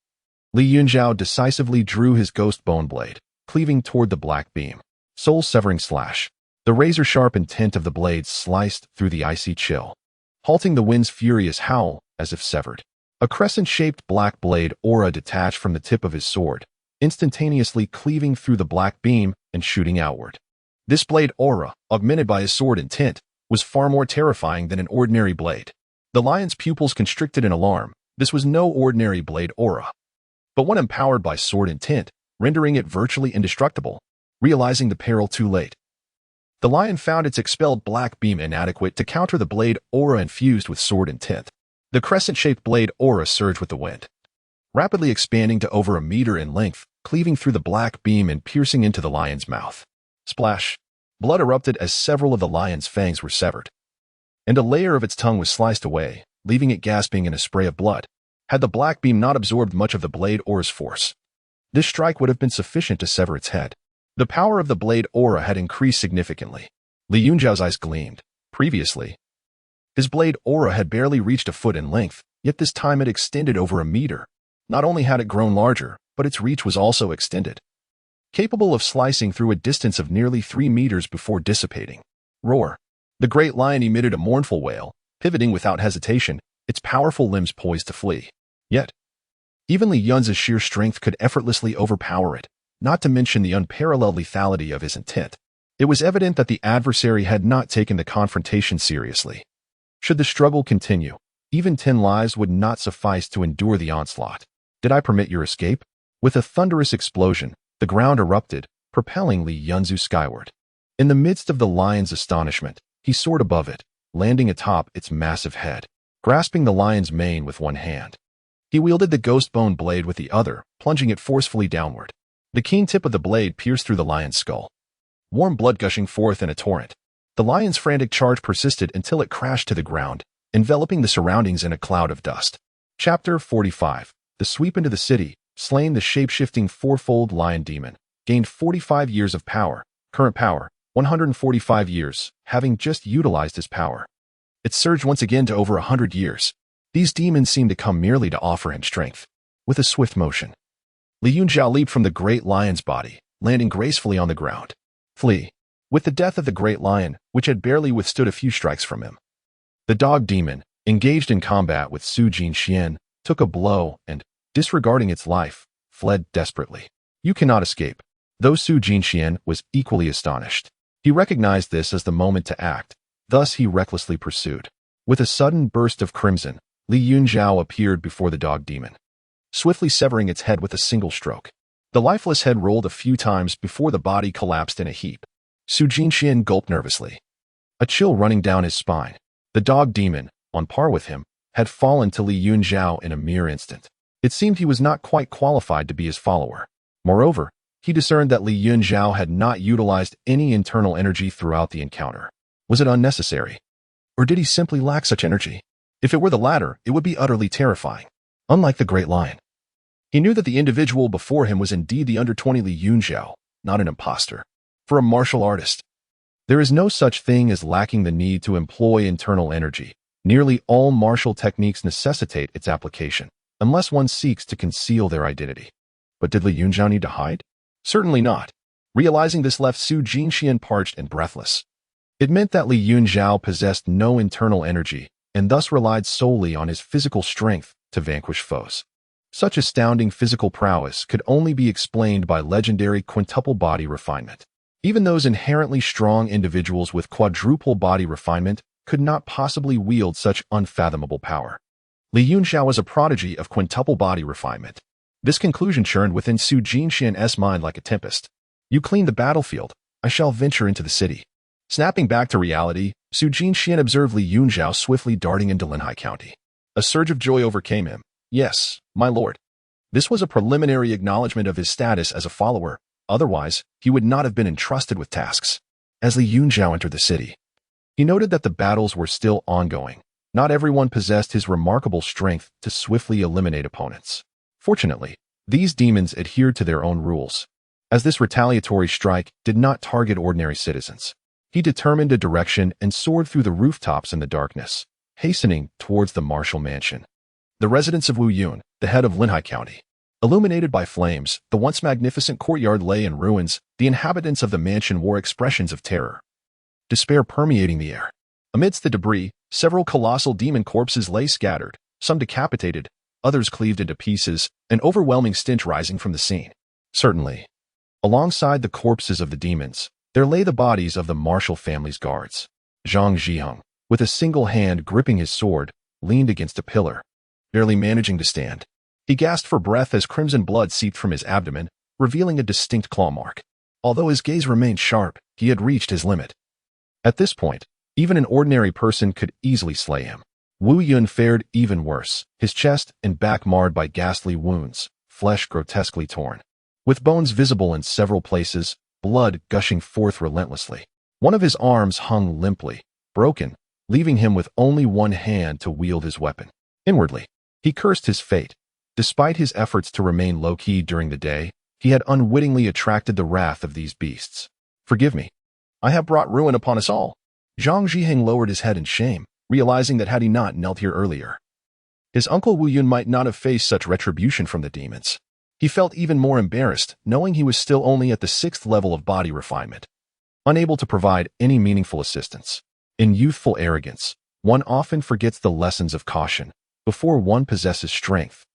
Li Yunzhao decisively drew his ghost bone blade, cleaving toward the black beam. Soul-severing slash. The razor-sharp intent of the blade sliced through the icy chill, halting the wind's furious howl as if severed. A crescent-shaped black blade aura detached from the tip of his sword, instantaneously cleaving through the black beam and shooting outward. This blade aura, augmented by his sword intent, was far more terrifying than an ordinary blade. The lion's pupils constricted in alarm. This was no ordinary blade aura, but one empowered by sword intent, rendering it virtually indestructible. Realizing the peril too late, the lion found its expelled black beam inadequate to counter the blade aura infused with sword intent. The crescent-shaped blade aura surged with the wind, rapidly expanding to over 1 meter in length, cleaving through the black beam and piercing into the lion's mouth. Splash! Blood erupted as several of the lion's fangs were severed, and a layer of its tongue was sliced away, leaving it gasping in a spray of blood. Had the black beam not absorbed much of the blade aura's force, this strike would have been sufficient to sever its head. The power of the blade aura had increased significantly. Li Yunzhao's eyes gleamed. Previously, his blade aura had barely reached a foot in length, yet this time it extended over 1 meter. Not only had it grown larger, but its reach was also extended, capable of slicing through a distance of nearly 3 meters before dissipating. Roar! The great lion emitted a mournful wail, pivoting without hesitation, its powerful limbs poised to flee. Yet, even Li Yunz's sheer strength could effortlessly overpower it, not to mention the unparalleled lethality of his intent. It was evident that the adversary had not taken the confrontation seriously. Should the struggle continue, even 10 lives would not suffice to endure the onslaught. Did I permit your escape? With a thunderous explosion, the ground erupted, propelling Li Yunzhou skyward. In the midst of the lion's astonishment, he soared above it, landing atop its massive head, grasping the lion's mane with one hand. He wielded the ghost bone blade with the other, plunging it forcefully downward. The keen tip of the blade pierced through the lion's skull, warm blood gushing forth in a torrent. The lion's frantic charge persisted until it crashed to the ground, enveloping the surroundings in a cloud of dust. Chapter 45. The sweep into the city, slain the shape-shifting fourfold lion demon, gained 45 years of power. Current power, 145 years, having just utilized his power. It surged once again to over 100 years. These demons seemed to come merely to offer him strength. With a swift motion, Li Yunzhao leaped from the great lion's body, landing gracefully on the ground. Flee. With the death of the great lion, which had barely withstood a few strikes from him, the dog demon, engaged in combat with Su Jinxian, took a blow and, disregarding its life, fled desperately. You cannot escape. Though Su Jinxian was equally astonished, he recognized this as the moment to act. Thus he recklessly pursued. With a sudden burst of crimson, Li Yunzhao appeared before the dog demon, swiftly severing its head with a single stroke. The lifeless head rolled a few times before the body collapsed in a heap. Su Jinxian gulped nervously, a chill running down his spine. The dog demon, on par with him, had fallen to Li Yunzhao in a mere instant. It seemed he was not quite qualified to be his follower. Moreover, he discerned that Li Yunzhao had not utilized any internal energy throughout the encounter. Was it unnecessary? Or did he simply lack such energy? If it were the latter, it would be utterly terrifying. Unlike the great lion, he knew that the individual before him was indeed the under-20 Li Yunzhao, not an imposter. For a martial artist, there is no such thing as lacking the need to employ internal energy. Nearly all martial techniques necessitate its application, unless one seeks to conceal their identity. But did Li Yunzhao need to hide? Certainly not. Realizing this left Su Jinxian parched and breathless. It meant that Li Yunzhou possessed no internal energy and thus relied solely on his physical strength to vanquish foes. Such astounding physical prowess could only be explained by legendary quintuple body refinement. Even those inherently strong individuals with quadruple body refinement could not possibly wield such unfathomable power. Li Yunzhou was a prodigy of quintuple body refinement. This conclusion churned within Su Jinxian's mind like a tempest. You clean the battlefield, I shall venture into the city. Snapping back to reality, Su Jinxian observed Li Yunzhou swiftly darting into Linhai County. A surge of joy overcame him. Yes, my lord. This was a preliminary acknowledgement of his status as a follower. Otherwise, he would not have been entrusted with tasks. As Li Yunzhou entered the city, he noted that the battles were still ongoing. Not everyone possessed his remarkable strength to swiftly eliminate opponents. Fortunately, these demons adhered to their own rules. As this retaliatory strike did not target ordinary citizens, he determined a direction and soared through the rooftops in the darkness, hastening towards the martial mansion. The residence of Wu Yun, the head of Linhai County. Illuminated by flames, the once magnificent courtyard lay in ruins. The inhabitants of the mansion wore expressions of terror. Despair permeating the air. Amidst the debris, several colossal demon corpses lay scattered, some decapitated, others cleaved into pieces, an overwhelming stench rising from the scene. Certainly, alongside the corpses of the demons, there lay the bodies of the martial family's guards. Zhang Zhiheng, with a single hand gripping his sword, leaned against a pillar, barely managing to stand. He gasped for breath as crimson blood seeped from his abdomen, revealing a distinct claw mark. Although his gaze remained sharp, he had reached his limit. At this point, even an ordinary person could easily slay him. Wu Yun fared even worse, his chest and back marred by ghastly wounds, flesh grotesquely torn. With bones visible in several places, blood gushing forth relentlessly. One of his arms hung limply, broken, leaving him with only one hand to wield his weapon. Inwardly, he cursed his fate. Despite his efforts to remain low-key during the day, he had unwittingly attracted the wrath of these beasts. Forgive me. I have brought ruin upon us all. Zhang Zhiheng lowered his head in shame, realizing that had he not knelt here earlier, his uncle Wu Yun might not have faced such retribution from the demons. He felt even more embarrassed, knowing he was still only at the 6th level of body refinement, unable to provide any meaningful assistance. In youthful arrogance, one often forgets the lessons of caution before one possesses strength.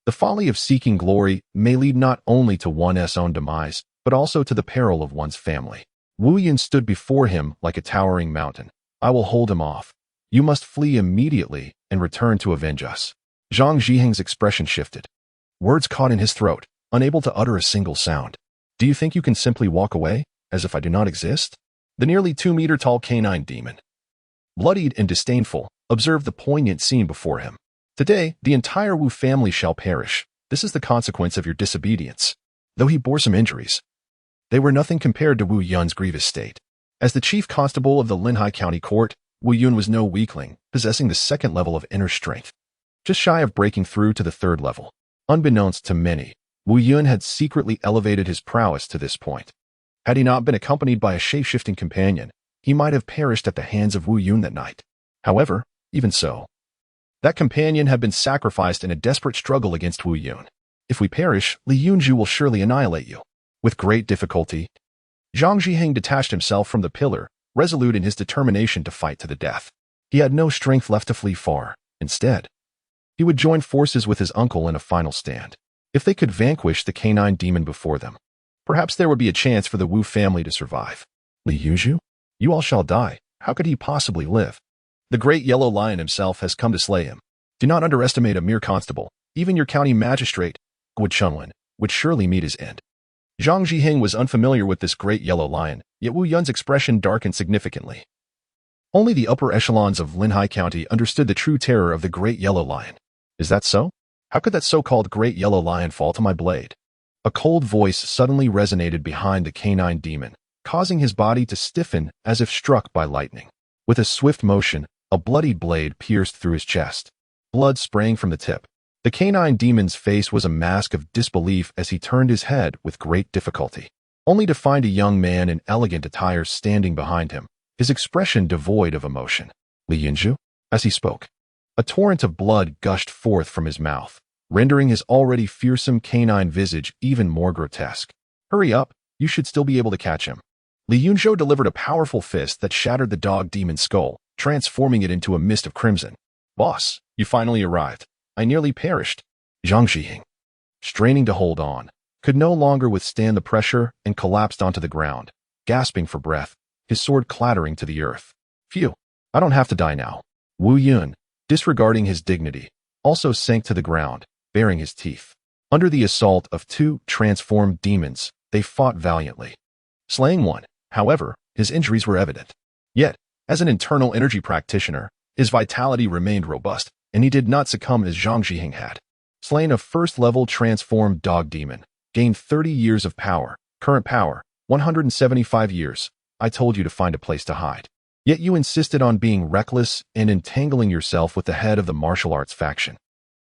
The folly of seeking glory may lead not only to one's own demise, but also to the peril of one's family. Wu Yun stood before him like a towering mountain. I will hold him off. You must flee immediately and return to avenge us. Zhang Zhiheng's expression shifted. Words caught in his throat, unable to utter a single sound. Do you think you can simply walk away, as if I do not exist? The nearly 2-meter-tall canine demon, bloodied and disdainful, observed the poignant scene before him. Today, the entire Wu family shall perish. This is the consequence of your disobedience. Though he bore some injuries, they were nothing compared to Wu Yun's grievous state. As the chief constable of the Linhai County Court, Wu Yun was no weakling, possessing the 2nd level of inner strength, just shy of breaking through to the 3rd level. Unbeknownst to many, Wu Yun had secretly elevated his prowess to this point. Had he not been accompanied by a shape-shifting companion, he might have perished at the hands of Wu Yun that night. However, even so, that companion had been sacrificed in a desperate struggle against Wu Yun. If we perish, Li Yunzhou will surely annihilate you. With great difficulty, Zhang Zhiheng detached himself from the pillar, resolute in his determination to fight to the death. He had no strength left to flee far. Instead, he would join forces with his uncle in a final stand. If they could vanquish the canine demon before them, perhaps there would be a chance for the Wu family to survive. Li Yunzhou? You all shall die. How could he possibly live? The great yellow lion himself has come to slay him. Do not underestimate a mere constable. Even your county magistrate, Guo Chunwen, would surely meet his end. Zhang Zhiheng was unfamiliar with this great yellow lion, yet Wu Yun's expression darkened significantly. Only the upper echelons of Linhai County understood the true terror of the great yellow lion. Is that so? How could that so-called great yellow lion fall to my blade? A cold voice suddenly resonated behind the canine demon, causing his body to stiffen as if struck by lightning. With a swift motion, a bloodied blade pierced through his chest, blood spraying from the tip. The canine demon's face was a mask of disbelief as he turned his head with great difficulty, only to find a young man in elegant attire standing behind him, his expression devoid of emotion. Li Yunzhou? As he spoke, a torrent of blood gushed forth from his mouth, rendering his already fearsome canine visage even more grotesque. Hurry up, you should still be able to catch him. Li Yunzhou delivered a powerful fist that shattered the dog demon's skull, transforming it into a mist of crimson. Boss, you finally arrived. I nearly perished. Zhang Zhiying, straining to hold on, could no longer withstand the pressure and collapsed onto the ground, gasping for breath, his sword clattering to the earth. Phew, I don't have to die now. Wu Yun, disregarding his dignity, also sank to the ground, baring his teeth. Under the assault of two transformed demons, they fought valiantly. Slaying one, however, his injuries were evident. Yet, as an internal energy practitioner, his vitality remained robust, and he did not succumb as Zhang Zhiying had. Slain a first-level transformed dog demon, gained 30 years of power, current power, 175 years. I told you to find a place to hide. Yet you insisted on being reckless and entangling yourself with the head of the martial arts faction.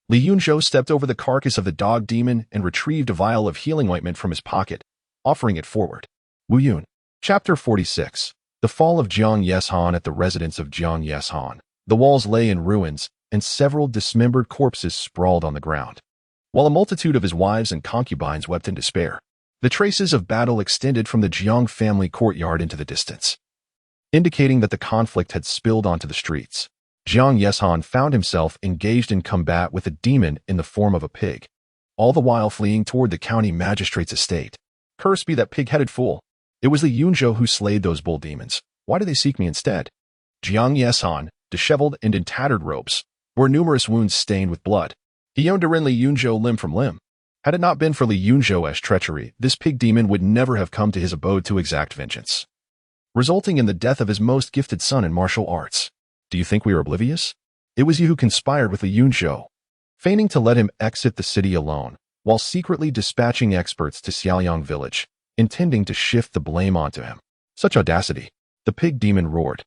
Li Yunzhou stepped over the carcass of the dog demon and retrieved a vial of healing ointment from his pocket, offering it forward. Wu Yun. Chapter 46. The fall of Jiang Yeshan at the residence of Jiang Yeshan. The walls lay in ruins, and several dismembered corpses sprawled on the ground. While a multitude of his wives and concubines wept in despair, the traces of battle extended from the Jiang family courtyard into the distance, indicating that the conflict had spilled onto the streets. Jiang Yeshan found himself engaged in combat with a demon in the form of a pig, all the while fleeing toward the county magistrate's estate. Cursed be that pig-headed fool. It was Li Yunzhou who slayed those bull demons. Why do they seek me instead? Jiang Yeshan, disheveled and in tattered robes, wore numerous wounds stained with blood. He owned to rend Li Yunzhou limb from limb. Had it not been for Li Yunzhou's treachery, this pig demon would never have come to his abode to exact vengeance, resulting in the death of his most gifted son in martial arts. Do you think we are oblivious? It was you who conspired with Li Yunzhou, feigning to let him exit the city alone, while secretly dispatching experts to Xiaoyang village, intending to shift the blame onto him. Such audacity! The pig demon roared,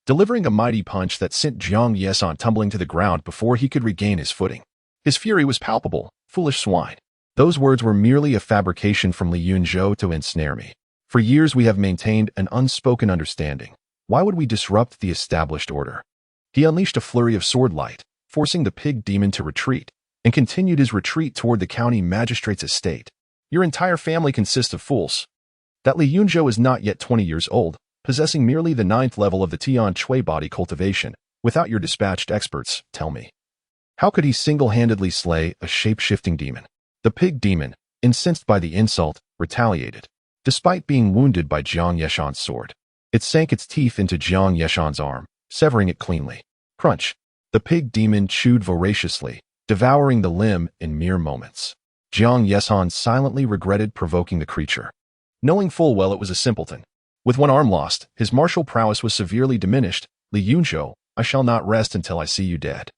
delivering a mighty punch that sent Jiang Yeshan tumbling to the ground before he could regain his footing. His fury was palpable. Foolish swine. Those words were merely a fabrication from Li Yunzhou to ensnare me. For years we have maintained an unspoken understanding. Why would we disrupt the established order? He unleashed a flurry of sword light, forcing the pig demon to retreat, and continued his retreat toward the county magistrate's estate. Your entire family consists of fools. That Li Yunzhou is not yet 20 years old, possessing merely the 9th level of the Tian Chui body cultivation, without your dispatched experts, tell me. How could he single-handedly slay a shape-shifting demon? The pig demon, incensed by the insult, retaliated. Despite being wounded by Jiang Yeshan's sword, it sank its teeth into Jiang Yeshan's arm, severing it cleanly. Crunch. The pig demon chewed voraciously, devouring the limb in mere moments. Jiang Yeshan silently regretted provoking the creature, knowing full well it was a simpleton. With one arm lost, his martial prowess was severely diminished. Li Yunzhou, I shall not rest until I see you dead.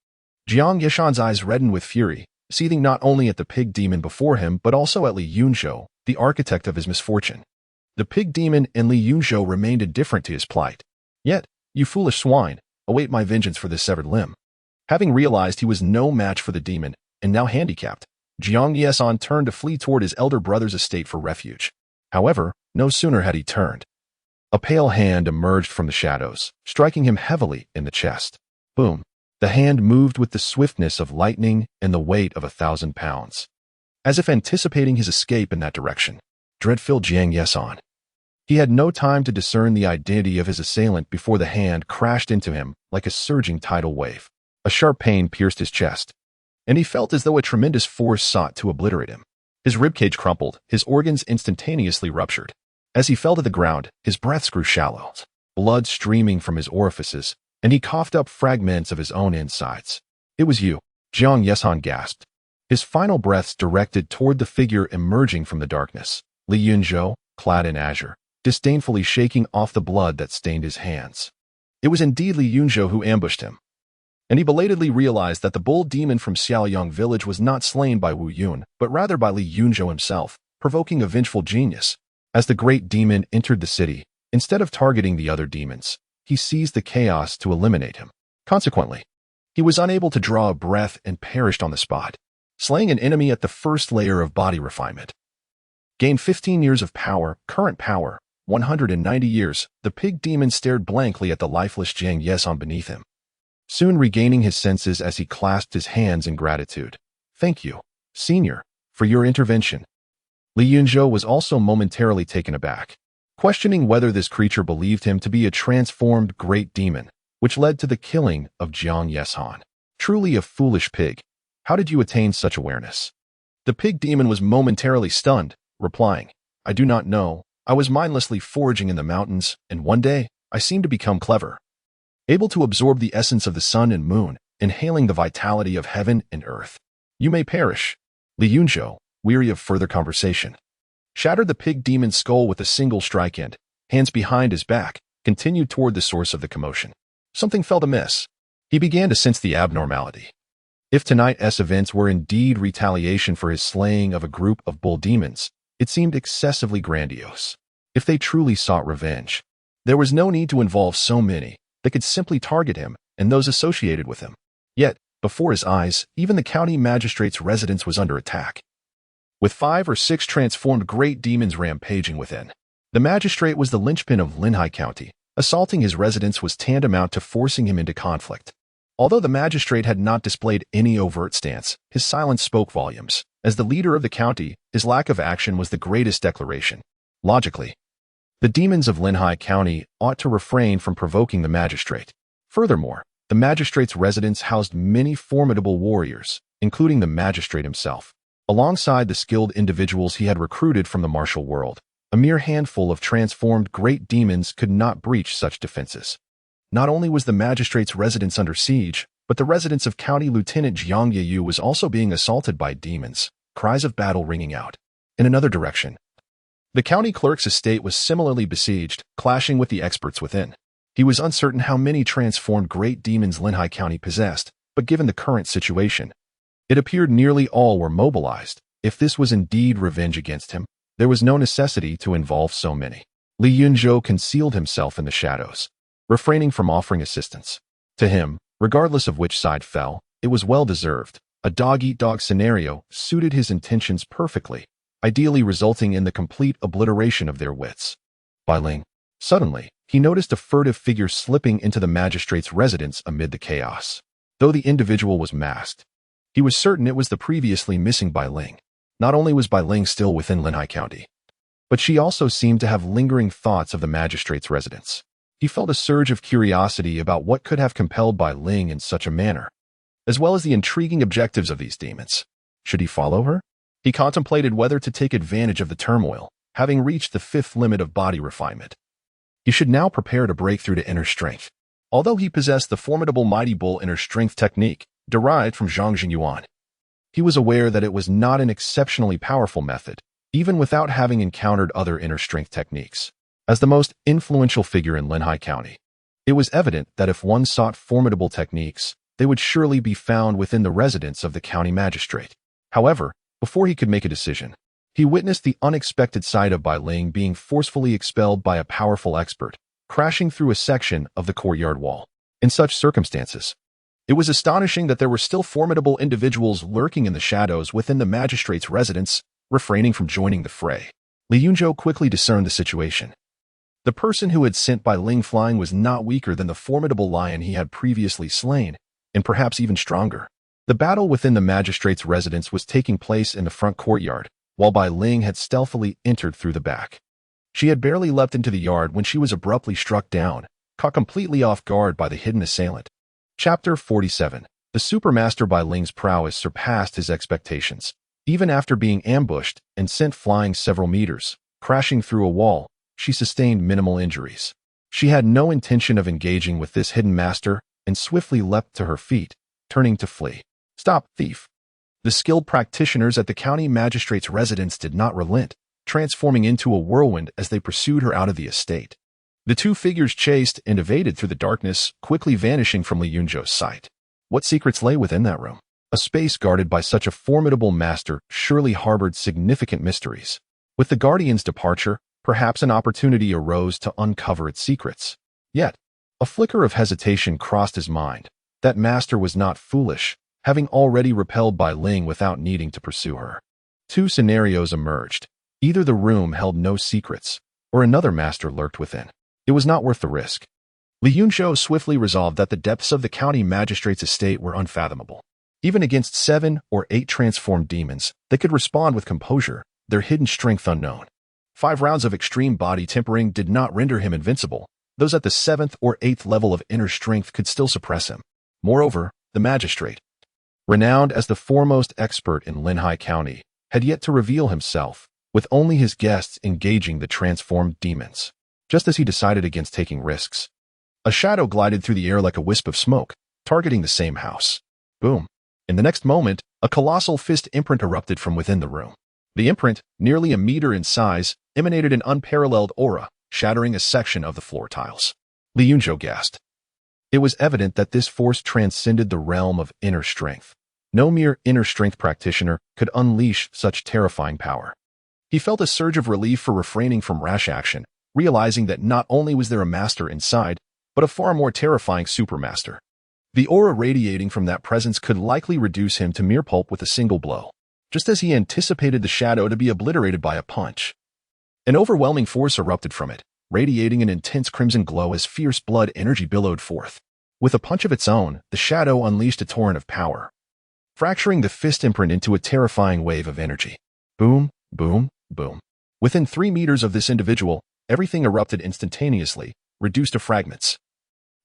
Jiang Yeshan's eyes reddened with fury, seething not only at the pig demon before him but also at Li Yunzhou, the architect of his misfortune. The pig demon and Li Yunzhou remained indifferent to his plight. Yet, you foolish swine, await my vengeance for this severed limb. Having realized he was no match for the demon, and now handicapped, Jiang Yeshan turned to flee toward his elder brother's estate for refuge. However, no sooner had he turned, a pale hand emerged from the shadows, striking him heavily in the chest. Boom. The hand moved with the swiftness of lightning and the weight of 1,000 pounds. As if anticipating his escape in that direction, dread filled Jiang Yeshan. He had no time to discern the identity of his assailant before the hand crashed into him like a surging tidal wave. A sharp pain pierced his chest, and he felt as though a tremendous force sought to obliterate him. His ribcage crumpled, his organs instantaneously ruptured. As he fell to the ground, his breaths grew shallow, blood streaming from his orifices, and he coughed up fragments of his own insides. It was you, Jiang Yeshan gasped, his final breaths directed toward the figure emerging from the darkness. Li Yunzhou, clad in azure, disdainfully shaking off the blood that stained his hands. It was indeed Li Yunzhou who ambushed him, and he belatedly realized that the bull demon from Xiaoyang village was not slain by Wu Yun, but rather by Li Yunzhou himself, provoking a vengeful genius. As the great demon entered the city, instead of targeting the other demons, he seized the chaos to eliminate him. Consequently, he was unable to draw a breath and perished on the spot, slaying an enemy at the first layer of body refinement. Gained 15 years of power, current power, 190 years, the pig demon stared blankly at the lifeless Jiang Yeshan beneath him, soon regaining his senses as he clasped his hands in gratitude. Thank you, Senior, for your intervention. Li Yunzhou was also momentarily taken aback. questioning whether this creature believed him to be a transformed great demon, which led to the killing of Jiang Yeshan. Truly a foolish pig. How did you attain such awareness? The pig demon was momentarily stunned, replying, I do not know. I was mindlessly foraging in the mountains, and one day, I seemed to become clever. Able to absorb the essence of the sun and moon, inhaling the vitality of heaven and earth. You may perish. Li Yunzhou, weary of further conversation, shattered the pig demon's skull with a single strike and, hands behind his back, continued toward the source of the commotion. Something felt amiss. He began to sense the abnormality. If tonight's events were indeed retaliation for his slaying of a group of bull demons, it seemed excessively grandiose. If they truly sought revenge, there was no need to involve so many. They could simply target him and those associated with him. Yet, before his eyes, even the county magistrate's residence was under attack, with 5 or 6 transformed great demons rampaging within. The magistrate was the linchpin of Linhai County. Assaulting his residence was tantamount to forcing him into conflict. Although the magistrate had not displayed any overt stance, his silence spoke volumes. As the leader of the county, his lack of action was the greatest declaration. Logically, the demons of Linhai County ought to refrain from provoking the magistrate. Furthermore, the magistrate's residence housed many formidable warriors, including the magistrate himself. Alongside the skilled individuals he had recruited from the martial world, a mere handful of transformed great demons could not breach such defenses. Not only was the magistrate's residence under siege, but the residence of County Lieutenant Jiang Yeyu was also being assaulted by demons, cries of battle ringing out. In another direction, the county clerk's estate was similarly besieged, clashing with the experts within. He was uncertain how many transformed great demons Linhai County possessed, but given the current situation, it appeared nearly all were mobilized. If this was indeed revenge against him, there was no necessity to involve so many. Li Yunzhou concealed himself in the shadows, refraining from offering assistance. To him, regardless of which side fell, it was well-deserved. A dog-eat-dog scenario suited his intentions perfectly, ideally resulting in the complete obliteration of their wits. Bai Ling. Suddenly, he noticed a furtive figure slipping into the magistrate's residence amid the chaos. Though the individual was masked, he was certain it was the previously missing Bai Ling. Not only was Bai Ling still within Linhai County, but she also seemed to have lingering thoughts of the magistrate's residence. He felt a surge of curiosity about what could have compelled Bai Ling in such a manner, as well as the intriguing objectives of these demons. Should he follow her? He contemplated whether to take advantage of the turmoil, having reached the 5th limit of body refinement. He should now prepare to break through to inner strength. Although he possessed the formidable Mighty Bull inner strength technique, derived from Zhang Jinyuan, he was aware that it was not an exceptionally powerful method, even without having encountered other inner strength techniques. As the most influential figure in Linhai County, it was evident that if one sought formidable techniques, they would surely be found within the residence of the county magistrate. However, before he could make a decision, he witnessed the unexpected sight of Bai Ling being forcefully expelled by a powerful expert, crashing through a section of the courtyard wall. In such circumstances, it was astonishing that there were still formidable individuals lurking in the shadows within the magistrate's residence, refraining from joining the fray. Li Yunzhou quickly discerned the situation. The person who had sent Bai Ling flying was not weaker than the formidable lion he had previously slain, and perhaps even stronger. The battle within the magistrate's residence was taking place in the front courtyard, while Bai Ling had stealthily entered through the back. She had barely leapt into the yard when she was abruptly struck down, caught completely off guard by the hidden assailant. Chapter 47. The Supermaster Bai Ling's prowess surpassed his expectations. Even after being ambushed and sent flying several meters, crashing through a wall, she sustained minimal injuries. She had no intention of engaging with this hidden master and swiftly leapt to her feet, turning to flee. Stop, thief! The skilled practitioners at the county magistrate's residence did not relent, transforming into a whirlwind as they pursued her out of the estate. The two figures chased and evaded through the darkness, quickly vanishing from Li Yunzhou's sight. What secrets lay within that room? A space guarded by such a formidable master surely harbored significant mysteries. With the Guardian's departure, perhaps an opportunity arose to uncover its secrets. Yet, a flicker of hesitation crossed his mind. That master was not foolish, having already repelled Bai Ling without needing to pursue her. Two scenarios emerged. Either the room held no secrets, or another master lurked within. It was not worth the risk. Li Yunzhou swiftly resolved that the depths of the county magistrate's estate were unfathomable. Even against 7 or 8 transformed demons, they could respond with composure, their hidden strength unknown. 5 rounds of extreme body tempering did not render him invincible. Those at the 7th or 8th level of inner strength could still suppress him. Moreover, the magistrate, renowned as the foremost expert in Linhai County, had yet to reveal himself, with only his guests engaging the transformed demons. Just as he decided against taking risks, a shadow glided through the air like a wisp of smoke, targeting the same house. Boom. In the next moment, a colossal fist imprint erupted from within the room. The imprint, nearly a meter in size, emanated an unparalleled aura, shattering a section of the floor tiles. Yunzhou gasped. It was evident that this force transcended the realm of inner strength. No mere inner strength practitioner could unleash such terrifying power. He felt a surge of relief for refraining from rash action, realizing that not only was there a master inside, but a far more terrifying supermaster. The aura radiating from that presence could likely reduce him to mere pulp with a single blow, just as he anticipated the shadow to be obliterated by a punch. An overwhelming force erupted from it, radiating an intense crimson glow as fierce blood energy billowed forth. With a punch of its own, the shadow unleashed a torrent of power, fracturing the fist imprint into a terrifying wave of energy. Boom, boom, boom. Within 3 meters of this individual, everything erupted instantaneously, reduced to fragments.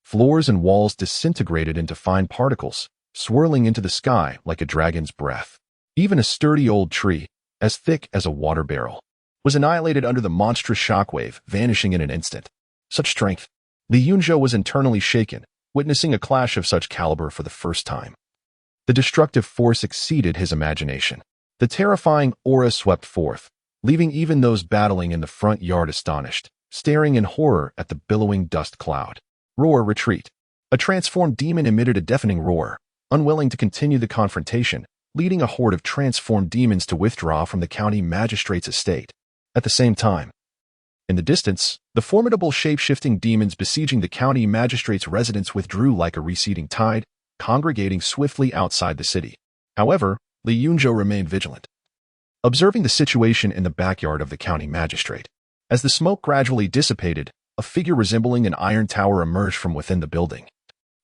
Floors and walls disintegrated into fine particles, swirling into the sky like a dragon's breath. Even a sturdy old tree, as thick as a water barrel, was annihilated under the monstrous shockwave, vanishing in an instant. Such strength. Yunzhou was internally shaken, witnessing a clash of such caliber for the first time. The destructive force exceeded his imagination. The terrifying aura swept forth, leaving even those battling in the front yard astonished, staring in horror at the billowing dust cloud. Roar, retreat. A transformed demon emitted a deafening roar, unwilling to continue the confrontation, leading a horde of transformed demons to withdraw from the county magistrate's estate. At the same time, in the distance, the formidable shape-shifting demons besieging the county magistrate's residence withdrew like a receding tide, congregating swiftly outside the city. However, Yunzhou remained vigilant, observing the situation in the backyard of the county magistrate. As the smoke gradually dissipated, a figure resembling an iron tower emerged from within the building.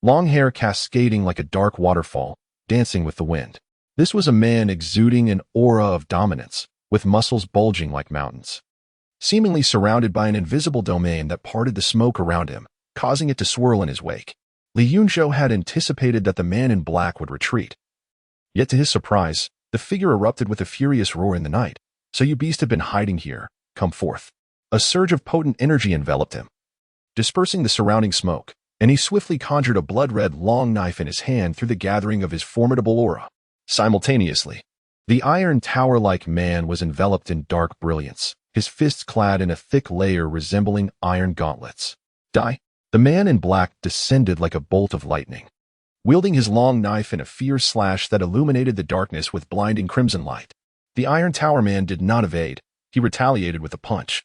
Long hair cascading like a dark waterfall, dancing with the wind. This was a man exuding an aura of dominance, with muscles bulging like mountains, seemingly surrounded by an invisible domain that parted the smoke around him, causing it to swirl in his wake. Yunzhou had anticipated that the man in black would retreat. Yet to his surprise, the figure erupted with a furious roar in the night. So you beasts have been hiding here, come forth. A surge of potent energy enveloped him, dispersing the surrounding smoke, and he swiftly conjured a blood-red long knife in his hand through the gathering of his formidable aura. Simultaneously, the iron tower-like man was enveloped in dark brilliance, his fists clad in a thick layer resembling iron gauntlets. Die! The man in black descended like a bolt of lightning, wielding his long knife in a fierce slash that illuminated the darkness with blinding crimson light. The iron tower man did not evade. He retaliated with a punch,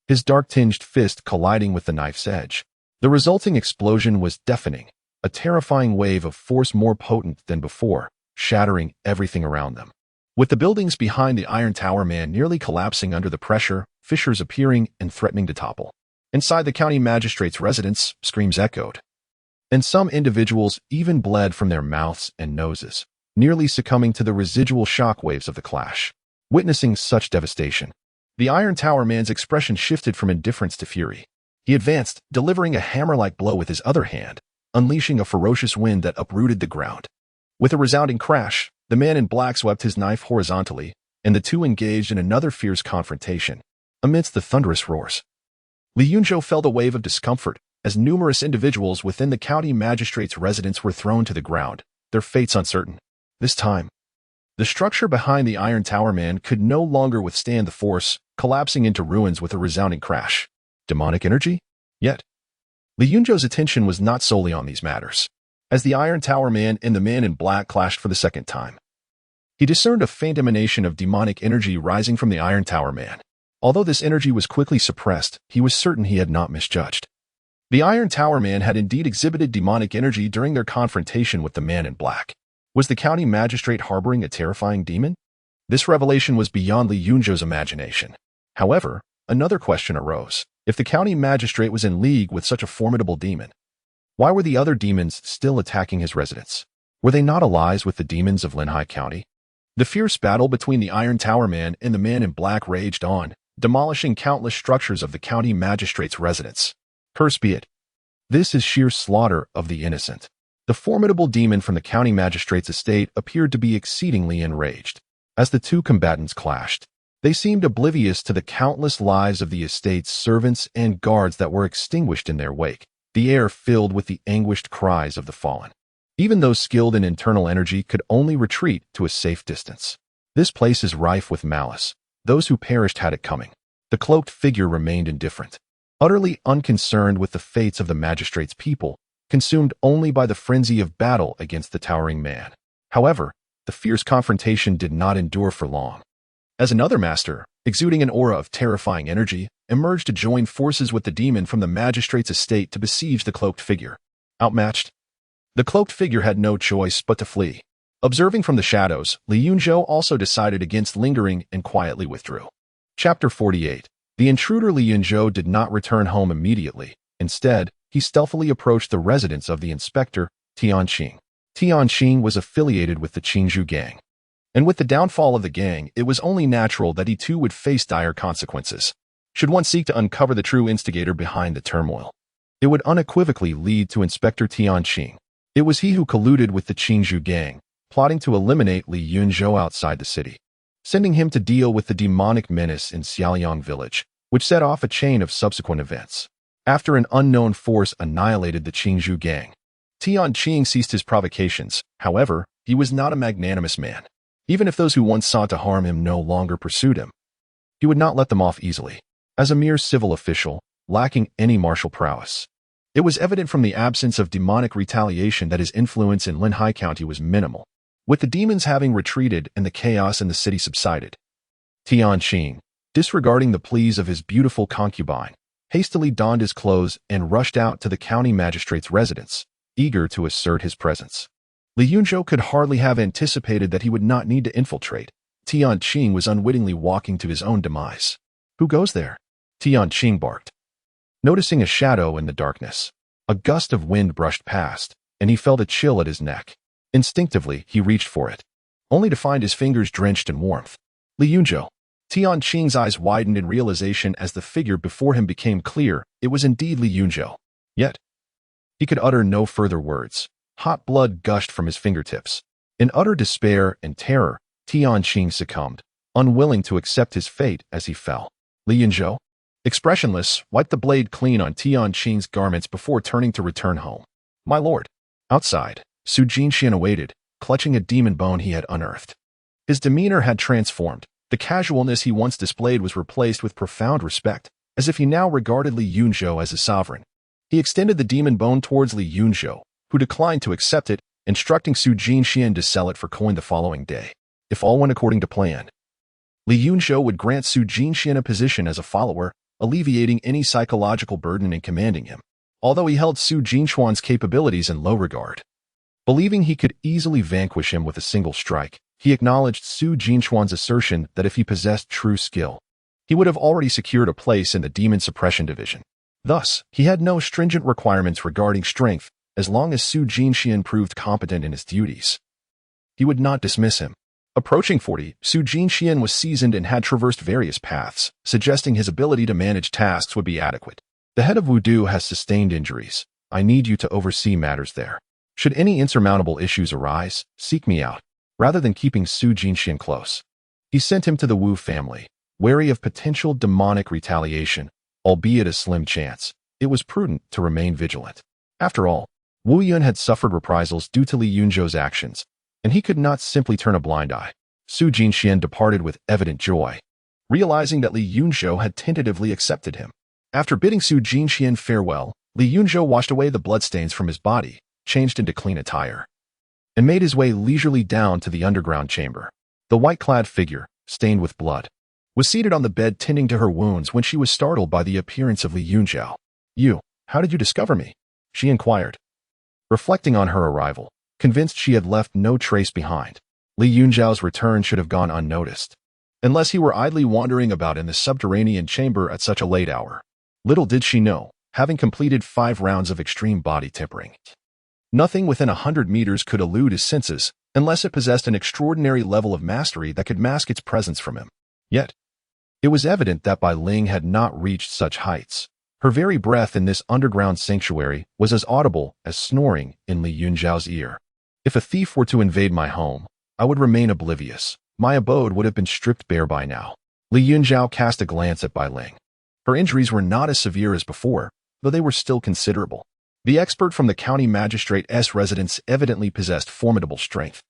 his dark-tinged fist colliding with the knife's edge. The resulting explosion was deafening, a terrifying wave of force more potent than before, shattering everything around them. With the buildings behind the Iron Tower man nearly collapsing under the pressure, fissures appearing and threatening to topple. Inside the county magistrate's residence, screams echoed, and some individuals even bled from their mouths and noses, nearly succumbing to the residual shockwaves of the clash. Witnessing such devastation, the Iron Tower man's expression shifted from indifference to fury. He advanced, delivering a hammer-like blow with his other hand, unleashing a ferocious wind that uprooted the ground. With a resounding crash, the man in black swept his knife horizontally, and the two engaged in another fierce confrontation. Amidst the thunderous roars, Yunzhou felt a wave of discomfort as numerous individuals within the county magistrate's residence were thrown to the ground, their fates uncertain. This time, the structure behind the Iron Tower man could no longer withstand the force, collapsing into ruins with a resounding crash. Demonic energy? Yet, Yunzhou's attention was not solely on these matters. As the Iron Tower man and the man in black clashed for the second time, he discerned a faint emanation of demonic energy rising from the Iron Tower man. Although this energy was quickly suppressed, he was certain he had not misjudged. The Iron Tower man had indeed exhibited demonic energy during their confrontation with the man in black. Was the county magistrate harboring a terrifying demon? This revelation was beyond Yunzhou's imagination. However, another question arose. If the county magistrate was in league with such a formidable demon, why were the other demons still attacking his residence? Were they not allies with the demons of Linhai County? The fierce battle between the Iron Tower man and the man in black raged on, demolishing countless structures of the county magistrate's residence. Curse be it. This is sheer slaughter of the innocent. The formidable demon from the county magistrate's estate appeared to be exceedingly enraged. As the two combatants clashed, they seemed oblivious to the countless lives of the estate's servants and guards that were extinguished in their wake, the air filled with the anguished cries of the fallen. Even those skilled in internal energy could only retreat to a safe distance. This place is rife with malice. Those who perished had it coming. The cloaked figure remained indifferent, utterly unconcerned with the fates of the magistrate's people, consumed only by the frenzy of battle against the towering man. However, the fierce confrontation did not endure for long. As another master, exuding an aura of terrifying energy, emerged to join forces with the demon from the magistrate's estate to besiege the cloaked figure. Outmatched, the cloaked figure had no choice but to flee. Observing from the shadows, Yunzhou also decided against lingering and quietly withdrew. Chapter 48. The intruder Yunzhou did not return home immediately. Instead, he stealthily approached the residence of the inspector, Tianqing. Tianqing was affiliated with the Qingzhou gang. And with the downfall of the gang, it was only natural that he too would face dire consequences. Should one seek to uncover the true instigator behind the turmoil, it would unequivocally lead to Inspector Tianqing. It was he who colluded with the Qingzhou gang, plotting to eliminate Yunzhou outside the city, sending him to deal with the demonic menace in Xiaoliang village, which set off a chain of subsequent events. After an unknown force annihilated the Qingzhou gang, Tianqing ceased his provocations. However, he was not a magnanimous man. Even if those who once sought to harm him no longer pursued him, he would not let them off easily. As a mere civil official, lacking any martial prowess, it was evident from the absence of demonic retaliation that his influence in Linhai County was minimal. With the demons having retreated and the chaos in the city subsided, Tianqing, disregarding the pleas of his beautiful concubine, hastily donned his clothes and rushed out to the county magistrate's residence, eager to assert his presence. Yunzhou could hardly have anticipated that he would not need to infiltrate. Tianqing was unwittingly walking to his own demise. Who goes there? Tianqing barked. Noticing a shadow in the darkness, a gust of wind brushed past, and he felt a chill at his neck. Instinctively, he reached for it, only to find his fingers drenched in warmth. Yunzhou. Tianqing's eyes widened in realization as the figure before him became clear. It was indeed Yunzhou. Yet, he could utter no further words. Hot blood gushed from his fingertips. In utter despair and terror, Tianqing succumbed, unwilling to accept his fate as he fell. Yunzhou, expressionless, wiped the blade clean on Tianqing's garments before turning to return home. My lord. Outside, Su Jinxian awaited, clutching a demon bone he had unearthed. His demeanor had transformed. The casualness he once displayed was replaced with profound respect, as if he now regarded Yunzhou as his sovereign. He extended the demon bone towards Yunzhou, who declined to accept it, instructing Su Jinxian to sell it for coin the following day. If all went according to plan, Yunzhou would grant Su Jinxian a position as a follower, alleviating any psychological burden in commanding him, although he held Su Jinchuan's capabilities in low regard. Believing he could easily vanquish him with a single strike, he acknowledged Su Jinchuan's assertion that if he possessed true skill, he would have already secured a place in the Demon Suppression Division. Thus, he had no stringent requirements regarding strength as long as Su Jinxian proved competent in his duties. He would not dismiss him. Approaching 40, Su Jinxian was seasoned and had traversed various paths, suggesting his ability to manage tasks would be adequate. The head of Wudu has sustained injuries. I need you to oversee matters there. Should any insurmountable issues arise, seek me out, rather than keeping Su Jinxian close. He sent him to the Wu family, wary of potential demonic retaliation, albeit a slim chance. It was prudent to remain vigilant. After all, Wu Yun had suffered reprisals due to Yunzhou's actions, and he could not simply turn a blind eye. Su Jinxian departed with evident joy, realizing that Yunzhou had tentatively accepted him. After bidding Su Jinxian farewell, Yunzhou washed away the bloodstains from his body, changed into clean attire, and made his way leisurely down to the underground chamber. The white-clad figure, stained with blood, was seated on the bed tending to her wounds when she was startled by the appearance of Yunzhou. You, how did you discover me? She inquired, reflecting on her arrival, convinced she had left no trace behind. Yunzhou's return should have gone unnoticed, unless he were idly wandering about in the subterranean chamber at such a late hour. Little did she know, having completed 5 rounds of extreme body tempering, nothing within 100 meters could elude his senses, unless it possessed an extraordinary level of mastery that could mask its presence from him. Yet, It was evident that Bai Ling had not reached such heights. Her very breath in this underground sanctuary was as audible as snoring in Li Yunzhao's ear. If a thief were to invade my home, I would remain oblivious. My abode would have been stripped bare by now. Li Yunzhao cast a glance at Bai Ling. Her injuries were not as severe as before, though they were still considerable. The expert from the county magistrate's residence evidently possessed formidable strength,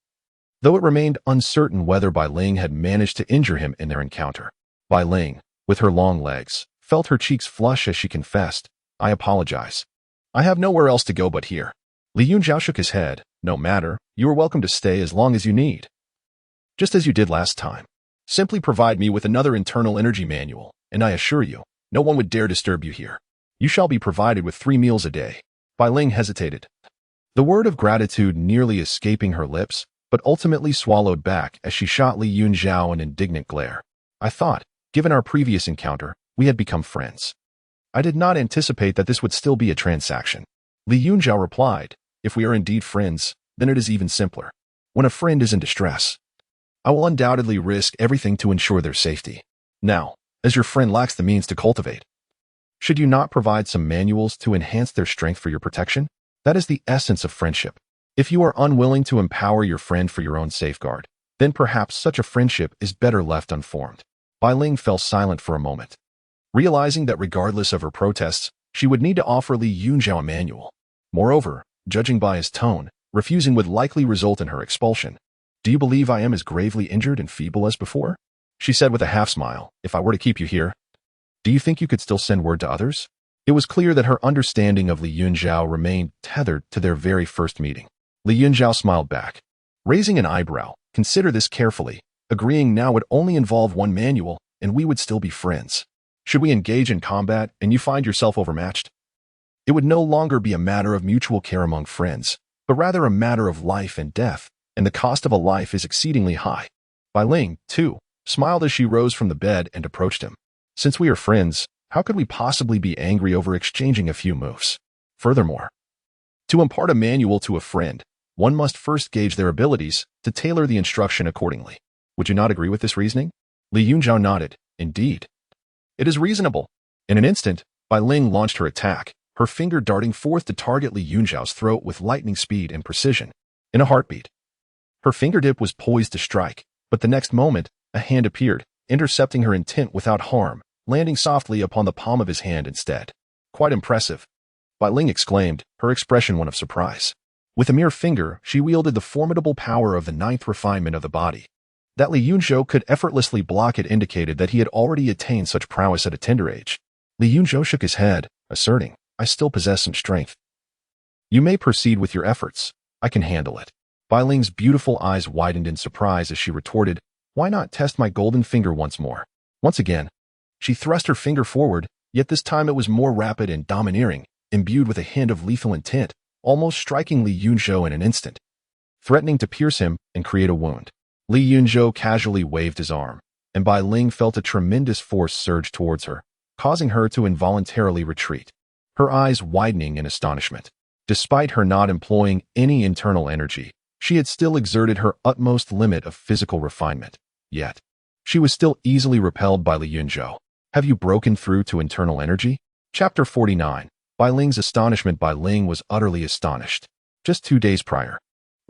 though it remained uncertain whether Bai Ling had managed to injure him in their encounter. Bai Ling, with her long legs, felt her cheeks flush as she confessed, "I apologize. I have nowhere else to go but here." Li Yunzhao shook his head. "No matter, you are welcome to stay as long as you need. Just as you did last time. Simply provide me with another internal energy manual, and I assure you, no one would dare disturb you here. You shall be provided with 3 meals a day." Bai Ling hesitated, the word of gratitude nearly escaping her lips, but ultimately swallowed back as she shot Li Yunzhao an indignant glare. "I thought, given our previous encounter, we had become friends. I did not anticipate that this would still be a transaction." Li Yunzhao replied, "If we are indeed friends, then it is even simpler. When a friend is in distress, I will undoubtedly risk everything to ensure their safety. Now, as your friend lacks the means to cultivate, should you not provide some manuals to enhance their strength for your protection? That is the essence of friendship. If you are unwilling to empower your friend for your own safeguard, then perhaps such a friendship is better left unformed." Bai Ling fell silent for a moment, realizing that regardless of her protests, she would need to offer Li Yunzhao a manual. Moreover, judging by his tone, refusing would likely result in her expulsion. "Do you believe I am as gravely injured and feeble as before?" she said with a half-smile. "If I were to keep you here, do you think you could still send word to others?" It was clear that her understanding of Li Yunzhao remained tethered to their very first meeting. Li Yunzhao smiled back, raising an eyebrow. "Consider this carefully. Agreeing now would only involve one manual, and we would still be friends. Should we engage in combat and you find yourself overmatched, it would no longer be a matter of mutual care among friends, but rather a matter of life and death, and the cost of a life is exceedingly high." Bai Ling, too, smiled as she rose from the bed and approached him. "Since we are friends, how could we possibly be angry over exchanging a few moves? Furthermore, to impart a manual to a friend, one must first gauge their abilities to tailor the instruction accordingly. Would you not agree with this reasoning?" Li Yunzhao nodded. "Indeed. It is reasonable." In an instant, Bai Ling launched her attack, her finger darting forth to target Li Yunzhao's throat with lightning speed and precision. In a heartbeat, her fingertip was poised to strike, but the next moment, a hand appeared, intercepting her intent without harm, landing softly upon the palm of his hand instead. "Quite impressive," Bai Ling exclaimed, her expression one of surprise. With a mere finger, she wielded the formidable power of the 9th refinement of the body. That Li Yunzhao could effortlessly block it indicated that he had already attained such prowess at a tender age. Li Yunzhao shook his head, asserting, "I still possess some strength. You may proceed with your efforts. I can handle it." Bai Ling's beautiful eyes widened in surprise as she retorted, "Why not test my golden finger once more?" Once again, she thrust her finger forward, yet this time it was more rapid and domineering, imbued with a hint of lethal intent, almost striking Li Yunzhao in an instant, threatening to pierce him and create a wound. Li Yunzhao casually waved his arm, and Bai Ling felt a tremendous force surge towards her, causing her to involuntarily retreat, her eyes widening in astonishment. Despite her not employing any internal energy, she had still exerted her utmost limit of physical refinement. Yet, she was still easily repelled by Li Yunzhao. "Have you broken through to internal energy?" Chapter 49. Bai Ling's astonishment. Bai Ling was utterly astonished. Just 2 days prior,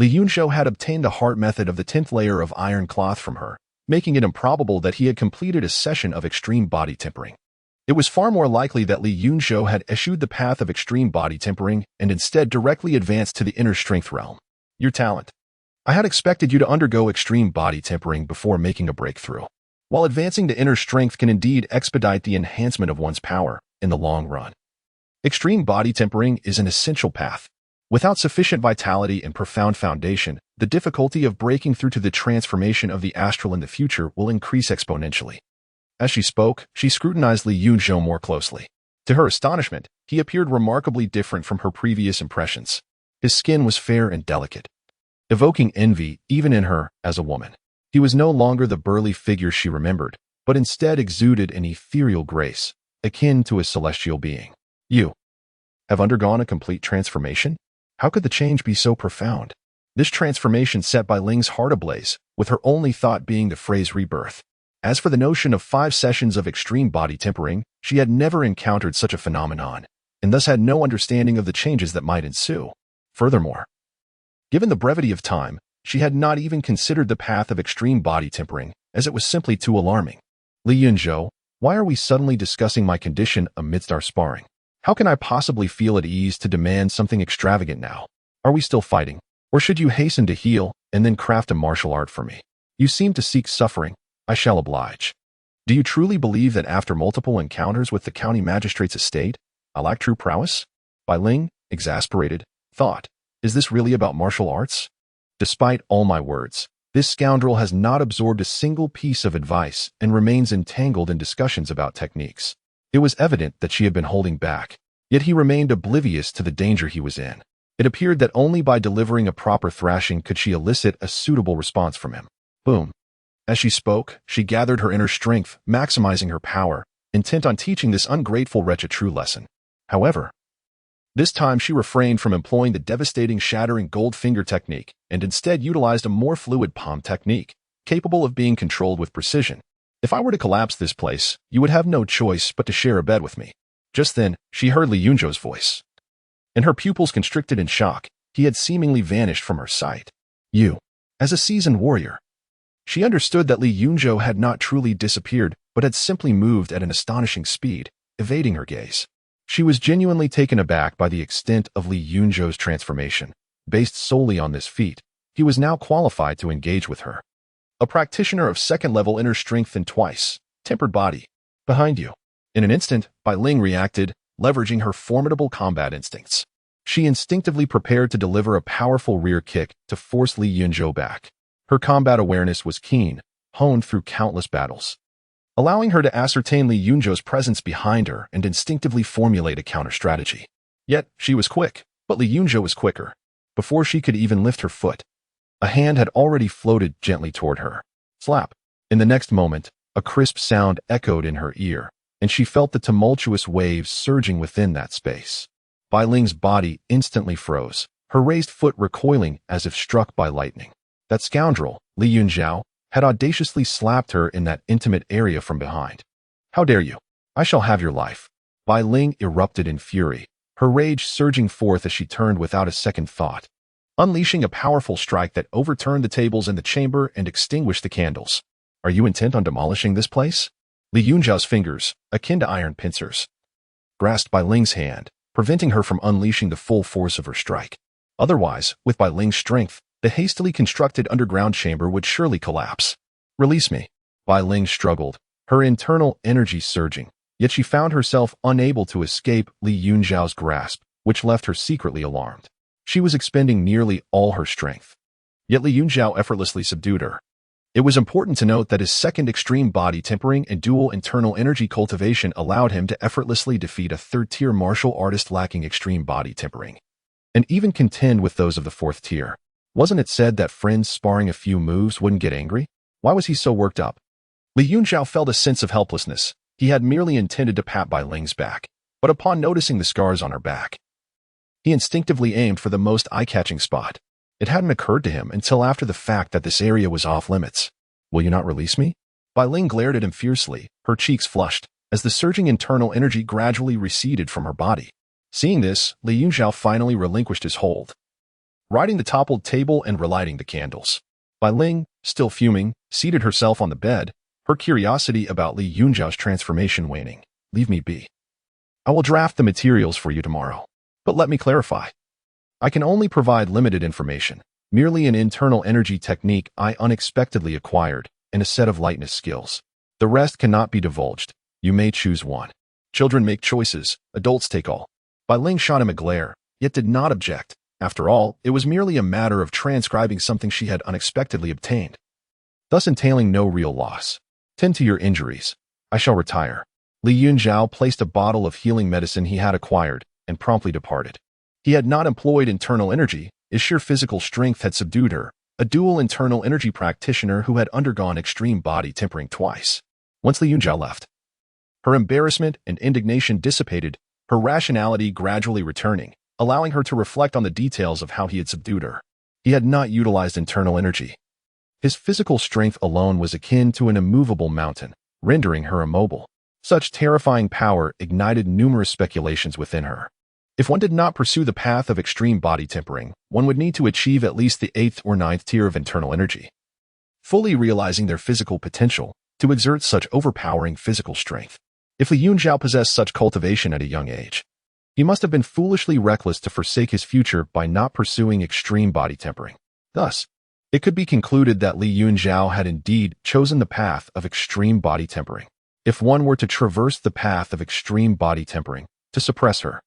Li Yunzhao had obtained the heart method of the 10th layer of iron cloth from her, making it improbable that he had completed a session of extreme body tempering. It was far more likely that Li Yunzhao had eschewed the path of extreme body tempering and instead directly advanced to the inner strength realm. "Your talent. I had expected you to undergo extreme body tempering before making a breakthrough. While advancing to inner strength can indeed expedite the enhancement of one's power in the long run, extreme body tempering is an essential path. Without sufficient vitality and profound foundation, the difficulty of breaking through to the transformation of the astral in the future will increase exponentially." As she spoke, she scrutinized Li Yunzhao more closely. To her astonishment, he appeared remarkably different from her previous impressions. His skin was fair and delicate, evoking envy even in her as a woman. He was no longer the burly figure she remembered, but instead exuded an ethereal grace, akin to a celestial being. "You have undergone a complete transformation? How could the change be so profound?" This transformation set Bai Ling's heart ablaze, with her only thought being the phrase rebirth. As for the notion of 5 sessions of extreme body tempering, she had never encountered such a phenomenon, and thus had no understanding of the changes that might ensue. Furthermore, given the brevity of time, she had not even considered the path of extreme body tempering, as it was simply too alarming. Li Yunzhou, why are we suddenly discussing my condition amidst our sparring? How can I possibly feel at ease to demand something extravagant now? Are we still fighting? Or should you hasten to heal and then craft a martial art for me? You seem to seek suffering. I shall oblige. Do you truly believe that after multiple encounters with the county magistrate's estate, I lack true prowess? Bai Ling, exasperated, thought, is this really about martial arts? Despite all my words, this scoundrel has not absorbed a single piece of advice and remains entangled in discussions about techniques. It was evident that she had been holding back, yet he remained oblivious to the danger he was in. It appeared that only by delivering a proper thrashing could she elicit a suitable response from him. Boom. As she spoke, she gathered her inner strength, maximizing her power, intent on teaching this ungrateful wretch a true lesson. However, this time she refrained from employing the devastating shattering gold finger technique and instead utilized a more fluid palm technique, capable of being controlled with precision. If I were to collapse this place, you would have no choice but to share a bed with me. Just then, she heard Li Yunzhou's voice. And her pupils constricted in shock, he had seemingly vanished from her sight. You, as a seasoned warrior. She understood that Li Yunzhou had not truly disappeared, but had simply moved at an astonishing speed, evading her gaze. She was genuinely taken aback by the extent of Li Yunzhou's transformation. Based solely on this feat, he was now qualified to engage with her. A practitioner of second-level inner strength and twice, tempered body. Behind you. In an instant, Bai Ling reacted, leveraging her formidable combat instincts. She instinctively prepared to deliver a powerful rear kick to force Li Yunzhou back. Her combat awareness was keen, honed through countless battles, allowing her to ascertain Li Yunzhou's presence behind her and instinctively formulate a counter-strategy. Yet, she was quick, but Li Yunzhou was quicker. Before she could even lift her foot, a hand had already floated gently toward her. Slap. In the next moment, a crisp sound echoed in her ear, and she felt the tumultuous waves surging within that space. Bai Ling's body instantly froze, her raised foot recoiling as if struck by lightning. That scoundrel, Li Yunzhou, had audaciously slapped her in that intimate area from behind. How dare you? I shall have your life. Bai Ling erupted in fury, her rage surging forth as she turned without a second thought, unleashing a powerful strike that overturned the tables in the chamber and extinguished the candles. Are you intent on demolishing this place? Li Yunzhou's fingers, akin to iron pincers, grasped Bai Ling's hand, preventing her from unleashing the full force of her strike. Otherwise, with Bai Ling's strength, the hastily constructed underground chamber would surely collapse. Release me. Bai Ling struggled, her internal energy surging, yet she found herself unable to escape Li Yunzhou's grasp, which left her secretly alarmed. She was expending nearly all her strength. Yet Li Yunzhou effortlessly subdued her. It was important to note that his second extreme body tempering and dual internal energy cultivation allowed him to effortlessly defeat a third-tier martial artist lacking extreme body tempering, and even contend with those of the fourth tier. Wasn't it said that friends sparring a few moves wouldn't get angry? Why was he so worked up? Li Yunzhou felt a sense of helplessness. He had merely intended to pat Bai Ling's back, but upon noticing the scars on her back, he instinctively aimed for the most eye-catching spot. It hadn't occurred to him until after the fact that this area was off-limits. Will you not release me? Bai Ling glared at him fiercely, her cheeks flushed, as the surging internal energy gradually receded from her body. Seeing this, Li Yunzhou finally relinquished his hold, righting the toppled table and relighting the candles. Bai Ling, still fuming, seated herself on the bed, her curiosity about Li Yunzhou's transformation waning. Leave me be. I will draft the materials for you tomorrow. But let me clarify. I can only provide limited information, merely an internal energy technique I unexpectedly acquired, and a set of lightness skills. The rest cannot be divulged. You may choose one. Children make choices, adults take all. Bai Ling shot him a glare, yet did not object. After all, it was merely a matter of transcribing something she had unexpectedly obtained, thus entailing no real loss. Tend to your injuries. I shall retire. Li Yunzhou placed a bottle of healing medicine he had acquired and promptly departed. He had not employed internal energy, his sheer physical strength had subdued her, a dual internal energy practitioner who had undergone extreme body tempering twice. Once Li Yunzhou left, her embarrassment and indignation dissipated, her rationality gradually returning, allowing her to reflect on the details of how he had subdued her. He had not utilized internal energy. His physical strength alone was akin to an immovable mountain, rendering her immobile. Such terrifying power ignited numerous speculations within her. If one did not pursue the path of extreme body tempering, one would need to achieve at least the 8th or 9th tier of internal energy. Fully realizing their physical potential to exert such overpowering physical strength. If Li Yunzhou possessed such cultivation at a young age, he must have been foolishly reckless to forsake his future by not pursuing extreme body tempering. Thus, it could be concluded that Li Yunzhou had indeed chosen the path of extreme body tempering. If one were to traverse the path of extreme body tempering to suppress her,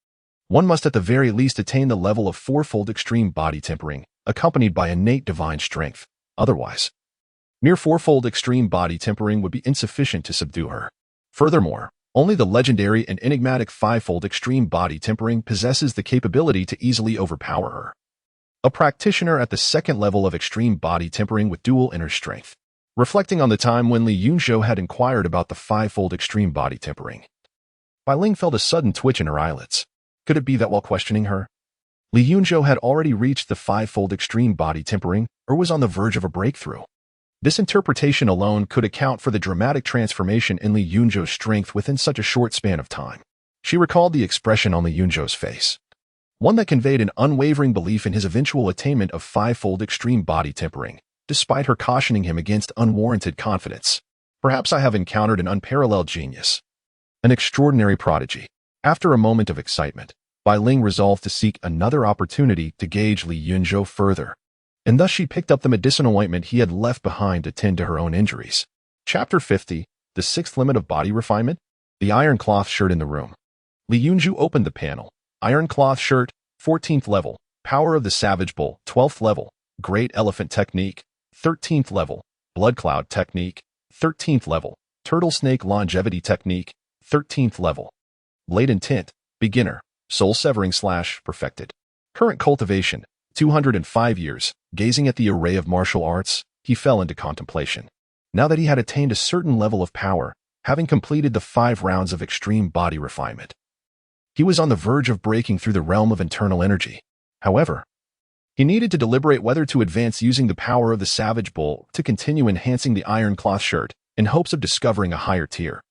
one must at the very least attain the level of fourfold extreme body tempering, accompanied by innate divine strength. Otherwise, mere fourfold extreme body tempering would be insufficient to subdue her. Furthermore, only the legendary and enigmatic fivefold extreme body tempering possesses the capability to easily overpower her. A practitioner at the second level of extreme body tempering with dual inner strength. Reflecting on the time when Li Yunzhou had inquired about the fivefold extreme body tempering, Bai Ling felt a sudden twitch in her eyelids. Could it be that while questioning her, Li Yunzhou had already reached the fivefold extreme body tempering or was on the verge of a breakthrough? This interpretation alone could account for the dramatic transformation in Li Yunzhou's strength within such a short span of time. She recalled the expression on Li Yunzhou's face, one that conveyed an unwavering belief in his eventual attainment of fivefold extreme body tempering, despite her cautioning him against unwarranted confidence. Perhaps I have encountered an unparalleled genius, an extraordinary prodigy. After a moment of excitement, Bai Ling resolved to seek another opportunity to gauge Li Yunzhou further, and thus she picked up the medicinal ointment he had left behind to tend to her own injuries. Chapter 50, The Sixth Limit of Body Refinement? The iron cloth shirt in the room. Li Yunzhou opened the panel. Iron cloth shirt, 14th level. Power of the Savage Bull, 12th level. Great Elephant Technique, 13th level. Blood Cloud Technique, 13th level. Turtle Snake Longevity Technique, 13th level. Blade Intent, Beginner, Soul Severing / Perfected. Current cultivation, 205 years. Gazing at the array of martial arts, he fell into contemplation. Now that he had attained a certain level of power, having completed the 5 rounds of extreme body refinement, he was on the verge of breaking through the realm of internal energy. However, he needed to deliberate whether to advance using the power of the Savage Bull to continue enhancing the iron cloth shirt in hopes of discovering a higher tier.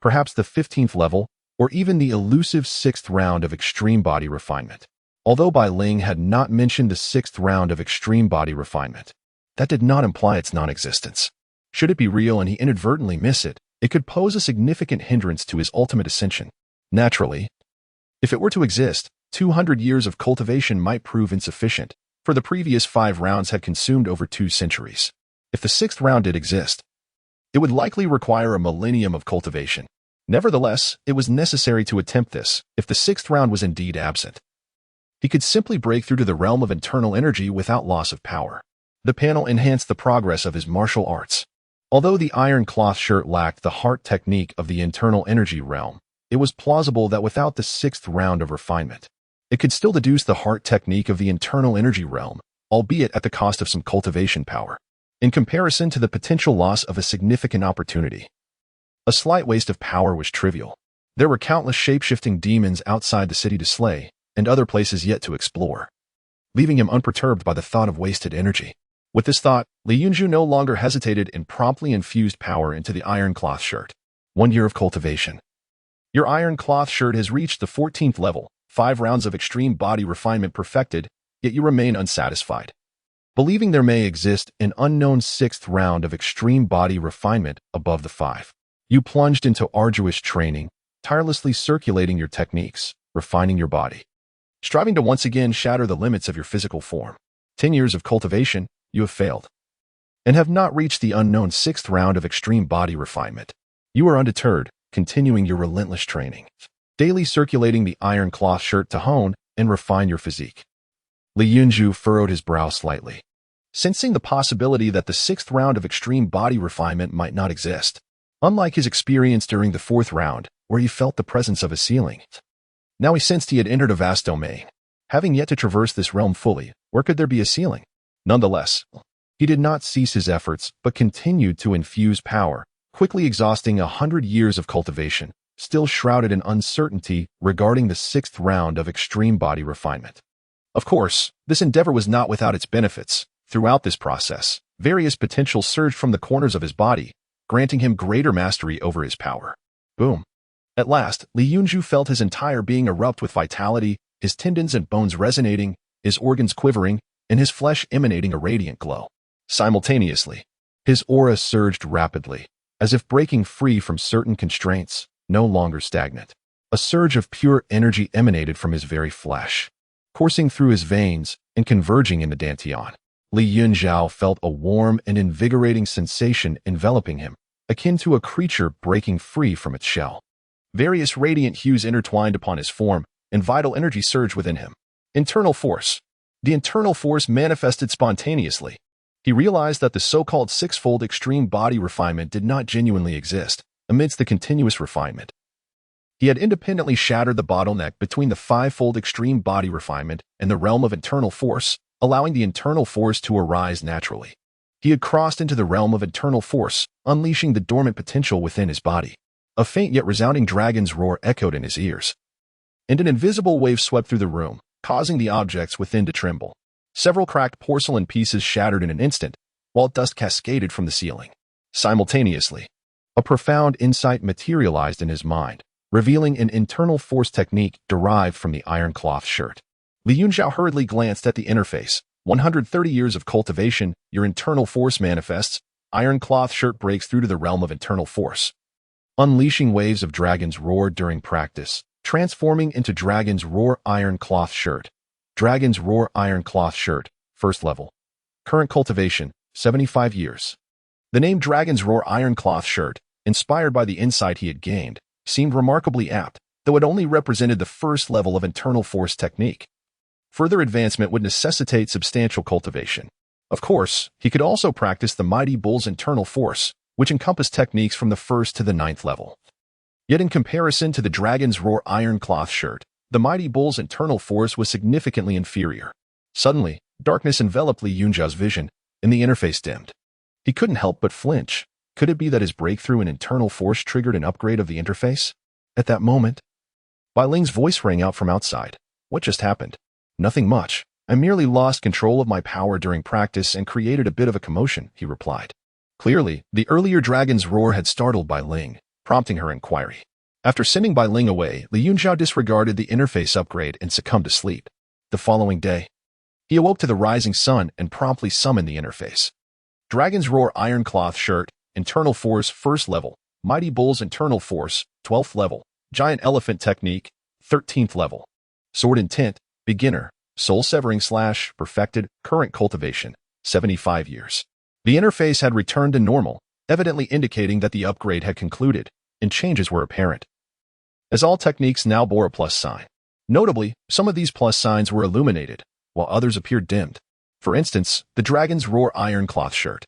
Perhaps the 15th level, or even the elusive 6th round of extreme body refinement. Although Bai Ling had not mentioned the 6th round of extreme body refinement, that did not imply its non-existence. Should it be real and he inadvertently miss it, it could pose a significant hindrance to his ultimate ascension. Naturally, if it were to exist, 200 years of cultivation might prove insufficient, for the previous 5 rounds had consumed over 2 centuries. If the 6th round did exist, it would likely require a millennium of cultivation. Nevertheless, it was necessary to attempt this if the 6th round was indeed absent. He could simply break through to the realm of internal energy without loss of power. The panel enhanced the progress of his martial arts. Although the iron cloth shirt lacked the heart technique of the internal energy realm, it was plausible that without the 6th round of refinement, it could still deduce the heart technique of the internal energy realm, albeit at the cost of some cultivation power. In comparison to the potential loss of a significant opportunity, a slight waste of power was trivial. There were countless shape-shifting demons outside the city to slay, and other places yet to explore, leaving him unperturbed by the thought of wasted energy. With this thought, Li Yunzhou no longer hesitated and promptly infused power into the iron cloth shirt. 1 year of cultivation. Your iron cloth shirt has reached the 14th level, 5 rounds of extreme body refinement perfected, yet you remain unsatisfied. Believing there may exist an unknown 6th round of extreme body refinement above the 5. You plunged into arduous training, tirelessly circulating your techniques, refining your body, striving to once again shatter the limits of your physical form. 10 years of cultivation, you have failed, and have not reached the unknown 6th round of extreme body refinement. You are undeterred, continuing your relentless training, daily circulating the iron cloth shirt to hone and refine your physique. Li Yunzhou furrowed his brow slightly, sensing the possibility that the 6th round of extreme body refinement might not exist. Unlike his experience during the 4th round, where he felt the presence of a ceiling, now he sensed he had entered a vast domain. Having yet to traverse this realm fully, where could there be a ceiling? Nonetheless, he did not cease his efforts, but continued to infuse power, quickly exhausting 100 years of cultivation, still shrouded in uncertainty regarding the 6th round of extreme body refinement. Of course, this endeavor was not without its benefits, Throughout this process, various potentials surged from the corners of his body, granting him greater mastery over his power. Boom. At last, Li Yunzhou felt his entire being erupt with vitality, his tendons and bones resonating, his organs quivering, and his flesh emanating a radiant glow. Simultaneously, his aura surged rapidly, as if breaking free from certain constraints, no longer stagnant. A surge of pure energy emanated from his very flesh, coursing through his veins and converging in the dantian. Li Yunzhou felt a warm and invigorating sensation enveloping him, akin to a creature breaking free from its shell. Various radiant hues intertwined upon his form, and vital energy surged within him. Internal force. The internal force manifested spontaneously. He realized that the so-called six-fold extreme body refinement did not genuinely exist amidst the continuous refinement. He had independently shattered the bottleneck between the five-fold extreme body refinement and the realm of internal force, allowing the internal force to arise naturally. He had crossed into the realm of internal force, unleashing the dormant potential within his body. A faint yet resounding dragon's roar echoed in his ears, and an invisible wave swept through the room, causing the objects within to tremble. Several cracked porcelain pieces shattered in an instant, while dust cascaded from the ceiling. Simultaneously, a profound insight materialized in his mind, revealing an internal force technique derived from the iron cloth shirt. Li Yunzhou hurriedly glanced at the interface. 130 years of cultivation, your internal force manifests. Iron cloth shirt breaks through to the realm of internal force, unleashing waves of dragon's roar during practice, transforming into dragon's roar iron cloth shirt. Dragon's roar iron cloth shirt, first level. Current cultivation, 75 years. The name Dragon's Roar Iron Cloth Shirt, inspired by the insight he had gained, seemed remarkably apt, though it only represented the first level of internal force technique. Further advancement would necessitate substantial cultivation. Of course, he could also practice the Mighty Bull's internal force, which encompassed techniques from the 1st to the 9th level. Yet in comparison to the Dragon's Roar Iron Cloth Shirt, the Mighty Bull's internal force was significantly inferior. Suddenly, darkness enveloped Li Yunzhou's vision, and the interface dimmed. He couldn't help but flinch. Could it be that his breakthrough in internal force triggered an upgrade of the interface? At that moment, Bai Ling's voice rang out from outside. What just happened? Nothing much. I merely lost control of my power during practice and created a bit of a commotion, he replied. Clearly, the earlier dragon's roar had startled Bai Ling, prompting her inquiry. After sending Bai Ling away, Li Yunzhou disregarded the interface upgrade and succumbed to sleep. The following day, he awoke to the rising sun and promptly summoned the interface. Dragon's Roar Iron Cloth Shirt, Internal Force, 1st level. Mighty Bull's Internal Force, 12th level. Giant Elephant Technique, 13th level. Sword Intent, Beginner. Soul Severing / Perfected, Current Cultivation, 75 years. The interface had returned to normal, evidently indicating that the upgrade had concluded, and changes were apparent, as all techniques now bore a plus sign. Notably, some of these plus signs were illuminated, while others appeared dimmed. For instance, the Dragon's Roar Iron Cloth Shirt,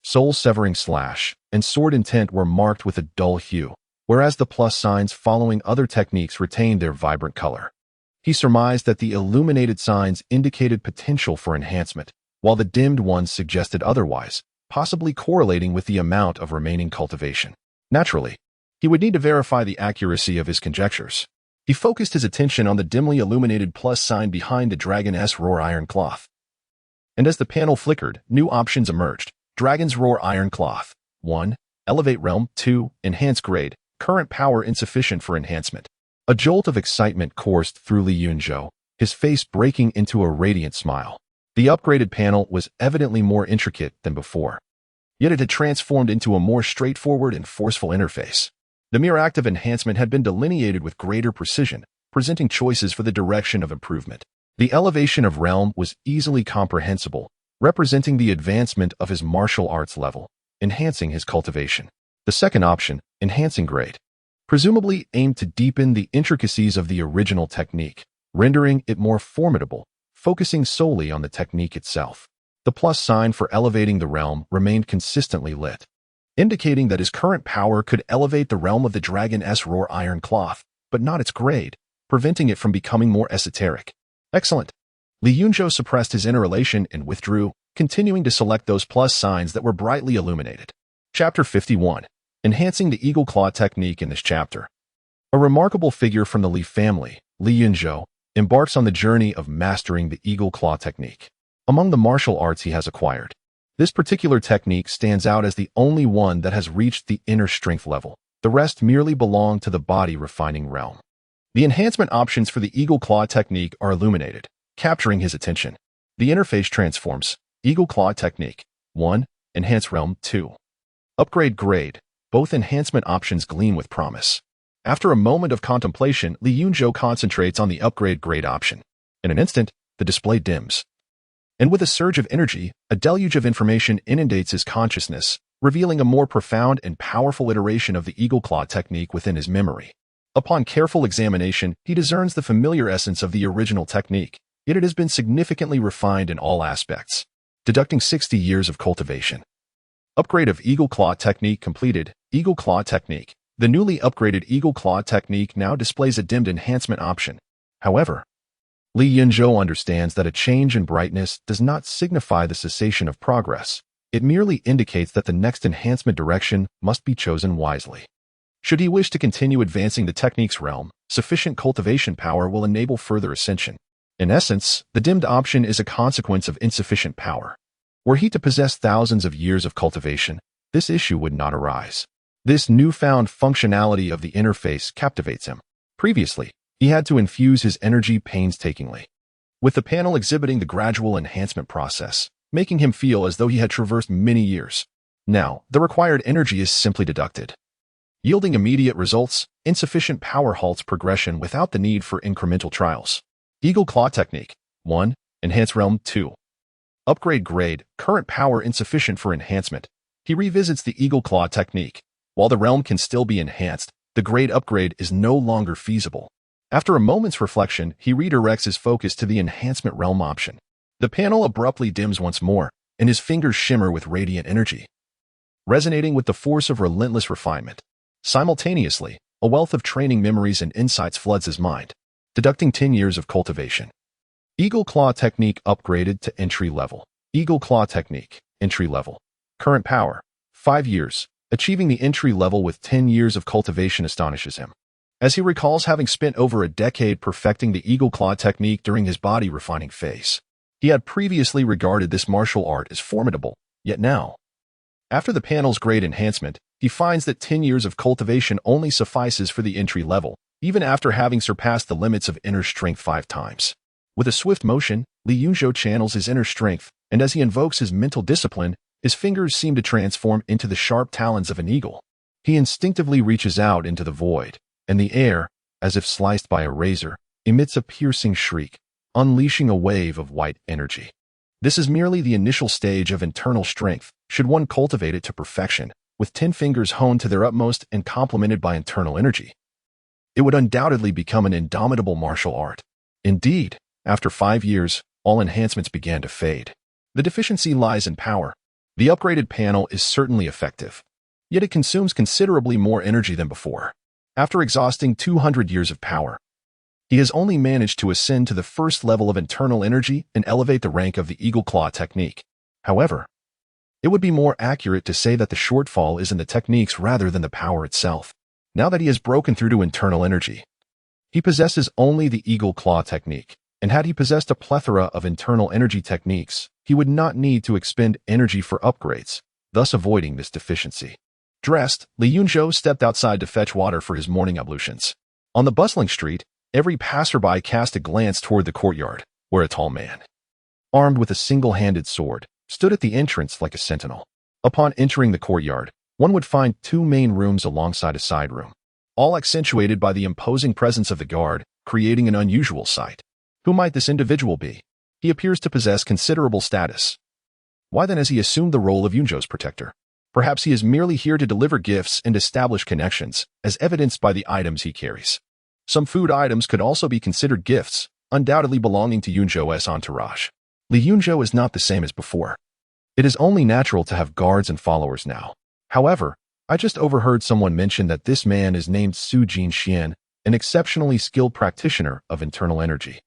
Soul Severing / and Sword Intent were marked with a dull hue, whereas the plus signs following other techniques retained their vibrant color. He surmised that the illuminated signs indicated potential for enhancement, while the dimmed ones suggested otherwise, possibly correlating with the amount of remaining cultivation. Naturally, he would need to verify the accuracy of his conjectures. He focused his attention on the dimly illuminated plus sign behind the Dragon's Roar Iron Cloth. And as the panel flickered, new options emerged. Dragon's Roar Iron Cloth. 1. Elevate Realm. 2. Enhance Grade. Current power insufficient for enhancement. A jolt of excitement coursed through Li Yunzhou, his face breaking into a radiant smile. The upgraded panel was evidently more intricate than before, yet it had transformed into a more straightforward and forceful interface. The mere act of enhancement had been delineated with greater precision, presenting choices for the direction of improvement. The elevation of realm was easily comprehensible, representing the advancement of his martial arts level, enhancing his cultivation. The second option, enhancing grade, presumably aimed to deepen the intricacies of the original technique, rendering it more formidable, focusing solely on the technique itself. The plus sign for elevating the realm remained consistently lit, indicating that his current power could elevate the realm of the Dragon's Roar Iron Cloth, but not its grade, preventing it from becoming more esoteric. Excellent. Li Yunzhou suppressed his inner elation and withdrew, continuing to select those plus signs that were brightly illuminated. Chapter 51. Enhancing the Eagle Claw Technique. In this chapter, a remarkable figure from the Li family, Li Yunzhou, embarks on the journey of mastering the Eagle Claw Technique. among the martial arts he has acquired. This particular technique stands out as the only one that has reached the inner strength level. The rest merely belong to the body refining realm. The enhancement options for the Eagle Claw technique are illuminated, capturing his attention. The interface transforms. Eagle Claw technique. 1. Enhance realm. 2. Upgrade grade. Both enhancement options gleam with promise. After a moment of contemplation, Yunzhou concentrates on the upgrade grade option. In an instant, the display dims. And with a surge of energy, a deluge of information inundates his consciousness, revealing a more profound and powerful iteration of the Eagle Claw technique within his memory. Upon careful examination, he discerns the familiar essence of the original technique, yet it has been significantly refined in all aspects. Deducting 60 years of cultivation. Upgrade of Eagle Claw technique completed. Eagle Claw technique. The newly upgraded Eagle Claw technique now displays a dimmed enhancement option. However, Yunzhou understands that a change in brightness does not signify the cessation of progress. It merely indicates that the next enhancement direction must be chosen wisely. Should he wish to continue advancing the technique's realm, sufficient cultivation power will enable further ascension. In essence, the dimmed option is a consequence of insufficient power. Were he to possess thousands of years of cultivation, this issue would not arise. This newfound functionality of the interface captivates him. Previously, he had to infuse his energy painstakingly, with the panel exhibiting the gradual enhancement process, making him feel as though he had traversed many years. Now, the required energy is simply deducted. Yielding immediate results, insufficient power halts progression without the need for incremental trials. Eagle Claw technique. 1. Enhance realm. 2. Upgrade grade. Current power insufficient for enhancement. He revisits the Eagle Claw technique. While the realm can still be enhanced, the grade upgrade is no longer feasible. After a moment's reflection, he redirects his focus to the enhancement realm option. The panel abruptly dims once more, and his fingers shimmer with radiant energy, resonating with the force of relentless refinement. Simultaneously, a wealth of training memories and insights floods his mind, deducting 10 years of cultivation. Eagle Claw technique upgraded to entry level. Eagle Claw technique, entry level. Current power, 5 years. Achieving the entry level with 10 years of cultivation astonishes him, as he recalls having spent over a decade perfecting the Eagle Claw technique during his body refining phase. He had previously regarded this martial art as formidable, yet now, after the panel's grade enhancement, he finds that 10 years of cultivation only suffices for the entry level, even after having surpassed the limits of inner strength 5 times. With a swift motion, Yunzhou channels his inner strength, and as he invokes his mental discipline, his fingers seem to transform into the sharp talons of an eagle. He instinctively reaches out into the void, and the air, as if sliced by a razor, emits a piercing shriek, unleashing a wave of white energy. This is merely the initial stage of internal strength, should one cultivate it to perfection, with 10 fingers honed to their utmost and complemented by internal energy. It would undoubtedly become an indomitable martial art. Indeed, after 5 years, all enhancements began to fade. The deficiency lies in power. The upgraded panel is certainly effective, yet it consumes considerably more energy than before. After exhausting 200 years of power, he has only managed to ascend to the first level of internal energy and elevate the rank of the Eagle Claw technique. However, it would be more accurate to say that the shortfall is in the techniques rather than the power itself. Now that he has broken through to internal energy, he possesses only the Eagle Claw technique, and had he possessed a plethora of internal energy techniques, he would not need to expend energy for upgrades, thus avoiding this deficiency. Dressed, Yunzhou stepped outside to fetch water for his morning ablutions. On the bustling street, every passerby cast a glance toward the courtyard, where a tall man, armed with a single-handed sword, stood at the entrance like a sentinel. Upon entering the courtyard, one would find 2 main rooms alongside a side room, all accentuated by the imposing presence of the guard, creating an unusual sight. Who might this individual be? He appears to possess considerable status. Why then has he assumed the role of Yunzhou's protector? Perhaps he is merely here to deliver gifts and establish connections, as evidenced by the items he carries. Some food items could also be considered gifts, undoubtedly belonging to Yunzhou's entourage. Yunzhou is not the same as before. It is only natural to have guards and followers now. However, I just overheard someone mention that this man is named Su Jinxian, an exceptionally skilled practitioner of internal energy.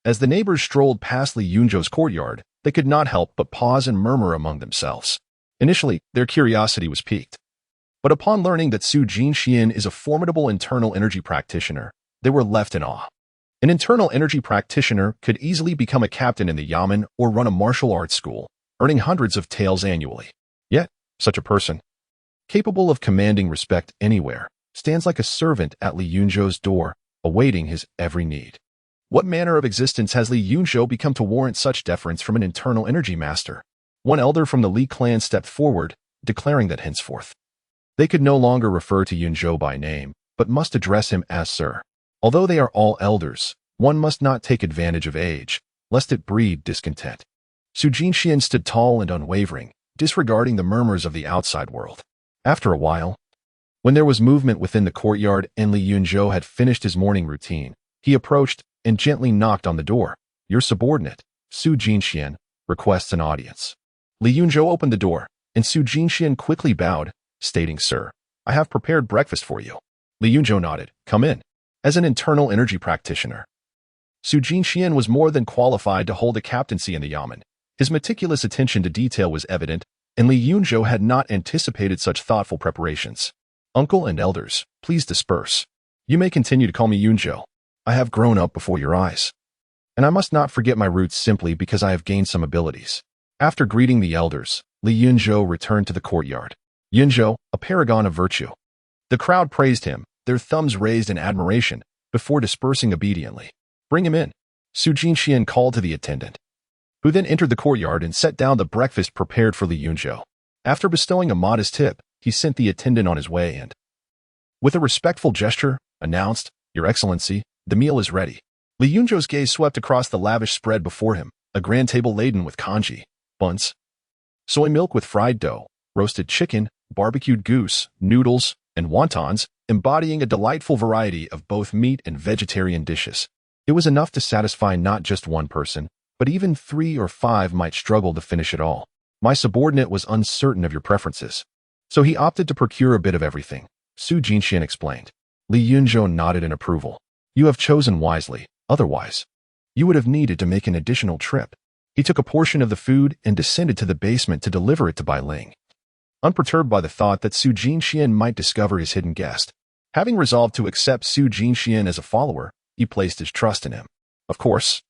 As the neighbors strolled past Yunzhou's courtyard, they could not help but pause and murmur among themselves. Initially, their curiosity was piqued. But upon learning that Su Jinxian is a formidable internal energy practitioner, they were left in awe. An internal energy practitioner could easily become a captain in the yamen or run a martial arts school, earning hundreds of taels annually. Yet, such a person, capable of commanding respect anywhere, stands like a servant at Li Yunzhou's door, awaiting his every need. What manner of existence has Li Yunzhou become to warrant such deference from an internal energy master? One elder from the Li clan stepped forward, declaring that henceforth they could no longer refer to Yunzhou by name, but must address him as Sir. Although they are all elders, one must not take advantage of age, lest it breed discontent. Su Jinxian stood tall and unwavering, disregarding the murmurs of the outside world. After a while, when there was movement within the courtyard and Li Yunzhou had finished his morning routine, he approached and gently knocked on the door. Your subordinate, Su Jinxian, requests an audience. Li Yunzhou opened the door, and Su Jinxian quickly bowed, stating, Sir, I have prepared breakfast for you. Li Yunzhou nodded. Come in. As an internal energy practitioner, Su Jinxian was more than qualified to hold a captaincy in the yamen. His meticulous attention to detail was evident, and Li Yunzhou had not anticipated such thoughtful preparations. Uncle and elders, please disperse. You may continue to call me Yunzhou. I have grown up before your eyes, and I must not forget my roots simply because I have gained some abilities. After greeting the elders, Li Yunzhou returned to the courtyard. Yunzhou, a paragon of virtue. The crowd praised him, their thumbs raised in admiration, before dispersing obediently. Bring him in. Su Jinxian called to the attendant, who then entered the courtyard and set down the breakfast prepared for Li Yunzhou. After bestowing a modest tip, he sent the attendant on his way and, with a respectful gesture, announced, Your Excellency, the meal is ready. Li Yunzhou's gaze swept across the lavish spread before him, a grand table laden with congee, buns, soy milk with fried dough, roasted chicken, barbecued goose, noodles, and wontons, embodying a delightful variety of both meat and vegetarian dishes. It was enough to satisfy not just one person, but even 3 or 5 might struggle to finish it all. My subordinate was uncertain of your preferences, so he opted to procure a bit of everything, Su Jinxian explained. Li Yunzhou nodded in approval. You have chosen wisely, otherwise, you would have needed to make an additional trip. He took a portion of the food and descended to the basement to deliver it to Bai Ling, unperturbed by the thought that Su Jinxian might discover his hidden guest. Having resolved to accept Su Jinxian as a follower, he placed his trust in him. Of course,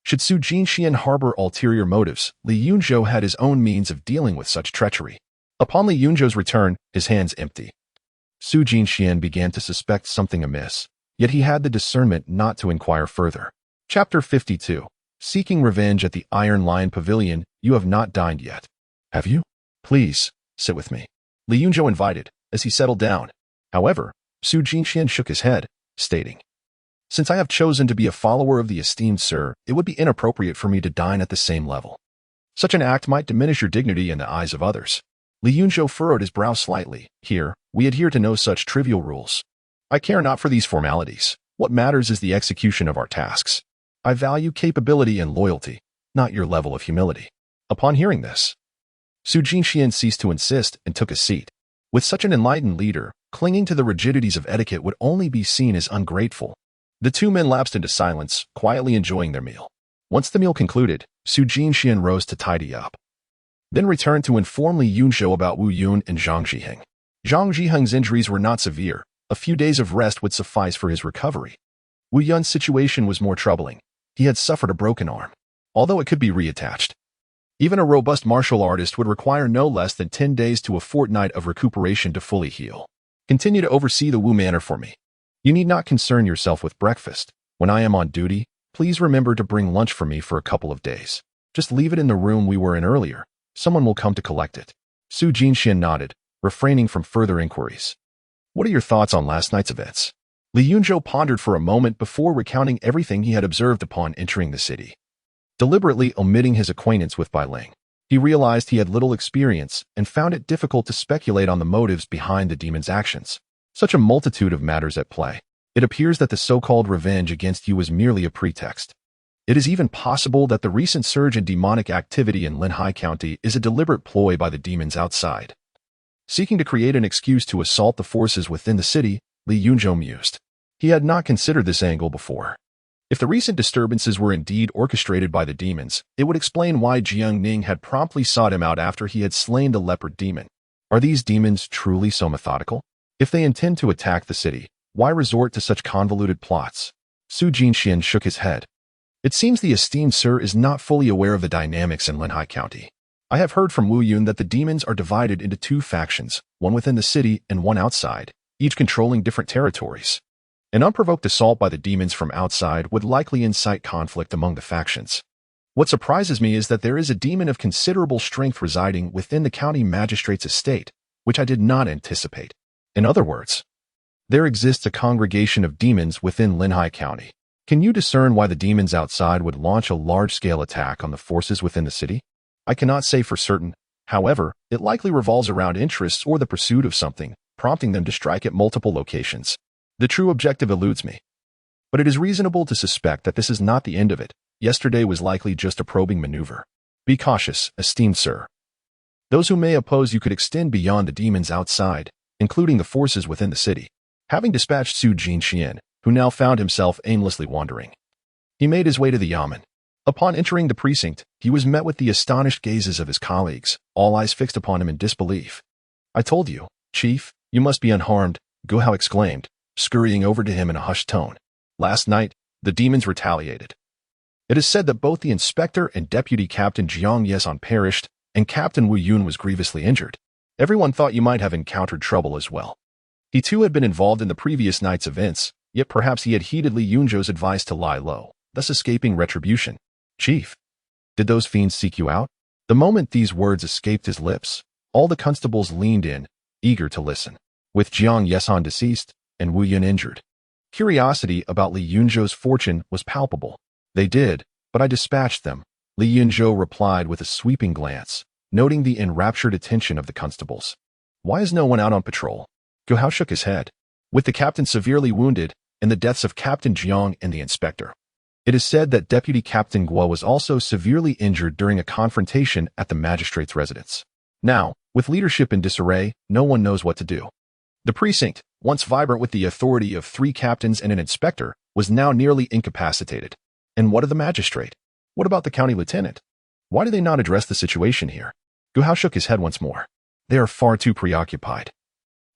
should Su Jinxian harbor ulterior motives, Li Yunzhou had his own means of dealing with such treachery. Upon Li Yunzhou's return, his hands empty, Su Jinxian began to suspect something amiss, yet he had the discernment not to inquire further. Chapter 52. Seeking revenge at the Iron Lion Pavilion. You have not dined yet, have you? Please, sit with me, Li Yunzhou invited, as he settled down. However, Su Jinxian shook his head, stating, Since I have chosen to be a follower of the esteemed Sir, it would be inappropriate for me to dine at the same level. Such an act might diminish your dignity in the eyes of others. Li Yunzhou furrowed his brow slightly. Here, we adhere to no such trivial rules. I care not for these formalities. What matters is the execution of our tasks. I value capability and loyalty, not your level of humility. Upon hearing this, Su Jinxian ceased to insist and took a seat. With such an enlightened leader, clinging to the rigidities of etiquette would only be seen as ungrateful. The two men lapsed into silence, quietly enjoying their meal. Once the meal concluded, Su Jinxian rose to tidy up, then returned to inform Li Yunzhou about Wu Yun and Zhang Zhiheng. Zhang Zhiheng's injuries were not severe. A few days of rest would suffice for his recovery. Wu Yun's situation was more troubling. He had suffered a broken arm, although it could be reattached. Even a robust martial artist would require no less than 10 days to a fortnight of recuperation to fully heal. Continue to oversee the Wu Manor for me. You need not concern yourself with breakfast. When I am on duty, please remember to bring lunch for me for a couple of days. Just leave it in the room we were in earlier. Someone will come to collect it. Su Jinxian nodded, refraining from further inquiries. What are your thoughts on last night's events? Li Yunzhou pondered for a moment before recounting everything he had observed upon entering the city. Deliberately omitting his acquaintance with Bai Ling, he realized he had little experience and found it difficult to speculate on the motives behind the demon's actions. Such a multitude of matters at play. It appears that the so-called revenge against you was merely a pretext. It is even possible that the recent surge in demonic activity in Linhai County is a deliberate ploy by the demons outside, seeking to create an excuse to assault the forces within the city. Li Yunzhou mused. He had not considered this angle before. If the recent disturbances were indeed orchestrated by the demons, it would explain why Jiang Ning had promptly sought him out after he had slain the leopard demon. Are these demons truly so methodical? If they intend to attack the city, why resort to such convoluted plots? Su Jinxian shook his head. It seems the esteemed sir is not fully aware of the dynamics in Linhai County. I have heard from Wu Yun that the demons are divided into two factions, one within the city and one outside, each controlling different territories. An unprovoked assault by the demons from outside would likely incite conflict among the factions. What surprises me is that there is a demon of considerable strength residing within the county magistrate's estate, which I did not anticipate. In other words, there exists a congregation of demons within Linhai County. Can you discern why the demons outside would launch a large-scale attack on the forces within the city? I cannot say for certain. However, it likely revolves around interests or the pursuit of something, prompting them to strike at multiple locations. The true objective eludes me. But it is reasonable to suspect that this is not the end of it. Yesterday was likely just a probing maneuver. Be cautious, esteemed sir. Those who may oppose you could extend beyond the demons outside, including the forces within the city. Having dispatched Su Jinxian, who now found himself aimlessly wandering, he made his way to the yamen. Upon entering the precinct, he was met with the astonished gazes of his colleagues, all eyes fixed upon him in disbelief. I told you, Chief, you must be unharmed, Gu Hao exclaimed, scurrying over to him in a hushed tone. Last night, the demons retaliated. It is said that both the inspector and deputy captain Jiang Yeson perished, and Captain Wu Yun was grievously injured. Everyone thought you might have encountered trouble as well. He too had been involved in the previous night's events, yet perhaps he had heeded Li Yunzhou's advice to lie low, thus escaping retribution. Chief, did those fiends seek you out? The moment these words escaped his lips, all the constables leaned in, eager to listen. With Jiang Yeson deceased and Wu Yun injured, curiosity about Li Yunzhou's fortune was palpable. They did, but I dispatched them, Li Yunzhou replied with a sweeping glance, noting the enraptured attention of the constables. Why is no one out on patrol? Gu Hao shook his head. With the captain severely wounded, and the deaths of Captain Jiang and the inspector, it is said that Deputy Captain Guo was also severely injured during a confrontation at the magistrate's residence. Now, with leadership in disarray, no one knows what to do. The precinct, once vibrant with the authority of 3 captains and an inspector, was now nearly incapacitated. And what of the magistrate? What about the county lieutenant? Why do they not address the situation here? Gu Hao shook his head once more. They are far too preoccupied.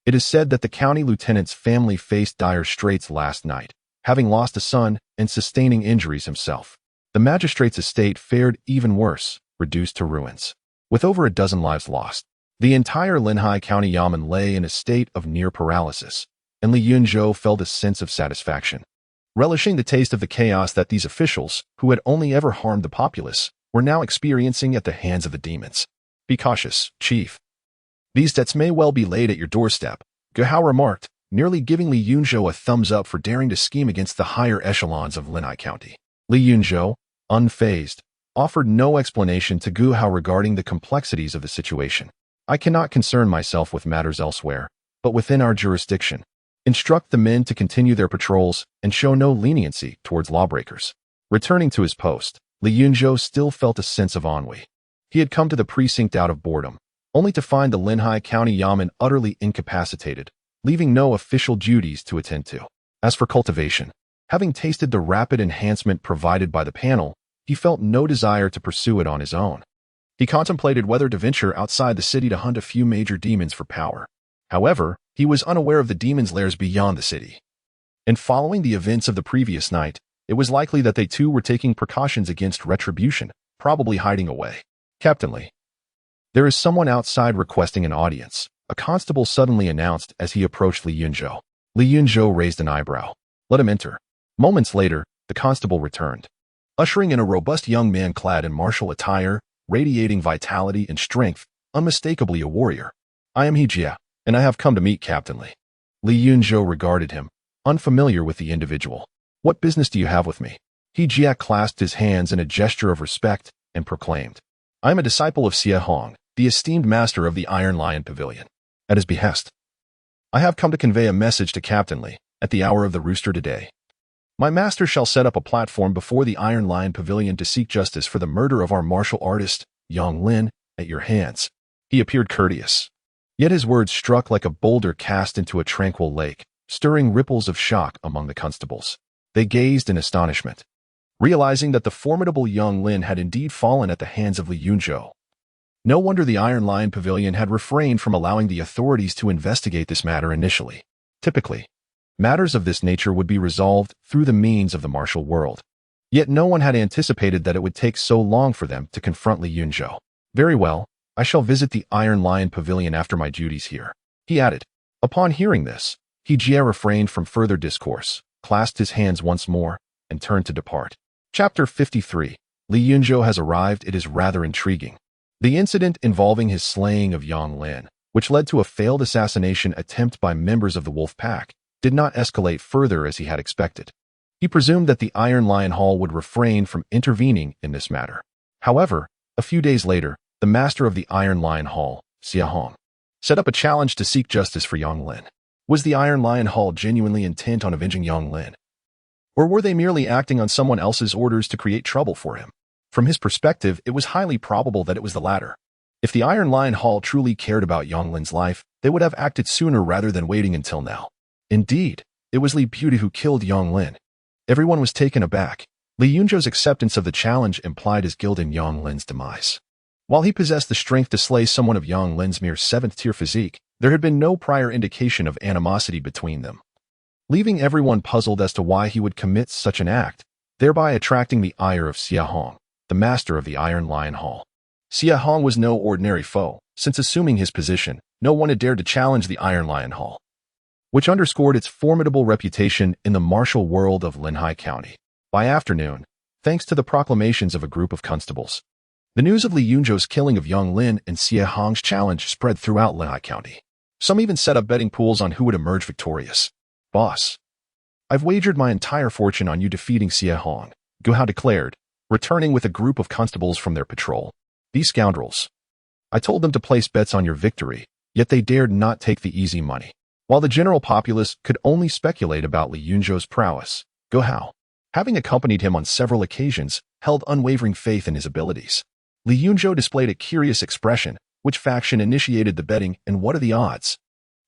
It is said that the county lieutenant's family faced dire straits last night, having lost a son and sustaining injuries himself. The magistrate's estate fared even worse, reduced to ruins. With over a dozen lives lost, the entire Linhai County Yamen lay in a state of near paralysis, and Li Yunzhou felt a sense of satisfaction, relishing the taste of the chaos that these officials, who had only ever harmed the populace, were now experiencing at the hands of the demons. Be cautious, Chief. These debts may well be laid at your doorstep, Gu Hao remarked, nearly giving Li Yunzhou a thumbs up for daring to scheme against the higher echelons of Linhai County. Li Yunzhou, unfazed, offered no explanation to Gu Hao regarding the complexities of the situation. I cannot concern myself with matters elsewhere, but within our jurisdiction. Instruct the men to continue their patrols and show no leniency towards lawbreakers. Returning to his post, Li Yunzhou still felt a sense of ennui. He had come to the precinct out of boredom, only to find the Linhai County Yamen utterly incapacitated, leaving no official duties to attend to. As for cultivation, having tasted the rapid enhancement provided by the panel, he felt no desire to pursue it on his own. He contemplated whether to venture outside the city to hunt a few major demons for power. However, he was unaware of the demons' lairs beyond the city. And following the events of the previous night, it was likely that they too were taking precautions against retribution, probably hiding away. Captain Li, there is someone outside requesting an audience, a constable suddenly announced as he approached Li Yunzhou. Li Yunzhou raised an eyebrow. Let him enter. Moments later, the constable returned, ushering in a robust young man clad in martial attire, radiating vitality and strength, unmistakably a warrior. I am He Jia, and I have come to meet Captain Li. Li Yunzhou regarded him, unfamiliar with the individual. What business do you have with me? He Jia clasped his hands in a gesture of respect and proclaimed, I am a disciple of Xie Hong, the esteemed master of the Iron Lion Pavilion. At his behest, I have come to convey a message to Captain Li at the hour of the rooster today. My master shall set up a platform before the Iron Lion Pavilion to seek justice for the murder of our martial artist, Yang Lin, at your hands. He appeared courteous, yet his words struck like a boulder cast into a tranquil lake, stirring ripples of shock among the constables. They gazed in astonishment, realizing that the formidable Yang Lin had indeed fallen at the hands of Li Yunzhou. No wonder the Iron Lion Pavilion had refrained from allowing the authorities to investigate this matter initially. Typically, Matters of this nature would be resolved through the means of the martial world. Yet no one had anticipated that it would take so long for them to confront Li Yunzhou. Very well, I shall visit the Iron Lion Pavilion after my duties here, he added. Upon hearing this, He Jie refrained from further discourse, clasped his hands once more, and turned to depart. Chapter 53. Li Yunzhou has arrived. It is rather intriguing. The incident involving his slaying of Yang Lin, which led to a failed assassination attempt by members of the Wolf Pack, did not escalate further as he had expected. He presumed that the Iron Lion Hall would refrain from intervening in this matter. However, a few days later, the master of the Iron Lion Hall, Xia Hong, set up a challenge to seek justice for Yang Lin. Was the Iron Lion Hall genuinely intent on avenging Yang Lin? Or were they merely acting on someone else's orders to create trouble for him? From his perspective, it was highly probable that it was the latter. If the Iron Lion Hall truly cared about Yang Lin's life, they would have acted sooner rather than waiting until now. Indeed, it was Li Beauty who killed Yang Lin. Everyone was taken aback. Li Yunzhou's acceptance of the challenge implied his guilt in Yang Lin's demise. While he possessed the strength to slay someone of Yang Lin's mere 7th-tier physique, there had been no prior indication of animosity between them, leaving everyone puzzled as to why he would commit such an act, thereby attracting the ire of Xia Hong, the master of the Iron Lion Hall. Xia Hong was no ordinary foe, since assuming his position, no one had dared to challenge the Iron Lion Hall, which underscored its formidable reputation in the martial world of Linhai County. By afternoon, thanks to the proclamations of a group of constables, the news of Li Yunzhou's killing of Yang Lin and Xia Hong's challenge spread throughout Linhai County. Some even set up betting pools on who would emerge victorious. Boss, I've wagered my entire fortune on you defeating Xia Hong, Gu Hao declared, returning with a group of constables from their patrol. These scoundrels. I told them to place bets on your victory, yet they dared not take the easy money. While the general populace could only speculate about Li Yunzhou's prowess, Gu Hao, having accompanied him on several occasions, held unwavering faith in his abilities. Li Yunzhou displayed a curious expression. Which faction initiated the betting and what are the odds?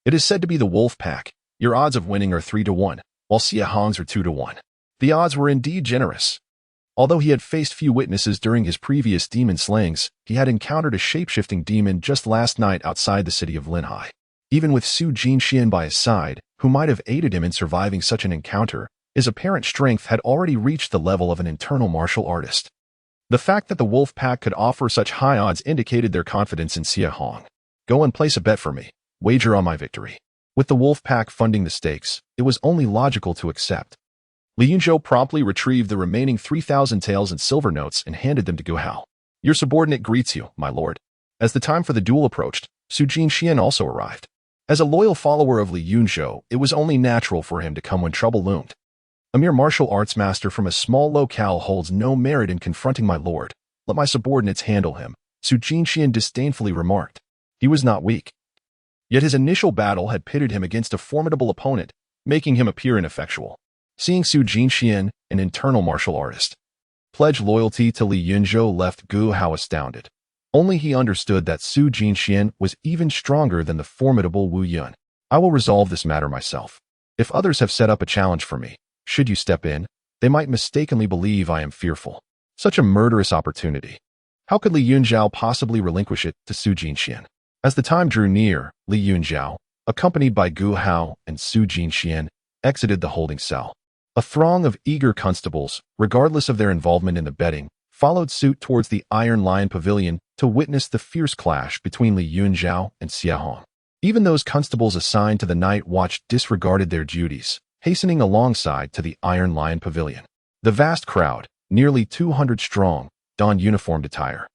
It is said to be the Wolf Pack. Your odds of winning are 3-1, while Xia Hong's are 2-1. The odds were indeed generous. Although he had faced few witnesses during his previous demon slayings, he had encountered a shape-shifting demon just last night outside the city of Linhai. Even with Su Jinxian by his side, who might have aided him in surviving such an encounter, his apparent strength had already reached the level of an internal martial artist. The fact that the Wolf Pack could offer such high odds indicated their confidence in Xia Hong. Go and place a bet for me. Wager on my victory. With the Wolf Pack funding the stakes, it was only logical to accept. Li Yunzhou promptly retrieved the remaining 3,000 taels and silver notes and handed them to Gu Hao. Your subordinate greets you, my lord. As the time for the duel approached, Su Jinxian also arrived. As a loyal follower of Li Yunzhou, it was only natural for him to come when trouble loomed. A mere martial arts master from a small locale holds no merit in confronting my lord. Let my subordinates handle him, Su Jinxian disdainfully remarked. He was not weak. Yet his initial battle had pitted him against a formidable opponent, making him appear ineffectual. Seeing Su Jinxian, an internal martial artist, pledge loyalty to Li Yunzhou left Gu Hao astounded. Only he understood that Su Jinxian was even stronger than the formidable Wu Yun. I will resolve this matter myself. If others have set up a challenge for me, should you step in, they might mistakenly believe I am fearful. Such a murderous opportunity. How could Li Yunzhou possibly relinquish it to Su Jinxian? As the time drew near, Li Yunzhou, accompanied by Gu Hao and Su Jinxian, exited the holding cell. A throng of eager constables, regardless of their involvement in the betting, followed suit towards the Iron Lion Pavilion to witness the fierce clash between Li Yunzhou and Xia Hong. Even those constables assigned to the night watch disregarded their duties, hastening alongside to the Iron Lion Pavilion. The vast crowd, nearly 200 strong, donned uniformed attire,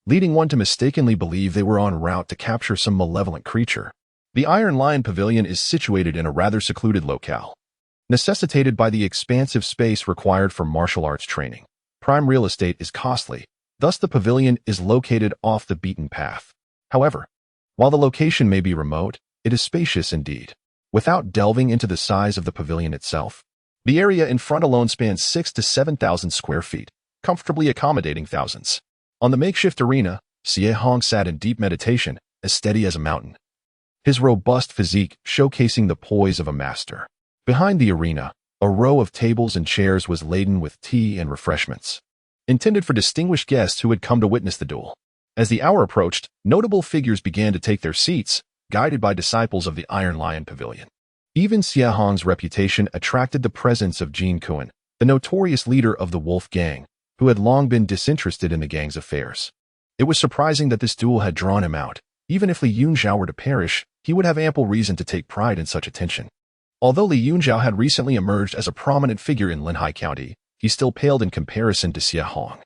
leading one to mistakenly believe they were en route to capture some malevolent creature. The Iron Lion Pavilion is situated in a rather secluded locale, necessitated by the expansive space required for martial arts training. Prime real estate is costly, thus the pavilion is located off the beaten path. However, while the location may be remote, it is spacious indeed. Without delving into the size of the pavilion itself, the area in front alone spans 6,000 to 7,000 square feet, comfortably accommodating thousands. On the makeshift arena, Xie Hong sat in deep meditation, as steady as a mountain, his robust physique showcasing the poise of a master. Behind the arena, a row of tables and chairs was laden with tea and refreshments, intended for distinguished guests who had come to witness the duel. As the hour approached, notable figures began to take their seats, guided by disciples of the Iron Lion Pavilion. Even Xie Hong's reputation attracted the presence of Jin Kuan, the notorious leader of the Wolf Gang, who had long been disinterested in the gang's affairs. It was surprising that this duel had drawn him out. Even if Li Yunzhou were to perish, he would have ample reason to take pride in such attention. Although Li Yunzhou had recently emerged as a prominent figure in Linhai County, he still paled in comparison to Xie Hong.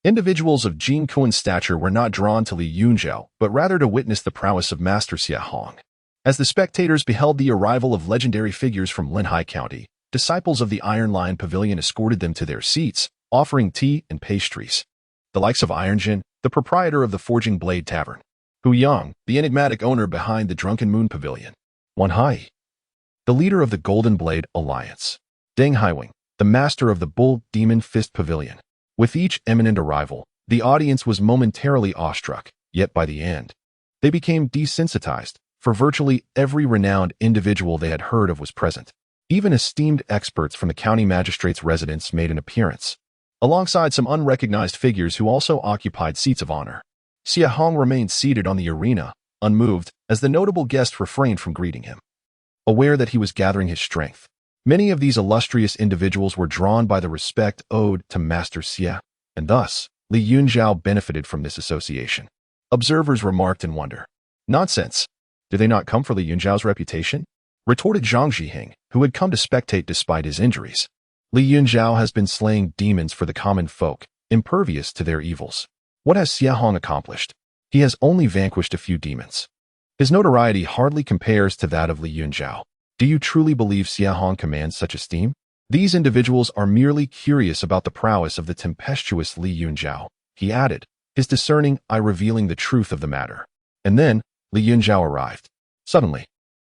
Individuals of Jin Kuan's stature were not drawn to Li Yunzhou, but rather to witness the prowess of Master Xie Hong. As the spectators beheld the arrival of legendary figures from Linhai County, disciples of the Iron Lion Pavilion escorted them to their seats, offering tea and pastries. The likes of Iron Jin, the proprietor of the Forging Blade Tavern, Hu Yang, the enigmatic owner behind the Drunken Moon Pavilion, Wan Hai, the leader of the Golden Blade Alliance, Deng Haiwing, the master of the Bull Demon Fist Pavilion. With each eminent arrival, the audience was momentarily awestruck, yet by the end, they became desensitized, for virtually every renowned individual they had heard of was present. Even esteemed experts from the county magistrate's residence made an appearance, alongside some unrecognized figures who also occupied seats of honor. Xie Hong remained seated on the arena, unmoved, as the notable guest refrained from greeting him. Aware that he was gathering his strength, many of these illustrious individuals were drawn by the respect owed to Master Xie, and thus, Li Yunzhou benefited from this association. Observers remarked in wonder. Nonsense! Do they not come for Li Yunzhou's reputation? Retorted Zhang Zhiheng, who had come to spectate despite his injuries. Li Yunzhou has been slaying demons for the common folk, impervious to their evils. What has Xie Hong accomplished? He has only vanquished a few demons. His notoriety hardly compares to that of Li Yunzhou. Do you truly believe Xie Hong commands such esteem? These individuals are merely curious about the prowess of the tempestuous Li Yunzhou, he added, his discerning eye revealing the truth of the matter. And then, Li Yunzhou arrived. Suddenly,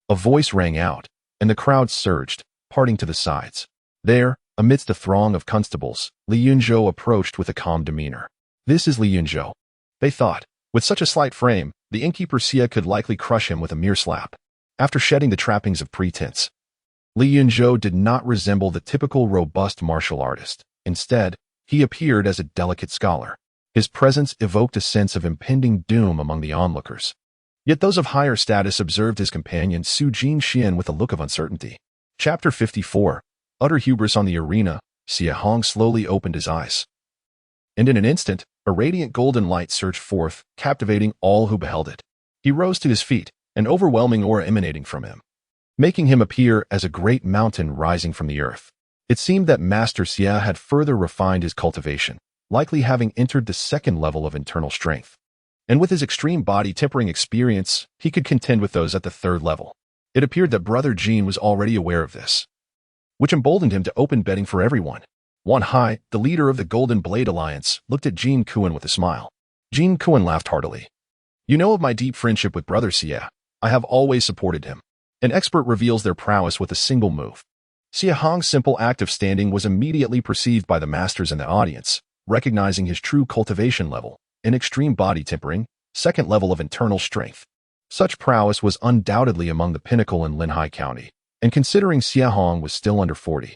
a voice rang out, and the crowd surged, parting to the sides. There, amidst a throng of constables, Li Yunzhou approached with a calm demeanor. This is Li Yunzhou, they thought. With such a slight frame, the innkeeper Xie could likely crush him with a mere slap. After shedding the trappings of pretense, Li Yunzhou did not resemble the typical robust martial artist. Instead, he appeared as a delicate scholar. His presence evoked a sense of impending doom among the onlookers. Yet those of higher status observed his companion Su Jinxian with a look of uncertainty. Chapter 54. Utter hubris on the arena. Xie Hong slowly opened his eyes. And in an instant, a radiant golden light surged forth, captivating all who beheld it. He rose to his feet, an overwhelming aura emanating from him, making him appear as a great mountain rising from the earth. It seemed that Master Xie had further refined his cultivation, likely having entered the second level of internal strength. And with his extreme body tempering experience, he could contend with those at the third level. It appeared that Brother Jin was already aware of this, which emboldened him to open betting for everyone. Wan Hai, the leader of the Golden Blade Alliance, looked at Jin Kuan with a smile. Jin Kuan laughed heartily. You know of my deep friendship with Brother Xie. I have always supported him. An expert reveals their prowess with a single move. Xie Hong's simple act of standing was immediately perceived by the masters in the audience, recognizing his true cultivation level, an extreme body tempering, second level of internal strength. Such prowess was undoubtedly among the pinnacle in Linhai County, and considering Xie Hong was still under 40,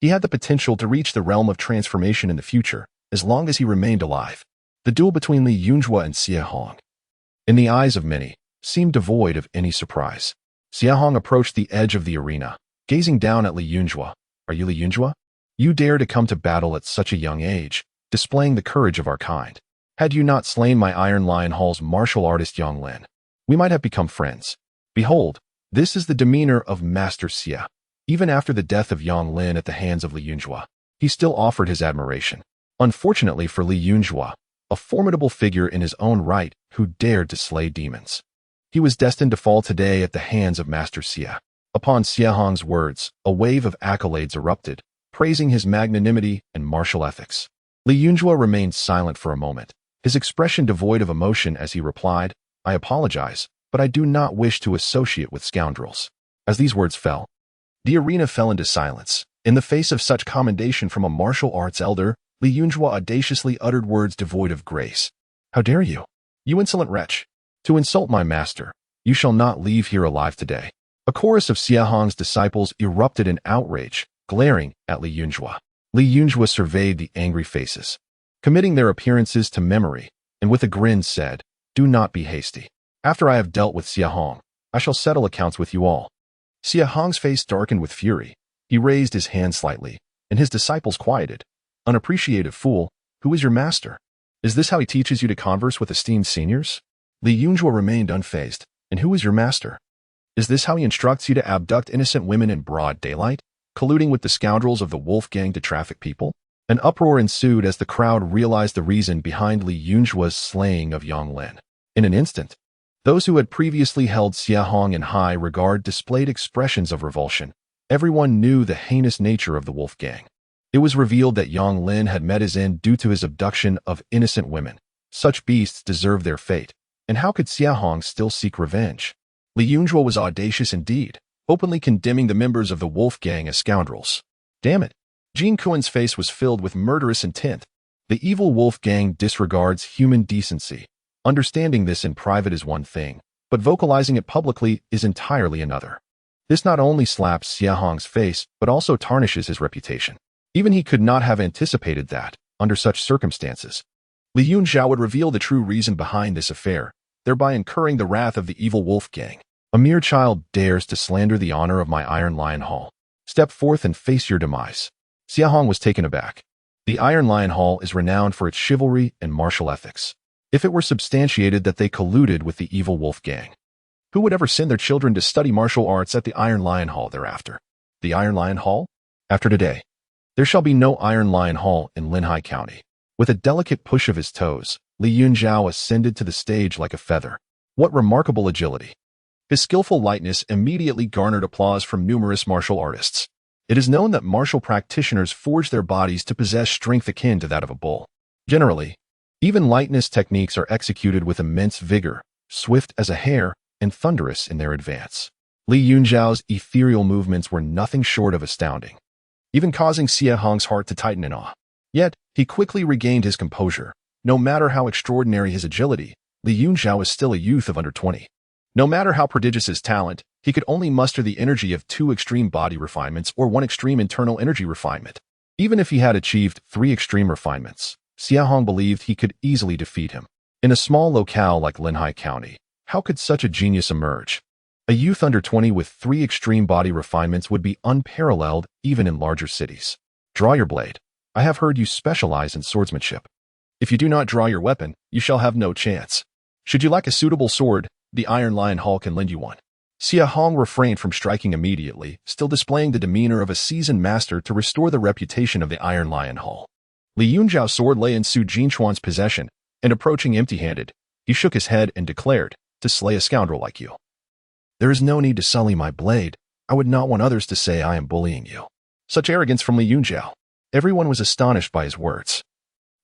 he had the potential to reach the realm of transformation in the future, as long as he remained alive. The duel between Li Yunzhou and Xie Hong, in the eyes of many, seemed devoid of any surprise. Xie Hong approached the edge of the arena, gazing down at Li Yunzhou. Are you Li Yunzhou? You dare to come to battle at such a young age, displaying the courage of our kind. Had you not slain my Iron Lion Hall's martial artist Yang Lin, we might have become friends. Behold, this is the demeanor of Master Xie. Even after the death of Yang Lin at the hands of Li Yunzhou, he still offered his admiration. Unfortunately for Li Yunzhou, a formidable figure in his own right who dared to slay demons, he was destined to fall today at the hands of Master Xie. Upon Xie Hong's words, a wave of accolades erupted, praising his magnanimity and martial ethics. Li Yunzhou remained silent for a moment, his expression devoid of emotion as he replied, I apologize, but I do not wish to associate with scoundrels. As these words fell, the arena fell into silence. In the face of such commendation from a martial arts elder, Li Yunzhou audaciously uttered words devoid of grace. How dare you, you insolent wretch, to insult my master? You shall not leave here alive today. A chorus of Xie Hong's disciples erupted in outrage, glaring at Li Yunzhou. Li Yunzhou surveyed the angry faces, committing their appearances to memory, and with a grin said, Do not be hasty. After I have dealt with Xie Hong, I shall settle accounts with you all. Xia Hong's face darkened with fury. He raised his hand slightly, and his disciples quieted. Unappreciative fool, who is your master? Is this how he teaches you to converse with esteemed seniors? Li Yunzhou remained unfazed. And who is your master? Is this how he instructs you to abduct innocent women in broad daylight, colluding with the scoundrels of the wolf gang to traffic people? An uproar ensued as the crowd realized the reason behind Li Yunzhuo's slaying of Yang Lin. In an instant, those who had previously held Xia Hong in high regard displayed expressions of revulsion. Everyone knew the heinous nature of the wolf gang. It was revealed that Yang Lin had met his end due to his abduction of innocent women. Such beasts deserved their fate, and how could Xia Hong still seek revenge? Li Yunzhuo was audacious indeed, openly condemning the members of the wolf gang as scoundrels. Damn it! Jin Kuan's face was filled with murderous intent. The evil wolf gang disregards human decency. Understanding this in private is one thing, but vocalizing it publicly is entirely another. This not only slaps Xia Hong's face, but also tarnishes his reputation. Even he could not have anticipated that, under such circumstances, Li Yunzhou would reveal the true reason behind this affair, thereby incurring the wrath of the evil wolf gang. A mere child dares to slander the honor of my Iron Lion Hall. Step forth and face your demise. Xia Hong was taken aback. The Iron Lion Hall is renowned for its chivalry and martial ethics. If it were substantiated that they colluded with the evil wolf gang, who would ever send their children to study martial arts at the Iron Lion Hall thereafter? The Iron Lion Hall? After today, there shall be no Iron Lion Hall in Linhai County. With a delicate push of his toes, Li Yunzhou ascended to the stage like a feather. What remarkable agility! His skillful lightness immediately garnered applause from numerous martial artists. It is known that martial practitioners forge their bodies to possess strength akin to that of a bull. Generally, even lightness techniques are executed with immense vigor, swift as a hare, and thunderous in their advance. Li Yunzhao's ethereal movements were nothing short of astounding, even causing Xia Hong's heart to tighten in awe. Yet, he quickly regained his composure. No matter how extraordinary his agility, Li Yunzhou was still a youth of under 20. No matter how prodigious his talent, he could only muster the energy of 2 extreme body refinements or 1 extreme internal energy refinement. Even if he had achieved 3 extreme refinements, Xia Hong believed he could easily defeat him. In a small locale like Linhai County, how could such a genius emerge? A youth under 20 with 3 extreme body refinements would be unparalleled even in larger cities. Draw your blade. I have heard you specialize in swordsmanship. If you do not draw your weapon, you shall have no chance. Should you lack a suitable sword, the Iron Lion Hall can lend you one. Xia Hong refrained from striking immediately, still displaying the demeanor of a seasoned master to restore the reputation of the Iron Lion Hall. Li Yunzhao's sword lay in Su Jinchuan's possession, and approaching empty-handed, he shook his head and declared, "To slay a scoundrel like you, there is no need to sully my blade. I would not want others to say I am bullying you." Such arrogance from Li Yunzhou. Everyone was astonished by his words.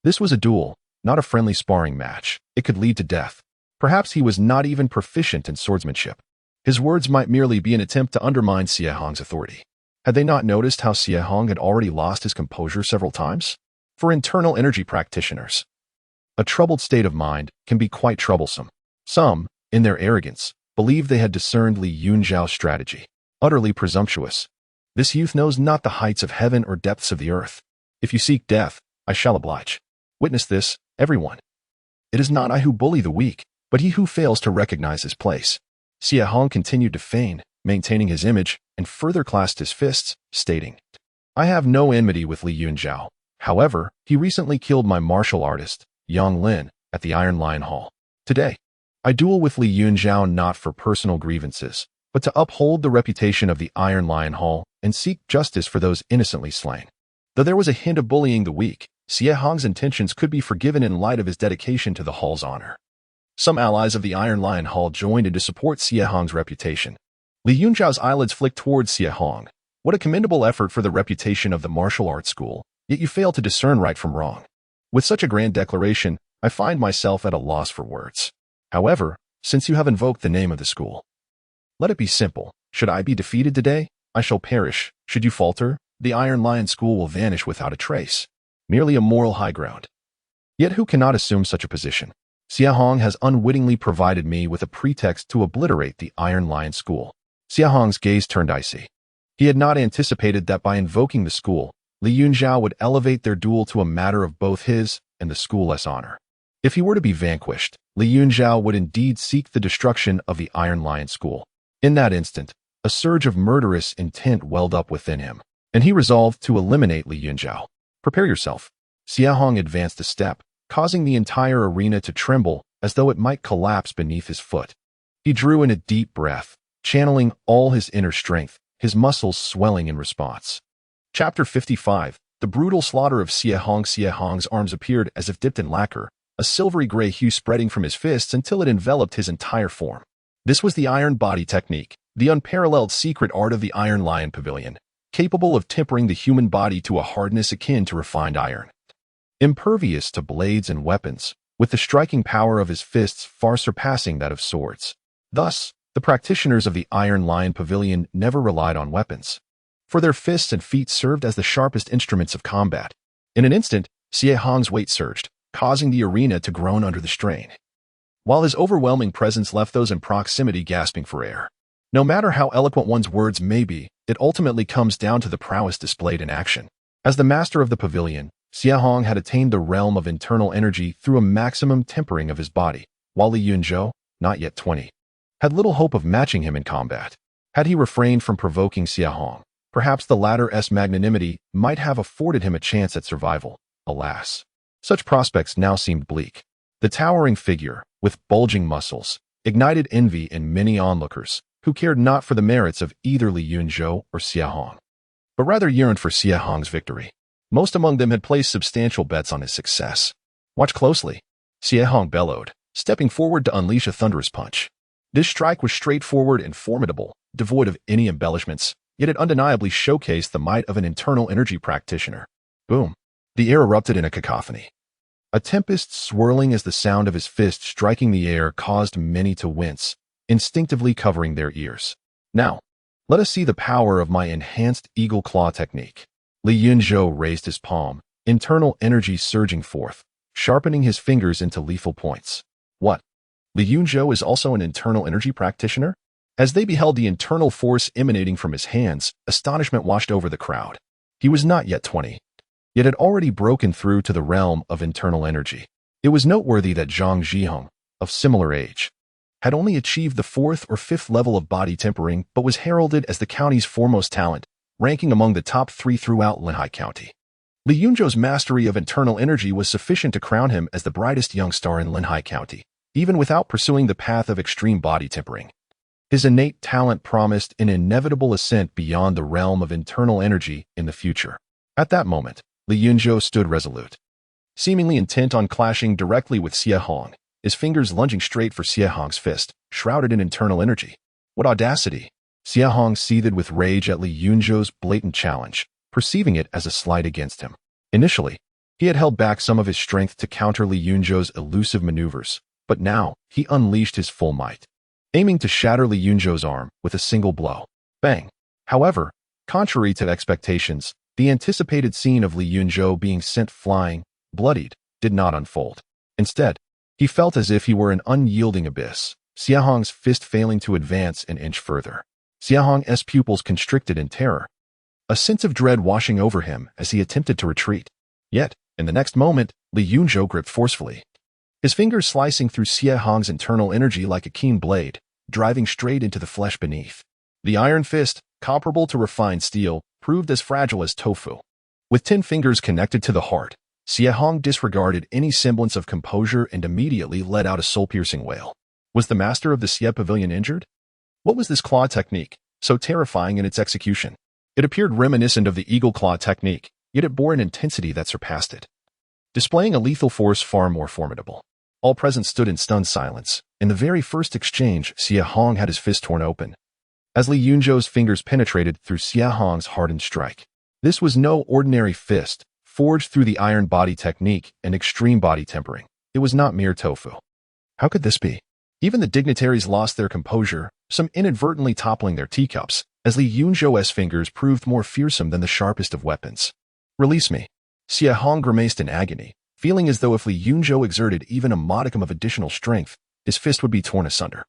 This was a duel, not a friendly sparring match. It could lead to death. Perhaps he was not even proficient in swordsmanship. His words might merely be an attempt to undermine Xia Hong's authority. Had they not noticed how Xia Hong had already lost his composure several times? For internal energy practitioners, a troubled state of mind can be quite troublesome. Some, in their arrogance, believed they had discerned Li Yunzhao's strategy. Utterly presumptuous. This youth knows not the heights of heaven or depths of the earth. If you seek death, I shall oblige. Witness this, everyone. It is not I who bully the weak, but he who fails to recognize his place. Xia Hong continued to feign, maintaining his image, and further clasped his fists, stating, I have no enmity with Li Yunzhou. However, he recently killed my martial artist, Yang Lin, at the Iron Lion Hall. Today, I duel with Li Yunzhou not for personal grievances, but to uphold the reputation of the Iron Lion Hall and seek justice for those innocently slain. Though there was a hint of bullying the weak, Xia Hong's intentions could be forgiven in light of his dedication to the Hall's honor. Some allies of the Iron Lion Hall joined in to support Xia Hong's reputation. Li Yunzhao's eyelids flicked towards Xia Hong. What a commendable effort for the reputation of the martial arts school, yet you fail to discern right from wrong. With such a grand declaration, I find myself at a loss for words. However, since you have invoked the name of the school, let it be simple. Should I be defeated today, I shall perish. Should you falter, the Iron Lion School will vanish without a trace. Merely a moral high ground. Yet who cannot assume such a position? Xia Hong has unwittingly provided me with a pretext to obliterate the Iron Lion School. Xia Hong's gaze turned icy. He had not anticipated that by invoking the school, Li Yunzhou would elevate their duel to a matter of both his and the school-less honor. If he were to be vanquished, Li Yunzhou would indeed seek the destruction of the Iron Lion School. In that instant, A surge of murderous intent welled up within him, and he resolved to eliminate Li Yunzhou. Prepare yourself. Xie Hong advanced a step, causing the entire arena to tremble as though it might collapse beneath his foot. He drew in a deep breath, channeling all his inner strength, his muscles swelling in response. Chapter 55. The brutal slaughter of Xie Hong. Xie Hong's arms appeared as if dipped in lacquer, a silvery gray hue spreading from his fists until it enveloped his entire form. This was the iron body technique, the unparalleled secret art of the Iron Lion Pavilion, capable of tempering the human body to a hardness akin to refined iron. Impervious to blades and weapons, with the striking power of his fists far surpassing that of swords. Thus, the practitioners of the Iron Lion Pavilion never relied on weapons, for their fists and feet served as the sharpest instruments of combat. In an instant, Xie Hong's weight surged, causing the arena to groan under the strain, while his overwhelming presence left those in proximity gasping for air. No matter how eloquent one's words may be, it ultimately comes down to the prowess displayed in action. As the master of the pavilion, Xie Hong had attained the realm of internal energy through a maximum tempering of his body, while Li Yunzhou, not yet 20, had little hope of matching him in combat. Had he refrained from provoking Xie Hong, perhaps the latter's magnanimity might have afforded him a chance at survival. Alas, such prospects now seemed bleak. The towering figure, with bulging muscles, ignited envy in many onlookers, who cared not for the merits of either Li Yunzhou or Xie Hong, but rather yearned for Xie Hong's victory. Most among them had placed substantial bets on his success. Watch closely. Xie Hong bellowed, stepping forward to unleash a thunderous punch. This strike was straightforward and formidable, devoid of any embellishments, yet it undeniably showcased the might of an internal energy practitioner. Boom. The air erupted in a cacophony. A tempest swirling as the sound of his fist striking the air caused many to wince, instinctively covering their ears. Now, let us see the power of my enhanced eagle claw technique. Li Yunzhou raised his palm, internal energy surging forth, sharpening his fingers into lethal points. What? Li Yunzhou is also an internal energy practitioner? As they beheld the internal force emanating from his hands, astonishment washed over the crowd. He was not yet 20, yet had already broken through to the realm of internal energy. It was noteworthy that Zhang Zhiheng, of similar age, had only achieved the 4th or 5th level of body tempering but was heralded as the county's foremost talent, ranking among the top 3 throughout Linhai County. Li Yunzhou's mastery of internal energy was sufficient to crown him as the brightest young star in Linhai County, even without pursuing the path of extreme body tempering. His innate talent promised an inevitable ascent beyond the realm of internal energy in the future. At that moment, Li Yunzhou stood resolute, seemingly intent on clashing directly with Xie Hong, his fingers lunging straight for Xie Hong's fist, shrouded in internal energy. What audacity! Xie Hong seethed with rage at Li Yunzhou's blatant challenge, perceiving it as a slight against him. Initially, he had held back some of his strength to counter Li Yunzhou's elusive maneuvers, but now he unleashed his full might, aiming to shatter Li Yunzhou's arm with a single blow. Bang! However, contrary to expectations, the anticipated scene of Li Yunzhou being sent flying, bloodied, did not unfold. Instead, he felt as if he were an unyielding abyss, Xie Hong's fist failing to advance an inch further. Xie Hong's pupils constricted in terror, a sense of dread washing over him as he attempted to retreat. Yet, in the next moment, Li Yunzhou gripped forcefully, his fingers slicing through Xie Hong's internal energy like a keen blade, driving straight into the flesh beneath. The iron fist, comparable to refined steel, proved as fragile as tofu. With 10 fingers connected to the heart, Xie Hong disregarded any semblance of composure and immediately let out a soul-piercing wail. Was the master of the Xie Pavilion injured? What was this claw technique, so terrifying in its execution? It appeared reminiscent of the eagle claw technique, yet it bore an intensity that surpassed it, displaying a lethal force far more formidable. All present stood in stunned silence. In the very first exchange, Xie Hong had his fist torn open, as Li Yunzhou's fingers penetrated through Xie Hong's hardened strike. This was no ordinary fist, forged through the iron body technique and extreme body tempering. It was not mere tofu. How could this be? Even the dignitaries lost their composure, some inadvertently toppling their teacups, as Li Yunzhou's fingers proved more fearsome than the sharpest of weapons. Release me. Xie Hong grimaced in agony, feeling as though if Li Yunzhou exerted even a modicum of additional strength, his fist would be torn asunder.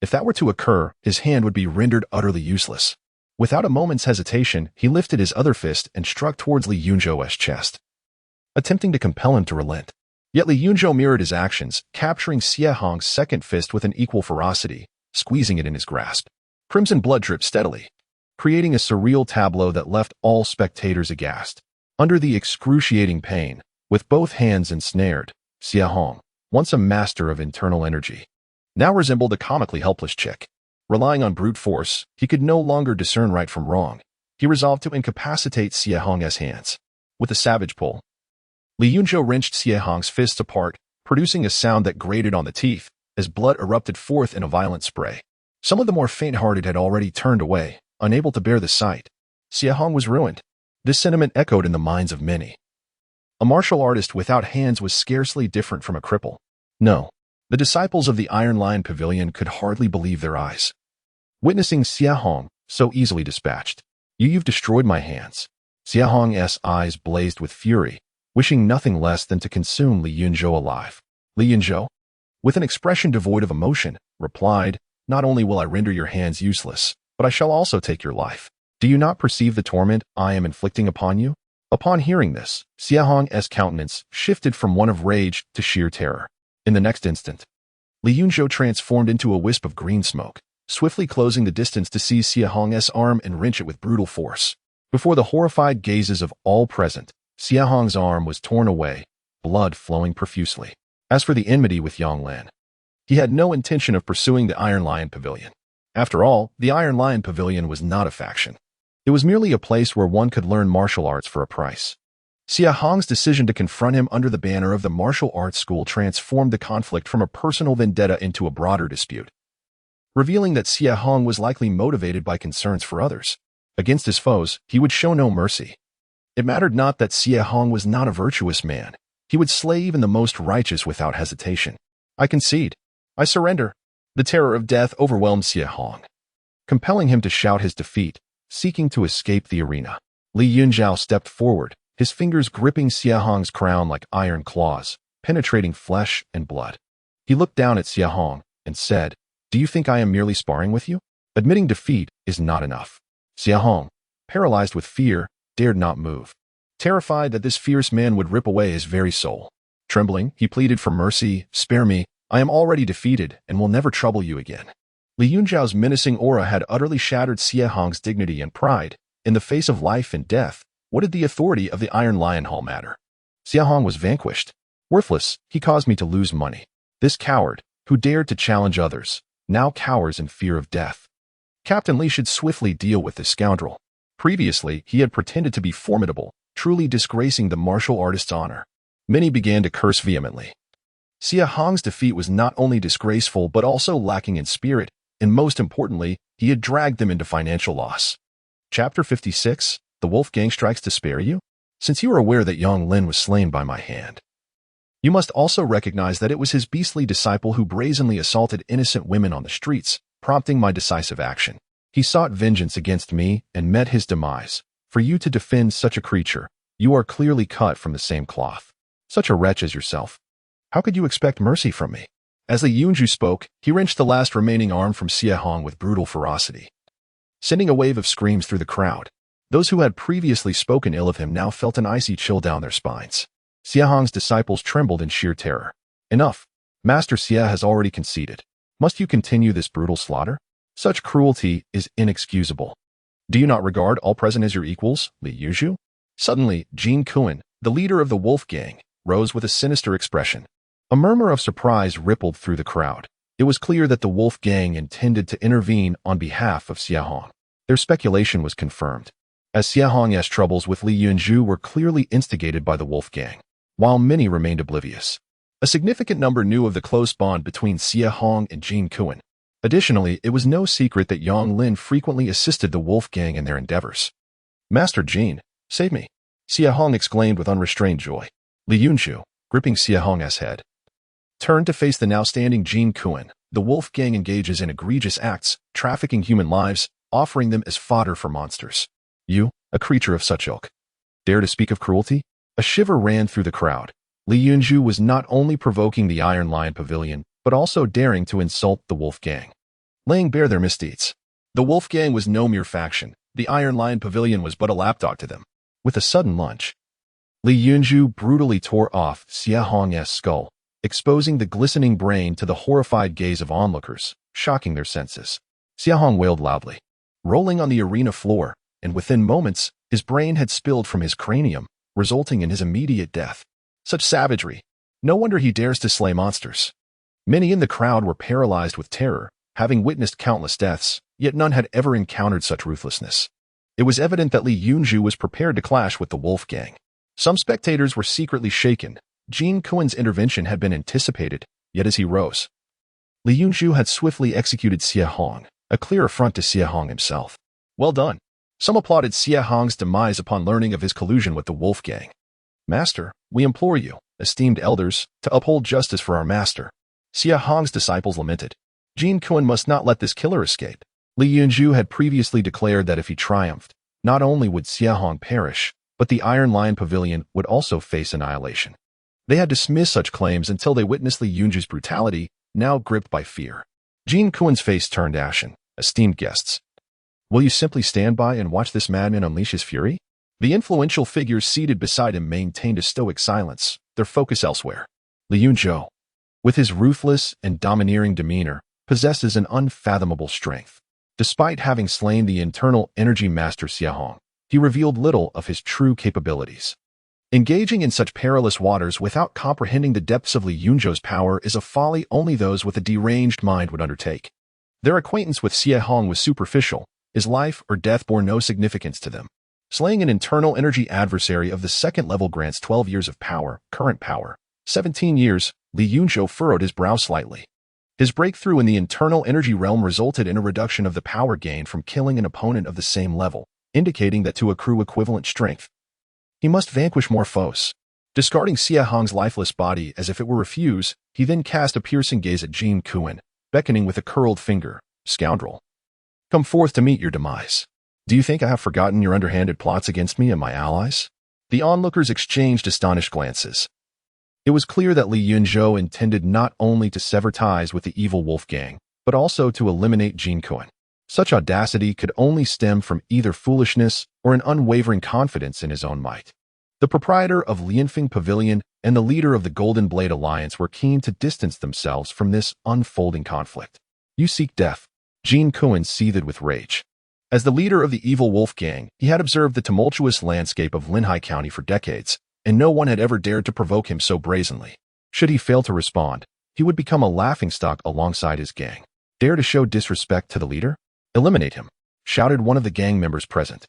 If that were to occur, his hand would be rendered utterly useless. Without a moment's hesitation, he lifted his other fist and struck towards Li Yunzhou's chest, attempting to compel him to relent. Yet Li Yunzhou mirrored his actions, capturing Xie Hong's second fist with an equal ferocity, squeezing it in his grasp. Crimson blood dripped steadily, creating a surreal tableau that left all spectators aghast. Under the excruciating pain, with both hands ensnared, Xie Hong, once a master of internal energy, now resembled a comically helpless chick. Relying on brute force, he could no longer discern right from wrong. He resolved to incapacitate Xie Hong's hands. With a savage pull, Li Yunzhou wrenched Xie Hong's fists apart, producing a sound that grated on the teeth as blood erupted forth in a violent spray. Some of the more faint-hearted had already turned away, unable to bear the sight. Xie Hong was ruined. This sentiment echoed in the minds of many. A martial artist without hands was scarcely different from a cripple. No, the disciples of the Iron Lion Pavilion could hardly believe their eyes. Witnessing Xie Hong so easily dispatched. You've destroyed my hands. Xie Hong's eyes blazed with fury, wishing nothing less than to consume Li Yunzhou alive. Li Yunzhou, with an expression devoid of emotion, replied, "Not only will I render your hands useless, but I shall also take your life. Do you not perceive the torment I am inflicting upon you?" Upon hearing this, Xie Hong's countenance shifted from one of rage to sheer terror. In the next instant, Li Yunzhou transformed into a wisp of green smoke, swiftly closing the distance to seize Xie Hong's arm and wrench it with brutal force. Before the horrified gazes of all present, Xie Hong's arm was torn away, blood flowing profusely. As for the enmity with Yang Lan, he had no intention of pursuing the Iron Lion Pavilion. After all, the Iron Lion Pavilion was not a faction. It was merely a place where one could learn martial arts for a price. Xie Hong's decision to confront him under the banner of the martial arts school transformed the conflict from a personal vendetta into a broader dispute, revealing that Xie Hong was likely motivated by concerns for others. Against his foes, he would show no mercy. It mattered not that Xie Hong was not a virtuous man. He would slay even the most righteous without hesitation. "I concede. I surrender." The terror of death overwhelmed Xie Hong, compelling him to shout his defeat, seeking to escape the arena. Li Yunzhou stepped forward, his fingers gripping Xie Hong's crown like iron claws, penetrating flesh and blood. He looked down at Xie Hong and said, "Do you think I am merely sparring with you? Admitting defeat is not enough." Xie Hong, paralyzed with fear, dared not move, terrified that this fierce man would rip away his very soul. Trembling, he pleaded for mercy, "Spare me, I am already defeated and will never trouble you again." Li Yunzhou's menacing aura had utterly shattered Xie Hong's dignity and pride. In the face of life and death, what did the authority of the Iron Lion Hall matter? Xie Hong was vanquished. Worthless, he caused me to lose money. This coward, who dared to challenge others, now cowers in fear of death. Captain Li should swiftly deal with this scoundrel. Previously, he had pretended to be formidable, truly disgracing the martial artist's honor. Many began to curse vehemently. Xie Hong's defeat was not only disgraceful but also lacking in spirit, and most importantly, he had dragged them into financial loss. Chapter 56, The Wolf Gang Strikes to Spare You? Since you are aware that Yang Lin was slain by my hand, you must also recognize that it was his beastly disciple who brazenly assaulted innocent women on the streets, prompting my decisive action. He sought vengeance against me and met his demise. For you to defend such a creature, you are clearly cut from the same cloth. Such a wretch as yourself. How could you expect mercy from me? As Li Yunzhou spoke, he wrenched the last remaining arm from Xie Hong with brutal ferocity, sending a wave of screams through the crowd. Those who had previously spoken ill of him now felt an icy chill down their spines. Xie Hong's disciples trembled in sheer terror. Enough. Master Xie has already conceded. Must you continue this brutal slaughter? Such cruelty is inexcusable. Do you not regard all present as your equals, Li Yunzhou? Suddenly, Jin Kuan, the leader of the Wolf Gang, rose with a sinister expression. A murmur of surprise rippled through the crowd. It was clear that the Wolf Gang intended to intervene on behalf of Xie Hong. Their speculation was confirmed, as Xie Hong's troubles with Li Yunzhou were clearly instigated by the Wolf Gang, while many remained oblivious. A significant number knew of the close bond between Xie Hong and Jin Kuan. Additionally, it was no secret that Yang Lin frequently assisted the Wolf Gang in their endeavors. "Master Jin, save me!" Xie Hong exclaimed with unrestrained joy. Li Yunzhou, gripping Xie Hong's head, turned to face the now standing Jin Kuan. The Wolf Gang engages in egregious acts, trafficking human lives, offering them as fodder for monsters. You, a creature of such ilk, dare to speak of cruelty? A shiver ran through the crowd. Li Yunzhou was not only provoking the Iron Lion Pavilion, but also daring to insult the Wolf Gang, laying bare their misdeeds. The Wolf Gang was no mere faction. The Iron Lion Pavilion was but a lapdog to them. With a sudden lunge, Li Yunzhou brutally tore off Xie Hong's skull, exposing the glistening brain to the horrified gaze of onlookers, shocking their senses. Xiahong wailed loudly, rolling on the arena floor, and within moments, his brain had spilled from his cranium, resulting in his immediate death. Such savagery. No wonder he dares to slay monsters. Many in the crowd were paralyzed with terror, having witnessed countless deaths, yet none had ever encountered such ruthlessness. It was evident that Li Yunzhou was prepared to clash with the Wolf Gang. Some spectators were secretly shaken. Jin Kuen's intervention had been anticipated, yet as he rose, Li Yunzhou had swiftly executed Xiahong, a clear affront to Xiahong himself. Well done. Some applauded Xiahong's demise upon learning of his collusion with the Wolf Gang. Master, we implore you, esteemed elders, to uphold justice for our master. Xiahong's disciples lamented. Jin Kuen must not let this killer escape. Li Yunzhou had previously declared that if he triumphed, not only would Xiahong perish, but the Iron Lion Pavilion would also face annihilation. They had dismissed such claims until they witnessed Li Yunzhou's brutality, now gripped by fear. Jin Kuen's face turned ashen. Esteemed guests, will you simply stand by and watch this madman unleash his fury? The influential figures seated beside him maintained a stoic silence, their focus elsewhere. Li Yunzhou, with his ruthless and domineering demeanor, possesses an unfathomable strength. Despite having slain the internal energy master Xiahong, he revealed little of his true capabilities. Engaging in such perilous waters without comprehending the depths of Li Yunzhou's power is a folly only those with a deranged mind would undertake. Their acquaintance with Xiahong was superficial. His life or death bore no significance to them. Slaying an internal energy adversary of the second level grants 12 years of power, current power. 17 years, Li Yunzhou furrowed his brow slightly. His breakthrough in the internal energy realm resulted in a reduction of the power gain from killing an opponent of the same level, indicating that to accrue equivalent strength, he must vanquish more foes. Discarding Xiahong's lifeless body as if it were refuse, he then cast a piercing gaze at Jin Kuen, beckoning with a curled finger. Scoundrel, come forth to meet your demise. Do you think I have forgotten your underhanded plots against me and my allies? The onlookers exchanged astonished glances. It was clear that Li Yunzhou intended not only to sever ties with the evil Wolf Gang, but also to eliminate Jin Kuen. Such audacity could only stem from either foolishness or an unwavering confidence in his own might. The proprietor of Lianfeng Pavilion and the leader of the Golden Blade Alliance were keen to distance themselves from this unfolding conflict. You seek death. Jin Kuen seethed with rage. As the leader of the evil Wolf Gang, he had observed the tumultuous landscape of Linhai County for decades, and no one had ever dared to provoke him so brazenly. Should he fail to respond, he would become a laughingstock alongside his gang. Dare to show disrespect to the leader? Eliminate him, shouted one of the gang members present.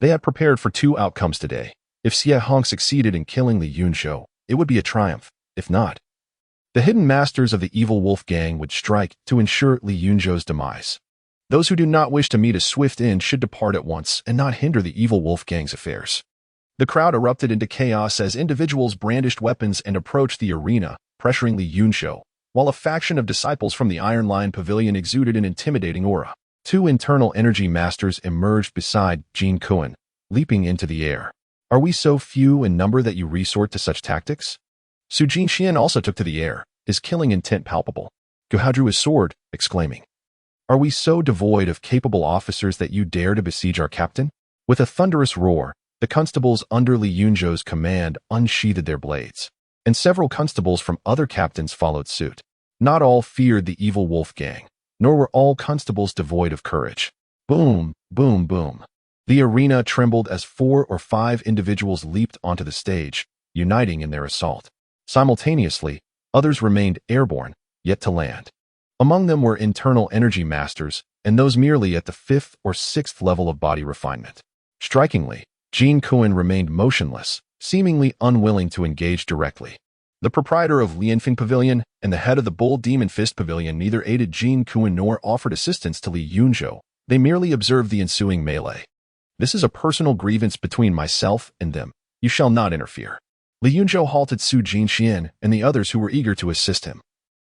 They had prepared for two outcomes today. If Xiahong succeeded in killing Li Yunzhou, it would be a triumph. If not, the hidden masters of the evil Wolf Gang would strike to ensure Li Yunzhou's demise. Those who do not wish to meet a swift end should depart at once and not hinder the evil Wolf Gang's affairs. The crowd erupted into chaos as individuals brandished weapons and approached the arena, pressuring Li Yunzhou, while a faction of disciples from the Iron Lion Pavilion exuded an intimidating aura. Two internal energy masters emerged beside Jin Kuen, leaping into the air. Are we so few in number that you resort to such tactics? Su Jinxian also took to the air, his killing intent palpable. Guhao drew his sword, exclaiming, are we so devoid of capable officers that you dare to besiege our captain? With a thunderous roar, the constables under Li Yunzhou's command unsheathed their blades, and several constables from other captains followed suit. Not all feared the evil Wolf Gang, nor were all constables devoid of courage. Boom, boom, boom. The arena trembled as 4 or 5 individuals leaped onto the stage, uniting in their assault. Simultaneously, others remained airborne, yet to land. Among them were internal energy masters, and those merely at the 5th or 6th level of body refinement. Strikingly, Jin Kuen remained motionless, seemingly unwilling to engage directly. The proprietor of Lianfeng Pavilion and the head of the Bull Demon Fist Pavilion neither aided Jin Kuen nor offered assistance to Li Yunzhou. They merely observed the ensuing melee. This is a personal grievance between myself and them. You shall not interfere. Li Yunzhou halted Su Jinxian and the others who were eager to assist him.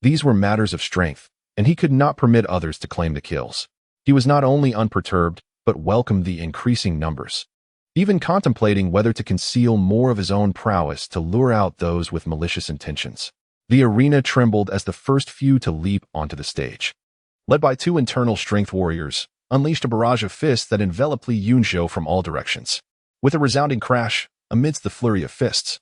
These were matters of strength, and he could not permit others to claim the kills. He was not only unperturbed, but welcomed the increasing numbers, even contemplating whether to conceal more of his own prowess to lure out those with malicious intentions. The arena trembled as the first few to leap onto the stage. Led by 2 internal strength warriors, unleashed a barrage of fists that enveloped Li Yunzhou from all directions. With a resounding crash, amidst the flurry of fists,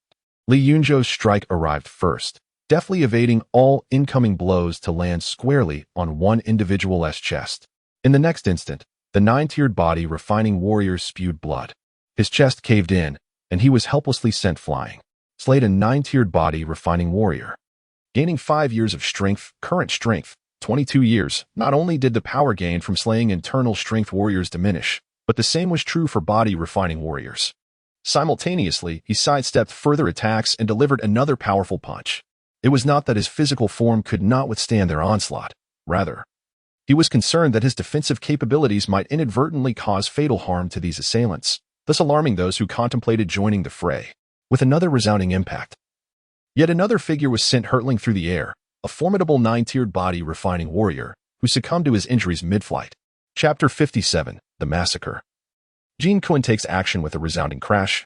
Li Yunzhou's strike arrived first, deftly evading all incoming blows to land squarely on one individual's chest. In the next instant, the nine-tiered body refining warrior spewed blood. His chest caved in, and he was helplessly sent flying. Slayed a nine-tiered body refining warrior. Gaining 5 years of strength, current strength, 22 years. Not only did the power gain from slaying internal strength warriors diminish, but the same was true for body refining warriors. Simultaneously, he sidestepped further attacks and delivered another powerful punch. It was not that his physical form could not withstand their onslaught. Rather, he was concerned that his defensive capabilities might inadvertently cause fatal harm to these assailants, thus alarming those who contemplated joining the fray. With another resounding impact, yet another figure was sent hurtling through the air, a formidable nine-tiered body refining warrior, who succumbed to his injuries mid-flight. Chapter 57, The Massacre. Jin Kun takes action with a resounding crash.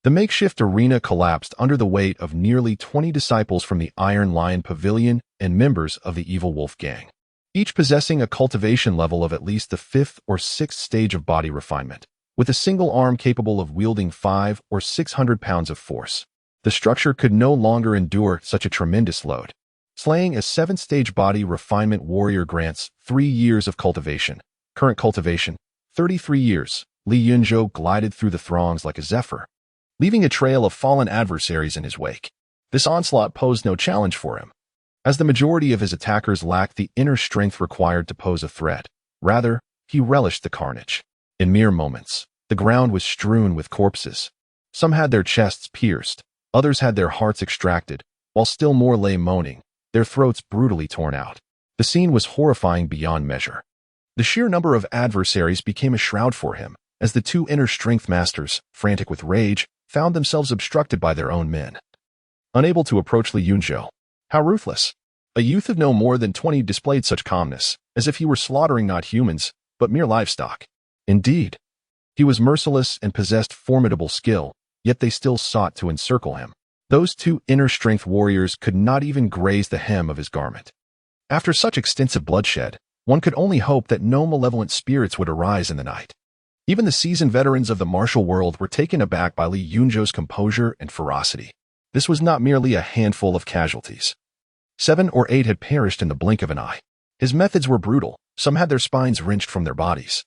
The makeshift arena collapsed under the weight of nearly 20 disciples from the Iron Lion Pavilion and members of the Evil Wolf Gang, each possessing a cultivation level of at least the 5th or 6th stage of body refinement, with a single arm capable of wielding 500 or 600 pounds of force. The structure could no longer endure such a tremendous load. Slaying a 7th-stage body refinement warrior grants 3 years of cultivation. Current cultivation, 33 years. Li Yunzhou glided through the throngs like a zephyr, leaving a trail of fallen adversaries in his wake. This onslaught posed no challenge for him, as the majority of his attackers lacked the inner strength required to pose a threat. Rather, he relished the carnage. In mere moments, the ground was strewn with corpses. Some had their chests pierced, others had their hearts extracted, while still more lay moaning, their throats brutally torn out. The scene was horrifying beyond measure. The sheer number of adversaries became a shroud for him, as the two inner strength masters, frantic with rage, found themselves obstructed by their own men. Unable to approach Li Yunzhou. How ruthless! A youth of no more than 20 displayed such calmness, as if he were slaughtering not humans, but mere livestock. Indeed, he was merciless and possessed formidable skill, yet they still sought to encircle him. Those two inner strength warriors could not even graze the hem of his garment. After such extensive bloodshed, one could only hope that no malevolent spirits would arise in the night. Even the seasoned veterans of the martial world were taken aback by Li Yunzhou's composure and ferocity. This was not merely a handful of casualties. 7 or 8 had perished in the blink of an eye. His methods were brutal. Some had their spines wrenched from their bodies,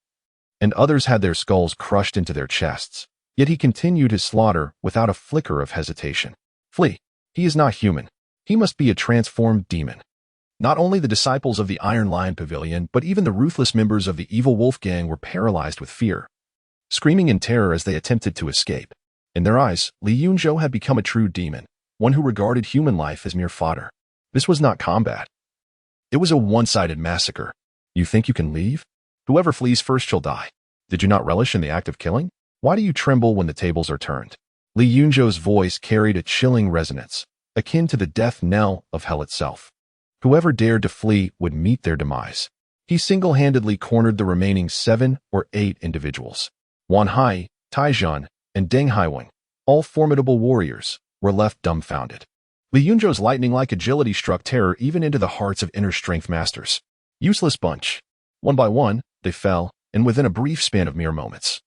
and others had their skulls crushed into their chests. Yet he continued his slaughter without a flicker of hesitation. Flee. He is not human. He must be a transformed demon. Not only the disciples of the Iron Lion Pavilion, but even the ruthless members of the Evil Wolf Gang were paralyzed with fear, screaming in terror as they attempted to escape. In their eyes, Li Yunzhou had become a true demon, one who regarded human life as mere fodder. This was not combat. It was a one-sided massacre. You think you can leave? Whoever flees first shall die. Did you not relish in the act of killing? Why do you tremble when the tables are turned? Li Yunzhou's voice carried a chilling resonance, akin to the death knell of hell itself. Whoever dared to flee would meet their demise. He single-handedly cornered the remaining 7 or 8 individuals. Wan Hai, Taizhan, and Deng Haiwen, all formidable warriors, were left dumbfounded. Li Yunzhou's lightning-like agility struck terror even into the hearts of inner strength masters. Useless bunch. One by one, they fell, and within a brief span of mere moments,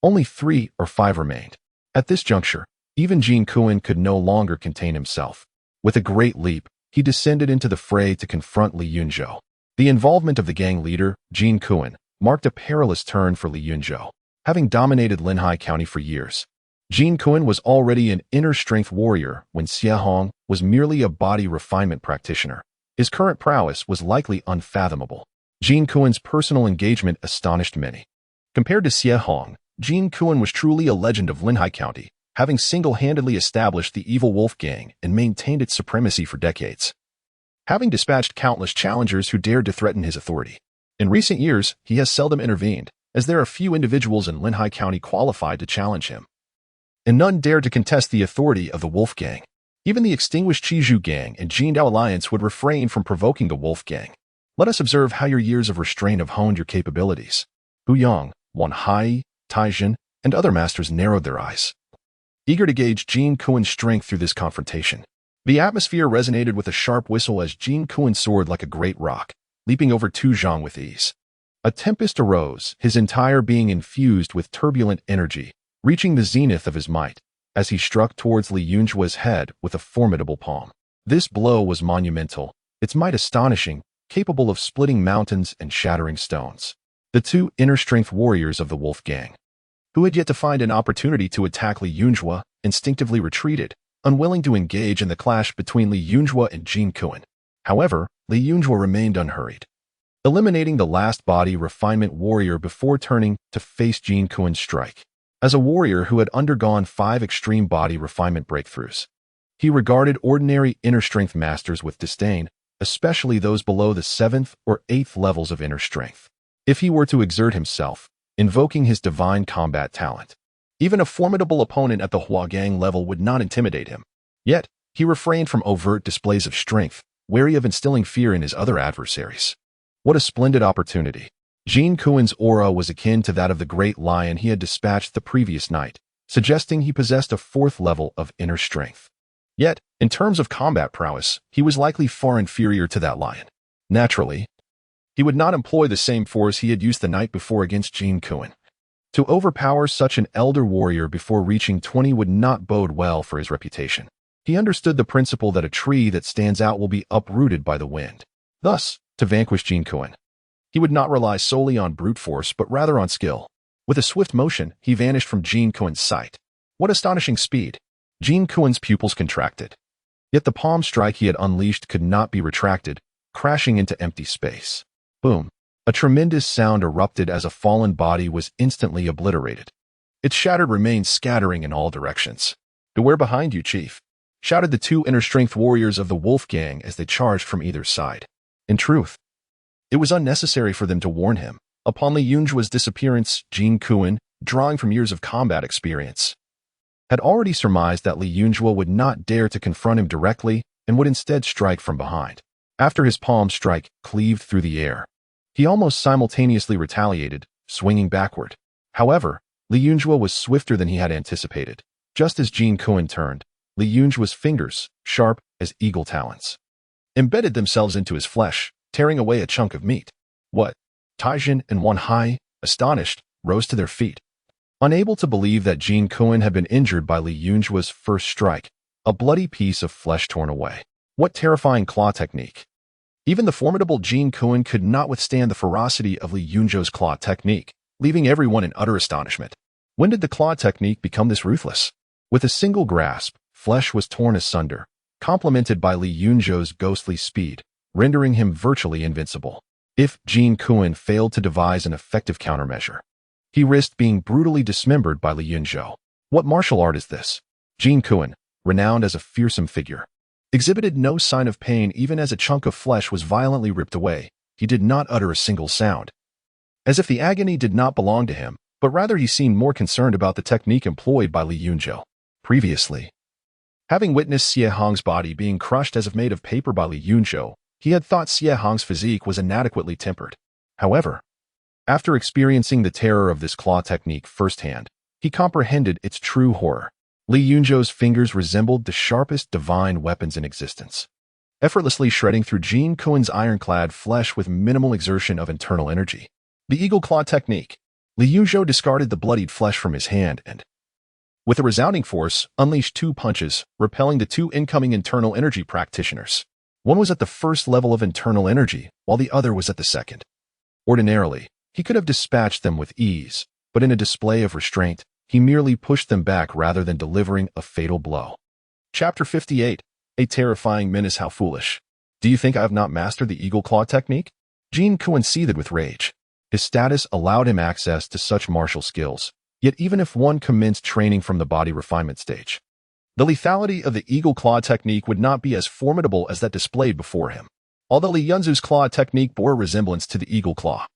only 3 or 5 remained. At this juncture, even Jin Kun could no longer contain himself. With a great leap, he descended into the fray to confront Li Yunzhou. The involvement of the gang leader, Jin Kun, marked a perilous turn for Li Yunzhou. Having dominated Linhai County for years, Jin Kun was already an inner strength warrior when Xie Hong was merely a body refinement practitioner. His current prowess was likely unfathomable. Jin Kun's personal engagement astonished many. Compared to Xie Hong, Jin Kun was truly a legend of Linhai County, having single-handedly established the Evil Wolf Gang and maintained its supremacy for decades. Having dispatched countless challengers who dared to threaten his authority. In recent years, he has seldom intervened, as there are few individuals in Linhai County qualified to challenge him, and none dared to contest the authority of the Wolf Gang. Even the extinguished Qizhu Gang and Jindao Alliance would refrain from provoking the Wolf Gang. Let us observe how your years of restraint have honed your capabilities. Hu Yang, Wan Hai, Taizhan, and other masters narrowed their eyes, eager to gauge Jin Kun's strength through this confrontation. The atmosphere resonated with a sharp whistle as Jin Kun soared like a great rock, leaping over Tu Zhang with ease. A tempest arose, his entire being infused with turbulent energy, reaching the zenith of his might, as he struck towards Li Yunzhou's head with a formidable palm. This blow was monumental, its might astonishing, capable of splitting mountains and shattering stones. the two inner-strength warriors of the Wolf Gang, who had yet to find an opportunity to attack Li Yunzhou, instinctively retreated, unwilling to engage in the clash between Li Yunzhou and Jin Kuan. However, Li Yunzhou remained unhurried, eliminating the last body refinement warrior before turning to face Jin Kuan's strike. As a warrior who had undergone 5 extreme body refinement breakthroughs, he regarded ordinary inner-strength masters with disdain, especially those below the 7th or 8th levels of inner strength. If he were to exert himself, invoking his divine combat talent, even a formidable opponent at the Huagang level would not intimidate him. Yet, he refrained from overt displays of strength, wary of instilling fear in his other adversaries. What a splendid opportunity. Jin Kuan's aura was akin to that of the great lion he had dispatched the previous night, suggesting he possessed a 4th level of inner strength. Yet, in terms of combat prowess, he was likely far inferior to that lion. Naturally, he would not employ the same force he had used the night before against Jin Kuan. To overpower such an elder warrior before reaching 20 would not bode well for his reputation. He understood the principle that a tree that stands out will be uprooted by the wind. Thus, to vanquish Jin Kuan, he would not rely solely on brute force but rather on skill. With a swift motion, he vanished from Jin Kuan's sight. What astonishing speed! Jin Kuan's pupils contracted. Yet the palm strike he had unleashed could not be retracted, crashing into empty space. Boom! A tremendous sound erupted as a fallen body was instantly obliterated. Its shattered remains scattering in all directions. "Beware behind you, Chief," shouted the two inner-strength warriors of the Wolf Gang as they charged from either side. In truth, it was unnecessary for them to warn him. Upon Li Yunzhou's disappearance, Jin Kuan, drawing from years of combat experience, had already surmised that Li Yunzhou would not dare to confront him directly and would instead strike from behind. After his palm strike cleaved through the air, he almost simultaneously retaliated, swinging backward. However, Li Yunzhou was swifter than he had anticipated. Just as Jin Kuan turned, Li Yunzhou's fingers, sharp as eagle talons, embedded themselves into his flesh, tearing away a chunk of meat. What? Taijin and Wan Hai, astonished, rose to their feet, unable to believe that Jin Kuan had been injured by Li Yunzhou's first strike, a bloody piece of flesh torn away. What terrifying claw technique! Even the formidable Jin Kuan could not withstand the ferocity of Li Yunzhou's claw technique, leaving everyone in utter astonishment. When did the claw technique become this ruthless? With a single grasp, flesh was torn asunder, complemented by Li Yunzhou's ghostly speed, rendering him virtually invincible. If Jin Kuan failed to devise an effective countermeasure, he risked being brutally dismembered by Li Yunzhou. What martial art is this? Jin Kuan, renowned as a fearsome figure, exhibited no sign of pain even as a chunk of flesh was violently ripped away. He did not utter a single sound, as if the agony did not belong to him, but rather he seemed more concerned about the technique employed by Li Yunzhou. Previously, having witnessed Xie Hong's body being crushed as if made of paper by Li Yunzhou, he had thought Xie Hong's physique was inadequately tempered. However, after experiencing the terror of this claw technique firsthand, he comprehended its true horror. Li Yunzhou's fingers resembled the sharpest divine weapons in existence, effortlessly shredding through Jin Kuan's ironclad flesh with minimal exertion of internal energy. The eagle claw technique. Li Yunzhou discarded the bloodied flesh from his hand and, with a resounding force, unleashed 2 punches, repelling the 2 incoming internal energy practitioners. One was at the first level of internal energy, while the other was at the second. Ordinarily, he could have dispatched them with ease, but in a display of restraint, he merely pushed them back rather than delivering a fatal blow. Chapter 58. A terrifying menace. How foolish. Do you think I have not mastered the eagle claw technique? Jin Kuan seethed with rage. His status allowed him access to such martial skills, yet even if one commenced training from the body refinement stage, the lethality of the eagle claw technique would not be as formidable as that displayed before him. Although Li Yunzhou's claw technique bore a resemblance to the eagle claw,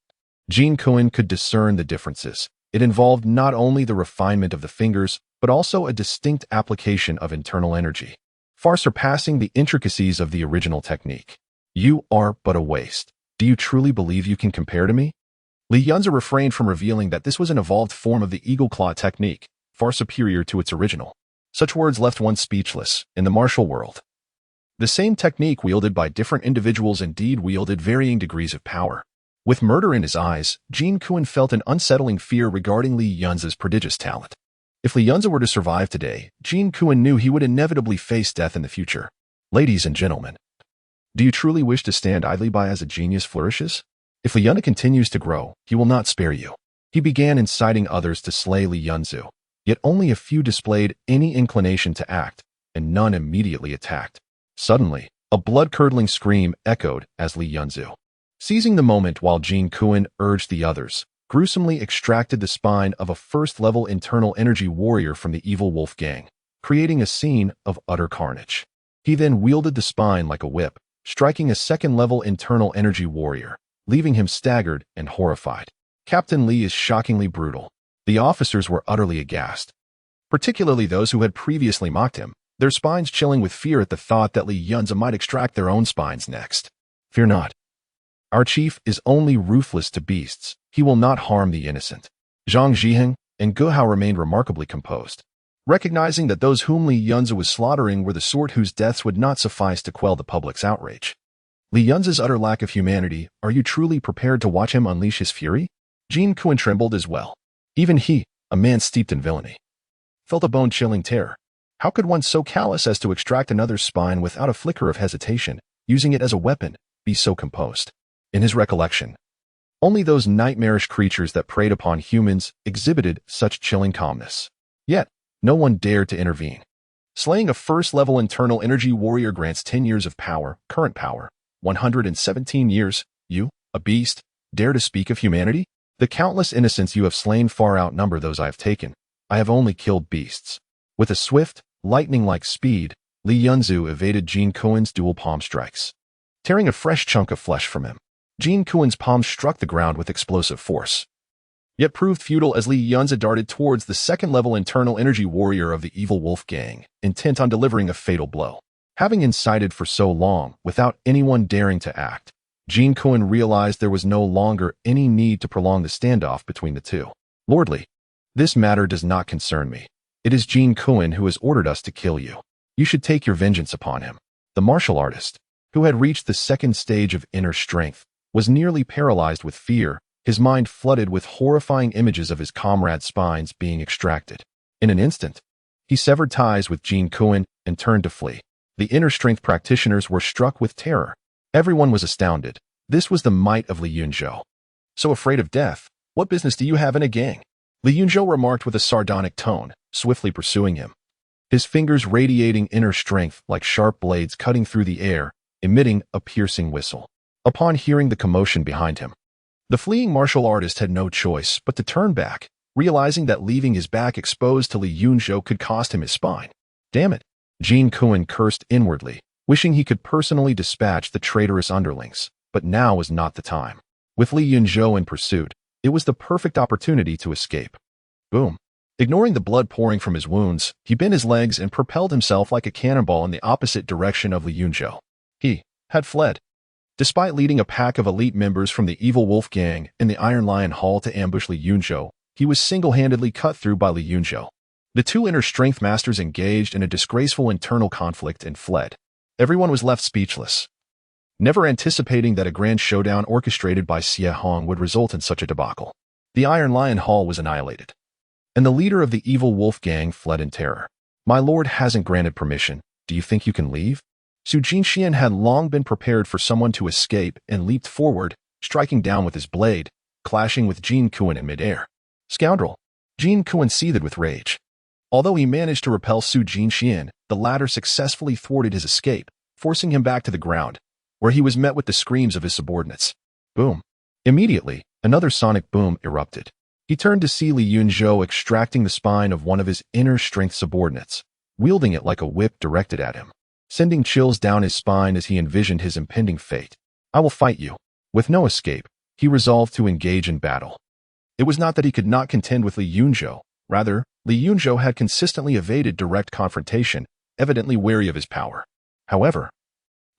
Jin Kuan could discern the differences. It involved not only the refinement of the fingers, but also a distinct application of internal energy, far surpassing the intricacies of the original technique. You are but a waste. Do you truly believe you can compare to me? Li Yunzhou refrained from revealing that this was an evolved form of the eagle claw technique, far superior to its original. Such words left one speechless. In the martial world, the same technique wielded by different individuals indeed wielded varying degrees of power. With murder in his eyes, Jin Kuan felt an unsettling fear regarding Li Yunzhou's prodigious talent. If Li Yunzhou were to survive today, Jin Kuan knew he would inevitably face death in the future. Ladies and gentlemen, do you truly wish to stand idly by as a genius flourishes? If Li Yunzhou continues to grow, he will not spare you. He began inciting others to slay Li Yunzhou, yet only a few displayed any inclination to act, and none immediately attacked. Suddenly, a blood-curdling scream echoed as Li Yunzhou, seizing the moment while Jin Kuan urged the others, gruesomely extracted the spine of a first-level internal energy warrior from the evil wolf gang, creating a scene of utter carnage. He then wielded the spine like a whip, striking a second-level internal energy warrior, leaving him staggered and horrified. Captain Li is shockingly brutal. The officers were utterly aghast, particularly those who had previously mocked him, their spines chilling with fear at the thought that Li Yunzhou might extract their own spines next. Fear not. Our chief is only ruthless to beasts. He will not harm the innocent. Zhang Zhiheng and Ge Hao remained remarkably composed, recognizing that those whom Li Yunzhou was slaughtering were the sort whose deaths would not suffice to quell the public's outrage. Li Yunzhou's utter lack of humanity, are you truly prepared to watch him unleash his fury? Jin Kuan trembled as well. Even he, a man steeped in villainy, felt a bone-chilling terror. How could one so callous as to extract another's spine without a flicker of hesitation, using it as a weapon, be so composed? In his recollection, only those nightmarish creatures that preyed upon humans exhibited such chilling calmness. Yet, no one dared to intervene. Slaying a first-level internal energy warrior grants 10 years of power, current power, 117 years. You, a beast, dare to speak of humanity? The countless innocents you have slain far outnumber those I have taken. I have only killed beasts. With a swift, lightning-like speed, Li Yunzhou evaded Jin Kuan's dual palm strikes, tearing a fresh chunk of flesh from him. Jin Kuan's palm struck the ground with explosive force, yet proved futile as Li Yunzhou darted towards the second-level internal energy warrior of the evil wolf gang, intent on delivering a fatal blow. Having incited for so long, without anyone daring to act, Jin Kuan realized there was no longer any need to prolong the standoff between the two. Lordly, this matter does not concern me. It is Jin Kuan who has ordered us to kill you. You should take your vengeance upon him. The martial artist, who had reached the second stage of inner strength, was nearly paralyzed with fear, his mind flooded with horrifying images of his comrades' spines being extracted. In an instant, he severed ties with Jin Kuan and turned to flee. The inner strength practitioners were struck with terror. Everyone was astounded. This was the might of Li Yunzhou. So afraid of death, what business do you have in a gang? Li Yunzhou remarked with a sardonic tone, swiftly pursuing him, his fingers radiating inner strength like sharp blades cutting through the air, emitting a piercing whistle. Upon hearing the commotion behind him, the fleeing martial artist had no choice but to turn back, realizing that leaving his back exposed to Li Yunzhou could cost him his spine. Damn it! Jin Kuan cursed inwardly, wishing he could personally dispatch the traitorous underlings, but now was not the time. With Li Yunzhou in pursuit, it was the perfect opportunity to escape. Boom! Ignoring the blood pouring from his wounds, he bent his legs and propelled himself like a cannonball in the opposite direction of Li Yunzhou. He had fled. Despite leading a pack of elite members from the evil wolf gang in the Iron Lion Hall to ambush Li Yunzhou, he was single-handedly cut through by Li Yunzhou. The two inner strength masters engaged in a disgraceful internal conflict and fled. Everyone was left speechless, never anticipating that a grand showdown orchestrated by Xie Hong would result in such a debacle. The Iron Lion Hall was annihilated, and the leader of the evil wolf gang fled in terror. My lord hasn't granted permission. Do you think you can leave? Su Jinxian had long been prepared for someone to escape and leaped forward, striking down with his blade, clashing with Jin Kuan in midair. Scoundrel! Jin Kuan seethed with rage. Although he managed to repel Su Jinxian, the latter successfully thwarted his escape, forcing him back to the ground, where he was met with the screams of his subordinates. Boom! Immediately, another sonic boom erupted. He turned to see Li Yunzhou extracting the spine of one of his inner strength subordinates, wielding it like a whip directed at him, sending chills down his spine as he envisioned his impending fate. I will fight you. With no escape, he resolved to engage in battle. It was not that he could not contend with Li Yunzhou. Rather, Li Yunzhou had consistently evaded direct confrontation, evidently wary of his power. However,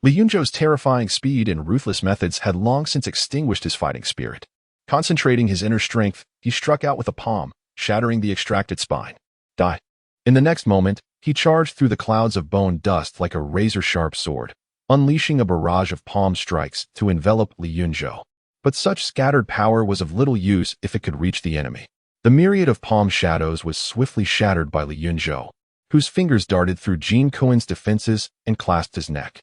Li Yunzhou's terrifying speed and ruthless methods had long since extinguished his fighting spirit. Concentrating his inner strength, he struck out with a palm, shattering the extracted spine. Die. In the next moment, he charged through the clouds of bone dust like a razor-sharp sword, unleashing a barrage of palm strikes to envelop Li Yunzhou. But such scattered power was of little use if it could reach the enemy. The myriad of palm shadows was swiftly shattered by Li Yunzhou, whose fingers darted through Jin Kuan's defenses and clasped his neck.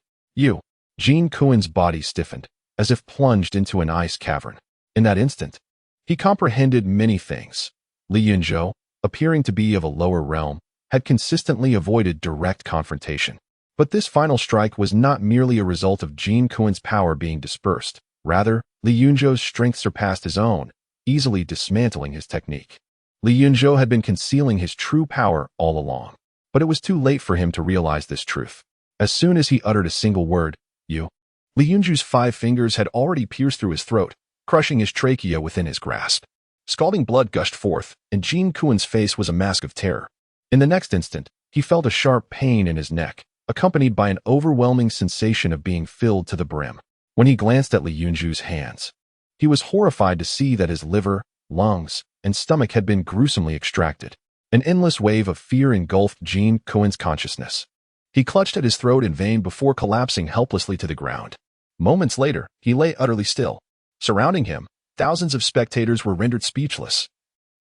Jin Kuan's body stiffened. as if plunged into an ice cavern. In that instant, he comprehended many things. Li Yunzhou, appearing to be of a lower realm, had consistently avoided direct confrontation. But this final strike was not merely a result of Jin Kuan's power being dispersed. Rather, Li Yunzhou's strength surpassed his own, easily dismantling his technique. Li Yunzhou had been concealing his true power all along. But it was too late for him to realize this truth. As soon as he uttered a single word, "You," Li Yunzhou's 5 fingers had already pierced through his throat, crushing his trachea within his grasp. Scalding blood gushed forth, and Jin Kuan's face was a mask of terror. In the next instant, he felt a sharp pain in his neck, accompanied by an overwhelming sensation of being filled to the brim. When he glanced at Li Yunzhou's hands, he was horrified to see that his liver, lungs, and stomach had been gruesomely extracted. An endless wave of fear engulfed Jin Kuan's consciousness. He clutched at his throat in vain before collapsing helplessly to the ground. Moments later, he lay utterly still. Surrounding him, thousands of spectators were rendered speechless,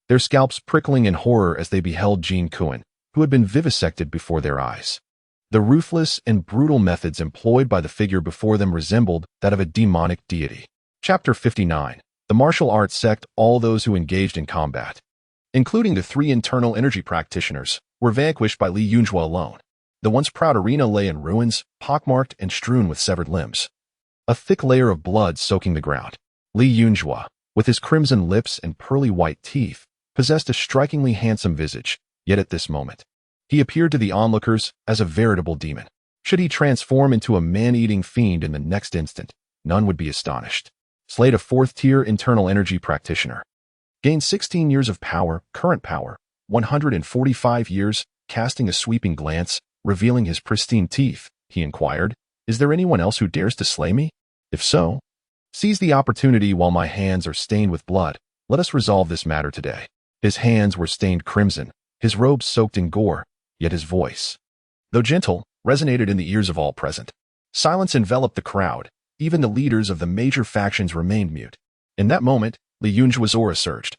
their scalps prickling in horror as they beheld Jin Kuan, who had been vivisected before their eyes. The ruthless and brutal methods employed by the figure before them resembled that of a demonic deity. Chapter 59. The martial arts sect. All those who engaged in combat, including the 3 internal energy practitioners, were vanquished by Li Yunzhou alone. The once proud arena lay in ruins, pockmarked and strewn with severed limbs, a thick layer of blood soaking the ground. Li Yunzhou, with his crimson lips and pearly white teeth, possessed a strikingly handsome visage, yet at this moment, he appeared to the onlookers as a veritable demon. Should he transform into a man-eating fiend in the next instant, none would be astonished. Slate, a 4th-tier internal energy practitioner. Gained 16 years of power, current power, 145 years, casting a sweeping glance, revealing his pristine teeth, he inquired, "Is there anyone else who dares to slay me? If so, seize the opportunity while my hands are stained with blood. Let us resolve this matter today." His hands were stained crimson, his robes soaked in gore, yet his voice, though gentle, resonated in the ears of all present. Silence enveloped the crowd. Even the leaders of the major factions remained mute. In that moment, Li Yunzhou's aura surged,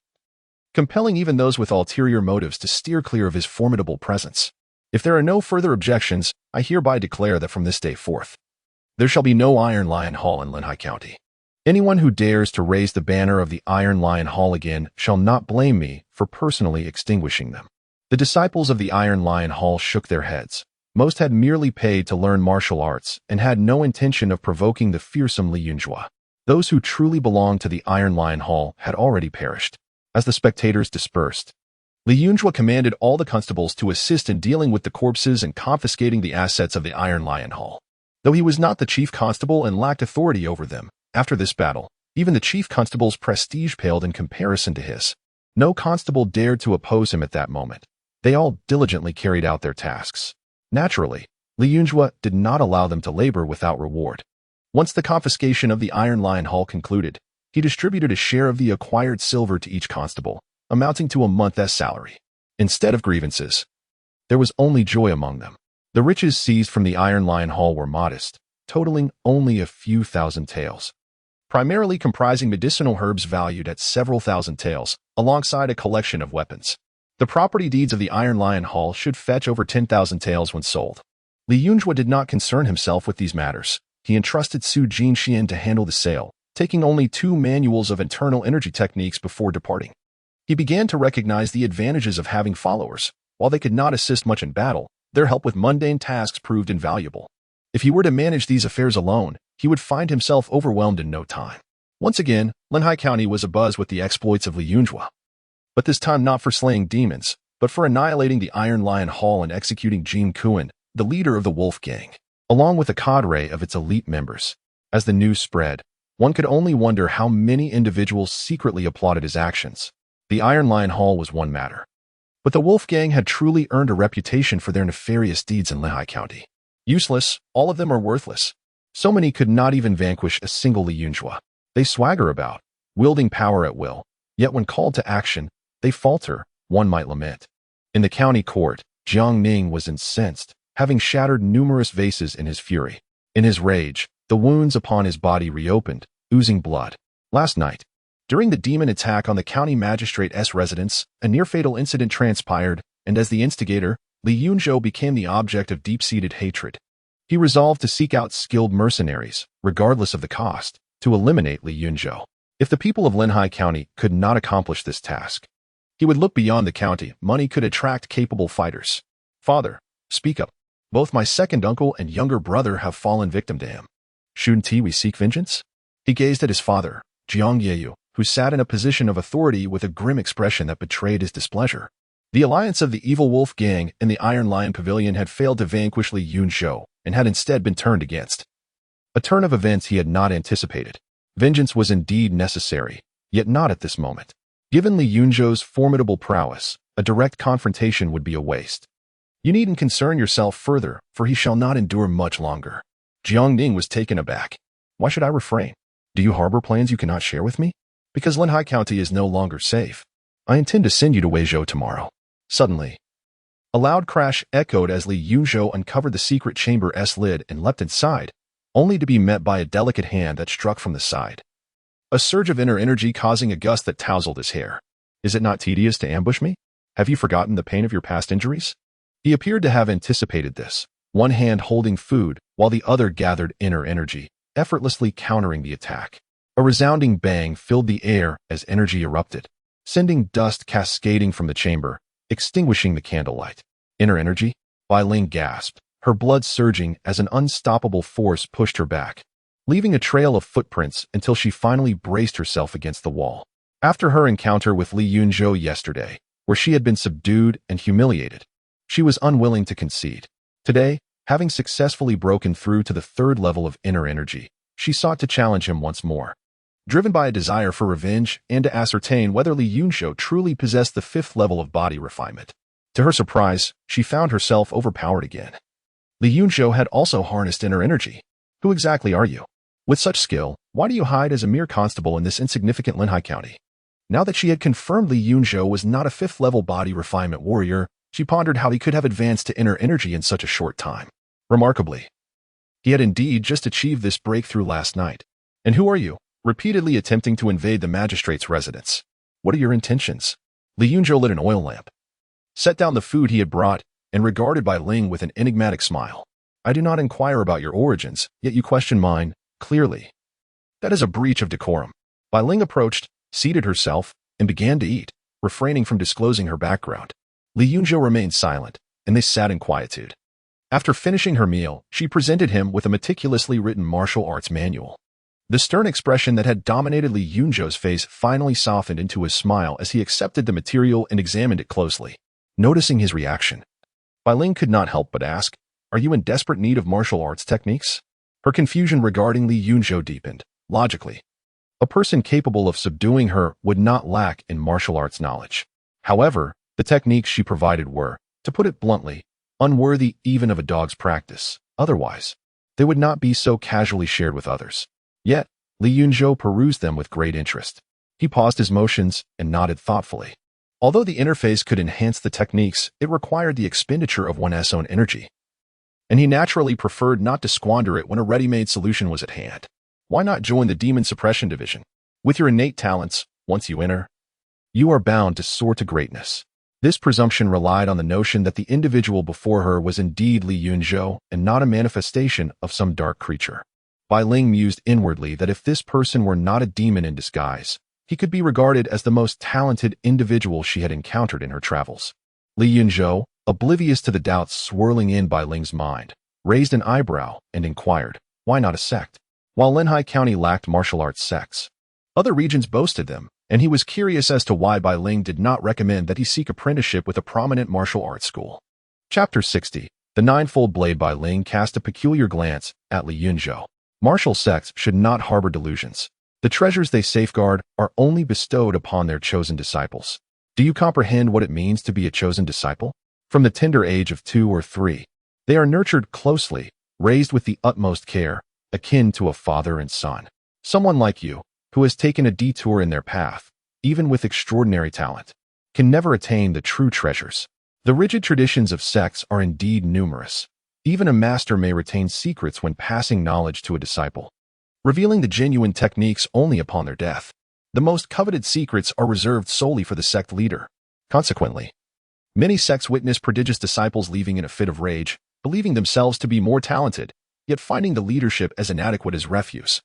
compelling even those with ulterior motives to steer clear of his formidable presence. If there are no further objections, I hereby declare that from this day forth, there shall be no Iron Lion Hall in Linhai County. Anyone who dares to raise the banner of the Iron Lion Hall again shall not blame me for personally extinguishing them. The disciples of the Iron Lion Hall shook their heads. Most had merely paid to learn martial arts and had no intention of provoking the fearsome Li Yunzhou. Those who truly belonged to the Iron Lion Hall had already perished. As the spectators dispersed, Li Yunzhou commanded all the constables to assist in dealing with the corpses and confiscating the assets of the Iron Lion Hall. Though he was not the chief constable and lacked authority over them, after this battle, even the chief constable's prestige paled in comparison to his. No constable dared to oppose him at that moment. They all diligently carried out their tasks. Naturally, Li Yunzhou did not allow them to labor without reward. Once the confiscation of the Iron Lion Hall concluded, he distributed a share of the acquired silver to each constable, amounting to a month's salary. Instead of grievances, there was only joy among them. The riches seized from the Iron Lion Hall were modest, totaling only a few thousand taels, primarily comprising medicinal herbs valued at several thousand taels, alongside a collection of weapons. The property deeds of the Iron Lion Hall should fetch over 10,000 taels when sold. Li Yunzhou did not concern himself with these matters. He entrusted Su Jinxian to handle the sale, taking only 2 manuals of internal energy techniques before departing. He began to recognize the advantages of having followers. While they could not assist much in battle, their help with mundane tasks proved invaluable. If he were to manage these affairs alone, he would find himself overwhelmed in no time. Once again, Linhai County was abuzz with the exploits of Li Yunzhou. But this time not for slaying demons, but for annihilating the Iron Lion Hall and executing Jin Kuan, the leader of the Wolf Gang, along with a cadre of its elite members. As the news spread, one could only wonder how many individuals secretly applauded his actions. The Iron Lion Hall was one matter, but the Wolf Gang had truly earned a reputation for their nefarious deeds in Linhai County. Useless, all of them are worthless. So many could not even vanquish a single Li Yunzhou. They swagger about, wielding power at will, yet when called to action, they falter, one might lament. In the county court, Jiang Ning was incensed, having shattered numerous vases in his fury. In his rage, the wounds upon his body reopened, oozing blood. Last night, during the demon attack on the county magistrate's residence, a near-fatal incident transpired, and as the instigator, Li Yunzhou became the object of deep-seated hatred. He resolved to seek out skilled mercenaries, regardless of the cost, to eliminate Li Yunzhou. If the people of Linhai County could not accomplish this task, he would look beyond the county. Money could attract capable fighters. Father, speak up. Both my second uncle and younger brother have fallen victim to him. Shouldn't we seek vengeance? He gazed at his father, Jiang Yeyu, who sat in a position of authority with a grim expression that betrayed his displeasure. The alliance of the Evil Wolf Gang and the Iron Lion Pavilion had failed to vanquish Li Yunzhou and had instead been turned against. A turn of events he had not anticipated. Vengeance was indeed necessary, yet not at this moment. Given Li Yunzhou's formidable prowess, a direct confrontation would be a waste. You needn't concern yourself further, for he shall not endure much longer. Jiang Ning was taken aback. Why should I refrain? Do you harbor plans you cannot share with me? Because Linhai County is no longer safe. I intend to send you to Weizhou tomorrow. Suddenly, a loud crash echoed as Li Yunzhou uncovered the secret chamber's lid and leapt inside, only to be met by a delicate hand that struck from the side. A surge of inner energy causing a gust that tousled his hair. Is it not tedious to ambush me? Have you forgotten the pain of your past injuries? He appeared to have anticipated this, one hand holding food while the other gathered inner energy, effortlessly countering the attack. A resounding bang filled the air as energy erupted, sending dust cascading from the chamber, extinguishing the candlelight. Inner energy? Bai Ling gasped, her blood surging as an unstoppable force pushed her back, leaving a trail of footprints until she finally braced herself against the wall. After her encounter with Li Yunzhou yesterday, where she had been subdued and humiliated, she was unwilling to concede. Today, having successfully broken through to the third level of inner energy, she sought to challenge him once more. Driven by a desire for revenge and to ascertain whether Li Yunzhou truly possessed the fifth level of body refinement. To her surprise, she found herself overpowered again. Li Yunzhou had also harnessed inner energy. Who exactly are you? With such skill, why do you hide as a mere constable in this insignificant Linhai County? Now that she had confirmed Li Yunzhou was not a fifth-level body refinement warrior, she pondered how he could have advanced to inner energy in such a short time. Remarkably, he had indeed just achieved this breakthrough last night. And who are you? Repeatedly attempting to invade the magistrate's residence. What are your intentions? Li Yunzhou lit an oil lamp, set down the food he had brought, and regarded Bai Ling with an enigmatic smile. I do not inquire about your origins, yet you question mine, clearly. That is a breach of decorum. Bai Ling approached, seated herself, and began to eat, refraining from disclosing her background. Li Yunzhou remained silent, and they sat in quietude. After finishing her meal, she presented him with a meticulously written martial arts manual. The stern expression that had dominated Li Yunzhou's face finally softened into a smile as he accepted the material and examined it closely. Noticing his reaction, Bai Ling could not help but ask, "Are you in desperate need of martial arts techniques?" Her confusion regarding Li Yunzhou deepened. Logically, a person capable of subduing her would not lack in martial arts knowledge. However, the techniques she provided were, to put it bluntly, unworthy even of a dog's practice. Otherwise, they would not be so casually shared with others. Yet, Li Yunzhou perused them with great interest. He paused his motions and nodded thoughtfully. Although the interface could enhance the techniques, it required the expenditure of one's own energy. And he naturally preferred not to squander it when a ready-made solution was at hand. Why not join the Demon Suppression Division? With your innate talents, once you enter, you are bound to soar to greatness. This presumption relied on the notion that the individual before her was indeed Li Yunzhou and not a manifestation of some dark creature. Bai Ling mused inwardly that if this person were not a demon in disguise, he could be regarded as the most talented individual she had encountered in her travels. Li Yunzhou, oblivious to the doubts swirling in Bai Ling's mind, raised an eyebrow and inquired, why not a sect? While Linhai County lacked martial arts sects, other regions boasted them, and he was curious as to why Bai Ling did not recommend that he seek apprenticeship with a prominent martial arts school. Chapter 60. The Ninefold Blade. Bai Ling cast a peculiar glance at Li Yunzhou. Martial sects should not harbor delusions. The treasures they safeguard are only bestowed upon their chosen disciples. Do you comprehend what it means to be a chosen disciple? From the tender age of 2 or 3, they are nurtured closely, raised with the utmost care, akin to a father and son. Someone like you, who has taken a detour in their path, even with extraordinary talent, can never attain the true treasures. The rigid traditions of sects are indeed numerous. Even a master may retain secrets when passing knowledge to a disciple, revealing the genuine techniques only upon their death. The most coveted secrets are reserved solely for the sect leader. Consequently, many sects witness prodigious disciples leaving in a fit of rage, believing themselves to be more talented, yet finding the leadership as inadequate as refuse.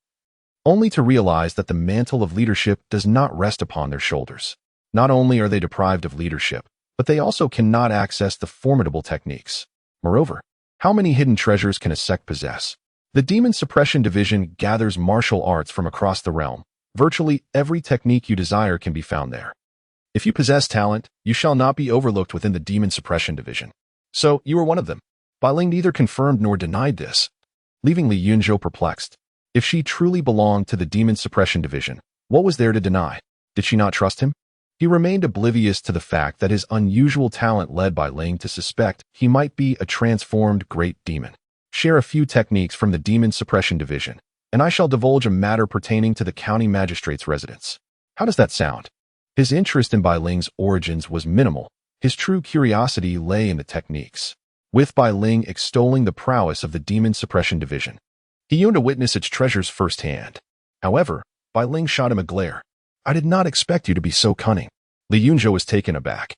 only to realize that the mantle of leadership does not rest upon their shoulders. Not only are they deprived of leadership, but they also cannot access the formidable techniques. Moreover, how many hidden treasures can a sect possess? The Demon Suppression Division gathers martial arts from across the realm. Virtually every technique you desire can be found there. If you possess talent, you shall not be overlooked within the Demon Suppression Division. So, you are one of them. Bai Ling neither confirmed nor denied this, leaving Li Yunzhou perplexed. If she truly belonged to the Demon Suppression Division, what was there to deny? Did she not trust him? He remained oblivious to the fact that his unusual talent led Bai Ling to suspect he might be a transformed great demon. Share a few techniques from the Demon Suppression Division, and I shall divulge a matter pertaining to the county magistrate's residence. How does that sound? His interest in Bai Ling's origins was minimal. His true curiosity lay in the techniques. With Bai Ling extolling the prowess of the Demon Suppression Division, he yearned to witness its treasures firsthand. However, Bai Ling shot him a glare. I did not expect you to be so cunning. Li Yunzhou was taken aback,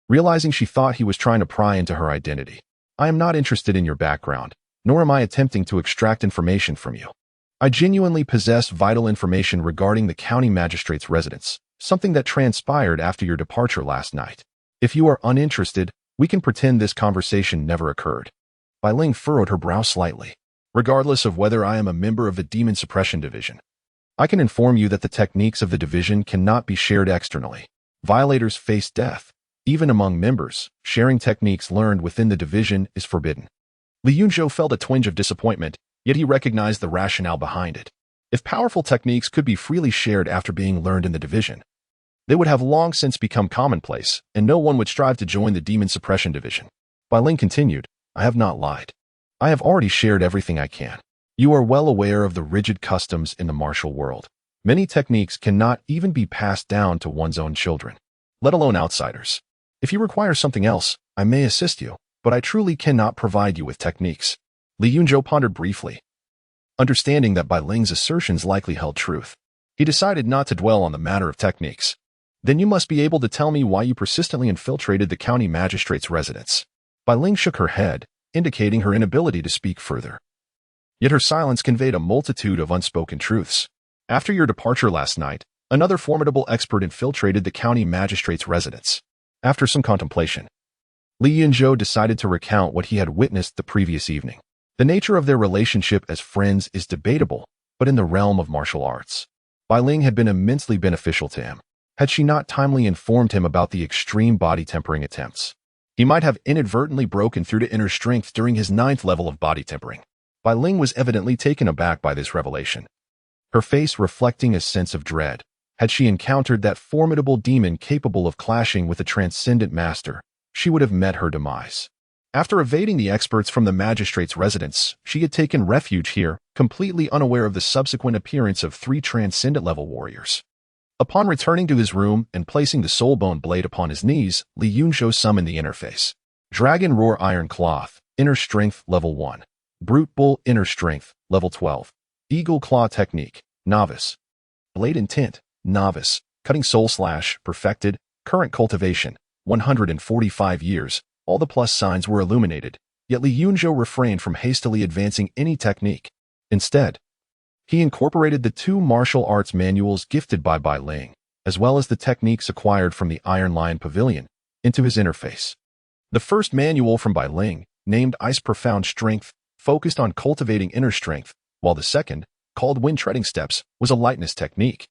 realizing she thought he was trying to pry into her identity. I am not interested in your background, nor am I attempting to extract information from you. I genuinely possess vital information regarding the county magistrate's residence, something that transpired after your departure last night. If you are uninterested, we can pretend this conversation never occurred. Bai Ling furrowed her brow slightly. Regardless of whether I am a member of the Demon Suppression Division, I can inform you that the techniques of the division cannot be shared externally. Violators face death. Even among members, sharing techniques learned within the division is forbidden. Li Yunzhou felt a twinge of disappointment, yet he recognized the rationale behind it. If powerful techniques could be freely shared after being learned in the division, they would have long since become commonplace, and no one would strive to join the Demon Suppression Division. Bai Ling continued, I have not lied. I have already shared everything I can. You are well aware of the rigid customs in the martial world. Many techniques cannot even be passed down to one's own children, let alone outsiders. If you require something else, I may assist you, but I truly cannot provide you with techniques. Li Yunzhou pondered briefly. Understanding that Bai Ling's assertions likely held truth, he decided not to dwell on the matter of techniques. Then you must be able to tell me why you persistently infiltrated the county magistrate's residence. Bai Ling shook her head, indicating her inability to speak further. Yet her silence conveyed a multitude of unspoken truths. After your departure last night, another formidable expert infiltrated the county magistrate's residence. After some contemplation, Li Yunzhou decided to recount what he had witnessed the previous evening. The nature of their relationship as friends is debatable, but in the realm of martial arts, Bai Ling had been immensely beneficial to him. Had she not timely informed him about the extreme body tempering attempts, he might have inadvertently broken through to inner strength during his 9th level of body tempering. Bai Ling was evidently taken aback by this revelation, her face reflecting a sense of dread. Had she encountered that formidable demon capable of clashing with a transcendent master, she would have met her demise. After evading the experts from the magistrate's residence, she had taken refuge here, completely unaware of the subsequent appearance of 3 transcendent-level warriors. Upon returning to his room and placing the soulbone blade upon his knees, Li Yunzhou summoned the interface. Dragon Roar Iron Cloth, Inner Strength Level 1. Brute Bull Inner Strength, Level 12. Eagle Claw Technique, Novice. Blade Intent, Novice. Cutting Soul Slash, Perfected. Current Cultivation, 145 years. All the plus signs were illuminated, yet Li Yunzhou refrained from hastily advancing any technique. Instead, he incorporated the 2 martial arts manuals gifted by Bai Ling, as well as the techniques acquired from the Iron Lion Pavilion, into his interface. The first manual from Bai Ling, named Ice Profound Strength, focused on cultivating inner strength, while the second, called Wind Treading Steps, was a lightness technique,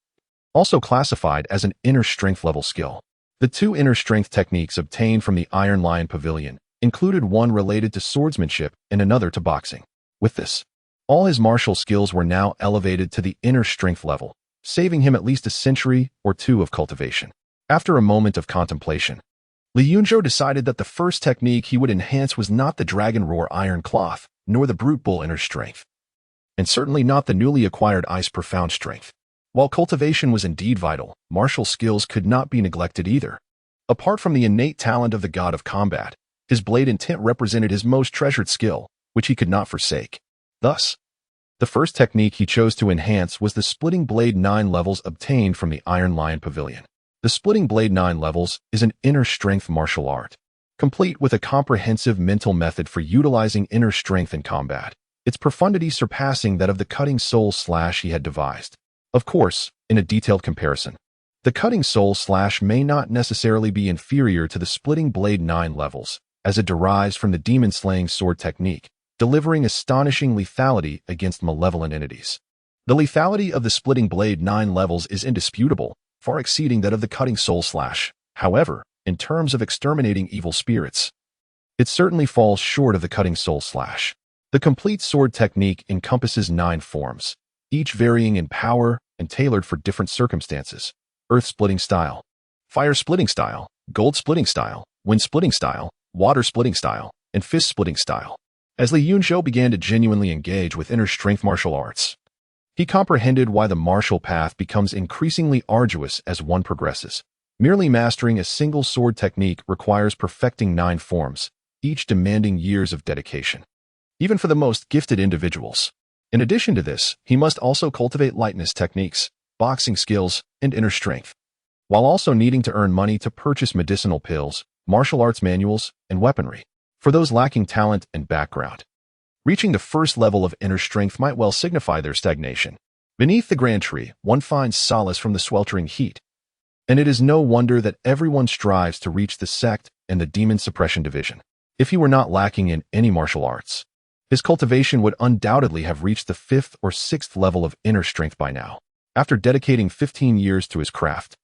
also classified as an inner strength level skill. The 2 inner strength techniques obtained from the Iron Lion Pavilion included one related to swordsmanship and another to boxing. With this, all his martial skills were now elevated to the inner strength level, saving him at least a century or 2 of cultivation. After a moment of contemplation, Li Yunzhou decided that the first technique he would enhance was not the Dragon Roar Iron Cloth, nor the Brute Bull Inner Strength, and certainly not the newly acquired Ice Profound Strength. While cultivation was indeed vital, martial skills could not be neglected either. Apart from the innate talent of the god of combat, his blade intent represented his most treasured skill, which he could not forsake. Thus, the first technique he chose to enhance was the Splitting Blade 9 levels obtained from the Iron Lion Pavilion. The Splitting Blade 9 levels is an inner strength martial art, complete with a comprehensive mental method for utilizing inner strength in combat, its profundity surpassing that of the Cutting Soul Slash he had devised. Of course, in a detailed comparison, the cutting soul slash may not necessarily be inferior to the splitting blade 9 levels, as it derives from the demon-slaying sword technique, delivering astonishing lethality against malevolent entities. The lethality of the splitting blade 9 levels is indisputable, far exceeding that of the cutting soul slash. However, in terms of exterminating evil spirits, it certainly falls short of the cutting soul slash. The complete sword technique encompasses 9 forms, each varying in power and tailored for different circumstances: earth splitting style, fire splitting style, gold splitting style, wind splitting style, water splitting style, and fist splitting style. As Li Yunzhou began to genuinely engage with inner strength martial arts, he comprehended why the martial path becomes increasingly arduous as one progresses. Merely mastering a single sword technique requires perfecting 9 forms, each demanding years of dedication, even for the most gifted individuals. In addition to this, he must also cultivate lightness techniques, boxing skills, and inner strength, while also needing to earn money to purchase medicinal pills, martial arts manuals, and weaponry. For those lacking talent and background, reaching the first level of inner strength might well signify their stagnation. Beneath the grand tree, one finds solace from the sweltering heat, and it is no wonder that everyone strives to reach the sect and the demon suppression division. If he were not lacking in any martial arts, his cultivation would undoubtedly have reached the 5th or 6th level of inner strength by now. After dedicating 15 years to his craft,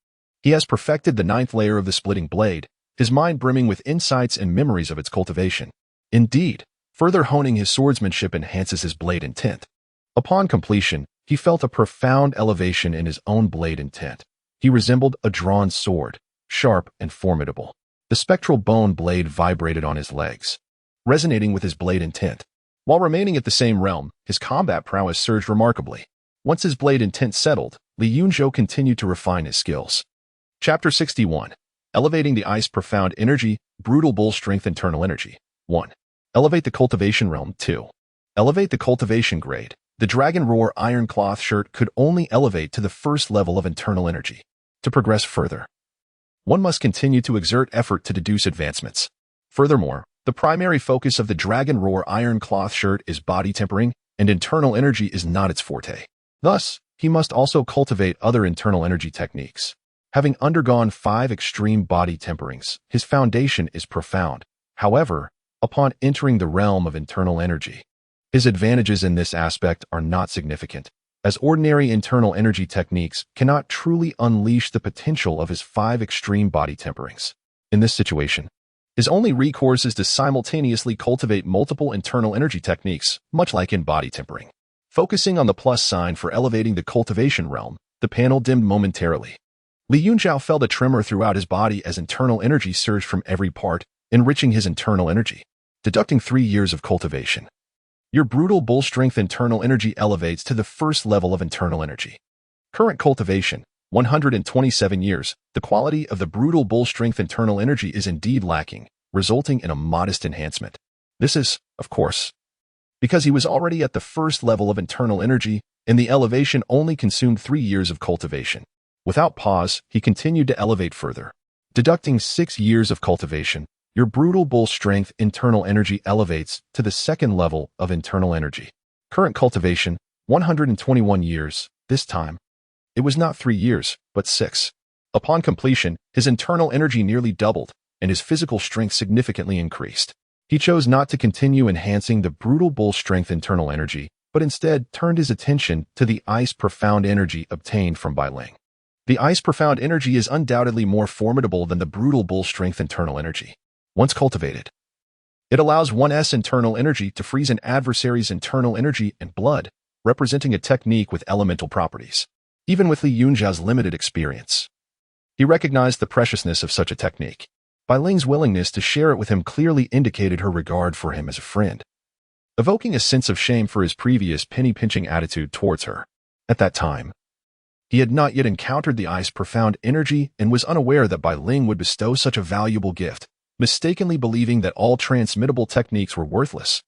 he has perfected the 9th layer of the splitting blade, his mind brimming with insights and memories of its cultivation. Indeed, further honing his swordsmanship enhances his blade intent. Upon completion, he felt a profound elevation in his own blade intent. He resembled a drawn sword, sharp and formidable. The spectral bone blade vibrated on his legs, resonating with his blade intent. While remaining at the same realm, his combat prowess surged remarkably. Once his blade intent settled, Li Yunzhou continued to refine his skills. Chapter 61. Elevating the Ice Profound Energy, Brutal Bull Strength Internal Energy. 1. Elevate the Cultivation Realm. 2. Elevate the Cultivation Grade. The Dragon Roar Iron Cloth Shirt could only elevate to the first level of internal energy. To progress further, one must continue to exert effort to deduce advancements. Furthermore, the primary focus of the Dragon Roar Iron Cloth Shirt is body tempering, and internal energy is not its forte. Thus, he must also cultivate other internal energy techniques. Having undergone 5 extreme body temperings, his foundation is profound. However, upon entering the realm of internal energy, his advantages in this aspect are not significant, as ordinary internal energy techniques cannot truly unleash the potential of his 5 extreme body temperings. In this situation, his only recourse is to simultaneously cultivate multiple internal energy techniques, much like in body tempering. Focusing on the plus sign for elevating the cultivation realm, the panel dimmed momentarily. Li Yunzhou felt a tremor throughout his body as internal energy surged from every part, enriching his internal energy. Deducting 3 years of cultivation, your brutal bull strength internal energy elevates to the first level of internal energy. Current cultivation, 127 years. The quality of the brutal bull strength internal energy is indeed lacking, resulting in a modest enhancement. This is, of course, because he was already at the first level of internal energy, and the elevation only consumed 3 years of cultivation. Without pause, he continued to elevate further. Deducting 6 years of cultivation, your brutal bull strength internal energy elevates to the second level of internal energy. Current cultivation, 121 years. This time, it was not 3 years, but 6. Upon completion, his internal energy nearly doubled, and his physical strength significantly increased. He chose not to continue enhancing the brutal bull strength internal energy, but instead turned his attention to the Ice Profound Energy obtained from Bai Ling. The Ice Profound Energy is undoubtedly more formidable than the brutal bull strength internal energy. Once cultivated, it allows one's internal energy to freeze an adversary's internal energy and blood, representing a technique with elemental properties. Even with Li Yunzhou's limited experience, he recognized the preciousness of such a technique. Bai Ling's willingness to share it with him clearly indicated her regard for him as a friend, evoking a sense of shame for his previous penny-pinching attitude towards her. At that time, he had not yet encountered the Ice Profound Energy and was unaware that Bai Ling would bestow such a valuable gift, mistakenly believing that all transmittable techniques were worthless.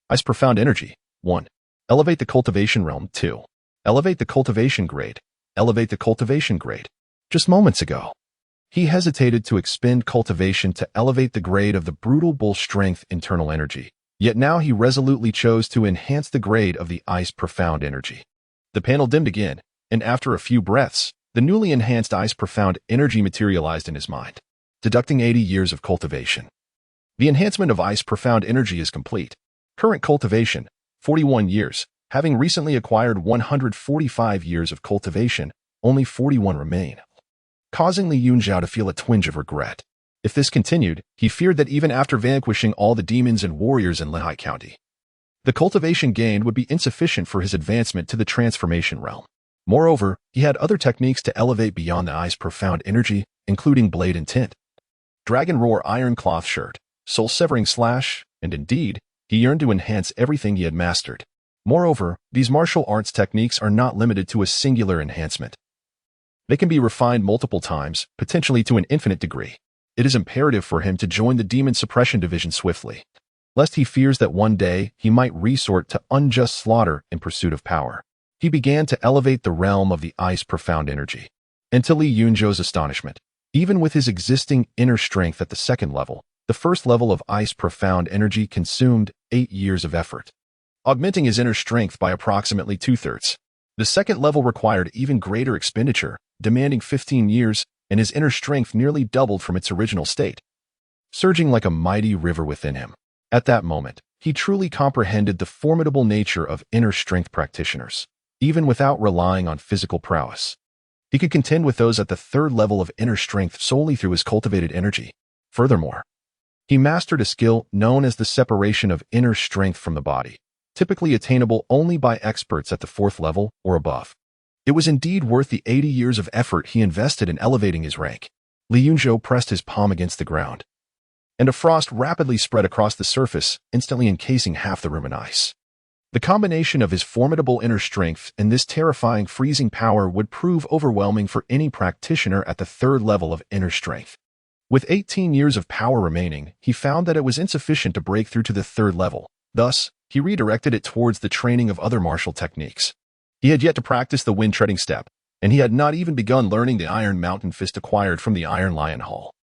Ice Profound Energy. 1. Elevate the Cultivation Realm. 2. Elevate the Cultivation Grade. Elevate the Cultivation Grade. Just moments ago, he hesitated to expend cultivation to elevate the grade of the brutal bull strength internal energy, yet now he resolutely chose to enhance the grade of the Ice Profound Energy. The panel dimmed again, and after a few breaths, the newly enhanced ice profound energy materialized in his mind. Deducting 80 years of cultivation. The enhancement of ice profound energy is complete. Current cultivation, 41 years. Having recently acquired 145 years of cultivation, only 41 remain, causing Li Yunzhou to feel a twinge of regret. If this continued, he feared that even after vanquishing all the demons and warriors in Lehigh County, the cultivation gained would be insufficient for his advancement to the transformation realm. Moreover, he had other techniques to elevate beyond the ice profound energy, including blade and tint, dragon roar iron cloth shirt, soul-severing slash, and indeed, he yearned to enhance everything he had mastered. Moreover, these martial arts techniques are not limited to a singular enhancement. They can be refined multiple times, potentially to an infinite degree. It is imperative for him to join the Demon Suppression Division swiftly, lest he fears that one day he might resort to unjust slaughter in pursuit of power. He began to elevate the realm of the ice profound energy. And to Li Yunzhou's astonishment, even with his existing inner strength at the second level, the first level of ice profound energy consumed 8 years of effort, augmenting his inner strength by approximately 2/3. The second level required even greater expenditure, demanding 15 years, and his inner strength nearly doubled from its original state, surging like a mighty river within him. At that moment, he truly comprehended the formidable nature of inner strength practitioners. Even without relying on physical prowess, he could contend with those at the third level of inner strength solely through his cultivated energy. Furthermore, he mastered a skill known as the separation of inner strength from the body, typically attainable only by experts at the fourth level or above. It was indeed worth the 80 years of effort he invested in elevating his rank. Li Yunzhou pressed his palm against the ground, and a frost rapidly spread across the surface, instantly encasing half the room in ice. The combination of his formidable inner strength and this terrifying freezing power would prove overwhelming for any practitioner at the third level of inner strength. With 18 years of power remaining, he found that it was insufficient to break through to the third level. Thus, he redirected it towards the training of other martial techniques. He had yet to practice the wind treading step, and he had not even begun learning the Iron Mountain Fist acquired from the Iron Lion Hall.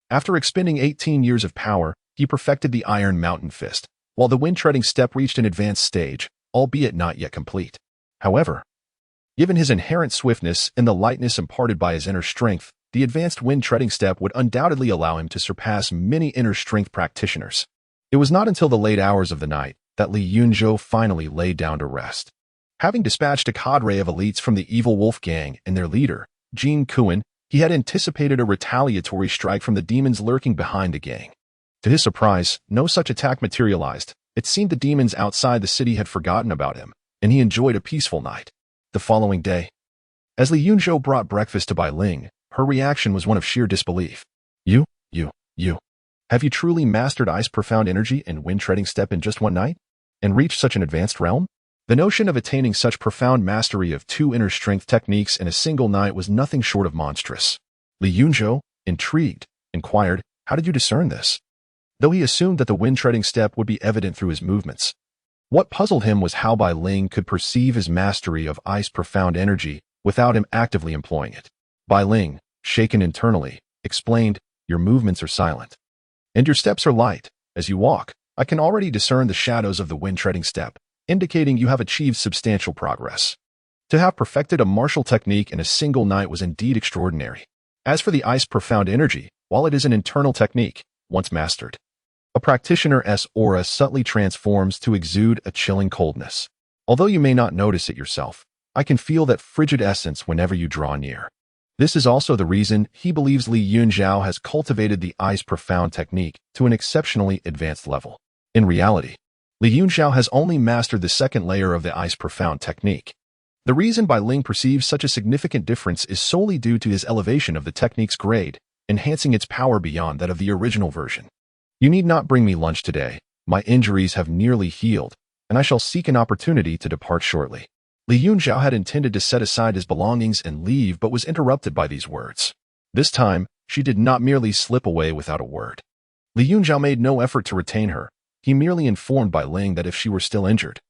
After expending 18 years of power, he perfected the Iron Mountain Fist, while the wind treading step reached an advanced stage, albeit not yet complete. However, given his inherent swiftness and the lightness imparted by his inner strength, the advanced wind treading step would undoubtedly allow him to surpass many inner strength practitioners. It was not until the late hours of the night that Li Yunzhou finally lay down to rest. Having dispatched a cadre of elites from the Evil Wolf Gang and their leader, Jean Kuan, he had anticipated a retaliatory strike from the demons lurking behind the gang. To his surprise, no such attack materialized. It seemed the demons outside the city had forgotten about him, and he enjoyed a peaceful night. The following day, as Li Yunzhou brought breakfast to Bai Ling, her reaction was one of sheer disbelief. You? Have you truly mastered ice profound energy and wind treading step in just one night? And reached such an advanced realm? The notion of attaining such profound mastery of 2 inner strength techniques in a single night was nothing short of monstrous. Li Yunzhou, intrigued, inquired, how did you discern this? Though he assumed that the wind treading step would be evident through his movements. What puzzled him was how Bai Ling could perceive his mastery of ice profound energy without him actively employing it. Bai Ling, shaken internally, explained, your movements are silent, and your steps are light. As you walk, I can already discern the shadows of the wind treading step, indicating you have achieved substantial progress. To have perfected a martial technique in a single night was indeed extraordinary. As for the ice profound energy, while it is an internal technique, once mastered, a practitioner's aura subtly transforms to exude a chilling coldness. Although you may not notice it yourself, I can feel that frigid essence whenever you draw near. This is also the reason he believes Li Yunzhou has cultivated the ice profound technique to an exceptionally advanced level. In reality, Li Yunzhou has only mastered the second layer of the ice profound technique. The reason Bai Ling perceives such a significant difference is solely due to his elevation of the technique's grade, enhancing its power beyond that of the original version. You need not bring me lunch today. My injuries have nearly healed, and I shall seek an opportunity to depart shortly. Li Yunzhou had intended to set aside his belongings and leave but was interrupted by these words. This time, she did not merely slip away without a word. Li Yunzhou made no effort to retain her. He merely informed Bai Ling that if she were still injured,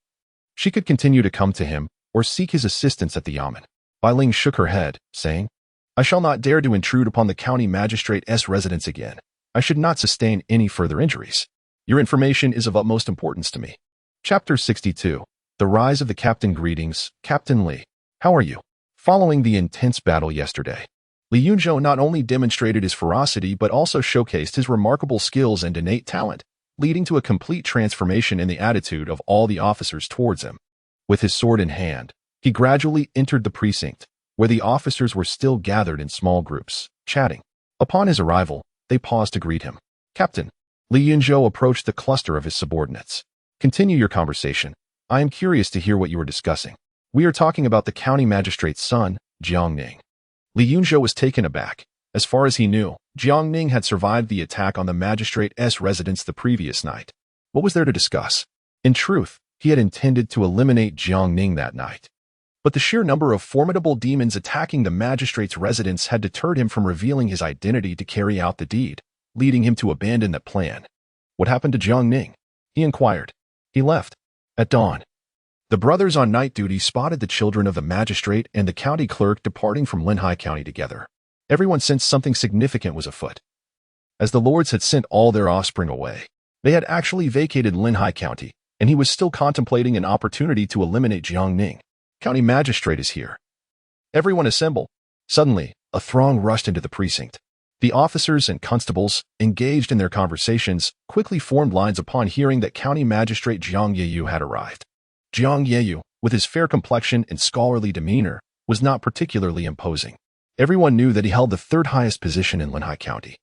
she could continue to come to him or seek his assistance at the yamen. Bai Ling shook her head, saying, I shall not dare to intrude upon the county magistrate's residence again. I should not sustain any further injuries. Your information is of utmost importance to me. Chapter 62. The Rise of the Captain. Greetings, Captain Li. How are you? Following the intense battle yesterday, Li Yunzhou not only demonstrated his ferocity but also showcased his remarkable skills and innate talent, leading to a complete transformation in the attitude of all the officers towards him. With his sword in hand, he gradually entered the precinct, where the officers were still gathered in small groups, chatting. Upon his arrival, they paused to greet him. "Captain." Li Yunzhou approached the cluster of his subordinates. "Continue your conversation. I am curious to hear what you are discussing." "We are talking about the county magistrate's son, Jiangning." Li Yunzhou was taken aback. As far as he knew, Jiangning had survived the attack on the magistrate's residence the previous night. What was there to discuss? In truth, he had intended to eliminate Jiangning that night. But the sheer number of formidable demons attacking the magistrate's residence had deterred him from revealing his identity to carry out the deed, leading him to abandon the plan. "What happened to Jiangning?" he inquired. "He left at dawn." The brothers on night duty spotted the children of the magistrate and the county clerk departing from Linhai County together. Everyone sensed something significant was afoot. As the lords had sent all their offspring away, they had actually vacated Linhai County, and he was still contemplating an opportunity to eliminate Jiangning. "County magistrate is here. Everyone assemble." Suddenly, a throng rushed into the precinct. The officers and constables, engaged in their conversations, quickly formed lines upon hearing that County Magistrate Jiang Yeyu had arrived. Jiang Yeyu, with his fair complexion and scholarly demeanor, was not particularly imposing. Everyone knew that he held the third highest position in Linhai County.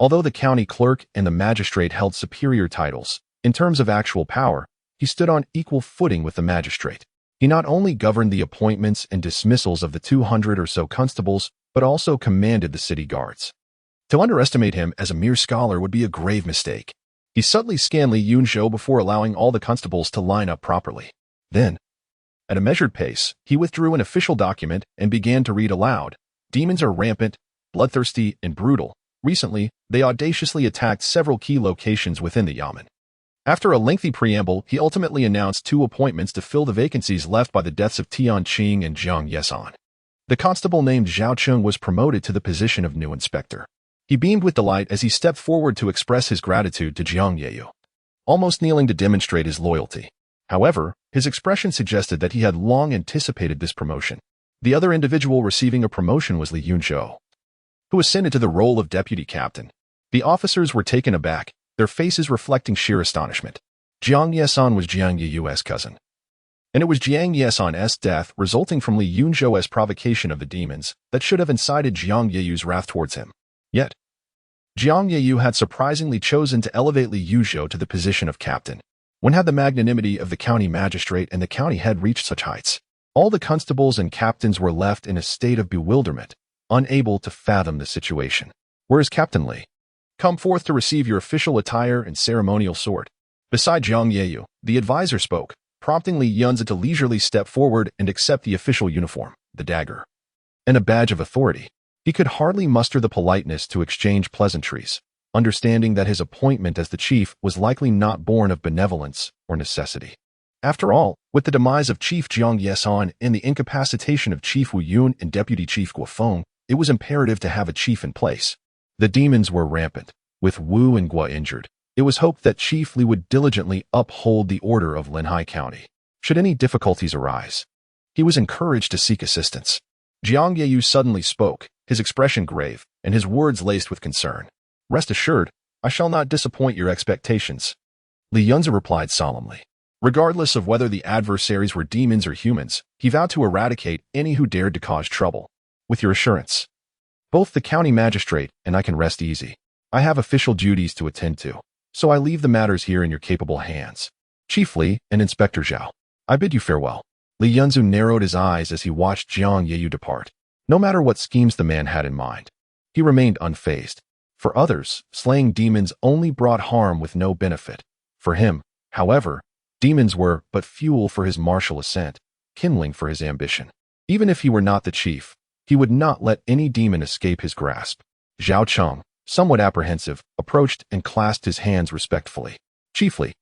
Although the county clerk and the magistrate held superior titles, in terms of actual power, he stood on equal footing with the magistrate. He not only governed the appointments and dismissals of the 200 or so constables, but also commanded the city guards. To underestimate him as a mere scholar would be a grave mistake. He subtly scanned Li Yunzhou before allowing all the constables to line up properly. Then, at a measured pace, he withdrew an official document and began to read aloud. "Demons are rampant, bloodthirsty, and brutal. Recently, they audaciously attacked several key locations within the Yamen." After a lengthy preamble, he ultimately announced 2 appointments to fill the vacancies left by the deaths of Tian Qing and Zhang Yesan. The constable named Zhao Cheng was promoted to the position of new inspector. He beamed with delight as he stepped forward to express his gratitude to Jiang Yeyu, almost kneeling to demonstrate his loyalty. However, his expression suggested that he had long anticipated this promotion. The other individual receiving a promotion was Li Yunzhou, who ascended to the role of deputy captain. The officers were taken aback, their faces reflecting sheer astonishment. Jiang Yesan was Jiang Yeyu's cousin, and it was Jiang Yesan's death resulting from Li Yunzhou's provocation of the demons that should have incited Jiang Yeyu's wrath towards him. Yet, Jiang Yeyu had surprisingly chosen to elevate Li Yunzhou to the position of captain. When had the magnanimity of the county magistrate and the county head reached such heights? All the constables and captains were left in a state of bewilderment, unable to fathom the situation. "Where is Captain Li? Come forth to receive your official attire and ceremonial sword." Beside Jiang Yeyu, the advisor spoke, prompting Li Yunzhou to leisurely step forward and accept the official uniform, the dagger, and a badge of authority. He could hardly muster the politeness to exchange pleasantries, understanding that his appointment as the chief was likely not born of benevolence or necessity. After all, with the demise of Chief Jiang Yesan and the incapacitation of Chief Wu Yun and Deputy Chief Guo Feng, it was imperative to have a chief in place. The demons were rampant. With Wu and Guo injured, it was hoped that Chief Li would diligently uphold the order of Linhai County. Should any difficulties arise, he was encouraged to seek assistance. Jiang Yeyu suddenly spoke, his expression grave, and his words laced with concern. "Rest assured, I shall not disappoint your expectations." Li Yunzhou replied solemnly. Regardless of whether the adversaries were demons or humans, he vowed to eradicate any who dared to cause trouble. "With your assurance, both the county magistrate and I can rest easy. I have official duties to attend to, so I leave the matters here in your capable hands. Chief Li and Inspector Zhao, I bid you farewell." Li Yunzhou narrowed his eyes as he watched Jiang Yeyu depart. No matter what schemes the man had in mind, he remained unfazed. For others, slaying demons only brought harm with no benefit. For him, however, demons were but fuel for his martial ascent, kindling for his ambition. Even if he were not the chief, he would not let any demon escape his grasp. Zhao Cheng, somewhat apprehensive, approached and clasped his hands respectfully. "Chief Li,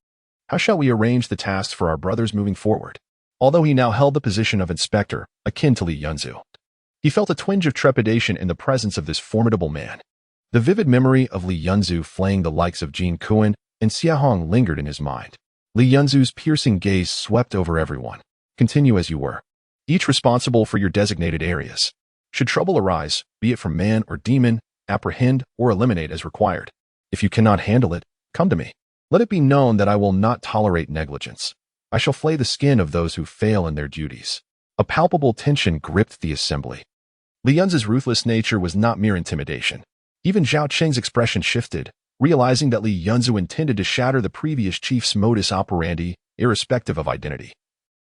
how shall we arrange the tasks for our brothers moving forward?" Although he now held the position of inspector, akin to Li Yunzhou, he felt a twinge of trepidation in the presence of this formidable man. The vivid memory of Li Yunzhou flaying the likes of Jin Kuan and Xia Hong lingered in his mind. Li Yunzhou's piercing gaze swept over everyone. "Continue as you were." each responsible for your designated areas. Should trouble arise, be it from man or demon, apprehend or eliminate as required. If you cannot handle it, come to me. Let it be known that I will not tolerate negligence. I shall flay the skin of those who fail in their duties. A palpable tension gripped the assembly. Li Yunz's ruthless nature was not mere intimidation. Even Zhao Qing's expression shifted, realizing that Li Yunzhu intended to shatter the previous chief's modus operandi, irrespective of identity.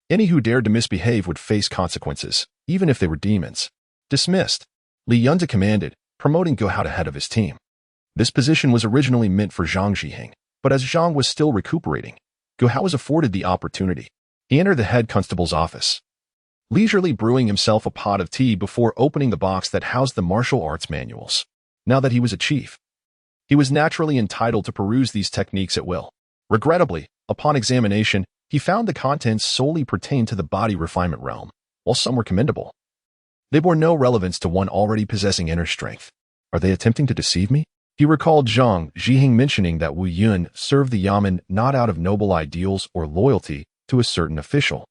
Any who dared to misbehave would face consequences, even if they were demons. Dismissed. Li Yunzhu commanded, promoting Guo Hao to head of his team. This position was originally meant for Zhang Zhiheng, but as Zhang was still recuperating, Guo Hao was afforded the opportunity. He entered the head constable's office, leisurely brewing himself a pot of tea before opening the box that housed the martial arts manuals. Now that he was a chief, he was naturally entitled to peruse these techniques at will. Regrettably, upon examination, he found the contents solely pertained to the body refinement realm, while some were commendable. They bore no relevance to one already possessing inner strength. Are they attempting to deceive me? He recalled Zhang Zhiheng mentioning that Wu Yun served the Yamen not out of noble ideals or loyalty to a certain official,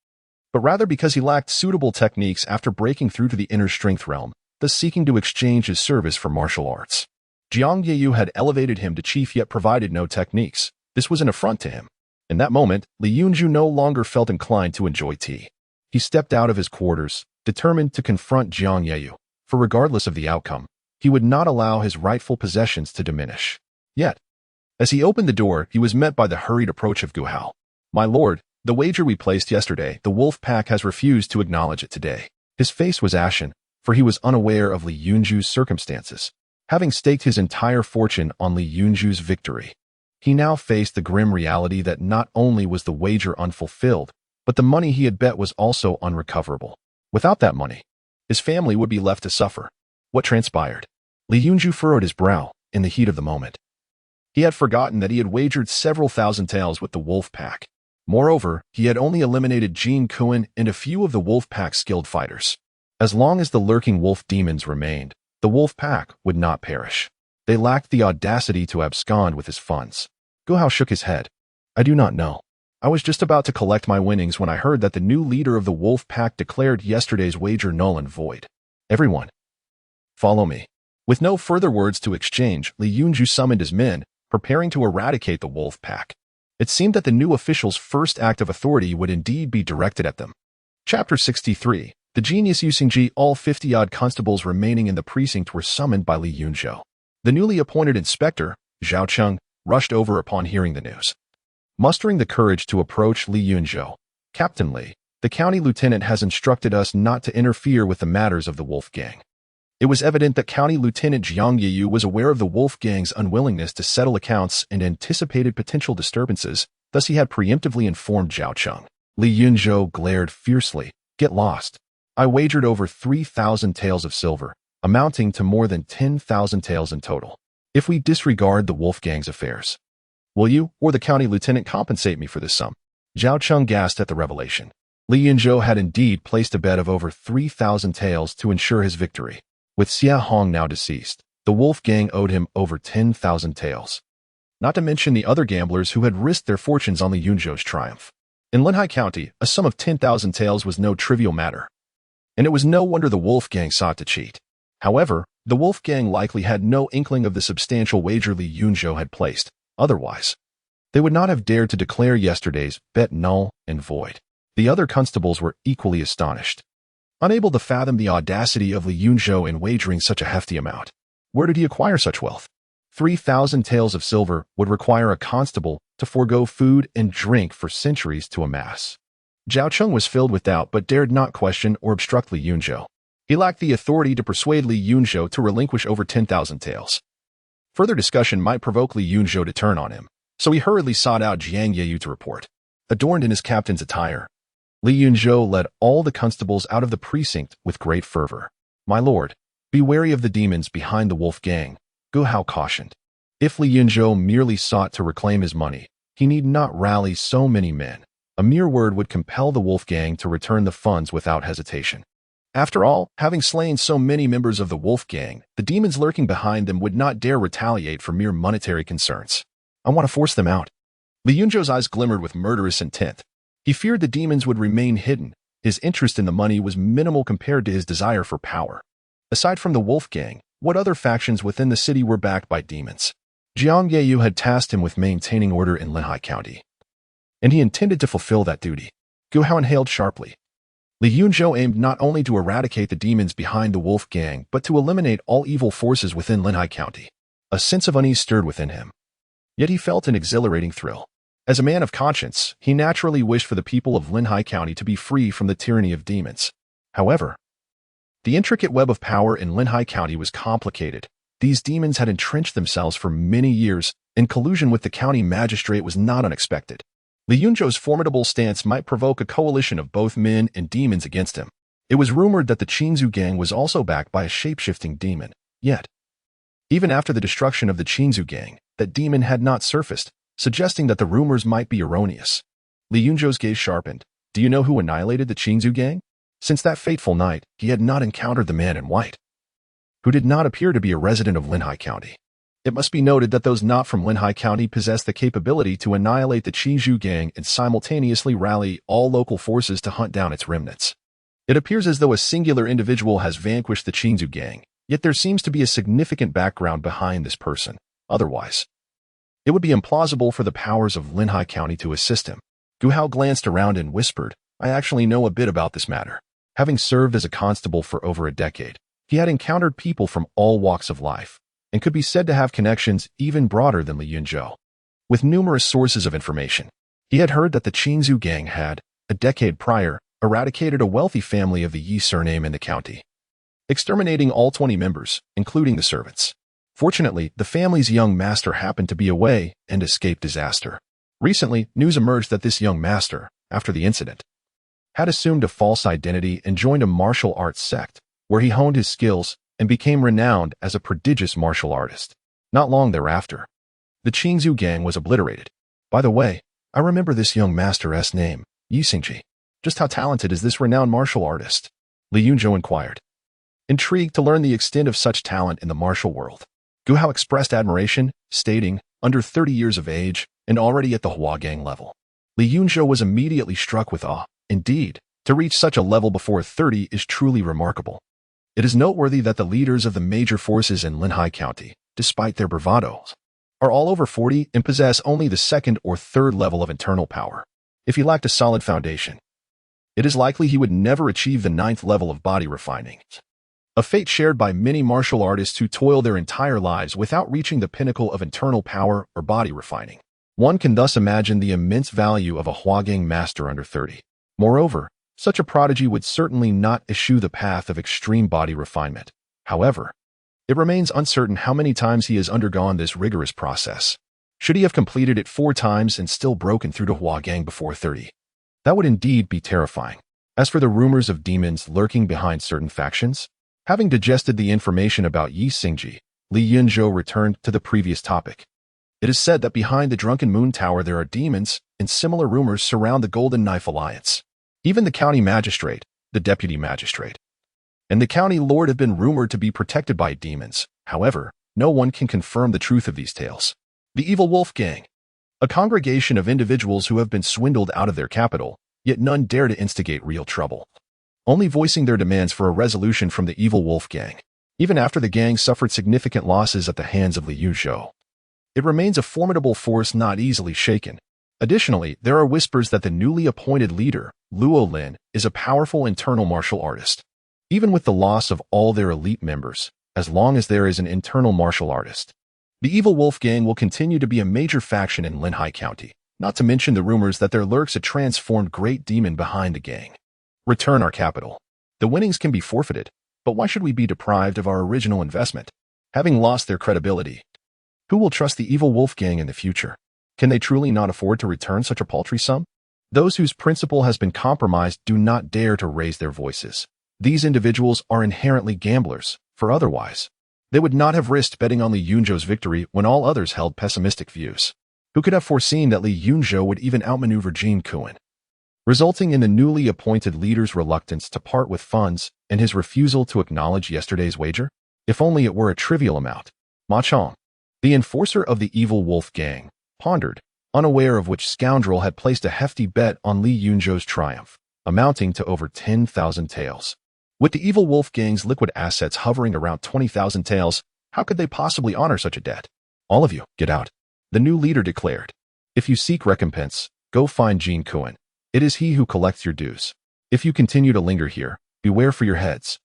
but rather because he lacked suitable techniques after breaking through to the inner strength realm, thus seeking to exchange his service for martial arts. Jiang Yeyu had elevated him to chief yet provided no techniques. This was an affront to him. In that moment, Li Yunzhu no longer felt inclined to enjoy tea. He stepped out of his quarters, determined to confront Jiang Yeyu, for regardless of the outcome, he would not allow his rightful possessions to diminish. Yet, as he opened the door, he was met by the hurried approach of Guo Hao. My lord, the wager we placed yesterday, the wolf pack has refused to acknowledge it today. His face was ashen, for he was unaware of Li Yunzhu's circumstances. Having staked his entire fortune on Li Yunzhu's victory, he now faced the grim reality that not only was the wager unfulfilled, but the money he had bet was also unrecoverable. Without that money, his family would be left to suffer. What transpired? Li Yunzhu furrowed his brow in the heat of the moment. He had forgotten that he had wagered several thousand taels with the wolf pack. Moreover, he had only eliminated Jin Kuan and a few of the wolf pack's skilled fighters. As long as the lurking wolf demons remained, the wolf pack would not perish. They lacked the audacity to abscond with his funds. Guo Hao shook his head. I do not know. I was just about to collect my winnings when I heard that the new leader of the wolf pack declared yesterday's wager null and void. Everyone, follow me. With no further words to exchange, Li Yunzhu summoned his men, preparing to eradicate the wolf pack. It seemed that the new official's first act of authority would indeed be directed at them. Chapter 63. The genius Yunxingji. All 50-odd constables remaining in the precinct were summoned by Li Yunzhou. The newly appointed inspector, Zhao Cheng, rushed over upon hearing the news. Mustering the courage to approach Li Yunzhou, Captain Li, the county lieutenant has instructed us not to interfere with the matters of the wolf gang. It was evident that County Lieutenant Jiang Yeyu was aware of the wolf gang's unwillingness to settle accounts and anticipated potential disturbances, thus he had preemptively informed Zhao Cheng. Li Yunzhou glared fiercely. Get lost. I wagered over 3,000 taels of silver, amounting to more than 10,000 taels in total. If we disregard the wolf gang's affairs, will you or the county lieutenant compensate me for this sum? Zhao Cheng gasped at the revelation. Li Yunzhou had indeed placed a bet of over 3,000 taels to ensure his victory. With Xia Hong now deceased, the wolf gang owed him over 10,000 taels. Not to mention the other gamblers who had risked their fortunes on Li Yunzhou's triumph. In Linhai County, a sum of 10,000 taels was no trivial matter, and it was no wonder the wolf gang sought to cheat. However, the wolf gang likely had no inkling of the substantial wager Li Yunzhou had placed. Otherwise, they would not have dared to declare yesterday's bet null and void. The other constables were equally astonished, unable to fathom the audacity of Li Yunzhou in wagering such a hefty amount. Where did he acquire such wealth? 3,000 taels of silver would require a constable to forego food and drink for centuries to amass. Zhao Cheng was filled with doubt but dared not question or obstruct Li Yunzhou. He lacked the authority to persuade Li Yunzhou to relinquish over 10,000 taels. Further discussion might provoke Li Yunzhou to turn on him, so he hurriedly sought out Jiang Yeyu to report. Adorned in his captain's attire, Li Yunzhou led all the constables out of the precinct with great fervor. My lord, be wary of the demons behind the wolf gang, Guo Hao cautioned. If Li Yunzhou merely sought to reclaim his money, he need not rally so many men. A mere word would compel the wolf gang to return the funds without hesitation. After all, having slain so many members of the wolf gang, the demons lurking behind them would not dare retaliate for mere monetary concerns. I want to force them out. Li Yunzhou's eyes glimmered with murderous intent. He feared the demons would remain hidden, his interest in the money was minimal compared to his desire for power. Aside from the Wolf Gang, what other factions within the city were backed by demons? Jiang Yeyu had tasked him with maintaining order in Linhai County, and he intended to fulfill that duty. Gu Hao inhaled sharply. Li Yunzhou aimed not only to eradicate the demons behind the Wolf Gang, but to eliminate all evil forces within Linhai County. A sense of unease stirred within him. Yet he felt an exhilarating thrill. As a man of conscience, he naturally wished for the people of Linhai County to be free from the tyranny of demons. However, the intricate web of power in Linhai County was complicated. These demons had entrenched themselves for many years, and collusion with the county magistrate was not unexpected. Li Yunzhou's formidable stance might provoke a coalition of both men and demons against him. It was rumored that the Qingzhou gang was also backed by a shape-shifting demon. Yet, even after the destruction of the Qingzhou gang, that demon had not surfaced, suggesting that the rumors might be erroneous. Li Yunzhou's gaze sharpened. Do you know who annihilated the Qingzhou gang? Since that fateful night, he had not encountered the man in white, who did not appear to be a resident of Linhai County. It must be noted that those not from Linhai County possessed the capability to annihilate the Qingzhou gang and simultaneously rally all local forces to hunt down its remnants. It appears as though a singular individual has vanquished the Qingzhou gang, yet there seems to be a significant background behind this person. Otherwise, it would be implausible for the powers of Linhai County to assist him. Gu Hao glanced around and whispered, I actually know a bit about this matter. Having served as a constable for over a decade, he had encountered people from all walks of life, and could be said to have connections even broader than Li Yunzhou. With numerous sources of information, he had heard that the Qingzhou gang had, a decade prior, eradicated a wealthy family of the Yi surname in the county, exterminating all 20 members, including the servants. Fortunately, the family's young master happened to be away and escaped disaster. Recently, news emerged that this young master, after the incident, had assumed a false identity and joined a martial arts sect, where he honed his skills and became renowned as a prodigious martial artist. Not long thereafter, the Qingzhou gang was obliterated. By the way, I remember this young master's name, Yi Xingji. Just how talented is this renowned martial artist? Li Yunzhou inquired, intrigued to learn the extent of such talent in the martial world. Gu Hao expressed admiration, stating, under 30 years of age and already at the Hua gang level. Li Yunzhou was immediately struck with awe. Indeed, to reach such a level before 30 is truly remarkable. It is noteworthy that the leaders of the major forces in Linhai County, despite their bravados, are all over 40 and possess only the second or third level of internal power. If he lacked a solid foundation, it is likely he would never achieve the 9th level of body refining, a fate shared by many martial artists who toil their entire lives without reaching the pinnacle of internal power or body refining. One can thus imagine the immense value of a Huagang master under 30. Moreover, such a prodigy would certainly not eschew the path of extreme body refinement. However, it remains uncertain how many times he has undergone this rigorous process. Should he have completed it 4 times and still broken through to Huagang before 30? That would indeed be terrifying. As for the rumors of demons lurking behind certain factions, having digested the information about Yi Xingji, Li Yunzhou returned to the previous topic. It is said that behind the Drunken Moon Tower there are demons, and similar rumors surround the Golden Knife Alliance. Even the county magistrate, the deputy magistrate, and the county lord have been rumored to be protected by demons. However, no one can confirm the truth of these tales. The Evil Wolf Gang, a congregation of individuals who have been swindled out of their capital, yet none dare to instigate real trouble, only voicing their demands for a resolution from the Evil Wolf Gang. Even after the gang suffered significant losses at the hands of Li Yunzhou, it remains a formidable force not easily shaken. Additionally, there are whispers that the newly appointed leader, Luo Lin, is a powerful internal martial artist. Even with the loss of all their elite members, as long as there is an internal martial artist, the Evil Wolf Gang will continue to be a major faction in Linhai County, not to mention the rumors that there lurks a transformed great demon behind the gang. Return our capital. The winnings can be forfeited, but why should we be deprived of our original investment? Having lost their credibility, who will trust the Evil Wolf Gang in the future? Can they truly not afford to return such a paltry sum? Those whose principle has been compromised do not dare to raise their voices. These individuals are inherently gamblers, for otherwise, they would not have risked betting on Li Yunzhou's victory when all others held pessimistic views. Who could have foreseen that Li Yunzhou would even outmaneuver Jin Kuan, resulting in the newly appointed leader's reluctance to part with funds and his refusal to acknowledge yesterday's wager? If only it were a trivial amount. Ma Chong, the enforcer of the Evil Wolf Gang, pondered, unaware of which scoundrel had placed a hefty bet on Li Yunzhou's triumph. amounting to over 10,000 taels. With the evil wolf gang's liquid assets hovering around 20,000 taels, how could they possibly honor such a debt? All of you, get out. The new leader declared. If you seek recompense, go find Jin Kuan. It is he who collects your dues. If you continue to linger here, beware for your heads.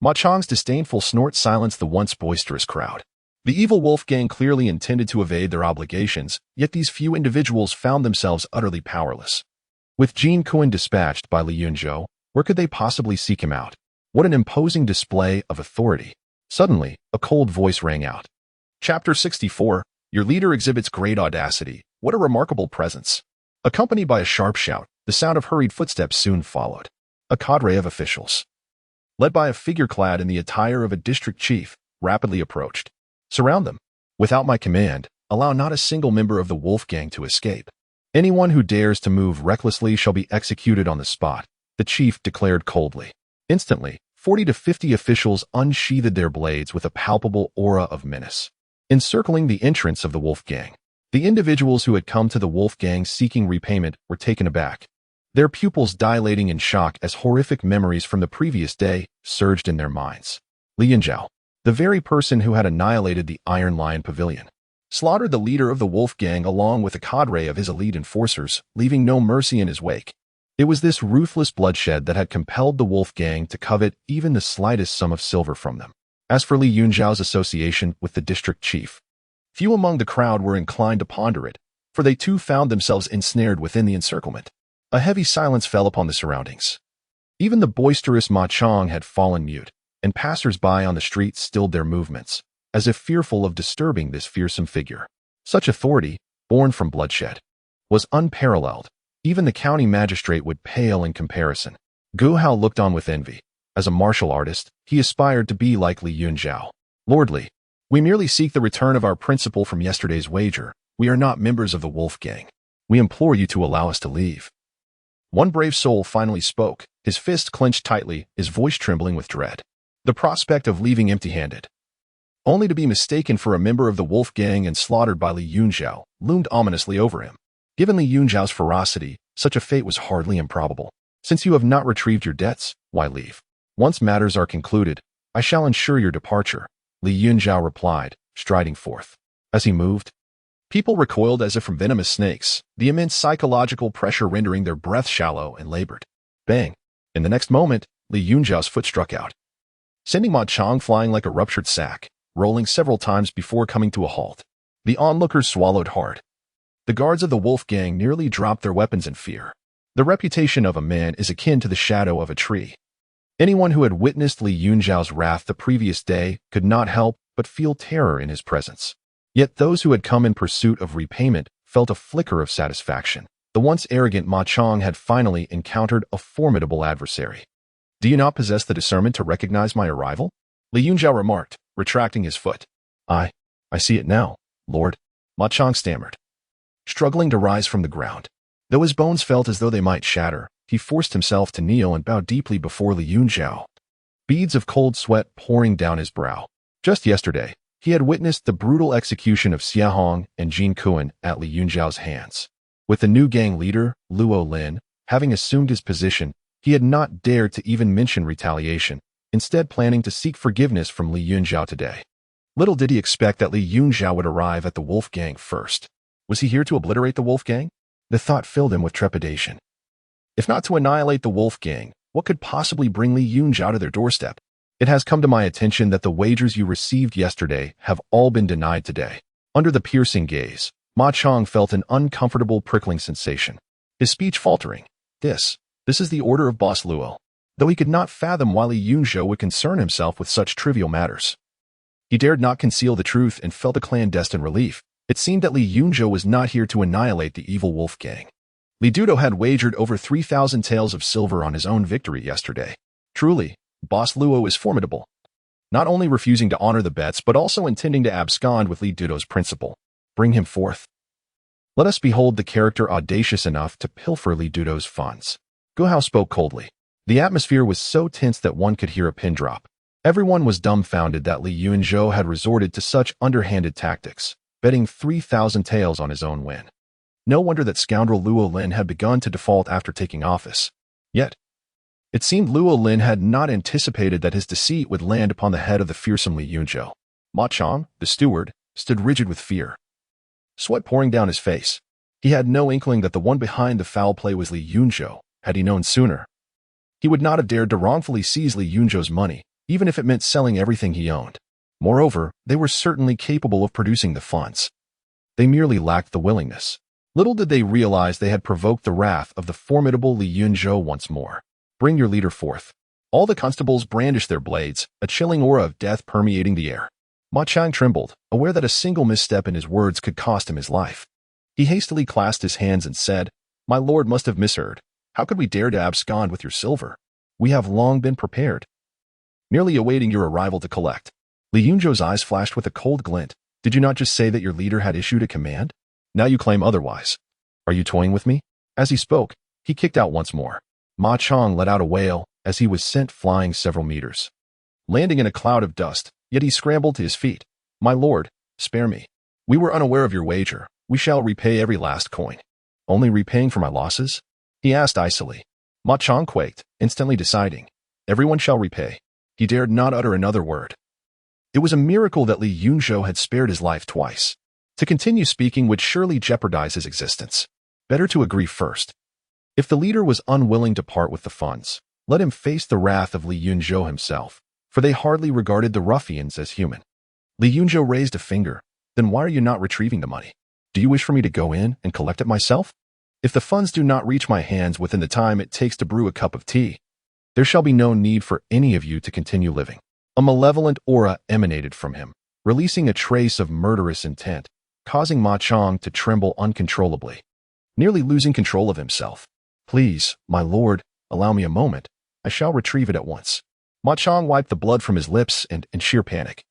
Ma Chang's disdainful snort silenced the once boisterous crowd. The evil wolf gang clearly intended to evade their obligations, yet these few individuals found themselves utterly powerless. With Jin Kuan dispatched by Li Yunzhou, where could they possibly seek him out? What an imposing display of authority. Suddenly, a cold voice rang out. Chapter 64. Your leader exhibits great audacity. What a remarkable presence. Accompanied by a sharp shout, the sound of hurried footsteps soon followed. A cadre of officials, led by a figure clad in the attire of a district chief, rapidly approached. Surround them. Without my command, allow not a single member of the wolf gang to escape. Anyone who dares to move recklessly shall be executed on the spot, the chief declared coldly. Instantly, 40 to 50 officials unsheathed their blades with a palpable aura of menace, encircling the entrance of the wolf gang. The individuals who had come to the wolf gang seeking repayment were taken aback, their pupils dilating in shock as horrific memories from the previous day surged in their minds. Li Yunzhou, the very person who had annihilated the Iron Lion Pavilion, slaughtered the leader of the wolf gang along with a cadre of his elite enforcers, leaving no mercy in his wake. It was this ruthless bloodshed that had compelled the wolf gang to covet even the slightest sum of silver from them. As for Li Yunzhou's association with the district chief, few among the crowd were inclined to ponder it, for they too found themselves ensnared within the encirclement. A heavy silence fell upon the surroundings. Even the boisterous Ma Chang had fallen mute, and passers-by on the street stilled their movements, as if fearful of disturbing this fearsome figure. Such authority, born from bloodshed, was unparalleled. Even the county magistrate would pale in comparison. Gu Hao looked on with envy. As a martial artist, he aspired to be like Li Yunzhou. Lordly, we merely seek the return of our principal from yesterday's wager. We are not members of the wolf gang. We implore you to allow us to leave. One brave soul finally spoke, his fist clenched tightly, his voice trembling with dread. The prospect of leaving empty-handed, only to be mistaken for a member of the wolf gang and slaughtered by Li Yunzhou, loomed ominously over him. Given Li Yunzhou's ferocity, such a fate was hardly improbable. Since you have not retrieved your debts, why leave? Once matters are concluded, I shall ensure your departure, Li Yunzhou replied, striding forth. As he moved, people recoiled as if from venomous snakes, the immense psychological pressure rendering their breath shallow and labored. Bang! In the next moment, Li Yunzhou's foot struck out, sending Ma Chang flying like a ruptured sack, rolling several times before coming to a halt. The onlookers swallowed hard. The guards of the wolf gang nearly dropped their weapons in fear. The reputation of a man is akin to the shadow of a tree. Anyone who had witnessed Li Yunzhou's wrath the previous day could not help but feel terror in his presence. Yet those who had come in pursuit of repayment felt a flicker of satisfaction. The once arrogant Ma Chang had finally encountered a formidable adversary. Do you not possess the discernment to recognize my arrival? Li Yunzhou remarked, retracting his foot. I see it now, Lord, Ma Chang stammered, struggling to rise from the ground. Though his bones felt as though they might shatter, he forced himself to kneel and bow deeply before Li Yunzhou, beads of cold sweat pouring down his brow. Just yesterday, he had witnessed the brutal execution of Xia Hong and Jin Kuan at Li Yunzhou's hands. With the new gang leader, Luo Lin, having assumed his position, he had not dared to even mention retaliation, instead planning to seek forgiveness from Li Yunzhou today. Little did he expect that Li Yunzhou would arrive at the wolf gang first. Was he here to obliterate the wolf gang? The thought filled him with trepidation. If not to annihilate the wolf gang, what could possibly bring Li Yunzhou to their doorstep? It has come to my attention that the wagers you received yesterday have all been denied today. Under the piercing gaze, Ma Chang felt an uncomfortable prickling sensation, his speech faltering. This is the order of Boss Luo. Though he could not fathom why Li Yunzhou would concern himself with such trivial matters, he dared not conceal the truth and felt a clandestine relief. It seemed that Li Yunzhou was not here to annihilate the evil wolf gang. Li Dudo had wagered over 3,000 taels of silver on his own victory yesterday. Truly, Boss Luo is formidable, not only refusing to honor the bets but also intending to abscond with Li Dudo's principal. Bring him forth. Let us behold the character audacious enough to pilfer Li Dudo's funds. Gu Hao spoke coldly. The atmosphere was so tense that one could hear a pin drop. Everyone was dumbfounded that Li Yunzhou had resorted to such underhanded tactics, betting 3,000 taels on his own win. No wonder that scoundrel Luo Lin had begun to default after taking office. Yet, It seemed Luo Lin had not anticipated that his deceit would land upon the head of the fearsome Li Yunzhou. Ma Chong, the steward, stood rigid with fear, sweat pouring down his face. He had no inkling that the one behind the foul play was Li Yunzhou. Had he known sooner, he would not have dared to wrongfully seize Li Yunzhou's money, even if it meant selling everything he owned. Moreover, they were certainly capable of producing the funds. They merely lacked the willingness. Little did they realize they had provoked the wrath of the formidable Li Yunzhou once more. Bring your leader forth. All the constables brandished their blades, a chilling aura of death permeating the air. Ma Chang trembled, aware that a single misstep in his words could cost him his life. He hastily clasped his hands and said, "My lord must have misheard. How could we dare to abscond with your silver? We have long been prepared, merely awaiting your arrival to collect." Li Yunzhou's eyes flashed with a cold glint. "Did you not just say that your leader had issued a command? Now you claim otherwise. Are you toying with me?" As he spoke, he kicked out once more. Ma Chong let out a wail as he was sent flying several meters, landing in a cloud of dust, yet he scrambled to his feet. "My lord, spare me. We were unaware of your wager. We shall repay every last coin." "Only repaying for my losses?" he asked icily. Ma Chong quaked, instantly deciding, "Everyone shall repay." He dared not utter another word. It was a miracle that Li Yunzhou had spared his life twice. To continue speaking would surely jeopardize his existence. Better to agree first. If the leader was unwilling to part with the funds, let him face the wrath of Li Yunzhou himself, for they hardly regarded the ruffians as human. Li Yunzhou raised a finger. "Then why are you not retrieving the money? Do you wish for me to go in and collect it myself? If the funds do not reach my hands within the time it takes to brew a cup of tea, there shall be no need for any of you to continue living." A malevolent aura emanated from him, releasing a trace of murderous intent, causing Ma Chong to tremble uncontrollably, nearly losing control of himself. "Please, my lord, allow me a moment. I shall retrieve it at once." Ma Chong wiped the blood from his lips and, in sheer panic,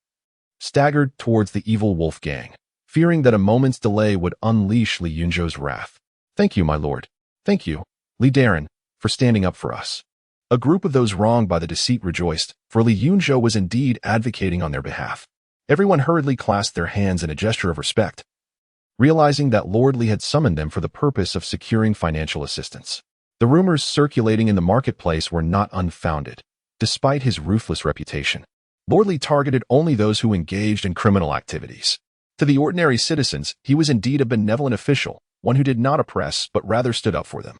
staggered towards the evil wolf gang, fearing that a moment's delay would unleash Li Yunzhou's wrath. "Thank you, my lord. Thank you, Li Darren, for standing up for us." A group of those wronged by the deceit rejoiced, for Li Yunzhou was indeed advocating on their behalf. Everyone hurriedly clasped their hands in a gesture of respect, realizing that Lord Li had summoned them for the purpose of securing financial assistance. The rumors circulating in the marketplace were not unfounded. Despite his ruthless reputation, Lord Li targeted only those who engaged in criminal activities. To the ordinary citizens, he was indeed a benevolent official, one who did not oppress but rather stood up for them.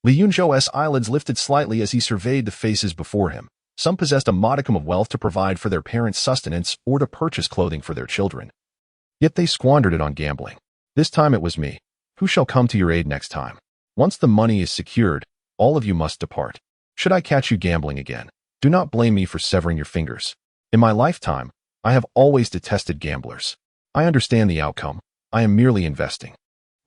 Li Yunzhou's eyelids lifted slightly as he surveyed the faces before him. Some possessed a modicum of wealth to provide for their parents' sustenance or to purchase clothing for their children. Yet they squandered it on gambling. "This time it was me. Who shall come to your aid next time? Once the money is secured, all of you must depart. Should I catch you gambling again, do not blame me for severing your fingers. In my lifetime, I have always detested gamblers. I understand the outcome. I am merely investing."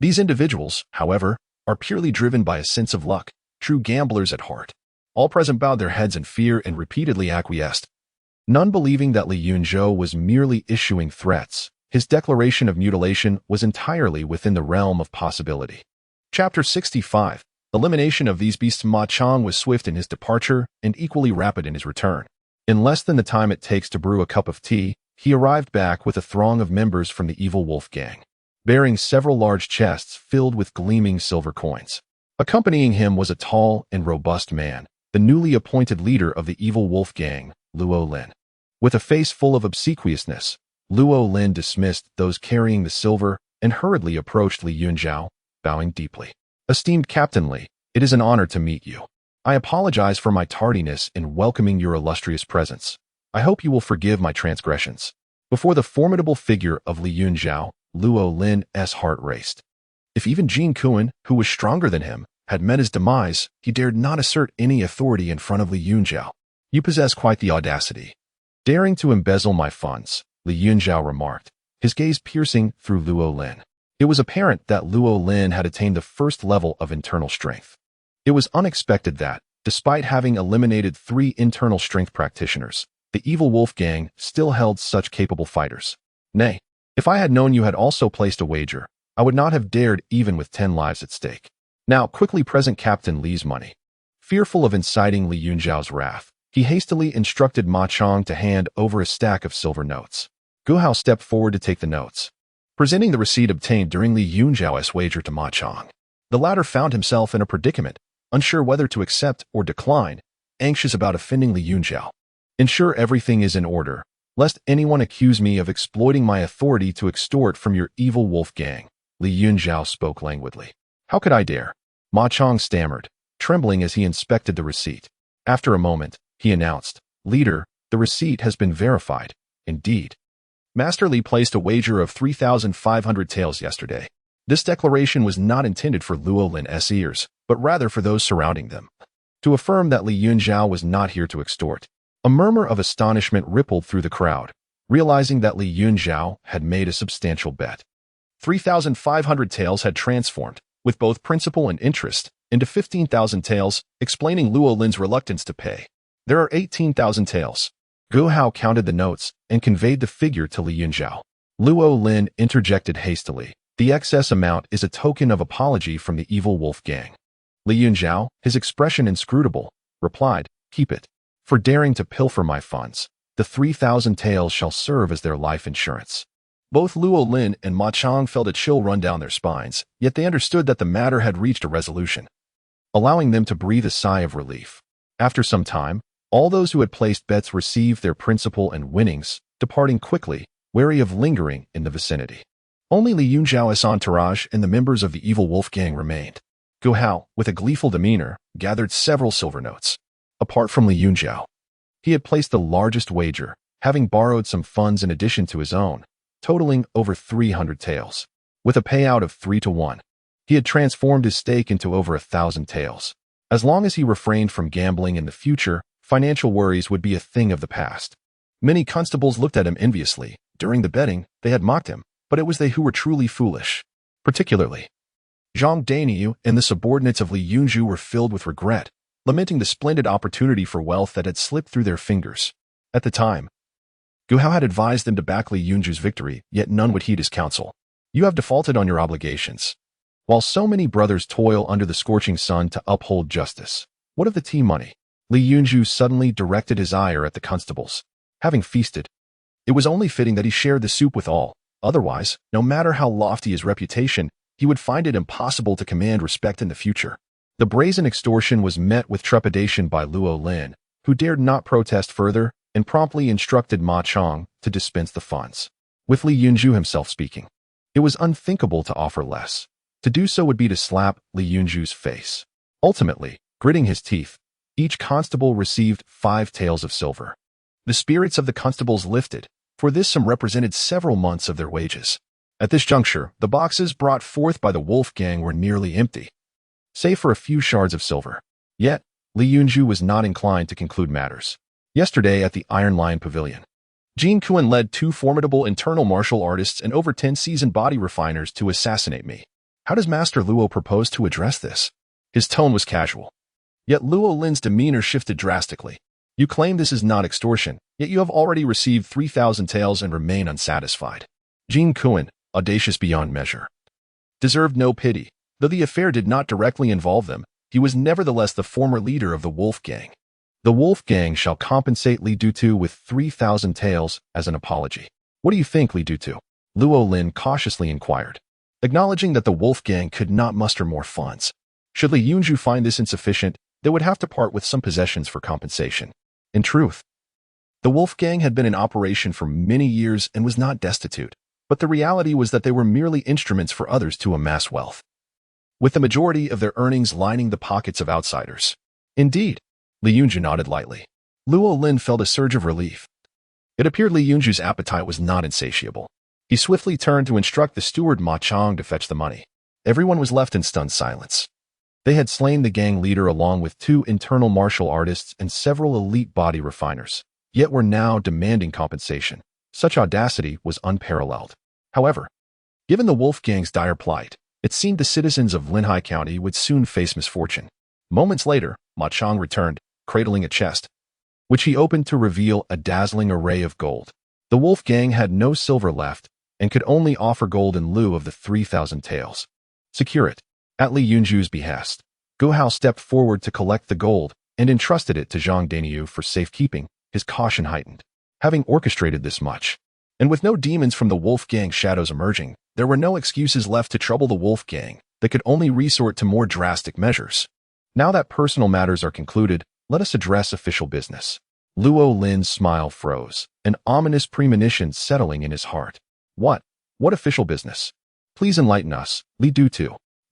These individuals, however, are purely driven by a sense of luck, true gamblers at heart. All present bowed their heads in fear and repeatedly acquiesced, none believing that Li Yunzhou was merely issuing threats. His declaration of mutilation was entirely within the realm of possibility. Chapter 65. Elimination of these beasts. Ma Chong was swift in his departure and equally rapid in his return. In less than the time it takes to brew a cup of tea, he arrived back with a throng of members from the evil wolf gang, bearing several large chests filled with gleaming silver coins. Accompanying him was a tall and robust man, the newly appointed leader of the evil wolf gang, Luo Lin. With a face full of obsequiousness, Luo Lin dismissed those carrying the silver and hurriedly approached Li Yunzhou, bowing deeply. "Esteemed Captain Li, it is an honor to meet you. I apologize for my tardiness in welcoming your illustrious presence. I hope you will forgive my transgressions." Before the formidable figure of Li Yunzhou, Luo Lin's heart raced. If even Jin Kuan, who was stronger than him, had met his demise, he dared not assert any authority in front of Li Yunzhou. "You possess quite the audacity, daring to embezzle my funds," Li Yunzhou remarked, his gaze piercing through Luo Lin. It was apparent that Luo Lin had attained the first level of internal strength. It was unexpected that, despite having eliminated 3 internal strength practitioners, the evil wolf gang still held such capable fighters. "Nay, if I had known you had also placed a wager, I would not have dared even with 10 lives at stake. Now quickly present Captain Li's money." Fearful of inciting Li Yunzhou's wrath, he hastily instructed Ma Chong to hand over a stack of silver notes. Gu Hao stepped forward to take the notes, presenting the receipt obtained during Li Yunzhou's wager to Ma Chong. The latter found himself in a predicament, unsure whether to accept or decline, anxious about offending Li Yunzhou. Ensure everything is in order, lest anyone accuse me of exploiting my authority to extort from your evil wolf gang. Li Yunzhou spoke languidly. How could I dare? Ma Chong stammered, trembling as he inspected the receipt. After a moment, he announced, Leader, the receipt has been verified. Indeed. Master Li placed a wager of 3,500 taels yesterday. This declaration was not intended for Luo Lin's ears, but rather for those surrounding them. To affirm that Li Yunzhou was not here to extort. A murmur of astonishment rippled through the crowd, realizing that Li Yunzhou had made a substantial bet. 3,500 taels had transformed, with both principal and interest, into 15,000 taels, explaining Luo Lin's reluctance to pay. There are 18,000 taels. Gu Hao counted the notes and conveyed the figure to Li Yunzhou. Luo Lin interjected hastily. The excess amount is a token of apology from the evil wolf gang. Li Yunzhou, his expression inscrutable, replied, Keep it. For daring to pilfer my funds, the 3,000 taels shall serve as their life insurance. Both Luo Lin and Ma Chong felt a chill run down their spines, yet they understood that the matter had reached a resolution, allowing them to breathe a sigh of relief. After some time, all those who had placed bets received their principal and winnings, departing quickly, wary of lingering in the vicinity. Only Li Yunzhou's entourage and the members of the evil wolf gang remained. Gu Hao, with a gleeful demeanor, gathered several silver notes. Apart from Li Yunzhou, he had placed the largest wager, having borrowed some funds in addition to his own, totaling over 300 taels. With a payout of 3-1, he had transformed his stake into over 1,000 taels. As long as he refrained from gambling in the future, financial worries would be a thing of the past. Many constables looked at him enviously. During the betting, they had mocked him, but it was they who were truly foolish. Particularly, Zhang Daniyu and the subordinates of Li Yunzhou were filled with regret, lamenting the splendid opportunity for wealth that had slipped through their fingers. At the time, Gu Hao had advised them to back Li Yunzhou's victory, yet none would heed his counsel. You have defaulted on your obligations. While so many brothers toil under the scorching sun to uphold justice, what of the tea money? Li Yunzhou suddenly directed his ire at the constables. Having feasted, it was only fitting that he shared the soup with all. Otherwise, no matter how lofty his reputation, he would find it impossible to command respect in the future. The brazen extortion was met with trepidation by Luo Lin, who dared not protest further and promptly instructed Ma Chong to dispense the funds. With Li Yunzhou himself speaking, it was unthinkable to offer less. To do so would be to slap Li Yunzhou's face. Ultimately, gritting his teeth, each constable received 5 taels of silver. The spirits of the constables lifted. For this sum represented several months of their wages. At this juncture, the boxes brought forth by the wolf gang were nearly empty, save for a few shards of silver. Yet, Li Yunzhou was not inclined to conclude matters. Yesterday at the Iron Lion Pavilion, Jin Kuan led 2 formidable internal martial artists and over 10 seasoned body refiners to assassinate me. How does Master Luo propose to address this? His tone was casual. Yet Luo Lin's demeanor shifted drastically. You claim this is not extortion, yet you have already received 3,000 taels and remain unsatisfied. Jin Kuan, audacious beyond measure, deserved no pity. Though the affair did not directly involve them, he was nevertheless the former leader of the wolf gang. The wolf gang shall compensate Li Dutu with 3,000 taels as an apology. What do you think, Li Dutu? Luo Lin cautiously inquired, acknowledging that the wolf gang could not muster more funds. Should Li Yunzhou find this insufficient, they would have to part with some possessions for compensation. In truth, the wolf gang had been in operation for many years and was not destitute, but the reality was that they were merely instruments for others to amass wealth, with the majority of their earnings lining the pockets of outsiders. Indeed, Li Yunzhou nodded lightly. Luo Lin felt a surge of relief. It appeared Li Yunzhou's appetite was not insatiable. He swiftly turned to instruct the steward Ma Chong to fetch the money. Everyone was left in stunned silence. They had slain the gang leader along with 2 internal martial artists and several elite body refiners, yet were now demanding compensation. Such audacity was unparalleled. However, given the wolf gang's dire plight, it seemed the citizens of Linhai County would soon face misfortune. Moments later, Ma Chong returned, cradling a chest, which he opened to reveal a dazzling array of gold. The wolf gang had no silver left and could only offer gold in lieu of the 3,000 taels. Secure it. At Li Yunzhou's behest, Gu Hao stepped forward to collect the gold and entrusted it to Zhang Daniyu for safekeeping, his caution heightened. Having orchestrated this much, and with no demons from the wolf gang shadows emerging, there were no excuses left to trouble the wolf gang. They could only resort to more drastic measures. Now that personal matters are concluded, Let us address official business. Luo Lin's smile froze, an ominous premonition settling in his heart. What? What official business? Please enlighten us, Li Du.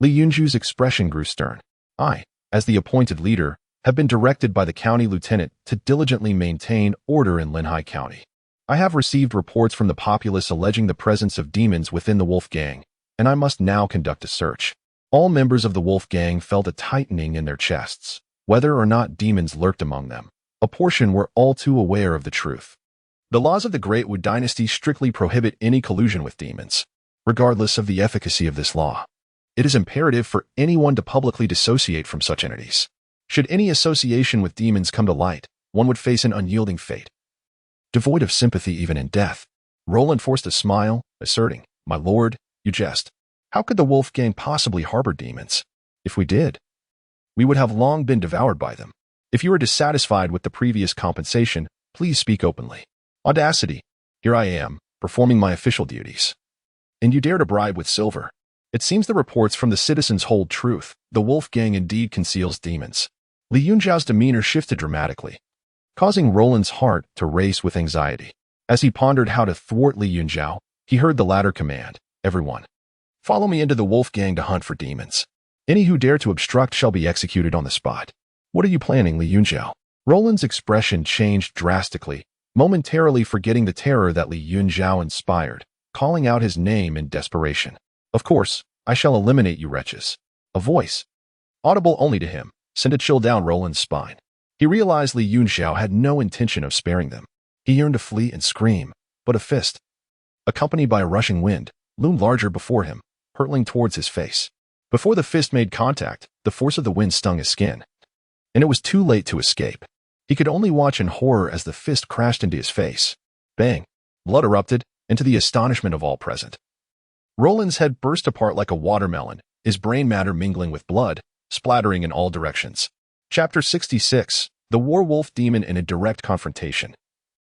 Li Yunzhou's expression grew stern. I, as the appointed leader, have been directed by the county lieutenant to diligently maintain order in Linhai County. I have received reports from the populace alleging the presence of demons within the Wolf Gang, and I must now conduct a search. All members of the Wolf Gang felt a tightening in their chests. Whether or not demons lurked among them, a portion were all too aware of the truth. The laws of the Great Wu Dynasty strictly prohibit any collusion with demons, regardless of the efficacy of this law. It is imperative for anyone to publicly dissociate from such entities. Should any association with demons come to light, one would face an unyielding fate. Devoid of sympathy even in death, Roland forced a smile, asserting, "My lord, you jest. How could the Wolf Gang possibly harbor demons? If we did, we would have long been devoured by them. If you are dissatisfied with the previous compensation, please speak openly." Audacity. Here I am, performing my official duties. And you dare to bribe with silver. It seems the reports from the citizens hold truth. The Wolf Gang indeed conceals demons. Li Yunzhao's demeanor shifted dramatically, causing Roland's heart to race with anxiety. As he pondered how to thwart Li Yunzhao, he heard the latter command, "Everyone, follow me into the Wolf Gang to hunt for demons. Any who dare to obstruct shall be executed on the spot." "What are you planning, Li Yunzhao?" Roland's expression changed drastically, momentarily forgetting the terror that Li Yunzhao inspired, calling out his name in desperation. "Of course, I shall eliminate you wretches." A voice, audible only to him, sent a chill down Roland's spine. He realized Li Yunzhao had no intention of sparing them. He yearned to flee and scream, but a fist, accompanied by a rushing wind, loomed larger before him, hurtling towards his face. Before the fist made contact, the force of the wind stung his skin, and it was too late to escape. He could only watch in horror as the fist crashed into his face. Bang! Blood erupted, and to the astonishment of all present, Roland's head burst apart like a watermelon, his brain matter mingling with blood, splattering in all directions. Chapter 66. The Werewolf Demon in a Direct Confrontation.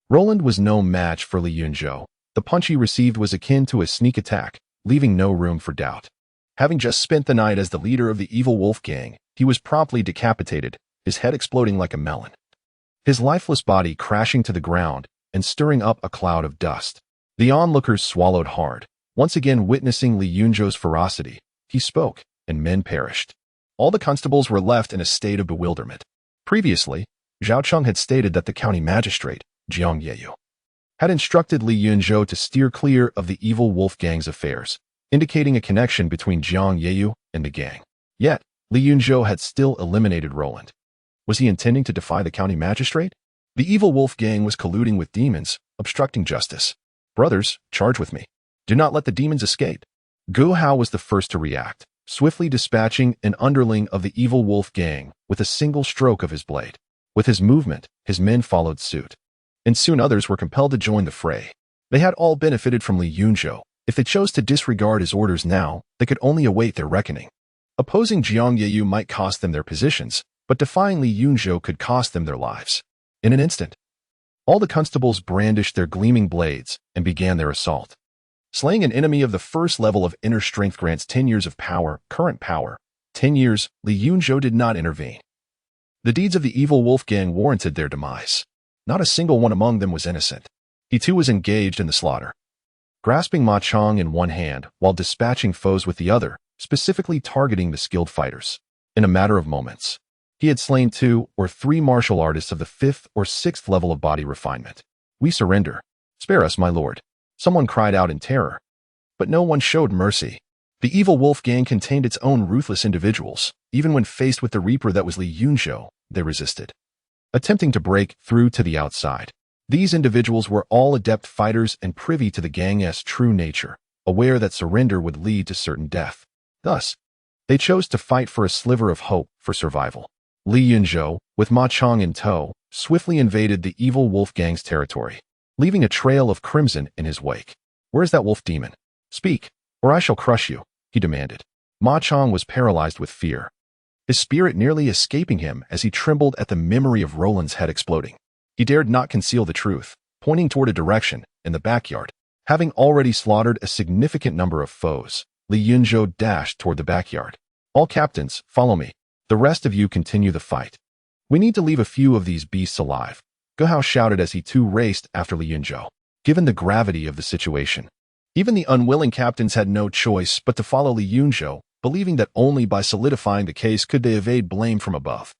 Roland was no match for Li Yunzhou. The punch he received was akin to a sneak attack, leaving no room for doubt. Having just spent the night as the leader of the evil Wolf Gang, he was promptly decapitated, his head exploding like a melon, his lifeless body crashing to the ground and stirring up a cloud of dust. The onlookers swallowed hard. Once again witnessing Li Yunzhou's ferocity, he spoke, and men perished. All the constables were left in a state of bewilderment. Previously, Zhao Cheng had stated that the county magistrate, Jiang Yeyu, had instructed Li Yunzhou to steer clear of the evil Wolf Gang's affairs, indicating a connection between Jiang Yeyu and the gang. Yet, Li Yunzhou had still eliminated Roland. Was he intending to defy the county magistrate? The evil Wolf Gang was colluding with demons, obstructing justice. "Brothers, charge with me. Do not let the demons escape." Gu Hao was the first to react, swiftly dispatching an underling of the evil Wolf Gang with a single stroke of his blade. With his movement, his men followed suit, and soon others were compelled to join the fray. They had all benefited from Li Yunzhou. If they chose to disregard his orders now, they could only await their reckoning. Opposing Jiang Yeyu might cost them their positions, but defying Li Yunzhou could cost them their lives. In an instant, all the constables brandished their gleaming blades and began their assault. Slaying an enemy of the first level of inner strength grants 10 years of power, current power. 10 years, Li Yunzhou did not intervene. The deeds of the evil Wolf Gang warranted their demise. Not a single one among them was innocent. He too was engaged in the slaughter, grasping Ma Chong in one hand while dispatching foes with the other, specifically targeting the skilled fighters. In a matter of moments, he had slain 2 or 3 martial artists of the 5th or 6th level of body refinement. "We surrender. Spare us, my lord," someone cried out in terror. But no one showed mercy. The evil Wolf Gang contained its own ruthless individuals. Even when faced with the reaper that was Li Yunzhou, they resisted, attempting to break through to the outside. These individuals were all adept fighters and privy to the gang's true nature, aware that surrender would lead to certain death. Thus, they chose to fight for a sliver of hope for survival. Li Yunzhou, with Ma Chong in tow, swiftly invaded the evil Wolf Gang's territory, leaving a trail of crimson in his wake. "Where's that wolf demon? Speak, or I shall crush you," he demanded. Ma Chong was paralyzed with fear, his spirit nearly escaping him as he trembled at the memory of Roland's head exploding. He dared not conceal the truth, pointing toward a direction, in the backyard. Having already slaughtered a significant number of foes, Li Yunzhou dashed toward the backyard. "All captains, follow me. The rest of you continue the fight." We need to leave a few of these beasts alive, Gu Hao shouted as he too raced after Li Yunzhou. Given the gravity of the situation, even the unwilling captains had no choice but to follow Li Yunzhou, believing that only by solidifying the case could they evade blame from above.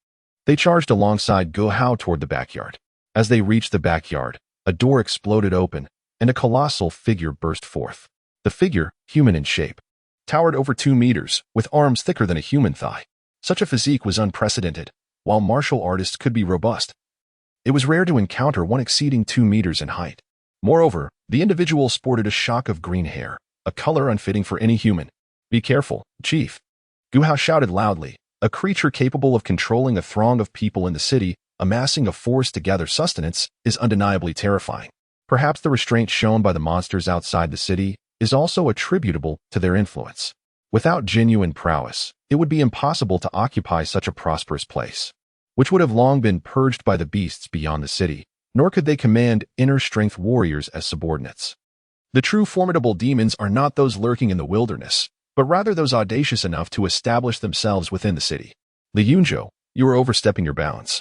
They charged alongside Gu Hao toward the backyard. As they reached the backyard, a door exploded open, and a colossal figure burst forth. The figure, human in shape, towered over 2 meters, with arms thicker than a human thigh. Such a physique was unprecedented, while martial artists could be robust. It was rare to encounter one exceeding 2 meters in height. Moreover, the individual sported a shock of green hair, a color unfitting for any human. Be careful, Chief. Gu Hao shouted loudly. A creature capable of controlling a throng of people in the city, amassing a force to gather sustenance, is undeniably terrifying. Perhaps the restraint shown by the monsters outside the city is also attributable to their influence. Without genuine prowess, it would be impossible to occupy such a prosperous place, which would have long been purged by the beasts beyond the city, nor could they command inner strength warriors as subordinates. The true formidable demons are not those lurking in the wilderness, but rather those audacious enough to establish themselves within the city. Li Yunzhou, you are overstepping your bounds.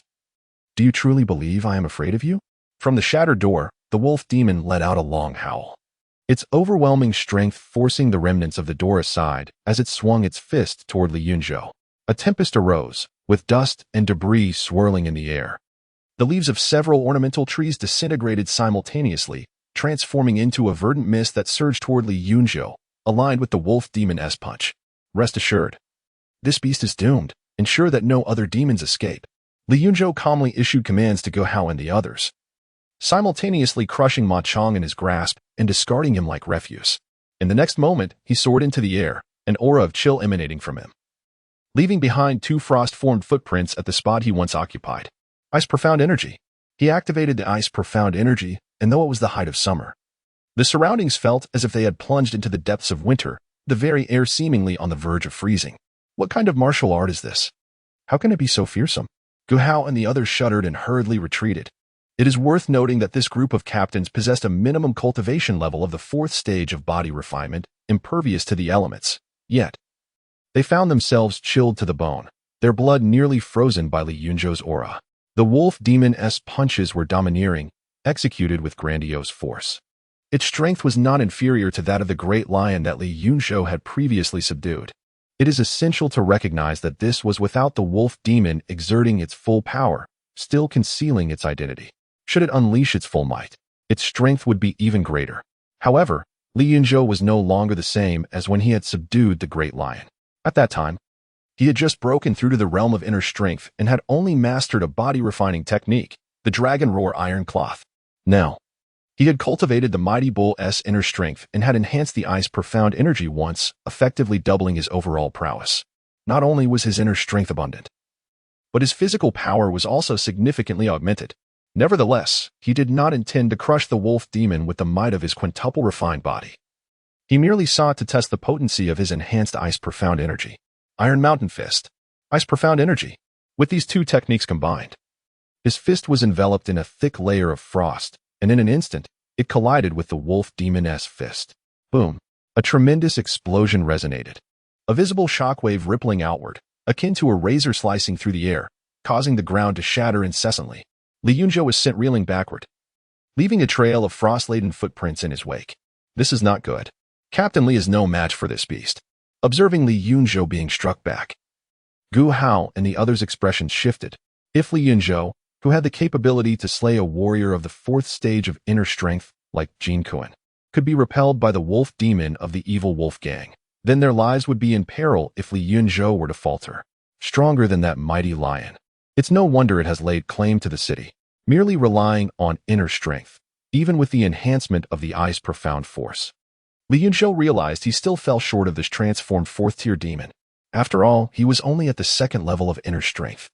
Do you truly believe I am afraid of you? From the shattered door, the wolf demon let out a long howl, its overwhelming strength forcing the remnants of the door aside as it swung its fist toward Li Yunzhou. A tempest arose, with dust and debris swirling in the air. The leaves of several ornamental trees disintegrated simultaneously, transforming into a verdant mist that surged toward Li Yunzhou, aligned with the wolf demon's punch. Rest assured, this beast is doomed. Ensure that no other demons escape. Li Yunzhou calmly issued commands to Gu Hao and the others, simultaneously crushing Ma Chong in his grasp and discarding him like refuse. In the next moment, he soared into the air, an aura of chill emanating from him, leaving behind 2 frost-formed footprints at the spot he once occupied. Ice Profound Energy. He activated the Ice Profound Energy, and though it was the height of summer, the surroundings felt as if they had plunged into the depths of winter, the very air seemingly on the verge of freezing. What kind of martial art is this? How can it be so fearsome? Gu Hao and the others shuddered and hurriedly retreated. It is worth noting that this group of captains possessed a minimum cultivation level of the 4th stage of body refinement, impervious to the elements. Yet, they found themselves chilled to the bone, their blood nearly frozen by Li Yunzhou's aura. The wolf demon's punches were domineering, executed with grandiose force. Its strength was not inferior to that of the great lion that Li Yunzhou had previously subdued. It is essential to recognize that this was without the wolf demon exerting its full power, still concealing its identity. Should it unleash its full might, its strength would be even greater. However, Li Yunzhou was no longer the same as when he had subdued the great lion. At that time, he had just broken through to the realm of inner strength and had only mastered a body-refining technique, the Dragon Roar Iron Cloth. Now, he had cultivated the Mighty Bull's inner strength and had enhanced the Ice Profound Energy once, effectively doubling his overall prowess. Not only was his inner strength abundant, but his physical power was also significantly augmented. Nevertheless, he did not intend to crush the wolf demon with the might of his quintuple refined body. He merely sought to test the potency of his enhanced Ice Profound Energy. Iron Mountain Fist, Ice Profound Energy. With these 2 techniques combined, his fist was enveloped in a thick layer of frost, and in an instant, it collided with the wolf demon's fist. Boom! A tremendous explosion resonated, a visible shockwave rippling outward, akin to a razor slicing through the air, causing the ground to shatter incessantly. Li Yunzhou was sent reeling backward, leaving a trail of frost-laden footprints in his wake. This is not good. Captain Li is no match for this beast. Observing Li Yunzhou being struck back, Gu Hao and the others' expressions shifted. If Li Yunzhou, who had the capability to slay a warrior of the 4th stage of inner strength, like Jin Kuan, could be repelled by the wolf demon of the evil wolf gang, then their lives would be in peril if Li Yunzhou were to falter. Stronger than that mighty lion, it's no wonder it has laid claim to the city, merely relying on inner strength, even with the enhancement of the Ice Profound Force. Li Yunzhou realized he still fell short of this transformed 4th-tier demon. After all, he was only at the 2nd level of inner strength,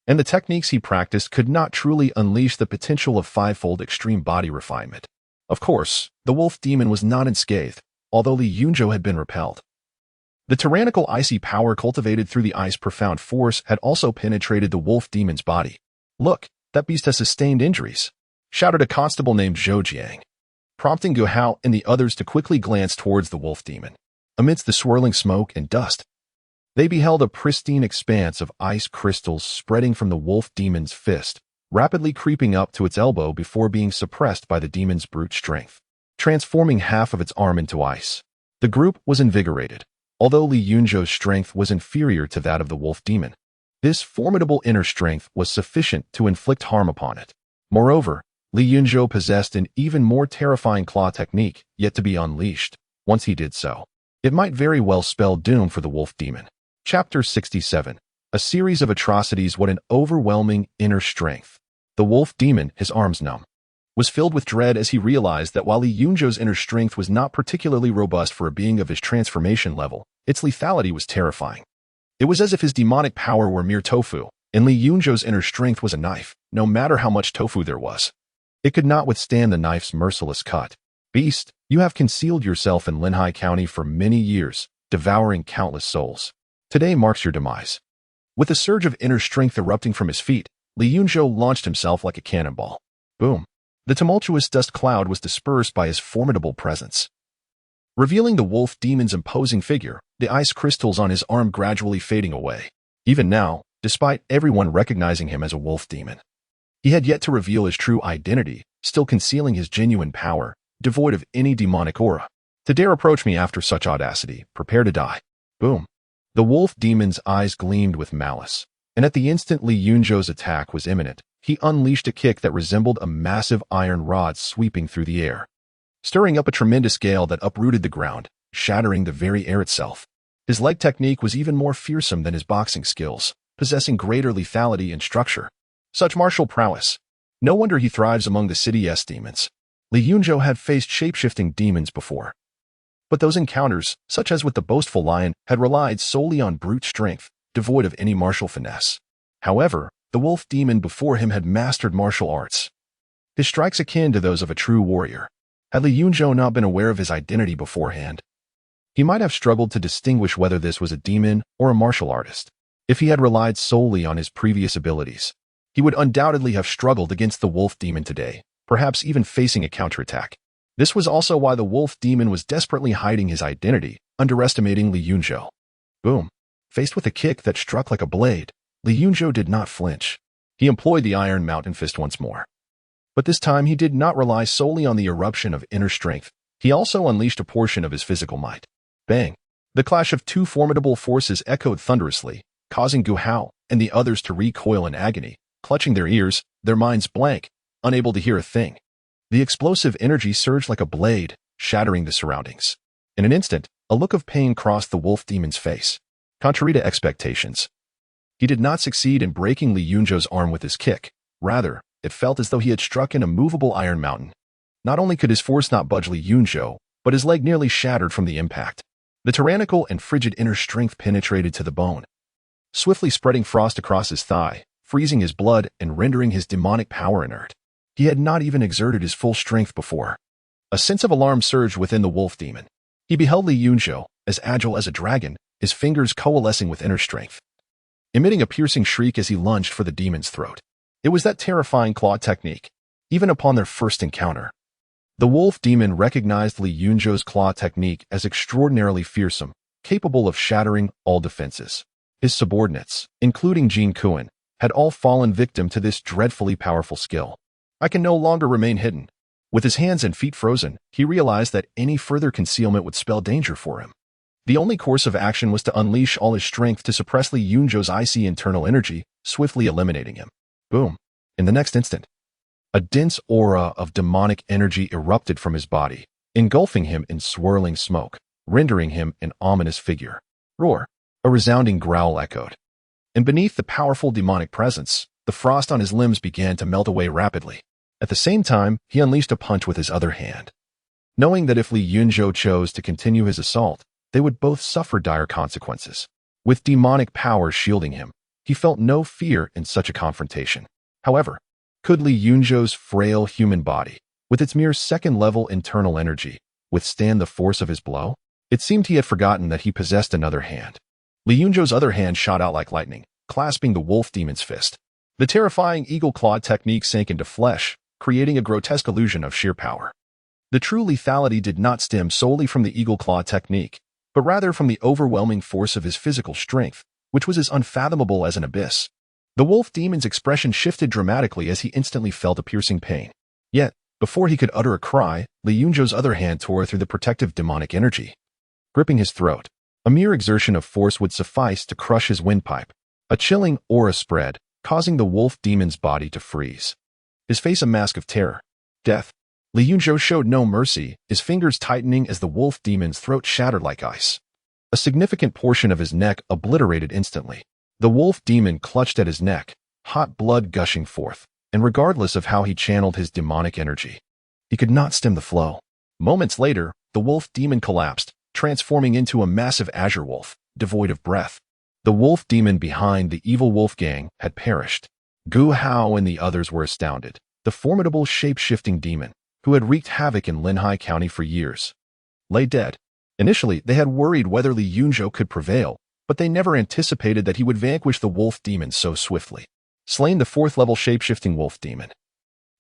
and the techniques he practiced could not truly unleash the potential of 5-fold extreme body refinement. Of course, the wolf demon was not unscathed, although Li Yunzhou had been repelled. The tyrannical icy power cultivated through the Ice Profound Force had also penetrated the wolf demon's body. Look, that beast has sustained injuries, shouted a constable named Zhou Jiang, prompting Gu Hao and the others to quickly glance towards the wolf demon. Amidst the swirling smoke and dust, They beheld a pristine expanse of ice crystals spreading from the wolf demon's fist, rapidly creeping up to its elbow before being suppressed by the demon's brute strength, transforming half of its arm into ice. The group was invigorated, although Li Yunzhou's strength was inferior to that of the wolf demon. This formidable inner strength was sufficient to inflict harm upon it. Moreover, Li Yunzhou possessed an even more terrifying claw technique yet to be unleashed. Once he did so, it might very well spell doom for the wolf demon. Chapter 67. A series of atrocities. What an overwhelming inner strength. The wolf demon, his arms numb, was filled with dread as he realized that while Li Yunzhou's inner strength was not particularly robust for a being of his transformation level, its lethality was terrifying. It was as if his demonic power were mere tofu, and Li Yunzhou's inner strength was a knife, no matter how much tofu there was. It could not withstand the knife's merciless cut. Beast, you have concealed yourself in Linhai County for many years, devouring countless souls. Today marks your demise. With a surge of inner strength erupting from his feet, Li Yunzhou launched himself like a cannonball. Boom. The tumultuous dust cloud was dispersed by his formidable presence. Revealing the wolf demon's imposing figure, the ice crystals on his arm gradually fading away. Even now, despite everyone recognizing him as a wolf demon, he had yet to reveal his true identity, still concealing his genuine power, devoid of any demonic aura. To dare approach me after such audacity, prepare to die. Boom. The wolf demon's eyes gleamed with malice, and at the instant Li Yunzhou's attack was imminent, he unleashed a kick that resembled a massive iron rod sweeping through the air, stirring up a tremendous gale that uprooted the ground, shattering the very air itself. His leg technique was even more fearsome than his boxing skills, possessing greater lethality and structure. Such martial prowess. No wonder he thrives among the city's demons. Li Yunzhou had faced shape-shifting demons before, but those encounters, such as with the boastful lion, had relied solely on brute strength, devoid of any martial finesse. However, the wolf demon before him had mastered martial arts, his strikes akin to those of a true warrior. Had Li Yunzhou not been aware of his identity beforehand, he might have struggled to distinguish whether this was a demon or a martial artist. If he had relied solely on his previous abilities, he would undoubtedly have struggled against the wolf demon today, perhaps even facing a counterattack. This was also why the wolf demon was desperately hiding his identity, underestimating Li Yunzhou. Boom. Faced with a kick that struck like a blade, Li Yunzhou did not flinch. He employed the iron mountain fist once more. But this time he did not rely solely on the eruption of inner strength. He also unleashed a portion of his physical might. Bang! The clash of two formidable forces echoed thunderously, causing Gu Hao and the others to recoil in agony, clutching their ears, their minds blank, unable to hear a thing. The explosive energy surged like a blade, shattering the surroundings. In an instant, a look of pain crossed the wolf demon's face. Contrary to expectations, he did not succeed in breaking Li Yunzhou's arm with his kick. Rather, it felt as though he had struck an immovable iron mountain. Not only could his force not budge Li Yunzhou, but his leg nearly shattered from the impact. The tyrannical and frigid inner strength penetrated to the bone, swiftly spreading frost across his thigh, freezing his blood and rendering his demonic power inert. He had not even exerted his full strength before. A sense of alarm surged within the wolf demon. He beheld Li Yunzhou, as agile as a dragon, his fingers coalescing with inner strength, emitting a piercing shriek as he lunged for the demon's throat. It was that terrifying claw technique. Even upon their first encounter, the wolf demon recognized Li Yunzhou's claw technique as extraordinarily fearsome, capable of shattering all defenses. His subordinates, including Jin Kuan, had all fallen victim to this dreadfully powerful skill. I can no longer remain hidden. With his hands and feet frozen, he realized that any further concealment would spell danger for him. The only course of action was to unleash all his strength to suppress Li Yunzhou's icy internal energy, swiftly eliminating him. Boom. In the next instant, a dense aura of demonic energy erupted from his body, engulfing him in swirling smoke, rendering him an ominous figure. Roar. A resounding growl echoed. And beneath the powerful demonic presence, the frost on his limbs began to melt away rapidly. At the same time, he unleashed a punch with his other hand. Knowing that if Li Yunzhou chose to continue his assault, they would both suffer dire consequences. With demonic power shielding him, he felt no fear in such a confrontation. However, could Li Yunzhou's frail human body, with its mere second-level internal energy, withstand the force of his blow? It seemed he had forgotten that he possessed another hand. Li Yunzhou's other hand shot out like lightning, clasping the wolf demon's fist. The terrifying eagle claw technique sank into flesh, creating a grotesque illusion of sheer power. The true lethality did not stem solely from the eagle claw technique. but rather from the overwhelming force of his physical strength, which was as unfathomable as an abyss. The wolf demon's expression shifted dramatically as he instantly felt a piercing pain. Yet, before he could utter a cry, Li Yunzhou's other hand tore through the protective demonic energy, gripping his throat. A mere exertion of force would suffice to crush his windpipe. A chilling aura spread, causing the wolf demon's body to freeze. His face a mask of terror. Death. Li Yunzhou showed no mercy, his fingers tightening as the wolf demon's throat shattered like ice. A significant portion of his neck obliterated instantly. The wolf demon clutched at his neck, hot blood gushing forth, and regardless of how he channeled his demonic energy, he could not stem the flow. Moments later, the wolf demon collapsed, transforming into a massive azure wolf, devoid of breath. The wolf demon behind the evil wolf gang had perished. Gu Hao and the others were astounded. The formidable shape-shifting demon, who had wreaked havoc in Linhai County for years, lay dead. Initially, they had worried whether Li Yunzhou could prevail, but they never anticipated that he would vanquish the wolf demon so swiftly. Slain the 4th-level shape-shifting wolf demon.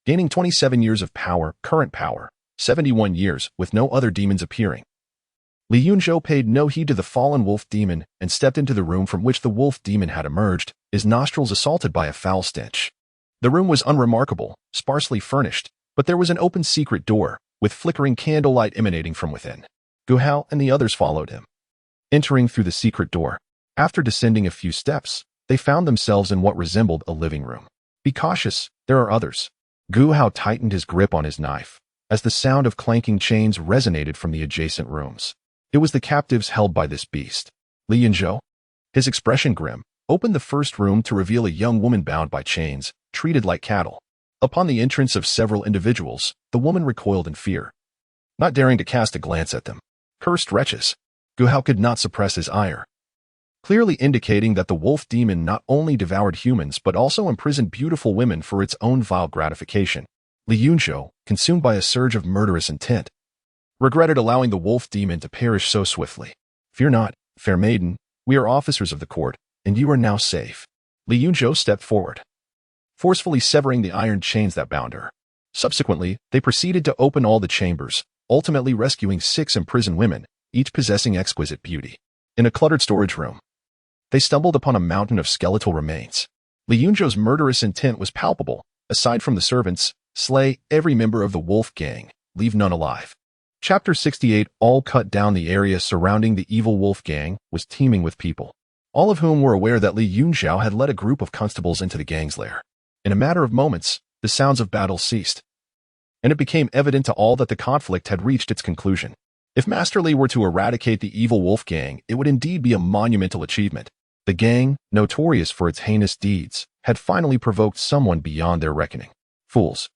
Gaining 27 years of power, current power, 71 years, with no other demons appearing. Li Yunzhou paid no heed to the fallen wolf demon and stepped into the room from which the wolf demon had emerged, his nostrils assaulted by a foul stench. The room was unremarkable, sparsely furnished, but there was an open secret door, with flickering candlelight emanating from within. Gu Hao and the others followed him. Entering through the secret door, after descending a few steps, they found themselves in what resembled a living room. Be cautious, there are others. Gu Hao tightened his grip on his knife, as the sound of clanking chains resonated from the adjacent rooms. It was the captives held by this beast. Li Yunzhou, his expression grim, opened the first room to reveal a young woman bound by chains, treated like cattle. Upon the entrance of several individuals, the woman recoiled in fear, not daring to cast a glance at them. Cursed wretches! Gu Hao could not suppress his ire, clearly indicating that the wolf demon not only devoured humans but also imprisoned beautiful women for its own vile gratification. Li Yunzhou, consumed by a surge of murderous intent, regretted allowing the wolf demon to perish so swiftly. Fear not, fair maiden, we are officers of the court, and you are now safe. Li Yunzhou stepped forward, forcefully severing the iron chains that bound her. Subsequently, they proceeded to open all the chambers, ultimately rescuing 6 imprisoned women, each possessing exquisite beauty. In a cluttered storage room, they stumbled upon a mountain of skeletal remains. Li Yunzhou's murderous intent was palpable. Aside from the servants, slay every member of the wolf gang, leave none alive. Chapter 68. All cut down. The area surrounding the evil wolf gang was teeming with people, all of whom were aware that Li Yunzhou had led a group of constables into the gang's lair. In a matter of moments, the sounds of battle ceased, and it became evident to all that the conflict had reached its conclusion. If Master Li were to eradicate the evil wolf gang, it would indeed be a monumental achievement. The gang, notorious for its heinous deeds, had finally provoked someone beyond their reckoning. Fools!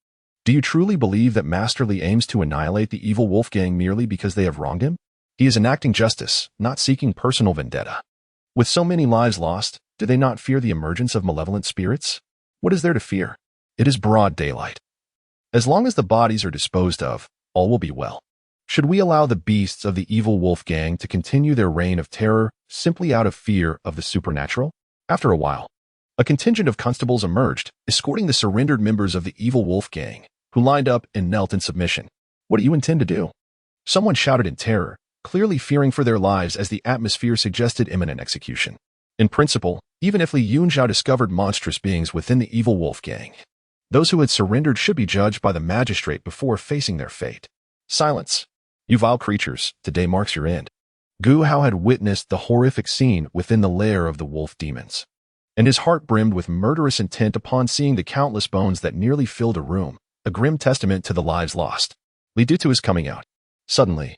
Do you truly believe that Master Li aims to annihilate the evil wolf gang merely because they have wronged him? He is enacting justice, not seeking personal vendetta. With so many lives lost, do they not fear the emergence of malevolent spirits? What is there to fear? It is broad daylight. As long as the bodies are disposed of, all will be well. Should we allow the beasts of the evil wolf gang to continue their reign of terror simply out of fear of the supernatural? After a while, a contingent of constables emerged, escorting the surrendered members of the evil wolf gang, who lined up and knelt in submission. What do you intend to do? Someone shouted in terror, clearly fearing for their lives as the atmosphere suggested imminent execution. In principle, even if Li Yunzhou discovered monstrous beings within the evil wolf gang, those who had surrendered should be judged by the magistrate before facing their fate. Silence! You vile creatures, today marks your end. Gu Hao had witnessed the horrific scene within the lair of the wolf demons, and his heart brimmed with murderous intent upon seeing the countless bones that nearly filled a room, a grim testament to the lives lost. Li Dutu is coming out. Suddenly,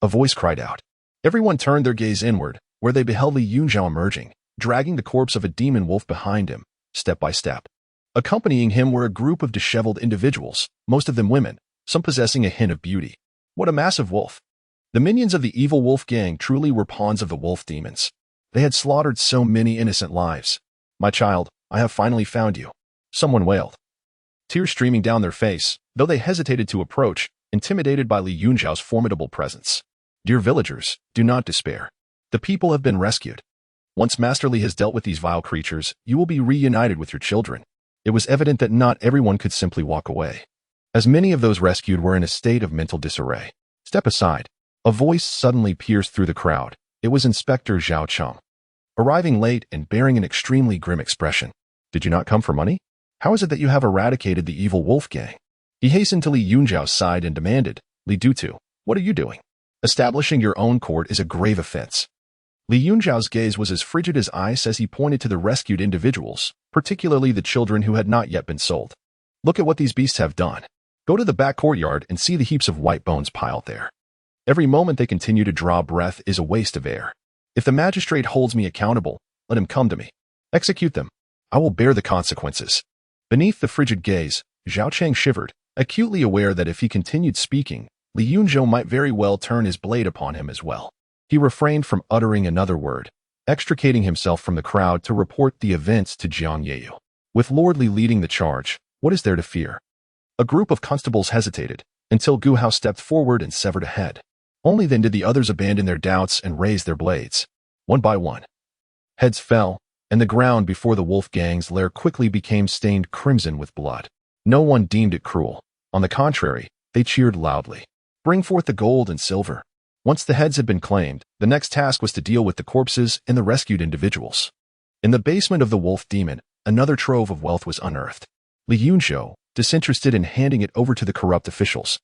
a voice cried out. Everyone turned their gaze inward, where they beheld Li Yunzhou emerging, dragging the corpse of a demon wolf behind him, step by step. Accompanying him were a group of disheveled individuals, most of them women, some possessing a hint of beauty. What a massive wolf! The minions of the evil wolf gang truly were pawns of the wolf demons. They had slaughtered so many innocent lives. My child, I have finally found you. Someone wailed, tears streaming down their face, though they hesitated to approach, intimidated by Li Yunzhou's formidable presence. Dear villagers, do not despair. The people have been rescued. Once Master Li has dealt with these vile creatures, you will be reunited with your children. It was evident that not everyone could simply walk away, as many of those rescued were in a state of mental disarray. Step aside. A voice suddenly pierced through the crowd. It was Inspector Zhao Cheng, arriving late and bearing an extremely grim expression. Did you not come for money? How is it that you have eradicated the evil wolf gang? He hastened to Li Yunzhou's side and demanded, Li Dutu, what are you doing? Establishing your own court is a grave offense. Li Yunzhou's gaze was as frigid as ice as he pointed to the rescued individuals, particularly the children who had not yet been sold. Look at what these beasts have done. Go to the back courtyard and see the heaps of white bones piled there. Every moment they continue to draw breath is a waste of air. If the magistrate holds me accountable, let him come to me. Execute them. I will bear the consequences. Beneath the frigid gaze, Zhao Cheng shivered, acutely aware that if he continued speaking, Li Yunzhou might very well turn his blade upon him as well. He refrained from uttering another word, extricating himself from the crowd to report the events to Jiang Yeyu. With Lord Li leading the charge, what is there to fear? A group of constables hesitated, until Gu Hao stepped forward and severed a head. Only then did the others abandon their doubts and raise their blades. One by one, heads fell, and the ground before the wolf gang's lair quickly became stained crimson with blood. No one deemed it cruel. On the contrary, they cheered loudly. Bring forth the gold and silver. Once the heads had been claimed, the next task was to deal with the corpses and the rescued individuals. In the basement of the wolf demon, another trove of wealth was unearthed. Li Yunzhou, disinterested in handing it over to the corrupt officials,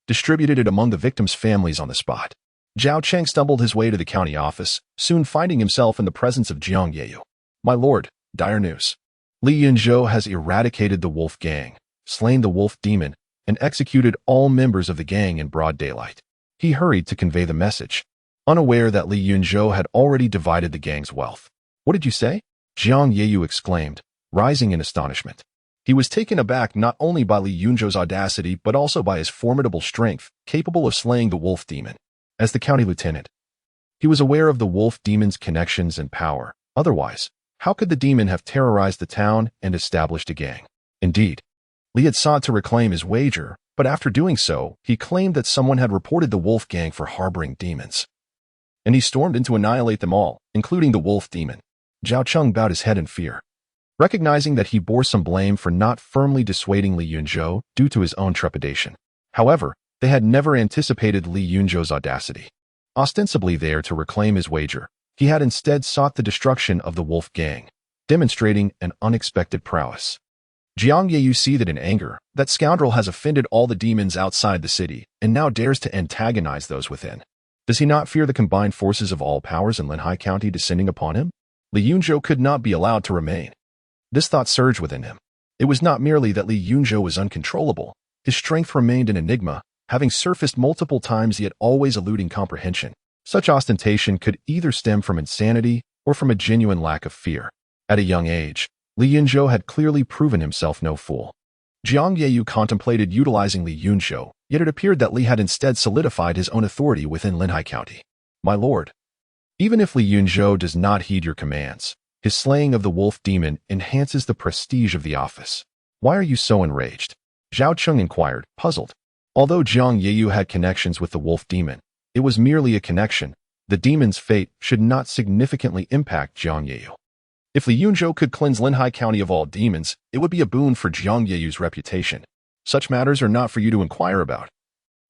distributed it among the victims' families on the spot. Zhao Cheng stumbled his way to the county office, soon finding himself in the presence of Jiang Yeyu. My lord, dire news. Li Yunzhou has eradicated the wolf gang, slain the wolf demon, and executed all members of the gang in broad daylight. He hurried to convey the message, unaware that Li Yunzhou had already divided the gang's wealth. What did you say? Jiang Yeyu exclaimed, rising in astonishment. He was taken aback not only by Li Yunzhou's audacity but also by his formidable strength, capable of slaying the wolf demon. As the county lieutenant, he was aware of the wolf demon's connections and power. Otherwise, how could the demon have terrorized the town and established a gang? Indeed, Li had sought to reclaim his wager, but after doing so, he claimed that someone had reported the wolf gang for harboring demons. And he stormed in to annihilate them all, including the wolf demon. Zhao Cheng bowed his head in fear, recognizing that he bore some blame for not firmly dissuading Li Yunzhou due to his own trepidation. However, they had never anticipated Li Yunzhou's audacity. Ostensibly there to reclaim his wager, he had instead sought the destruction of the wolf gang, demonstrating an unexpected prowess. Jiang Yeyu seethed in anger. That scoundrel has offended all the demons outside the city and now dares to antagonize those within. Does he not fear the combined forces of all powers in Linhai County descending upon him? Li Yunzhou could not be allowed to remain. This thought surged within him. It was not merely that Li Yunzhou was uncontrollable. His strength remained an enigma, having surfaced multiple times yet always eluding comprehension. Such ostentation could either stem from insanity or from a genuine lack of fear. At a young age, Li Yunzhou had clearly proven himself no fool. Jiang Yeyu contemplated utilizing Li Yunzhou, yet it appeared that Li had instead solidified his own authority within Linhai County. My lord, even if Li Yunzhou does not heed your commands, his slaying of the wolf demon enhances the prestige of the office. Why are you so enraged? Zhao Cheng inquired, puzzled. Although Jiang Yeyu had connections with the wolf demon, it was merely a connection. The demon's fate should not significantly impact Jiang Yeyu. If Li Yunzhou could cleanse Linhai County of all demons, it would be a boon for Jiang Yeyu's reputation. Such matters are not for you to inquire about.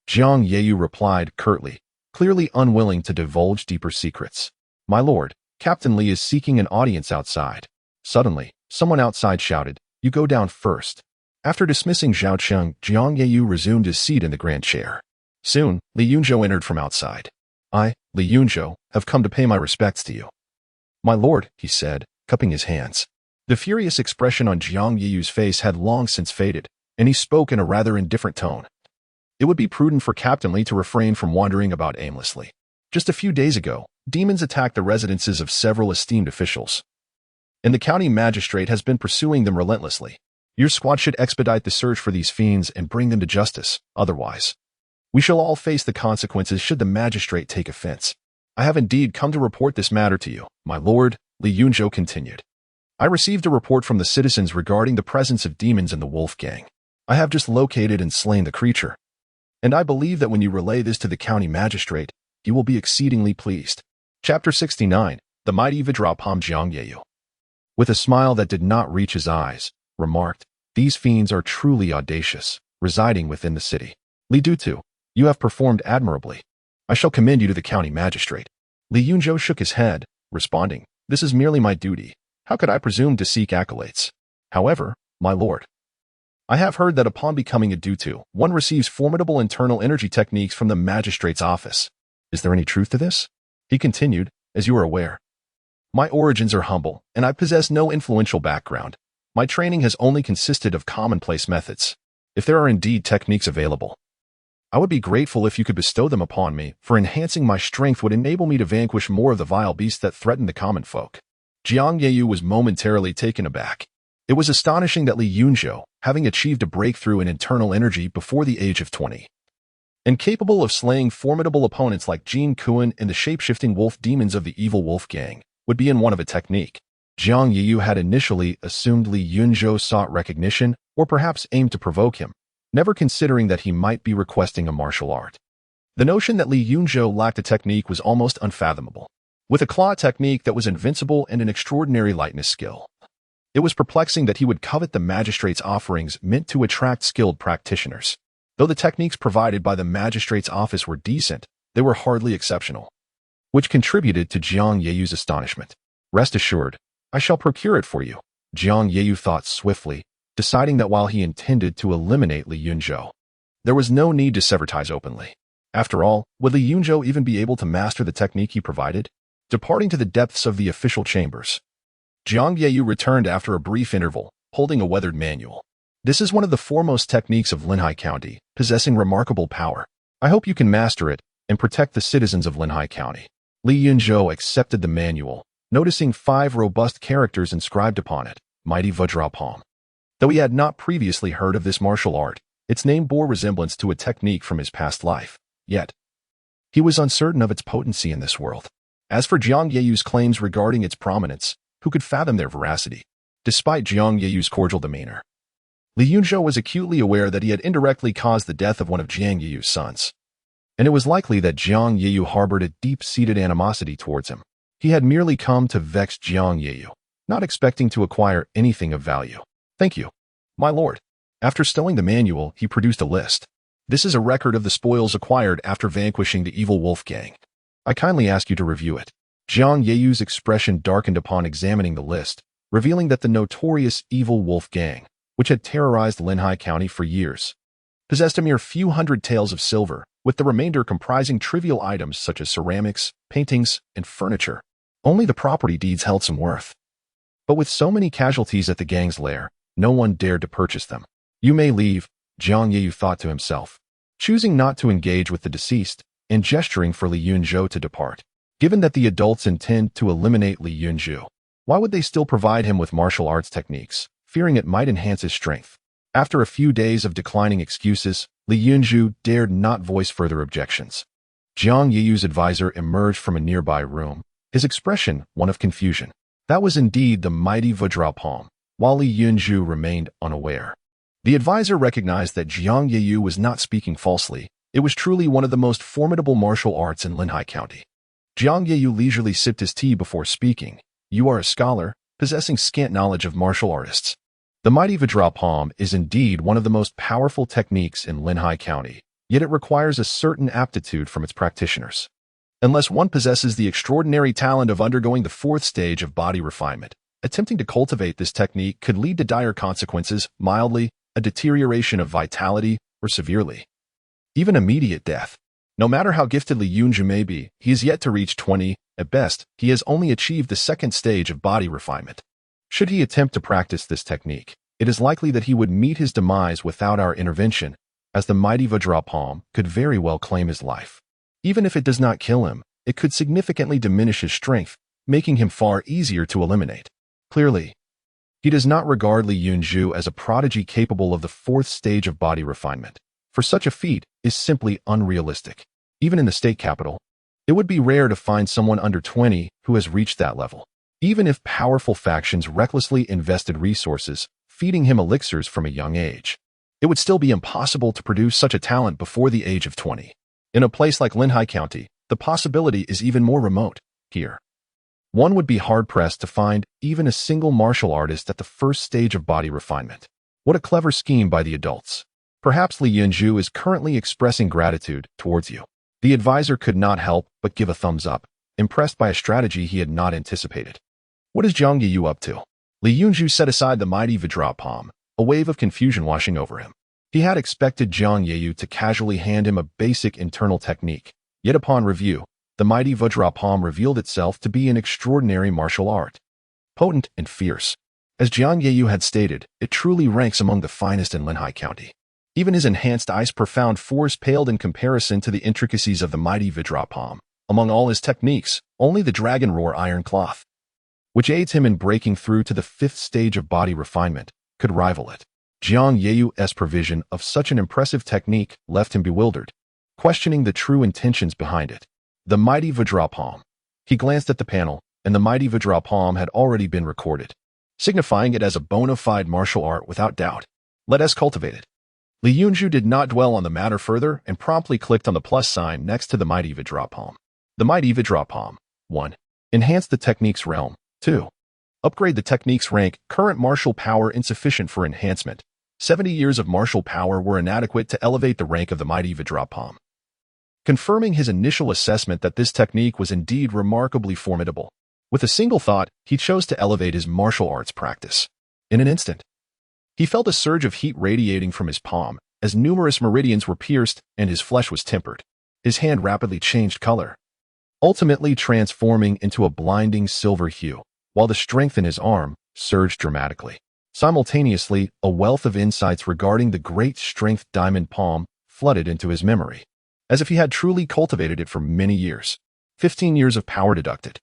Jiang Yeyu replied curtly, clearly unwilling to divulge deeper secrets. My lord, Captain Li is seeking an audience outside. Suddenly, someone outside shouted, you go down first. After dismissing Zhao Cheng, Jiang Yeyu resumed his seat in the grand chair. Soon, Li Yunzhou entered from outside. I, Li Yunzhou, have come to pay my respects to you. My lord, he said, cupping his hands. The furious expression on Jiang Yeyu's face had long since faded, and he spoke in a rather indifferent tone. It would be prudent for Captain Li to refrain from wandering about aimlessly. Just a few days ago, demons attacked the residences of several esteemed officials, and the county magistrate has been pursuing them relentlessly. Your squad should expedite the search for these fiends and bring them to justice. Otherwise, we shall all face the consequences should the magistrate take offense. I have indeed come to report this matter to you, my lord, Li Yunzhou continued. I received a report from the citizens regarding the presence of demons in the wolf gang. I have just located and slain the creature, and I believe that when you relay this to the county magistrate, he will be exceedingly pleased. Chapter 69, The Mighty Vidrapam Jiang Yeyu, with a smile that did not reach his eyes, remarked, these fiends are truly audacious, residing within the city. Li Dutu, you have performed admirably. I shall commend you to the county magistrate. Li Yunzhou shook his head, responding, "This is merely my duty. How could I presume to seek accolades? However, my lord, I have heard that upon becoming a dutu, one receives formidable internal energy techniques from the magistrate's office. Is there any truth to this?" He continued, "As you are aware, my origins are humble, and I possess no influential background. My training has only consisted of commonplace methods. If there are indeed techniques available, I would be grateful if you could bestow them upon me, for enhancing my strength would enable me to vanquish more of the vile beasts that threaten the common folk." Jiang Yeyu was momentarily taken aback. It was astonishing that Li Yunzhou, having achieved a breakthrough in internal energy before the age of 20, and capable of slaying formidable opponents like Jin Kuan and the shape-shifting wolf demons of the evil wolf gang, would be in one of a technique. Jiang Yeyu had initially assumed Li Yunzhou sought recognition, or perhaps aimed to provoke him, never considering that he might be requesting a martial art. The notion that Li Yunzhou lacked a technique was almost unfathomable. With a claw technique that was invincible and an extraordinary lightness skill, it was perplexing that he would covet the magistrate's offerings meant to attract skilled practitioners. Though the techniques provided by the magistrate's office were decent, they were hardly exceptional, which contributed to Jiang Yeyu's astonishment. "Rest assured, I shall procure it for you," Jiang Yeyu thought swiftly, deciding that while he intended to eliminate Li Yunzhou, there was no need to sever ties openly. After all, would Li Yunzhou even be able to master the technique he provided? Departing to the depths of the official chambers, Jiang Yeyu returned after a brief interval, holding a weathered manual. "This is one of the foremost techniques of Linhai County, possessing remarkable power. I hope you can master it and protect the citizens of Linhai County." Li Yunzhou accepted the manual, noticing 5 robust characters inscribed upon it, "Mighty Vajra Palm." Though he had not previously heard of this martial art, its name bore resemblance to a technique from his past life. Yet, he was uncertain of its potency in this world. As for Jiang Yeyu's claims regarding its prominence, who could fathom their veracity? Despite Jiang Yeyu's cordial demeanor, Li Yunzhou was acutely aware that he had indirectly caused the death of one of Jiang Yeyu's sons, and it was likely that Jiang Yeyu harbored a deep-seated animosity towards him. He had merely come to vex Jiang Yeyu, not expecting to acquire anything of value. "Thank you, my lord." After stowing the manual, he produced a list. "This is a record of the spoils acquired after vanquishing the evil wolf gang. I kindly ask you to review it." Jiang Yeyu's expression darkened upon examining the list, revealing that the notorious evil wolf gang, which had terrorized Linhai County for years, possessed a mere few hundred taels of silver, with the remainder comprising trivial items such as ceramics, paintings, and furniture. Only the property deeds held some worth. But with so many casualties at the gang's lair, no one dared to purchase them. "You may leave," Jiang Yeyu thought to himself, choosing not to engage with the deceased, and gesturing for Li Yunzhou to depart. Given that the adults intend to eliminate Li Yunzhou, why would they still provide him with martial arts techniques, fearing it might enhance his strength? After a few days of declining excuses, Li Yunzhou dared not voice further objections. Jiang Yeyu's advisor emerged from a nearby room, his expression one of confusion. That was indeed the mighty Vajra Palm, while Li Yunzhou remained unaware. The advisor recognized that Jiang Yeyu was not speaking falsely. It was truly one of the most formidable martial arts in Linhai County. Jiang Yeyu leisurely sipped his tea before speaking. "You are a scholar, possessing scant knowledge of martial artists. The mighty Vajra Palm is indeed one of the most powerful techniques in Linhai County, yet it requires a certain aptitude from its practitioners. Unless one possesses the extraordinary talent of undergoing the 4th stage of body refinement, attempting to cultivate this technique could lead to dire consequences, mildly, a deterioration of vitality, or severely, even immediate death. No matter how gifted Li Yunzhou may be, he is yet to reach 20. At best, he has only achieved the 2nd stage of body refinement. Should he attempt to practice this technique, it is likely that he would meet his demise without our intervention, as the mighty Vajra Palm could very well claim his life. Even if it does not kill him, it could significantly diminish his strength, making him far easier to eliminate. Clearly, he does not regard Li Yunzhou as a prodigy capable of the 4th stage of body refinement. For such a feat is simply unrealistic. Even in the state capital, it would be rare to find someone under 20 who has reached that level. Even if powerful factions recklessly invested resources, feeding him elixirs from a young age, it would still be impossible to produce such a talent before the age of 20. In a place like Linhai County, the possibility is even more remote. Here, one would be hard-pressed to find even a single martial artist at the 1st stage of body refinement. What a clever scheme by the adults. Perhaps Li Yunzhou is currently expressing gratitude towards you. The advisor could not help but give a thumbs up, impressed by a strategy he had not anticipated. What is Jiang Yeyu up to? Li Yunzhou set aside the mighty Vajra palm, a wave of confusion washing over him. He had expected Jiang Yeyu to casually hand him a basic internal technique, yet upon review, the mighty Vajra palm revealed itself to be an extraordinary martial art. Potent and fierce. As Jiang Yeyu had stated, it truly ranks among the finest in Linhai County. Even his enhanced ice profound force paled in comparison to the intricacies of the mighty Vajra palm. Among all his techniques, only the Dragon Roar Iron Cloth, which aids him in breaking through to the 5th stage of body refinement, could rival it. Jiang Yeyu's provision of such an impressive technique left him bewildered, questioning the true intentions behind it. The mighty Vajra palm. He glanced at the panel, and the mighty Vajra palm had already been recorded, signifying it as a bona fide martial art without doubt. Let us cultivate it. Li Yunzhou did not dwell on the matter further and promptly clicked on the plus sign next to the mighty Vajra palm. The mighty Vajra palm. 1. Enhance the technique's realm. 2. Upgrade the technique's rank. Current martial power insufficient for enhancement. 70 years of martial power were inadequate to elevate the rank of the mighty Vajra palm. Confirming his initial assessment that this technique was indeed remarkably formidable. With a single thought, he chose to elevate his martial arts practice. In an instant, he felt a surge of heat radiating from his palm, as numerous meridians were pierced and his flesh was tempered. His hand rapidly changed color, ultimately transforming into a blinding silver hue, while the strength in his arm surged dramatically. Simultaneously, a wealth of insights regarding the great strength diamond palm flooded into his memory, as if he had truly cultivated it for many years. 15 years of power deducted.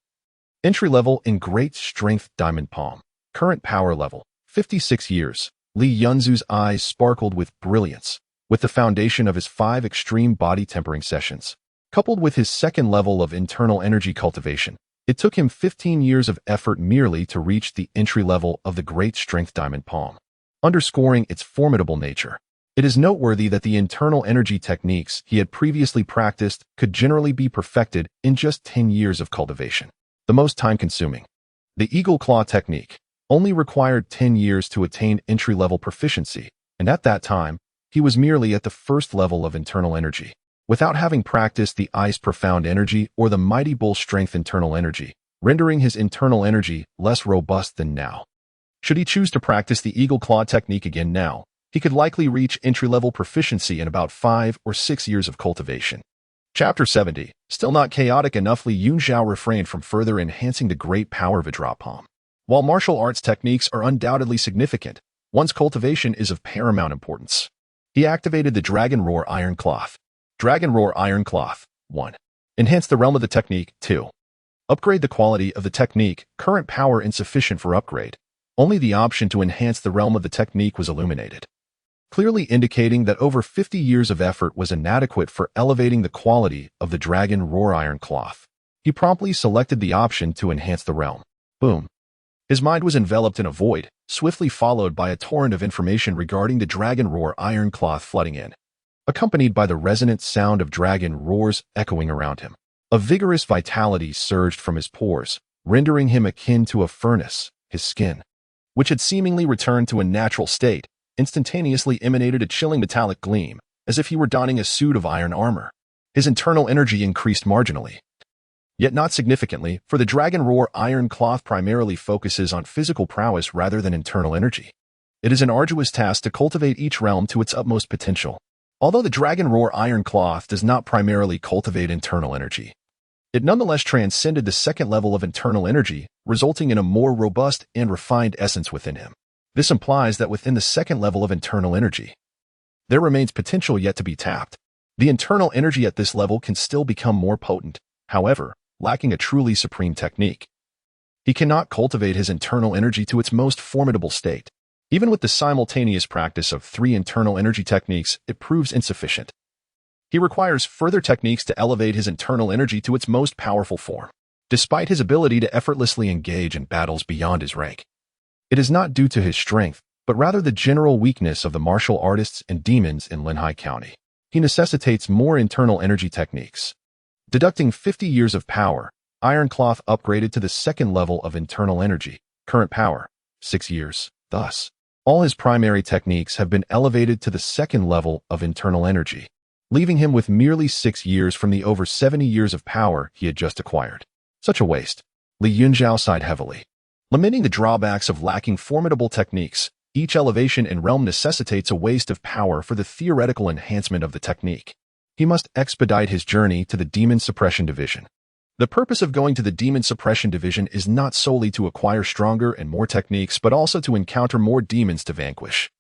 Entry level in great strength diamond palm. Current power level, 56 years. Li Yunzhou's eyes sparkled with brilliance, with the foundation of his 5 extreme body tempering sessions. Coupled with his second level of internal energy cultivation, it took him 15 years of effort merely to reach the entry level of the great strength diamond palm, underscoring its formidable nature. It is noteworthy that the internal energy techniques he had previously practiced could generally be perfected in just 10 years of cultivation. The most time-consuming. The Eagle Claw technique only required 10 years to attain entry-level proficiency, and at that time, he was merely at the first level of internal energy. Without having practiced the Ice Profound Energy or the Mighty Bull Strength Internal Energy, rendering his internal energy less robust than now. Should he choose to practice the Eagle Claw technique again now, he could likely reach entry-level proficiency in about 5 or 6 years of cultivation. Chapter 70. Still not chaotic enough, Li Yunzhou refrained from further enhancing the great power Vajra palm. While martial arts techniques are undoubtedly significant, one's cultivation is of paramount importance. He activated the Dragon Roar Iron Cloth. Dragon Roar Iron Cloth. 1. Enhance the realm of the technique. 2. Upgrade the quality of the technique. Current power insufficient for upgrade. Only the option to enhance the realm of the technique was illuminated, clearly indicating that over 50 years of effort was inadequate for elevating the quality of the Dragon Roar Iron Cloth. He promptly selected the option to enhance the realm. Boom. His mind was enveloped in a void, swiftly followed by a torrent of information regarding the Dragon Roar Iron Cloth flooding in, accompanied by the resonant sound of dragon roars echoing around him. A vigorous vitality surged from his pores, rendering him akin to a furnace. His skin, which had seemingly returned to a natural state, instantaneously emanated a chilling metallic gleam, as if he were donning a suit of iron armor. His internal energy increased marginally, yet not significantly, for the Dragon Roar Iron Cloth primarily focuses on physical prowess rather than internal energy. It is an arduous task to cultivate each realm to its utmost potential. Although the Dragon Roar Iron Cloth does not primarily cultivate internal energy, it nonetheless transcended the second level of internal energy, resulting in a more robust and refined essence within him. This implies that within the second level of internal energy, there remains potential yet to be tapped. The internal energy at this level can still become more potent, however, lacking a truly supreme technique. He cannot cultivate his internal energy to its most formidable state. Even with the simultaneous practice of 3 internal energy techniques, it proves insufficient. He requires further techniques to elevate his internal energy to its most powerful form. Despite his ability to effortlessly engage in battles beyond his rank, it is not due to his strength, but rather the general weakness of the martial artists and demons in Linhai County. He necessitates more internal energy techniques. Deducting 50 years of power, Iron Cloth upgraded to the second level of internal energy. Current power, 6 years. Thus, all his primary techniques have been elevated to the second level of internal energy. leaving him with merely 6 years from the over 70 years of power he had just acquired. Such a waste. Li Yunzhou sighed heavily. Lamenting the drawbacks of lacking formidable techniques, each elevation in realm necessitates a waste of power for the theoretical enhancement of the technique. He must expedite his journey to the Demon Suppression Division. The purpose of going to the Demon Suppression Division is not solely to acquire stronger and more techniques, but also to encounter more demons to vanquish.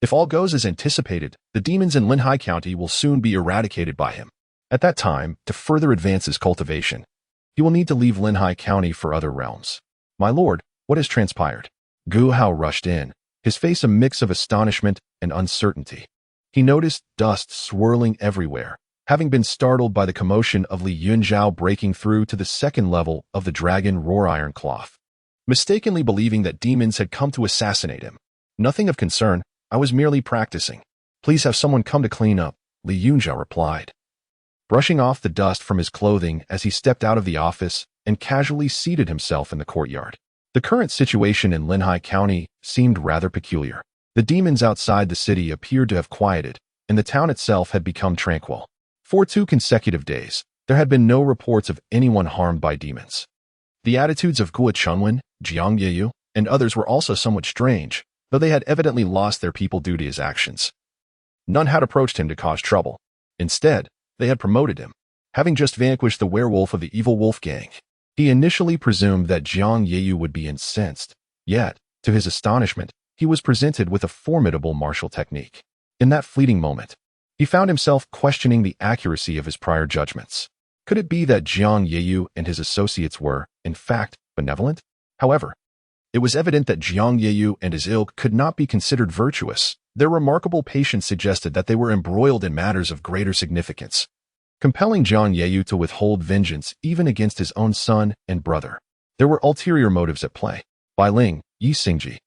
If all goes as anticipated, the demons in Linhai County will soon be eradicated by him. At that time, to further advance his cultivation, he will need to leave Linhai County for other realms. My lord, what has transpired? Gu Hao rushed in, his face a mix of astonishment and uncertainty. He noticed dust swirling everywhere, having been startled by the commotion of Li Yunzhou breaking through to the second level of the dragon roar iron cloth, mistakenly believing that demons had come to assassinate him. Nothing of concern, I was merely practicing. Please have someone come to clean up, Li Yunzhou replied, brushing off the dust from his clothing as he stepped out of the office and casually seated himself in the courtyard. The current situation in Linhai County seemed rather peculiar. The demons outside the city appeared to have quieted, and the town itself had become tranquil. For 2 consecutive days, there had been no reports of anyone harmed by demons. The attitudes of Guo Chunwen, Jiang Yeyu, and others were also somewhat strange, though they had evidently lost their people due to his actions. None had approached him to cause trouble. Instead, they had promoted him, having just vanquished the werewolf of the evil wolf gang. He initially presumed that Jiang Yeyu would be incensed, yet, to his astonishment, he was presented with a formidable martial technique. In that fleeting moment, he found himself questioning the accuracy of his prior judgments. Could it be that Jiang Yeyu and his associates were, in fact, benevolent? However, it was evident that Jiang Yeyu and his ilk could not be considered virtuous. Their remarkable patience suggested that they were embroiled in matters of greater significance, compelling Jiang Yeyu to withhold vengeance even against his own son and brother. There were ulterior motives at play. Bai Ling, Yi Xingji,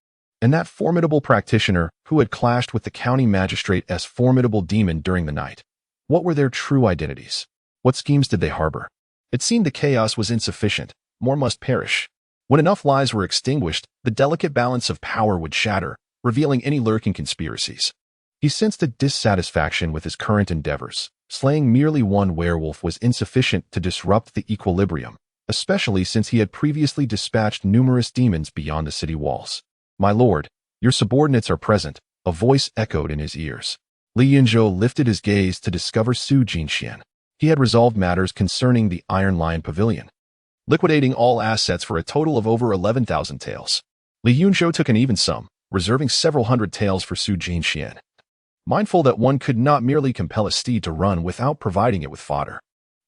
and that formidable practitioner who had clashed with the county magistrate's formidable demon during the night. What were their true identities? What schemes did they harbor? It seemed the chaos was insufficient. More must perish. When enough lies were extinguished, the delicate balance of power would shatter, revealing any lurking conspiracies. He sensed a dissatisfaction with his current endeavors. Slaying merely one werewolf was insufficient to disrupt the equilibrium, especially since he had previously dispatched numerous demons beyond the city walls. My lord, your subordinates are present, a voice echoed in his ears. Li Yunzhou lifted his gaze to discover Su Jinxian. He had resolved matters concerning the Iron Lion Pavilion, liquidating all assets for a total of over 11,000 taels. Li Yunzhou took an even sum, reserving several hundred taels for Su Jinxian, mindful that one could not merely compel a steed to run without providing it with fodder.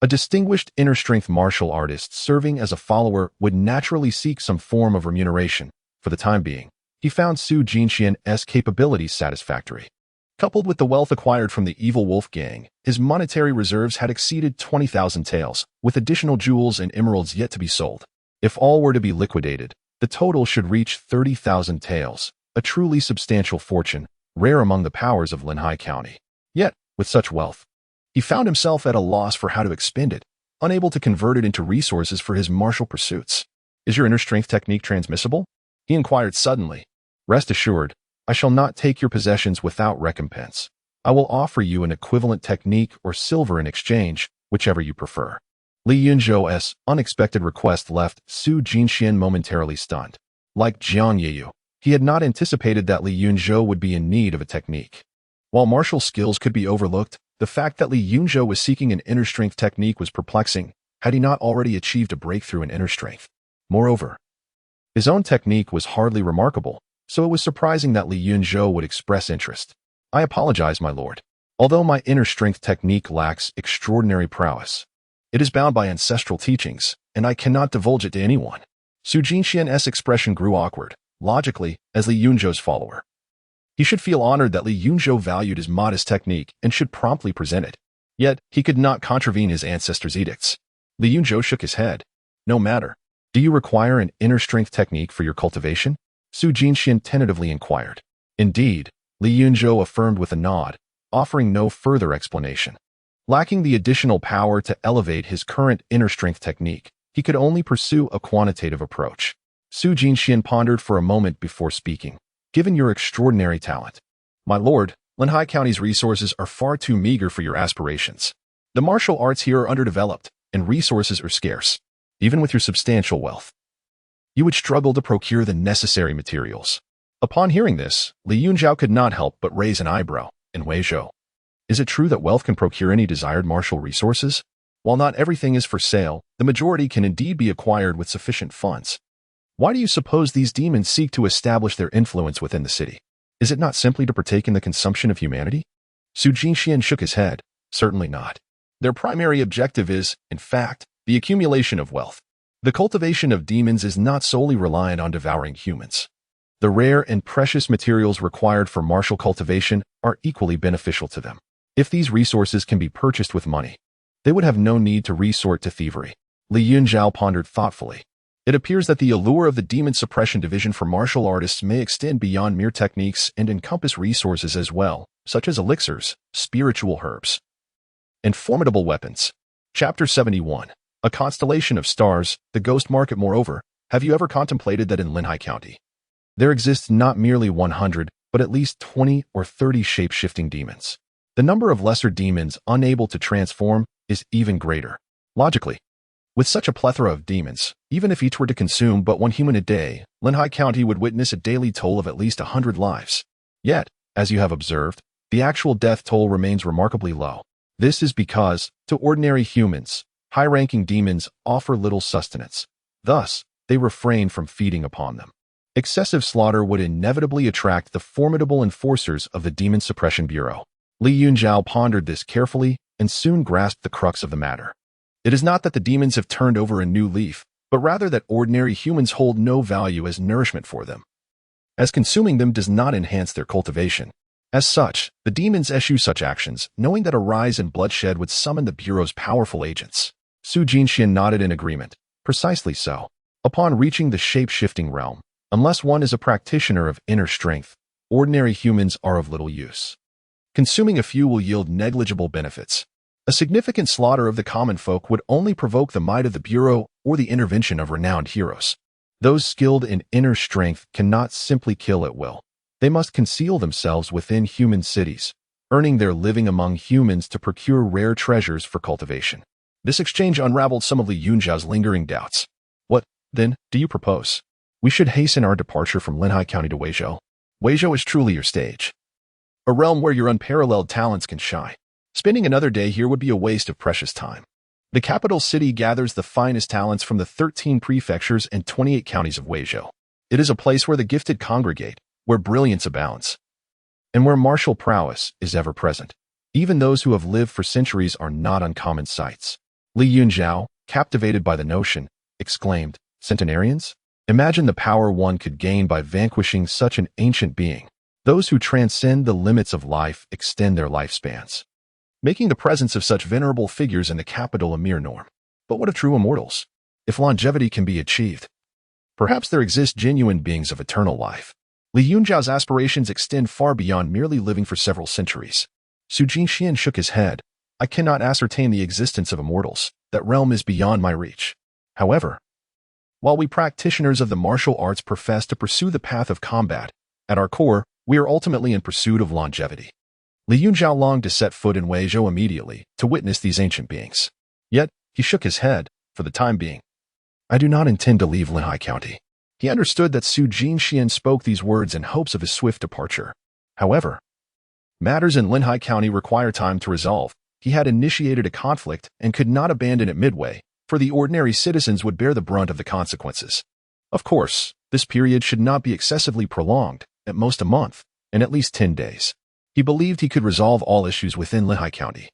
A distinguished inner-strength martial artist serving as a follower would naturally seek some form of remuneration. For the time being, he found Su Jinxian's capabilities satisfactory. Coupled with the wealth acquired from the evil wolf gang, his monetary reserves had exceeded 20,000 taels, with additional jewels and emeralds yet to be sold. If all were to be liquidated, the total should reach 30,000 taels, a truly substantial fortune, rare among the powers of Linhai County. Yet, with such wealth, he found himself at a loss for how to expend it, unable to convert it into resources for his martial pursuits. Is your inner strength technique transmissible? He inquired suddenly. Rest assured, I shall not take your possessions without recompense. I will offer you an equivalent technique or silver in exchange, whichever you prefer. Li Yunzhou's unexpected request left Su Jinxian momentarily stunned. Like Jiang Yeyu, he had not anticipated that Li Yunzhou would be in need of a technique. While martial skills could be overlooked, the fact that Li Yunzhou was seeking an inner strength technique was perplexing, had he not already achieved a breakthrough in inner strength. Moreover, his own technique was hardly remarkable, so it was surprising that Li Yunzhou would express interest. I apologize, my lord. Although my inner strength technique lacks extraordinary prowess, it is bound by ancestral teachings, and I cannot divulge it to anyone. Su Jinxian's expression grew awkward, logically, as Li Yunzhou's follower. He should feel honored that Li Yunzhou valued his modest technique and should promptly present it. Yet, he could not contravene his ancestors' edicts. Li Yunzhou shook his head. No matter. Do you require an inner strength technique for your cultivation? Su Jinxian tentatively inquired. Indeed, Li Yunzhou affirmed with a nod, offering no further explanation. Lacking the additional power to elevate his current inner strength technique, he could only pursue a quantitative approach. Su Jinxian pondered for a moment before speaking. Given your extraordinary talent, my lord, Linhai County's resources are far too meager for your aspirations. The martial arts here are underdeveloped, and resources are scarce. Even with your substantial wealth, you would struggle to procure the necessary materials. Upon hearing this, Yunzhou could not help but raise an eyebrow. In Yunzhou, is it true that wealth can procure any desired martial resources? While not everything is for sale, the majority can indeed be acquired with sufficient funds. Why do you suppose these demons seek to establish their influence within the city? Is it not simply to partake in the consumption of humanity? Su Jinxian shook his head. Certainly not. Their primary objective is, in fact, the accumulation of wealth. The cultivation of demons is not solely reliant on devouring humans. The rare and precious materials required for martial cultivation are equally beneficial to them. If these resources can be purchased with money, they would have no need to resort to thievery. Li Yunzhou pondered thoughtfully. It appears that the allure of the Demon Suppression Division for martial artists may extend beyond mere techniques and encompass resources as well, such as elixirs, spiritual herbs, and formidable weapons. Chapter 71. A Constellation of Stars, the Ghost Market. Moreover, have you ever contemplated that in Linhai County, there exists not merely 100, but at least 20 or 30 shape-shifting demons? The number of lesser demons unable to transform is even greater. Logically, with such a plethora of demons, even if each were to consume but one human a day, Linhai County would witness a daily toll of at least 100 lives. Yet, as you have observed, the actual death toll remains remarkably low. This is because, to ordinary humans, high-ranking demons offer little sustenance. Thus, they refrain from feeding upon them. Excessive slaughter would inevitably attract the formidable enforcers of the Demon Suppression Bureau. Li Yunzhou pondered this carefully and soon grasped the crux of the matter. It is not that the demons have turned over a new leaf, but rather that ordinary humans hold no value as nourishment for them, as consuming them does not enhance their cultivation. As such, the demons eschew such actions, knowing that a rise in bloodshed would summon the Bureau's powerful agents. Su Jinxian nodded in agreement. Precisely so. Upon reaching the shape-shifting realm, unless one is a practitioner of inner strength, ordinary humans are of little use. Consuming a few will yield negligible benefits. A significant slaughter of the common folk would only provoke the might of the Bureau or the intervention of renowned heroes. Those skilled in inner strength cannot simply kill at will. They must conceal themselves within human cities, earning their living among humans to procure rare treasures for cultivation. This exchange unraveled some of Li Yunzhou's lingering doubts. What, then, do you propose? We should hasten our departure from Linhai County to Yunzhou. Yunzhou is truly your stage, a realm where your unparalleled talents can shine. Spending another day here would be a waste of precious time. The capital city gathers the finest talents from the 13 prefectures and 28 counties of Yunzhou. It is a place where the gifted congregate, where brilliance abounds, and where martial prowess is ever present. Even those who have lived for centuries are not uncommon sights. Li Yunzhou, captivated by the notion, exclaimed, "Centenarians? Imagine the power one could gain by vanquishing such an ancient being. Those who transcend the limits of life extend their lifespans, making the presence of such venerable figures in the capital a mere norm. But what of true immortals? If longevity can be achieved, perhaps there exist genuine beings of eternal life." Li Yunzhou's aspirations extend far beyond merely living for several centuries. Su Jinxian shook his head. I cannot ascertain the existence of immortals. That realm is beyond my reach. However, while we practitioners of the martial arts profess to pursue the path of combat, at our core, we are ultimately in pursuit of longevity. Li Yunzhou longed to set foot in Yunzhou immediately to witness these ancient beings. Yet, he shook his head, for the time being. I do not intend to leave Linhai County. He understood that Su Jinxian spoke these words in hopes of his swift departure. However, matters in Linhai County require time to resolve. He had initiated a conflict and could not abandon it midway, for the ordinary citizens would bear the brunt of the consequences. Of course, this period should not be excessively prolonged, at most a month, and at least 10 days. He believed he could resolve all issues within Linhai County,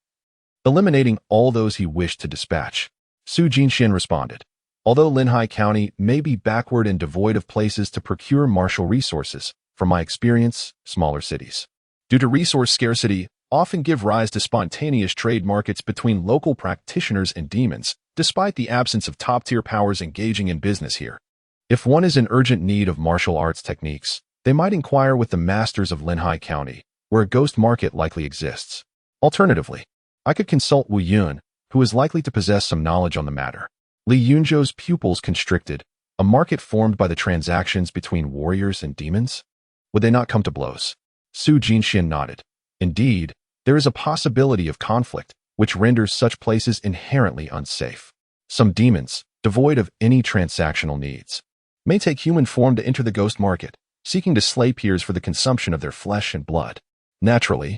eliminating all those he wished to dispatch. Su Jinxian responded. Although Linhai County may be backward and devoid of places to procure martial resources, from my experience, smaller cities, due to resource scarcity, often give rise to spontaneous trade markets between local practitioners and demons, despite the absence of top-tier powers engaging in business here. If one is in urgent need of martial arts techniques, they might inquire with the masters of Linhai County, where a ghost market likely exists. Alternatively, I could consult Wu Yun, who is likely to possess some knowledge on the matter. Li Yunzhou's pupils constricted. A market formed by the transactions between warriors and demons? Would they not come to blows? Su Jinxian nodded. Indeed, there is a possibility of conflict, which renders such places inherently unsafe. Some demons, devoid of any transactional needs, may take human form to enter the ghost market, seeking to slay peers for the consumption of their flesh and blood. Naturally,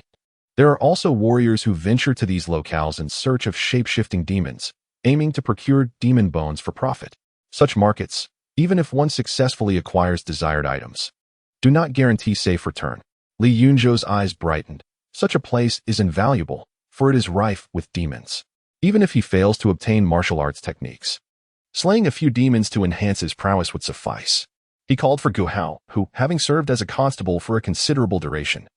there are also warriors who venture to these locales in search of shape-shifting demons, aiming to procure demon bones for profit. Such markets, even if one successfully acquires desired items, do not guarantee safe return. Li Yunzhou's eyes brightened. Such a place is invaluable, for it is rife with demons. Even if he fails to obtain martial arts techniques, slaying a few demons to enhance his prowess would suffice. He called for Gu Hao, who, having served as a constable for a considerable duration,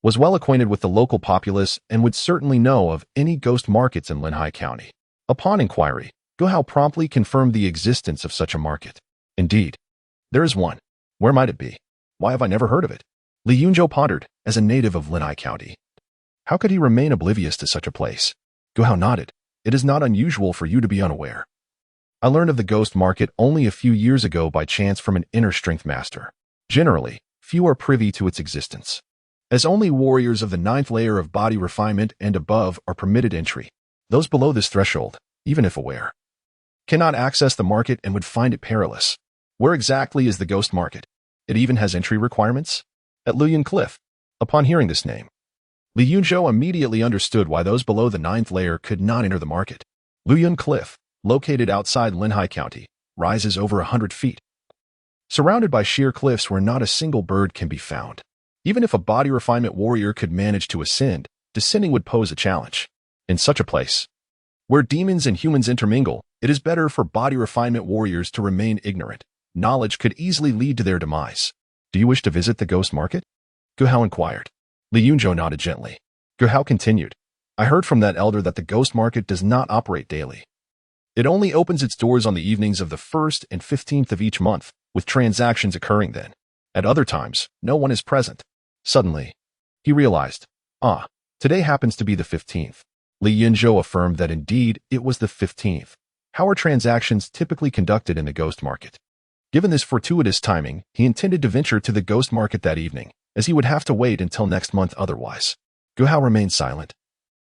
was well acquainted with the local populace and would certainly know of any ghost markets in Linhai County. Upon inquiry, Gu Hao promptly confirmed the existence of such a market. Indeed, there is one. Where might it be? Why have I never heard of it? Li Yunzhou pondered, as a native of Linhai County. How could he remain oblivious to such a place? Gu Hao nodded. It is not unusual for you to be unaware. I learned of the ghost market only a few years ago by chance from an inner strength master. Generally, few are privy to its existence, as only warriors of the 9th layer of body refinement and above are permitted entry. Those below this threshold, even if aware, cannot access the market and would find it perilous. Where exactly is the ghost market? It even has entry requirements? At Luyan Cliff. Upon hearing this name, Li Yunzhou immediately understood why those below the 9th layer could not enter the market. Luyan Cliff, located outside Linhai County, rises over 100 feet, surrounded by sheer cliffs where not a single bird can be found. Even if a body refinement warrior could manage to ascend, descending would pose a challenge. In such a place, where demons and humans intermingle, it is better for body refinement warriors to remain ignorant. Knowledge could easily lead to their demise. Do you wish to visit the ghost market? Gu Hao inquired. Li Yunzhou nodded gently. Gu Hao continued. I heard from that elder that the ghost market does not operate daily. It only opens its doors on the evenings of the 1st and 15th of each month, with transactions occurring then. At other times, no one is present. Suddenly, he realized, today happens to be the 15th. Li Yunzhou affirmed that indeed it was the 15th. How are transactions typically conducted in the ghost market? Given this fortuitous timing, he intended to venture to the ghost market that evening, as he would have to wait until next month otherwise. Gu Hao remained silent,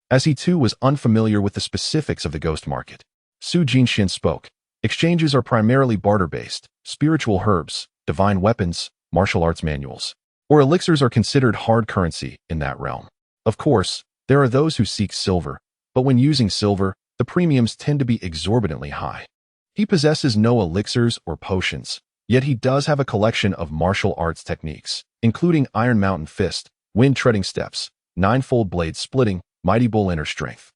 as he too was unfamiliar with the specifics of the ghost market. Su Jinxian spoke. Exchanges are primarily barter-based. Spiritual herbs, divine weapons, martial arts manuals, or elixirs are considered hard currency in that realm. Of course, there are those who seek silver, but when using silver, the premiums tend to be exorbitantly high. He possesses no elixirs or potions, yet he does have a collection of martial arts techniques, including Iron Mountain Fist, Wind Treading Steps, Ninefold Blade Splitting, Mighty Bull Inner Strength,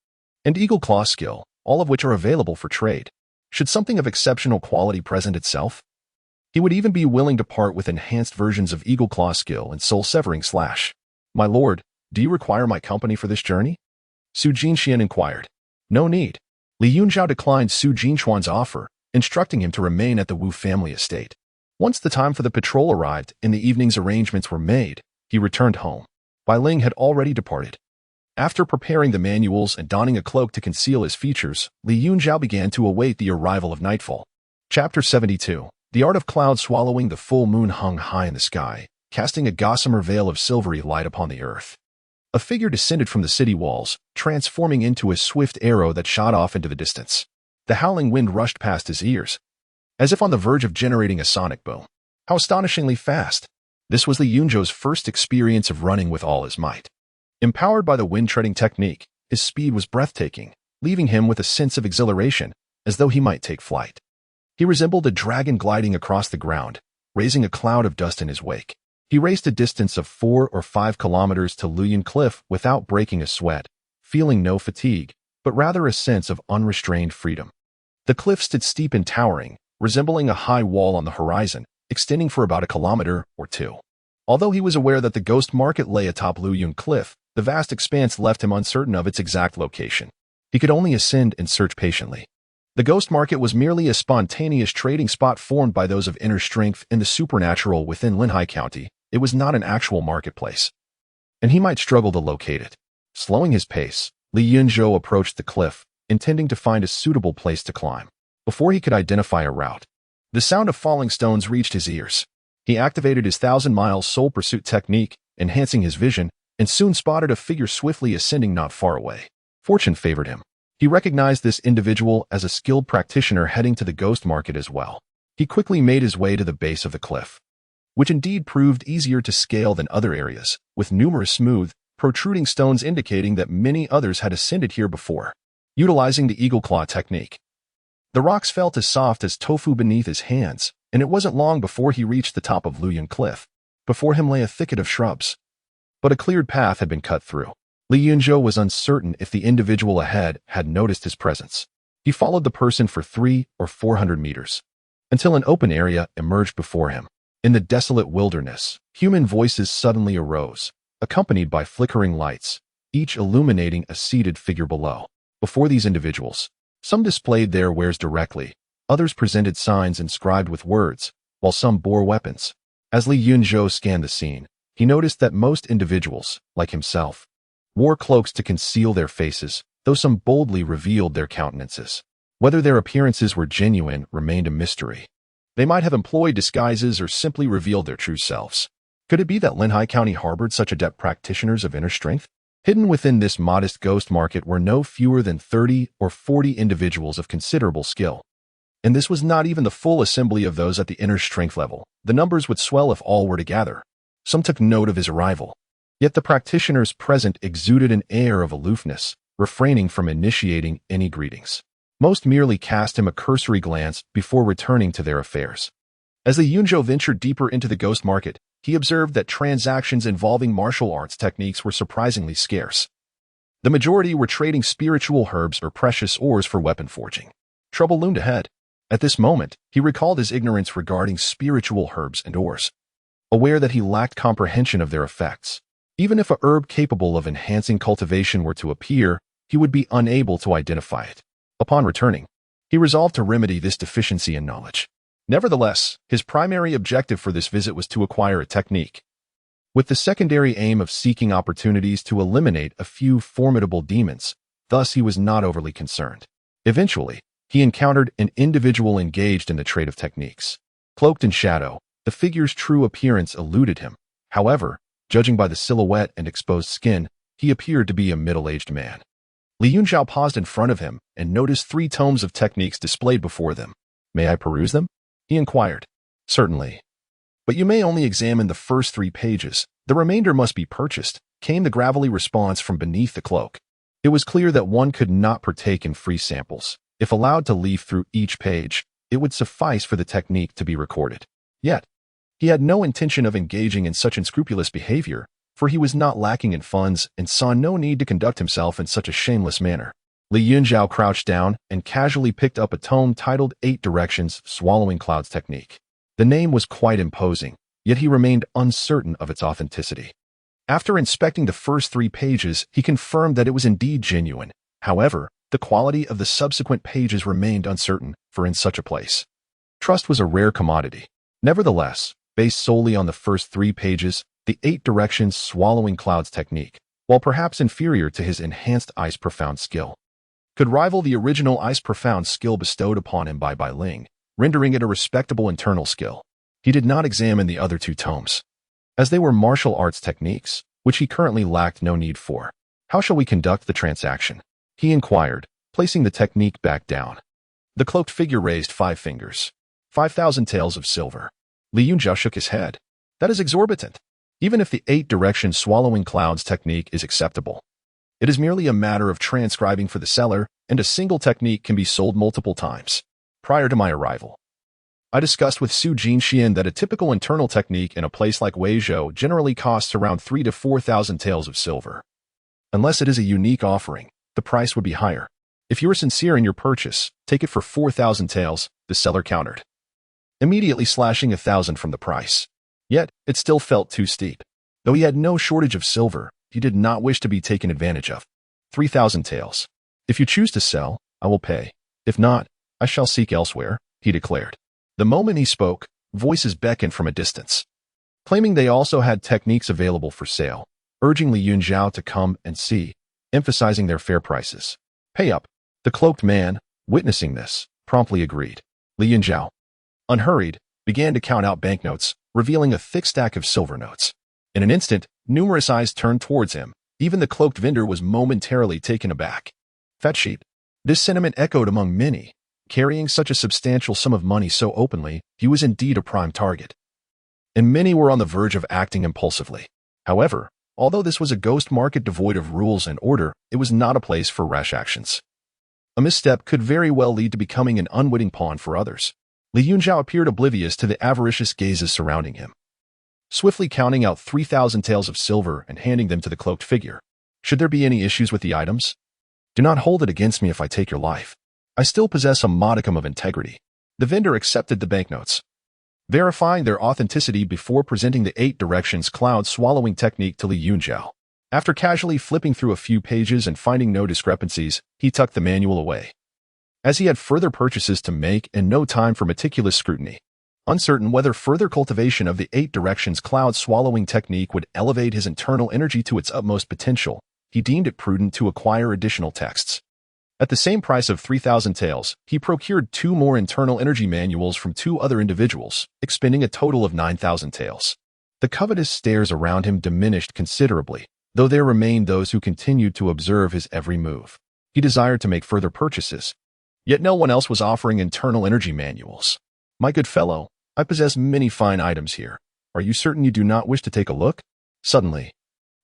and Eagle Claw Skill, all of which are available for trade. Should something of exceptional quality present itself, he would even be willing to part with enhanced versions of Eagle Claw Skill and Soul Severing Slash. My lord, do you require my company for this journey? Su Jinxian inquired. No need. Li Yunzhou declined Su Jinxuan's offer, instructing him to remain at the Wu family estate. Once the time for the patrol arrived and the evening's arrangements were made, he returned home. Bai Ling had already departed. After preparing the manuals and donning a cloak to conceal his features, Li Yunzhou began to await the arrival of nightfall. Chapter 72. The art of cloud swallowing. The full moon hung high in the sky, casting a gossamer veil of silvery light upon the earth. A figure descended from the city walls, transforming into a swift arrow that shot off into the distance. The howling wind rushed past his ears, as if on the verge of generating a sonic boom. How astonishingly fast! This was Li Yunzhou's first experience of running with all his might. Empowered by the wind-treading technique, his speed was breathtaking, leaving him with a sense of exhilaration, as though he might take flight. He resembled a dragon gliding across the ground, raising a cloud of dust in his wake. He raced a distance of 4 or 5 kilometers to Luyan Cliff without breaking a sweat, feeling no fatigue, but rather a sense of unrestrained freedom. The cliff stood steep and towering, resembling a high wall on the horizon, extending for about 1 kilometer or 2. Although he was aware that the ghost market lay atop Luyan Cliff, the vast expanse left him uncertain of its exact location. He could only ascend and search patiently. The ghost market was merely a spontaneous trading spot formed by those of inner strength and the supernatural within Linhai County. It was not an actual marketplace, and he might struggle to locate it. Slowing his pace, Li Yunzhou approached the cliff, intending to find a suitable place to climb. Before he could identify a route, the sound of falling stones reached his ears. He activated his 1,000-mile soul pursuit technique, enhancing his vision, and soon spotted a figure swiftly ascending not far away. Fortune favored him. He recognized this individual as a skilled practitioner heading to the ghost market as well. He quickly made his way to the base of the cliff, which indeed proved easier to scale than other areas, with numerous smooth, protruding stones indicating that many others had ascended here before. Utilizing the eagle claw technique, the rocks felt as soft as tofu beneath his hands, and it wasn't long before he reached the top of Luyan Cliff. Before him lay a thicket of shrubs, but a cleared path had been cut through. Yunzhou was uncertain if the individual ahead had noticed his presence. He followed the person for 300 or 400 meters, until an open area emerged before him. In the desolate wilderness, human voices suddenly arose, accompanied by flickering lights, each illuminating a seated figure below. Before these individuals, some displayed their wares directly, others presented signs inscribed with words, while some bore weapons. As Yunzhou scanned the scene, he noticed that most individuals, like himself, wore cloaks to conceal their faces, though some boldly revealed their countenances. Whether their appearances were genuine remained a mystery. They might have employed disguises or simply revealed their true selves. Could it be that Linhai County harbored such adept practitioners of inner strength? Hidden within this modest ghost market were no fewer than 30 or 40 individuals of considerable skill. And this was not even the full assembly of those at the inner strength level. The numbers would swell if all were to gather. Some took note of his arrival. Yet the practitioners present exuded an air of aloofness, refraining from initiating any greetings. Most merely cast him a cursory glance before returning to their affairs. As Yunzhou ventured deeper into the ghost market, he observed that transactions involving martial arts techniques were surprisingly scarce. The majority were trading spiritual herbs or precious ores for weapon forging. Trouble loomed ahead. At this moment, he recalled his ignorance regarding spiritual herbs and ores, aware that he lacked comprehension of their effects. Even if a herb capable of enhancing cultivation were to appear, he would be unable to identify it. Upon returning, he resolved to remedy this deficiency in knowledge. Nevertheless, his primary objective for this visit was to acquire a technique, with the secondary aim of seeking opportunities to eliminate a few formidable demons. Thus, he was not overly concerned. Eventually, he encountered an individual engaged in the trade of techniques. Cloaked in shadow, the figure's true appearance eluded him. However, judging by the silhouette and exposed skin, he appeared to be a middle-aged man. Yunzhou paused in front of him and noticed 3 tomes of techniques displayed before them. "May I peruse them?" he inquired. "Certainly. But you may only examine the first 3 pages. The remainder must be purchased," came the gravelly response from beneath the cloak. It was clear that one could not partake in free samples. If allowed to leaf through each page, it would suffice for the technique to be recorded. Yet, he had no intention of engaging in such unscrupulous behavior, for he was not lacking in funds and saw no need to conduct himself in such a shameless manner. Yunzhou crouched down and casually picked up a tome titled 8 Directions, Swallowing Clouds Technique. The name was quite imposing, yet he remained uncertain of its authenticity. After inspecting the first 3 pages, he confirmed that it was indeed genuine. However, the quality of the subsequent pages remained uncertain, for in such a place, trust was a rare commodity. Nevertheless, based solely on the first 3 pages, the 8 Directions Swallowing Clouds technique, while perhaps inferior to his enhanced Ice Profound skill, could rival the original Ice Profound skill bestowed upon him by Bai Ling, rendering it a respectable internal skill. He did not examine the other 2 tomes, as they were martial arts techniques, which he currently lacked no need for. "How shall we conduct the transaction?" he inquired, placing the technique back down. The cloaked figure raised 5 fingers. 5,000 taels of silver. Yunzhou shook his head. "That is exorbitant. Even if the 8 Directions Swallowing Clouds technique is acceptable, it is merely a matter of transcribing for the seller, and a single technique can be sold multiple times. Prior to my arrival, I discussed with Su Jinxian that a typical internal technique in a place like Weizhou generally costs around 3,000 to 4,000 taels of silver. Unless it is a unique offering, the price would be higher. If you are sincere in your purchase, take it for 4,000 taels," the seller countered, immediately slashing 1,000 from the price. Yet, it still felt too steep. Though he had no shortage of silver, he did not wish to be taken advantage of. 3,000 taels. "If you choose to sell, I will pay. If not, I shall seek elsewhere," he declared. The moment he spoke, voices beckoned from a distance, claiming they also had techniques available for sale, urging Yunzhou to come and see, emphasizing their fair prices. "Pay up." The cloaked man, witnessing this, promptly agreed. Yunzhou, unhurried, began to count out banknotes, revealing a thick stack of silver notes. In an instant, Numerous eyes turned towards him. Even the cloaked vendor was momentarily taken aback. Fat sheep. This sentiment echoed among many. Carrying such a substantial sum of money so openly, he was indeed a prime target. And many were on the verge of acting impulsively. However, although this was a ghost market devoid of rules and order, it was not a place for rash actions. A misstep could very well lead to becoming an unwitting pawn for others. Li Yunzhou appeared oblivious to the avaricious gazes surrounding him, swiftly counting out 3,000 taels of silver and handing them to the cloaked figure. Should there be any issues with the items? Do not hold it against me if I take your life. I still possess a modicum of integrity. The vendor accepted the banknotes, verifying their authenticity before presenting the 8 directions cloud-swallowing technique to Li Yunzhou. After casually flipping through a few pages and finding no discrepancies, he tucked the manual away, as he had further purchases to make and no time for meticulous scrutiny. Uncertain whether further cultivation of the 8 directions cloud-swallowing technique would elevate his internal energy to its utmost potential, he deemed it prudent to acquire additional texts. At the same price of 3,000 taels, he procured 2 more internal energy manuals from 2 other individuals, expending a total of 9,000 taels. The covetous stares around him diminished considerably, though there remained those who continued to observe his every move. He desired to make further purchases, yet no one else was offering internal energy manuals. My good fellow, I possess many fine items here. Are you certain you do not wish to take a look? Suddenly,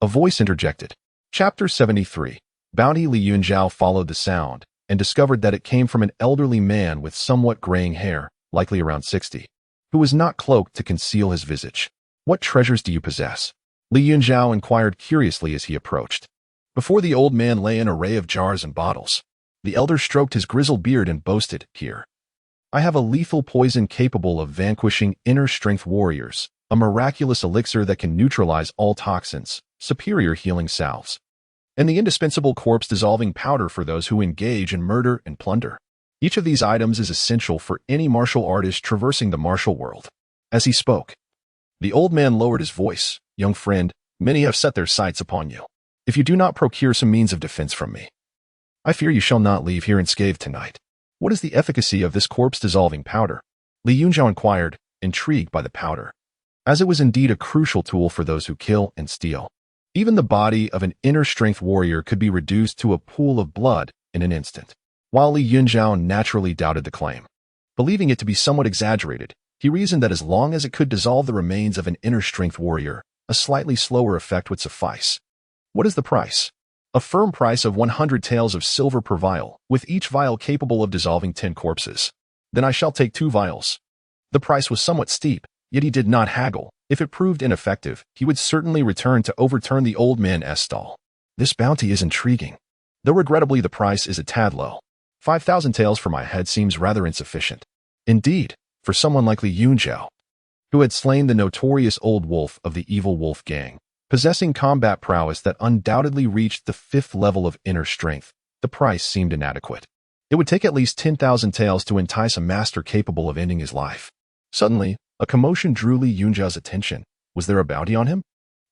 a voice interjected. Chapter 73. Bounty. Li Yunzhou followed the sound and discovered that it came from an elderly man with somewhat graying hair, likely around 60, who was not cloaked to conceal his visage. What treasures do you possess? Li Yunzhou inquired curiously as he approached. Before the old man lay an array of jars and bottles. The elder stroked his grizzled beard and boasted, Here, I have a lethal poison capable of vanquishing inner strength warriors, a miraculous elixir that can neutralize all toxins, superior healing salves, and the indispensable corpse-dissolving powder for those who engage in murder and plunder. Each of these items is essential for any martial artist traversing the martial world. As he spoke, the old man lowered his voice. Young friend, many have set their sights upon you. If you do not procure some means of defense from me, I fear you shall not leave here unscathed tonight. What is the efficacy of this corpse-dissolving powder? Li Yunzhou inquired, intrigued by the powder, as it was indeed a crucial tool for those who kill and steal. Even the body of an inner strength warrior could be reduced to a pool of blood in an instant. While Li Yunzhou naturally doubted the claim, believing it to be somewhat exaggerated, he reasoned that as long as it could dissolve the remains of an inner strength warrior, a slightly slower effect would suffice. What is the price? A firm price of 100 taels of silver per vial, with each vial capable of dissolving 10 corpses. Then I shall take 2 vials. The price was somewhat steep, yet he did not haggle. If it proved ineffective, he would certainly return to overturn the old man's stall. This bounty is intriguing, though regrettably the price is a tad low. 5,000 taels for my head seems rather insufficient. Indeed, for someone like Li Yunzhou, who had slain the notorious old wolf of the evil wolf gang, possessing combat prowess that undoubtedly reached the 5th level of inner strength, the price seemed inadequate. It would take at least 10,000 taels to entice a master capable of ending his life. Suddenly, a commotion drew Li Yunzhou's attention. Was there a bounty on him?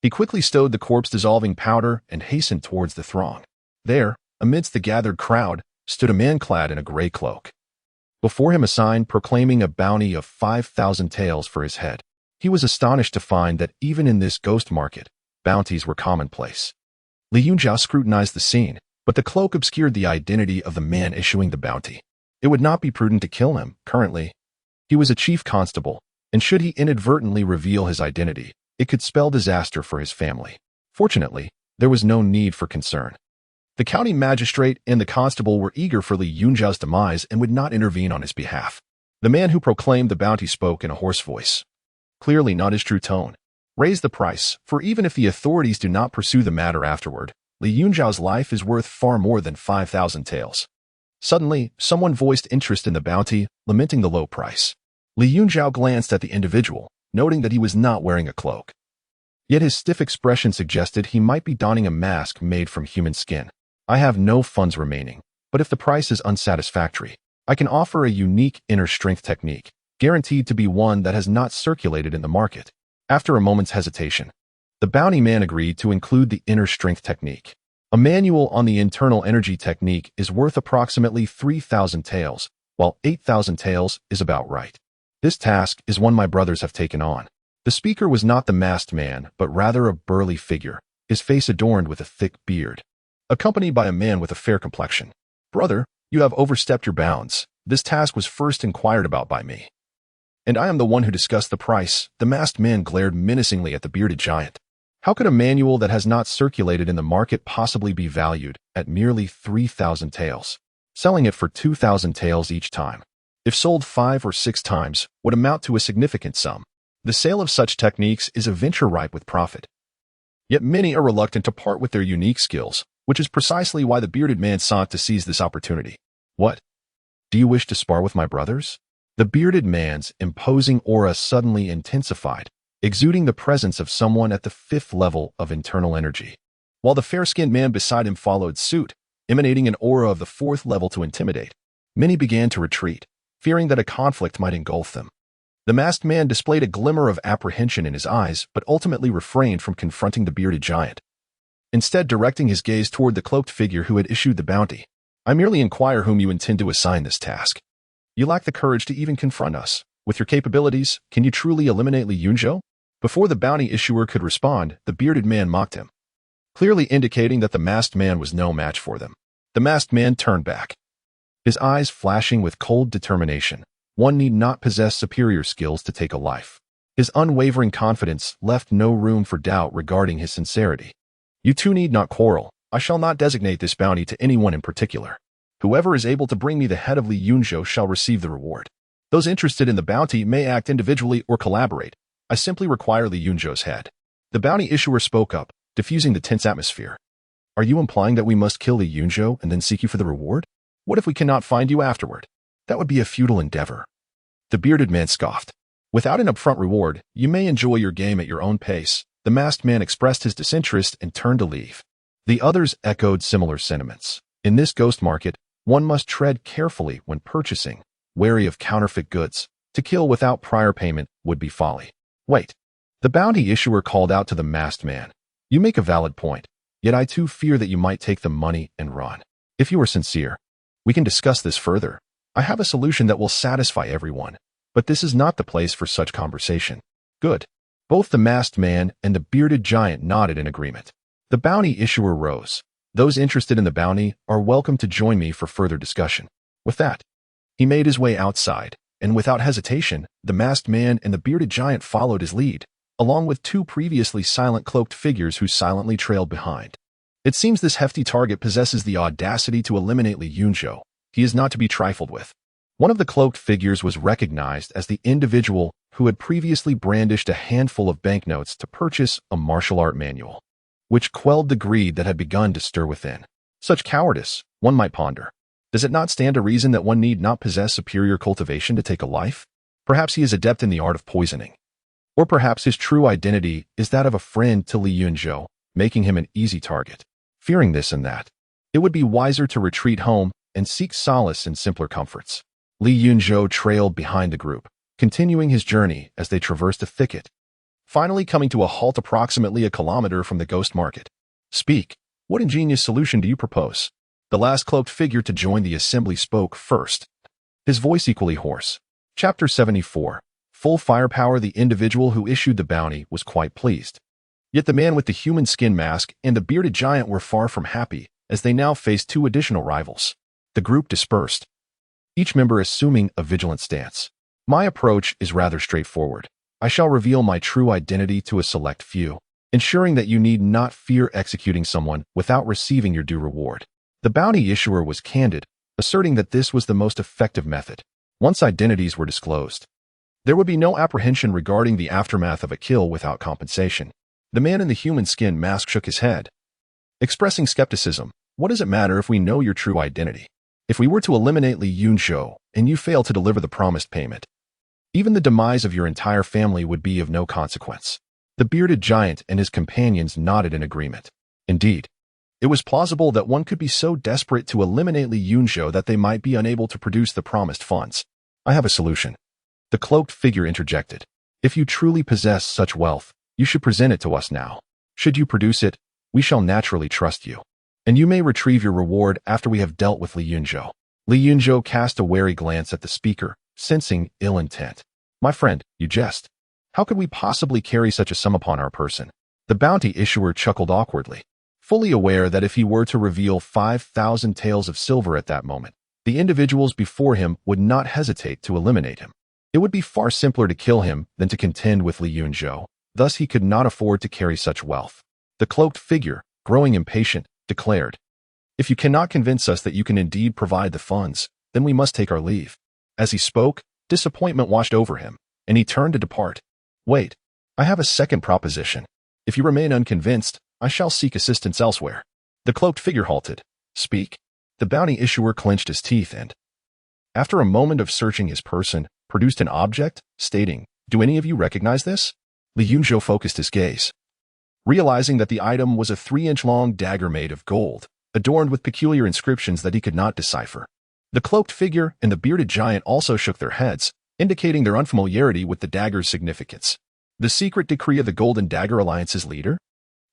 He quickly stowed the corpse-dissolving powder and hastened towards the throng. There, amidst the gathered crowd, stood a man clad in a gray cloak. Before him a sign proclaiming a bounty of 5,000 taels for his head. He was astonished to find that even in this ghost market, bounties were commonplace. Li Yunzhou scrutinized the scene, but the cloak obscured the identity of the man issuing the bounty. It would not be prudent to kill him, currently. He was a chief constable, and should he inadvertently reveal his identity, it could spell disaster for his family. Fortunately, there was no need for concern. The county magistrate and the constable were eager for Li Yunzhou's demise and would not intervene on his behalf. The man who proclaimed the bounty spoke in a hoarse voice, clearly not his true tone. Raise the price, for even if the authorities do not pursue the matter afterward, Li Yunzhou's life is worth far more than 5,000 taels. Suddenly, someone voiced interest in the bounty, lamenting the low price. Li Yunzhou glanced at the individual, noting that he was not wearing a cloak. Yet his stiff expression suggested he might be donning a mask made from human skin. I have no funds remaining, but if the price is unsatisfactory, I can offer a unique inner strength technique, guaranteed to be one that has not circulated in the market. After a moment's hesitation, the bounty man agreed to include the inner strength technique. A manual on the internal energy technique is worth approximately 3,000 taels, while 8,000 taels is about right. This task is one my brothers have taken on. The speaker was not the masked man, but rather a burly figure, his face adorned with a thick beard, accompanied by a man with a fair complexion. "Brother, you have overstepped your bounds. This task was first inquired about by me, and I am the one who discussed the price." The masked man glared menacingly at the bearded giant. How could a manual that has not circulated in the market possibly be valued at merely 3,000 taels? Selling it for 2,000 taels each time, if sold 5 or 6 times, would amount to a significant sum. The sale of such techniques is a venture ripe with profit. Yet many are reluctant to part with their unique skills, which is precisely why the bearded man sought to seize this opportunity. "What? Do you wish to spar with my brothers?" The bearded man's imposing aura suddenly intensified, exuding the presence of someone at the 5th level of internal energy, while the fair-skinned man beside him followed suit, emanating an aura of the 4th level to intimidate. Many began to retreat, fearing that a conflict might engulf them. The masked man displayed a glimmer of apprehension in his eyes, but ultimately refrained from confronting the bearded giant, instead directing his gaze toward the cloaked figure who had issued the bounty. "I merely inquire whom you intend to assign this task. You lack the courage to even confront us. With your capabilities, can you truly eliminate Li Yunzhou?" Before the bounty issuer could respond, the bearded man mocked him, clearly indicating that the masked man was no match for them. The masked man turned back, his eyes flashing with cold determination. One need not possess superior skills to take a life. His unwavering confidence left no room for doubt regarding his sincerity. "You two need not quarrel. I shall not designate this bounty to anyone in particular. Whoever is able to bring me the head of Li Yunzhou shall receive the reward. Those interested in the bounty may act individually or collaborate. I simply require Li Yunzhou's head." The bounty issuer spoke up, diffusing the tense atmosphere. "Are you implying that we must kill Li Yunzhou and then seek you for the reward? What if we cannot find you afterward? That would be a futile endeavor." The bearded man scoffed. "Without an upfront reward, you may enjoy your game at your own pace." The masked man expressed his disinterest and turned to leave. The others echoed similar sentiments. In this ghost market, one must tread carefully when purchasing, wary of counterfeit goods. To kill without prior payment would be folly. "Wait." The bounty issuer called out to the masked man. "You make a valid point, yet I too fear that you might take the money and run. If you are sincere, we can discuss this further. I have a solution that will satisfy everyone, but this is not the place for such conversation." "Good." Both the masked man and the bearded giant nodded in agreement. The bounty issuer rose. "Those interested in the bounty are welcome to join me for further discussion." With that, he made his way outside, and without hesitation, the masked man and the bearded giant followed his lead, along with 2 previously silent cloaked figures who silently trailed behind. It seems this hefty target possesses the audacity to eliminate Li Yunzhou. He is not to be trifled with. One of the cloaked figures was recognized as the individual who had previously brandished a handful of banknotes to purchase a martial art manual, which quelled the greed that had begun to stir within. Such cowardice, one might ponder. Does it not stand to reason that one need not possess superior cultivation to take a life? Perhaps he is adept in the art of poisoning. Or perhaps his true identity is that of a friend to Li Yunzhou, making him an easy target. Fearing this and that, it would be wiser to retreat home and seek solace in simpler comforts. Li Yunzhou trailed behind the group, continuing his journey as they traversed a thicket, finally coming to a halt approximately a kilometer from the ghost market. "Speak. What ingenious solution do you propose?" The last cloaked figure to join the assembly spoke first, his voice equally hoarse. Chapter 74. Full firepower. The individual who issued the bounty was quite pleased. Yet the man with the human skin mask and the bearded giant were far from happy, as they now faced 2 additional rivals. The group dispersed, each member assuming a vigilant stance. "My approach is rather straightforward. I shall reveal my true identity to a select few, ensuring that you need not fear executing someone without receiving your due reward." The bounty issuer was candid, asserting that this was the most effective method. Once identities were disclosed, there would be no apprehension regarding the aftermath of a kill without compensation. The man in the human skin mask shook his head, expressing skepticism. "What does it matter if we know your true identity? If we were to eliminate Li Yunzhou and you fail to deliver the promised payment, even the demise of your entire family would be of no consequence." The bearded giant and his companions nodded in agreement. Indeed, it was plausible that one could be so desperate to eliminate Li Yunzhou that they might be unable to produce the promised funds. "I have a solution," the cloaked figure interjected. "If you truly possess such wealth, you should present it to us now. Should you produce it, we shall naturally trust you, and you may retrieve your reward after we have dealt with Li Yunzhou." Li Yunzhou cast a wary glance at the speaker, sensing ill intent. "My friend, you jest. How could we possibly carry such a sum upon our person? The bounty issuer chuckled awkwardly, fully aware that if he were to reveal 5,000 taels of silver at that moment, the individuals before him would not hesitate to eliminate him. It would be far simpler to kill him than to contend with Li Yunzhou. Thus he could not afford to carry such wealth. The cloaked figure, growing impatient, declared, "If you cannot convince us that you can indeed provide the funds, then we must take our leave." As he spoke, disappointment washed over him, and he turned to depart. "Wait, I have a second proposition. If you remain unconvinced, I shall seek assistance elsewhere." The cloaked figure halted. "Speak." The bounty issuer clenched his teeth and, after a moment of searching his person, produced an object, stating, "Do any of you recognize this?" Li Yunzhou focused his gaze, realizing that the item was a 3-inch-long dagger made of gold, adorned with peculiar inscriptions that he could not decipher. The cloaked figure and the bearded giant also shook their heads, indicating their unfamiliarity with the dagger's significance. The secret decree of the Golden Dagger Alliance's leader?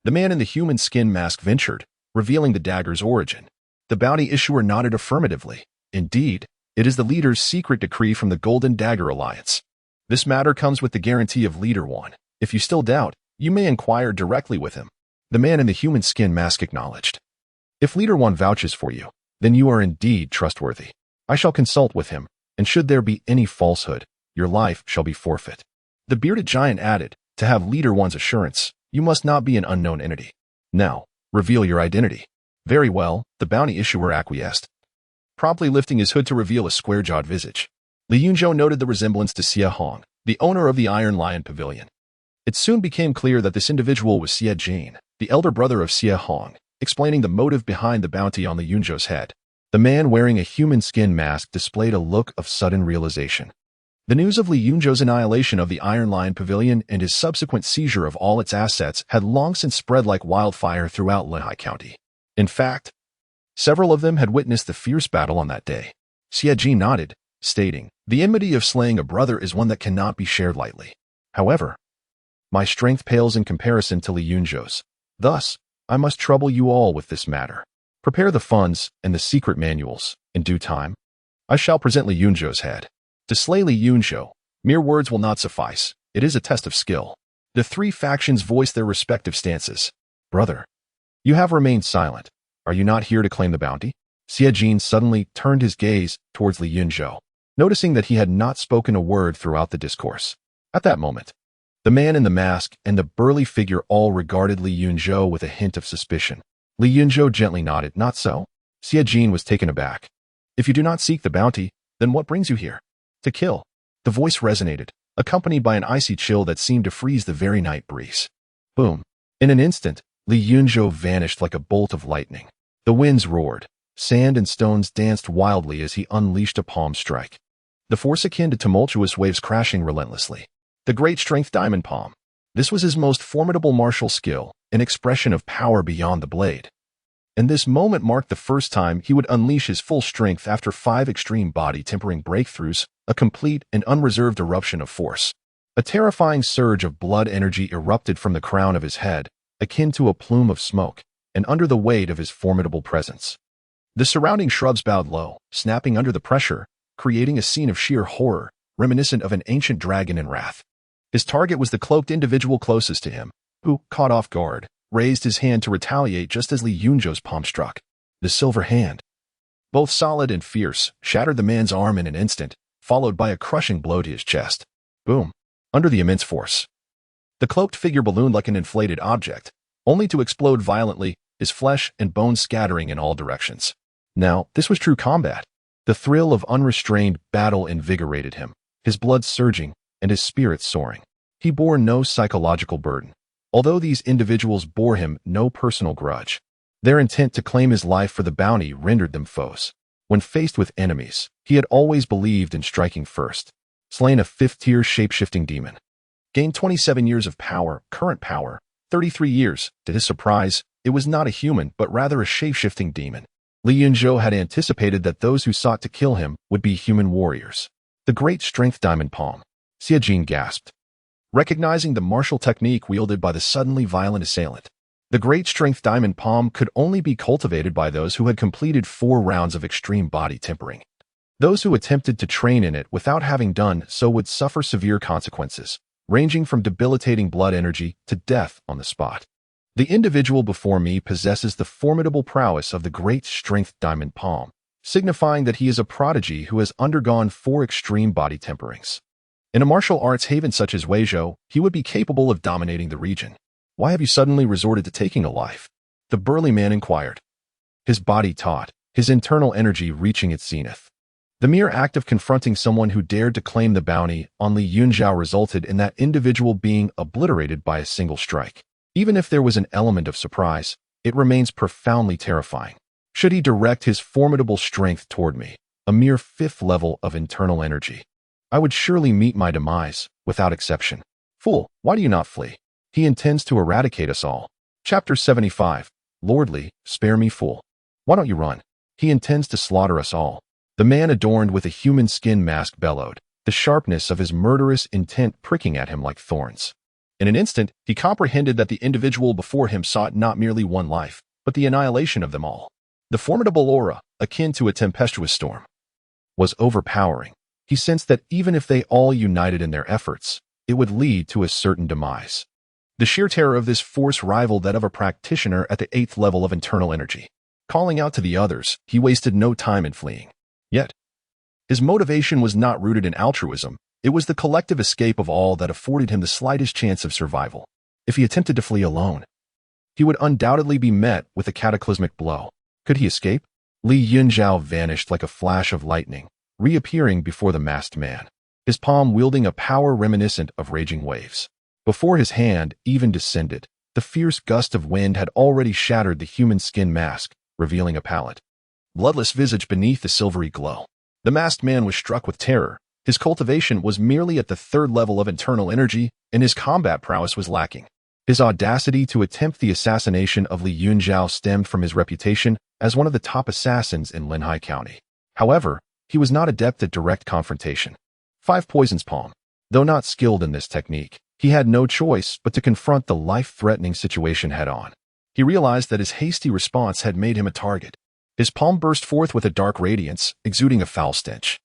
The man in the human skin mask ventured, revealing the dagger's origin. The bounty issuer nodded affirmatively. Indeed, it is the leader's secret decree from the Golden Dagger Alliance. This matter comes with the guarantee of Leader One. If you still doubt, you may inquire directly with him. The man in the human skin mask acknowledged. If Leader One vouches for you, then you are indeed trustworthy. I shall consult with him, and should there be any falsehood, your life shall be forfeit. The bearded giant added, to have Leader One's assurance, you must not be an unknown entity. Now, reveal your identity. Very well, the bounty issuer acquiesced, promptly lifting his hood to reveal a square-jawed visage. Li Yunzhou noted the resemblance to Xie Hong, the owner of the Iron Lion Pavilion. It soon became clear that this individual was Xie Jin, the elder brother of Xie Hong, explaining the motive behind the bounty on Li Yunzhou's head. The man wearing a human skin mask displayed a look of sudden realization. The news of Li Yunzhou's annihilation of the Iron Lion Pavilion and his subsequent seizure of all its assets had long since spread like wildfire throughout Lehigh County. In fact, several of them had witnessed the fierce battle on that day. Xie Jin nodded, stating, "The enmity of slaying a brother is one that cannot be shared lightly. However, my strength pales in comparison to Li Yunzhou's. Thus, I must trouble you all with this matter. Prepare the funds and the secret manuals. In due time, I shall present Li Yunzhou's head. To slay Li Yunzhou, mere words will not suffice. It is a test of skill." The three factions voiced their respective stances. "Brother, you have remained silent. Are you not here to claim the bounty?" Xie Jin suddenly turned his gaze towards Li Yunzhou, noticing that he had not spoken a word throughout the discourse. At that moment, the man in the mask and the burly figure all regarded Li Yunzhou with a hint of suspicion. Li Yunzhou gently nodded, "Not so." Xie Jin was taken aback. "If you do not seek the bounty, then what brings you here?" "To kill." The voice resonated, accompanied by an icy chill that seemed to freeze the very night breeze. Boom. In an instant, Li Yunzhou vanished like a bolt of lightning. The winds roared. Sand and stones danced wildly as he unleashed a palm strike. The force akin to tumultuous waves crashing relentlessly. The great strength diamond palm. This was his most formidable martial skill, an expression of power beyond the blade. And this moment marked the first time he would unleash his full strength after 5 extreme body-tempering breakthroughs, a complete and unreserved eruption of force. A terrifying surge of blood energy erupted from the crown of his head, akin to a plume of smoke, and under the weight of his formidable presence. The surrounding shrubs bowed low, snapping under the pressure, creating a scene of sheer horror, reminiscent of an ancient dragon in wrath. His target was the cloaked individual closest to him, who, caught off guard, raised his hand to retaliate just as Li Yunzhou's palm struck. The silver hand, both solid and fierce, shattered the man's arm in an instant, followed by a crushing blow to his chest. Boom. Under the immense force, the cloaked figure ballooned like an inflated object, only to explode violently, his flesh and bones scattering in all directions. Now, this was true combat. The thrill of unrestrained battle invigorated him, his blood surging and his spirits soaring. He bore no psychological burden, although these individuals bore him no personal grudge. Their intent to claim his life for the bounty rendered them foes. When faced with enemies, he had always believed in striking first. Slain a 5th-tier shape-shifting demon. Gained 27 years of power, current power, 33 years. To his surprise, it was not a human, but rather a shape-shifting demon. Li Yunzhou had anticipated that those who sought to kill him would be human warriors. The great strength diamond palm. Xie Jin gasped, recognizing the martial technique wielded by the suddenly violent assailant. The great strength diamond palm could only be cultivated by those who had completed 4 rounds of extreme body tempering. Those who attempted to train in it without having done so would suffer severe consequences, ranging from debilitating blood energy to death on the spot. The individual before me possesses the formidable prowess of the Great Strength Diamond Palm, signifying that he is a prodigy who has undergone 4 extreme body temperings. In a martial arts haven such as Yunzhou, he would be capable of dominating the region. Why have you suddenly resorted to taking a life? The burly man inquired, his body taut, his internal energy reaching its zenith. The mere act of confronting someone who dared to claim the bounty on Li Yunzhou resulted in that individual being obliterated by a single strike. Even if there was an element of surprise, it remains profoundly terrifying. Should he direct his formidable strength toward me, a mere 5th level of internal energy, I would surely meet my demise, without exception. Fool, why do you not flee? He intends to eradicate us all. Chapter 75. Lordly, spare me, fool. Why don't you run? He intends to slaughter us all. The man adorned with a human skin mask bellowed, the sharpness of his murderous intent pricking at him like thorns. In an instant, he comprehended that the individual before him sought not merely one life, but the annihilation of them all. The formidable aura, akin to a tempestuous storm, was overpowering. He sensed that even if they all united in their efforts, it would lead to a certain demise. The sheer terror of this force rivaled that of a practitioner at the 8th level of internal energy. Calling out to the others, he wasted no time in fleeing. Yet, his motivation was not rooted in altruism. It was the collective escape of all that afforded him the slightest chance of survival. If he attempted to flee alone, he would undoubtedly be met with a cataclysmic blow. Could he escape? Li Yunzhou vanished like a flash of lightning, reappearing before the masked man, his palm wielding a power reminiscent of raging waves. Before his hand even descended, the fierce gust of wind had already shattered the human skin mask, revealing a pallid, bloodless visage beneath the silvery glow. The masked man was struck with terror. His cultivation was merely at the 3rd level of internal energy, and his combat prowess was lacking. His audacity to attempt the assassination of Li Yunzhou stemmed from his reputation as one of the top assassins in Linhai County. However, he was not adept at direct confrontation. 5 Poison's Palm. Though not skilled in this technique, he had no choice but to confront the life-threatening situation head-on. He realized that his hasty response had made him a target. His palm burst forth with a dark radiance, exuding a foul stench.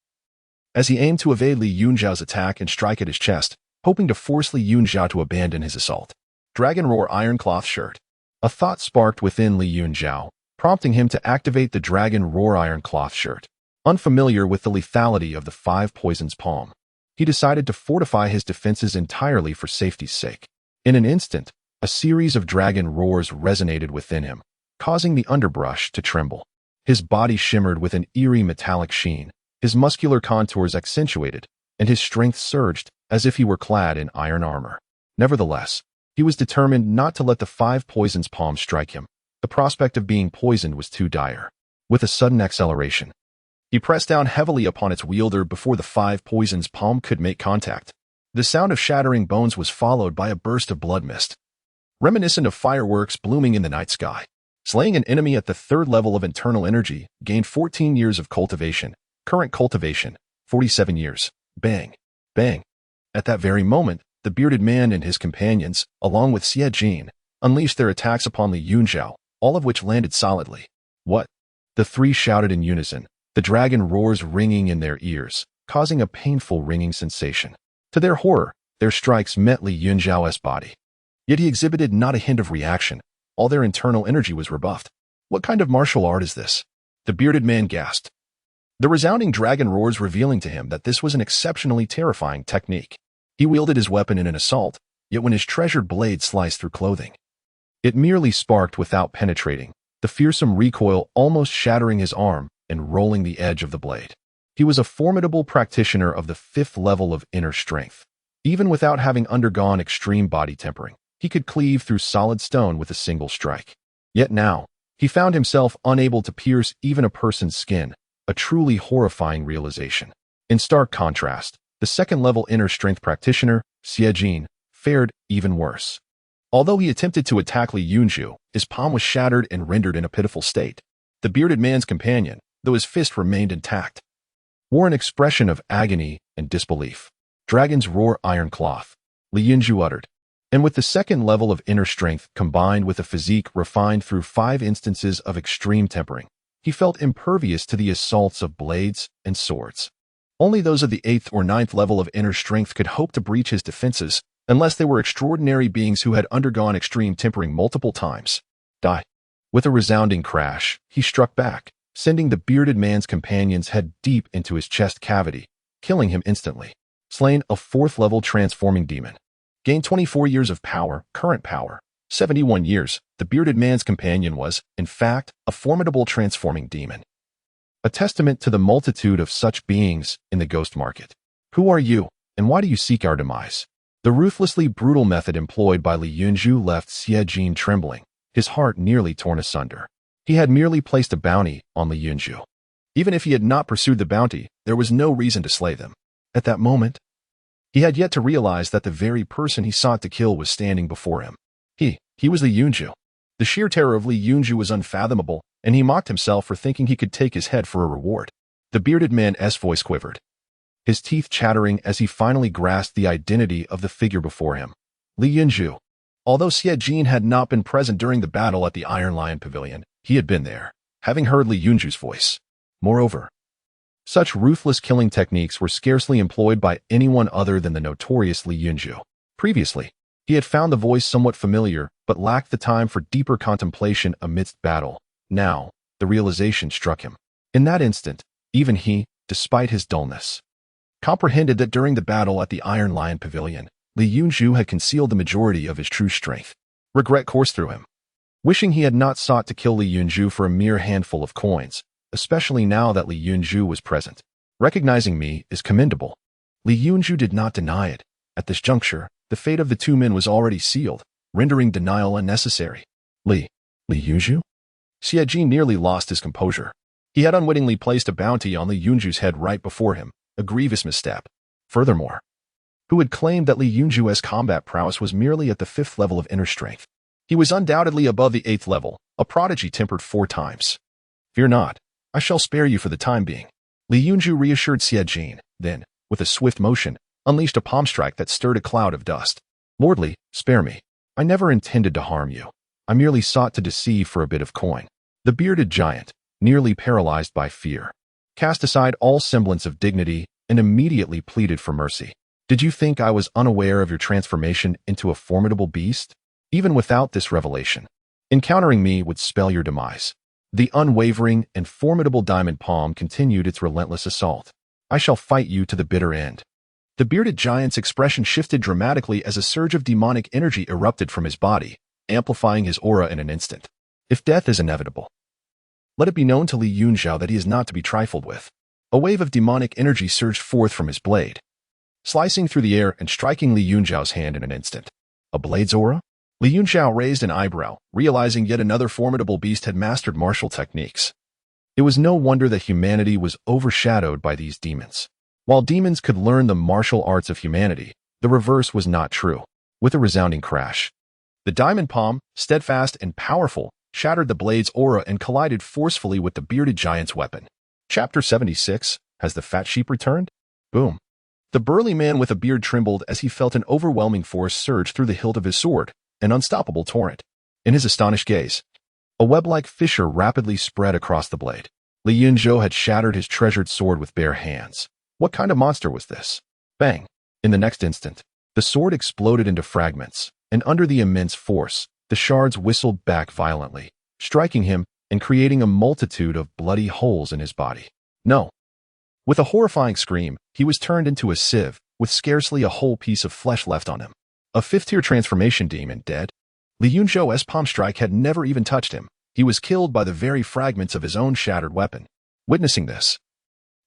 As he aimed to evade Li Yunzhou's attack and strike at his chest, hoping to force Li Yunzhou to abandon his assault. Dragon Roar Iron Cloth Shirt. A thought sparked within Li Yunzhou, prompting him to activate the Dragon Roar Iron Cloth Shirt. Unfamiliar with the lethality of the 5 Poison's Palm, he decided to fortify his defenses entirely for safety's sake. In an instant, a series of dragon roars resonated within him, causing the underbrush to tremble. His body shimmered with an eerie metallic sheen, his muscular contours accentuated, and his strength surged as if he were clad in iron armor. Nevertheless, he was determined not to let the 5 Poison's Palm strike him. The prospect of being poisoned was too dire. With a sudden acceleration, he pressed down heavily upon its wielder before the 5 Poison's Palm could make contact. The sound of shattering bones was followed by a burst of blood mist, reminiscent of fireworks blooming in the night sky. Slaying an enemy at the 3rd level of internal energy gained 14 years of cultivation. Current cultivation, 47 years. Bang. Bang. At that very moment, the bearded man and his companions, along with Xie Jin, unleashed their attacks upon Li Yunzhou, all of which landed solidly. What? The 3 shouted in unison, the dragon roars ringing in their ears, causing a painful ringing sensation. To their horror, their strikes met Li Yunzhou's body. Yet he exhibited not a hint of reaction. All their internal energy was rebuffed. What kind of martial art is this? The bearded man gasped, the resounding dragon roars revealing to him that this was an exceptionally terrifying technique. He wielded his weapon in an assault, yet when his treasured blade sliced through clothing, it merely sparked without penetrating, the fearsome recoil almost shattering his arm and rolling the edge of the blade. He was a formidable practitioner of the 5th level of inner strength. Even without having undergone extreme body tempering, he could cleave through solid stone with a single strike. Yet now, he found himself unable to pierce even a person's skin, a truly horrifying realization. In stark contrast, the 2nd level inner strength practitioner, Xie Jin, fared even worse. Although he attempted to attack Li Yunzhou, his palm was shattered and rendered in a pitiful state. The bearded man's companion, though his fist remained intact, wore an expression of agony and disbelief. Dragon's Roar Iron Cloth, Li Yunzhou uttered. And with the 2nd level of inner strength combined with a physique refined through 5 instances of extreme tempering, he felt impervious to the assaults of blades and swords. Only those of the 8th or 9th level of inner strength could hope to breach his defenses, unless they were extraordinary beings who had undergone extreme tempering multiple times. Die. With a resounding crash, he struck back, sending the bearded man's companion's head deep into his chest cavity, killing him instantly. Slain, a 4th-level transforming demon. Gained 24 years of power, current power. 71 years, the bearded man's companion was, in fact, a formidable transforming demon. A testament to the multitude of such beings in the ghost market. Who are you, and why do you seek our demise? The ruthlessly brutal method employed by Li Yunzhou left Xie Jin trembling, his heart nearly torn asunder. He had merely placed a bounty on Li Yunzhou. Even if he had not pursued the bounty, there was no reason to slay them. At that moment, he had yet to realize that the very person he sought to kill was standing before him. He was Li Yunzhou. The sheer terror of Li Yunzhou was unfathomable, and he mocked himself for thinking he could take his head for a reward. The bearded man's voice quivered, his teeth chattering as he finally grasped the identity of the figure before him. Li Yunzhou. Although Xie Jin had not been present during the battle at the Iron Lion Pavilion, he had been there, having heard Li Yunzhou's voice. Moreover, such ruthless killing techniques were scarcely employed by anyone other than the notorious Li Yunzhou. Previously, he had found the voice somewhat familiar, but lacked the time for deeper contemplation amidst battle. Now, the realization struck him. In that instant, even he, despite his dullness, comprehended that during the battle at the Iron Lion Pavilion, Li Yunzhou had concealed the majority of his true strength. Regret coursed through him. Wishing he had not sought to kill Li Yunzhou for a mere handful of coins, especially now that Li Yunzhou was present. Recognizing me is commendable. Li Yunzhou did not deny it. At this juncture, the fate of the two men was already sealed, rendering denial unnecessary. Li Yunzhou? Xie Jin nearly lost his composure. He had unwittingly placed a bounty on Li Yunzhou's head right before him, a grievous misstep. Furthermore, who had claimed that Li Yunzhou's combat prowess was merely at the 5th level of inner strength? He was undoubtedly above the 8th level, a prodigy tempered 4 times. Fear not, I shall spare you for the time being. Li Yunzhou reassured Xie Jin, then, with a swift motion, unleashed a palm strike that stirred a cloud of dust. Lordly, spare me. I never intended to harm you. I merely sought to deceive for a bit of coin. The bearded giant, nearly paralyzed by fear, cast aside all semblance of dignity and immediately pleaded for mercy. Did you think I was unaware of your transformation into a formidable beast? Even without this revelation, encountering me would spell your demise. The unwavering and formidable diamond palm continued its relentless assault. I shall fight you to the bitter end. The bearded giant's expression shifted dramatically as a surge of demonic energy erupted from his body, amplifying his aura in an instant. If death is inevitable, let it be known to Li Yunzhou that he is not to be trifled with. A wave of demonic energy surged forth from his blade, slicing through the air and striking Li Yunzhou's hand in an instant. A blade's aura? Li Yunzhou raised an eyebrow, realizing yet another formidable beast had mastered martial techniques. It was no wonder that humanity was overshadowed by these demons. While demons could learn the martial arts of humanity, the reverse was not true. With a resounding crash, the diamond palm, steadfast and powerful, shattered the blade's aura and collided forcefully with the bearded giant's weapon. Chapter 76, Has the Fat Sheep Returned? Boom. The burly man with a beard trembled as he felt an overwhelming force surge through the hilt of his sword, an unstoppable torrent. In his astonished gaze, a web-like fissure rapidly spread across the blade. Li Yunzhou had shattered his treasured sword with bare hands. What kind of monster was this? Bang! In the next instant, the sword exploded into fragments, and under the immense force, the shards whistled back violently, striking him and creating a multitude of bloody holes in his body. No! With a horrifying scream, he was turned into a sieve, with scarcely a whole piece of flesh left on him. A 5th-tier transformation demon dead? Li Yunzhou's palm strike had never even touched him. He was killed by the very fragments of his own shattered weapon. Witnessing this,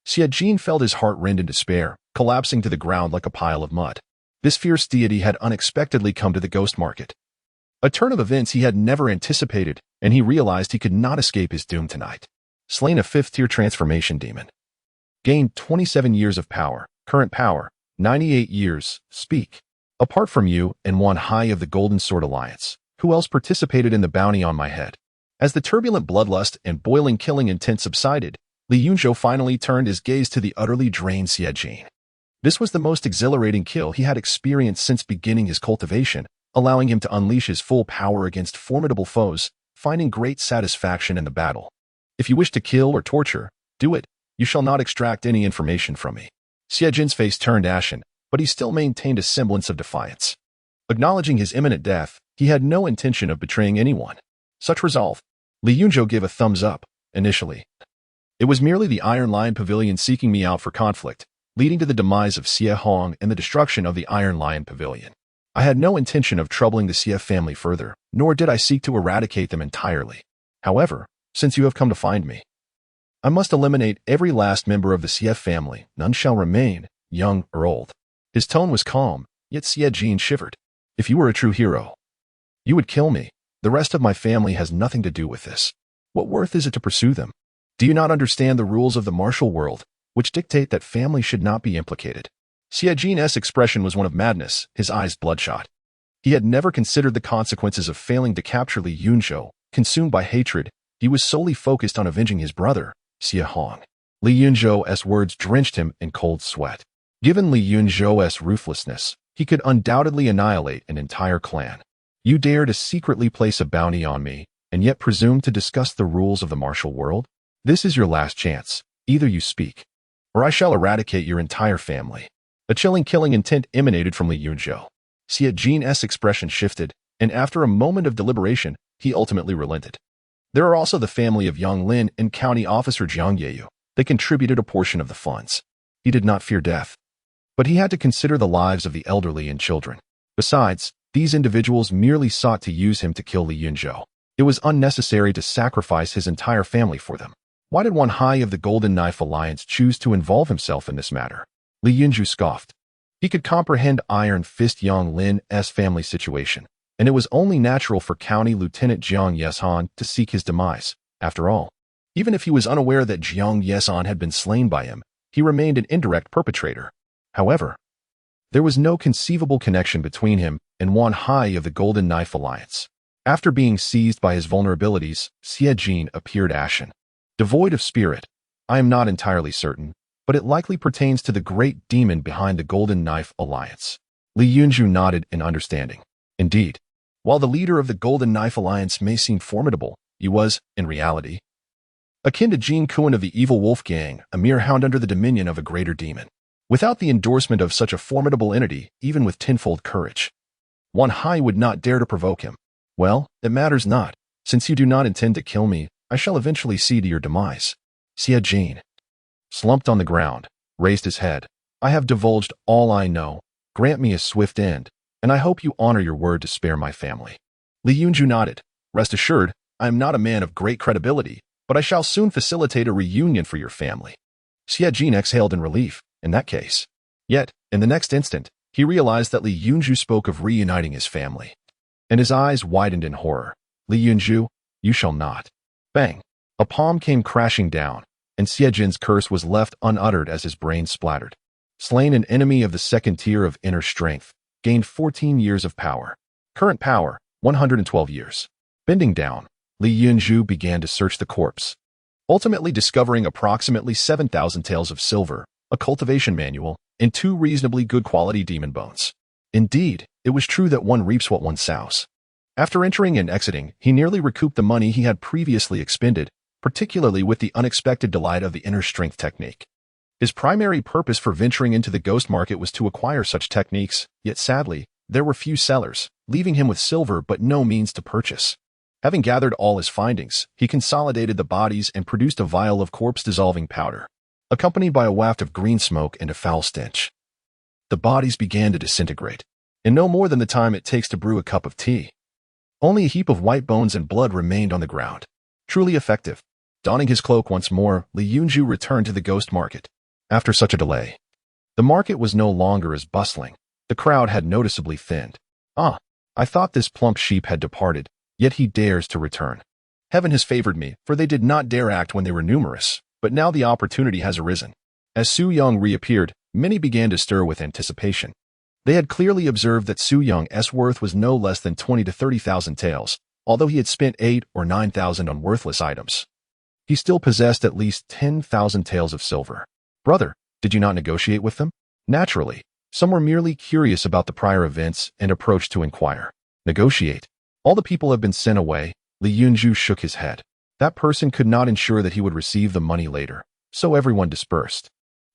Xie Jin felt his heart rend in despair, collapsing to the ground like a pile of mud. This fierce deity had unexpectedly come to the ghost market. A turn of events he had never anticipated, and he realized he could not escape his doom tonight. Slain a 5th-tier transformation demon. Gained 27 years of power, current power, 98 years, speak. Apart from you and one high of the Golden Sword Alliance, who else participated in the bounty on my head? As the turbulent bloodlust and boiling killing intent subsided, Li Yunzhou finally turned his gaze to the utterly drained Xie Jin. This was the most exhilarating kill he had experienced since beginning his cultivation, allowing him to unleash his full power against formidable foes, finding great satisfaction in the battle. If you wish to kill or torture, do it. You shall not extract any information from me. Xie Jin's face turned ashen, but he still maintained a semblance of defiance. Acknowledging his imminent death, he had no intention of betraying anyone. Such resolve. Li Yunzhou gave a thumbs up, initially. It was merely the Iron Lion Pavilion seeking me out for conflict, leading to the demise of Xie Hong and the destruction of the Iron Lion Pavilion. I had no intention of troubling the Xie family further, nor did I seek to eradicate them entirely. However, since you have come to find me, I must eliminate every last member of the Xie family. None shall remain, young or old. His tone was calm, yet Xie Jin shivered. If you were a true hero, you would kill me. The rest of my family has nothing to do with this. What worth is it to pursue them? Do you not understand the rules of the martial world, which dictate that family should not be implicated? Xie Jin's expression was one of madness, his eyes bloodshot. He had never considered the consequences of failing to capture Li Yunzhou. Consumed by hatred, he was solely focused on avenging his brother, Xie Hong. Li Yunzhou's words drenched him in cold sweat. Given Li Yunzhou's ruthlessness, he could undoubtedly annihilate an entire clan. You dare to secretly place a bounty on me, and yet presume to discuss the rules of the martial world? This is your last chance. Either you speak, or I shall eradicate your entire family. A chilling killing intent emanated from Li Yunzhou. Xie Jin's expression shifted, and after a moment of deliberation, he ultimately relented. There are also the family of Yang Lin and County Officer Jiang Yeyu. They contributed a portion of the funds. He did not fear death, but he had to consider the lives of the elderly and children. Besides, these individuals merely sought to use him to kill Li Yunzhou. It was unnecessary to sacrifice his entire family for them. Why did one high of the Golden Knife Alliance choose to involve himself in this matter? Li Yunzhou scoffed. He could comprehend Iron Fist Yang Lin's family situation, and it was only natural for County Lieutenant Jiang Yesan to seek his demise. After all, even if he was unaware that Jiang Yesan had been slain by him, he remained an indirect perpetrator. However, there was no conceivable connection between him and one high of the Golden Knife Alliance. After being seized by his vulnerabilities, Xie Jin appeared ashen. Devoid of spirit, I am not entirely certain, but it likely pertains to the great demon behind the Golden Knife Alliance. Li Yunzhou nodded in understanding. Indeed, while the leader of the Golden Knife Alliance may seem formidable, he was, in reality, akin to Jin Kuan of the Evil Wolf Gang, a mere hound under the dominion of a greater demon. Without the endorsement of such a formidable entity, even with tenfold courage, one high would not dare to provoke him. Well, it matters not. Since you do not intend to kill me, I shall eventually see to your demise. Xie Jin slumped on the ground, raised his head. I have divulged all I know. Grant me a swift end, and I hope you honor your word to spare my family. Li Yunzhou nodded. Rest assured, I am not a man of great credibility, but I shall soon facilitate a reunion for your family. Xie Jin exhaled in relief. In that case. Yet, in the next instant, he realized that Li Yunzhou spoke of reuniting his family, and his eyes widened in horror. Li Yunzhou, you shall not. Bang! A palm came crashing down, and Xie Jin's curse was left unuttered as his brain splattered. Slain an enemy of the second tier of inner strength, gained 14 years of power. Current power, 112 years. Bending down, Li Yunzhou began to search the corpse, ultimately discovering approximately 7,000 taels of silver, a cultivation manual, and 2 reasonably good quality demon bones. Indeed, it was true that one reaps what one sows. After entering and exiting, he nearly recouped the money he had previously expended, particularly with the unexpected delight of the inner strength technique. His primary purpose for venturing into the ghost market was to acquire such techniques, yet sadly, there were few sellers, leaving him with silver but no means to purchase. Having gathered all his findings, he consolidated the bodies and produced a vial of corpse-dissolving powder, accompanied by a waft of green smoke and a foul stench. The bodies began to disintegrate, in no more than the time it takes to brew a cup of tea. Only a heap of white bones and blood remained on the ground. Truly effective. Donning his cloak once more, Li Yunzhou returned to the ghost market. After such a delay, the market was no longer as bustling. The crowd had noticeably thinned. Ah, I thought this plump sheep had departed, yet he dares to return. Heaven has favored me, for they did not dare act when they were numerous, but now the opportunity has arisen. As Su Yang reappeared, many began to stir with anticipation. They had clearly observed that Su Yang's worth was no less than 20 to 30,000 taels, although he had spent 8 or 9,000 on worthless items. He still possessed at least 10,000 taels of silver. Brother, did you not negotiate with them? Naturally, some were merely curious about the prior events and approached to inquire. Negotiate? All the people have been sent away. Li Yunzhou shook his head. That person could not ensure that he would receive the money later, so everyone dispersed.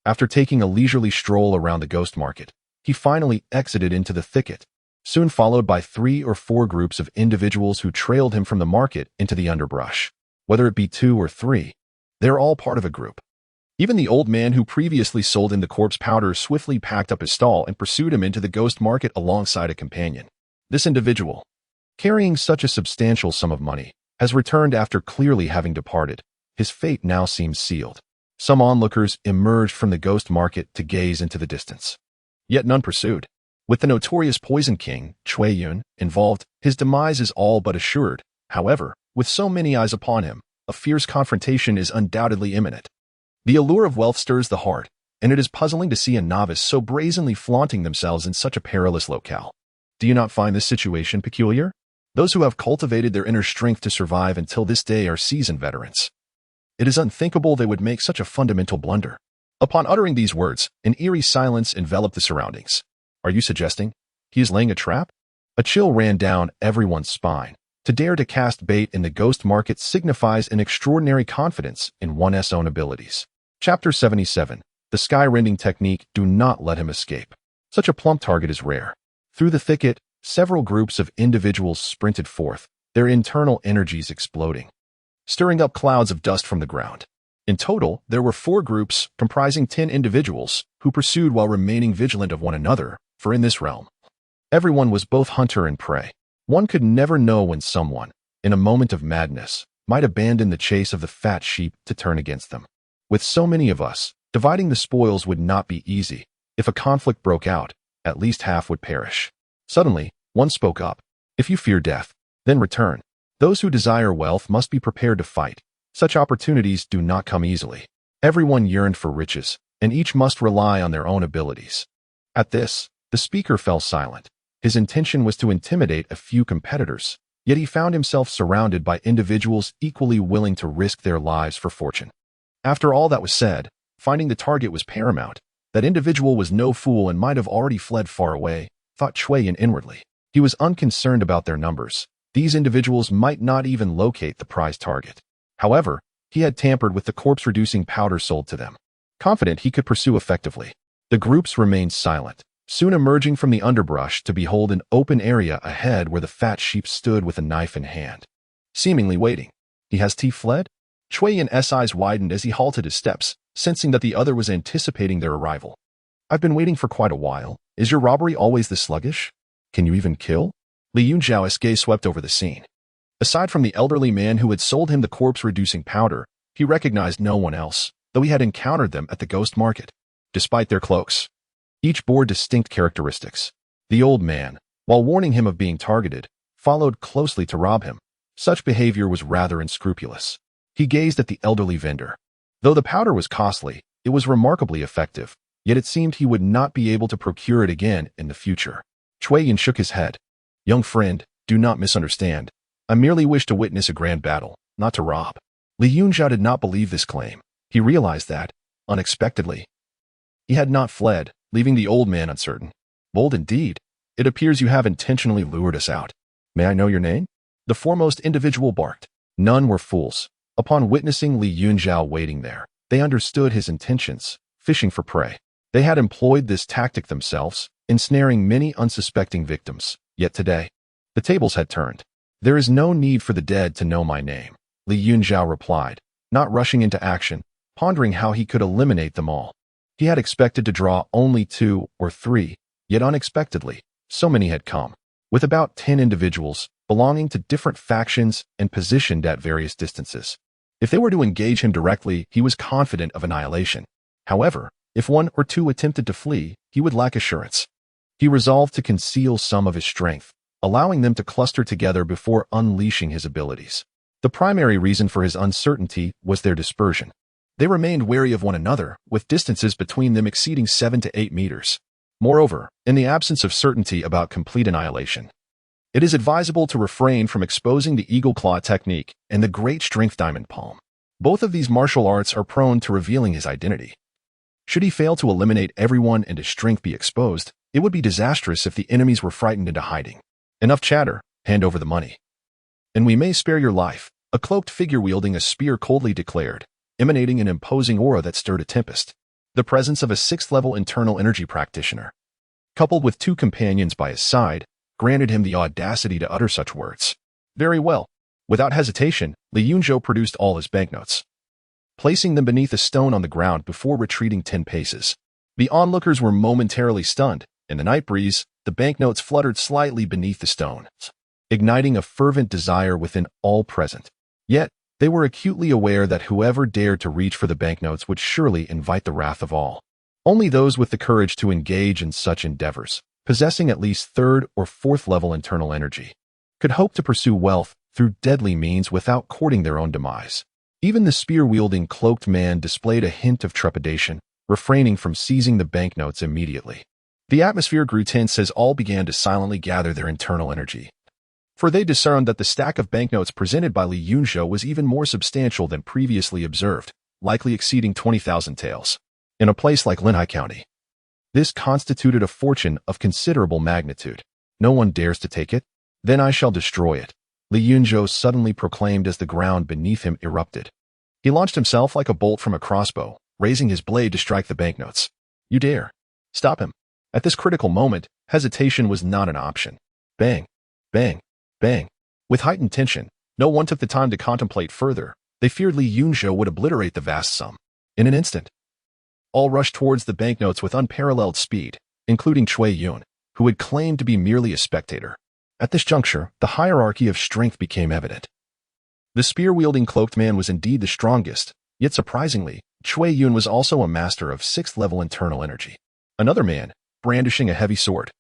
After taking a leisurely stroll around the ghost market, he finally exited into the thicket. soon followed by 3 or 4 groups of individuals who trailed him from the market into the underbrush. Whether it be 2 or 3, they're all part of a group. Even the old man who previously sold him the corpse powder swiftly packed up his stall and pursued him into the ghost market alongside a companion. This individual, carrying such a substantial sum of money, has returned after clearly having departed. His fate now seems sealed. Some onlookers emerged from the ghost market to gaze into the distance. Yet none pursued. With the notorious Poison King, Cui Yun, involved, his demise is all but assured. However, with so many eyes upon him, a fierce confrontation is undoubtedly imminent. The allure of wealth stirs the heart, and it is puzzling to see a novice so brazenly flaunting themselves in such a perilous locale. Do you not find this situation peculiar? Those who have cultivated their inner strength to survive until this day are seasoned veterans. It is unthinkable they would make such a fundamental blunder. Upon uttering these words, an eerie silence enveloped the surroundings. Are you suggesting he is laying a trap? A chill ran down everyone's spine. To dare to cast bait in the ghost market signifies an extraordinary confidence in one's own abilities. Chapter 77. The sky-rending technique. Do not let him escape. Such a plump target is rare. Through the thicket, several groups of individuals sprinted forth, their internal energies exploding, stirring up clouds of dust from the ground. In total, there were 4 groups comprising 10 individuals who pursued while remaining vigilant of one another, for in this realm, everyone was both hunter and prey. One could never know when someone, in a moment of madness, might abandon the chase of the fat sheep to turn against them. With so many of us, dividing the spoils would not be easy. If a conflict broke out, at least half would perish. Suddenly, one spoke up. If you fear death, then return. Those who desire wealth must be prepared to fight. Such opportunities do not come easily. Everyone yearned for riches, and each must rely on their own abilities. At this, the speaker fell silent. His intention was to intimidate a few competitors, yet he found himself surrounded by individuals equally willing to risk their lives for fortune. After all that was said, finding the target was paramount. That individual was no fool and might have already fled far away, thought Cui Yun inwardly. He was unconcerned about their numbers. These individuals might not even locate the prize target. However, he had tampered with the corpse-reducing powder sold to them. Confident he could pursue effectively, the groups remained silent, soon emerging from the underbrush to behold an open area ahead where the fat sheep stood with a knife in hand, seemingly waiting. Has he fled? Cui Yun's eyes widened as he halted his steps, sensing that the other was anticipating their arrival. I've been waiting for quite a while. Is your robbery always this sluggish? Can you even kill? Yunzhou's gaze swept over the scene. Aside from the elderly man who had sold him the corpse-reducing powder, he recognized no one else, though he had encountered them at the ghost market. Despite their cloaks, each bore distinct characteristics. The old man, while warning him of being targeted, followed closely to rob him. Such behavior was rather unscrupulous. He gazed at the elderly vendor. Though the powder was costly, it was remarkably effective, yet it seemed he would not be able to procure it again in the future. Cui Yun shook his head. Young friend, do not misunderstand. I merely wish to witness a grand battle, not to rob. Yunzhou did not believe this claim. He realized that, unexpectedly, he had not fled, leaving the old man uncertain. Bold indeed. It appears you have intentionally lured us out. May I know your name? The foremost individual barked. None were fools. Upon witnessing Yunzhou waiting there, they understood his intentions, fishing for prey. They had employed this tactic themselves, ensnaring many unsuspecting victims. Yet today, the tables had turned. There is no need for the dead to know my name, Yunzhou replied, not rushing into action, pondering how he could eliminate them all. He had expected to draw only 2 or 3, yet unexpectedly, so many had come, with about 10 individuals belonging to different factions and positioned at various distances. If they were to engage him directly, he was confident of annihilation. However, if 1 or 2 attempted to flee, he would lack assurance. He resolved to conceal some of his strength, allowing them to cluster together before unleashing his abilities. The primary reason for his uncertainty was their dispersion. They remained wary of one another, with distances between them exceeding 7 to 8 meters. Moreover, in the absence of certainty about complete annihilation, it is advisable to refrain from exposing the eagle claw technique and the great strength diamond palm. Both of these martial arts are prone to revealing his identity. Should he fail to eliminate everyone and his strength be exposed, it would be disastrous if the enemies were frightened into hiding. Enough chatter, hand over the money. And we may spare your life, a cloaked figure wielding a spear coldly declared, emanating an imposing aura that stirred a tempest. The presence of a 6th-level internal energy practitioner, coupled with 2 companions by his side, granted him the audacity to utter such words. Very well. Without hesitation, Li Yunzhou produced all his banknotes, placing them beneath a stone on the ground before retreating 10 paces. The onlookers were momentarily stunned. In the night breeze, the banknotes fluttered slightly beneath the stones, igniting a fervent desire within all present. Yet, they were acutely aware that whoever dared to reach for the banknotes would surely invite the wrath of all. Only those with the courage to engage in such endeavors, possessing at least 3rd or 4th level internal energy, could hope to pursue wealth through deadly means without courting their own demise. Even the spear-wielding cloaked man displayed a hint of trepidation, refraining from seizing the banknotes immediately. The atmosphere grew tense as all began to silently gather their internal energy, for they discerned that the stack of banknotes presented by Li Yunzhou was even more substantial than previously observed, likely exceeding 20,000 taels. In a place like Linhai County, this constituted a fortune of considerable magnitude. No one dares to take it? Then I shall destroy it, Li Yunzhou suddenly proclaimed as the ground beneath him erupted. He launched himself like a bolt from a crossbow, raising his blade to strike the banknotes. You dare? Stop him. At this critical moment, hesitation was not an option. Bang, bang, bang. With heightened tension, no one took the time to contemplate further. They feared Li Yunzhou would obliterate the vast sum. In an instant, all rushed towards the banknotes with unparalleled speed, including Cui Yun, who had claimed to be merely a spectator. At this juncture, the hierarchy of strength became evident. The spear-wielding cloaked man was indeed the strongest, yet surprisingly, Cui Yun was also a master of 6th-level internal energy. Another man, brandishing a heavy sword,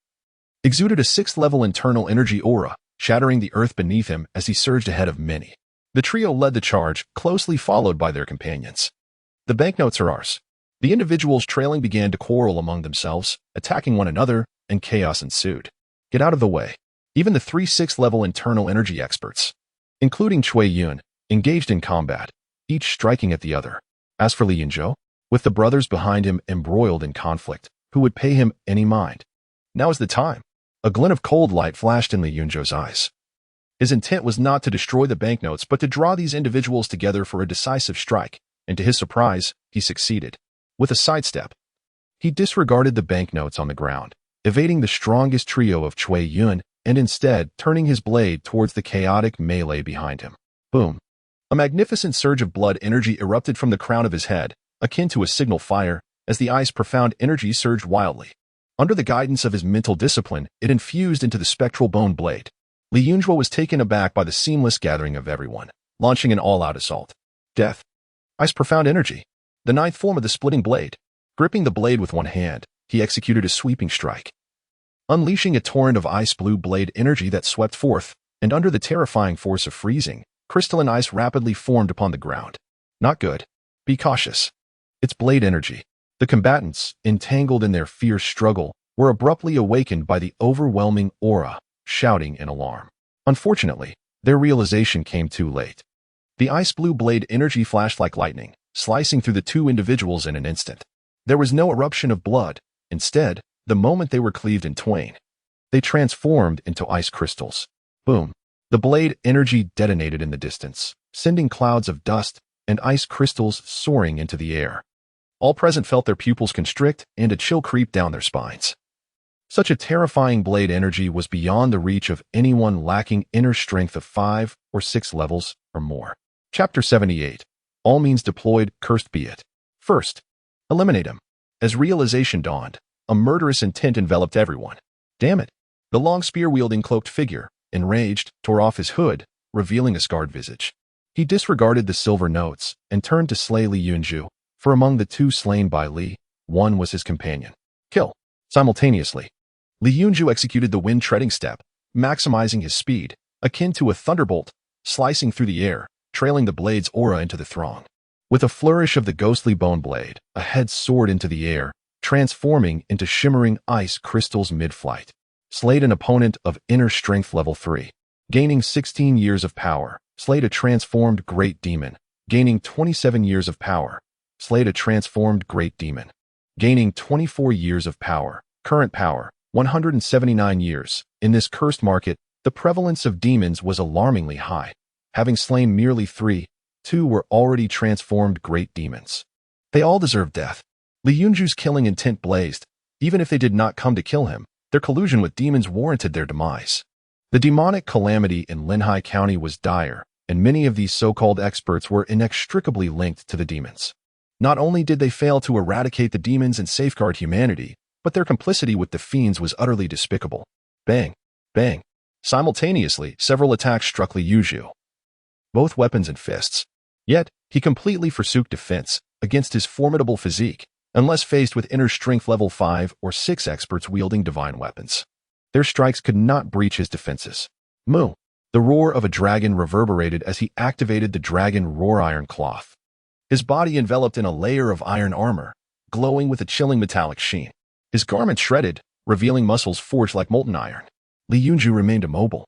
exuded a 6th-level internal energy aura, shattering the earth beneath him as he surged ahead of many. The trio led the charge, closely followed by their companions. The banknotes are ours. The individuals trailing began to quarrel among themselves, attacking one another, and chaos ensued. Get out of the way. Even the 3 6th-level internal energy experts, including Cui Yun, engaged in combat, each striking at the other. As for Li Yunzhou, with the brothers behind him embroiled in conflict, who would pay him any mind? Now is the time. A glint of cold light flashed in Li Yunzhou's eyes. His intent was not to destroy the banknotes, but to draw these individuals together for a decisive strike, and to his surprise, he succeeded. With a sidestep, he disregarded the banknotes on the ground, evading the strongest trio of Cui Yun, and instead turning his blade towards the chaotic melee behind him. Boom! A magnificent surge of blood energy erupted from the crown of his head, akin to a signal fire, as the ice profound energy surged wildly. Under the guidance of his mental discipline, it infused into the spectral bone blade. Li Yunzhou was taken aback by the seamless gathering of everyone, launching an all-out assault. Death. Ice profound energy. The 9th form of the splitting blade. Gripping the blade with one hand, he executed a sweeping strike, unleashing a torrent of ice-blue blade energy that swept forth, and under the terrifying force of freezing, crystalline ice rapidly formed upon the ground. Not good. Be cautious. It's blade energy. The combatants, entangled in their fierce struggle, were abruptly awakened by the overwhelming aura, shouting in alarm. Unfortunately, their realization came too late. The ice-blue blade energy flashed like lightning, slicing through the 2 individuals in an instant. There was no eruption of blood. Instead, the moment they were cleaved in twain, they transformed into ice crystals. Boom! The blade energy detonated in the distance, sending clouds of dust and ice crystals soaring into the air. All present felt their pupils constrict and a chill creep down their spines. Such a terrifying blade energy was beyond the reach of anyone lacking inner strength of 5 or 6 levels or more. Chapter 78. All means deployed, cursed be it. First, eliminate him. As realization dawned, a murderous intent enveloped everyone. Damn it! The long spear-wielding cloaked figure, enraged, tore off his hood, revealing a scarred visage. He disregarded the silver notes and turned to slay Li Yunzhou, for among the 2 slain by Li, one was his companion. Kill. Simultaneously, Li Yunzhou executed the wind-treading step, maximizing his speed, akin to a thunderbolt, slicing through the air, trailing the blade's aura into the throng. With a flourish of the ghostly bone blade, a head soared into the air, transforming into shimmering ice crystals mid-flight. Slayed an opponent of inner strength level 3. Gaining 16 years of power, slayed a transformed great demon. Gaining 27 years of power, slayed a transformed great demon. Gaining 24 years of power, current power, 179 years. In this cursed market, the prevalence of demons was alarmingly high. Having slain merely 3, 2 were already transformed great demons. They all deserved death. Li Yunzhou's killing intent blazed. Even if they did not come to kill him, Their collusion with demons warranted their demise. The demonic calamity in Linhai County was dire, and many of these so-called experts were inextricably linked to the demons. Not only did they fail to eradicate the demons and safeguard humanity, but their complicity with the fiends was utterly despicable. Bang! Bang! Simultaneously, several attacks struck Li Yunzhou, both weapons and fists. Yet, he completely forsook defense against his formidable physique, unless faced with inner strength level 5 or 6 experts wielding divine weapons. Their strikes could not breach his defenses. Moo! The roar of a dragon reverberated as he activated the dragon roar iron cloth. His body enveloped in a layer of iron armor, glowing with a chilling metallic sheen. His garment shredded, revealing muscles forged like molten iron. Li Yunzhou remained immobile.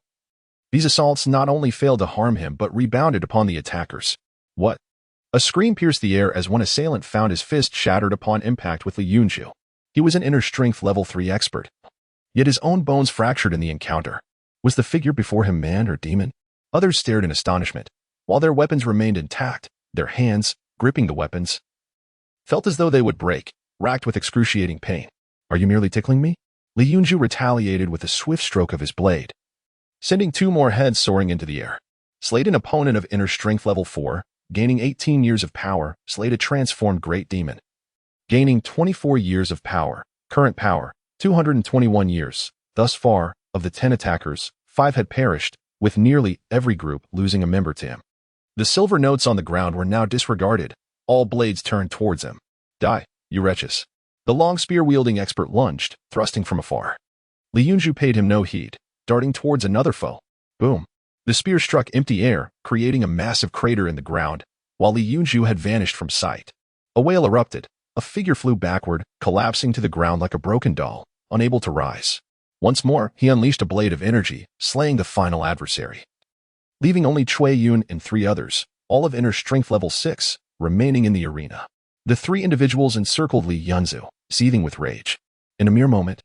These assaults not only failed to harm him but rebounded upon the attackers. What? A scream pierced the air as one assailant found his fist shattered upon impact with Li Yunzhou. He was an inner strength level 3 expert. Yet his own bones fractured in the encounter. Was the figure before him man or demon? Others stared in astonishment. While their weapons remained intact, their hands, gripping the weapons, felt as though they would break, racked with excruciating pain. Are you merely tickling me? Li Yunzhou retaliated with a swift stroke of his blade, sending 2 more heads soaring into the air. Slayed an opponent of inner strength level 4, gaining 18 years of power, slayed a transformed great demon. Gaining 24 years of power, current power, 221 years. Thus far, of the 10 attackers, 5 had perished, with nearly every group losing a member to him. The silver notes on the ground were now disregarded. All blades turned towards him. Die, you wretches. The long spear-wielding expert lunged, thrusting from afar. Li Yunzhou paid him no heed, darting towards another foe. Boom. The spear struck empty air, creating a massive crater in the ground, while Li Yunzhou had vanished from sight. A wail erupted. A figure flew backward, collapsing to the ground like a broken doll, unable to rise. Once more, he unleashed a blade of energy, slaying the final adversary, leaving only Cui Yun and 3 others, all of inner strength level 6, remaining in the arena. The 3 individuals encircled Li Yunzhou, seething with rage. In a mere moment,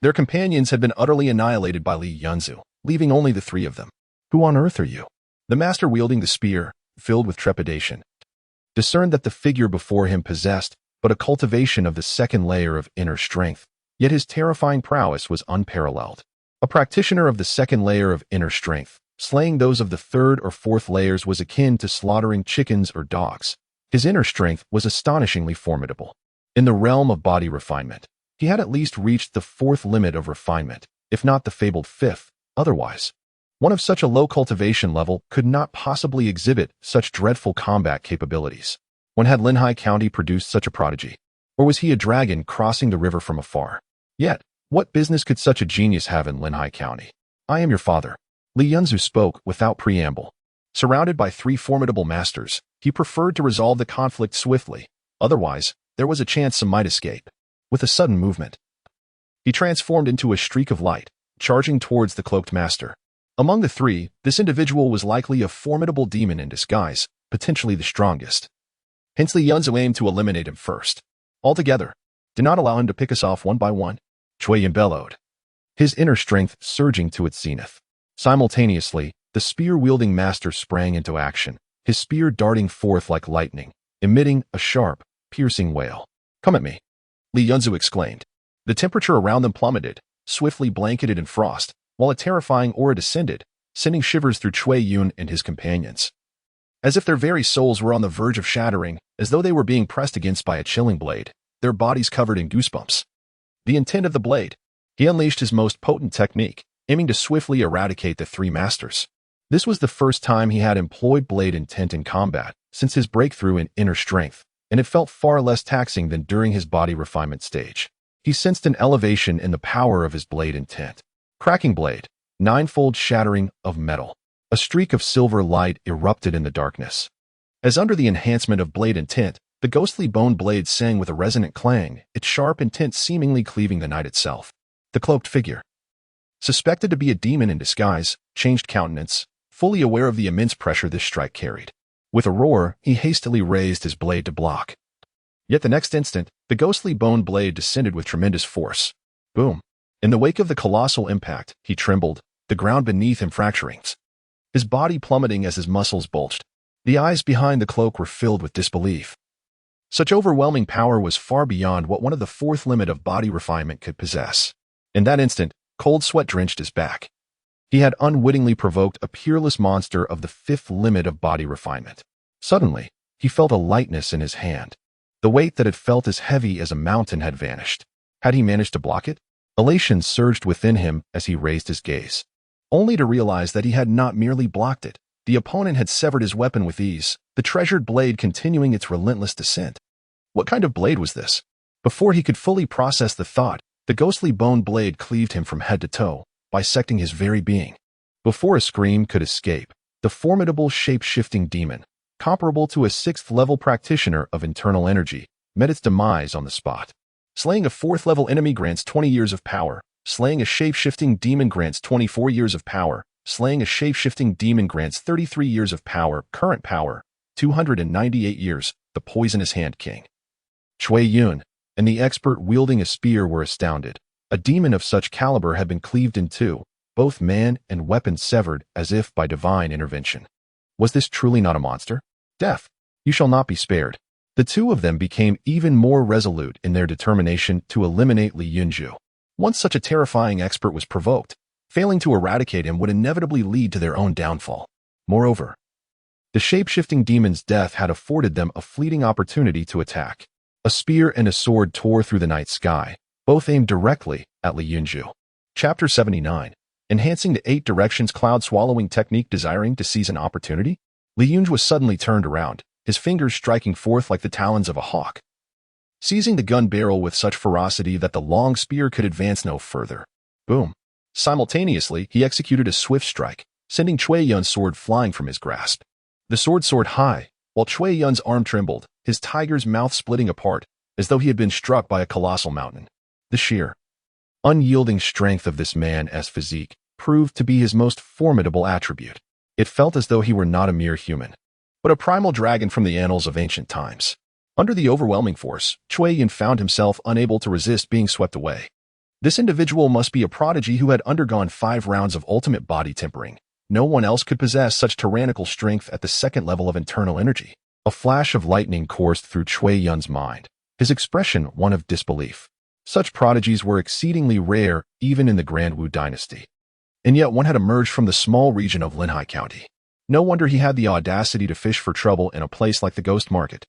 their companions had been utterly annihilated by Li Yunzhou, leaving only the 3 of them. Who on earth are you? The master wielding the spear, filled with trepidation, discerned that the figure before him possessed but a cultivation of the 2nd layer of inner strength, yet his terrifying prowess was unparalleled. A practitioner of the 2nd layer of inner strength, slaying those of the 3rd or 4th layers was akin to slaughtering chickens or dogs. His inner strength was astonishingly formidable. In the realm of body refinement, he had at least reached the 4th limit of refinement, if not the fabled 5th. Otherwise, one of such a low cultivation level could not possibly exhibit such dreadful combat capabilities. When had Linhai County produced such a prodigy? Or was he a dragon crossing the river from afar? Yet, what business could such a genius have in Linhai County? I am your father. Li Yunzhou spoke without preamble. Surrounded by 3 formidable masters, he preferred to resolve the conflict swiftly. Otherwise, there was a chance some might escape. With a sudden movement, he transformed into a streak of light, charging towards the cloaked master. Among the 3, this individual was likely a formidable demon in disguise, potentially the strongest. Hence Li Yunzhou aimed to eliminate him first. Altogether, do not allow him to pick us off one by one, Cui Yun bellowed, his inner strength surging to its zenith. Simultaneously, the spear-wielding master sprang into action, his spear darting forth like lightning, emitting a sharp, piercing wail. Come at me, Li Yunzhou exclaimed. The temperature around them plummeted, swiftly blanketed in frost, while a terrifying aura descended, sending shivers through Cui Yun and his companions. As if their very souls were on the verge of shattering, as though they were being pressed against by a chilling blade, their bodies covered in goosebumps. The intent of the blade. He unleashed his most potent technique, aiming to swiftly eradicate the 3 masters. This was the first time he had employed blade intent in combat since his breakthrough in inner strength, and it felt far less taxing than during his body refinement stage. He sensed an elevation in the power of his blade intent. Cracking blade, 9-fold shattering of metal. A streak of silver light erupted in the darkness. As under the enhancement of blade intent, the ghostly bone blade sang with a resonant clang, its sharp intent seemingly cleaving the night itself. The cloaked figure, suspected to be a demon in disguise, changed countenance, fully aware of the immense pressure this strike carried. With a roar, he hastily raised his blade to block. Yet the next instant, the ghostly bone blade descended with tremendous force. Boom. In the wake of the colossal impact, he trembled, the ground beneath him fracturing, his body plummeting as his muscles bulged. The eyes behind the cloak were filled with disbelief. Such overwhelming power was far beyond what one of the 4th limit of body refinement could possess. In that instant, cold sweat drenched his back. He had unwittingly provoked a peerless monster of the fifth limit of body refinement. Suddenly, he felt a lightness in his hand. The weight that had felt as heavy as a mountain had vanished. Had he managed to block it? Elation surged within him as he raised his gaze, only to realize that he had not merely blocked it. The opponent had severed his weapon with ease, the treasured blade continuing its relentless descent. What kind of blade was this? Before he could fully process the thought, the ghostly bone blade cleaved him from head to toe, bisecting his very being. Before a scream could escape, the formidable shape-shifting demon, comparable to a sixth-level practitioner of internal energy, met its demise on the spot. Slaying a fourth-level enemy grants 20 years of power. Slaying a shape-shifting demon grants 24 years of power. Slaying a shape-shifting demon grants 33 years of power. Current power, 298 years. The Poisonous Hand King. Cui Yun and the expert wielding a spear were astounded. A demon of such caliber had been cleaved in two, both man and weapon severed as if by divine intervention. Was this truly not a monster? Death, you shall not be spared. The two of them became even more resolute in their determination to eliminate Li Yunzhou. Once such a terrifying expert was provoked, failing to eradicate him would inevitably lead to their own downfall. Moreover, the shape-shifting demon's death had afforded them a fleeting opportunity to attack. A spear and a sword tore through the night sky, both aimed directly at Li Yunzhou. Chapter 79. Enhancing the 8 directions cloud-swallowing technique desiring to seize an opportunity? Li Yunzhou was suddenly turned around, his fingers striking forth like the talons of a hawk, seizing the gun barrel with such ferocity that the long spear could advance no further. Boom. Simultaneously, he executed a swift strike, sending Cui Yun's sword flying from his grasp. The sword soared high, while Cui Yun's arm trembled, his tiger's mouth splitting apart, as though he had been struck by a colossal mountain. The sheer, unyielding strength of this man's physique proved to be his most formidable attribute. It felt as though he were not a mere human, but a primal dragon from the annals of ancient times. Under the overwhelming force, Cui Yun found himself unable to resist being swept away. This individual must be a prodigy who had undergone 5 rounds of ultimate body tempering. No one else could possess such tyrannical strength at the second level of internal energy. A flash of lightning coursed through Cui Yun's mind, his expression one of disbelief. Such prodigies were exceedingly rare even in the Grand Wu dynasty. And yet one had emerged from the small region of Linhai County. No wonder he had the audacity to fish for trouble in a place like the Ghost Market.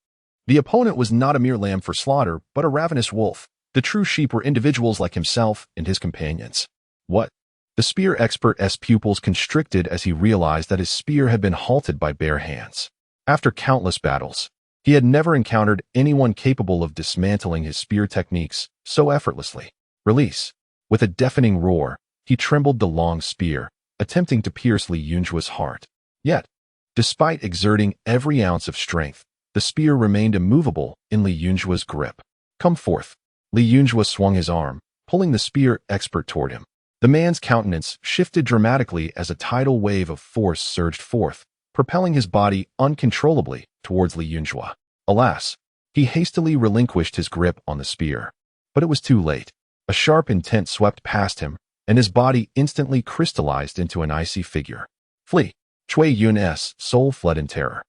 The opponent was not a mere lamb for slaughter, but a ravenous wolf. The true sheep were individuals like himself and his companions. What? The spear expert's pupils constricted as he realized that his spear had been halted by bare hands. After countless battles, he had never encountered anyone capable of dismantling his spear techniques so effortlessly. Release. With a deafening roar, he trembled the long spear, attempting to pierce Li Yunzhu's heart. Yet, despite exerting every ounce of strength, the spear remained immovable in Li Yunzhu's grip. Come forth. Li Yunzhou swung his arm, pulling the spear expert toward him. The man's countenance shifted dramatically as a tidal wave of force surged forth, propelling his body uncontrollably towards Li Yunzhou. Alas, he hastily relinquished his grip on the spear. But it was too late. A sharp intent swept past him, and his body instantly crystallized into an icy figure. Flee! Cui Yun's soul fled in terror,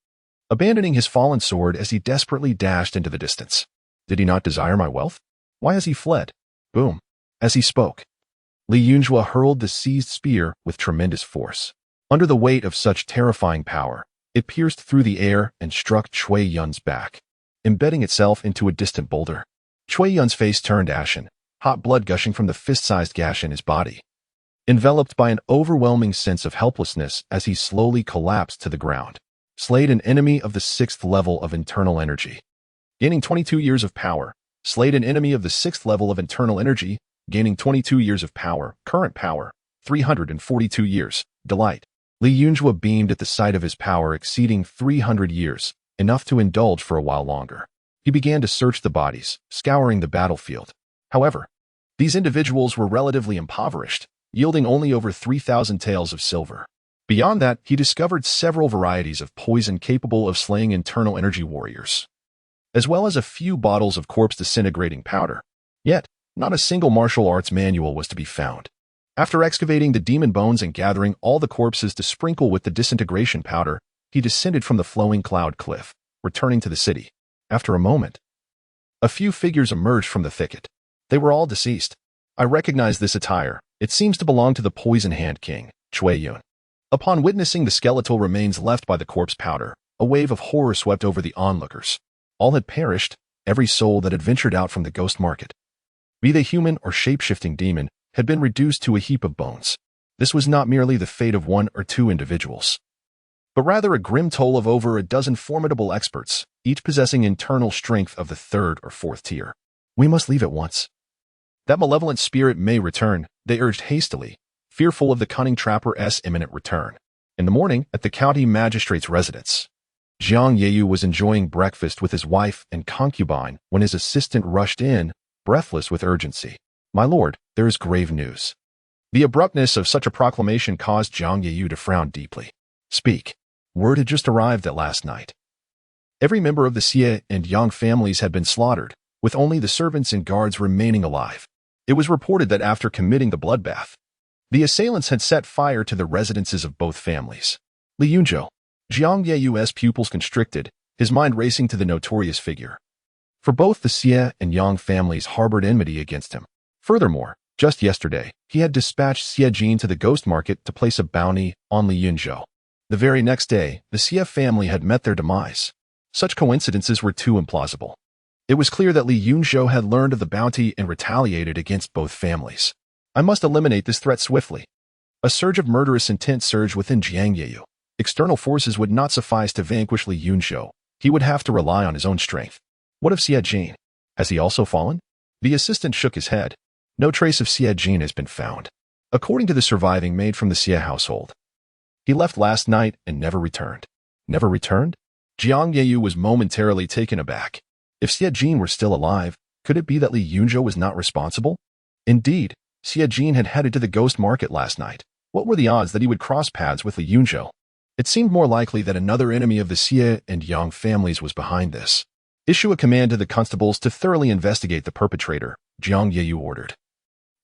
abandoning his fallen sword as he desperately dashed into the distance. Did he not desire my wealth? Why has he fled? Boom. As he spoke, Li Yunzhou hurled the seized spear with tremendous force. Under the weight of such terrifying power, it pierced through the air and struck Cui Yun's back, embedding itself into a distant boulder. Cui Yun's face turned ashen, hot blood gushing from the fist-sized gash in his body, enveloped by an overwhelming sense of helplessness as he slowly collapsed to the ground. Slayed an enemy of the 6th level of internal energy, gaining 22 years of power. Slayed an enemy of the 6th level of internal energy, gaining 22 years of power. Current power, 342 years. Delight. Li Yunzhou beamed at the sight of his power exceeding 300 years, enough to indulge for a while longer. He began to search the bodies, scouring the battlefield. However, these individuals were relatively impoverished, yielding only over 3,000 taels of silver. Beyond that, he discovered several varieties of poison capable of slaying internal energy warriors, as well as a few bottles of corpse disintegrating powder. Yet, not a single martial arts manual was to be found. After excavating the demon bones and gathering all the corpses to sprinkle with the disintegration powder, he descended from the flowing cloud cliff, returning to the city. After a moment, a few figures emerged from the thicket. They were all deceased. I recognize this attire. It seems to belong to the Poison Hand King, Cui Yun. Upon witnessing the skeletal remains left by the corpse powder, a wave of horror swept over the onlookers. All had perished, every soul that had ventured out from the ghost market. Be they human or shape-shifting demon, had been reduced to a heap of bones. This was not merely the fate of one or two individuals, but rather a grim toll of over a dozen formidable experts, each possessing internal strength of the third or fourth tier. We must leave at once. That malevolent spirit may return, they urged hastily, fearful of the cunning trapper's imminent return. In the morning, at the county magistrate's residence, Jiang Yeyu was enjoying breakfast with his wife and concubine when his assistant rushed in, breathless with urgency. My lord, there is grave news. The abruptness of such a proclamation caused Jiang Yeyu to frown deeply. Speak. Word had just arrived that last night. Every member of the Xie and Yang families had been slaughtered, with only the servants and guards remaining alive. It was reported that after committing the bloodbath, the assailants had set fire to the residences of both families. Li Yunzhou, Jiang Yeyu's pupils constricted, his mind racing to the notorious figure. For both the Xie and Yang families harbored enmity against him. Furthermore, just yesterday, he had dispatched Xie Jin to the ghost market to place a bounty on Li Yunzhou. The very next day, the Xie family had met their demise. Such coincidences were too implausible. It was clear that Li Yunzhou had learned of the bounty and retaliated against both families. I must eliminate this threat swiftly. A surge of murderous intent surged within Jiang Yeyu. External forces would not suffice to vanquish Li Yunzhou. He would have to rely on his own strength. What of Xie Jin? Has he also fallen? The assistant shook his head. No trace of Xie Jin has been found. According to the surviving maid from the Xie household, he left last night and never returned. Never returned? Jiang Yeyu was momentarily taken aback. If Xie Jin were still alive, could it be that Li Yunzhou was not responsible? Indeed, Xie Jin had headed to the ghost market last night. What were the odds that he would cross paths with Li Yunzhou? It seemed more likely that another enemy of the Xie and Yang families was behind this. Issue a command to the constables to thoroughly investigate the perpetrator, Jiang Yeyu ordered.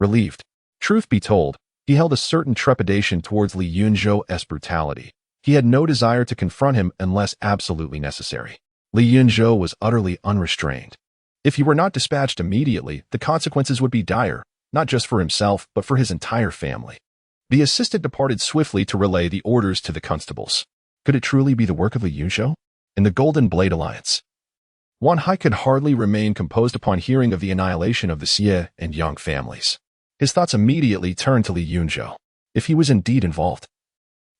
Relieved. Truth be told, he held a certain trepidation towards Li Yunzhou's brutality. He had no desire to confront him unless absolutely necessary. Li Yunzhou was utterly unrestrained. If he were not dispatched immediately, the consequences would be dire, not just for himself, but for his entire family. The assistant departed swiftly to relay the orders to the constables. Could it truly be the work of Li Yunzhou? In the Golden Blade Alliance, Wan Hai could hardly remain composed upon hearing of the annihilation of the Xie and Yang families. His thoughts immediately turned to Li Yunzhou. If he was indeed involved,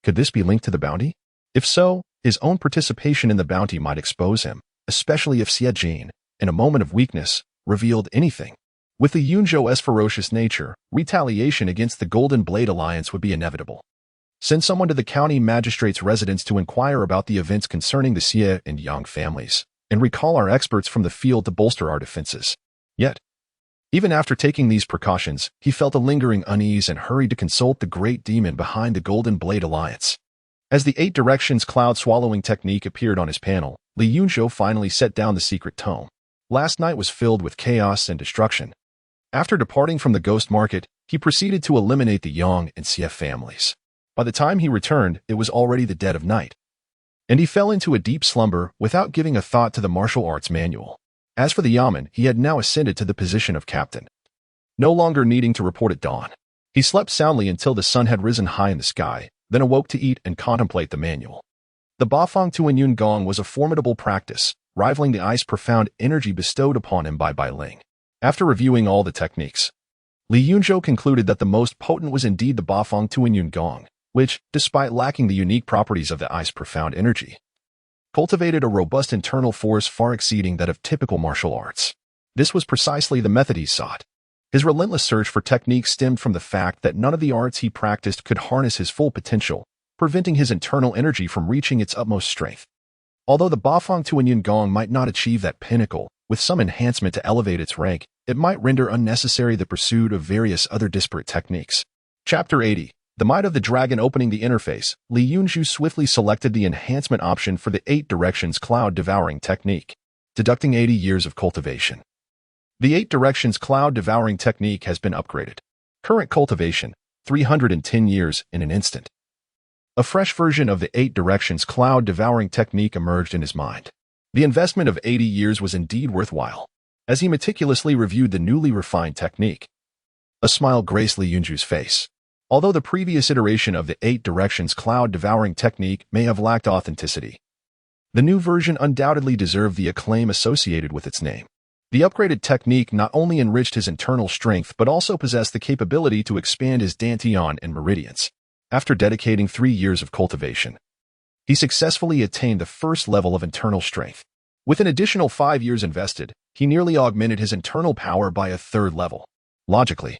could this be linked to the bounty? If so, his own participation in the bounty might expose him, especially if Xie Jin, in a moment of weakness, revealed anything. With Li Yunzhou's ferocious nature, retaliation against the Golden Blade Alliance would be inevitable. Send someone to the county magistrate's residence to inquire about the events concerning the Xie and Yang families, and recall our experts from the field to bolster our defenses. Yet, even after taking these precautions, he felt a lingering unease and hurried to consult the great demon behind the Golden Blade Alliance. As the 8 directions cloud-swallowing technique appeared on his panel, Li Yunzhou finally set down the secret tome. Last night was filled with chaos and destruction. After departing from the ghost market, he proceeded to eliminate the Yang and Xie families. By the time he returned, it was already the dead of night, and he fell into a deep slumber without giving a thought to the martial arts manual. As for the Yamen, he had now ascended to the position of captain, no longer needing to report at dawn. He slept soundly until the sun had risen high in the sky, then awoke to eat and contemplate the manual. The Bafang Tuanyun Gong was a formidable practice, rivaling the ice profound energy bestowed upon him by Bai Ling. After reviewing all the techniques, Li Yunzhou concluded that the most potent was indeed the Bafang Tuanyun Gong, which, despite lacking the unique properties of the ice profound energy, cultivated a robust internal force far exceeding that of typical martial arts. This was precisely the method he sought. His relentless search for technique stemmed from the fact that none of the arts he practiced could harness his full potential, preventing his internal energy from reaching its utmost strength. Although the Bafang Tuanyun Gong might not achieve that pinnacle, with some enhancement to elevate its rank, it might render unnecessary the pursuit of various other disparate techniques. Chapter 80. The Might of the Dragon. Opening the interface, Li Yunzhou swiftly selected the enhancement option for the 8 directions cloud devouring technique, deducting 80 years of cultivation. The 8 directions cloud devouring technique has been upgraded. Current cultivation, 310 years in an instant. A fresh version of the 8 directions cloud devouring technique emerged in his mind. The investment of 80 years was indeed worthwhile. As he meticulously reviewed the newly refined technique, A smile graced Li Yunzhu's face. Although the previous iteration of the 8 Directions cloud-devouring technique may have lacked authenticity, the new version undoubtedly deserved the acclaim associated with its name. The upgraded technique not only enriched his internal strength but also possessed the capability to expand his dantian and meridians. After dedicating 3 years of cultivation, he successfully attained the first level of internal strength. With an additional 5 years invested, he nearly augmented his internal power by a 3rd level. Logically,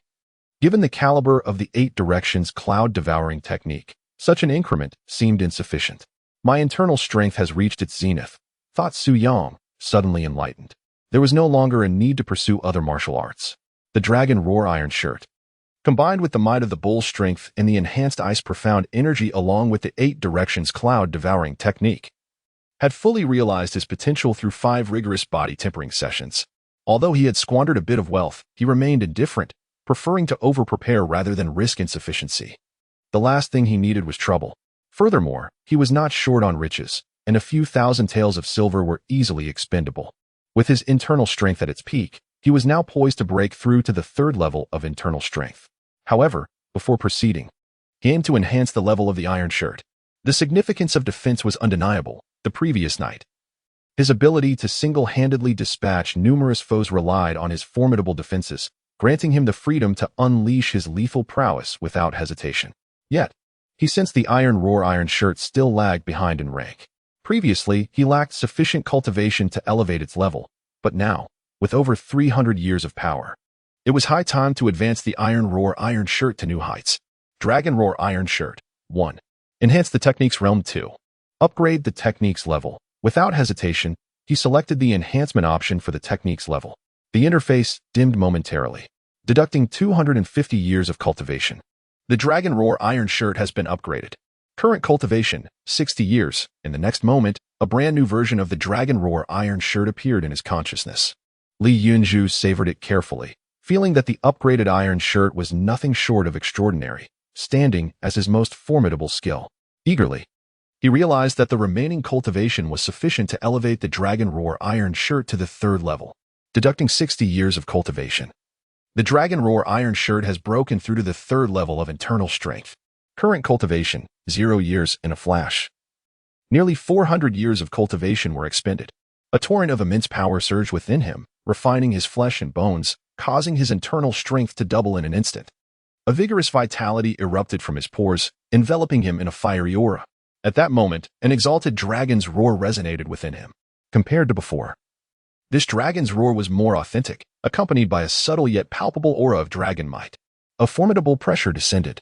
given the caliber of the 8 Directions cloud-devouring technique, such an increment seemed insufficient. My internal strength has reached its zenith, thought Su Yang, suddenly enlightened. There was no longer a need to pursue other martial arts. The Dragon Roar Iron Shirt, combined with the might of the bull's strength and the enhanced ice profound energy along with the 8 Directions cloud-devouring technique, had fully realized his potential through 5 rigorous body tempering sessions. Although he had squandered a bit of wealth, he remained indifferent, preferring to over-prepare rather than risk insufficiency. The last thing he needed was trouble. Furthermore, he was not short on riches, and a few thousand taels of silver were easily expendable. With his internal strength at its peak, he was now poised to break through to the 3rd level of internal strength. However, before proceeding, he aimed to enhance the level of the Iron Shirt. The significance of defense was undeniable. The previous night, his ability to single-handedly dispatch numerous foes relied on his formidable defenses, granting him the freedom to unleash his lethal prowess without hesitation. Yet, he sensed the Iron Roar Iron Shirt still lagged behind in rank. Previously, he lacked sufficient cultivation to elevate its level, but now, with over 300 years of power, it was high time to advance the Iron Roar Iron Shirt to new heights. Dragon Roar Iron Shirt 1. Enhance the technique's realm 2. Upgrade the technique's level. Without hesitation, he selected the enhancement option for the technique's level. The interface dimmed momentarily, deducting 250 years of cultivation. The Dragon Roar Iron Shirt has been upgraded. Current cultivation, 60 years. In the next moment, a brand new version of the Dragon Roar Iron Shirt appeared in his consciousness. Li Yunzhou savored it carefully, feeling that the upgraded Iron Shirt was nothing short of extraordinary, standing as his most formidable skill. Eagerly, he realized that the remaining cultivation was sufficient to elevate the Dragon Roar Iron Shirt to the 3rd level, deducting 60 years of cultivation. The Dragon Roar Iron Shirt has broken through to the 3rd level of internal strength. Current cultivation, 0 years in a flash. Nearly 400 years of cultivation were expended. A torrent of immense power surged within him, refining his flesh and bones, causing his internal strength to double in an instant. A vigorous vitality erupted from his pores, enveloping him in a fiery aura. At that moment, an exalted dragon's roar resonated within him. Compared to before, this dragon's roar was more authentic, accompanied by a subtle yet palpable aura of dragon might. A formidable pressure descended,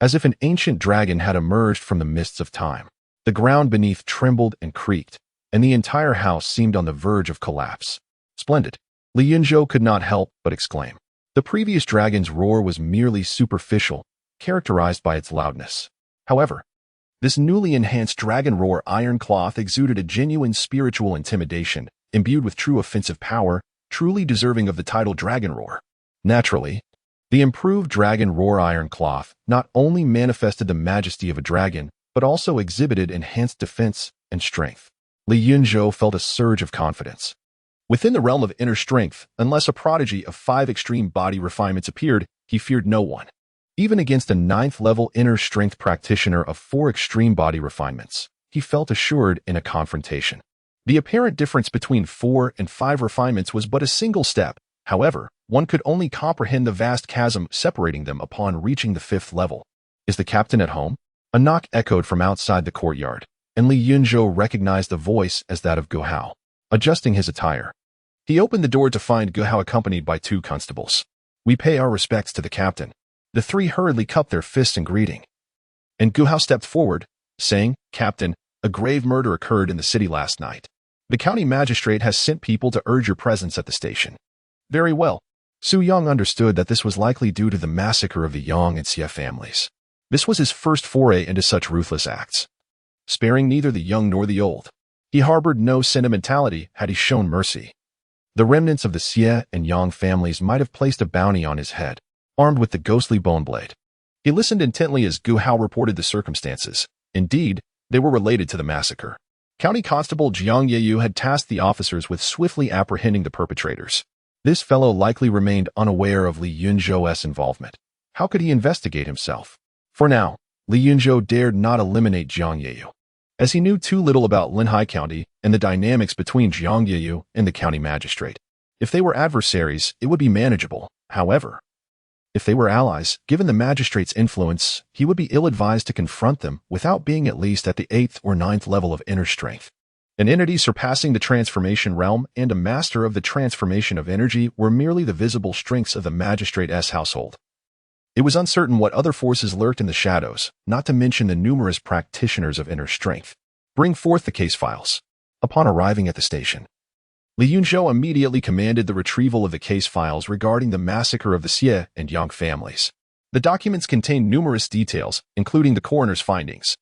as if an ancient dragon had emerged from the mists of time. The ground beneath trembled and creaked, and the entire house seemed on the verge of collapse. Splendid. Li Yunzhou could not help but exclaim. The previous dragon's roar was merely superficial, characterized by its loudness. However, this newly enhanced Dragon Roar Iron Cloth exuded a genuine spiritual intimidation, imbued with true offensive power, truly deserving of the title Dragon Roar. Naturally, the improved Dragon Roar Iron Cloth not only manifested the majesty of a dragon, but also exhibited enhanced defense and strength. Li Yunzhou felt a surge of confidence. Within the realm of inner strength, unless a prodigy of 5 extreme body refinements appeared, he feared no one. Even against a 9th-level inner strength practitioner of 4 extreme body refinements, he felt assured in a confrontation. The apparent difference between 4 and 5 refinements was but a single step. However, one could only comprehend the vast chasm separating them upon reaching the 5th level. Is the captain at home? A knock echoed from outside the courtyard, and Li Yunzhou recognized the voice as that of Guhao. Adjusting his attire, he opened the door to find Guhao accompanied by 2 constables. We pay our respects to the captain. The 3 hurriedly cupped their fists in greeting. And Guhao stepped forward, saying, Captain, a grave murder occurred in the city last night. The county magistrate has sent people to urge your presence at the station. Very well. Su Yang understood that this was likely due to the massacre of the Yang and Xie families. This was his first foray into such ruthless acts. Sparing neither the young nor the old, he harbored no sentimentality had he shown mercy. The remnants of the Xie and Yang families might have placed a bounty on his head, armed with the ghostly bone blade. He listened intently as Guhao reported the circumstances. Indeed, they were related to the massacre. County Constable Jiang Yeyu had tasked the officers with swiftly apprehending the perpetrators. This fellow likely remained unaware of Li Yunzhou's involvement. How could he investigate himself? For now, Li Yunzhou dared not eliminate Jiang Yeyu, as he knew too little about Linhai County and the dynamics between Jiang Yeyu and the county magistrate. If they were adversaries, it would be manageable. However, if they were allies, given the magistrate's influence, he would be ill-advised to confront them without being at least at the 8th or 9th level of inner strength. An entity surpassing the transformation realm and a master of the transformation of energy were merely the visible strengths of the magistrate's household. It was uncertain what other forces lurked in the shadows, not to mention the numerous practitioners of inner strength. Bring forth the case files. Upon arriving at the station, Li Yunzhou immediately commanded the retrieval of the case files regarding the massacre of the Xie and Yang families. The documents contained numerous details, including the coroner's findings,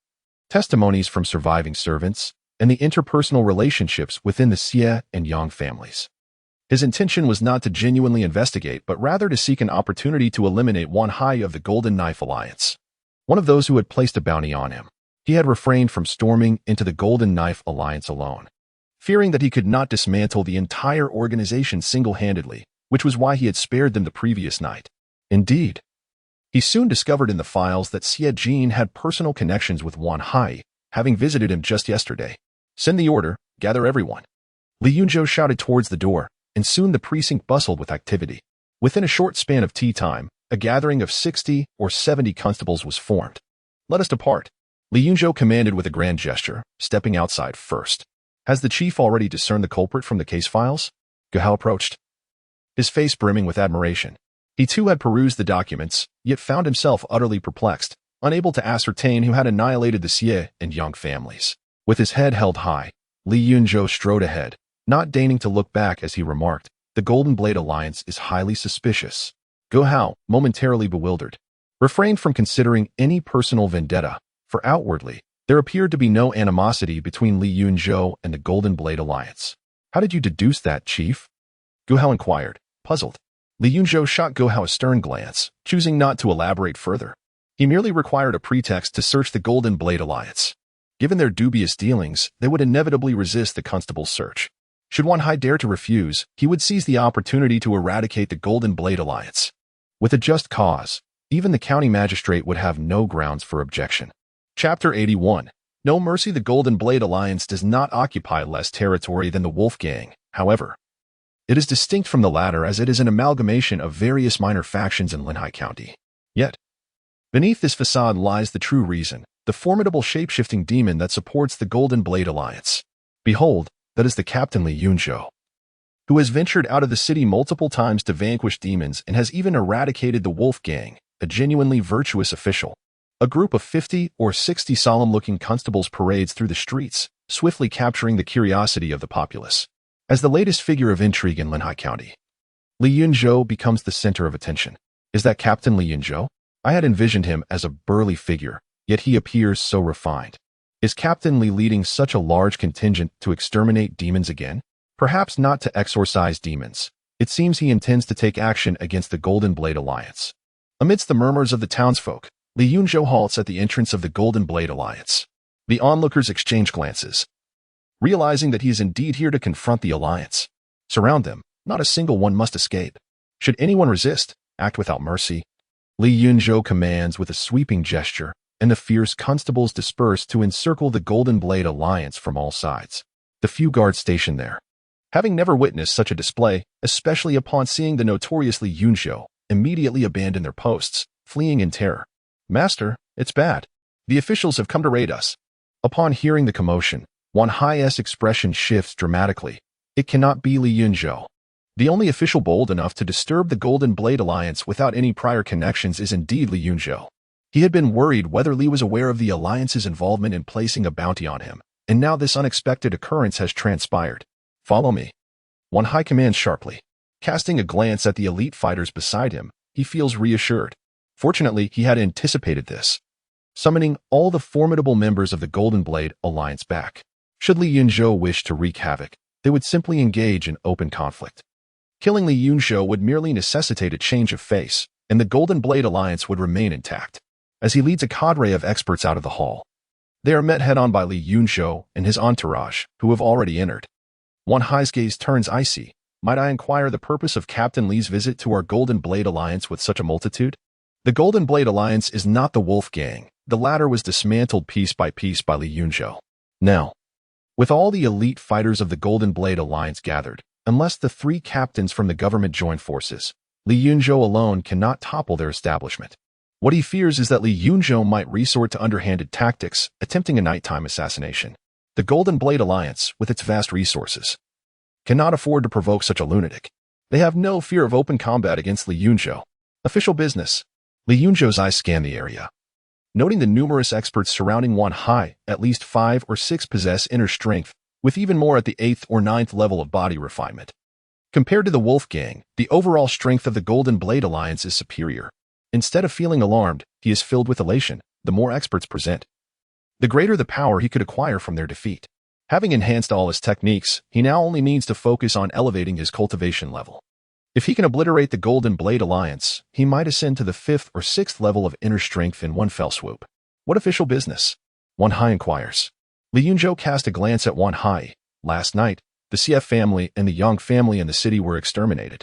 testimonies from surviving servants, and the interpersonal relationships within the Xie and Yang families. His intention was not to genuinely investigate, but rather to seek an opportunity to eliminate Wan Hai of the Golden Knife Alliance, one of those who had placed a bounty on him. He had refrained from storming into the Golden Knife Alliance alone, fearing that he could not dismantle the entire organization single-handedly, which was why he had spared them the previous night. Indeed, he soon discovered in the files that Xie Jin had personal connections with Wan Hai, having visited him just yesterday. Send the order, gather everyone. Li Yunzhou shouted towards the door, and soon the precinct bustled with activity. Within a short span of tea time, a gathering of 60 or 70 constables was formed. Let us depart, Li Yunzhou commanded with a grand gesture, stepping outside first. Has the chief already discerned the culprit from the case files? Guhao approached, his face brimming with admiration. He too had perused the documents, yet found himself utterly perplexed, unable to ascertain who had annihilated the Xie and Yang families. With his head held high, Li Yunzhou strode ahead, not deigning to look back as he remarked, the Golden Blade Alliance is highly suspicious. Guhao, momentarily bewildered, refrained from considering any personal vendetta, for outwardly, there appeared to be no animosity between Li Yunzhou and the Golden Blade Alliance. How did you deduce that, Chief? Guhao inquired, puzzled. Li Yunzhou shot Guhao a stern glance, choosing not to elaborate further. He merely required a pretext to search the Golden Blade Alliance. Given their dubious dealings, they would inevitably resist the constable's search. Should Wan Hai dare to refuse, he would seize the opportunity to eradicate the Golden Blade Alliance. With a just cause, even the county magistrate would have no grounds for objection. Chapter 81. No mercy. The Golden Blade Alliance does not occupy less territory than the Wolf Gang, however. It is distinct from the latter as it is an amalgamation of various minor factions in Linhai County. Yet, beneath this facade lies the true reason, the formidable shape-shifting demon that supports the Golden Blade Alliance. Behold, that is the Captain Li Yunzhou, who has ventured out of the city multiple times to vanquish demons and has even eradicated the Wolf Gang, a genuinely virtuous official. A group of 50 or 60 solemn-looking constables parades through the streets, swiftly capturing the curiosity of the populace. As the latest figure of intrigue in Linhai County, Li Yunzhou becomes the center of attention. Is that Captain Li Yunzhou? I had envisioned him as a burly figure, yet he appears so refined. Is Captain Li leading such a large contingent to exterminate demons again? Perhaps not to exorcise demons. It seems he intends to take action against the Golden Blade Alliance. Amidst the murmurs of the townsfolk, Li Yunzhou halts at the entrance of the Golden Blade Alliance. The onlookers exchange glances, realizing that he is indeed here to confront the Alliance. Surround them, not a single one must escape. Should anyone resist, act without mercy. Li Yunzhou commands with a sweeping gesture, and the fierce constables disperse to encircle the Golden Blade Alliance from all sides. The few guards stationed there, having never witnessed such a display, especially upon seeing the notorious Li Yunzhou, immediately abandon their posts, fleeing in terror. Master, it's bad. The officials have come to raid us. Upon hearing the commotion, Wan Hai's expression shifts dramatically. It cannot be Li Yunzhou. The only official bold enough to disturb the Golden Blade Alliance without any prior connections is indeed Li Yunzhou. He had been worried whether Li was aware of the Alliance's involvement in placing a bounty on him, and now this unexpected occurrence has transpired. Follow me. Wan Hai commands sharply. Casting a glance at the elite fighters beside him, he feels reassured. Fortunately, he had anticipated this, summoning all the formidable members of the Golden Blade Alliance back. Should Li Yunzhou wish to wreak havoc, they would simply engage in open conflict. Killing Li Yunzhou would merely necessitate a change of face, and the Golden Blade Alliance would remain intact. As he leads a cadre of experts out of the hall, they are met head-on by Li Yunzhou and his entourage, who have already entered. Wan Hai's gaze turns icy, Might I inquire the purpose of Captain Li's visit to our Golden Blade Alliance with such a multitude? The Golden Blade Alliance is not the Wolf Gang. The latter was dismantled piece by Li Yunzhou. Now, with all the elite fighters of the Golden Blade Alliance gathered, unless the 3 captains from the government join forces, Li Yunzhou alone cannot topple their establishment. What he fears is that Li Yunzhou might resort to underhanded tactics, attempting a nighttime assassination. The Golden Blade Alliance, with its vast resources, cannot afford to provoke such a lunatic. They have no fear of open combat against Li Yunzhou. Official business. Li Yunzhou's eyes scan the area. Noting the numerous experts surrounding Wan Hai, at least 5 or 6 possess inner strength, with even more at the 8th or 9th level of body refinement. Compared to the Wolf Gang, the overall strength of the Golden Blade Alliance is superior. Instead of feeling alarmed, he is filled with elation. The more experts present, the greater the power he could acquire from their defeat. Having enhanced all his techniques, he now only needs to focus on elevating his cultivation level. If he can obliterate the Golden Blade Alliance, he might ascend to the 5th or 6th level of inner strength in one fell swoop. What official business? Wan Hai inquires. Li Yunzhou cast a glance at Wan Hai. Last night, the CF family and the Yang family in the city were exterminated.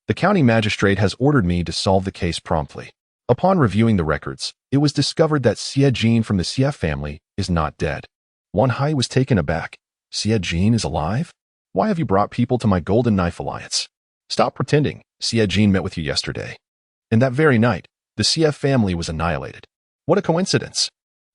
The county magistrate has ordered me to solve the case promptly. Upon reviewing the records, it was discovered that Xie Jin from the CF family is not dead. Wan Hai was taken aback. Xie Jin is alive? Why have you brought people to my Golden Knife Alliance? Stop pretending. Xie Jin met with you yesterday. And that very night, the CF family was annihilated. What a coincidence.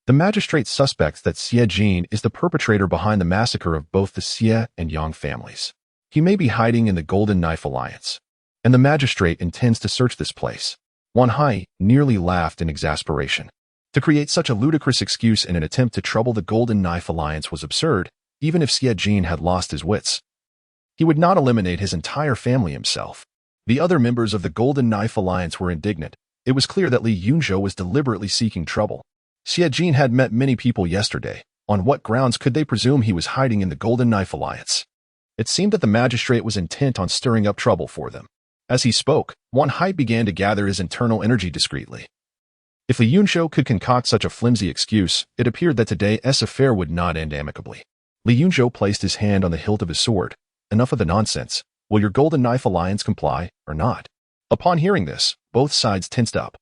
The magistrate suspects that Xie Jin is the perpetrator behind the massacre of both the Xie and Yang families. He may be hiding in the Golden Knife Alliance, and the magistrate intends to search this place. Wan Hai nearly laughed in exasperation. To create such a ludicrous excuse in an attempt to trouble the Golden Knife Alliance was absurd, even if Xie Jin had lost his wits. He would not eliminate his entire family himself. The other members of the Golden Knife Alliance were indignant. It was clear that Li Yunzhou was deliberately seeking trouble. Xie Jin had met many people yesterday. On what grounds could they presume he was hiding in the Golden Knife Alliance? It seemed that the magistrate was intent on stirring up trouble for them. As he spoke, Wan Hai began to gather his internal energy discreetly. If Li Yunzhou could concoct such a flimsy excuse, it appeared that today's affair would not end amicably. Li Yunzhou placed his hand on the hilt of his sword. Enough of the nonsense. Will your Golden Knife Alliance comply, or not? Upon hearing this, both sides tensed up,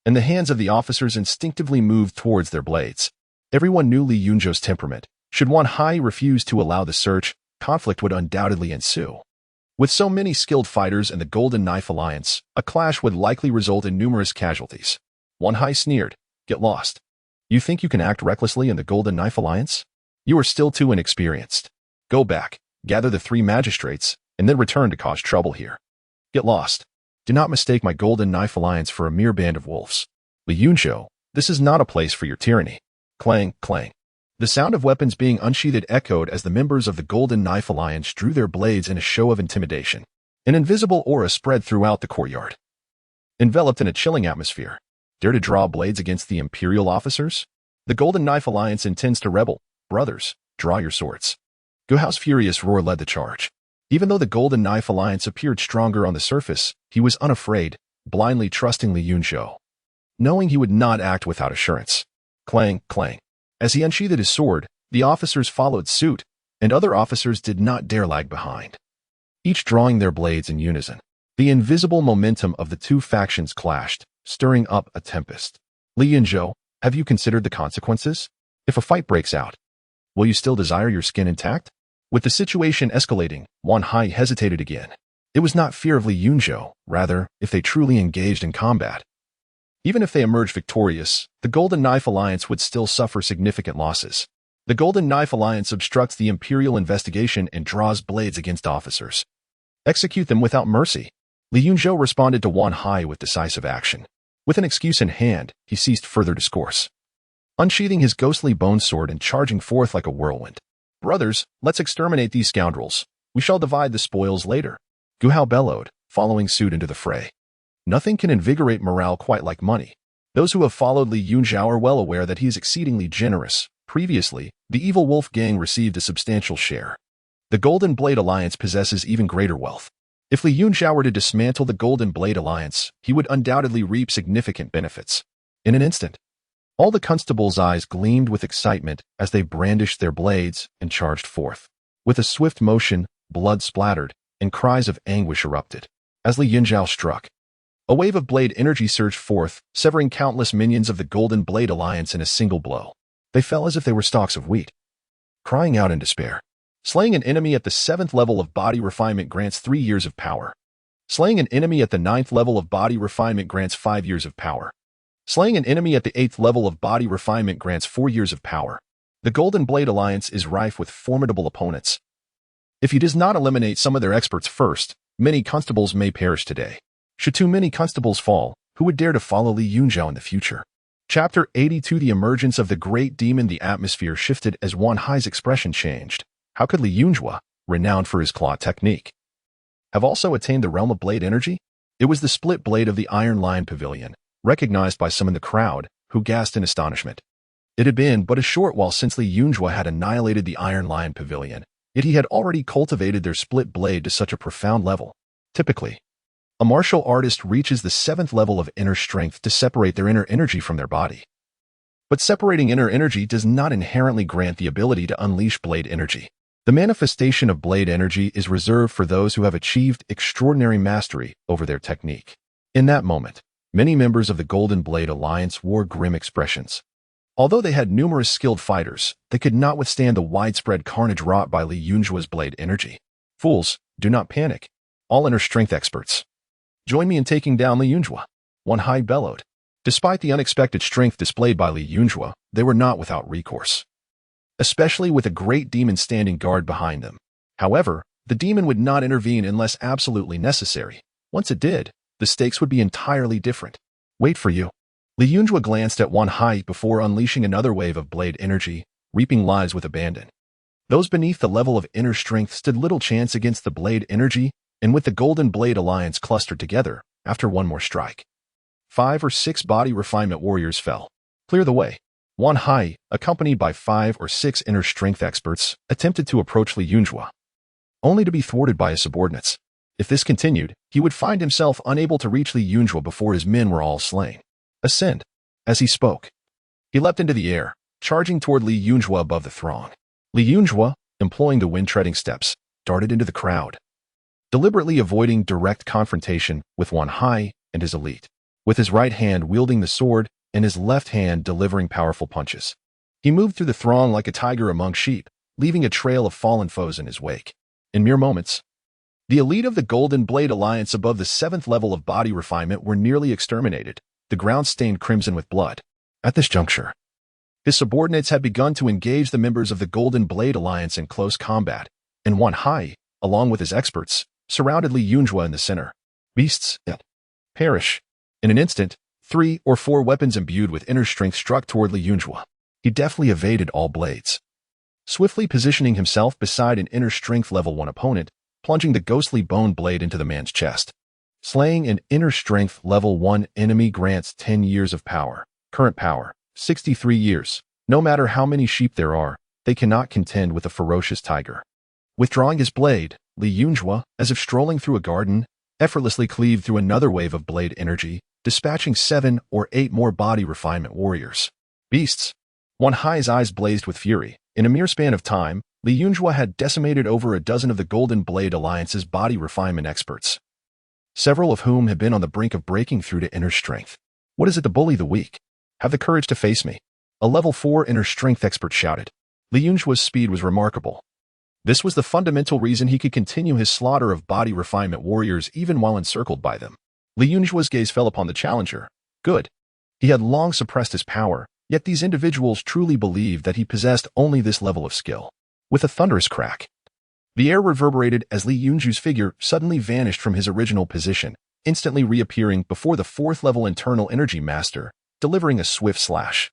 and the hands of the officers instinctively moved towards their blades. Everyone knew Li Yunzhou's temperament. Should Wan Hai refuse to allow the search, conflict would undoubtedly ensue. With so many skilled fighters in the Golden Knife Alliance, a clash would likely result in numerous casualties. Wan Hai sneered. Get lost. You think you can act recklessly in the Golden Knife Alliance? You are still too inexperienced. Go back, gather the 3 magistrates, and then return to cause trouble here. Get lost. Do not mistake my Golden Knife Alliance for a mere band of wolves. Li Yunzhou, this is not a place for your tyranny. Clang, clang. The sound of weapons being unsheathed echoed as the members of the Golden Knife Alliance drew their blades in a show of intimidation. An invisible aura spread throughout the courtyard, enveloped in a chilling atmosphere. Dare to draw blades against the Imperial officers? The Golden Knife Alliance intends to rebel. Brothers, draw your swords. Guhao's furious roar led the charge. Even though the Golden Knife Alliance appeared stronger on the surface, he was unafraid, blindly trusting Li Yunzhou, knowing he would not act without assurance. Clang, clang. As he unsheathed his sword, the officers followed suit, and other officers did not dare lag behind, each drawing their blades in unison. The invisible momentum of the 2 factions clashed, stirring up a tempest. Li Yunzhou, have you considered the consequences? If a fight breaks out, will you still desire your skin intact? With the situation escalating, Wan Hai hesitated again. It was not fear of Li Yunzhou, rather, if they truly engaged in combat. Even if they emerged victorious, the Golden Knife Alliance would still suffer significant losses. The Golden Knife Alliance obstructs the Imperial investigation and draws blades against officers. Execute them without mercy. Li Yunzhou responded to Wan Hai with decisive action. With an excuse in hand, he ceased further discourse, unsheathing his ghostly bone sword and charging forth like a whirlwind. Brothers, let's exterminate these scoundrels. We shall divide the spoils later. Guhao bellowed, following suit into the fray. Nothing can invigorate morale quite like money. Those who have followed Li Yunzhou are well aware that he is exceedingly generous. Previously, the evil wolf gang received a substantial share. The Golden Blade Alliance possesses even greater wealth. If Li Yunzhou were to dismantle the Golden Blade Alliance, he would undoubtedly reap significant benefits. In an instant, all the constables' eyes gleamed with excitement as they brandished their blades and charged forth. With a swift motion, blood splattered, and cries of anguish erupted. As Li Yunzhou struck, a wave of blade energy surged forth, severing countless minions of the Golden Blade Alliance in a single blow. They fell as if they were stalks of wheat, crying out in despair. Slaying an enemy at the 7th level of body refinement grants 3 years of power. Slaying an enemy at the 9th level of body refinement grants 5 years of power. Slaying an enemy at the 8th level of body refinement grants 4 years of power. The Golden Blade Alliance is rife with formidable opponents. If he does not eliminate some of their experts first, many constables may perish today. Should too many constables fall, who would dare to follow Li Yunzhou in the future? Chapter 82. The emergence of the great demon. The atmosphere shifted as Wan Hai's expression changed. How could Li Yunzhou, renowned for his claw technique, have also attained the realm of blade energy? It was the split blade of the Iron Lion Pavilion, recognized by some in the crowd, who gasped in astonishment. It had been but a short while since Li Yunzhou had annihilated the Iron Lion Pavilion, yet he had already cultivated their split blade to such a profound level. Typically, a martial artist reaches the 7th level of inner strength to separate their inner energy from their body. But separating inner energy does not inherently grant the ability to unleash blade energy. The manifestation of blade energy is reserved for those who have achieved extraordinary mastery over their technique. In that moment, many members of the Golden Blade Alliance wore grim expressions. Although they had numerous skilled fighters, they could not withstand the widespread carnage wrought by Li Yunzhou's blade energy. Fools, do not panic. All inner strength experts, join me in taking down Li Yunzhou. Wan Hai bellowed. Despite the unexpected strength displayed by Li Yunzhou, they were not without recourse, especially with a great demon standing guard behind them. However, the demon would not intervene unless absolutely necessary. Once it did, the stakes would be entirely different. Wait for you. Li Yunzhou glanced at Wan Hai before unleashing another wave of blade energy, reaping lives with abandon. Those beneath the level of inner strength stood little chance against the blade energy, and with the Golden Blade Alliance clustered together, after one more strike, 5 or 6 body refinement warriors fell. Clear the way. Wan Hai, accompanied by 5 or 6 inner strength experts, attempted to approach Li Yunzhou, only to be thwarted by his subordinates. If this continued, he would find himself unable to reach Li Yunzhou before his men were all slain. Ascend. As he spoke, he leapt into the air, charging toward Li Yunzhou above the throng. Li Yunzhou, employing the wind-treading steps, darted into the crowd, deliberately avoiding direct confrontation with Wan Hai and his elite, with his right hand wielding the sword and his left hand delivering powerful punches. He moved through the throng like a tiger among sheep, leaving a trail of fallen foes in his wake. In mere moments, the elite of the Golden Blade Alliance above the 7th level of body refinement were nearly exterminated, the ground stained crimson with blood. At this juncture, his subordinates had begun to engage the members of the Golden Blade Alliance in close combat, and Wan Hai, along with his experts, surrounded Li Yunzhou in the center. Beasts, perish. In an instant, 3 or 4 weapons imbued with inner strength struck toward Li Yunzhou. He deftly evaded all blades, swiftly positioning himself beside an inner strength level 1 opponent, plunging the ghostly bone blade into the man's chest. Slaying an inner strength level 1 enemy grants 10 years of power. Current power, 63 years. No matter how many sheep there are, they cannot contend with a ferocious tiger. Withdrawing his blade, Li Yunzhou, as if strolling through a garden, effortlessly cleaved through another wave of blade energy, dispatching 7 or 8 more body refinement warriors. Beasts. Wan Hai's eyes blazed with fury. In a mere span of time, Li Yunzhou had decimated over a dozen of the Golden Blade Alliance's body refinement experts, several of whom had been on the brink of breaking through to inner strength. What is it to bully the weak? Have the courage to face me. A level 4 inner strength expert shouted. Li Yunzhou's speed was remarkable. This was the fundamental reason he could continue his slaughter of body refinement warriors even while encircled by them. Li Yunzhou's gaze fell upon the challenger. Good. He had long suppressed his power, yet these individuals truly believed that he possessed only this level of skill. With a thunderous crack, the air reverberated as Li Yunzhou's figure suddenly vanished from his original position, instantly reappearing before the 4th level internal energy master, delivering a swift slash.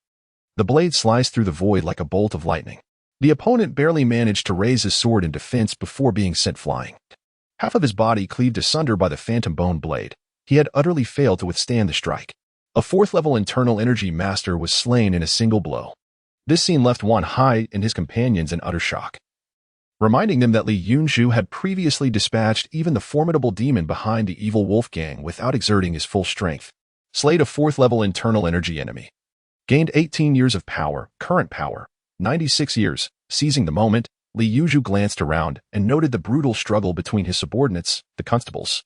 The blade sliced through the void like a bolt of lightning. The opponent barely managed to raise his sword in defense before being sent flying. Half of his body cleaved asunder by the phantom bone blade. He had utterly failed to withstand the strike. A 4th level internal energy master was slain in a single blow. This scene left Wan Hai and his companions in utter shock, reminding them that Li Yunzhou had previously dispatched even the formidable demon behind the evil wolf gang without exerting his full strength. Slayed a 4th level internal energy enemy. Gained 18 years of power, current power, 96 years. Seizing the moment, Li Yunzhou glanced around and noted the brutal struggle between his subordinates, the constables,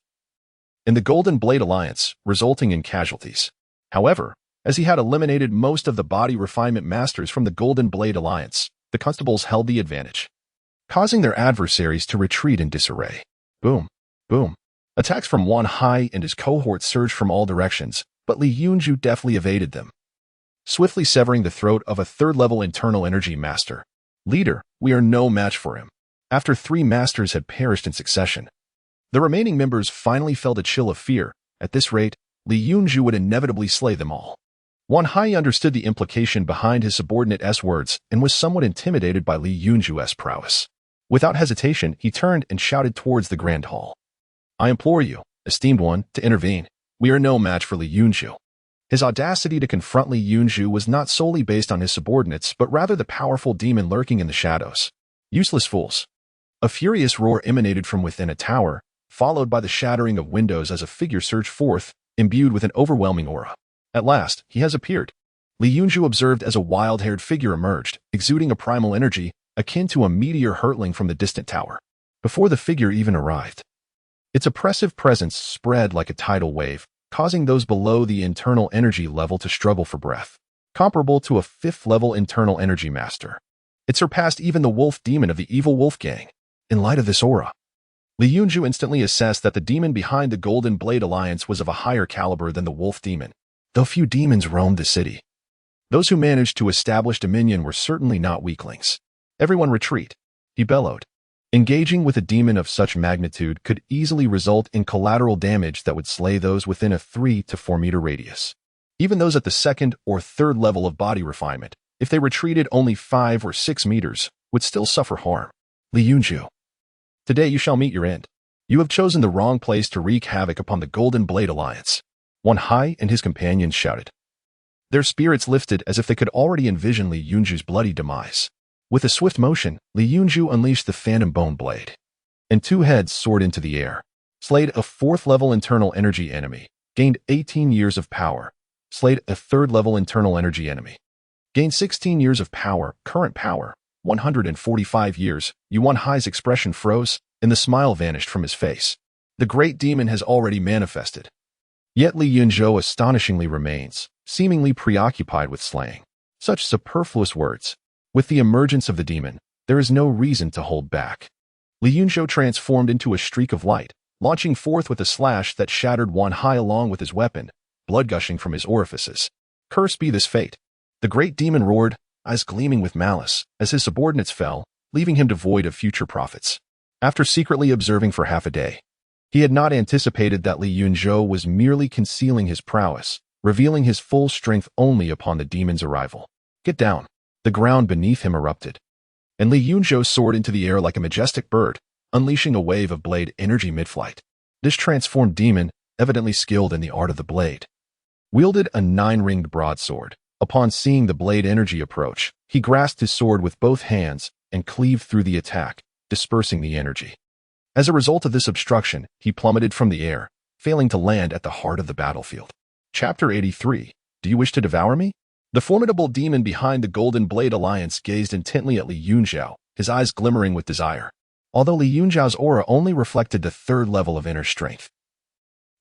and the Golden Blade Alliance, resulting in casualties. However, as he had eliminated most of the body refinement masters from the Golden Blade Alliance, the constables held the advantage, causing their adversaries to retreat in disarray. Boom, boom. Attacks from Wan Hai and his cohorts surged from all directions, but Li Yunzhou deftly evaded them, swiftly severing the throat of a third-level internal energy master. Leader, we are no match for him. After 3 masters had perished in succession, the remaining members finally felt a chill of fear. At this rate, Li Yunzhou would inevitably slay them all. Wan Hai understood the implication behind his subordinate's words and was somewhat intimidated by Li Yunzhou's prowess. Without hesitation, he turned and shouted towards the Grand Hall. I implore you, esteemed one, to intervene. We are no match for Li Yunzhou. His audacity to confront Li Yunzhou was not solely based on his subordinates, but rather the powerful demon lurking in the shadows. Useless fools. A furious roar emanated from within a tower, followed by the shattering of windows as a figure surged forth, imbued with an overwhelming aura. At last, he has appeared. Li Yunzhou observed as a wild-haired figure emerged, exuding a primal energy, akin to a meteor hurtling from the distant tower. Before the figure even arrived, its oppressive presence spread like a tidal wave, causing those below the internal energy level to struggle for breath. Comparable to a 5th-level internal energy master, it surpassed even the wolf demon of the evil wolf gang. In light of this aura, Li Yunzhou instantly assessed that the demon behind the Golden Blade Alliance was of a higher caliber than the wolf demon. Though few demons roamed the city, those who managed to establish dominion were certainly not weaklings. Everyone retreat, he bellowed. Engaging with a demon of such magnitude could easily result in collateral damage that would slay those within a 3 to 4 meter radius. Even those at the 2nd or 3rd level of body refinement, if they retreated only 5 or 6 meters, would still suffer harm. Li Yunzhou, today you shall meet your end. You have chosen the wrong place to wreak havoc upon the Golden Blade Alliance. Wan Hai and his companions shouted. Their spirits lifted as if they could already envision Li Yunzhou's bloody demise. With a swift motion, Li Yunzhou unleashed the Phantom Bone Blade, and 2 heads soared into the air. Slayed a 4th-level internal energy enemy, gained 18 years of power. Slayed a 3rd-level internal energy enemy, gained 16 years of power, current power, 145 years. Yuan Hai's expression froze, and the smile vanished from his face. The great demon has already manifested. Yet Li Yunzhou astonishingly remains, seemingly preoccupied with slaying. Such superfluous words. With the emergence of the demon, there is no reason to hold back. Li Yunzhou transformed into a streak of light, launching forth with a slash that shattered Wan Hai along with his weapon, blood gushing from his orifices. Cursed be this fate. The great demon roared, eyes gleaming with malice, as his subordinates fell, leaving him devoid of future profits. After secretly observing for half a day, he had not anticipated that Li Yunzhou was merely concealing his prowess, revealing his full strength only upon the demon's arrival. Get down. The ground beneath him erupted, and Li Yunzhou soared into the air like a majestic bird, unleashing a wave of blade energy mid-flight. This transformed demon, evidently skilled in the art of the blade, wielded a 9-ringed broadsword. Upon seeing the blade energy approach, he grasped his sword with both hands and cleaved through the attack, dispersing the energy. As a result of this obstruction, he plummeted from the air, failing to land at the heart of the battlefield. Chapter 83. Do you wish to devour me? The formidable demon behind the Golden Blade Alliance gazed intently at Li Yunzhou, his eyes glimmering with desire. Although Li Yunzhou's aura only reflected the 3rd level of inner strength,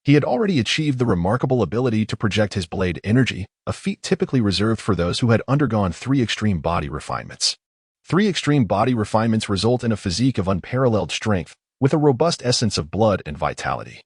he had already achieved the remarkable ability to project his blade energy, a feat typically reserved for those who had undergone 3 extreme body refinements. 3 extreme body refinements result in a physique of unparalleled strength, with a robust essence of blood and vitality.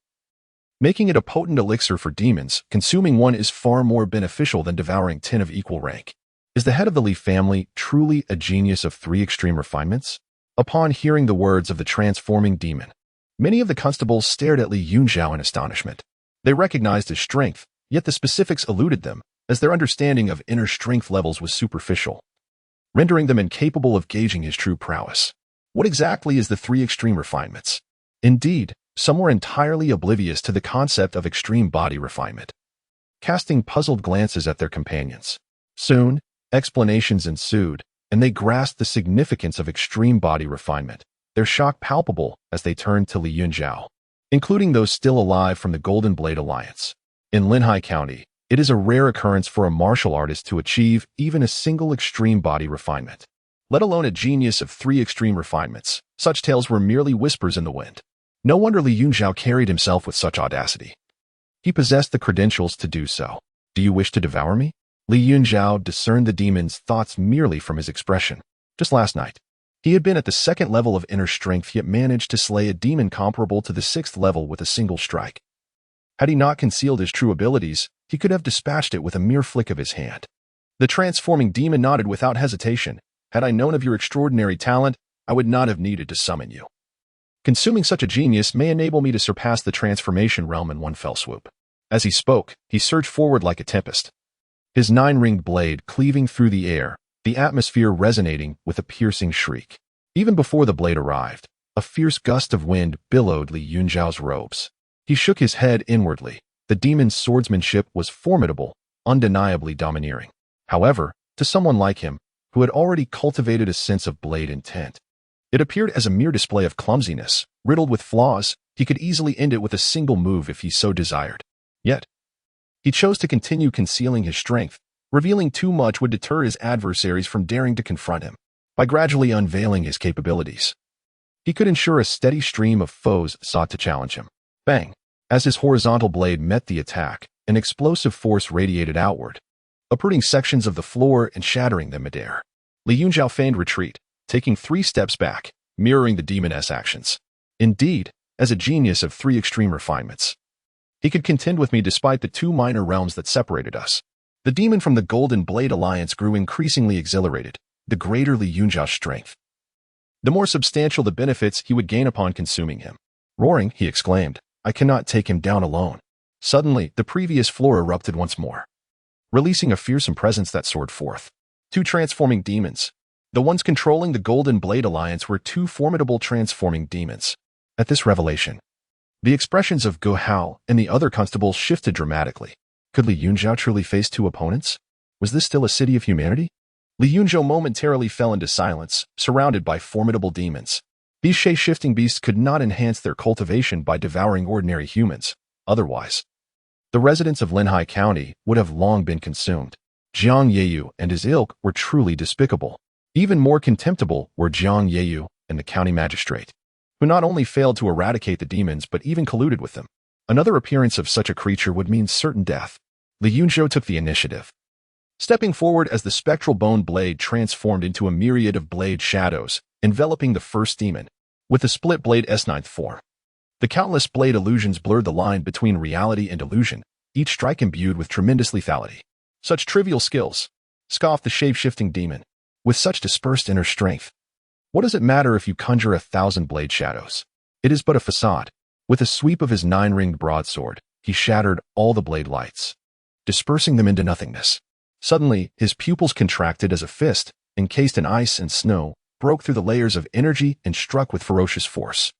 Making it a potent elixir for demons, consuming one is far more beneficial than devouring 10 of equal rank. Is the head of the Li family truly a genius of 3 extreme refinements? Upon hearing the words of the transforming demon, many of the constables stared at Li Yunzhou in astonishment. They recognized his strength, yet the specifics eluded them, as their understanding of inner strength levels was superficial, rendering them incapable of gauging his true prowess. What exactly is the 3 extreme refinements? Indeed, some were entirely oblivious to the concept of extreme body refinement, casting puzzled glances at their companions. Soon, explanations ensued, and they grasped the significance of extreme body refinement, their shock palpable as they turned to Li Yunzhou, including those still alive from the Golden Blade Alliance. In Linhai County, it is a rare occurrence for a martial artist to achieve even a single extreme body refinement. let alone a genius of 3 extreme refinements. Such tales were merely whispers in the wind. No wonder Li Yunzhou carried himself with such audacity. He possessed the credentials to do so. Do you wish to devour me? Li Yunzhou discerned the demon's thoughts merely from his expression. Just last night, he had been at the 2nd level of inner strength, yet managed to slay a demon comparable to the 6th level with a single strike. Had he not concealed his true abilities, he could have dispatched it with a mere flick of his hand. The transforming demon nodded without hesitation. Had I known of your extraordinary talent, I would not have needed to summon you. Consuming such a genius may enable me to surpass the transformation realm in one fell swoop. As he spoke, he surged forward like a tempest. His 9-ringed blade cleaving through the air, the atmosphere resonating with a piercing shriek. Even before the blade arrived, a fierce gust of wind billowed Li Yunzhou's robes. He shook his head inwardly. The demon's swordsmanship was formidable, undeniably domineering. However, to someone like him, who had already cultivated a sense of blade intent, it appeared as a mere display of clumsiness, riddled with flaws. He could easily end it with a single move if he so desired. Yet, he chose to continue concealing his strength. Revealing too much would deter his adversaries from daring to confront him. By gradually unveiling his capabilities, he could ensure a steady stream of foes sought to challenge him. Bang! As his horizontal blade met the attack, an explosive force radiated outward, uprooting sections of the floor and shattering them midair. Li Yunzhou feigned retreat, taking 3 steps back, mirroring the demon's actions. Indeed, as a genius of 3 extreme refinements, he could contend with me despite the 2 minor realms that separated us. The demon from the Golden Blade Alliance grew increasingly exhilarated. The greater Li Yunzhou's strength, the more substantial the benefits he would gain upon consuming him. Roaring, he exclaimed, I cannot take him down alone. Suddenly, the previous floor erupted once more, releasing a fearsome presence that soared forth. 2 transforming demons. The ones controlling the Golden Blade Alliance were 2 formidable transforming demons. At this revelation, the expressions of Gu Hao and the other constables shifted dramatically. Could Li Yunzhou truly face 2 opponents? Was this still a city of humanity? Li Yunzhou momentarily fell into silence, surrounded by formidable demons. These shape-shifting beasts could not enhance their cultivation by devouring ordinary humans. Otherwise, the residents of Linhai County would have long been consumed. Jiang Yeyu and his ilk were truly despicable. Even more contemptible were Jiang Yeyu and the county magistrate, who not only failed to eradicate the demons but even colluded with them. Another appearance of such a creature would mean certain death. Li Yunzhou took the initiative, stepping forward as the spectral bone blade transformed into a myriad of blade shadows, enveloping the first demon. With the split blade S9th form, the countless blade illusions blurred the line between reality and illusion, each strike imbued with tremendous lethality. Such trivial skills, scoffed the shape-shifting demon. With such dispersed inner strength, what does it matter if you conjure 1,000 blade shadows? It is but a facade. With a sweep of his 9-ringed broadsword, he shattered all the blade lights, dispersing them into nothingness. Suddenly, his pupils contracted as a fist, encased in ice and snow, broke through the layers of energy and struck with ferocious force.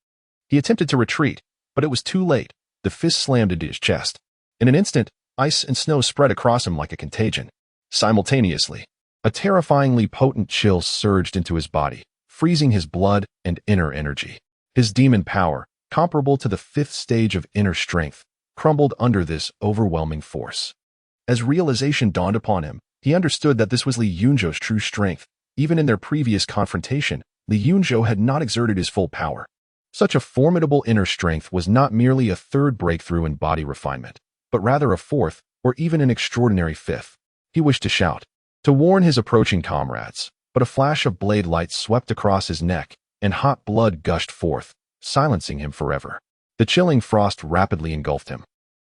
He attempted to retreat, but it was too late. The fist slammed into his chest. In an instant, ice and snow spread across him like a contagion. Simultaneously, a terrifyingly potent chill surged into his body, freezing his blood and inner energy. His demon power, comparable to the 5th stage of inner strength, crumbled under this overwhelming force. As realization dawned upon him, he understood that this was Li Yunzhou's true strength. Even in their previous confrontation, Li Yunzhou had not exerted his full power. Such a formidable inner strength was not merely a 3rd breakthrough in body refinement, but rather a 4th, or even an extraordinary 5th. He wished to shout, to warn his approaching comrades, but a flash of blade light swept across his neck, and hot blood gushed forth, silencing him forever. The chilling frost rapidly engulfed him,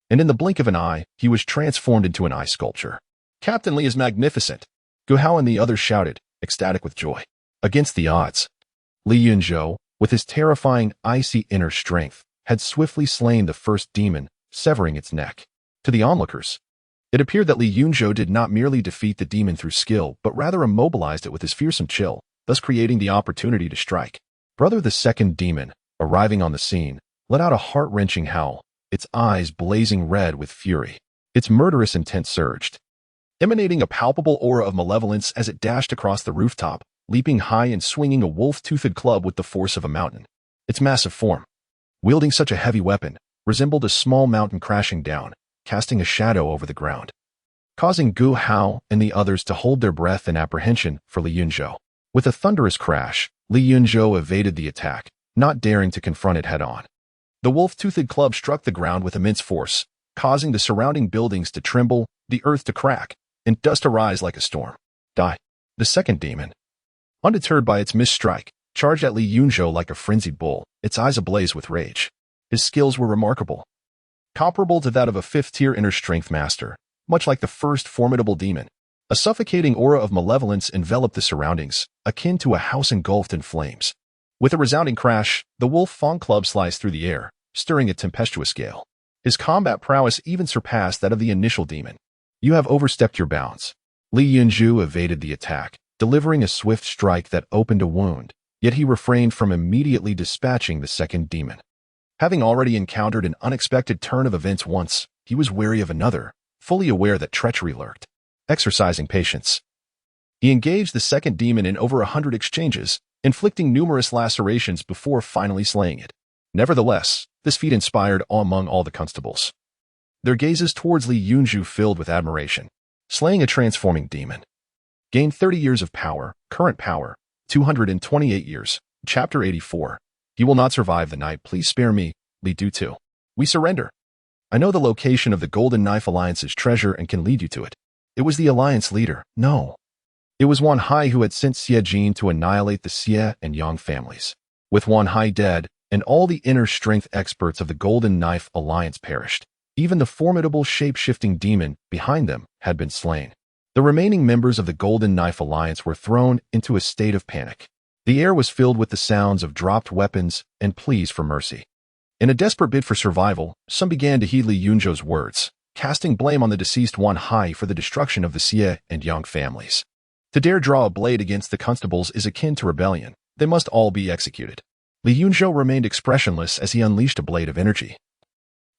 and in the blink of an eye, he was transformed into an ice sculpture. Captain Li is magnificent! Gu Hao and the others shouted, ecstatic with joy. Against the odds, Li Yunzhou, with his terrifying icy inner strength, had swiftly slain the first demon, severing its neck. To the onlookers, it appeared that Li Yunzhou did not merely defeat the demon through skill, but rather immobilized it with his fearsome chill, thus creating the opportunity to strike. Brother, the second demon, arriving on the scene, let out a heart-wrenching howl, its eyes blazing red with fury. Its murderous intent surged, emanating a palpable aura of malevolence as it dashed across the rooftop, leaping high and swinging a wolf-toothed club with the force of a mountain. Its massive form, wielding such a heavy weapon, resembled a small mountain crashing down, casting a shadow over the ground, causing Gu Hao and the others to hold their breath in apprehension for Li Yunzhou. With a thunderous crash, Li Yunzhou evaded the attack, not daring to confront it head-on. The wolf-toothed club struck the ground with immense force, causing the surrounding buildings to tremble, the earth to crack, and dust to rise like a storm. Die. The second demon, undeterred by its missed strike, charged at Li Yunzhou like a frenzied bull, its eyes ablaze with rage. His skills were remarkable, comparable to that of a fifth-tier inner strength master, much like the first formidable demon. A suffocating aura of malevolence enveloped the surroundings, akin to a house engulfed in flames. With a resounding crash, the wolf Fang club sliced through the air, stirring a tempestuous gale. His combat prowess even surpassed that of the initial demon. You have overstepped your bounds. Li Yunzhou evaded the attack, delivering a swift strike that opened a wound, yet he refrained from immediately dispatching the second demon. Having already encountered an unexpected turn of events once, he was wary of another, fully aware that treachery lurked. Exercising patience, he engaged the second demon in over 100 exchanges, inflicting numerous lacerations before finally slaying it. Nevertheless, this feat inspired awe among all the constables. Their gazes towards Li Yunzhou filled with admiration. Slaying a transforming demon. Gained 30 years of power, current power, 228 years, Chapter 84. You will not survive the night, please spare me, Li Du. We surrender. I know the location of the Golden Knife Alliance's treasure and can lead you to it. It was the Alliance leader. No. It was Wan Hai who had sent Xie Jin to annihilate the Xie and Yang families. With Wan Hai dead, and all the inner strength experts of the Golden Knife Alliance perished, even the formidable shape-shifting demon behind them had been slain. The remaining members of the Golden Knife Alliance were thrown into a state of panic. The air was filled with the sounds of dropped weapons and pleas for mercy. In a desperate bid for survival, some began to heed Li Yunzhou's words, casting blame on the deceased Wan Hai for the destruction of the Xie and Yang families. To dare draw a blade against the constables is akin to rebellion. They must all be executed. Li Yunzhou remained expressionless as he unleashed a blade of energy,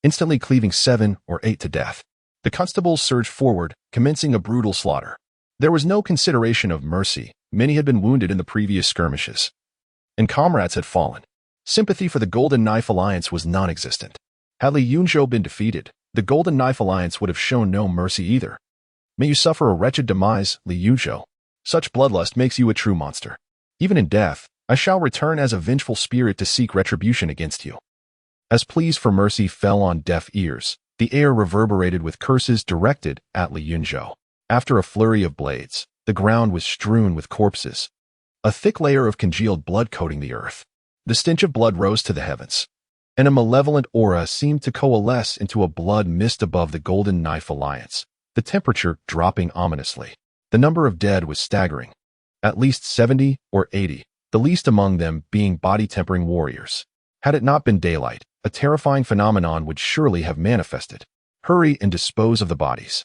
instantly cleaving 7 or 8 to death. The constables surged forward, commencing a brutal slaughter. There was no consideration of mercy. Many had been wounded in the previous skirmishes, and comrades had fallen. Sympathy for the Golden Knife Alliance was non-existent. Had Li Yunzhou been defeated, the Golden Knife Alliance would have shown no mercy either. May you suffer a wretched demise, Li Yunzhou. Such bloodlust makes you a true monster. Even in death, I shall return as a vengeful spirit to seek retribution against you. As pleas for mercy fell on deaf ears, the air reverberated with curses directed at Li Yunzhou. After a flurry of blades, the ground was strewn with corpses, a thick layer of congealed blood coating the earth. The stench of blood rose to the heavens, and a malevolent aura seemed to coalesce into a blood mist above the Golden Knife Alliance, the temperature dropping ominously. The number of dead was staggering, at least 70 or 80, the least among them being body-tempering warriors. Had it not been daylight, a terrifying phenomenon would surely have manifested. Hurry and dispose of the bodies,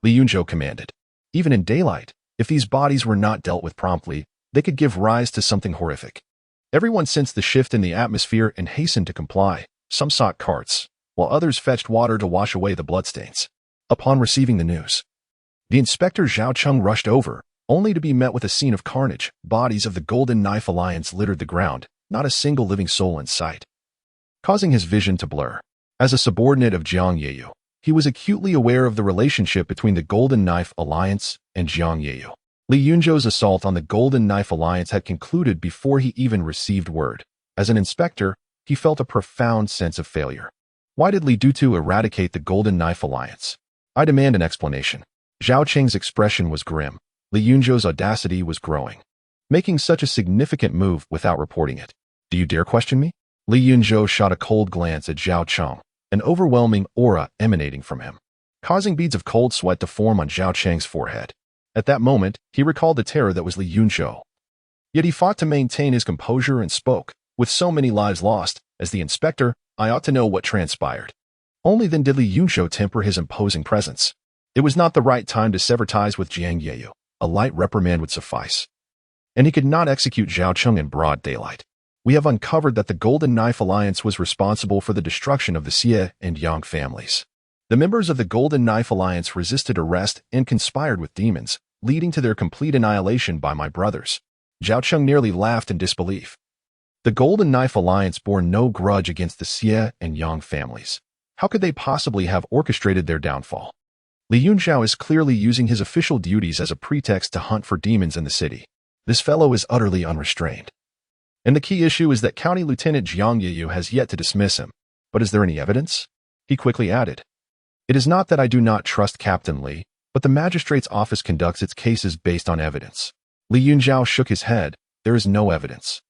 Li Yunzhou commanded. Even in daylight, if these bodies were not dealt with promptly, they could give rise to something horrific. Everyone sensed the shift in the atmosphere and hastened to comply. Some sought carts, while others fetched water to wash away the bloodstains. Upon receiving the news, the inspector Zhao Cheng rushed over, only to be met with a scene of carnage. Bodies of the Golden Knife Alliance littered the ground, not a single living soul in sight, causing his vision to blur. As a subordinate of Jiang Yeyu, he was acutely aware of the relationship between the Golden Knife Alliance and Jiang Yeyu. Li Yunzhou's assault on the Golden Knife Alliance had concluded before he even received word. As an inspector, he felt a profound sense of failure. Why did Li Du eradicate the Golden Knife Alliance? I demand an explanation. Zhao Cheng's expression was grim. Li Yunzhou's audacity was growing. Making such a significant move without reporting it. Do you dare question me? Li Yunzhou shot a cold glance at Zhao Cheng, an overwhelming aura emanating from him, causing beads of cold sweat to form on Zhao Cheng's forehead. At that moment, he recalled the terror that was Li Yunzhou. Yet he fought to maintain his composure and spoke, with so many lives lost, as the inspector, I ought to know what transpired. Only then did Li Yunzhou temper his imposing presence. It was not the right time to sever ties with Jiang Yeyu. A light reprimand would suffice. And he could not execute Zhao Cheng in broad daylight. We have uncovered that the Golden Knife Alliance was responsible for the destruction of the Xie and Yang families. The members of the Golden Knife Alliance resisted arrest and conspired with demons, leading to their complete annihilation by my brothers. Zhao Cheng nearly laughed in disbelief. The Golden Knife Alliance bore no grudge against the Xie and Yang families. How could they possibly have orchestrated their downfall? Li Yunzhou is clearly using his official duties as a pretext to hunt for demons in the city. This fellow is utterly unrestrained. And the key issue is that County Lieutenant Jiang Yeyu has yet to dismiss him. But is there any evidence? He quickly added. It is not that I do not trust Captain Li, but the magistrate's office conducts its cases based on evidence. Li Yunzhou shook his head. There is no evidence.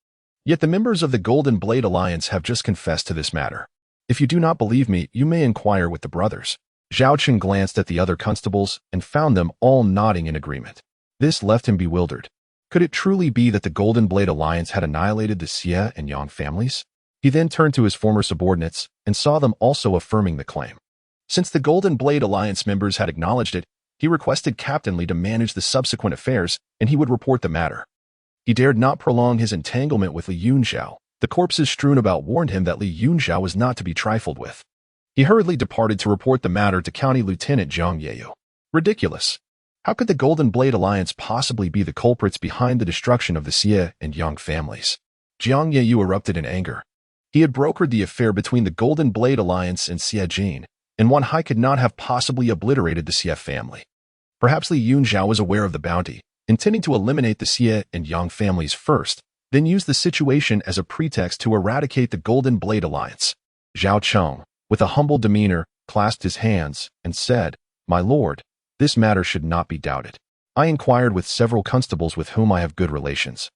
Yet the members of the Golden Blade Alliance have just confessed to this matter. If you do not believe me, you may inquire with the brothers. Zhao Qing glanced at the other constables and found them all nodding in agreement. This left him bewildered. Could it truly be that the Golden Blade Alliance had annihilated the Xie and Yang families? He then turned to his former subordinates and saw them also affirming the claim. Since the Golden Blade Alliance members had acknowledged it, he requested Captain Li to manage the subsequent affairs, and he would report the matter. He dared not prolong his entanglement with Li Yunzhou. The corpses strewn about warned him that Li Yunzhou was not to be trifled with. He hurriedly departed to report the matter to County Lieutenant Jiang Yeyu. Ridiculous. How could the Golden Blade Alliance possibly be the culprits behind the destruction of the Xie and Yang families? Jiang Yeyu erupted in anger. He had brokered the affair between the Golden Blade Alliance and Xie Jin, and Wan Hai could not have possibly obliterated the Xie family. Perhaps Li Yunzhou was aware of the bounty, intending to eliminate the Xie and Yang families first, then use the situation as a pretext to eradicate the Golden Blade Alliance. Zhao Cheng, with a humble demeanor, clasped his hands and said, My lord, this matter should not be doubted. I inquired with several constables with whom I have good relations,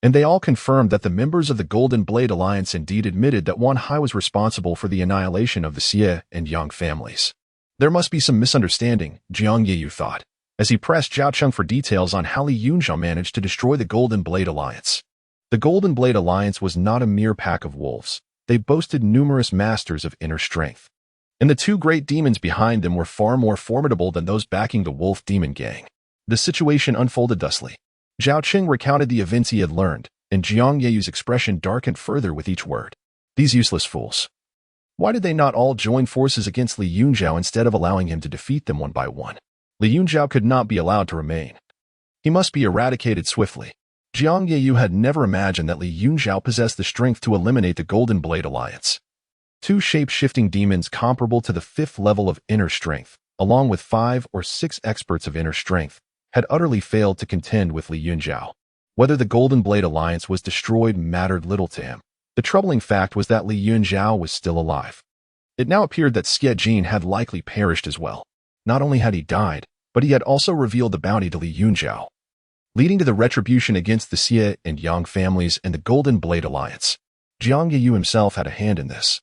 and they all confirmed that the members of the Golden Blade Alliance indeed admitted that Wan Hai was responsible for the annihilation of the Xie and Yang families. There must be some misunderstanding, Jiang Yeyu thought, as he pressed Zhao Cheng for details on how Li Yunzhou managed to destroy the Golden Blade Alliance. The Golden Blade Alliance was not a mere pack of wolves. They boasted numerous masters of inner strength. And the two great demons behind them were far more formidable than those backing the wolf demon gang. The situation unfolded thusly. Zhao Qing recounted the events he had learned, and Jiang Yeyu's expression darkened further with each word. These useless fools. Why did they not all join forces against Li Yunzhou instead of allowing him to defeat them one by one? Li Yunzhou could not be allowed to remain. He must be eradicated swiftly. Jiang Yeyu had never imagined that Li Yunzhou possessed the strength to eliminate the Golden Blade Alliance. Two shape-shifting demons comparable to the 5th level of inner strength, along with 5 or 6 experts of inner strength, had utterly failed to contend with Li Yunzhou. Whether the Golden Blade Alliance was destroyed mattered little to him. The troubling fact was that Li Yunzhou was still alive. It now appeared that Xie Jin had likely perished as well. Not only had he died, but he had also revealed the bounty to Li Yunzhou, leading to the retribution against the Xie and Yang families and the Golden Blade Alliance. Jiang Yeyu himself had a hand in this.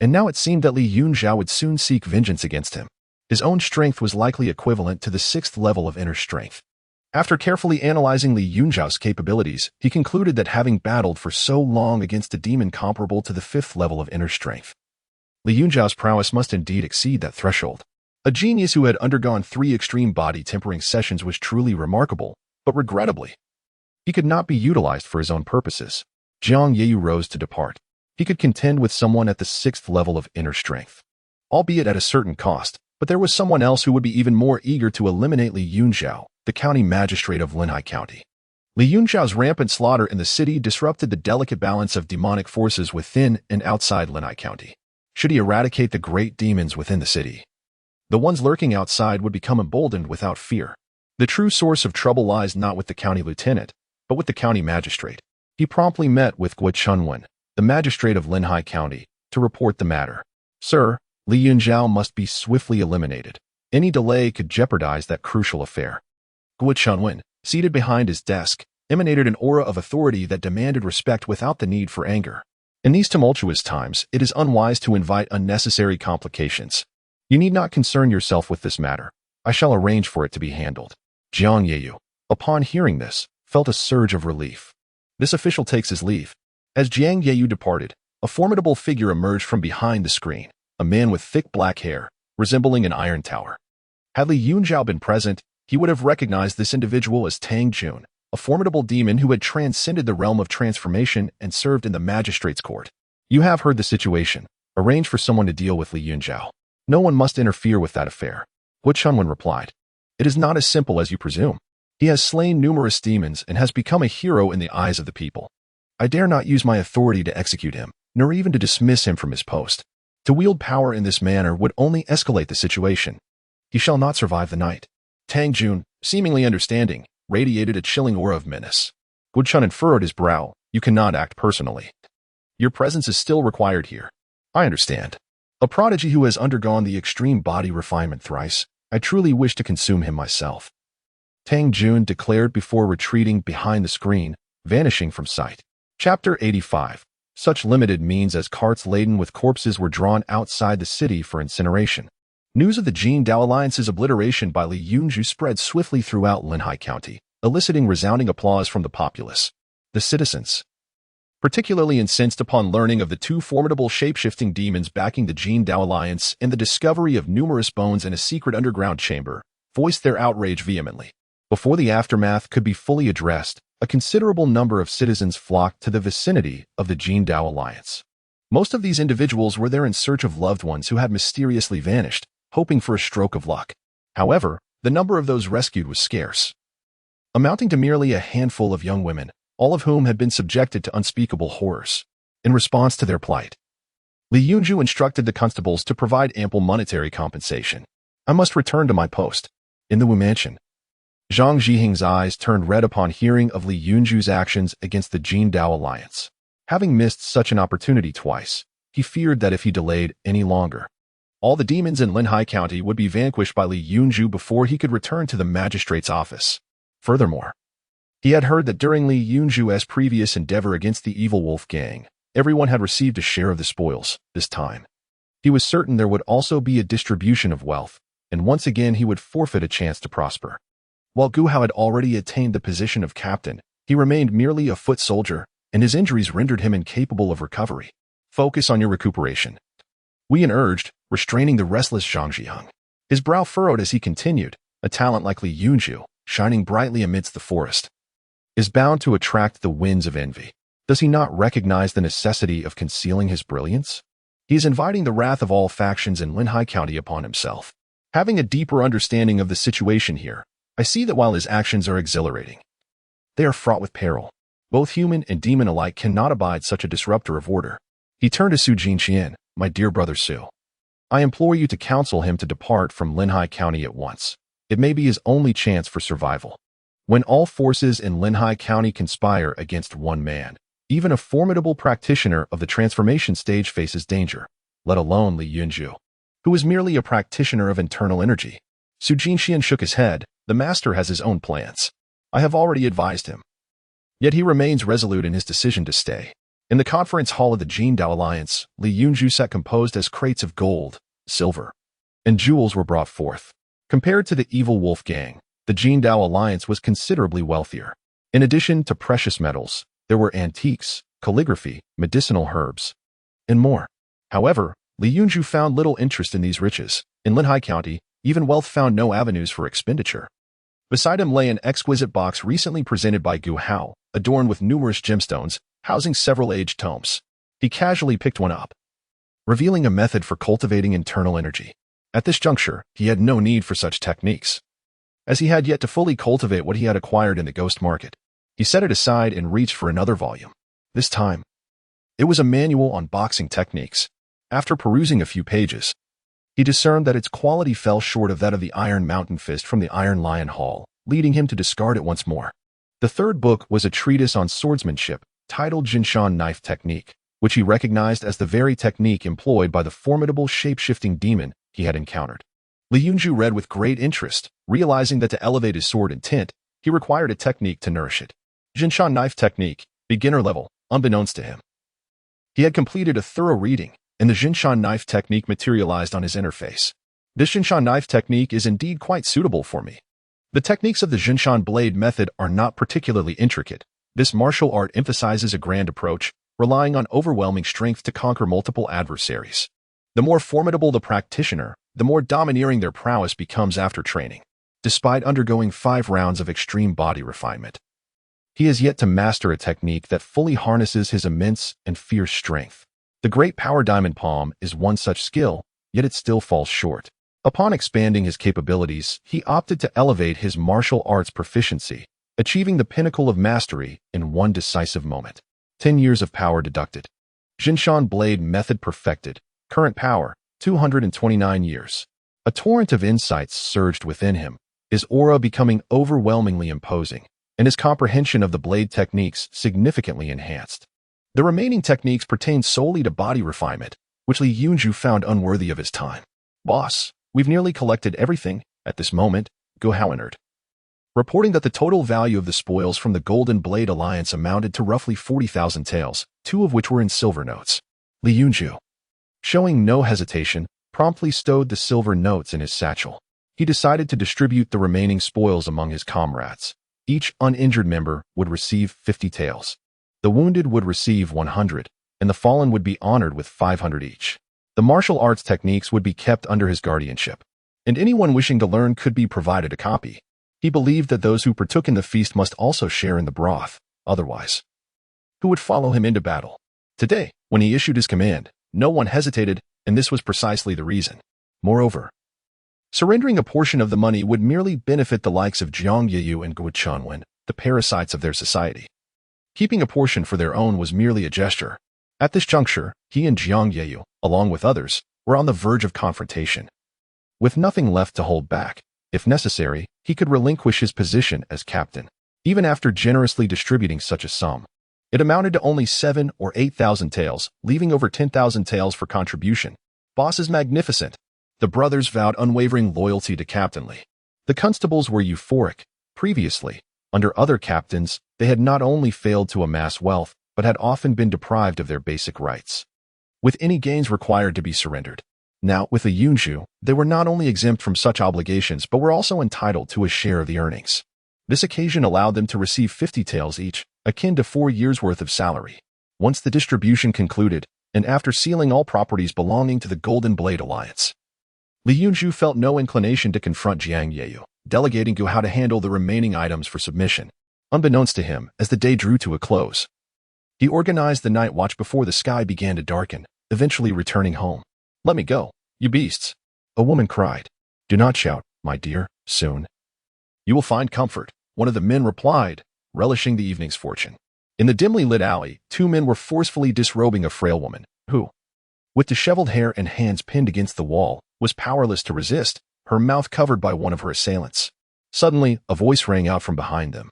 And now it seemed that Li Yunzhou would soon seek vengeance against him. His own strength was likely equivalent to the 6th level of inner strength. After carefully analyzing Li Yunzhou's capabilities, he concluded that having battled for so long against a demon comparable to the 5th level of inner strength, Li Yunzhou's prowess must indeed exceed that threshold. A genius who had undergone 3 extreme body tempering sessions was truly remarkable, but regrettably, he could not be utilized for his own purposes. Jiang Yeyu rose to depart. He could contend with someone at the 6th level of inner strength, albeit at a certain cost, but there was someone else who would be even more eager to eliminate Li Yunzhou, the county magistrate of Linhai County. Li Yunzhou's rampant slaughter in the city disrupted the delicate balance of demonic forces within and outside Linhai County. Should he eradicate the great demons within the city, the ones lurking outside would become emboldened without fear. The true source of trouble lies not with the county lieutenant, but with the county magistrate. He promptly met with Guo Chunwen, the magistrate of Linhai County, to report the matter. Sir, Li Yunzhou must be swiftly eliminated. Any delay could jeopardize that crucial affair. Guo Chunwen, seated behind his desk, emanated an aura of authority that demanded respect without the need for anger. In these tumultuous times, it is unwise to invite unnecessary complications. You need not concern yourself with this matter. I shall arrange for it to be handled. Jiang Yeyu, upon hearing this, felt a surge of relief. This official takes his leave. As Jiang Yeyu departed, a formidable figure emerged from behind the screen, a man with thick black hair, resembling an iron tower. Had Li Yunzhou been present, he would have recognized this individual as Tang Jun, a formidable demon who had transcended the realm of transformation and served in the magistrate's court. You have heard the situation. Arrange for someone to deal with Li Yunzhou. No one must interfere with that affair. Guo Chunwen replied. It is not as simple as you presume. He has slain numerous demons and has become a hero in the eyes of the people. I dare not use my authority to execute him, nor even to dismiss him from his post. To wield power in this manner would only escalate the situation. He shall not survive the night. Tang Jun, seemingly understanding, radiated a chilling aura of menace. Gu Chun furrowed his brow. You cannot act personally. Your presence is still required here. I understand. A prodigy who has undergone the extreme body refinement thrice, I truly wish to consume him myself. Tang Jun declared before retreating behind the screen, vanishing from sight. Chapter 85. Such limited means as carts laden with corpses were drawn outside the city for incineration. News of the Jin-Dao Alliance's obliteration by Li Yunzhou spread swiftly throughout Linhai County, eliciting resounding applause from the populace. The citizens, particularly incensed upon learning of the two formidable shape-shifting demons backing the Jin-Dao Alliance and the discovery of numerous bones in a secret underground chamber, voiced their outrage vehemently. Before the aftermath could be fully addressed, a considerable number of citizens flocked to the vicinity of the Jin-Dao Alliance. Most of these individuals were there in search of loved ones who had mysteriously vanished, hoping for a stroke of luck. However, the number of those rescued was scarce, amounting to merely a handful of young women, all of whom had been subjected to unspeakable horrors. In response to their plight, Li Yunzhou instructed the constables to provide ample monetary compensation. I must return to my post. In the Wu Mansion, Zhang Zhihing's eyes turned red upon hearing of Li Yunzhou's actions against the Jin-Dao Alliance. Having missed such an opportunity twice, he feared that if he delayed any longer, all the demons in Linhai County would be vanquished by Li Yunzhou before he could return to the magistrate's office. Furthermore, he had heard that during Li Yunzhou's previous endeavor against the evil wolf gang, everyone had received a share of the spoils. This time, he was certain there would also be a distribution of wealth, and once again he would forfeit a chance to prosper. While Gu Hao had already attained the position of captain, he remained merely a foot soldier, and his injuries rendered him incapable of recovery. Focus on your recuperation, Wei Yan urged, restraining the restless Zhang Zhiheng. His brow furrowed as he continued, a talent like Li Yunzhou, shining brightly amidst the forest, is bound to attract the winds of envy. Does he not recognize the necessity of concealing his brilliance? He is inviting the wrath of all factions in Linhai County upon himself. Having a deeper understanding of the situation here, I see that while his actions are exhilarating, they are fraught with peril. Both human and demon alike cannot abide such a disruptor of order. He turned to Su Jinqian, my dear brother Su. I implore you to counsel him to depart from Linhai County at once. It may be his only chance for survival. When all forces in Linhai County conspire against one man, even a formidable practitioner of the transformation stage faces danger, let alone Li Yunzhou, who is merely a practitioner of internal energy. Su Jinqian shook his head. The master has his own plans. I have already advised him. Yet he remains resolute in his decision to stay. In the conference hall of the Jin-Dao Alliance, Li Yunzhou sat composed as crates of gold, silver, and jewels were brought forth. Compared to the evil wolf gang, the Jin-Dao Alliance was considerably wealthier. In addition to precious metals, there were antiques, calligraphy, medicinal herbs, and more. However, Li Yunzhou found little interest in these riches. In Linhai County, even wealth found no avenues for expenditure. Beside him lay an exquisite box recently presented by Gu Hao, adorned with numerous gemstones, housing several aged tomes. He casually picked one up, revealing a method for cultivating internal energy. At this juncture, he had no need for such techniques, as he had yet to fully cultivate what he had acquired in the ghost market. He set it aside and reached for another volume. This time, it was a manual on boxing techniques. After perusing a few pages, he discerned that its quality fell short of that of the Iron Mountain Fist from the Iron Lion Hall, leading him to discard it once more. The third book was a treatise on swordsmanship, titled Jinshan Knife Technique, which he recognized as the very technique employed by the formidable shape-shifting demon he had encountered. Li Yunzhou read with great interest, realizing that to elevate his sword intent, he required a technique to nourish it. Jinshan Knife Technique, beginner level, unbeknownst to him. He had completed a thorough reading, and the Jinshan Knife Technique materialized on his interface. This Jinshan Knife Technique is indeed quite suitable for me. The techniques of the Jinshan Blade method are not particularly intricate. This martial art emphasizes a grand approach, relying on overwhelming strength to conquer multiple adversaries. The more formidable the practitioner, the more domineering their prowess becomes after training. Despite undergoing 5 rounds of extreme body refinement, he has yet to master a technique that fully harnesses his immense and fierce strength. The Great Power Diamond Palm is one such skill, yet it still falls short. Upon expanding his capabilities, he opted to elevate his martial arts proficiency, achieving the pinnacle of mastery in one decisive moment. 10 years of power deducted. Jinshan Blade method perfected. Current power, 229 years. A torrent of insights surged within him, his aura becoming overwhelmingly imposing, and his comprehension of the blade techniques significantly enhanced. The remaining techniques pertained solely to body refinement, which Li Yunzhou found unworthy of his time. "Boss, we've nearly collected everything at this moment," Go Hao entered, reporting that the total value of the spoils from the Golden Blade Alliance amounted to roughly 40,000 taels, 2 of which were in silver notes. Li Yunzhou, showing no hesitation, promptly stowed the silver notes in his satchel. He decided to distribute the remaining spoils among his comrades. Each uninjured member would receive 50 taels. The wounded would receive 100, and the fallen would be honored with 500 each. The martial arts techniques would be kept under his guardianship, and anyone wishing to learn could be provided a copy. He believed that those who partook in the feast must also share in the broth, otherwise, who would follow him into battle? Today, when he issued his command, no one hesitated, and this was precisely the reason. Moreover, surrendering a portion of the money would merely benefit the likes of Jiang Yeyu and Guo Chunwen, the parasites of their society. Keeping a portion for their own was merely a gesture. At this juncture, he and Jiang Yeyu, along with others, were on the verge of confrontation. With nothing left to hold back, if necessary, he could relinquish his position as captain. Even after generously distributing such a sum, it amounted to only 7 or 8,000 taels, leaving over 10,000 taels for contribution. Boss is magnificent. The brothers vowed unwavering loyalty to Captain Li. The constables were euphoric. Previously, under other captains, they had not only failed to amass wealth, but had often been deprived of their basic rights, with any gains required to be surrendered. Now, with the Yunzhou, they were not only exempt from such obligations, but were also entitled to a share of the earnings. This occasion allowed them to receive 50 taels each, akin to 4 years' worth of salary. Once the distribution concluded, and after sealing all properties belonging to the Golden Blade Alliance, Li Yunzhou felt no inclination to confront Jiang Yeyu, delegating Guo Hao to handle the remaining items for submission. Unbeknownst to him, as the day drew to a close, he organized the night watch before the sky began to darken, eventually returning home. "Let me go, you beasts," a woman cried. "Do not shout, my dear, soon you will find comfort," one of the men replied, relishing the evening's fortune. In the dimly lit alley, 2 men were forcefully disrobing a frail woman, who, with disheveled hair and hands pinned against the wall, was powerless to resist, her mouth covered by one of her assailants. Suddenly, a voice rang out from behind them,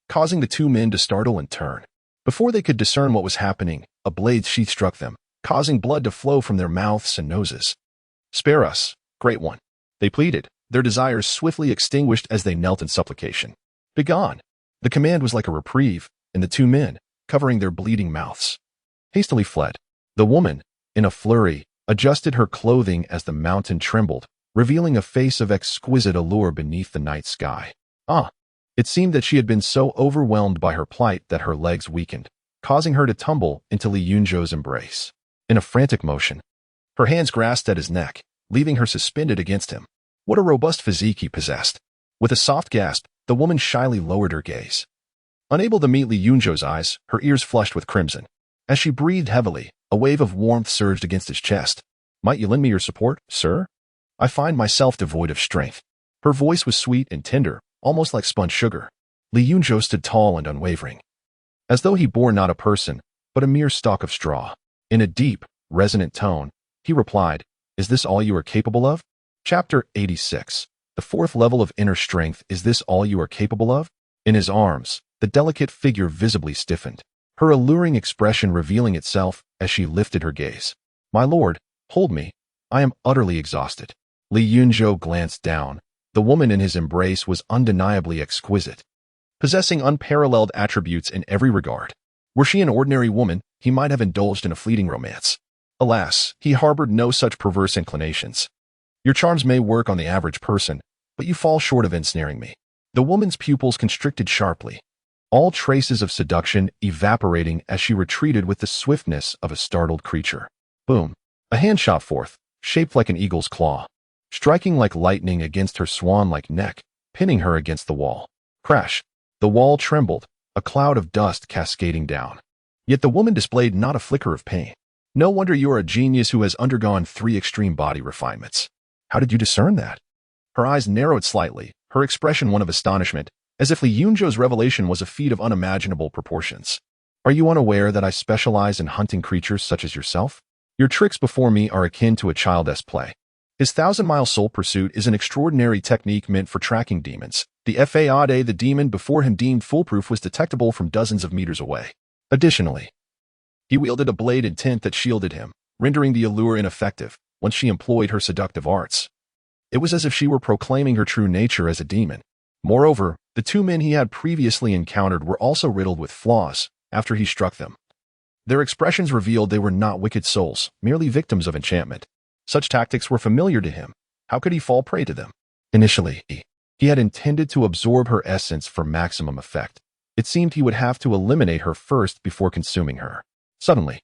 causing the 2 men to startle and turn. Before they could discern what was happening, a blade sheath struck them, causing blood to flow from their mouths and noses. "Spare us, Great One," they pleaded, their desires swiftly extinguished as they knelt in supplication. "Begone!" The command was like a reprieve, and the 2 men, covering their bleeding mouths, hastily fled. The woman, in a flurry, adjusted her clothing as the mountain trembled, revealing a face of exquisite allure beneath the night sky. It seemed that she had been so overwhelmed by her plight that her legs weakened, causing her to tumble into Li Yunzhou's embrace. In a frantic motion, her hands grasped at his neck, leaving her suspended against him. What a robust physique he possessed. With a soft gasp, the woman shyly lowered her gaze. Unable to meet Li Yunzhou's eyes, her ears flushed with crimson. As she breathed heavily, a wave of warmth surged against his chest. "Might you lend me your support, sir? I find myself devoid of strength." Her voice was sweet and tender, almost like spun sugar. Li Yunzhou stood tall and unwavering, as though he bore not a person, but a mere stalk of straw. In a deep, resonant tone, he replied, "Is this all you are capable of?" Chapter 86. The 4th level of inner strength. Is this all you are capable of? In his arms, the delicate figure visibly stiffened, her alluring expression revealing itself as she lifted her gaze. "My lord, hold me. I am utterly exhausted." Li Yunzhou glanced down. The woman in his embrace was undeniably exquisite, possessing unparalleled attributes in every regard. Were she an ordinary woman, he might have indulged in a fleeting romance. Alas, he harbored no such perverse inclinations. "Your charms may work on the average person, but you fall short of ensnaring me." The woman's pupils constricted sharply, all traces of seduction evaporating as she retreated with the swiftness of a startled creature. Boom! A hand shot forth, shaped like an eagle's claw, striking like lightning against her swan-like neck, pinning her against the wall. Crash! The wall trembled, a cloud of dust cascading down. Yet the woman displayed not a flicker of pain. "No wonder you are a genius who has undergone 3 extreme body refinements. How did you discern that?" Her eyes narrowed slightly, her expression one of astonishment, as if Li Yunzhou's revelation was a feat of unimaginable proportions. "Are you unaware that I specialize in hunting creatures such as yourself? Your tricks before me are akin to a child's play." His 1,000-mile soul pursuit is an extraordinary technique meant for tracking demons. The Fade, the demon before him deemed foolproof, was detectable from dozens of meters away. Additionally, he wielded a blade intent that shielded him, rendering the allure ineffective once she employed her seductive arts. It was as if she were proclaiming her true nature as a demon. Moreover, the two men he had previously encountered were also riddled with flaws after he struck them. Their expressions revealed they were not wicked souls, merely victims of enchantment. Such tactics were familiar to him. How could he fall prey to them? Initially, he had intended to absorb her essence for maximum effect. It seemed he would have to eliminate her first before consuming her. Suddenly,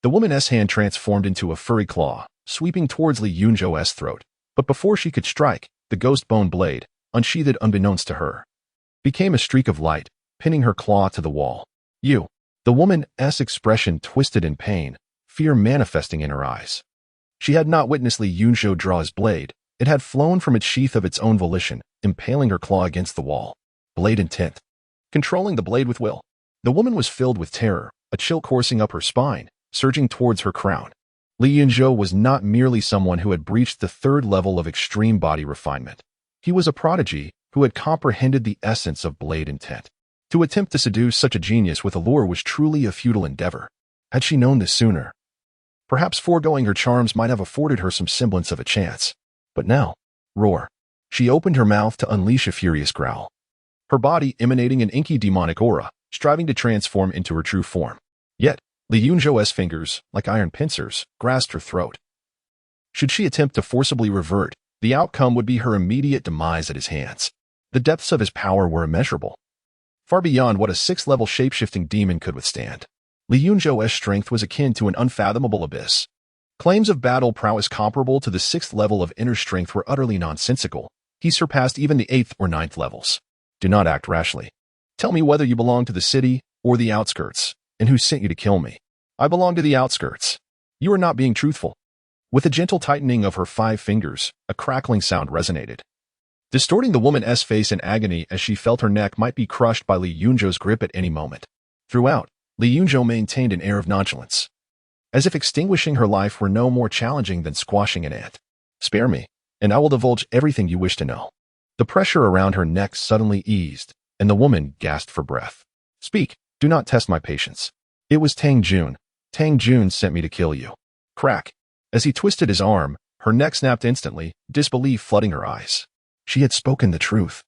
the woman's hand transformed into a furry claw, sweeping towards Li Yunzhou's throat. But before she could strike, the ghost bone blade, unsheathed unbeknownst to her, became a streak of light, pinning her claw to the wall. The woman's expression twisted in pain, fear manifesting in her eyes. She had not witnessed Li Yunzhou draw his blade. It had flown from its sheath of its own volition, impaling her claw against the wall. Blade intent. Controlling the blade with will. The woman was filled with terror, a chill coursing up her spine, surging towards her crown. Li Yunzhou was not merely someone who had breached the third level of extreme body refinement. He was a prodigy who had comprehended the essence of blade intent. To attempt to seduce such a genius with allure was truly a futile endeavor. Had she known this sooner, perhaps foregoing her charms might have afforded her some semblance of a chance. But now, roar. She opened her mouth to unleash a furious growl, her body emanating an inky demonic aura, striving to transform into her true form. Yet, Li Yunzhou's fingers, like iron pincers, grasped her throat. Should she attempt to forcibly revert, the outcome would be her immediate demise at his hands. The depths of his power were immeasurable, far beyond what a sixth-level shape-shifting demon could withstand. Li Yunzhou's strength was akin to an unfathomable abyss. Claims of battle prowess comparable to the sixth level of inner strength were utterly nonsensical. He surpassed even the eighth or ninth levels. Do not act rashly. Tell me whether you belong to the city or the outskirts, and who sent you to kill me. I belong to the outskirts. You are not being truthful. With a gentle tightening of her 5 fingers, a crackling sound resonated, distorting the woman's face in agony as she felt her neck might be crushed by Li Yunzhou's grip at any moment. Throughout, Li Yunzhou maintained an air of nonchalance, as if extinguishing her life were no more challenging than squashing an ant. Spare me, and I will divulge everything you wish to know. The pressure around her neck suddenly eased, and the woman gasped for breath. Speak, do not test my patience. It was Tang Jun. Tang Jun sent me to kill you. Crack. As he twisted his arm, her neck snapped instantly, disbelief flooding her eyes. She had spoken the truth.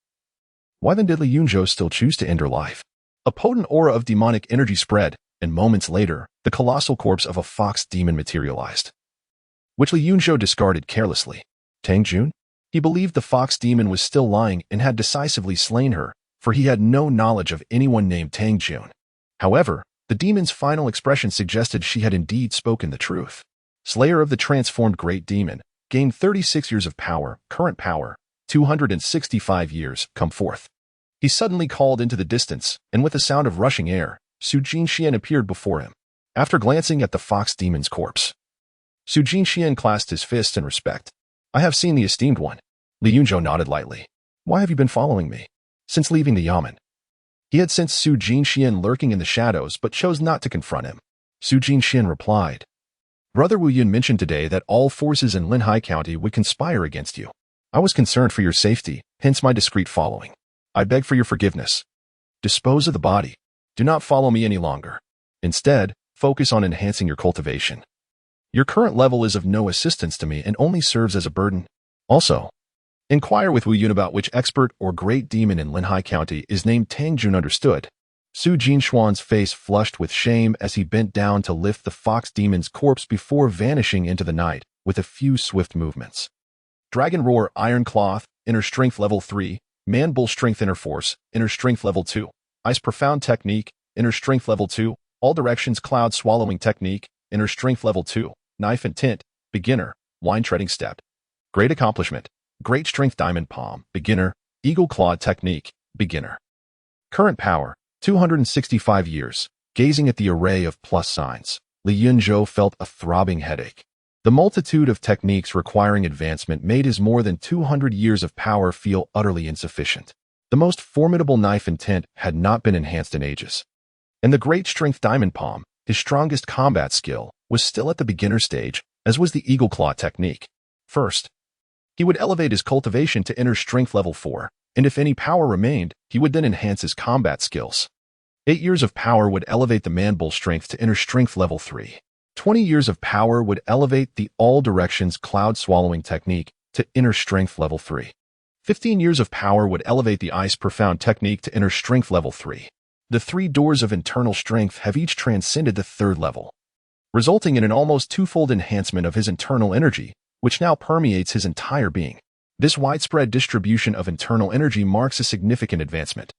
Why then did Li Yunzhou still choose to end her life? A potent aura of demonic energy spread, and moments later, the colossal corpse of a fox demon materialized, which Li Yunzhou discarded carelessly. Tang Jun? He believed the fox demon was still lying and had decisively slain her, for he had no knowledge of anyone named Tang Jun. However, the demon's final expression suggested she had indeed spoken the truth. Slayer of the transformed great demon, gained 36 years of power, current power, 265 years, come forth. He suddenly called into the distance, and with a sound of rushing air, Su Jinxian appeared before him. After glancing at the fox demon's corpse, Su Jinxian clasped his fist in respect. I have seen the esteemed one. Li Yunzhou nodded lightly. Why have you been following me? Since leaving the yamen. He had sensed Su Jinxian lurking in the shadows but chose not to confront him. Su Jinxian replied, Brother Wu Yun mentioned today that all forces in Linhai County would conspire against you. I was concerned for your safety, hence my discreet following. I beg for your forgiveness. Dispose of the body. Do not follow me any longer. Instead, focus on enhancing your cultivation. Your current level is of no assistance to me and only serves as a burden. Also, inquire with Wu Yun about which expert or great demon in Linhai County is named Tang Jun. Understood. Su Jinshuan's face flushed with shame as he bent down to lift the fox demon's corpse before vanishing into the night with a few swift movements. Dragon Roar Iron Cloth, Inner Strength Level 3, Man Bull Strength Inner Force, Inner Strength Level 2, Ice Profound Technique, Inner Strength Level 2, All Directions Cloud Swallowing Technique, Inner Strength Level 2, Knife and Tint, Beginner, Wine Treading Step. Great Accomplishment, Great Strength Diamond Palm, Beginner, Eagle Claw Technique, Beginner. Current Power, 265 years. Gazing at the array of plus signs, Li Yunzhou felt a throbbing headache. The multitude of techniques requiring advancement made his more than 200 years of power feel utterly insufficient. The most formidable knife and tint had not been enhanced in ages. And the great strength diamond palm, his strongest combat skill, was still at the beginner stage, as was the eagle claw technique. First, He would elevate his cultivation to inner strength level 4, and if any power remained, he would then enhance his combat skills. 8 years of power would elevate the man-bull strength to inner strength level 3. 20 years of power would elevate the all directions cloud-swallowing technique to inner strength level 3. 15 years of power would elevate the ice profound technique to inner strength level 3. The 3 doors of internal strength have each transcended the 3rd level, resulting in an almost twofold enhancement of his internal energy, which now permeates his entire being. This widespread distribution of internal energy marks a significant advancement,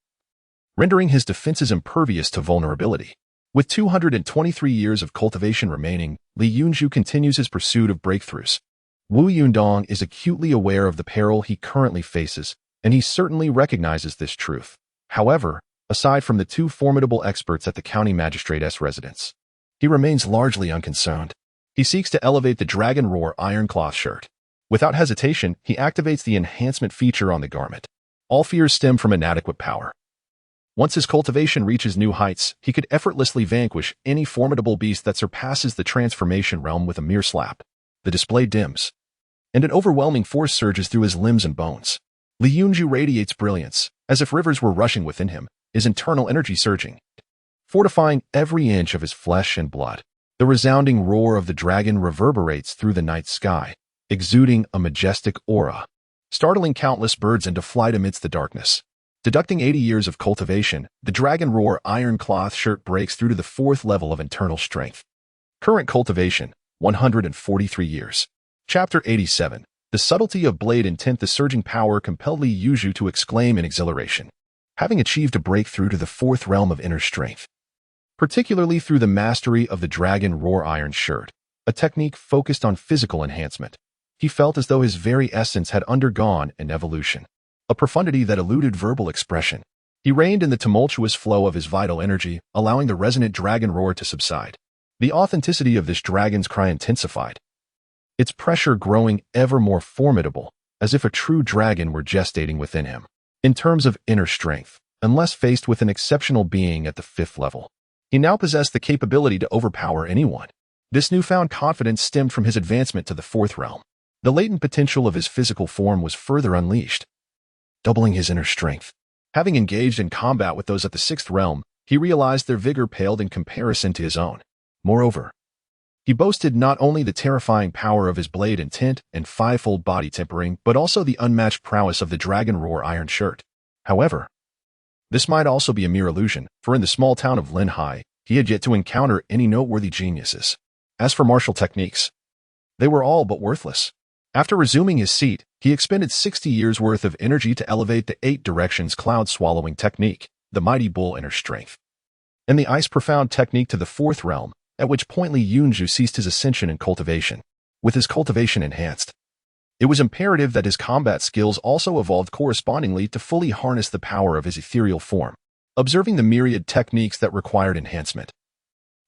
rendering his defenses impervious to vulnerability. With 223 years of cultivation remaining, Li Yunzhou continues his pursuit of breakthroughs. Wu Yundong is acutely aware of the peril he currently faces, and he certainly recognizes this truth. However, aside from the 2 formidable experts at the county magistrate's residence, he remains largely unconcerned. He seeks to elevate the Dragon Roar ironcloth shirt. Without hesitation, he activates the enhancement feature on the garment. All fears stem from inadequate power. Once his cultivation reaches new heights, he could effortlessly vanquish any formidable beast that surpasses the transformation realm with a mere slap. The display dims, and an overwhelming force surges through his limbs and bones. Li Yunzhou radiates brilliance, as if rivers were rushing within him, his internal energy surging, fortifying every inch of his flesh and blood. The resounding roar of the dragon reverberates through the night sky, exuding a majestic aura, startling countless birds into flight amidst the darkness. Deducting 80 years of cultivation, the Dragon Roar ironcloth shirt breaks through to the 4th level of internal strength. Current cultivation, 143 years. Chapter 87. The subtlety of blade intent. The surging power compelled Li Yunzhou to exclaim in exhilaration, having achieved a breakthrough to the 4th realm of inner strength, particularly through the mastery of the Dragon Roar iron shirt, a technique focused on physical enhancement. He felt as though his very essence had undergone an evolution, a profundity that eluded verbal expression. He reigned in the tumultuous flow of his vital energy, allowing the resonant dragon roar to subside. The authenticity of this dragon's cry intensified, its pressure growing ever more formidable, as if a true dragon were gestating within him. In terms of inner strength, unless faced with an exceptional being at the 5th level, he now possessed the capability to overpower anyone. This newfound confidence stemmed from his advancement to the 4th realm. The latent potential of his physical form was further unleashed, doubling his inner strength. Having engaged in combat with those at the 6th realm, he realized their vigor paled in comparison to his own. Moreover, he boasted not only the terrifying power of his blade intent and 5-fold body tempering, but also the unmatched prowess of the Dragon Roar iron shirt. However, this might also be a mere illusion, for in the small town of Linhai, he had yet to encounter any noteworthy geniuses. As for martial techniques, they were all but worthless. After resuming his seat, he expended 60 years' worth of energy to elevate the 8 directions cloud-swallowing technique, the Mighty Bull inner strength, and the Ice Profound technique to the 4th realm, at which point Li Yunzhou ceased his ascension and cultivation. With his cultivation enhanced, it was imperative that his combat skills also evolved correspondingly to fully harness the power of his ethereal form. Observing the myriad techniques that required enhancement,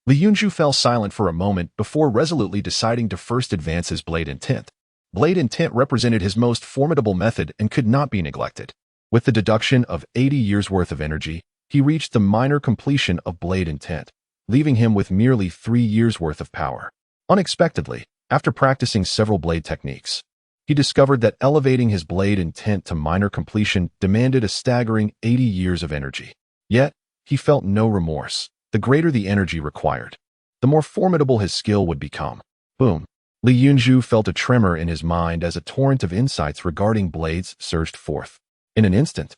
Li Yunzhou fell silent for a moment before resolutely deciding to first advance his blade intent. Blade intent represented his most formidable method and could not be neglected. With the deduction of 80 years' worth of energy, he reached the minor completion of blade intent, leaving him with merely 3 years' worth of power. Unexpectedly, after practicing several blade techniques, he discovered that elevating his blade intent to minor completion demanded a staggering 80 years of energy. Yet, he felt no remorse. The greater the energy required, the more formidable his skill would become. Boom. Li Yunzhou felt a tremor in his mind as a torrent of insights regarding blades surged forth. In an instant,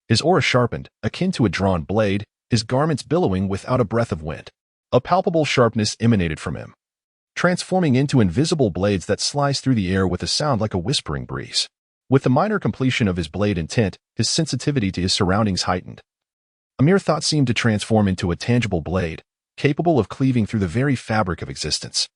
his aura sharpened, akin to a drawn blade, his garments billowing without a breath of wind. A palpable sharpness emanated from him, transforming into invisible blades that sliced through the air with a sound like a whispering breeze. With the minor completion of his blade intent, his sensitivity to his surroundings heightened. A mere thought seemed to transform into a tangible blade, capable of cleaving through the very fabric of existence.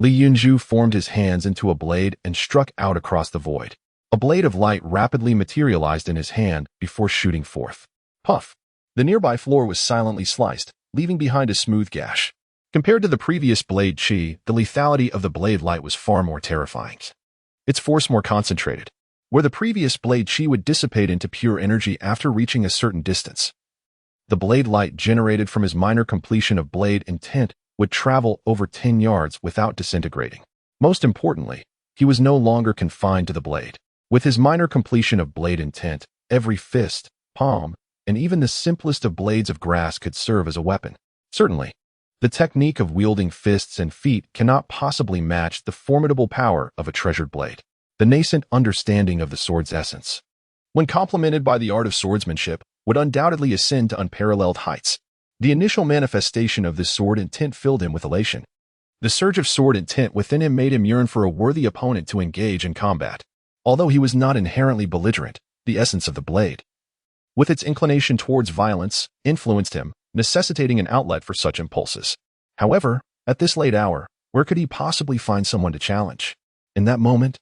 Li Yunzhou formed his hands into a blade and struck out across the void. A blade of light rapidly materialized in his hand before shooting forth. Puff! The nearby floor was silently sliced, leaving behind a smooth gash. Compared to the previous blade chi, the lethality of the blade light was far more terrifying. Its force more concentrated. Where the previous blade chi would dissipate into pure energy after reaching a certain distance, the blade light generated from his minor completion of blade intent would travel over 10 yards without disintegrating. Most importantly, he was no longer confined to the blade. With his minor completion of blade intent, every fist, palm, and even the simplest of blades of grass could serve as a weapon. Certainly, the technique of wielding fists and feet cannot possibly match the formidable power of a treasured blade. The nascent understanding of the sword's essence, when complemented by the art of swordsmanship, would undoubtedly ascend to unparalleled heights. The initial manifestation of this sword intent filled him with elation. The surge of sword intent within him made him yearn for a worthy opponent to engage in combat. Although he was not inherently belligerent, the essence of the blade, with its inclination towards violence, influenced him, necessitating an outlet for such impulses. However, at this late hour, where could he possibly find someone to challenge? In that moment,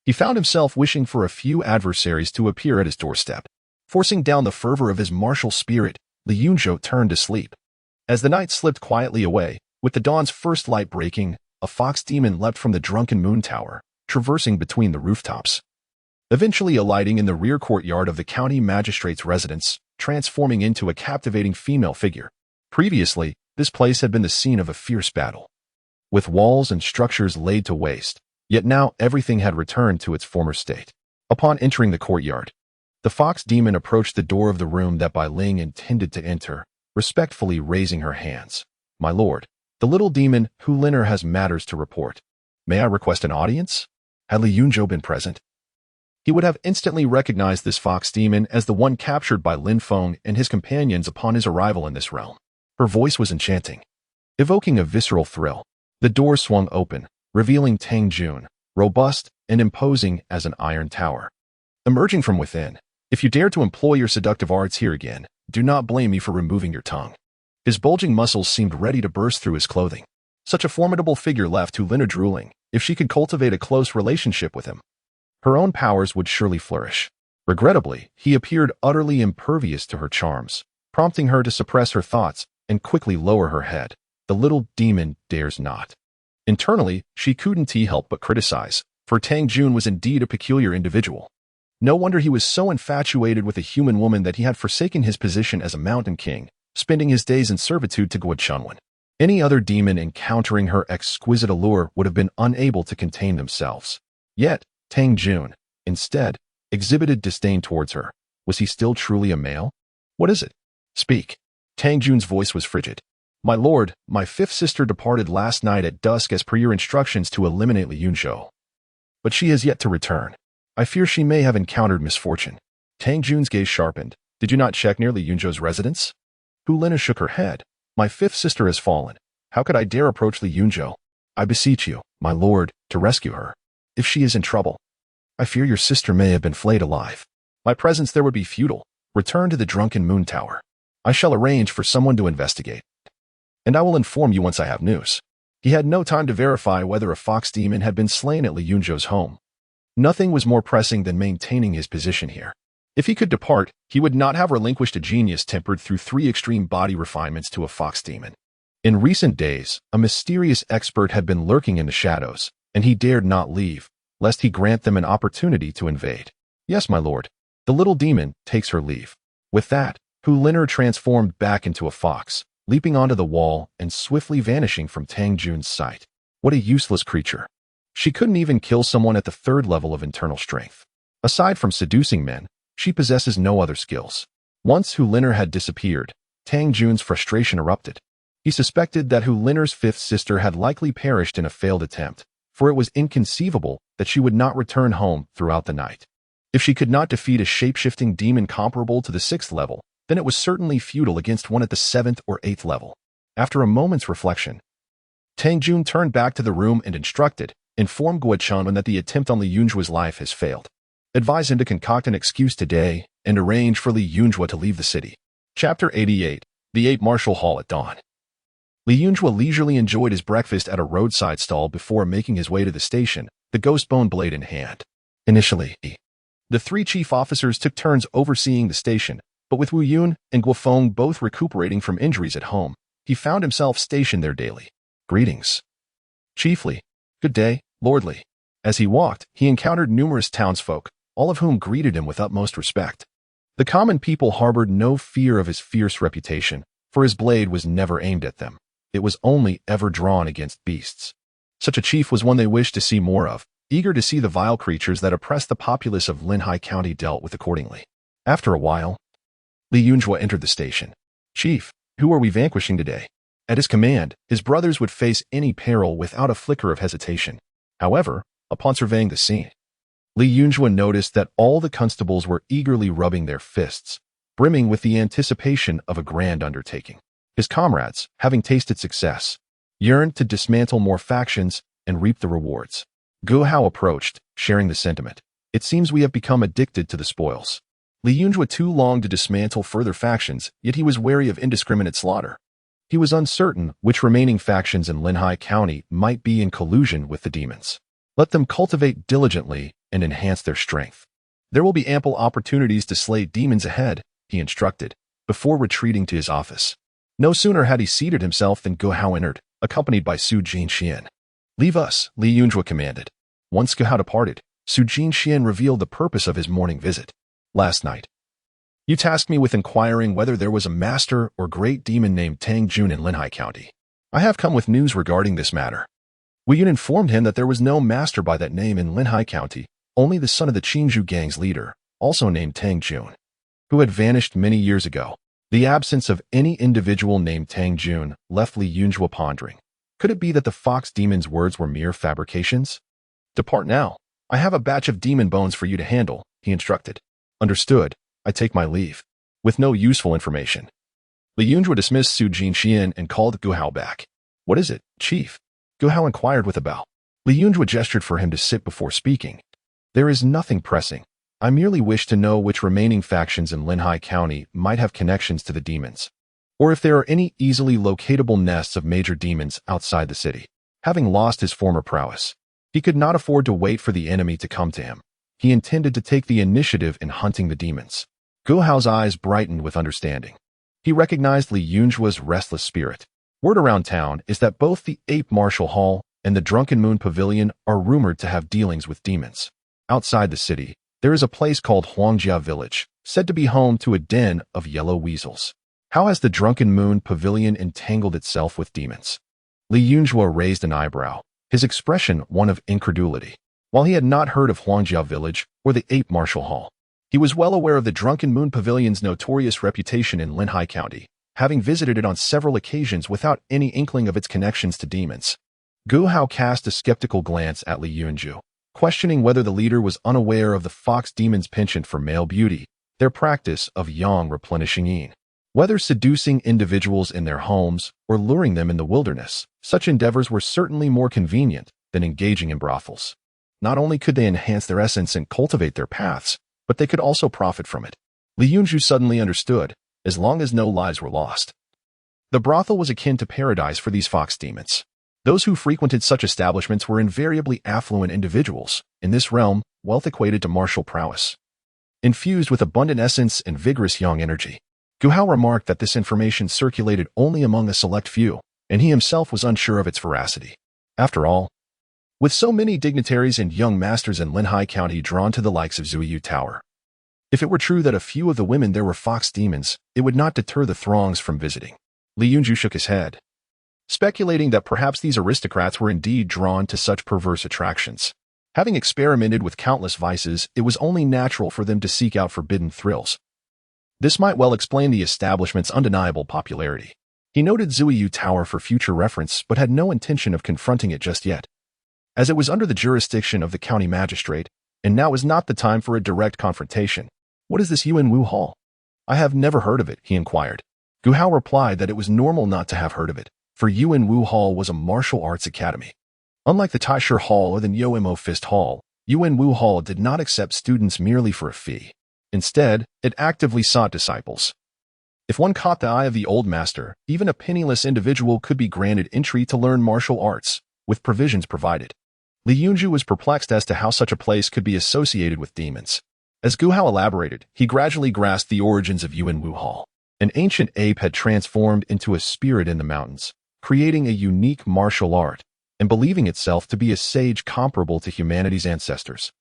he found himself wishing for a few adversaries to appear at his doorstep. Forcing down the fervor of his martial spirit, Yunzhou turned to sleep. As the night slipped quietly away, with the dawn's first light breaking, a fox demon leapt from the drunken moon tower, traversing between the rooftops, eventually alighting in the rear courtyard of the county magistrate's residence, transforming into a captivating female figure. Previously, this place had been the scene of a fierce battle, with walls and structures laid to waste, yet now everything had returned to its former state. Upon entering the courtyard, the fox demon approached the door of the room that Bai Ling intended to enter, respectfully raising her hands. "My lord, the little demon Hu Liner has matters to report. May I request an audience?" Had Yunzhou been present, he would have instantly recognized this fox demon as the one captured by Lin Feng and his companions upon his arrival in this realm. Her voice was enchanting, evoking a visceral thrill. The door swung open, revealing Tang Jun, robust and imposing as an iron tower. Emerging from within, "If you dare to employ your seductive arts here again, do not blame me for removing your tongue." His bulging muscles seemed ready to burst through his clothing. Such a formidable figure left Hu Liner drooling. If she could cultivate a close relationship with him, her own powers would surely flourish. Regrettably, he appeared utterly impervious to her charms, prompting her to suppress her thoughts and quickly lower her head. The little demon dares not. Internally, she couldn't help but criticize, for Tang Jun was indeed a peculiar individual. No wonder he was so infatuated with a human woman that he had forsaken his position as a mountain king, spending his days in servitude to Guo Chunwen. Any other demon encountering her exquisite allure would have been unable to contain themselves. Yet, Tang Jun, instead, exhibited disdain towards her. Was he still truly a male? "What is it? Speak." Tang Jun's voice was frigid. "My lord, my fifth sister departed last night at dusk as per your instructions to eliminate Yunzhou. But she has yet to return. I fear she may have encountered misfortune." Tang Jun's gaze sharpened. "Did you not check near Yunzhou's residence?" Hu Liner shook her head. "My fifth sister has fallen. How could I dare approach Yunzhou? I beseech you, my lord, to rescue her. If she is in trouble, I fear your sister may have been flayed alive. My presence there would be futile. Return to the drunken moon tower. I shall arrange for someone to investigate, and I will inform you once I have news." He had no time to verify whether a fox demon had been slain at Yunzhou's home. Nothing was more pressing than maintaining his position here. If he could depart, he would not have relinquished a genius tempered through 3 extreme body refinements to a fox demon. In recent days, a mysterious expert had been lurking in the shadows, and he dared not leave, lest he grant them an opportunity to invade. "Yes, my lord." The little demon takes her leave. With that, Hu Liner transformed back into a fox, leaping onto the wall and swiftly vanishing from Tang Jun's sight. What a useless creature. She couldn't even kill someone at the 3rd level of internal strength. Aside from seducing men, she possesses no other skills. Once Hu Liner had disappeared, Tang Jun's frustration erupted. He suspected that Hu Liner's 5th sister had likely perished in a failed attempt, for it was inconceivable that she would not return home throughout the night. If she could not defeat a shape-shifting demon comparable to the 6th level, then it was certainly futile against one at the 7th or 8th level. After a moment's reflection, Tang Jun turned back to the room and informed Guo Chunwen that the attempt on Yunzhuo's life has failed. Advise him to concoct an excuse today and arrange for Yunzhou to leave the city. Chapter 88. The 8 Martial Hall at Dawn. Yunzhou leisurely enjoyed his breakfast at a roadside stall before making his way to the station, the ghost bone blade in hand. Initially, the 3 chief officers took turns overseeing the station, but with Wu Yun and Guo Feng both recuperating from injuries at home, he found himself stationed there daily. "Greetings, Chiefly." "Good day, Lordly." As he walked, he encountered numerous townsfolk, all of whom greeted him with utmost respect. The common people harbored no fear of his fierce reputation, for his blade was never aimed at them. It was only ever drawn against beasts. Such a chief was one they wished to see more of, eager to see the vile creatures that oppressed the populace of Linhai County dealt with accordingly. After a while, Li Yunzhou entered the station. "Chief, who are we vanquishing today?" At his command, his brothers would face any peril without a flicker of hesitation. However, upon surveying the scene, Li Yunzhou noticed that all the constables were eagerly rubbing their fists, brimming with the anticipation of a grand undertaking. His comrades, having tasted success, yearned to dismantle more factions and reap the rewards. Gu Hao approached, sharing the sentiment. "It seems we have become addicted to the spoils." Li Yunzhou too longed to dismantle further factions, yet he was wary of indiscriminate slaughter. He was uncertain which remaining factions in Linhai County might be in collusion with the demons. Let them cultivate diligently and enhance their strength. There will be ample opportunities to slay demons ahead, he instructed, before retreating to his office. No sooner had he seated himself than Gu Hao entered, accompanied by Su Jinxian. "Leave us," Li Yunzhou commanded. Once Gu Hao departed, Su Jinxian revealed the purpose of his morning visit. "Last night, you tasked me with inquiring whether there was a master or great demon named Tang Jun in Linhai County. I have come with news regarding this matter." Wu Yun informed him that there was no master by that name in Linhai County, only the son of the Qingzhou gang's leader, also named Tang Jun, who had vanished many years ago. The absence of any individual named Tang Jun left Li Yunzhou pondering. Could it be that the fox demon's words were mere fabrications? "Depart now. I have a batch of demon bones for you to handle," he instructed. "Understood. I take my leave." With no useful information, Li Yunzhou dismissed Su Jinxian and called Gu Hao back. "What is it, Chief?" Gu Hao inquired with a bow. Li Yunzhou gestured for him to sit before speaking. "There is nothing pressing. I merely wish to know which remaining factions in Linhai County might have connections to the demons, or if there are any easily locatable nests of major demons outside the city." Having lost his former prowess, he could not afford to wait for the enemy to come to him. He intended to take the initiative in hunting the demons. Gu Hao's eyes brightened with understanding. He recognized Li Yunzhou's restless spirit. Word around town is that both the Ape Martial Hall and the Drunken Moon Pavilion are rumored to have dealings with demons. Outside the city, there is a place called Huangjia Village, said to be home to a den of yellow weasels. How has the Drunken Moon Pavilion entangled itself with demons? Li Yunzhou raised an eyebrow, his expression one of incredulity. While he had not heard of Huangjia Village or the Ape Martial Hall, he was well aware of the Drunken Moon Pavilion's notorious reputation in Linhai County, having visited it on several occasions without any inkling of its connections to demons. Gu Hao cast a skeptical glance at Li Yunzhou, questioning whether the leader was unaware of the fox demon's penchant for male beauty, their practice of yang replenishing yin. Whether seducing individuals in their homes or luring them in the wilderness, such endeavors were certainly more convenient than engaging in brothels. Not only could they enhance their essence and cultivate their paths, but they could also profit from it. Li Yunzhou suddenly understood, as long as no lives were lost. The brothel was akin to paradise for these fox demons. Those who frequented such establishments were invariably affluent individuals. In this realm, wealth equated to martial prowess, infused with abundant essence and vigorous yang energy. Gu Hao remarked that this information circulated only among a select few, and he himself was unsure of its veracity. After all, with so many dignitaries and young masters in Linhai County drawn to the likes of Yunzhou Tower, if it were true that a few of the women there were fox demons, it would not deter the throngs from visiting. Li Yunzhou shook his head, speculating that perhaps these aristocrats were indeed drawn to such perverse attractions. Having experimented with countless vices, it was only natural for them to seek out forbidden thrills. This might well explain the establishment's undeniable popularity. He noted Yunzhou Tower for future reference, but had no intention of confronting it just yet, as it was under the jurisdiction of the county magistrate, and now is not the time for a direct confrontation. "What is this Yunzhou Hall?" "I have never heard of it," he inquired. Gu Hao replied that it was normal not to have heard of it, for Yunzhou Hall was a martial arts academy. Unlike the Taisher Hall or the Nyoemo Fist Hall, Yunzhou Hall did not accept students merely for a fee. Instead, it actively sought disciples. If one caught the eye of the old master, even a penniless individual could be granted entry to learn martial arts, with provisions provided. Li Yunzhou was perplexed as to how such a place could be associated with demons. As Gu Hao elaborated, he gradually grasped the origins of Yunzhou Hall. An ancient ape had transformed into a spirit in the mountains, creating a unique martial art, and believing itself to be a sage comparable to humanity's ancestors.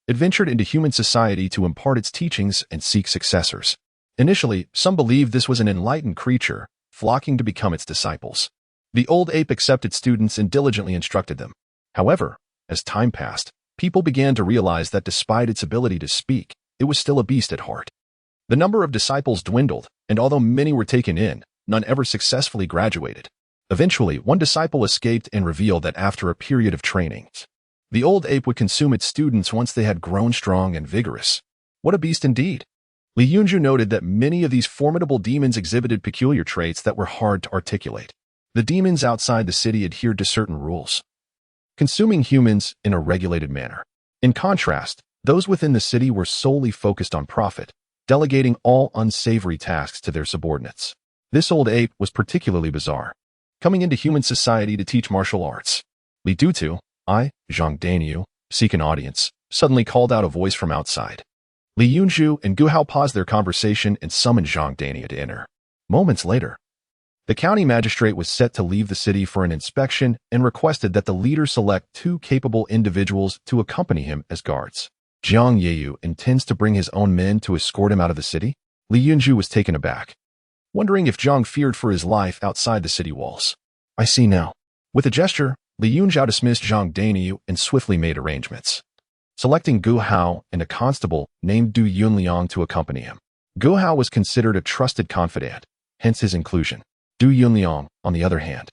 It ventured into human society to impart its teachings and seek successors. Initially, some believed this was an enlightened creature, flocking to become its disciples. The old ape accepted students and diligently instructed them. However, as time passed, People began to realize that despite its ability to speak, it was still a beast at heart. The number of disciples dwindled, and although many were taken in, none ever successfully graduated. Eventually, one disciple escaped and revealed that after a period of training, the old ape would consume its students once they had grown strong and vigorous. What a beast indeed! Yunzhou noted that many of these formidable demons exhibited peculiar traits that were hard to articulate. The demons outside the city adhered to certain rules, consuming humans in a regulated manner. In contrast, those within the city were solely focused on profit, delegating all unsavory tasks to their subordinates. This old ape was particularly bizarre, coming into human society to teach martial arts. Li Dutu, Zhang Daniu, seek an audience, suddenly called out a voice from outside. Li Yunzhou and Gu Hao paused their conversation and summoned Zhang Daniu to enter. Moments later, the county magistrate was set to leave the city for an inspection and requested that the leader select 2 capable individuals to accompany him as guards. Jiang Yeyu intends to bring his own men to escort him out of the city? Li Yunzhou was taken aback, wondering if Zhang feared for his life outside the city walls. I see now. With a gesture, Li Yunzhou dismissed Zhang Daniu and swiftly made arrangements, selecting Gu Hao and a constable named Du Yunliang to accompany him. Gu Hao was considered a trusted confidant, hence his inclusion. Du Yunliang, on the other hand,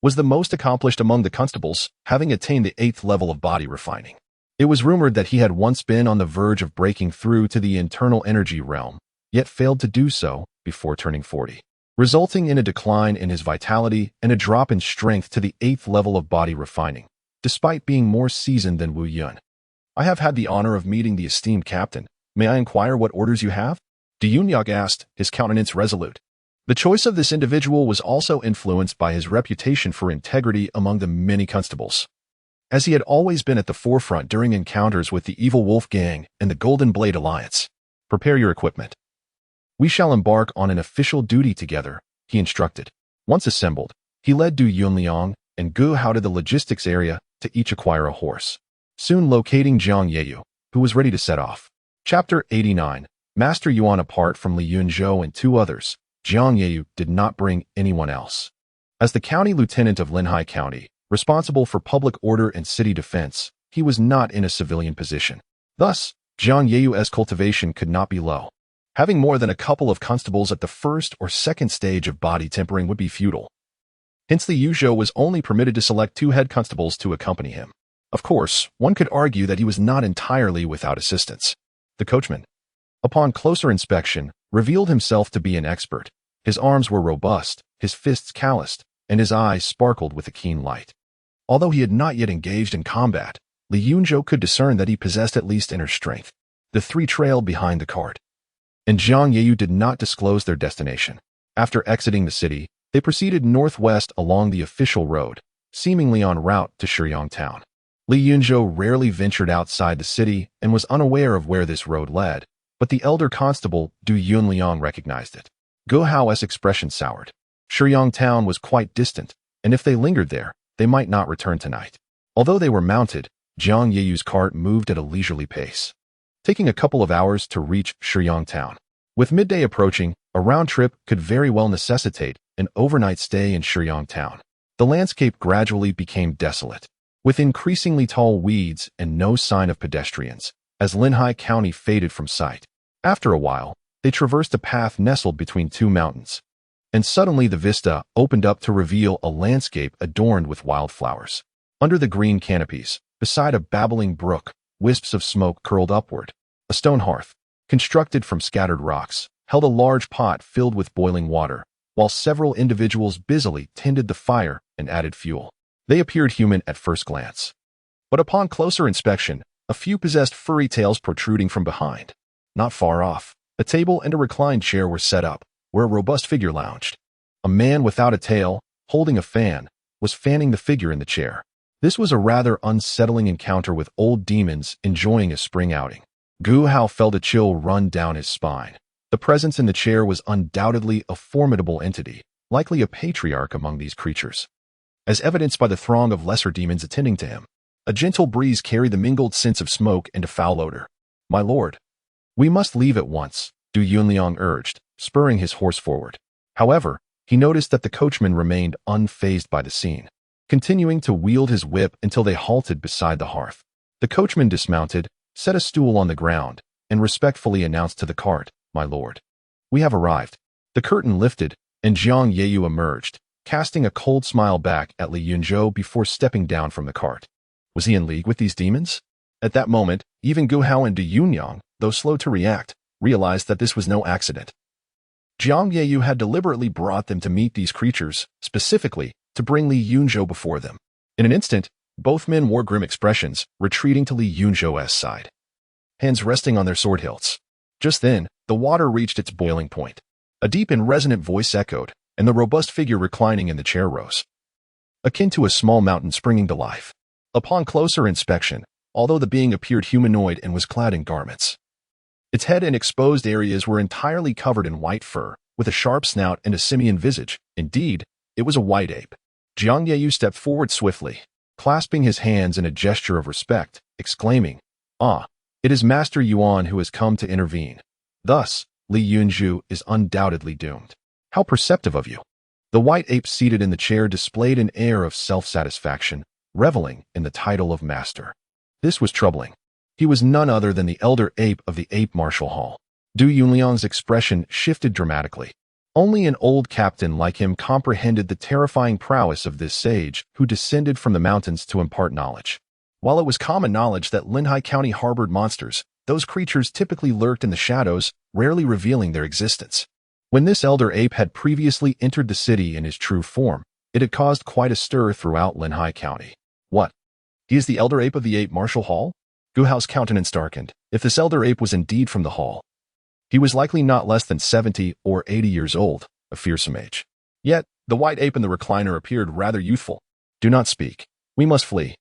was the most accomplished among the constables, having attained the 8th level of body refining. It was rumored that he had once been on the verge of breaking through to the internal energy realm, yet failed to do so before turning 40, resulting in a decline in his vitality and a drop in strength to the 8th level of body refining, despite being more seasoned than Wu Yun. I have had the honor of meeting the esteemed captain. May I inquire what orders you have? Du Yunliang asked, his countenance resolute. The choice of this individual was also influenced by his reputation for integrity among the many constables, as he had always been at the forefront during encounters with the Evil Wolf Gang and the Golden Blade Alliance. Prepare your equipment. We shall embark on an official duty together, he instructed. Once assembled, he led Du Yunliang and Gu Hao to the logistics area to each acquire a horse, soon locating Jiang Yeyu, who was ready to set off. Chapter 89. Master Yuan. Apart from Li Yunzhou and 2 others, Jiang Yeyu did not bring anyone else. As the county lieutenant of Linhai County, responsible for public order and city defense, he was not in a civilian position. Thus, Jiang Yeyu's cultivation could not be low. Having more than a couple of constables at the first or second stage of body tempering would be futile. Hence, Li Yunzhou was only permitted to select 2 head constables to accompany him. Of course, one could argue that he was not entirely without assistance. The coachman, upon closer inspection, revealed himself to be an expert. His arms were robust, his fists calloused, and his eyes sparkled with a keen light. Although he had not yet engaged in combat, Li Yunzhou could discern that he possessed at least inner strength. The 3 trailed behind the cart, and Jiang Yeyu did not disclose their destination. After exiting the city, they proceeded northwest along the official road, seemingly en route to Shiyang town. Li Yunzhou rarely ventured outside the city and was unaware of where this road led, but the elder constable Du Yunliang recognized it. Gu Hao's expression soured. Shiyang town was quite distant, and if they lingered there, they might not return tonight. Although they were mounted, Jiang Yeyu's cart moved at a leisurely pace, taking a couple of hours to reach Shiyang town. With midday approaching, a round trip could very well necessitate an overnight stay in Shiyang town. The landscape gradually became desolate, with increasingly tall weeds and no sign of pedestrians, as Linhai County faded from sight. After a while, they traversed a path nestled between 2 mountains, and suddenly the vista opened up to reveal a landscape adorned with wildflowers. Under the green canopies, beside a babbling brook, wisps of smoke curled upward. A stone hearth, constructed from scattered rocks, held a large pot filled with boiling water, while several individuals busily tended the fire and added fuel. They appeared human at first glance, but upon closer inspection, a few possessed furry tails protruding from behind. Not far off, a table and a reclined chair were set up, where a robust figure lounged. A man without a tail, holding a fan, was fanning the figure in the chair. This was a rather unsettling encounter with old demons enjoying a spring outing. Gu Hao felt a chill run down his spine. The presence in the chair was undoubtedly a formidable entity, likely a patriarch among these creatures, as evidenced by the throng of lesser demons attending to him. A gentle breeze carried the mingled scents of smoke and a foul odor. "My lord, we must leave at once," Du Yunliang urged, spurring his horse forward. However, he noticed that the coachman remained unfazed by the scene, continuing to wield his whip until they halted beside the hearth. The coachman dismounted, set a stool on the ground, and respectfully announced to the cart, "My lord, we have arrived." The curtain lifted, and Jiang Yeyu emerged, casting a cold smile back at Li Yunzhou before stepping down from the cart. Was he in league with these demons? At that moment, even Gu Hao and Du Yunyang, though slow to react, realized that this was no accident. Jiang Yeyu had deliberately brought them to meet these creatures, specifically to bring Li Yunzhou before them. In an instant, both men wore grim expressions, retreating to Li Yunzhou's side, hands resting on their sword hilts. Just then, the water reached its boiling point. A deep and resonant voice echoed, and the robust figure reclining in the chair rose, akin to a small mountain springing to life. Upon closer inspection, although the being appeared humanoid and was clad in garments, its head and exposed areas were entirely covered in white fur, with a sharp snout and a simian visage. Indeed, it was a white ape. Jiang Yeyu stepped forward swiftly, clasping his hands in a gesture of respect, exclaiming, "Ah, it is Master Yuan who has come to intervene. Thus, Li Yunzhou is undoubtedly doomed." "How perceptive of you." The white ape seated in the chair displayed an air of self-satisfaction, reveling in the title of master. This was troubling. He was none other than the elder ape of the Ape Martial Hall. Du Yunliang's expression shifted dramatically. Only an old captain like him comprehended the terrifying prowess of this sage who descended from the mountains to impart knowledge. While it was common knowledge that Linhai County harbored monsters, those creatures typically lurked in the shadows, rarely revealing their existence. When this elder ape had previously entered the city in his true form, it had caused quite a stir throughout Linhai County. What? He is the elder ape of the Ape Martial Hall? Gu Hao's countenance darkened. If this elder ape was indeed from the hall, he was likely not less than 70 or 80 years old, a fearsome age. Yet, the white ape in the recliner appeared rather youthful. "Do not speak. We must flee."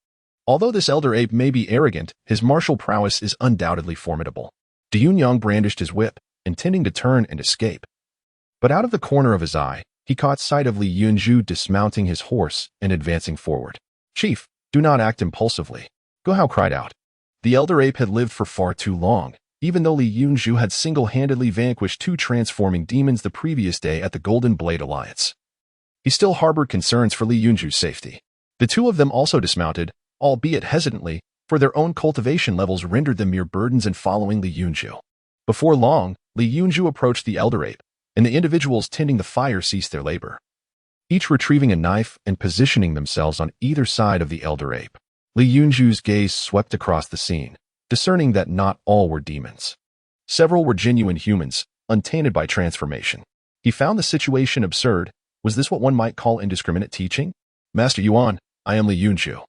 Although this elder ape may be arrogant, his martial prowess is undoubtedly formidable. Du Yunyang brandished his whip, intending to turn and escape. But out of the corner of his eye, he caught sight of Li Yunzhou dismounting his horse and advancing forward. "Chief, do not act impulsively," Gu Hao cried out. The elder ape had lived for far too long, even though Li Yunzhou had single-handedly vanquished 2 transforming demons the previous day at the Golden Blade Alliance. He still harbored concerns for Li Yunzhou's safety. The two of them also dismounted, albeit hesitantly, for their own cultivation levels rendered them mere burdens in following Li Yunzhou. Before long, Li Yunzhou approached the elder ape, and the individuals tending the fire ceased their labor, each retrieving a knife and positioning themselves on either side of the elder ape. Li Yunzhou's gaze swept across the scene, discerning that not all were demons. Several were genuine humans, untainted by transformation. He found the situation absurd. Was this what one might call indiscriminate teaching? "Master Yuan, I am Li Yunzhou,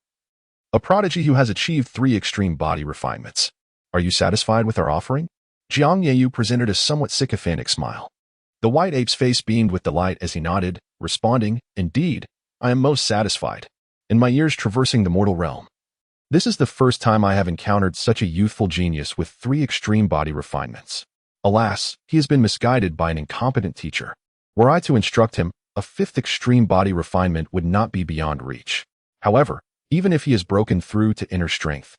a prodigy who has achieved 3 extreme body refinements. Are you satisfied with our offering?" Jiang Yeyu presented a somewhat sycophantic smile. The white ape's face beamed with delight as he nodded, responding, "Indeed, I am most satisfied. In my years traversing the mortal realm, this is the first time I have encountered such a youthful genius with 3 extreme body refinements. Alas, he has been misguided by an incompetent teacher. Were I to instruct him, a 5th extreme body refinement would not be beyond reach. However, even if he has broken through to inner strength,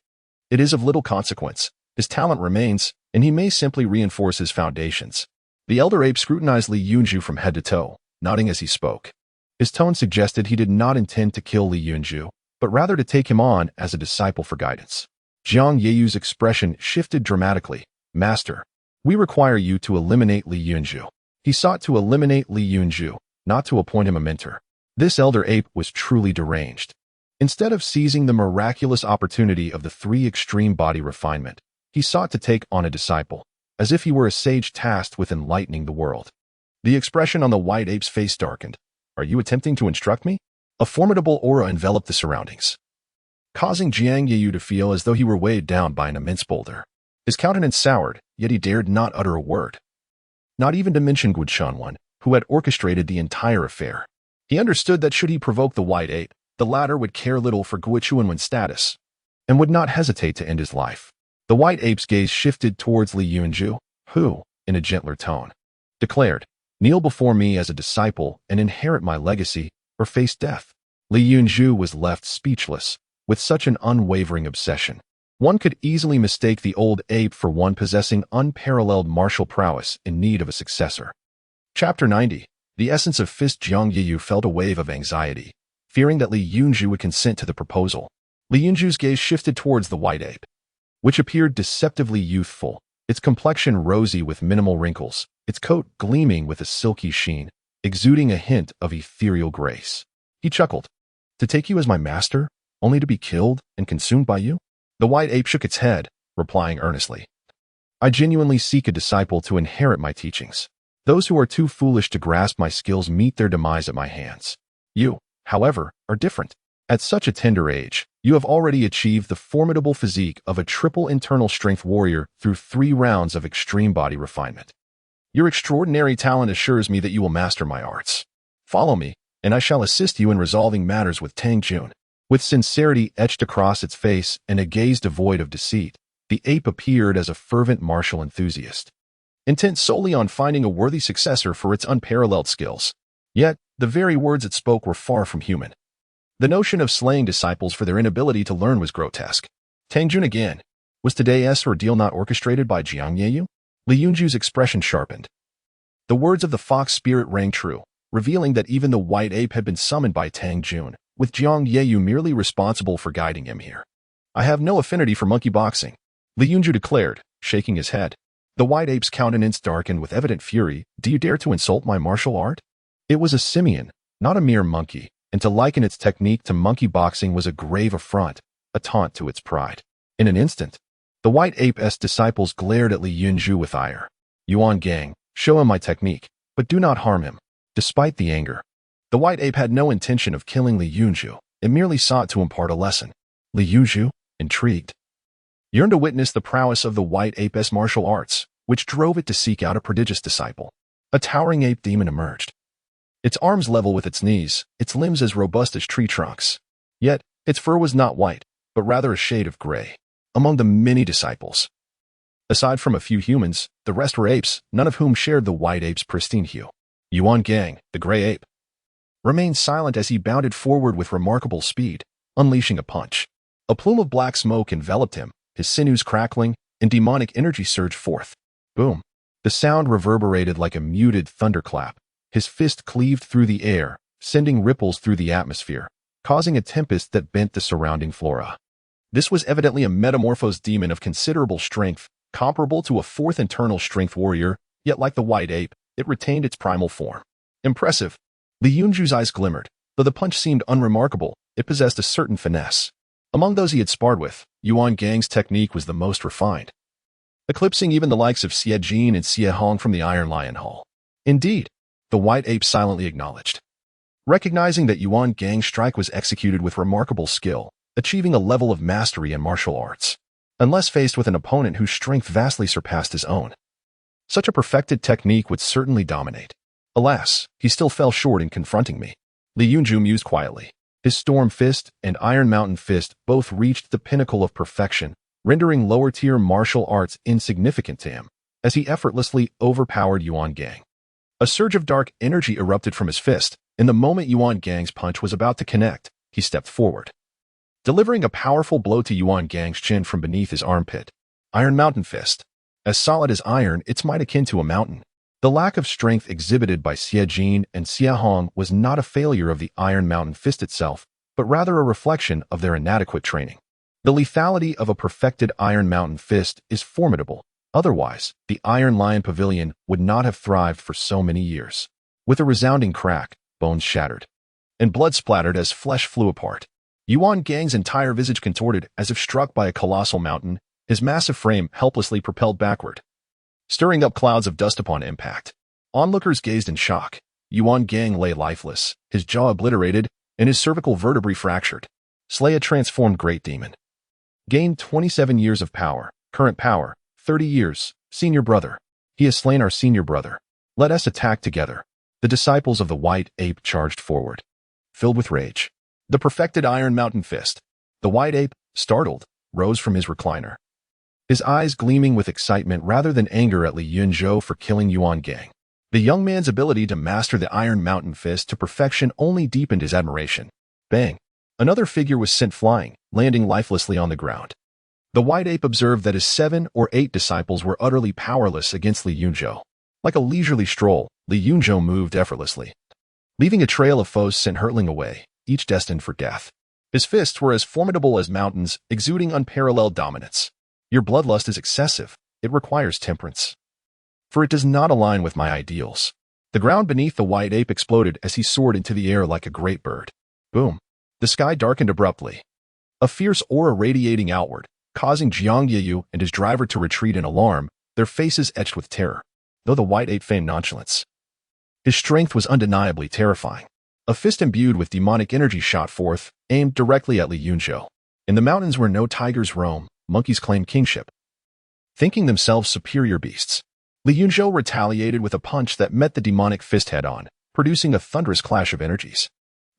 it is of little consequence. His talent remains, and he may simply reinforce his foundations." The elder ape scrutinized Li Yunzhou from head to toe, nodding as he spoke. His tone suggested he did not intend to kill Li Yunzhou, but rather to take him on as a disciple for guidance. Jiang Yeyu's expression shifted dramatically. "Master, we require you to eliminate Li Yunzhou." He sought to eliminate Li Yunzhou, not to appoint him a mentor. This elder ape was truly deranged. Instead of seizing the miraculous opportunity of the 3 extreme body refinement, he sought to take on a disciple, as if he were a sage tasked with enlightening the world. The expression on the white ape's face darkened. "Are you attempting to instruct me?" A formidable aura enveloped the surroundings, causing Jiang Yeyu to feel as though he were weighed down by an immense boulder. His countenance soured, yet he dared not utter a word, not even to mention Gu Shanwan, who had orchestrated the entire affair. He understood that should he provoke the white ape, the latter would care little for Gu Shanwan's status, and would not hesitate to end his life. The white ape's gaze shifted towards Li Yunzhou, who, in a gentler tone, declared, "Kneel before me as a disciple and inherit my legacy, or face death." Li Yunzhou was left speechless. With such an unwavering obsession, one could easily mistake the old ape for one possessing unparalleled martial prowess in need of a successor. Chapter 90. The essence of Fist. Jiang Yeyu felt a wave of anxiety, fearing that Li Yunzhou would consent to the proposal. Li Yunzhou's gaze shifted towards the white ape, which appeared deceptively youthful, its complexion rosy with minimal wrinkles, its coat gleaming with a silky sheen, exuding a hint of ethereal grace. He chuckled. To take you as my master, only to be killed and consumed by you? The white ape shook its head, replying earnestly. I genuinely seek a disciple to inherit my teachings. Those who are too foolish to grasp my skills meet their demise at my hands. You, however, are different. At such a tender age, you have already achieved the formidable physique of a triple internal strength warrior through 3 rounds of extreme body refinement. Your extraordinary talent assures me that you will master my arts. Follow me, and I shall assist you in resolving matters with Tang Jun. With sincerity etched across its face and a gaze devoid of deceit, the ape appeared as a fervent martial enthusiast, intent solely on finding a worthy successor for its unparalleled skills. Yet, the very words it spoke were far from human. The notion of slaying disciples for their inability to learn was grotesque. Tang Jun again. Was today's ordeal not orchestrated by Jiang Yeyu? Li Yunzhou's expression sharpened. The words of the fox spirit rang true, revealing that even the white ape had been summoned by Tang Jun, with Jiang Yeyu merely responsible for guiding him here. I have no affinity for monkey boxing, Li Yunzhou declared, shaking his head. The white ape's countenance darkened with evident fury. Do you dare to insult my martial art? It was a simian, not a mere monkey, and to liken its technique to monkey boxing was a grave affront, a taunt to its pride. In an instant, the white ape's disciples glared at Li Yunzhou with ire. Yuan Gang, show him my technique, but do not harm him. Despite the anger, the white ape had no intention of killing Li Yunzhou. It merely sought to impart a lesson. Li Yunzhou, intrigued, yearned to witness the prowess of the white ape's martial arts, which drove it to seek out a prodigious disciple. A towering ape demon emerged, its arms level with its knees, its limbs as robust as tree trunks. Yet, its fur was not white, but rather a shade of gray. Among the many disciples, aside from a few humans, the rest were apes, none of whom shared the white ape's pristine hue. Yuan Gang, the gray ape, remained silent as he bounded forward with remarkable speed, unleashing a punch. A plume of black smoke enveloped him, his sinews crackling, and demonic energy surged forth. Boom! The sound reverberated like a muted thunderclap. His fist cleaved through the air, sending ripples through the atmosphere, causing a tempest that bent the surrounding flora. This was evidently a metamorphosed demon of considerable strength, comparable to a 4th internal strength warrior, yet like the white ape, it retained its primal form. Impressive. Li Yunzhou's eyes glimmered. Though the punch seemed unremarkable, it possessed a certain finesse. Among those he had sparred with, Yuan Gang's technique was the most refined, eclipsing even the likes of Xie Jin and Xie Hong from the Iron Lion Hall. Indeed, the white ape silently acknowledged, recognizing that Yuan Gang's strike was executed with remarkable skill, achieving a level of mastery in martial arts, unless faced with an opponent whose strength vastly surpassed his own. Such a perfected technique would certainly dominate. Alas, he still fell short in confronting me. Li Yunzhou mused quietly. His Storm Fist and Iron Mountain Fist both reached the pinnacle of perfection, rendering lower-tier martial arts insignificant to him, as he effortlessly overpowered Yuan Gang. A surge of dark energy erupted from his fist, and the moment Yuan Gang's punch was about to connect, he stepped forward, delivering a powerful blow to Yuan Gang's chin from beneath his armpit. Iron Mountain Fist. As solid as iron, it's might akin to a mountain. The lack of strength exhibited by Xie Jin and Xie Hong was not a failure of the Iron Mountain Fist itself, but rather a reflection of their inadequate training. The lethality of a perfected Iron Mountain Fist is formidable. Otherwise, the Iron Lion Pavilion would not have thrived for so many years. With a resounding crack, bones shattered, and blood splattered as flesh flew apart. Yuan Gang's entire visage contorted as if struck by a colossal mountain, his massive frame helplessly propelled backward, stirring up clouds of dust upon impact. Onlookers gazed in shock. Yuan Gang lay lifeless, his jaw obliterated, and his cervical vertebrae fractured. Slay a transformed great demon. Gained 27 years of power, current power, 30 years, senior brother. He has slain our senior brother. Let us attack together. The disciples of the white ape charged forward, filled with rage. The perfected Iron Mountain Fist. The white ape, startled, rose from his recliner, his eyes gleaming with excitement rather than anger at Li Yunzhou for killing Yuan Gang. The young man's ability to master the Iron Mountain Fist to perfection only deepened his admiration. Bang! Another figure was sent flying, landing lifelessly on the ground. The white ape observed that his 7 or 8 disciples were utterly powerless against Li Yunzhou. Like a leisurely stroll, Li Yunzhou moved effortlessly, leaving a trail of foes sent hurtling away, each destined for death. His fists were as formidable as mountains, exuding unparalleled dominance. Your bloodlust is excessive. It requires temperance. For it does not align with my ideals. The ground beneath the white ape exploded as he soared into the air like a great bird. Boom. The sky darkened abruptly. A fierce aura radiating outward, causing Jiangyu and his driver to retreat in alarm, their faces etched with terror, though the white ape feigned nonchalance. His strength was undeniably terrifying. A fist imbued with demonic energy shot forth, aimed directly at Yunzhou. In the mountains where no tigers roam, monkeys claim kingship. Thinking themselves superior beasts, Yunzhou retaliated with a punch that met the demonic fist head-on, producing a thunderous clash of energies.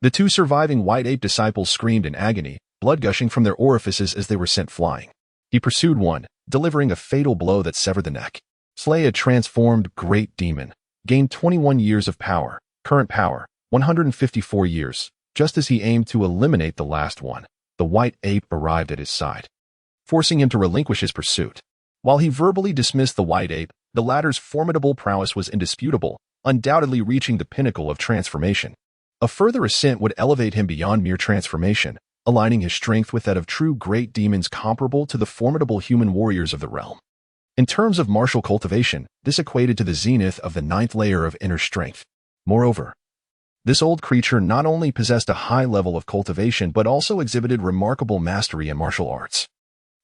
The two surviving white ape disciples screamed in agony, blood gushing from their orifices as they were sent flying. He pursued one, delivering a fatal blow that severed the neck. Slay a transformed great demon. Gained 21 years of power. Current power, 154 years. Just as he aimed to eliminate the last one, the white ape arrived at his side, forcing him to relinquish his pursuit. While he verbally dismissed the white ape, the latter's formidable prowess was indisputable, undoubtedly reaching the pinnacle of transformation. A further ascent would elevate him beyond mere transformation, aligning his strength with that of true great demons comparable to the formidable human warriors of the realm. In terms of martial cultivation, this equated to the zenith of the 9th layer of inner strength. Moreover, this old creature not only possessed a high level of cultivation but also exhibited remarkable mastery in martial arts.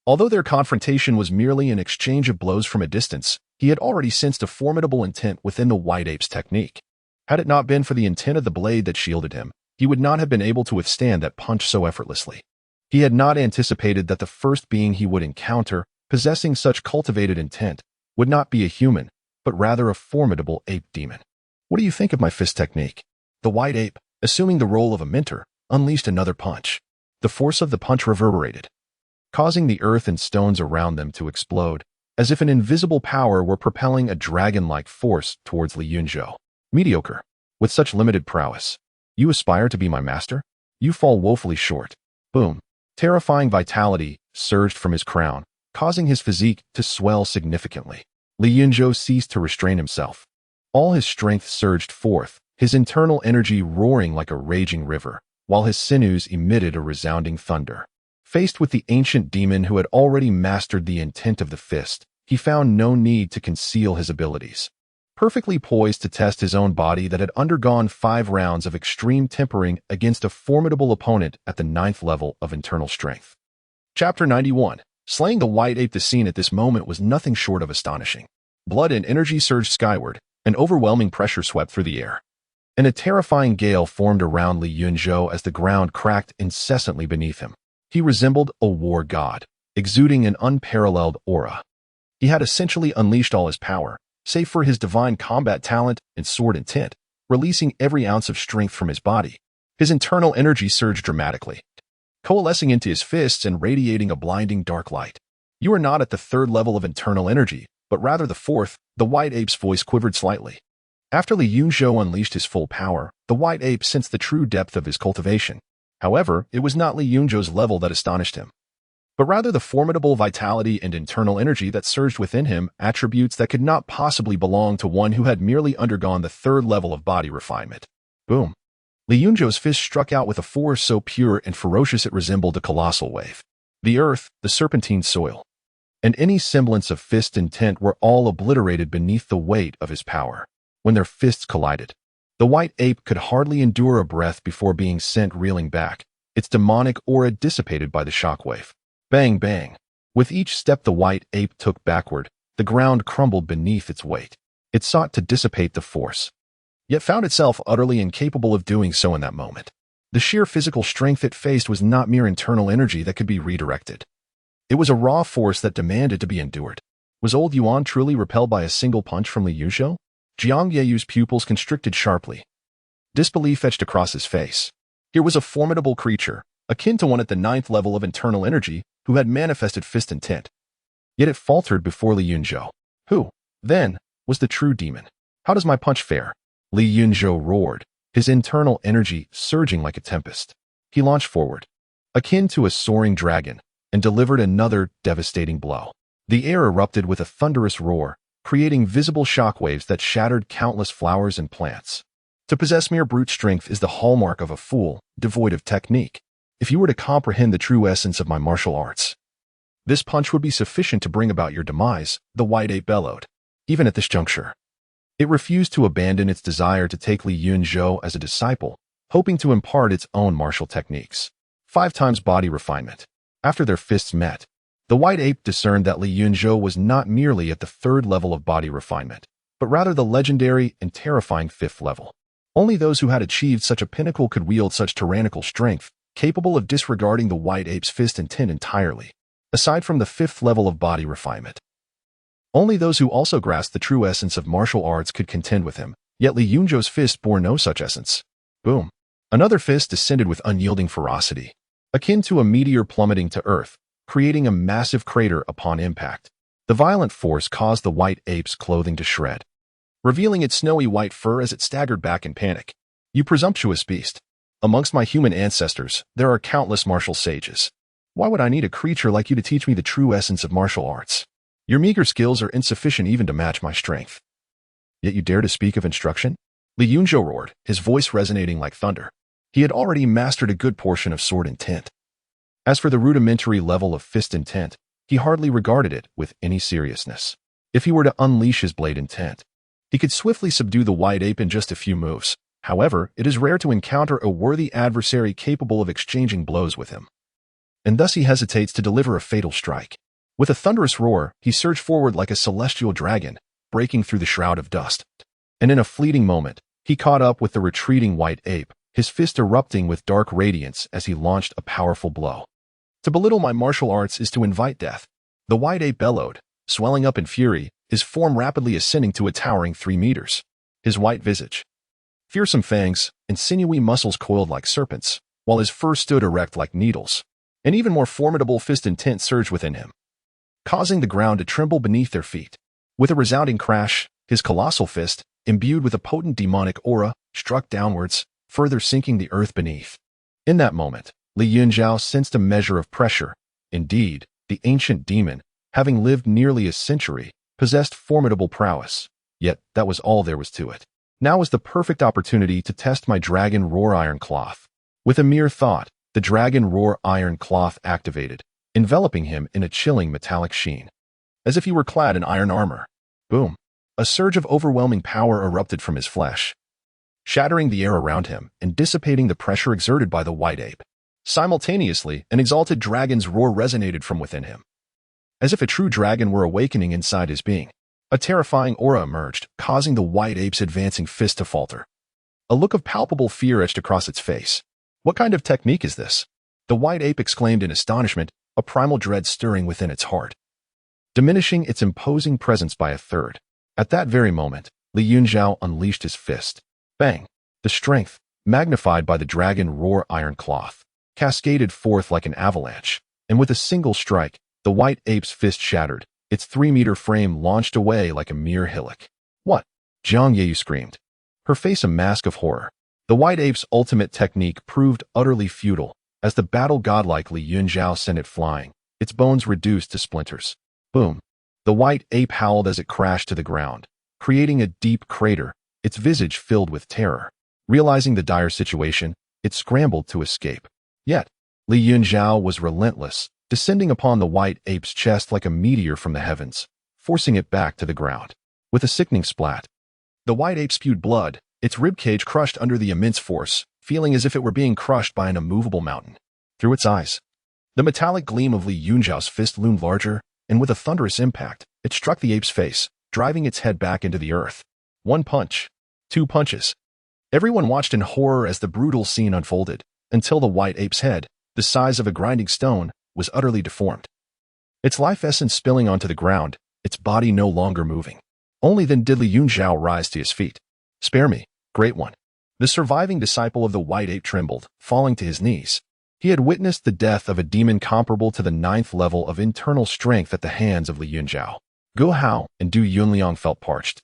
Although their confrontation was merely an exchange of blows from a distance, he had already sensed a formidable intent within the white ape's technique. Had it not been for the intent of the blade that shielded him, he would not have been able to withstand that punch so effortlessly. He had not anticipated that the first being he would encounter, possessing such cultivated intent, would not be a human, but rather a formidable ape demon. What do you think of my fist technique? The white ape, assuming the role of a mentor, unleashed another punch. The force of the punch reverberated, causing the earth and stones around them to explode, as if an invisible power were propelling a dragon-like force towards Yunzhou. Mediocre. With such limited prowess, you aspire to be my master? You fall woefully short. Boom. Terrifying vitality surged from his crown, causing his physique to swell significantly. Yunzhou ceased to restrain himself. All his strength surged forth, his internal energy roaring like a raging river, while his sinews emitted a resounding thunder. Faced with the ancient demon who had already mastered the intent of the fist, he found no need to conceal his abilities. Perfectly poised to test his own body that had undergone 5 rounds of extreme tempering against a formidable opponent at the 9th level of internal strength. Chapter 91. Slaying the white ape. The scene at this moment was nothing short of astonishing. Blood and energy surged skyward, an overwhelming pressure swept through the air, and a terrifying gale formed around Yunzhou as the ground cracked incessantly beneath him. He resembled a war god, exuding an unparalleled aura. He had essentially unleashed all his power, save for his divine combat talent and sword intent, releasing every ounce of strength from his body. His internal energy surged dramatically, coalescing into his fists and radiating a blinding dark light. You are not at the 3rd level of internal energy, but rather the 4th. The white ape's voice quivered slightly. After Yunzhou unleashed his full power, the white ape sensed the true depth of his cultivation. However, it was not Yunzhou's level that astonished him, but rather the formidable vitality and internal energy that surged within him, attributes that could not possibly belong to one who had merely undergone the 3rd level of body refinement. Boom. Yunzhou's fist struck out with a force so pure and ferocious it resembled a colossal wave. The earth, the serpentine soil, and any semblance of fist intent were all obliterated beneath the weight of his power. When their fists collided, the white ape could hardly endure a breath before being sent reeling back, its demonic aura dissipated by the shockwave. Bang, bang. With each step the white ape took backward, the ground crumbled beneath its weight. It sought to dissipate the force, yet found itself utterly incapable of doing so in that moment. The sheer physical strength it faced was not mere internal energy that could be redirected. It was a raw force that demanded to be endured. Was old Yuan truly repelled by a single punch from Yunzhou? Jiang Yeyu's pupils constricted sharply. Disbelief etched across his face. Here was a formidable creature, akin to one at the 9th level of internal energy, who had manifested fist intent. Yet it faltered before Yunzhou. Who, then, was the true demon? How does my punch fare? Yunzhou roared, his internal energy surging like a tempest. He launched forward, akin to a soaring dragon, and delivered another devastating blow. The air erupted with a thunderous roar, creating visible shockwaves that shattered countless flowers and plants. To possess mere brute strength is the hallmark of a fool, devoid of technique. if you were to comprehend the true essence of my martial arts, this punch would be sufficient to bring about your demise, the white ape bellowed. Even at this juncture, it refused to abandon its desire to take Li Yunzhou as a disciple, hoping to impart its own martial techniques. 5 times body refinement. After their fists met, the white ape discerned that Li Yunzhou was not merely at the 3rd level of body refinement, but rather the legendary and terrifying 5th level. Only those who had achieved such a pinnacle could wield such tyrannical strength, capable of disregarding the white ape's fist intent entirely. Aside from the 5th level of body refinement, only those who also grasped the true essence of martial arts could contend with him, yet Li Yunzhou's fist bore no such essence. Boom. Another fist descended with unyielding ferocity, akin to a meteor plummeting to earth, creating a massive crater upon impact. The violent force caused the white ape's clothing to shred, revealing its snowy white fur as it staggered back in panic. You presumptuous beast! Amongst my human ancestors, there are countless martial sages. Why would I need a creature like you to teach me the true essence of martial arts? Your meager skills are insufficient even to match my strength. Yet you dare to speak of instruction? Li Yunzhou roared, his voice resonating like thunder. He had already mastered a good portion of sword intent. As for the rudimentary level of fist intent, he hardly regarded it with any seriousness. If he were to unleash his blade intent, he could swiftly subdue the white ape in just a few moves. However, it is rare to encounter a worthy adversary capable of exchanging blows with him. And thus he hesitates to deliver a fatal strike. With a thunderous roar, he surged forward like a celestial dragon, breaking through the shroud of dust. And in a fleeting moment, he caught up with the retreating white ape, his fist erupting with dark radiance as he launched a powerful blow. To belittle my martial arts is to invite death. The white ape bellowed, swelling up in fury, his form rapidly ascending to a towering 3 meters. His white visage, fearsome fangs, and sinewy muscles coiled like serpents, while his fur stood erect like needles. An even more formidable fist intent surged within him, causing the ground to tremble beneath their feet. With a resounding crash, his colossal fist, imbued with a potent demonic aura, struck downwards, further sinking the earth beneath. In that moment, Li Yunzhou sensed a measure of pressure. Indeed, the ancient demon, having lived nearly a century, possessed formidable prowess. Yet that was all there was to it. Now was the perfect opportunity to test my dragon roar iron cloth. With a mere thought, the dragon roar iron cloth activated, enveloping him in a chilling metallic sheen, as if he were clad in iron armor. Boom! A surge of overwhelming power erupted from his flesh, shattering the air around him and dissipating the pressure exerted by the white ape. Simultaneously, an exalted dragon's roar resonated from within him, as if a true dragon were awakening inside his being. A terrifying aura emerged, causing the white ape's advancing fist to falter. A look of palpable fear etched across its face. What kind of technique is this? The white ape exclaimed in astonishment, a primal dread stirring within its heart, diminishing its imposing presence by a third. At that very moment, Li Yunzhou unleashed his fist. Bang! The strength, magnified by the dragon roar iron cloth, cascaded forth like an avalanche, and with a single strike, the white ape's fist shattered, its 3-meter frame launched away like a mere hillock. What? Jiang Yeu screamed, her face a mask of horror. The white ape's ultimate technique proved utterly futile, as the battle godlike Li Yunzhou sent it flying, its bones reduced to splinters. Boom! The white ape howled as it crashed to the ground, creating a deep crater, its visage filled with terror. Realizing the dire situation, it scrambled to escape. Yet, Li Yunzhou was relentless, descending upon the white ape's chest like a meteor from the heavens, forcing it back to the ground. With a sickening splat, the white ape spewed blood, its ribcage crushed under the immense force, feeling as if it were being crushed by an immovable mountain. Through its eyes, the metallic gleam of Li Yunzhou's fist loomed larger, and with a thunderous impact, it struck the ape's face, driving its head back into the earth. 1 punch. 2 punches. Everyone watched in horror as the brutal scene unfolded, until the white ape's head, the size of a grinding stone, was utterly deformed. Its life essence spilling onto the ground, its body no longer moving. Only then did Li Yunzhou rise to his feet. Spare me, Great One. The surviving disciple of the white ape trembled, falling to his knees. He had witnessed the death of a demon comparable to the 9th level of internal strength at the hands of Li Yunzhou. Guo Hao and Du Yunliang felt parched,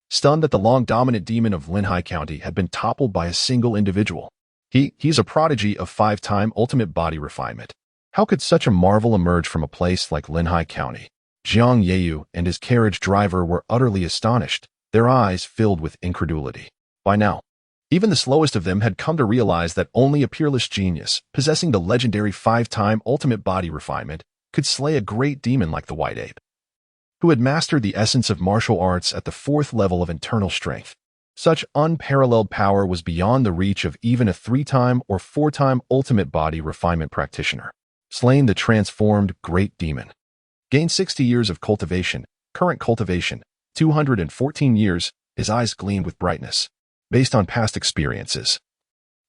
stunned that the long-dominant demon of Linhai County had been toppled by a single individual. He's a prodigy of 5-time ultimate body refinement. How could such a marvel emerge from a place like Linhai County? Jiang Yeu and his carriage driver were utterly astonished, their eyes filled with incredulity. By now, Even the slowest of them had come to realize that only a peerless genius, possessing the legendary 5-time ultimate body refinement, could slay a great demon like the White Ape, who had mastered the essence of martial arts at the 4th level of internal strength. Such unparalleled power was beyond the reach of even a 3-time or 4-time ultimate body refinement practitioner. Slaying the transformed great demon. Gained 60 years of cultivation, current cultivation, 214 years, his eyes gleamed with brightness. Based on past experiences,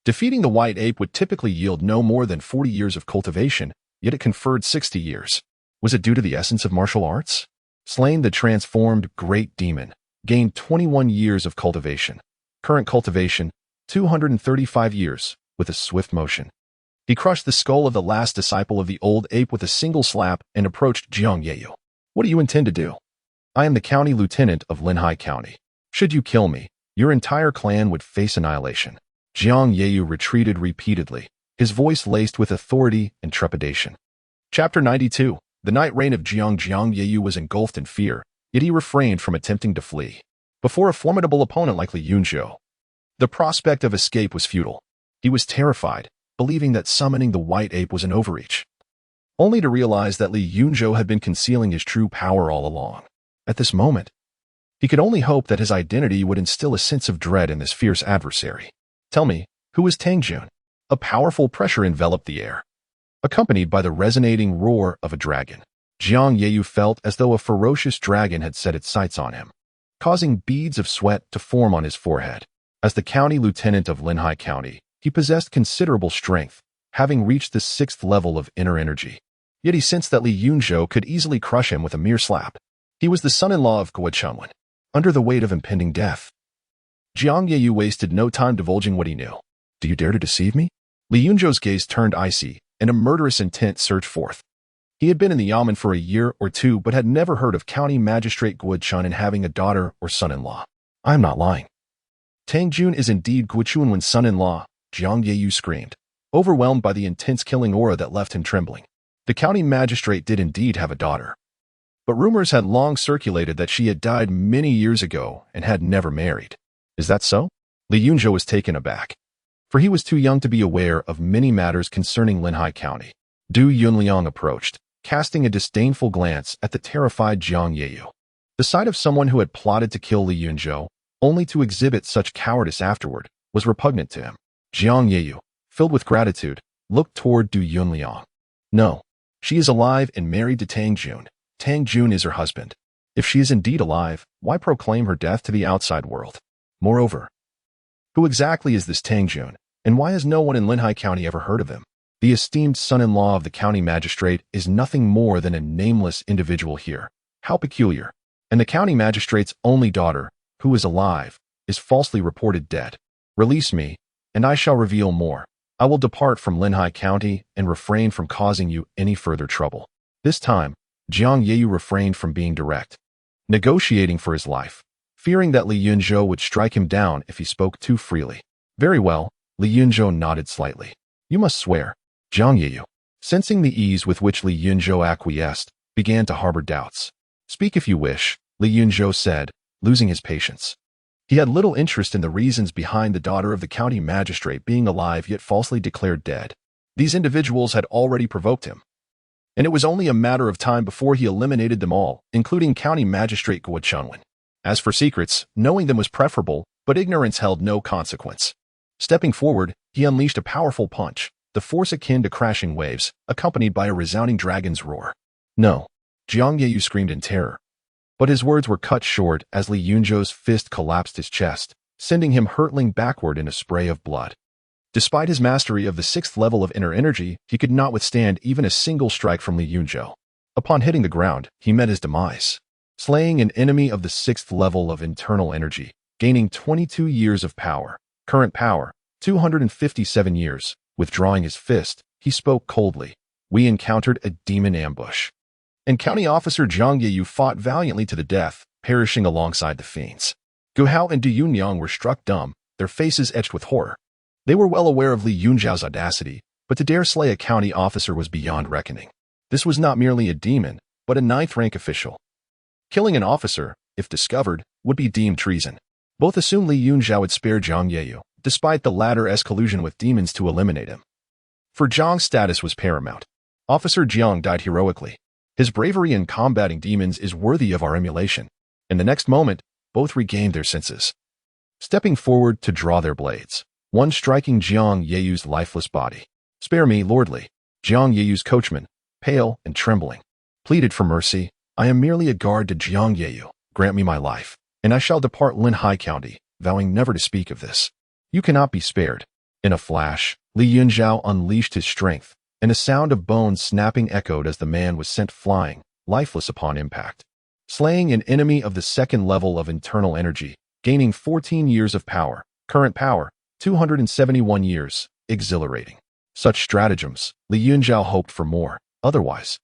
defeating the White Ape would typically yield no more than 40 years of cultivation, yet it conferred 60 years. Was it due to the essence of martial arts? Slaying the transformed great demon. Gained 21 years of cultivation. Current cultivation, 235 years, with a swift motion. He crushed the skull of the last disciple of the old ape with a single slap and approached Jiang Yeyu. What do you intend to do? I am the county lieutenant of Linhai County. Should you kill me, your entire clan would face annihilation. Jiang Yeyu retreated repeatedly, his voice laced with authority and trepidation. Chapter 92. The night reign of Jiang Yeyu was engulfed in fear, yet he refrained from attempting to flee. Before a formidable opponent like Yunzhou, the prospect of escape was futile. He was terrified, believing that summoning the White Ape was an overreach, only to realize that Yunzhou had been concealing his true power all along. At this moment, he could only hope that his identity would instill a sense of dread in this fierce adversary. Tell me, who is Tangjun? A powerful pressure enveloped the air, accompanied by the resonating roar of a dragon. Jiang Yeyu felt as though a ferocious dragon had set its sights on him, causing beads of sweat to form on his forehead. As the county lieutenant of Linhai County, he possessed considerable strength, having reached the 6th level of inner energy. Yet he sensed that Yunzhou could easily crush him with a mere slap. He was the son-in-law of Guo Chunwen, under the weight of impending death. Jiang Yeyu wasted no time divulging what he knew. Do you dare to deceive me? Yunzhou's gaze turned icy, and a murderous intent surged forth. He had been in the Yamen for a year or two, but had never heard of County Magistrate Guo Chun and having a daughter or son-in-law. I am not lying. Tangjun is indeed Guo Chunwen's son-in-law, Jiang Yeyu screamed, overwhelmed by the intense killing aura that left him trembling. The county magistrate did indeed have a daughter, but rumors had long circulated that she had died many years ago and had never married. Is that so? Yunzhou was taken aback, for he was too young to be aware of many matters concerning Linhai County. Du Yunliang approached, casting a disdainful glance at the terrified Jiang Yeyu. The sight of someone who had plotted to kill Yunzhou, only to exhibit such cowardice afterward, was repugnant to him. Jiang Yeyu, filled with gratitude, looked toward Du Yunliang. No, she is alive and married to Tangjun. Tangjun is her husband. If she is indeed alive, why proclaim her death to the outside world? Moreover, who exactly is this Tangjun, and why has no one in Linhai County ever heard of him? The esteemed son-in-law of the county magistrate is nothing more than a nameless individual here. How peculiar. And the county magistrate's only daughter, who is alive, is falsely reported dead. Release me, and I shall reveal more. I will depart from Linhai County and refrain from causing you any further trouble. This time, Jiang Yeyu refrained from being direct, negotiating for his life, fearing that Yunzhou would strike him down if he spoke too freely. Very well, Yunzhou nodded slightly. You must swear. Jiang Yeyu, sensing the ease with which Yunzhou acquiesced, began to harbor doubts. Speak if you wish, Yunzhou said, losing his patience. He had little interest in the reasons behind the daughter of the county magistrate being alive yet falsely declared dead. These individuals had already provoked him, and it was only a matter of time before he eliminated them all, including county magistrate Guo Chunwen. As for secrets, knowing them was preferable, but ignorance held no consequence. Stepping forward, he unleashed a powerful punch, the force akin to crashing waves, accompanied by a resounding dragon's roar. No, Jiang Yeyu screamed in terror. But his words were cut short as Yunzhou's fist collapsed his chest, sending him hurtling backward in a spray of blood. Despite his mastery of the 6th level of inner energy, he could not withstand even a single strike from Yunzhou. Upon hitting the ground, he met his demise, slaying an enemy of the 6th level of internal energy, gaining 22 years of power. Current power, 257 years. Withdrawing his fist, he spoke coldly. We encountered a demon ambush, and County Officer Jiang Yeyu fought valiantly to the death, perishing alongside the fiends. Gu Hao and Du Yunyang were struck dumb, their faces etched with horror. They were well aware of Yunzhou's audacity, but to dare slay a county officer was beyond reckoning. This was not merely a demon, but a 9th-rank official. Killing an officer, if discovered, would be deemed treason. Both assumed Yunzhou would spare Jiang Yeyu, despite the latter's collusion with demons to eliminate him. For Jiang's status was paramount. Officer Jiang died heroically. His bravery in combating demons is worthy of our emulation. In the next moment, both regained their senses. Stepping forward to draw their blades, one striking Jiang Yeyu's lifeless body. "Spare me, lordly." Jiang Yeyu's coachman, pale and trembling, pleaded for mercy. "I am merely a guard to Jiang Yeyu. Grant me my life, and I shall depart Linhai County, vowing never to speak of this." "You cannot be spared." In a flash, Li Yunzhou unleashed his strength, and a sound of bones snapping echoed as the man was sent flying, lifeless upon impact. Slaying an enemy of the second level of internal energy, gaining 14 years of power, current power, 271 years, exhilarating. Such stratagems, Li Yunzhou hoped for more, otherwise.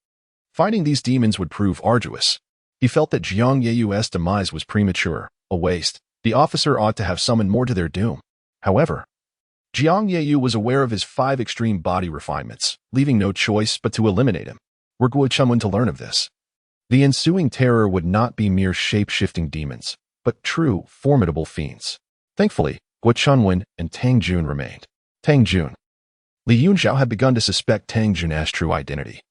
Fighting these demons would prove arduous. He felt that Jiang Yeyu's demise was premature, a waste. The officer ought to have summoned more to their doom. However, Jiang Yeyu was aware of his 5 extreme body refinements, leaving no choice but to eliminate him. Were Guo Chunwen to learn of this? The ensuing terror would not be mere shape-shifting demons, but true, formidable fiends. Thankfully, Guo Chunwen and Tang Jun remained. Tang Jun. Li Yunzhou had begun to suspect Tang Jun's true identity.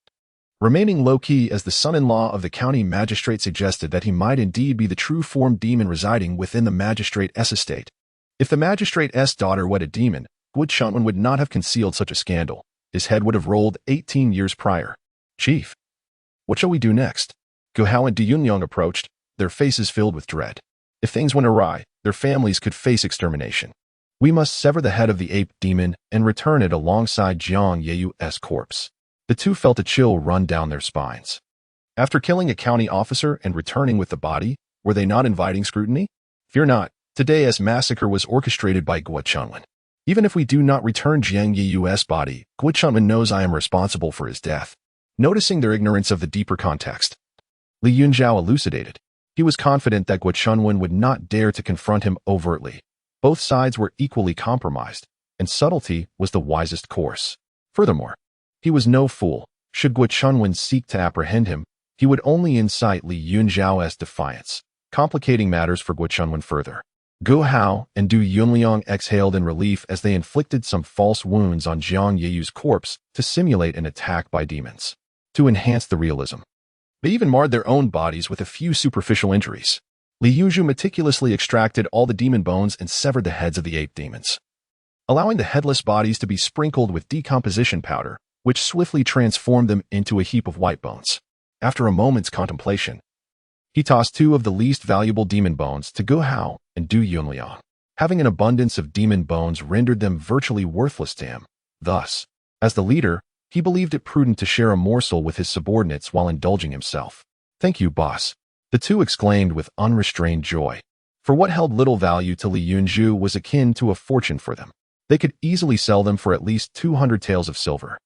Remaining low-key as the son-in-law of the county magistrate suggested that he might indeed be the true-formed demon residing within the magistrate's estate. If the magistrate's daughter wed a demon, Guo Chunwen would not have concealed such a scandal. His head would have rolled 18 years prior. "Chief, what shall we do next?" Gu Hao and Du Yunyang approached, their faces filled with dread. If things went awry, their families could face extermination. "We must sever the head of the ape demon and return it alongside Jiang Yeyu's corpse." The two felt a chill run down their spines. After killing a county officer and returning with the body, were they not inviting scrutiny? Fear not. Today's massacre was orchestrated by Guo Chunwen. Even if we do not return Jiang Yeyu's body, Guo Chunwen knows I am responsible for his death. Noticing their ignorance of the deeper context, Li Yunzhou elucidated. He was confident that Guo Chunwen would not dare to confront him overtly. Both sides were equally compromised, and subtlety was the wisest course. Furthermore, he was no fool. Should Guo Chunwen seek to apprehend him, he would only incite Li Yunzhou's defiance, complicating matters for Guo Chunwen further. Gu Hao and Du Yunliang exhaled in relief as they inflicted some false wounds on Jiang Yeyu's corpse to simulate an attack by demons. To enhance the realism, they even marred their own bodies with a few superficial injuries. Li Yunzhou meticulously extracted all the demon bones and severed the heads of the ape demons, allowing the headless bodies to be sprinkled with decomposition powder, which swiftly transformed them into a heap of white bones. After a moment's contemplation, he tossed 2 of the least valuable demon bones to Gu Hao and Du Yunliang. Having an abundance of demon bones rendered them virtually worthless to him. Thus, as the leader, he believed it prudent to share a morsel with his subordinates while indulging himself. "Thank you, boss," the two exclaimed with unrestrained joy. For what held little value to Li Yunzhou was akin to a fortune for them. They could easily sell them for at least 200 taels of silver.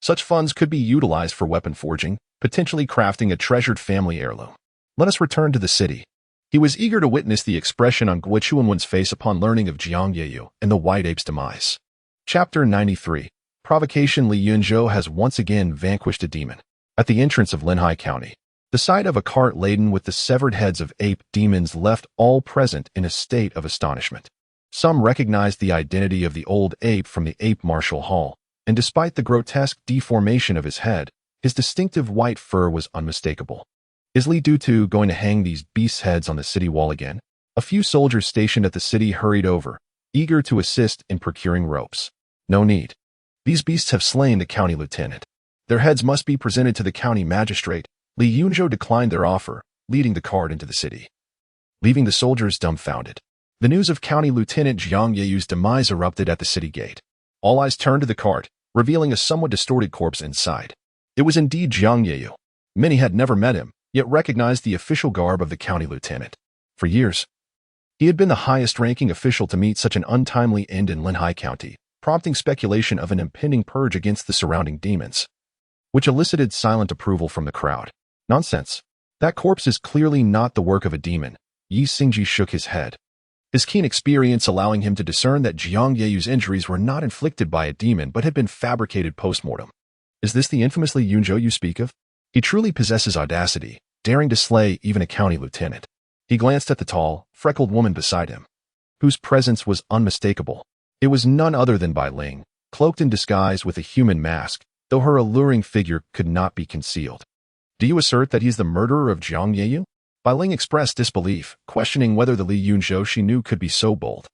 Such funds could be utilized for weapon forging, potentially crafting a treasured family heirloom. Let us return to the city. He was eager to witness the expression on Guo Chunwen's face upon learning of Jiang Yeyu and the White Ape's demise. Chapter 93. Provocation. Li Yunzhou has once again vanquished a demon. At the entrance of Linhai County, the sight of a cart laden with the severed heads of ape demons left all present in a state of astonishment. Some recognized the identity of the old ape from the ape martial hall, and despite the grotesque deformation of his head, his distinctive white fur was unmistakable. Is Li Dutu going to hang these beasts' heads on the city wall again? A few soldiers stationed at the city hurried over, eager to assist in procuring ropes. No need. These beasts have slain the county lieutenant. Their heads must be presented to the county magistrate. Li Yunzhou declined their offer, leading the cart into the city, leaving the soldiers dumbfounded. The news of County Lieutenant Jiang Yeyu's demise erupted at the city gate. All eyes turned to the cart, revealing a somewhat distorted corpse inside. It was indeed Jiang Yeyu. Many had never met him, yet recognized the official garb of the county lieutenant. For years, he had been the highest-ranking official to meet such an untimely end in Linhai County, prompting speculation of an impending purge against the surrounding demons, which elicited silent approval from the crowd. Nonsense. That corpse is clearly not the work of a demon. Yi Xingji shook his head, his keen experience allowing him to discern that Jiang Yeyu's injuries were not inflicted by a demon but had been fabricated post-mortem. Is this the infamous Li Yunzhou you speak of? He truly possesses audacity, daring to slay even a county lieutenant. He glanced at the tall, freckled woman beside him, whose presence was unmistakable. It was none other than Bai Ling, cloaked in disguise with a human mask, though her alluring figure could not be concealed. Do you assert that he is the murderer of Jiang Yeyu? Bai Ling expressed disbelief, questioning whether the Li Yunzhou she knew could be so bold.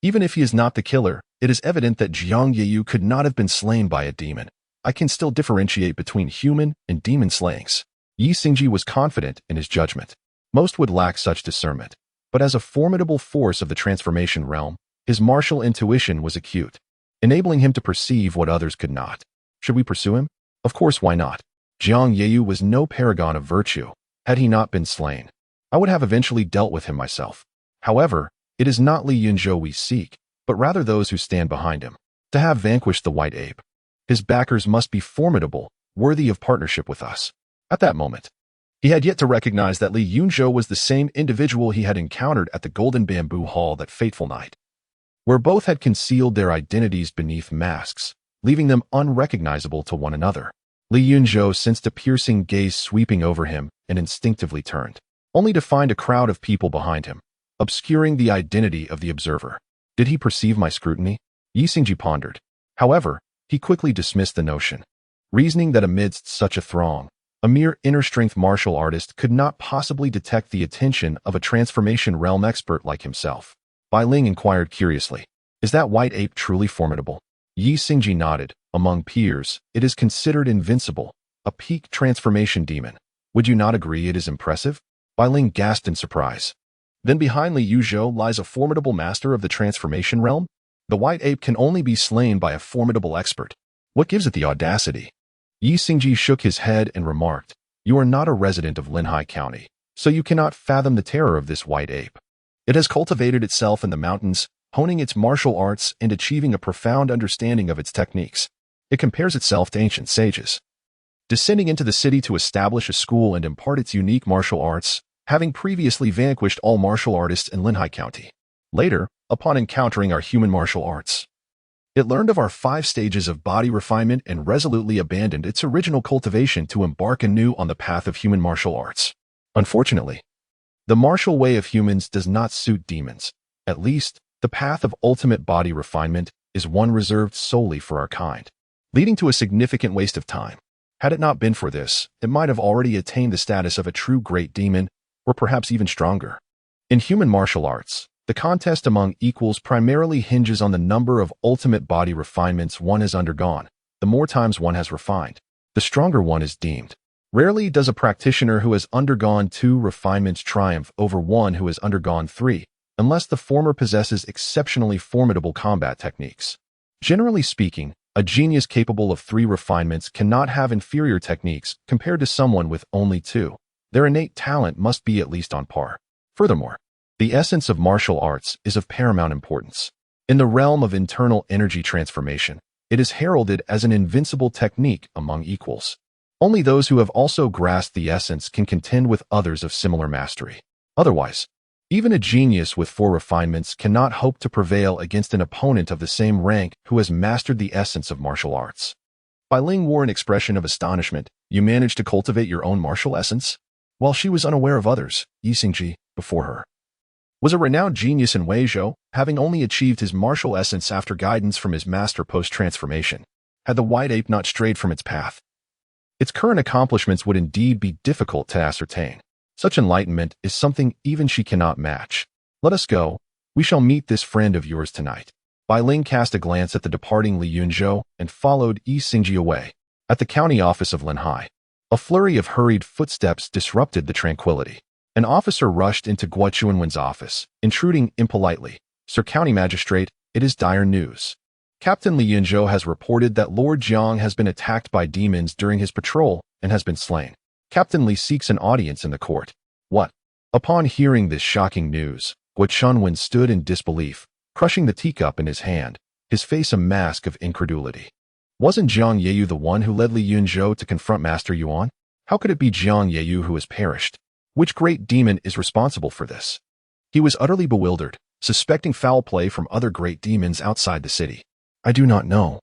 Even if he is not the killer, it is evident that Jiang Yeyu could not have been slain by a demon. I can still differentiate between human and demon slayings. Yi Xingji was confident in his judgment. Most would lack such discernment. But as a formidable force of the transformation realm, his martial intuition was acute, enabling him to perceive what others could not. Should we pursue him? Of course, why not? Jiang Yeyu was no paragon of virtue. Had he not been slain, I would have eventually dealt with him myself. However, it is not Li Yunzhou we seek, but rather those who stand behind him. To have vanquished the white ape, his backers must be formidable, worthy of partnership with us. At that moment, he had yet to recognize that Li Yunzhou was the same individual he had encountered at the Golden Bamboo Hall that fateful night, where both had concealed their identities beneath masks, leaving them unrecognizable to one another. Li Yunzhou sensed a piercing gaze sweeping over him and instinctively turned, only to find a crowd of people behind him, obscuring the identity of the observer. Did he perceive my scrutiny? Yi Xingji pondered. However, he quickly dismissed the notion, reasoning that amidst such a throng, a mere inner-strength martial artist could not possibly detect the attention of a transformation realm expert like himself. Bai Ling inquired curiously, "Is that white ape truly formidable?" Yi Xingji nodded. "Among peers, it is considered invincible, a peak transformation demon. Would you not agree it is impressive?" Bai Ling gasped in surprise. Then behind Li Yunzhou lies a formidable master of the transformation realm? The white ape can only be slain by a formidable expert. What gives it the audacity? Yi Xingji shook his head and remarked, "You are not a resident of Linhai County, so you cannot fathom the terror of this white ape. It has cultivated itself in the mountains, honing its martial arts and achieving a profound understanding of its techniques. It compares itself to ancient sages, descending into the city to establish a school and impart its unique martial arts, having previously vanquished all martial artists in Linhai County. Later, upon encountering our human martial arts, it learned of our 5 stages of body refinement and resolutely abandoned its original cultivation to embark anew on the path of human martial arts. Unfortunately, the martial way of humans does not suit demons. At least, the path of ultimate body refinement is one reserved solely for our kind, leading to a significant waste of time. Had it not been for this, it might have already attained the status of a true great demon, or perhaps even stronger. In human martial arts, the contest among equals primarily hinges on the number of ultimate body refinements one has undergone. The more times one has refined, the stronger one is deemed. Rarely does a practitioner who has undergone 2 refinements triumph over one who has undergone 3, unless the former possesses exceptionally formidable combat techniques. Generally speaking, a genius capable of 3 refinements cannot have inferior techniques compared to someone with only 2. Their innate talent must be at least on par. Furthermore, the essence of martial arts is of paramount importance. In the realm of internal energy transformation, it is heralded as an invincible technique among equals. Only those who have also grasped the essence can contend with others of similar mastery. Otherwise, even a genius with 4 refinements cannot hope to prevail against an opponent of the same rank who has mastered the essence of martial arts. Bai Ling wore an expression of astonishment. "You managed to cultivate your own martial essence?" While she was unaware of others, Yi Xingji, before her, was a renowned genius in Weizhou, having only achieved his martial essence after guidance from his master post-transformation. Had the white ape not strayed from its path, its current accomplishments would indeed be difficult to ascertain. Such enlightenment is something even she cannot match. Let us go. We shall meet this friend of yours tonight. Bai Ling cast a glance at the departing Li Yunzhou and followed Yi Xingji away. At the county office of Linhai, a flurry of hurried footsteps disrupted the tranquility. An officer rushed into Guo Chuanwen's office, intruding impolitely. "Sir County Magistrate, it is dire news. Captain Li Yunzhou has reported that Lord Jiang has been attacked by demons during his patrol and has been slain. Captain Li seeks an audience in the court." "What?" Upon hearing this shocking news, Guo Chuanwen stood in disbelief, crushing the teacup in his hand, his face a mask of incredulity. Wasn't Jiang Yeyu the one who led Li Yunzhou to confront Master Yuan? How could it be Jiang Yeyu who has perished? Which great demon is responsible for this? He was utterly bewildered, suspecting foul play from other great demons outside the city. "I do not know.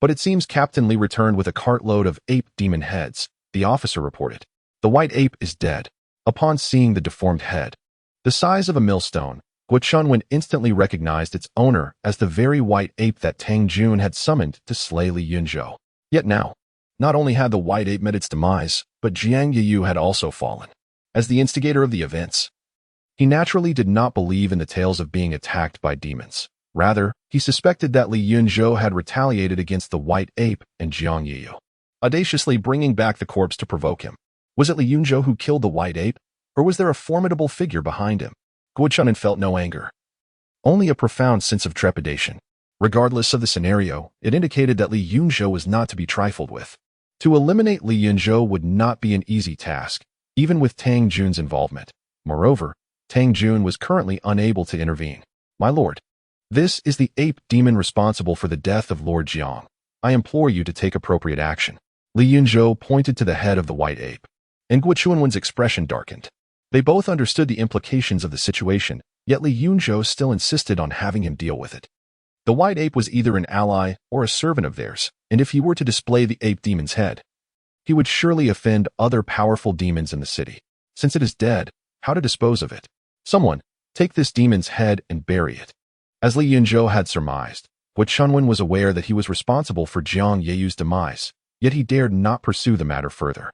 But it seems Captain Li returned with a cartload of ape demon heads," the officer reported. "The white ape is dead." Upon seeing the deformed head, the size of a millstone, Guochunwen instantly recognized its owner as the very white ape that Tang Jun had summoned to slay Li Yunzhou. Yet now, not only had the white ape met its demise, but Jiang Yiyu had also fallen. As the instigator of the events, he naturally did not believe in the tales of being attacked by demons. Rather, he suspected that Li Yunzhou had retaliated against the white ape and Jiang Yiyu, audaciously bringing back the corpse to provoke him. Was it Li Yunzhou who killed the white ape, or was there a formidable figure behind him? Guochunwen felt no anger, only a profound sense of trepidation. Regardless of the scenario, it indicated that Li Yunzhou was not to be trifled with. To eliminate Li Yunzhou would not be an easy task, even with Tang Jun's involvement. Moreover, Tang Jun was currently unable to intervene. My lord, this is the ape demon responsible for the death of Lord Jiang. I implore you to take appropriate action. Li Yunzhou pointed to the head of the white ape, and Guochunwen's expression darkened. They both understood the implications of the situation, yet Li Yunzhou still insisted on having him deal with it. The white ape was either an ally or a servant of theirs, and if he were to display the ape demon's head, he would surely offend other powerful demons in the city. Since it is dead, how to dispose of it? Someone, take this demon's head and bury it. As Li Yunzhou had surmised, Guochunwen was aware that he was responsible for Jiang Yiyu's demise, yet he dared not pursue the matter further.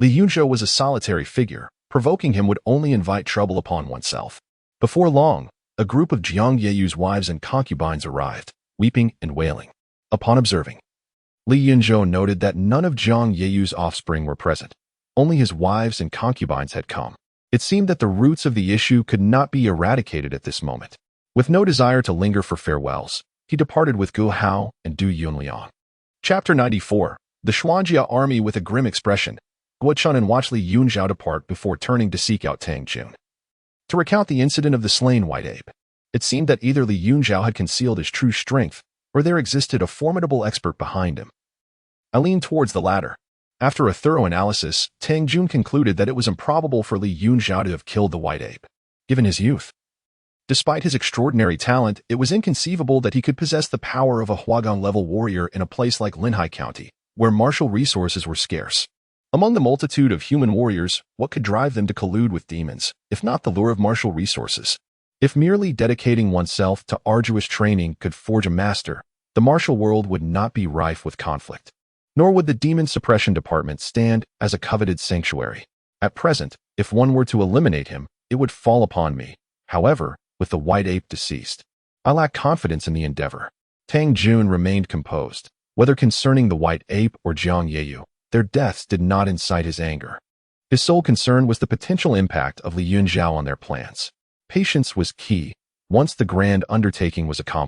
Li Yunzhou was a solitary figure. Provoking him would only invite trouble upon oneself. Before long, a group of Jiang Yiyu's wives and concubines arrived, weeping and wailing. Upon observing, Li Yunzhou noted that none of Jiang Yiyu's offspring were present. Only his wives and concubines had come. It seemed that the roots of the issue could not be eradicated at this moment. With no desire to linger for farewells, he departed with Gu Hao and Du Yunliang. Chapter 94. The Xuanjia army. With a grim expression, Guochunwen watched Li Yunzhou depart before turning to seek out Tang Jun. To recount the incident of the slain white ape, it seemed that either Li Yunzhou had concealed his true strength, or there existed a formidable expert behind him. I leaned towards the latter. After a thorough analysis, Tang Jun concluded that it was improbable for Li Yunzhou to have killed the white ape, given his youth. Despite his extraordinary talent, it was inconceivable that he could possess the power of a Huagong-level warrior in a place like Linhai County, where martial resources were scarce. Among the multitude of human warriors, what could drive them to collude with demons, if not the lure of martial resources? If merely dedicating oneself to arduous training could forge a master, the martial world would not be rife with conflict. Nor would the demon suppression department stand as a coveted sanctuary. At present, if one were to eliminate him, it would fall upon me. However, with the white ape deceased, I lack confidence in the endeavor. Tang Jun remained composed. Whether concerning the white ape or Jiang Yiyu, their deaths did not incite his anger. His sole concern was the potential impact of Li Yunzhou on their plans. Patience was key. Once the grand undertaking was accomplished,